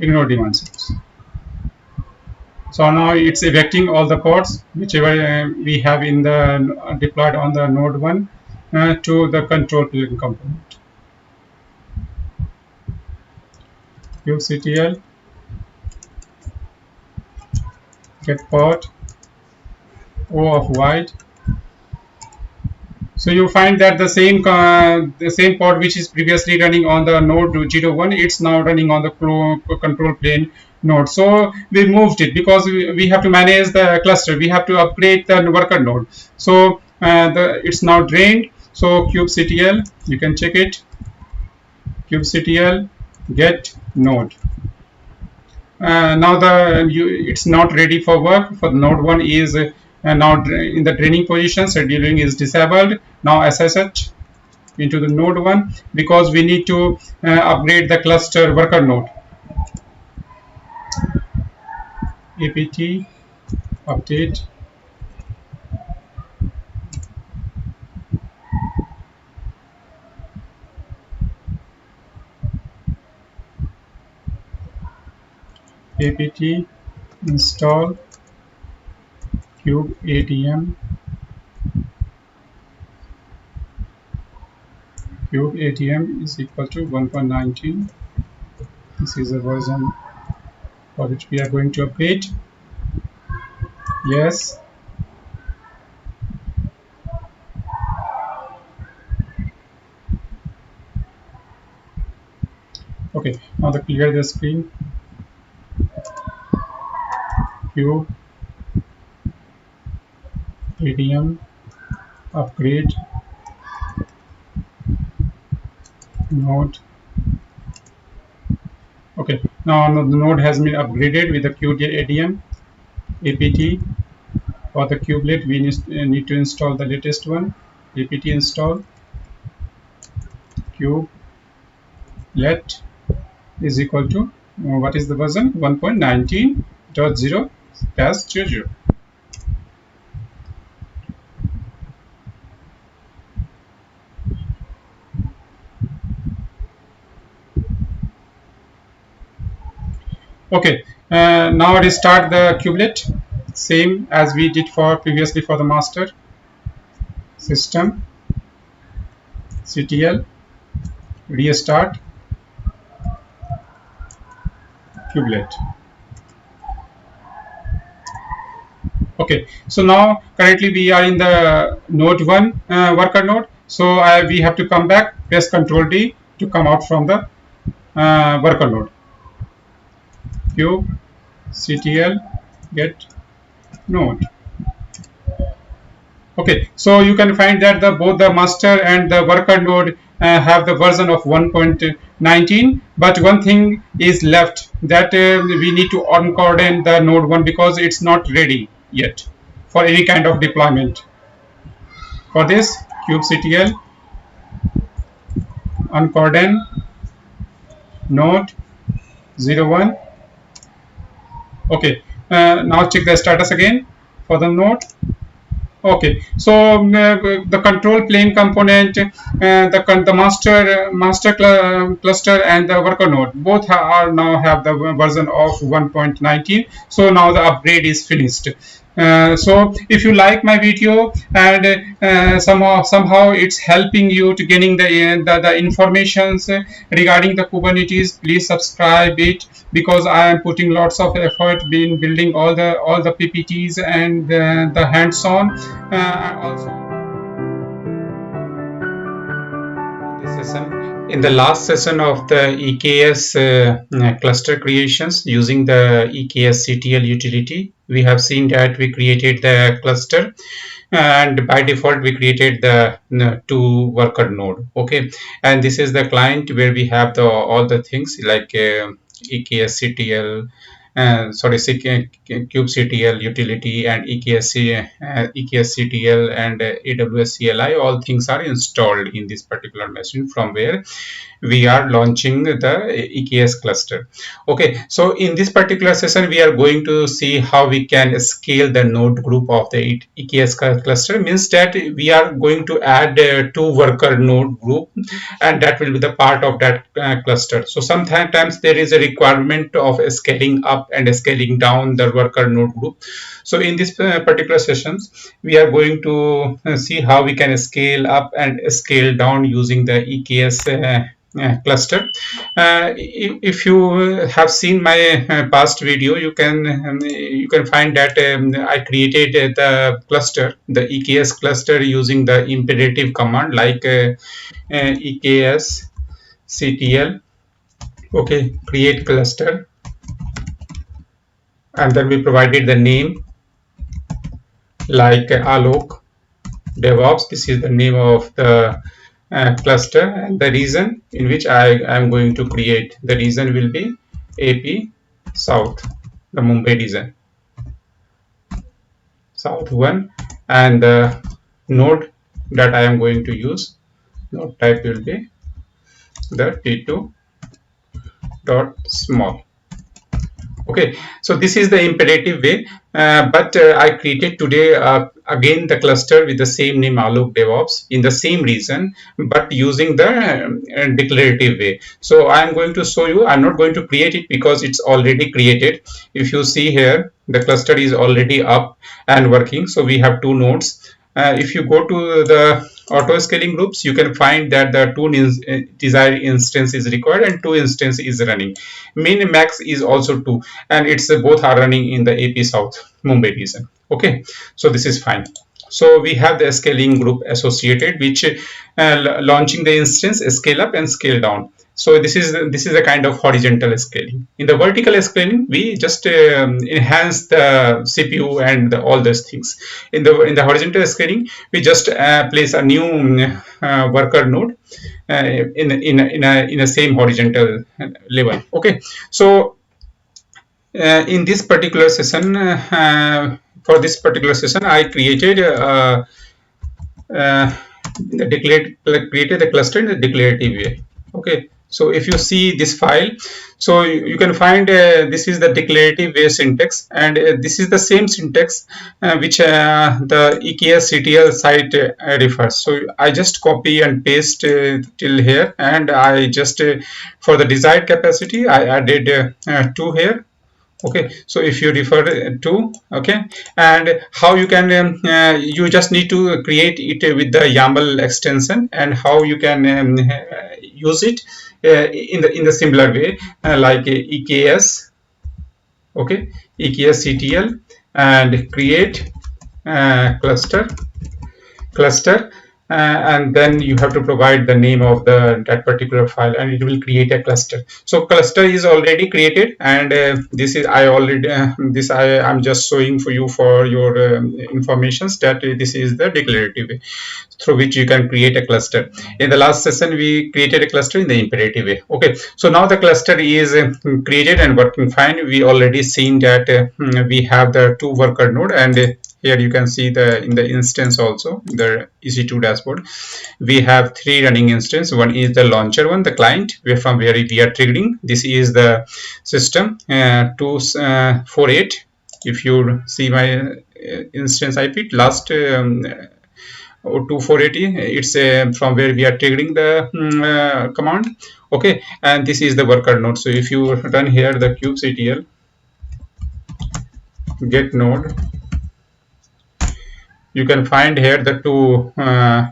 S1: DaemonSet. So now it's ejecting all the pods whichever we have in the deployed on the node 1 to the control plane component. Kubectl get pod O of wide. So you find that the same pod which is previously running on the node 01, it's now running on the control plane node. So we moved it because we have to manage the cluster. We have to upgrade the worker node. So it's now drained. So kubectl, you can check it. Kubectl get node. Now it's not ready for work. For node 1 is now in the draining position. Scheduling is disabled. Now SSH into the node 1 because we need to upgrade the cluster worker node. apt update apt install kubeatm kubeatm is equal to 1.19. This is the version for which we are going to upgrade. Yes. Okay, now clear the screen. kubeatm upgrade node. Okay, now the node has been upgraded with the kubeatm apt. For the kubelet, we need to install the latest one. apt install kubelet is equal to what is the version? 1.19.0/00. Okay, now restart the kubelet, same as we did for previously for the master. System ctl restart kubelet. Okay, so now currently we are in the node 1 worker node. So we have to come back, press Ctrl D to come out from the worker node. kubectl get node. Okay, so you can find that both the master and the worker node have the version of 1.19, but one thing is left, that we need to uncordon the node 1 because it's not ready yet for any kind of deployment. For this, kubectl uncordon node 01. Okay, now check the status again for the node. Okay, so the control plane component, the master cluster and the worker node both are now have the version of 1.19. So now the upgrade is finished.
S2: So if you like my video and somehow it's helping you to getting the informations regarding the Kubernetes, please subscribe it, because I am putting lots of effort in building all the PPTs and the hands-on also. In the last session of the EKS cluster creations using the EKS CTL utility, we have seen that we created the cluster, and by default we created the two worker node. Okay, and this is the client where we have the all the things like EKS CTL, sorry, kubectl utility, and EKS CTL and AWS CLI. All things are installed in this particular machine from where we are launching the EKS cluster. Okay, so in this particular session we are going to see how we can scale the node group of the EKS cluster. Means that we are going to add two worker node group, and that will be the part of that cluster. So sometimes there is a requirement of scaling up and scaling down the worker node group. So in this particular sessions we are going to see how we can scale up and scale down using the EKS cluster. If you have seen my past video, you can find that I created the cluster, the EKS cluster, using the imperative command like EKS CTL. Okay, create cluster, and then we provided the name like Alok DevOps. This is the name of the cluster, and the region in which I am going to create. The region will be AP South, the Mumbai region, South 1, and the node that I am going to use, node type will be the T2 dot small. Okay, so this is the imperative way, but I created today again the cluster with the same name Alok DevOps in the same region, but using the declarative way. So I'm going to show you. I'm not going to create it because it's already created. If you see here, the cluster is already up and working. So we have two nodes. If you go to the auto scaling groups, you can find that the two desired instance is required and two instance is running. Min max is also 2, and it's both are running in the AP South Mumbai region. Okay, so this is fine. So we have the scaling group associated, which launching the instance, scale up and scale down. So this is a kind of horizontal scaling. In the vertical scaling, we just enhance the CPU and all those things. In the horizontal scaling, we just place a new worker node in a same horizontal level. Okay, so in this particular session, for this particular session, I created created the cluster in a declarative way. Okay, so if you see this file, so you can find this is the declarative way syntax, and this is the same syntax which the EKS CTL site refers. So I just copy and paste till here, and I just for the desired capacity I added 2 here. Okay, so if you refer to, okay, and how you can you just need to create it with the YAML extension, and how you can use it in the similar way like EKS, okay, EKS CTL, and create cluster, and then you have to provide the name of that particular file, and it will create a cluster. So cluster is already created, and this is I already I'm just showing for you for your informations that this is the declarative way through which you can create a cluster. In the last session we created a cluster in the imperative way. Okay, so now the cluster is created and working fine. We already seen that we have the two worker node, and here you can see in the instance also the EC2 dashboard we have 3 running instances. One is the launcher one, the client from where we are triggering. This is the system 248. If you see my instance IP last 2480, it's from where we are triggering the command. Okay, and this is the worker node. So if you run here the kubectl get node, you can find here the two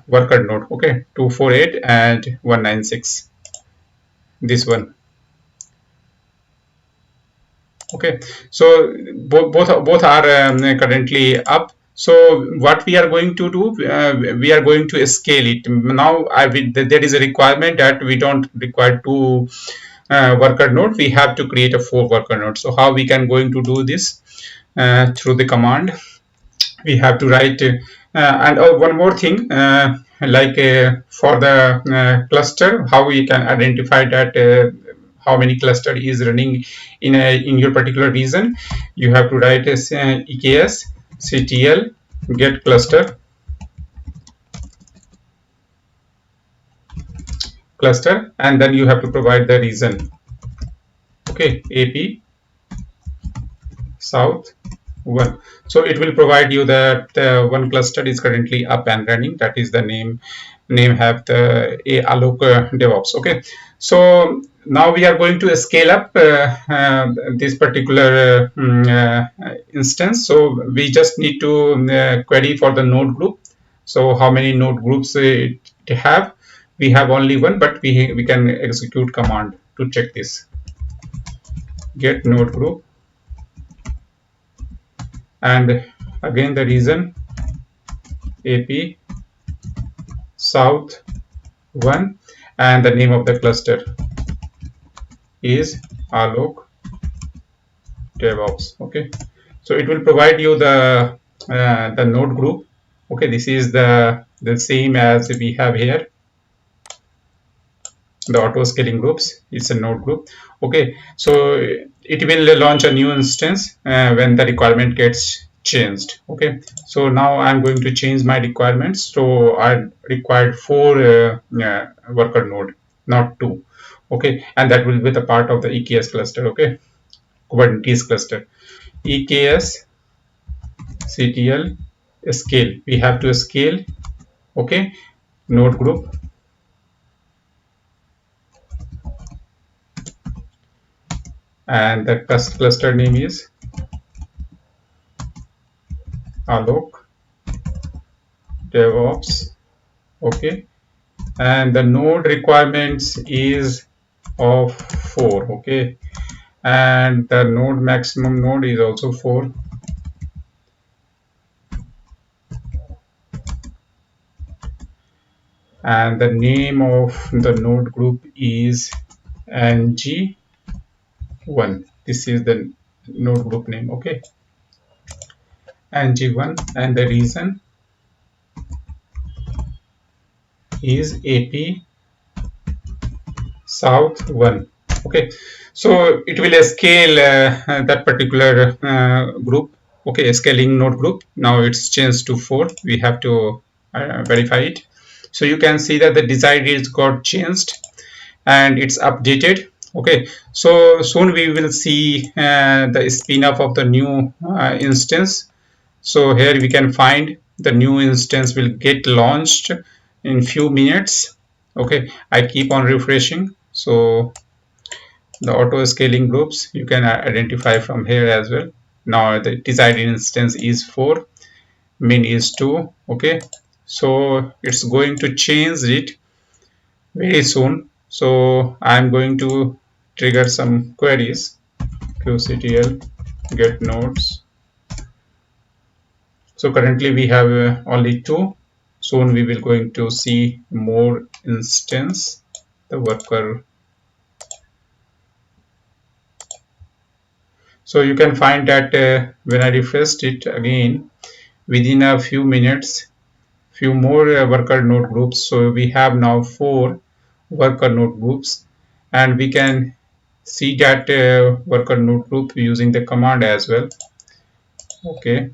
S2: worker node, okay, 248 and 196, this one. Okay, so both are currently up. So what we are going to do, we are going to scale it now. There is a requirement that we don't require two worker node, we have to create a 4 worker node. So how we can going to do this? Through the command we have to write and one more thing, like for the cluster, how we can identify that how many cluster is running in your particular region. You have to write as EKS CTL get cluster, and then you have to provide the region. Okay, AP South 1. So it will provide you that one cluster is currently up and running. That is the name have the Alok DevOps. Okay, so now we are going to scale up this particular instance. So we just need to query for the node group. So how many node groups it have? We have only one, but we can execute command to check this. Get node group, and again the region AP South 1, and the name of the cluster is Alok DevOps. Okay, so it will provide you the node group. Okay, this is the same as we have here, the auto scaling groups. It's a node group. Okay, so it will launch a new instance when the requirement gets changed. Okay, so now I'm going to change my requirements. So I required 4 worker node, not 2. Okay, and that will be the part of the EKS cluster. Okay, Kubernetes cluster, EKS CTL scale. We have to scale. Okay, node group, and the cluster name is Alok DevOps. Okay, and the node requirements is of 4. Okay, and the node maximum node is also 4, and the name of the node group is ng1. This is the node group name. Okay, ng1, and the region is AP South 1. Okay, so it will scale that particular group. Okay, scaling node group. Now it's changed to 4. We have to verify it. So you can see that the desired is got changed and it's updated. Okay, so soon we will see the spin off of the new instance. So here we can find the new instance will get launched in few minutes. Okay, I keep on refreshing. So the auto scaling groups you can identify from here as well. Now the desired instance is 4, min is 2. Okay, so it's going to change it very soon. So I'm going to trigger some queries. qctl get nodes. So currently we have only 2. Soon we will going to see more instance, the worker. So you can find that when I refreshed it again, within a few minutes, few more worker node groups. So we have now 4 worker node groups, and we can see that worker node group using the command as well. Okay,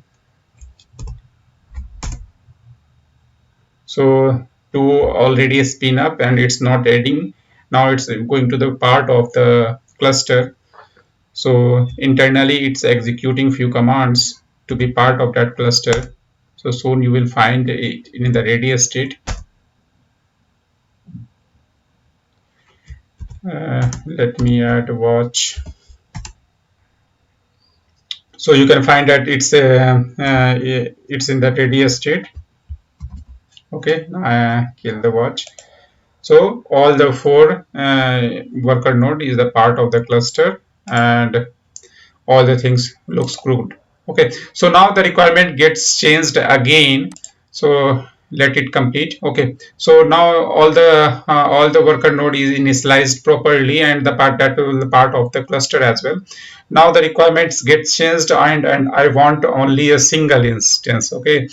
S2: so 2 already spin up and it's not adding. Now it's going to the part of the cluster. So internally it's executing few commands to be part of that cluster. So soon you will find it in the ready state. Let me add watch.
S1: So you can find that it's in the ready state. Okay, kill the watch. So all the four worker node is the part of the cluster, and all the things looks good. Okay, so now the requirement gets changed again. So let it complete. Okay, so now all the worker node is initialized properly, and the part that will the part of the cluster as well. Now the requirements get changed, and I want only a single instance. Okay,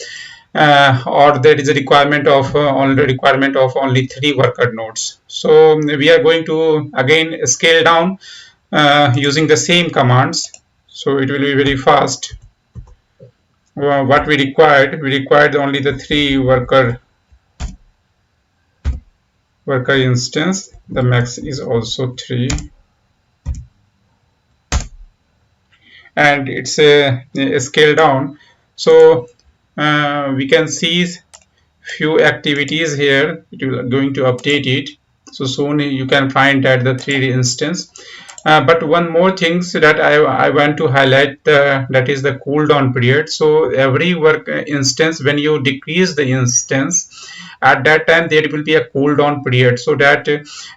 S1: or there is a requirement of only three worker nodes. So we are going to again scale down using the same commands. So it will be very fast. What we required only the three worker instance. The max is also three, and it's a scale down. So we can see few activities here. It will going to update it. So soon you can find that the 3D instance. But one more things that I want to highlight, that is the cooldown period. So every work instance, when you decrease the instance, at that time there will be a cooldown period, so that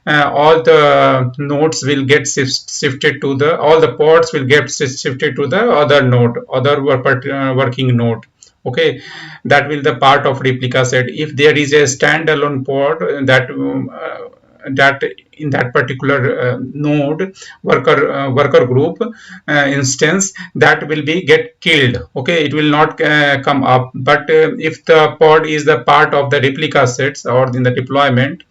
S1: all the nodes will get shifted to the all the pods will get shifted to the other node, other working node. Okay, that will the part of ReplicaSet. If there is a standalone pod that in that particular node worker group instance, that will be get killed. Okay, it will not come up. But if the pod is the part of the replica sets or in the deployment,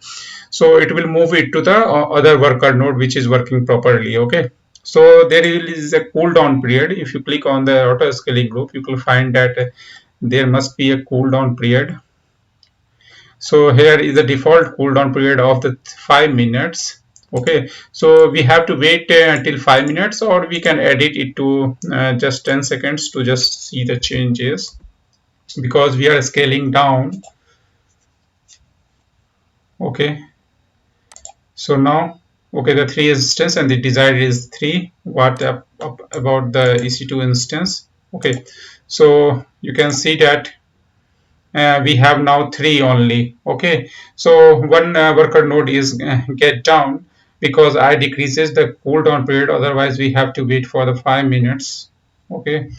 S1: so it will move it to the other worker node which is working properly. Okay, so there is a cooldown period. If you click on the auto scaling group, you will find that there must be a cooldown period. So here is the default cooldown period of the 5 minutes. Okay, so we have to wait until 5 minutes, or we can edit it to just 10 seconds to just see the changes, because we are scaling down. Okay, so now, okay, the three instance and the desired is three. What about the EC2 instance? Okay, so you can see that we have now three only. Okay, so one worker node is get down because I decreases the cooldown period. Otherwise, we have to wait for the 5 minutes. Okay,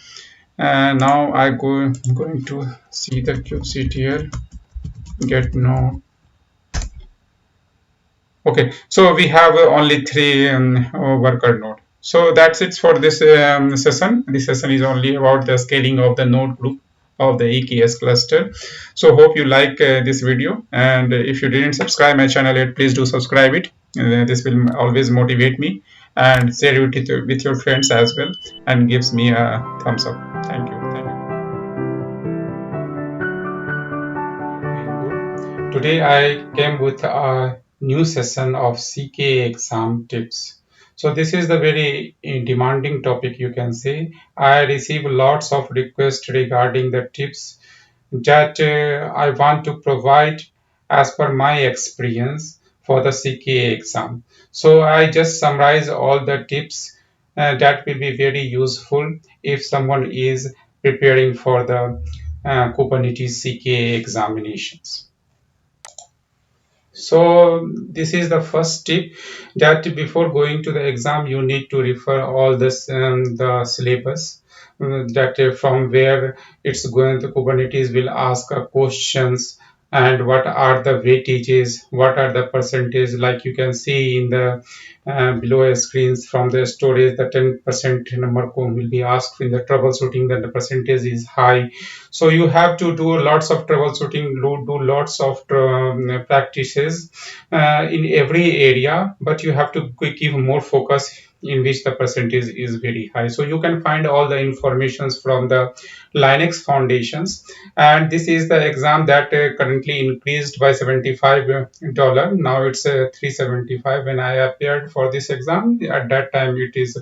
S1: now going to see the kubectl get node. Okay, so we have only three worker node. So that's it for this session. This session is only about the scaling of the node group of the EKS cluster. So hope you like this video, and if you didn't subscribe my channel yet, please do subscribe it. This will always motivate me, and share it with your friends as well, and gives me a thumbs up. Thank you. Thank you. Today I came with a new session of CKA exam tips. So this is the very demanding topic, you can say. I receive lots of requests regarding the tips that I want to provide as per my experience for the CKA exam. So I just summarize all the tips that will be very useful if someone is preparing for the Kubernetes CKA examinations. So this is the first tip, that before going to the exam, you need to refer all this the syllabus, that from where it's going. The Kubernetes will ask questions, and what are the weightages, what are the percentage. Like you can see in the below screens, from the storage, the 10% number will be asked. In the troubleshooting, then the percentage is high. So you have to do lots of troubleshooting, do lots of practices in every area, but you have to give more focus in which the percentage is very high. So you can find all the informations from the Linux foundations. And this is the exam that currently increased by $75. Now it's 375. When I appeared for this exam, at that time it is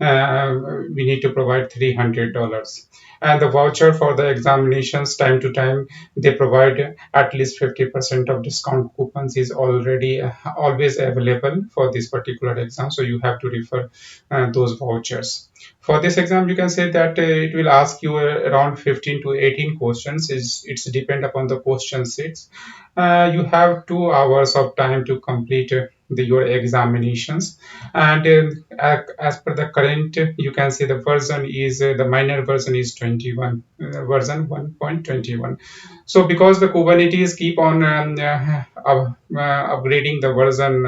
S1: we need to provide $300. And the voucher for the examinations, time to time they provide at least 50% of discount coupons is already always available for this particular exam. So you have to refer those vouchers.
S2: For this exam, you can say that it will ask you around 15 to 18 questions. It's depend upon the question sets. You have 2 hours of time to complete your examinations, and as per the current, you can say the version is the minor version is 21, version 1.21. So because the Kubernetes keep on upgrading the version,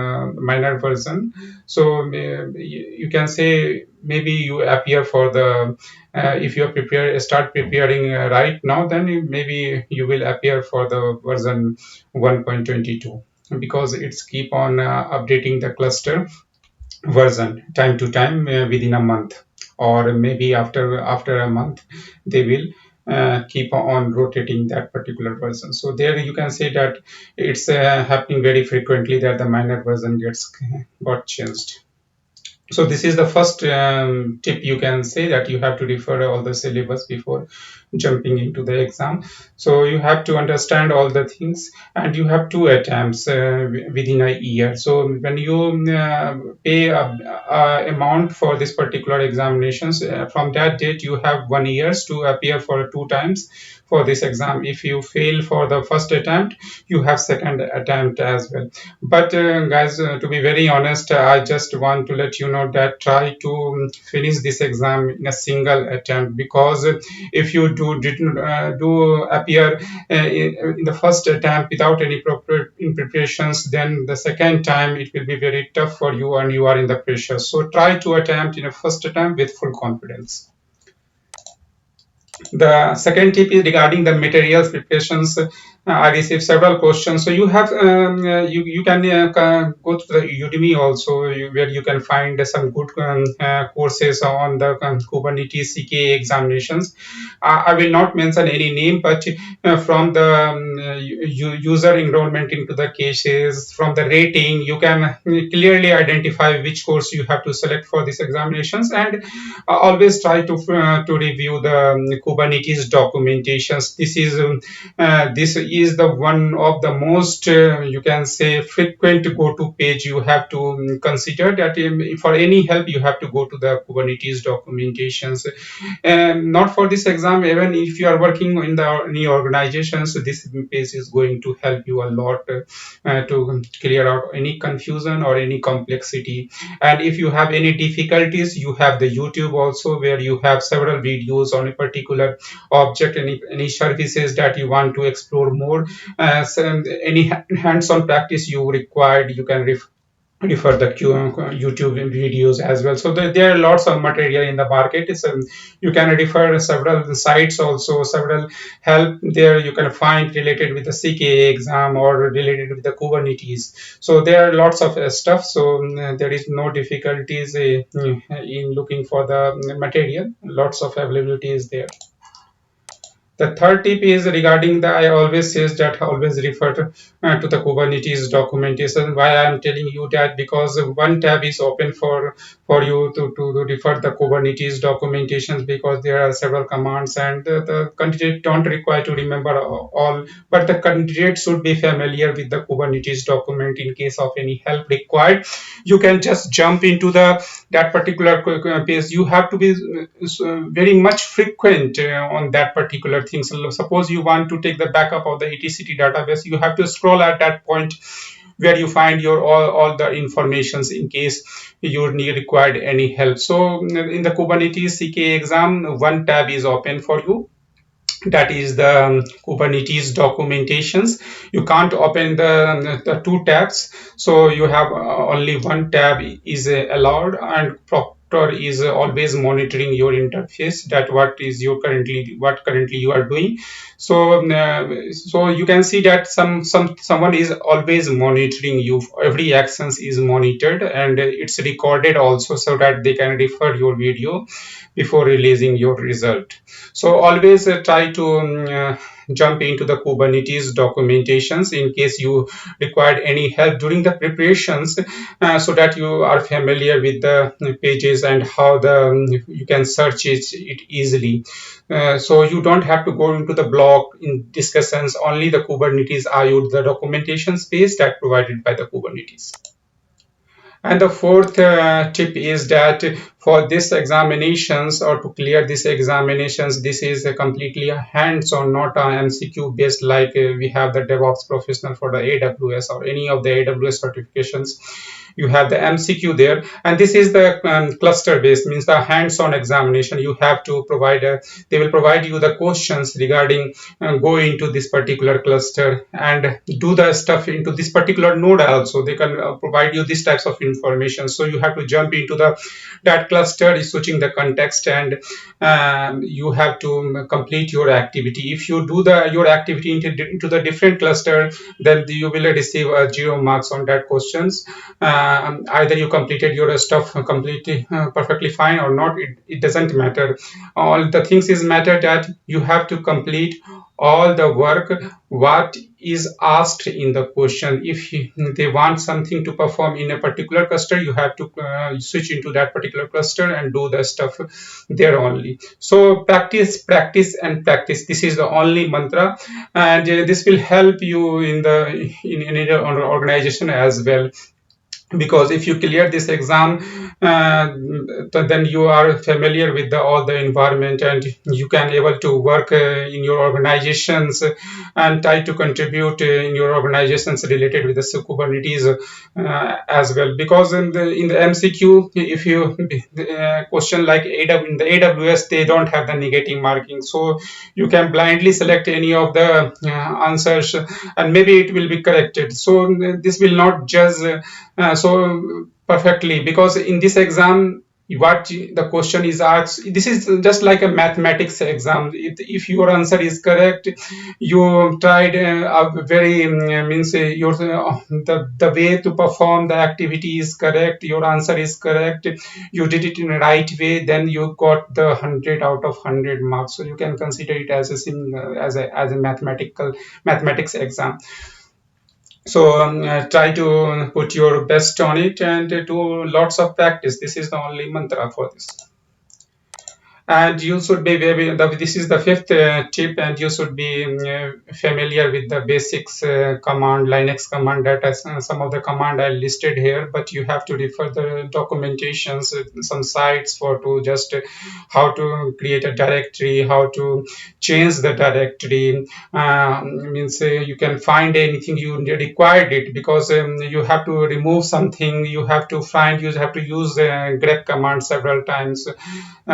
S2: minor version, so you can say maybe you appear for the if you start preparing right now, then maybe you will appear for the version 1.22, because it's keep on updating the cluster version time to time, within a month, or maybe after a month they will keep on rotating that particular version. So there you can say that it's happening very frequently that the minor version got changed. So this is the first tip. You can say that you have to refer all the syllabus before jumping into the exam. So you have to understand all the things, and you have 2 attempts within a year. So when you pay a amount for this particular examinations, from that date you have 1 year to appear for 2 times for this exam. If you fail for the first attempt, you have second attempt as well. But guys, to be very honest, I just want to let you know that try to finish this exam in a single attempt, because if you didn't do appear in the first attempt without any proper in preparations, then the second time it will be very tough for you and you are in the pressure. So try to attempt in a first attempt with full confidence. The second tip is regarding the materials preparations. I received several questions. So you have you can go to the Udemy also, where you can find some good courses on the Kubernetes CKA examinations. I will not mention any name, but from the user enrollment into the cases, from the rating, you can clearly identify which course you have to select for these examinations. And always try to review the Kubernetes documentations. This is the one of the most you can say frequent go-to page. You have to consider that for any help you have to go to the Kubernetes documentations. Not for this exam, even if you are working in the any organizations, this page is going to help you a lot to clear out any confusion or any complexity. And if you have any difficulties, you have the YouTube also, where you have several videos on a particular object, any services that you want to explore more. Any hands-on practice you required, you can refer the YouTube videos as well. So there are lots of material in the market. You can refer several sites also, several help there you can find related with the CKA exam or related with the Kubernetes. So there are lots of stuff. So there is no difficulties in looking for the material. Lots of availability is there. The third tip is regarding the, I always says that always refer to the Kubernetes documentation. Why I am telling you that? Because one tab is open for you to refer the Kubernetes documentations, because there are several commands, and the candidate don't require to remember all, but the candidate should be familiar with the Kubernetes document. In case of any help required, you can just jump into the that particular page. You have to be very much frequent on that particular thing. So suppose you want to take the backup of the etcd database, you have to scroll at that point where you find your all the informations in case you need required any help. So in the Kubernetes CKA exam, one tab is open for you, that is the Kubernetes documentations. You can't open the two tabs, so you have only one tab is allowed, and Proctor is always monitoring your interface, that what currently you are doing. So so you can see that someone is always monitoring you. Every actions is monitored, and it's recorded also, so that they can refer your video before releasing your result. So always try to jump into the Kubernetes documentations in case you required any help during the preparations, so that you are familiar with the pages and how you can search it easily. So you don't have to go into the blog in discussions, only the Kubernetes IO, the documentation space that provided by the Kubernetes. And the fourth tip is that for this examinations or to clear these examinations, this is a completely a hands-on, not a MCQ based like we have the DevOps professional for the AWS or any of the AWS certifications. You have the MCQ there, and this is the cluster based, means the hands-on examination. You have to provide they will provide you the questions regarding go into this particular cluster and do the stuff into this particular node also. They can provide you these types of information, so you have to jump into the that cluster, is switching the context, and you have to complete your activity. If you do the your activity into the different cluster, then you will receive 0 marks on that questions. Either you completed your stuff completely perfectly fine or not, it doesn't matter. All the things is matter that you have to complete all the work what is asked in the question. If they want something to perform in a particular cluster, you have to switch into that particular cluster and do the stuff there only. So practice, practice, and practice. This is the only mantra, and this will help you in the in your organization as well, because if you clear this exam, then you are familiar with all the environment, and you can able to work in your organizations and try to contribute in your organizations related with the Kubernetes as well. Because in the MCQ, if you question like in the AWS, they don't have the negative marking, so you can blindly select any of the answers and maybe it will be corrected. So this will not judge so perfectly, because in this exam what the question is asked, this is just like a mathematics exam. If your answer is correct, you tried a very means your the way to perform the activity is correct, your answer is correct, you did it in the right way, then you got the 100 out of 100 marks. So you can consider it as a as a mathematics exam. So try to put your best on it and do lots of practice. This is the only mantra for this. And you should be very, this is the fifth tip, and you should be familiar with the basics command, Linux command, that some of the command I listed here, but you have to refer the documentations, some sites for to just how to create a directory, how to change the directory. Means you can find anything you required it, because you have to remove something, you have to find, you have to use grep command several times.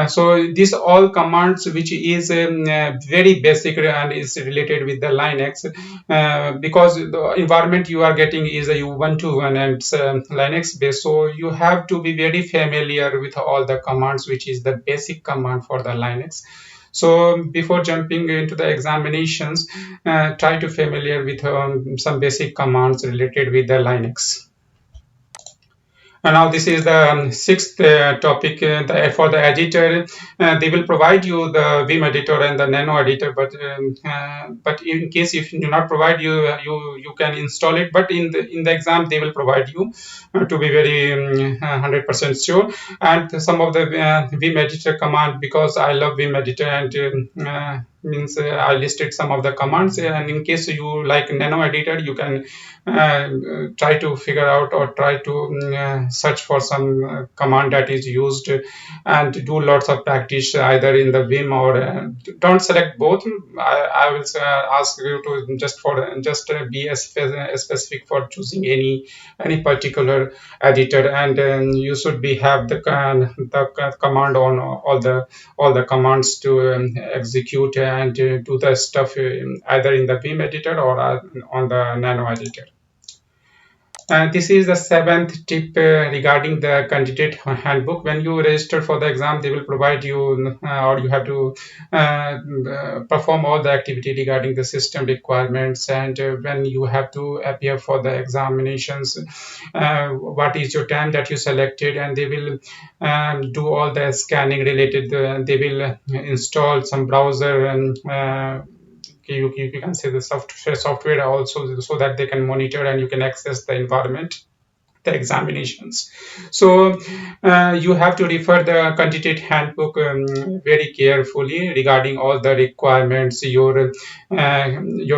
S2: So these all commands which is very basic and is related with the Linux, because the environment you are getting is a Ubuntu and it's Linux based, so you have to be very familiar with all the commands which is the basic command for the Linux. So before jumping into the examinations, try to familiar with some basic commands related with the Linux. And now this is the sixth topic for the editor. They will provide you the Vim editor and the Nano editor, but in case if do not provide you, you can install it. But in the exam they will provide you to be very 100% sure. And some of the Vim editor command, because I love Vim editor, and means I listed some of the commands, and in case you like Nano editor, you can try to figure out or try to search for some command that is used, and do lots of practice either in the Vim or don't select both. I will ask you to just be specific for choosing any particular editor, and you should be have the command on all the commands to execute and do the stuff either in the Vim editor or on the Nano editor. This is the seventh tip regarding the candidate handbook. When you register for the exam, they will provide you, or you have to perform all the activity regarding the system requirements, and when you have to appear for the examinations, what is your time that you selected, and they will do all the scanning related. They will install some browser and you can say the software also, so that they can monitor and you can access the environment, the examinations. So you have to refer the candidate handbook very carefully regarding all the requirements. Your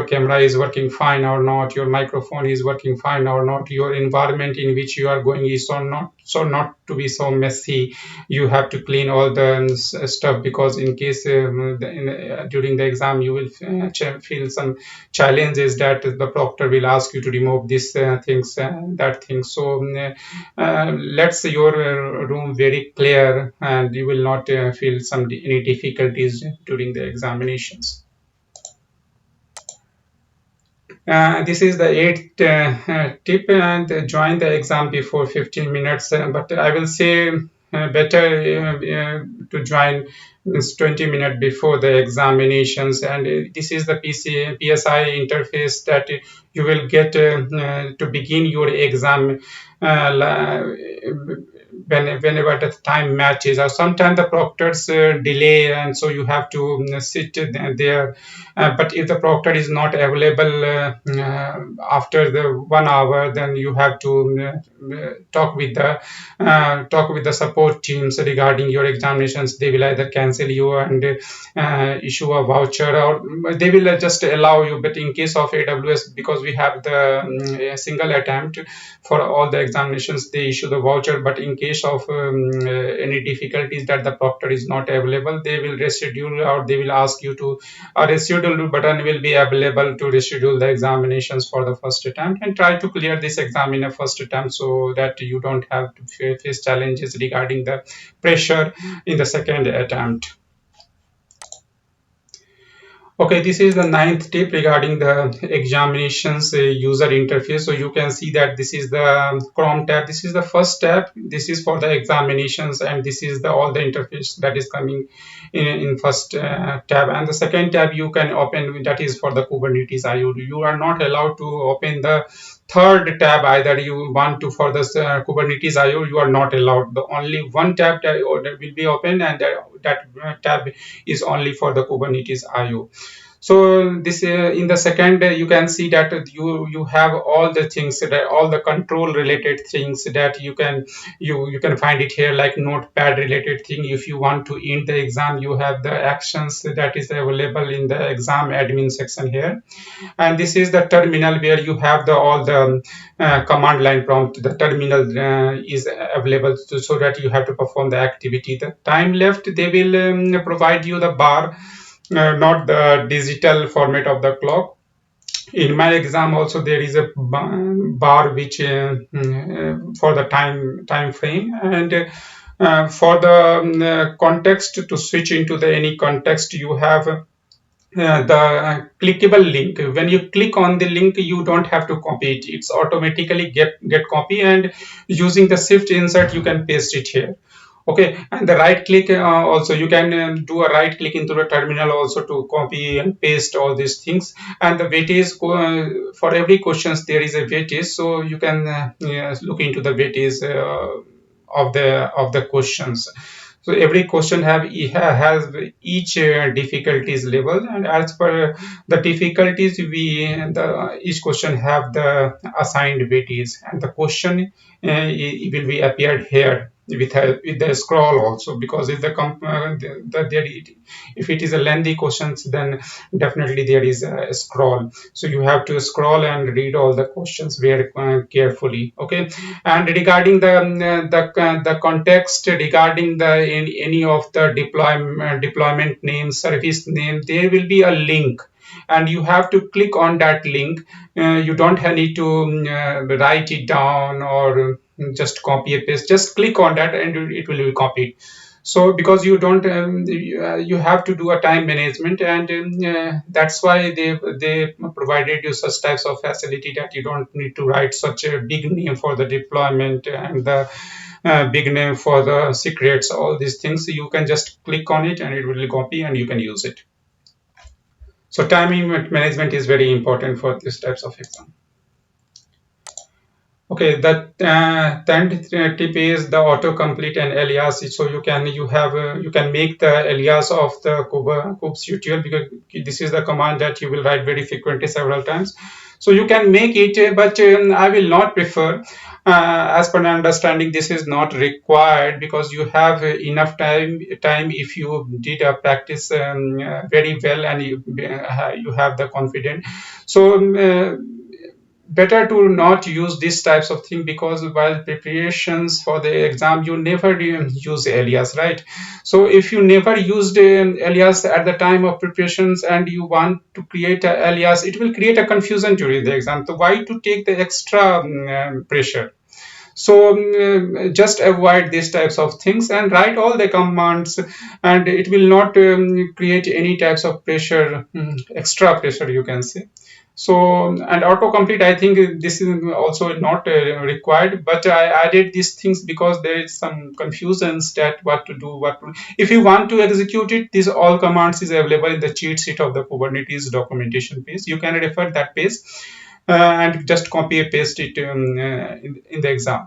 S2: camera is working fine or not, your microphone is working fine or not, your environment in which you are going is or not so not to be so messy. You have to clean all the stuff, because in case during the exam you will feel some challenges that the proctor will ask you to remove this things, that thing. So let's your room very clear, and you will not feel any difficulties during the examinations. This is the eighth tip, and join the exam before 15 minutes. But I will say better to join means 20 minutes before the examinations. And this is the PSI interface that you will get to begin your exam. Whenever the time matches, or sometimes the proctors delay, and so you have to sit there. But if the proctor is not available after the 1 hour, then you have to talk with the support teams regarding your examinations. They will either cancel you and issue a voucher, or they will just allow you. But in case of AWS, because we have the single attempt for all the examinations, they issue the voucher. But in case of any difficulties that the proctor is not available, they will reschedule, or they will ask you to a reschedule button will be available to reschedule the examinations for the first attempt, and try to clear this exam in a first attempt, so that you don't have to face challenges regarding the pressure in the second attempt. Okay, this is the ninth tip regarding the examinations user interface. So you can see that this is the Chrome tab. This is the first tab. This is for the examinations, and this is the all the interface that is coming in first tab. And the second tab you can open, that is for the Kubernetes IO. You are not allowed to open the third tab either. You want to for the Kubernetes IO, you are not allowed. The only one tab that will be open, and that tab is only for the Kubernetes IO. So this in the second, you can see that you have all the things, that all the control related things that you can find it here, like notepad related thing. If you want to end the exam, you have the actions that is available in the exam admin section here. And this is the terminal, where you have the all the command line prompt. The terminal is available so that you have to perform the activity. The time left, they will provide you the bar, not the digital format of the clock. In my exam also, there is a bar which for the time frame, and for the context, to switch into the any context, you have the clickable link. When you click on the link, you don't have to copy it. It's automatically get copy, and using the shift insert, you can paste it here. Okay, and the right click also, you can do a right click into the terminal also to copy and paste all these things. And the weightage, for every questions there is a weightage, so you can look into the weightage of the questions. So every question has each difficulties level, and as per the difficulties, each question have the assigned weightage, and the question it will be appeared here with the scroll also, because if if it is a lengthy questions, then definitely there is a scroll. So you have to scroll and read all the questions very carefully. Okay, and regarding the context, regarding the any of the deployment name, service name, there will be a link, and you have to click on that link. You don't need to write it down or just copy and paste. Just click on that and it will be copied. So because you don't you have to do a time management, and that's why they provided you such types of facility, that you don't need to write such a big name for the deployment, and the big name for the secrets, all these things. You can just click on it and it will copy, and you can use it. So timing management is very important for these types of exam. Okay, the 10th tip is the autocomplete and alias. So you can make the alias of the kubes util, because this is the command that you will write very frequently several times. So you can make it, but I will not prefer. As per my understanding, this is not required, because you have enough time if you did a practice very well, and you have the confidence. So better to not use these types of thing, because while preparations for the exam you never use alias, right? So if you never used alias at the time of preparations and you want to create a alias, it will create a confusion during the exam. So why to take the extra pressure? So just avoid these types of things and write all the commands, and it will not create any types of pressure, extra pressure you can say. So, and autocomplete, I think this is also not required, but I added these things because there is some confusions that what to do, if you want to execute it, these all commands is available in the cheat sheet of the Kubernetes documentation page. You can refer that page and just copy and paste it in the exam.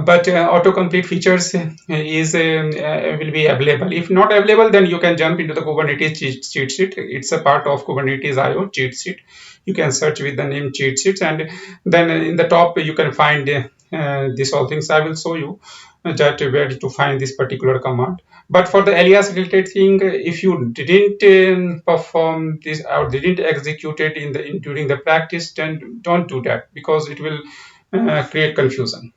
S2: But autocomplete features is will be available. If not available, then you can jump into the Kubernetes cheat sheet. It's a part of Kubernetes IO cheat sheet. You can search with the name cheat sheets, and then in the top you can find these all things. I will show you that where to find this particular command. But for the alias related thing, if you didn't perform this or didn't execute it during the practice, then don't do that, because it will create confusion.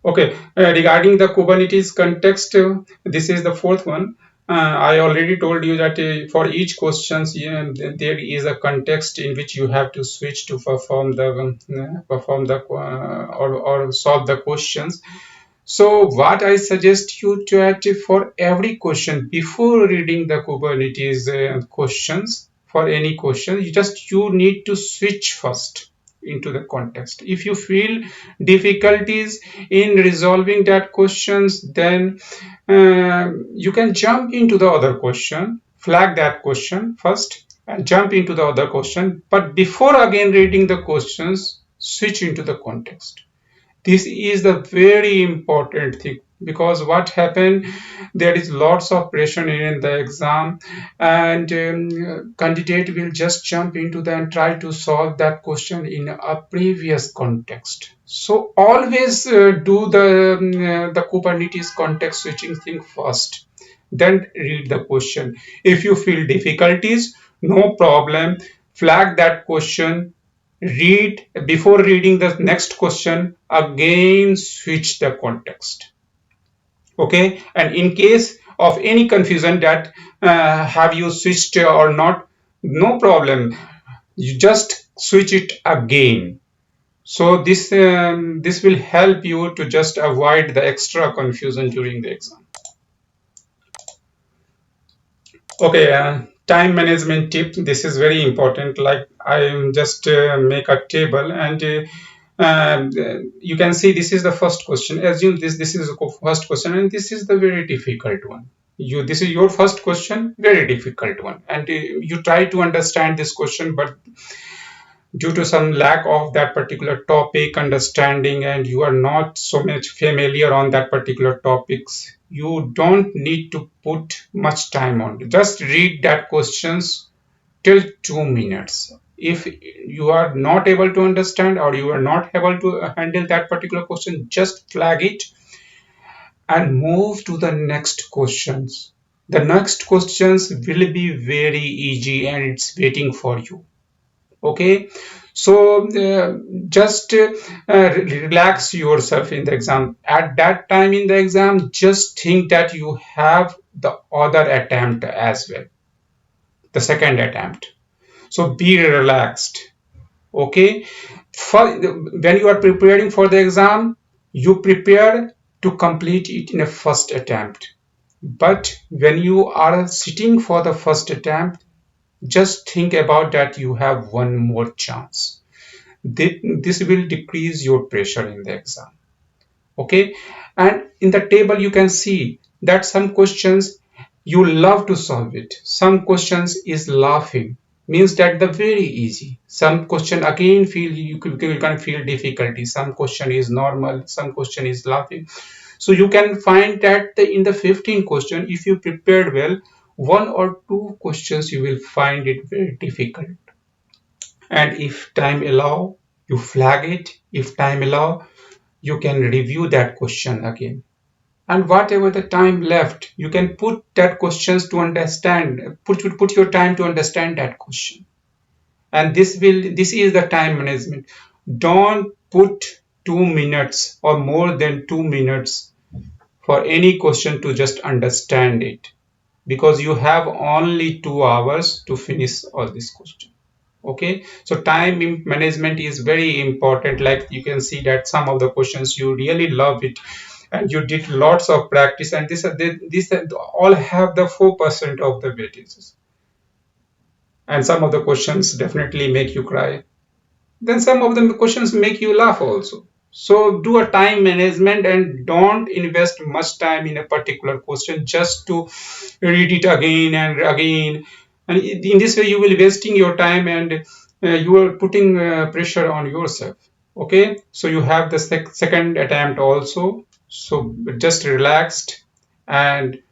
S2: Okay, regarding the Kubernetes context, this is the fourth one. I already told you that for each questions, there is a context in which you have to switch to or solve the questions. So what I suggest you to actually, for every question, before reading the Kubernetes questions, for any question, you need to switch first into the context. If you feel difficulties in resolving that questions, then you can jump into the other question, flag that question first, and jump into the other question. But before again reading the questions, switch into the context. This is the very important thing, because what happened, there is lots of pressure in the exam, and candidate will just jump into that and try to solve that question in a previous context. So always do the Kubernetes context switching thing first, then read the question. If you feel difficulties, no problem, flag that question, read before reading the next question, again switch the context. Okay, and in case of any confusion that have you switched or not, no problem, you just switch it again. So this will help you to just avoid the extra confusion during the exam. Okay, time management tip. This is very important. Like I just make a table, and you can see this is the first question. Assume this is the first question, and this is the very difficult one. This is your first question, very difficult one, and you try to understand this question, but due to some lack of that particular topic understanding, and you are not so much familiar on that particular topics, you don't need to put much time on it. Just read that questions till 2 minutes. If you are not able to understand or you are not able to handle that particular question, just flag it and move to the next questions. The next questions will be very easy and it's waiting for you. Okay, so just relax yourself in the exam. At that time in the exam, just think that you have the other attempt as well, the second attempt. So be relaxed. Okay, when you are preparing for the exam, you prepare to complete it in a first attempt. But when you are sitting for the first attempt, just think about that you have one more chance. This will decrease your pressure in the exam. Okay, and in the table you can see that some questions you love to solve it, some questions is laughing, means that the very easy, some question again feel you can feel difficulty, some question is normal, some question is laughing. So you can find that in the 15 question, if you prepared well, one or two questions you will find it very difficult, and if time allow, you flag it. If time allow, you can review that question again, and whatever the time left, you can put that questions to understand, put your time to understand that question. and this is the time management. Don't put 2 minutes or more than 2 minutes for any question to just understand it, because you have only 2 hours to finish all this question. Okay, so time management is very important. Like you can see that some of the questions you really love it and you did lots of practice, and this all have the 4% of the weightages, and some of the questions definitely make you cry, then some of the questions make you laugh also. So do a time management and don't invest much time in a particular question just to read it again and again, and in this way you will be wasting your time, and you are putting pressure on yourself. Okay, so you have the second attempt also, so just relaxed and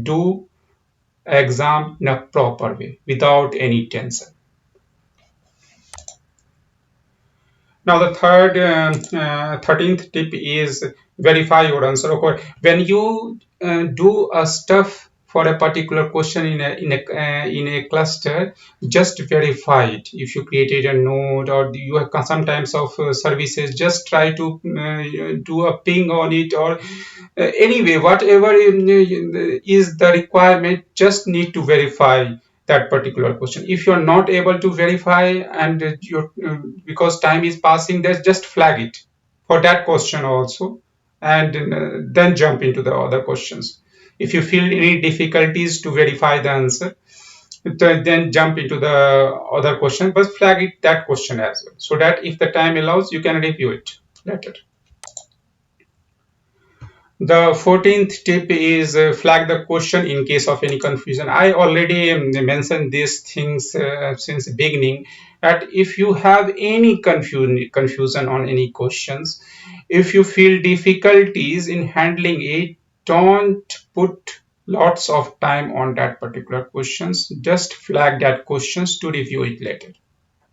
S2: do exam in a proper way without any tension. Now the 13th tip is verify your answer. Okay, when you do a stuff for a particular question in a cluster, just verify it. If you created a node or you have some types of services, just try to do a ping on it, or anyway, whatever is the requirement, just need to verify that particular question. If you're not able to verify and you're because time is passing, then just flag it for that question also, and then jump into the other questions. If you feel any difficulties to verify the answer, then jump into the other question, but flag it that question as well, so that if the time allows, you can review it later. The 14th tip is flag the question in case of any confusion. I already mentioned these things since the beginning, that if you have any confusion on any questions, if you feel difficulties in handling it, don't put lots of time on that particular questions. Just flag that questions to review it later.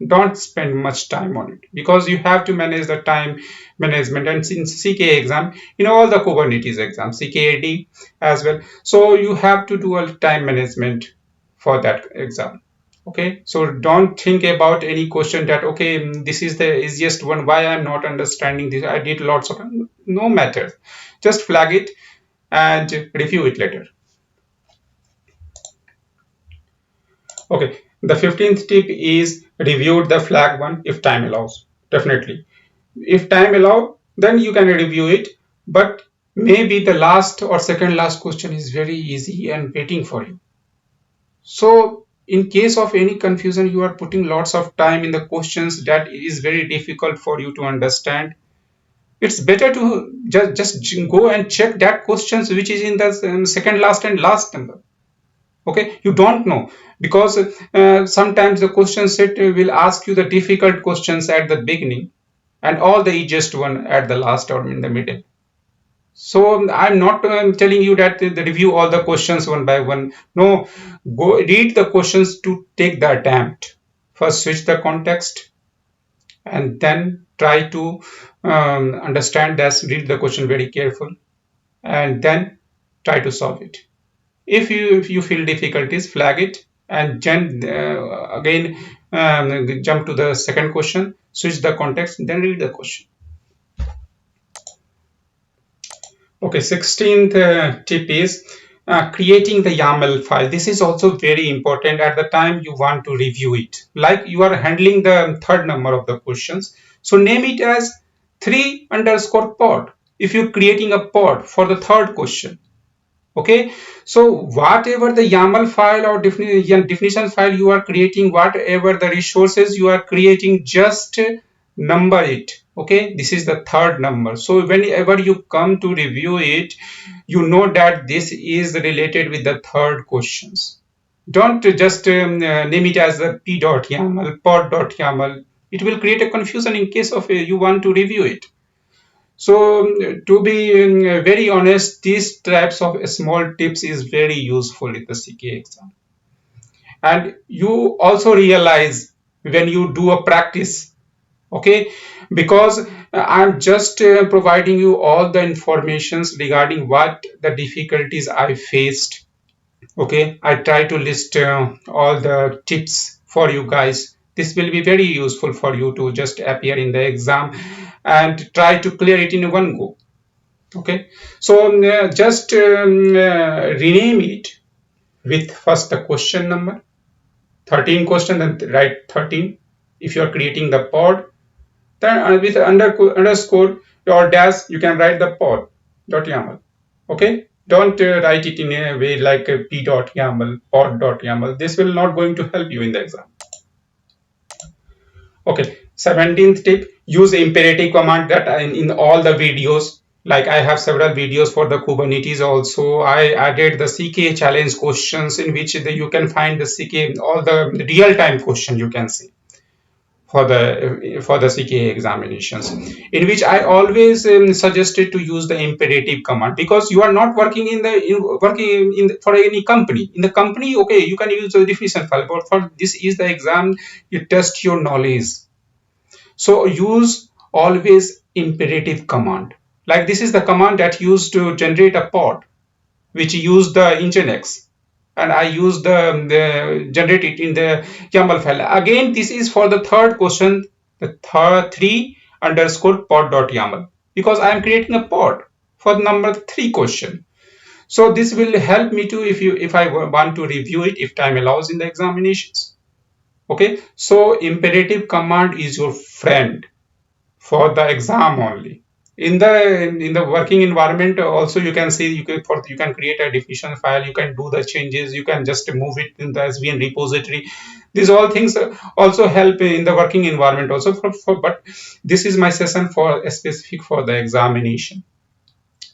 S2: Don't spend much time on it, because you have to manage the time management. And since CKA exam, all the Kubernetes exams, CKAD as well, so you have to do a time management for that exam. Okay, so don't think about any question that, okay, this is the easiest one, why I'm not understanding this, I did lots of, no matter, just flag it and review it later. Okay, the 15th tip is review the flag one if time allows. Definitely. If time allow, then you can review it, but maybe the last or second last question is very easy and waiting for you. So in case of any confusion, you are putting lots of time in the questions that is very difficult for you to understand. It's better to just go and check that questions which is in the second last and last number. Okay, you don't know, because sometimes the question set will ask you the difficult questions at the beginning and all the easiest one at the last or in the middle. So I'm not telling you that the review all the questions one by one. No, go read the questions to take the attempt. First switch the context and then try to understand that, read the question very careful, and then try to solve it. If you feel difficulties, flag it, and then again jump to the second question, switch the context, then read the question. Okay, 16th tip is creating the YAML file. This is also very important at the time you want to review it. Like you are handling the third number of the questions, so name it as 3_pod. If you're creating a pod for the third question, okay, so whatever the YAML file or definition file you are creating, whatever the resources you are creating, just number it. Okay, this is the third number, so whenever you come to review it, you know that this is related with the third questions. Don't just name it as a p.yaml, pod.yaml. It will create a confusion in case of you want to review it. So to be very honest, these types of small tips is very useful in the CKA exam. And you also realize when you do a practice, okay, because I'm just providing you all the informations regarding what the difficulties I faced. Okay, I try to list all the tips for you guys. This will be very useful for you to just appear in the exam and try to clear it in one go. Okay, so just rename it with first the question number, 13 question, then write 13. If you are creating the pod, then with underscore or dash, you can write the pod.yaml. Okay, don't write it in a way like a p.yaml, pod.yaml. This will not going to help you in the exam. Okay, 17th tip, use imperative command that in all the videos. Like I have several videos for the Kubernetes also. I added the CKA challenge questions in which you can find the CKA, all the real-time question you can see for the CKA examinations, in which I always suggested to use the imperative command, because you are not working for any company. In the company, okay, you can use the definition file, but for this is the exam, you test your knowledge. So use always imperative command. Like this is the command that used to generate a pod, which use the Nginx, and I use the generate it in the YAML file. Again, this is for the third question, the third 3 underscore pod.yaml, because I am creating a pod for the number 3 question. So this will help me to if I want to review it if time allows in the examinations. Okay, so imperative command is your friend for the exam only. In the working environment also, you can see you can create a definition file, you can do the changes, you can just move it in the SVN repository. These all things also help in the working environment also, but this is my session for specific for the examination.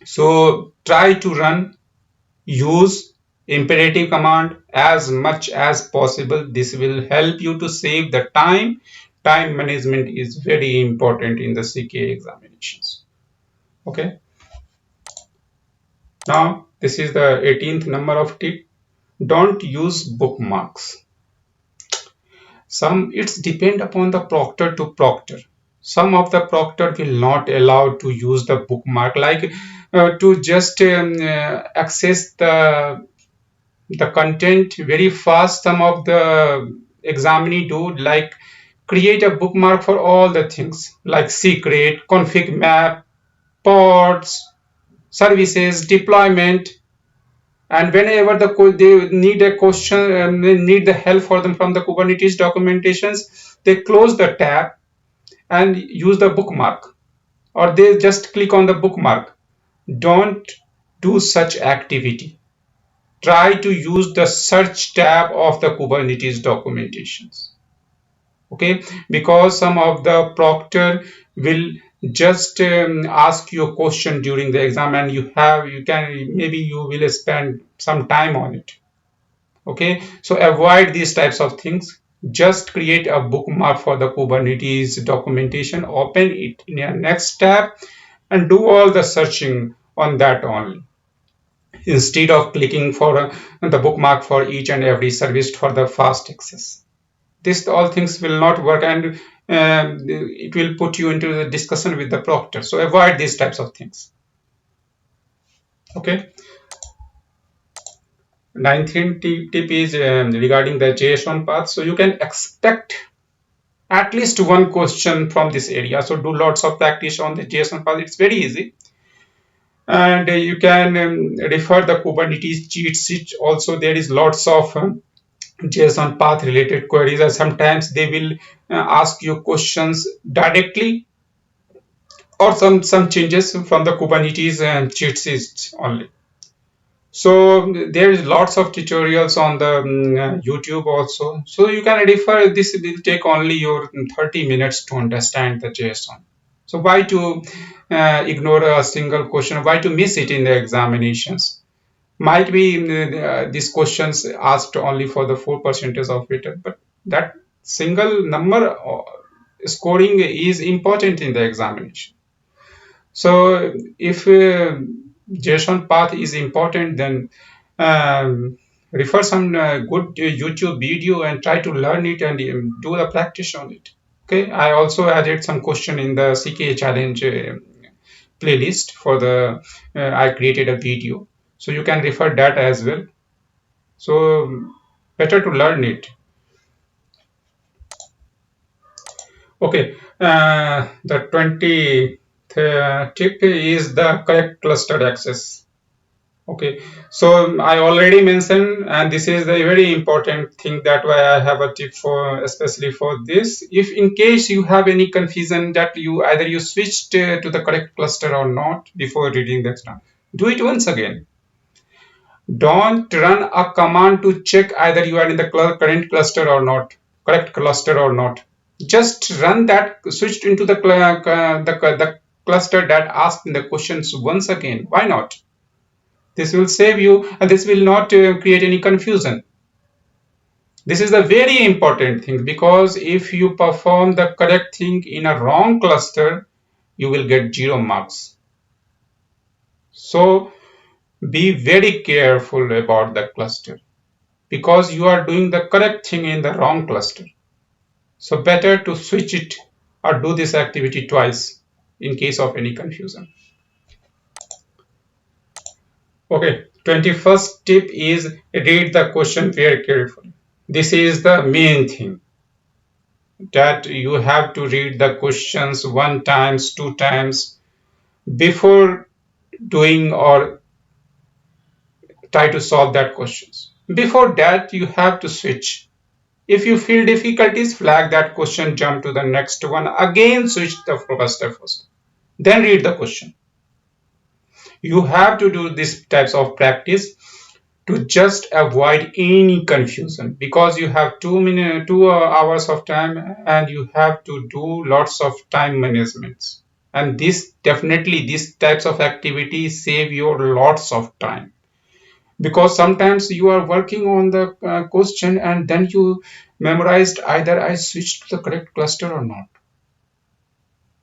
S2: So try to use imperative command as much as possible. This will help you to save the time. Time management is very important in the CKA examinations. Okay, now this is the 18th number of tip. Don't use bookmarks. It's depend upon the proctor to proctor. Some of the proctor will not allow to use the bookmark, like to just access the content very fast. Some of the examinee do like create a bookmark for all the things like secret, ConfigMap, pods, services, deployment, and whenever they need a question, they need the help for them from the Kubernetes documentations, they close the tab and use the bookmark, or they just click on the bookmark. Don't do such activity. Try to use the search tab of the Kubernetes documentations. Okay, because some of the proctor will just ask you a question during the exam, and maybe you will spend some time on it. Okay, so avoid these types of things. Just create a bookmark for the Kubernetes documentation, open it in your next tab, and do all the searching on that only, instead of clicking for the bookmark for each and every service for the fast access. This all things will not work, and it will put you into the discussion with the proctor. So avoid these types of things. Okay. 19th tip is regarding the JSON path. So you can expect at least one question from this area. So do lots of practice on the JSON path. It's very easy. And you can refer the Kubernetes cheat sheet. Also, there is lots of JSON path related queries, and sometimes they will ask you questions directly, or some changes from the Kubernetes cheat sheet only. So there is lots of tutorials on the YouTube also. So you can refer. This will take only your 30 minutes to understand the JSON. So why to ignore a single question? Why to miss it in the examinations? Might be these questions asked only for the 4% of it, but that single number scoring is important in the examination. So if JSON path is important, then refer some good YouTube video and try to learn it and do the practice on it. Okay, I also added some question in the CKA challenge playlist for the I created a video, so you can refer that as well. So better to learn it. Okay, the 20th tip is the correct cluster access. Okay, so I already mentioned, and this is the very important thing, that why I have a tip for, especially for this. If in case you have any confusion that you either you switched to the correct cluster or not before reading the exam, do it once again. Don't run a command to check either you are in the current cluster or not, correct cluster or not. Just run that switched into the cluster that asked the questions once again. Why not? This will save you, and this will not create any confusion. This is a very important thing, because if you perform the correct thing in a wrong cluster, you will get 0 marks. So be very careful about the cluster, because you are doing the correct thing in the wrong cluster. So better to switch it or do this activity twice in case of any confusion. Okay, 21st tip is read the question very carefully. This is the main thing, that you have to read the questions 1 times, 2 times before doing or try to solve that questions. Before that, you have to switch. If you feel difficulties, flag that question, jump to the next one, again switch the cluster first. Then read the question. You have to do these types of practice to just avoid any confusion, because you have 2 hours of time and you have to do lots of time managements, and this definitely these types of activities save you lots of time, because sometimes you are working on the question and then you memorized either I switched to the correct cluster or not.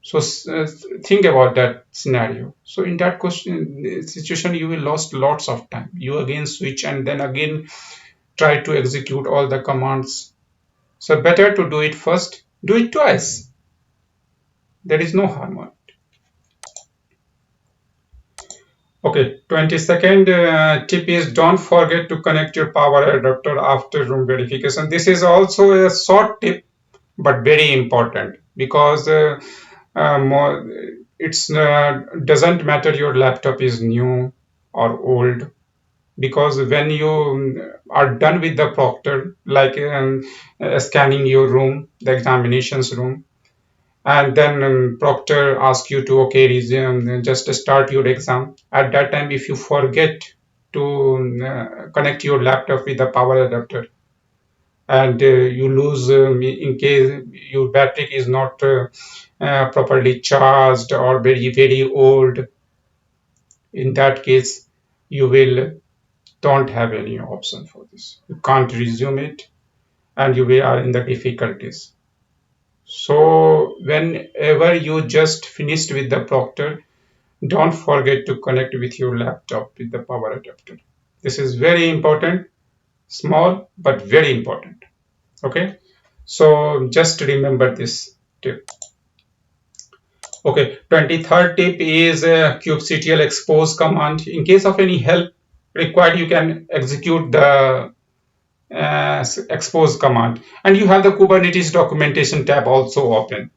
S2: So think about that scenario. So in that question situation, you will lost lots of time. You again switch and then again try to execute all the commands. So better to do it first. Do it twice. There is no harm on it. Okay, 22nd tip is don't forget to connect your power adapter after room verification. This is also a short tip, but very important, because more, it's doesn't matter your laptop is new or old, because when you are done with the proctor, like scanning your room, the examinations room, and then proctor asks you to okay resume, just start your exam. At that time, if you forget to connect your laptop with the power adapter, and you lose in case your battery is not properly charged or very old, in that case you will don't have any option for this. You can't resume it, and you will are in the difficulties. So whenever you just finished with the proctor, don't forget to connect with your laptop with the power adapter. This is very important, small but very important. Okay, so just remember this tip. Okay, 23rd tip is kubectl expose command. In case of any help required, you can execute the expose command, and you have the Kubernetes documentation tab also open.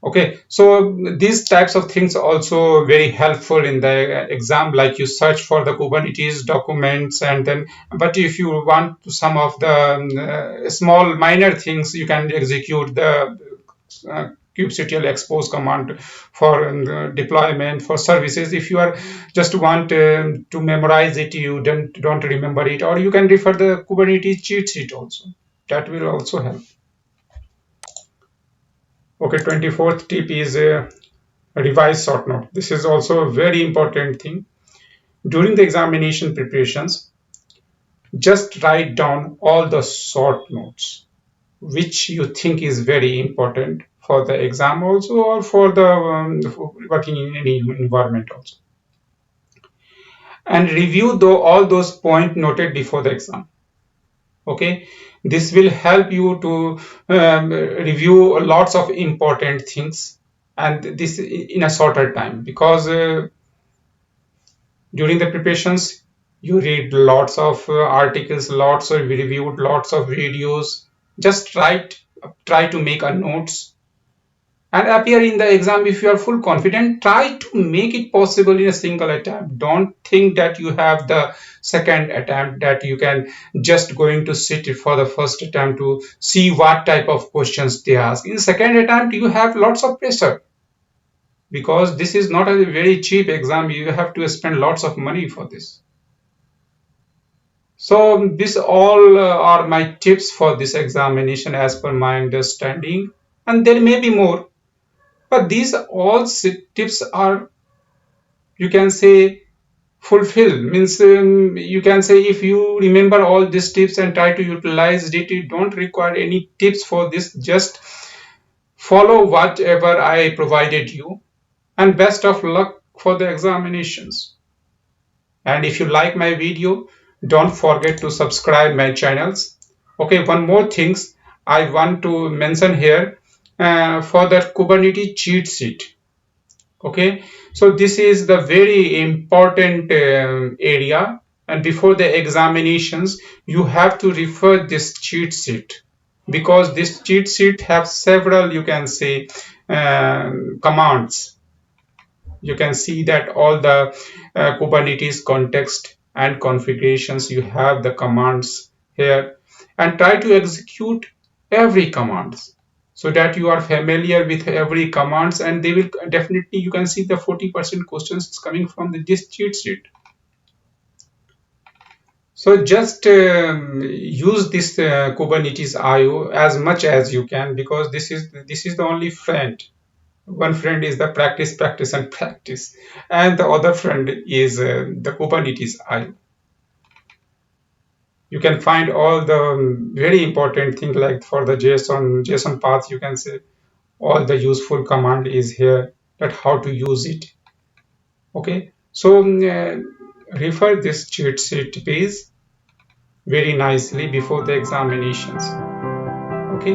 S2: Okay, so these types of things are also very helpful in the exam, like you search for the Kubernetes documents, and then, but if you want some of the small minor things, you can execute the kubectl expose command for deployment for services. If you are just want to memorize it, you don't remember it, or you can refer the Kubernetes cheat sheet also. That will also help. Okay, 24th tip is revise short note. This is also a very important thing. During the examination preparations, just write down all the short notes which you think is very important for the exam also, or for the for working in any environment also, and review all those points noted before the exam. Okay, this will help you to review lots of important things, and this in a shorter time, because during the preparations you read lots of articles, lots of reviewed lots of videos. Just try to make a notes and appear in the exam if you are full confident. Try to make it possible in a single attempt. Don't think that you have the second attempt, that you can just going to sit it for the first attempt to see what type of questions they ask. In second attempt you have lots of pressure, because this is not a very cheap exam. You have to spend lots of money for this. So this all are my tips for this examination as per my understanding, and there may be more, but these all tips are, you can say, fulfill, means you can say if you remember all these tips and try to utilize it, you don't require any tips for this. Just follow whatever I provided you, and best of luck for the examinations. And if you like my video, don't forget to subscribe my channels. Okay, one more things I want to mention here, for the Kubernetes cheat sheet. Okay, so this is the very important area, and before the examinations you have to refer this cheat sheet, because this cheat sheet have several, you can say, commands. You can see that all the Kubernetes context and configurations, you have the commands here, and try to execute every commands so that you are familiar with every commands, and they will definitely, you can see the 40% questions is coming from this cheat sheet. So just use this Kubernetes IO as much as you can, because this is the only friend. One friend is the practice, practice, and practice, and the other friend is the Kubernetes IO. You can find all the very important thing, like for the JSON path, you can say all the useful command is here, that how to use it. Okay, so refer this cheat sheet page very nicely before the examinations. Okay,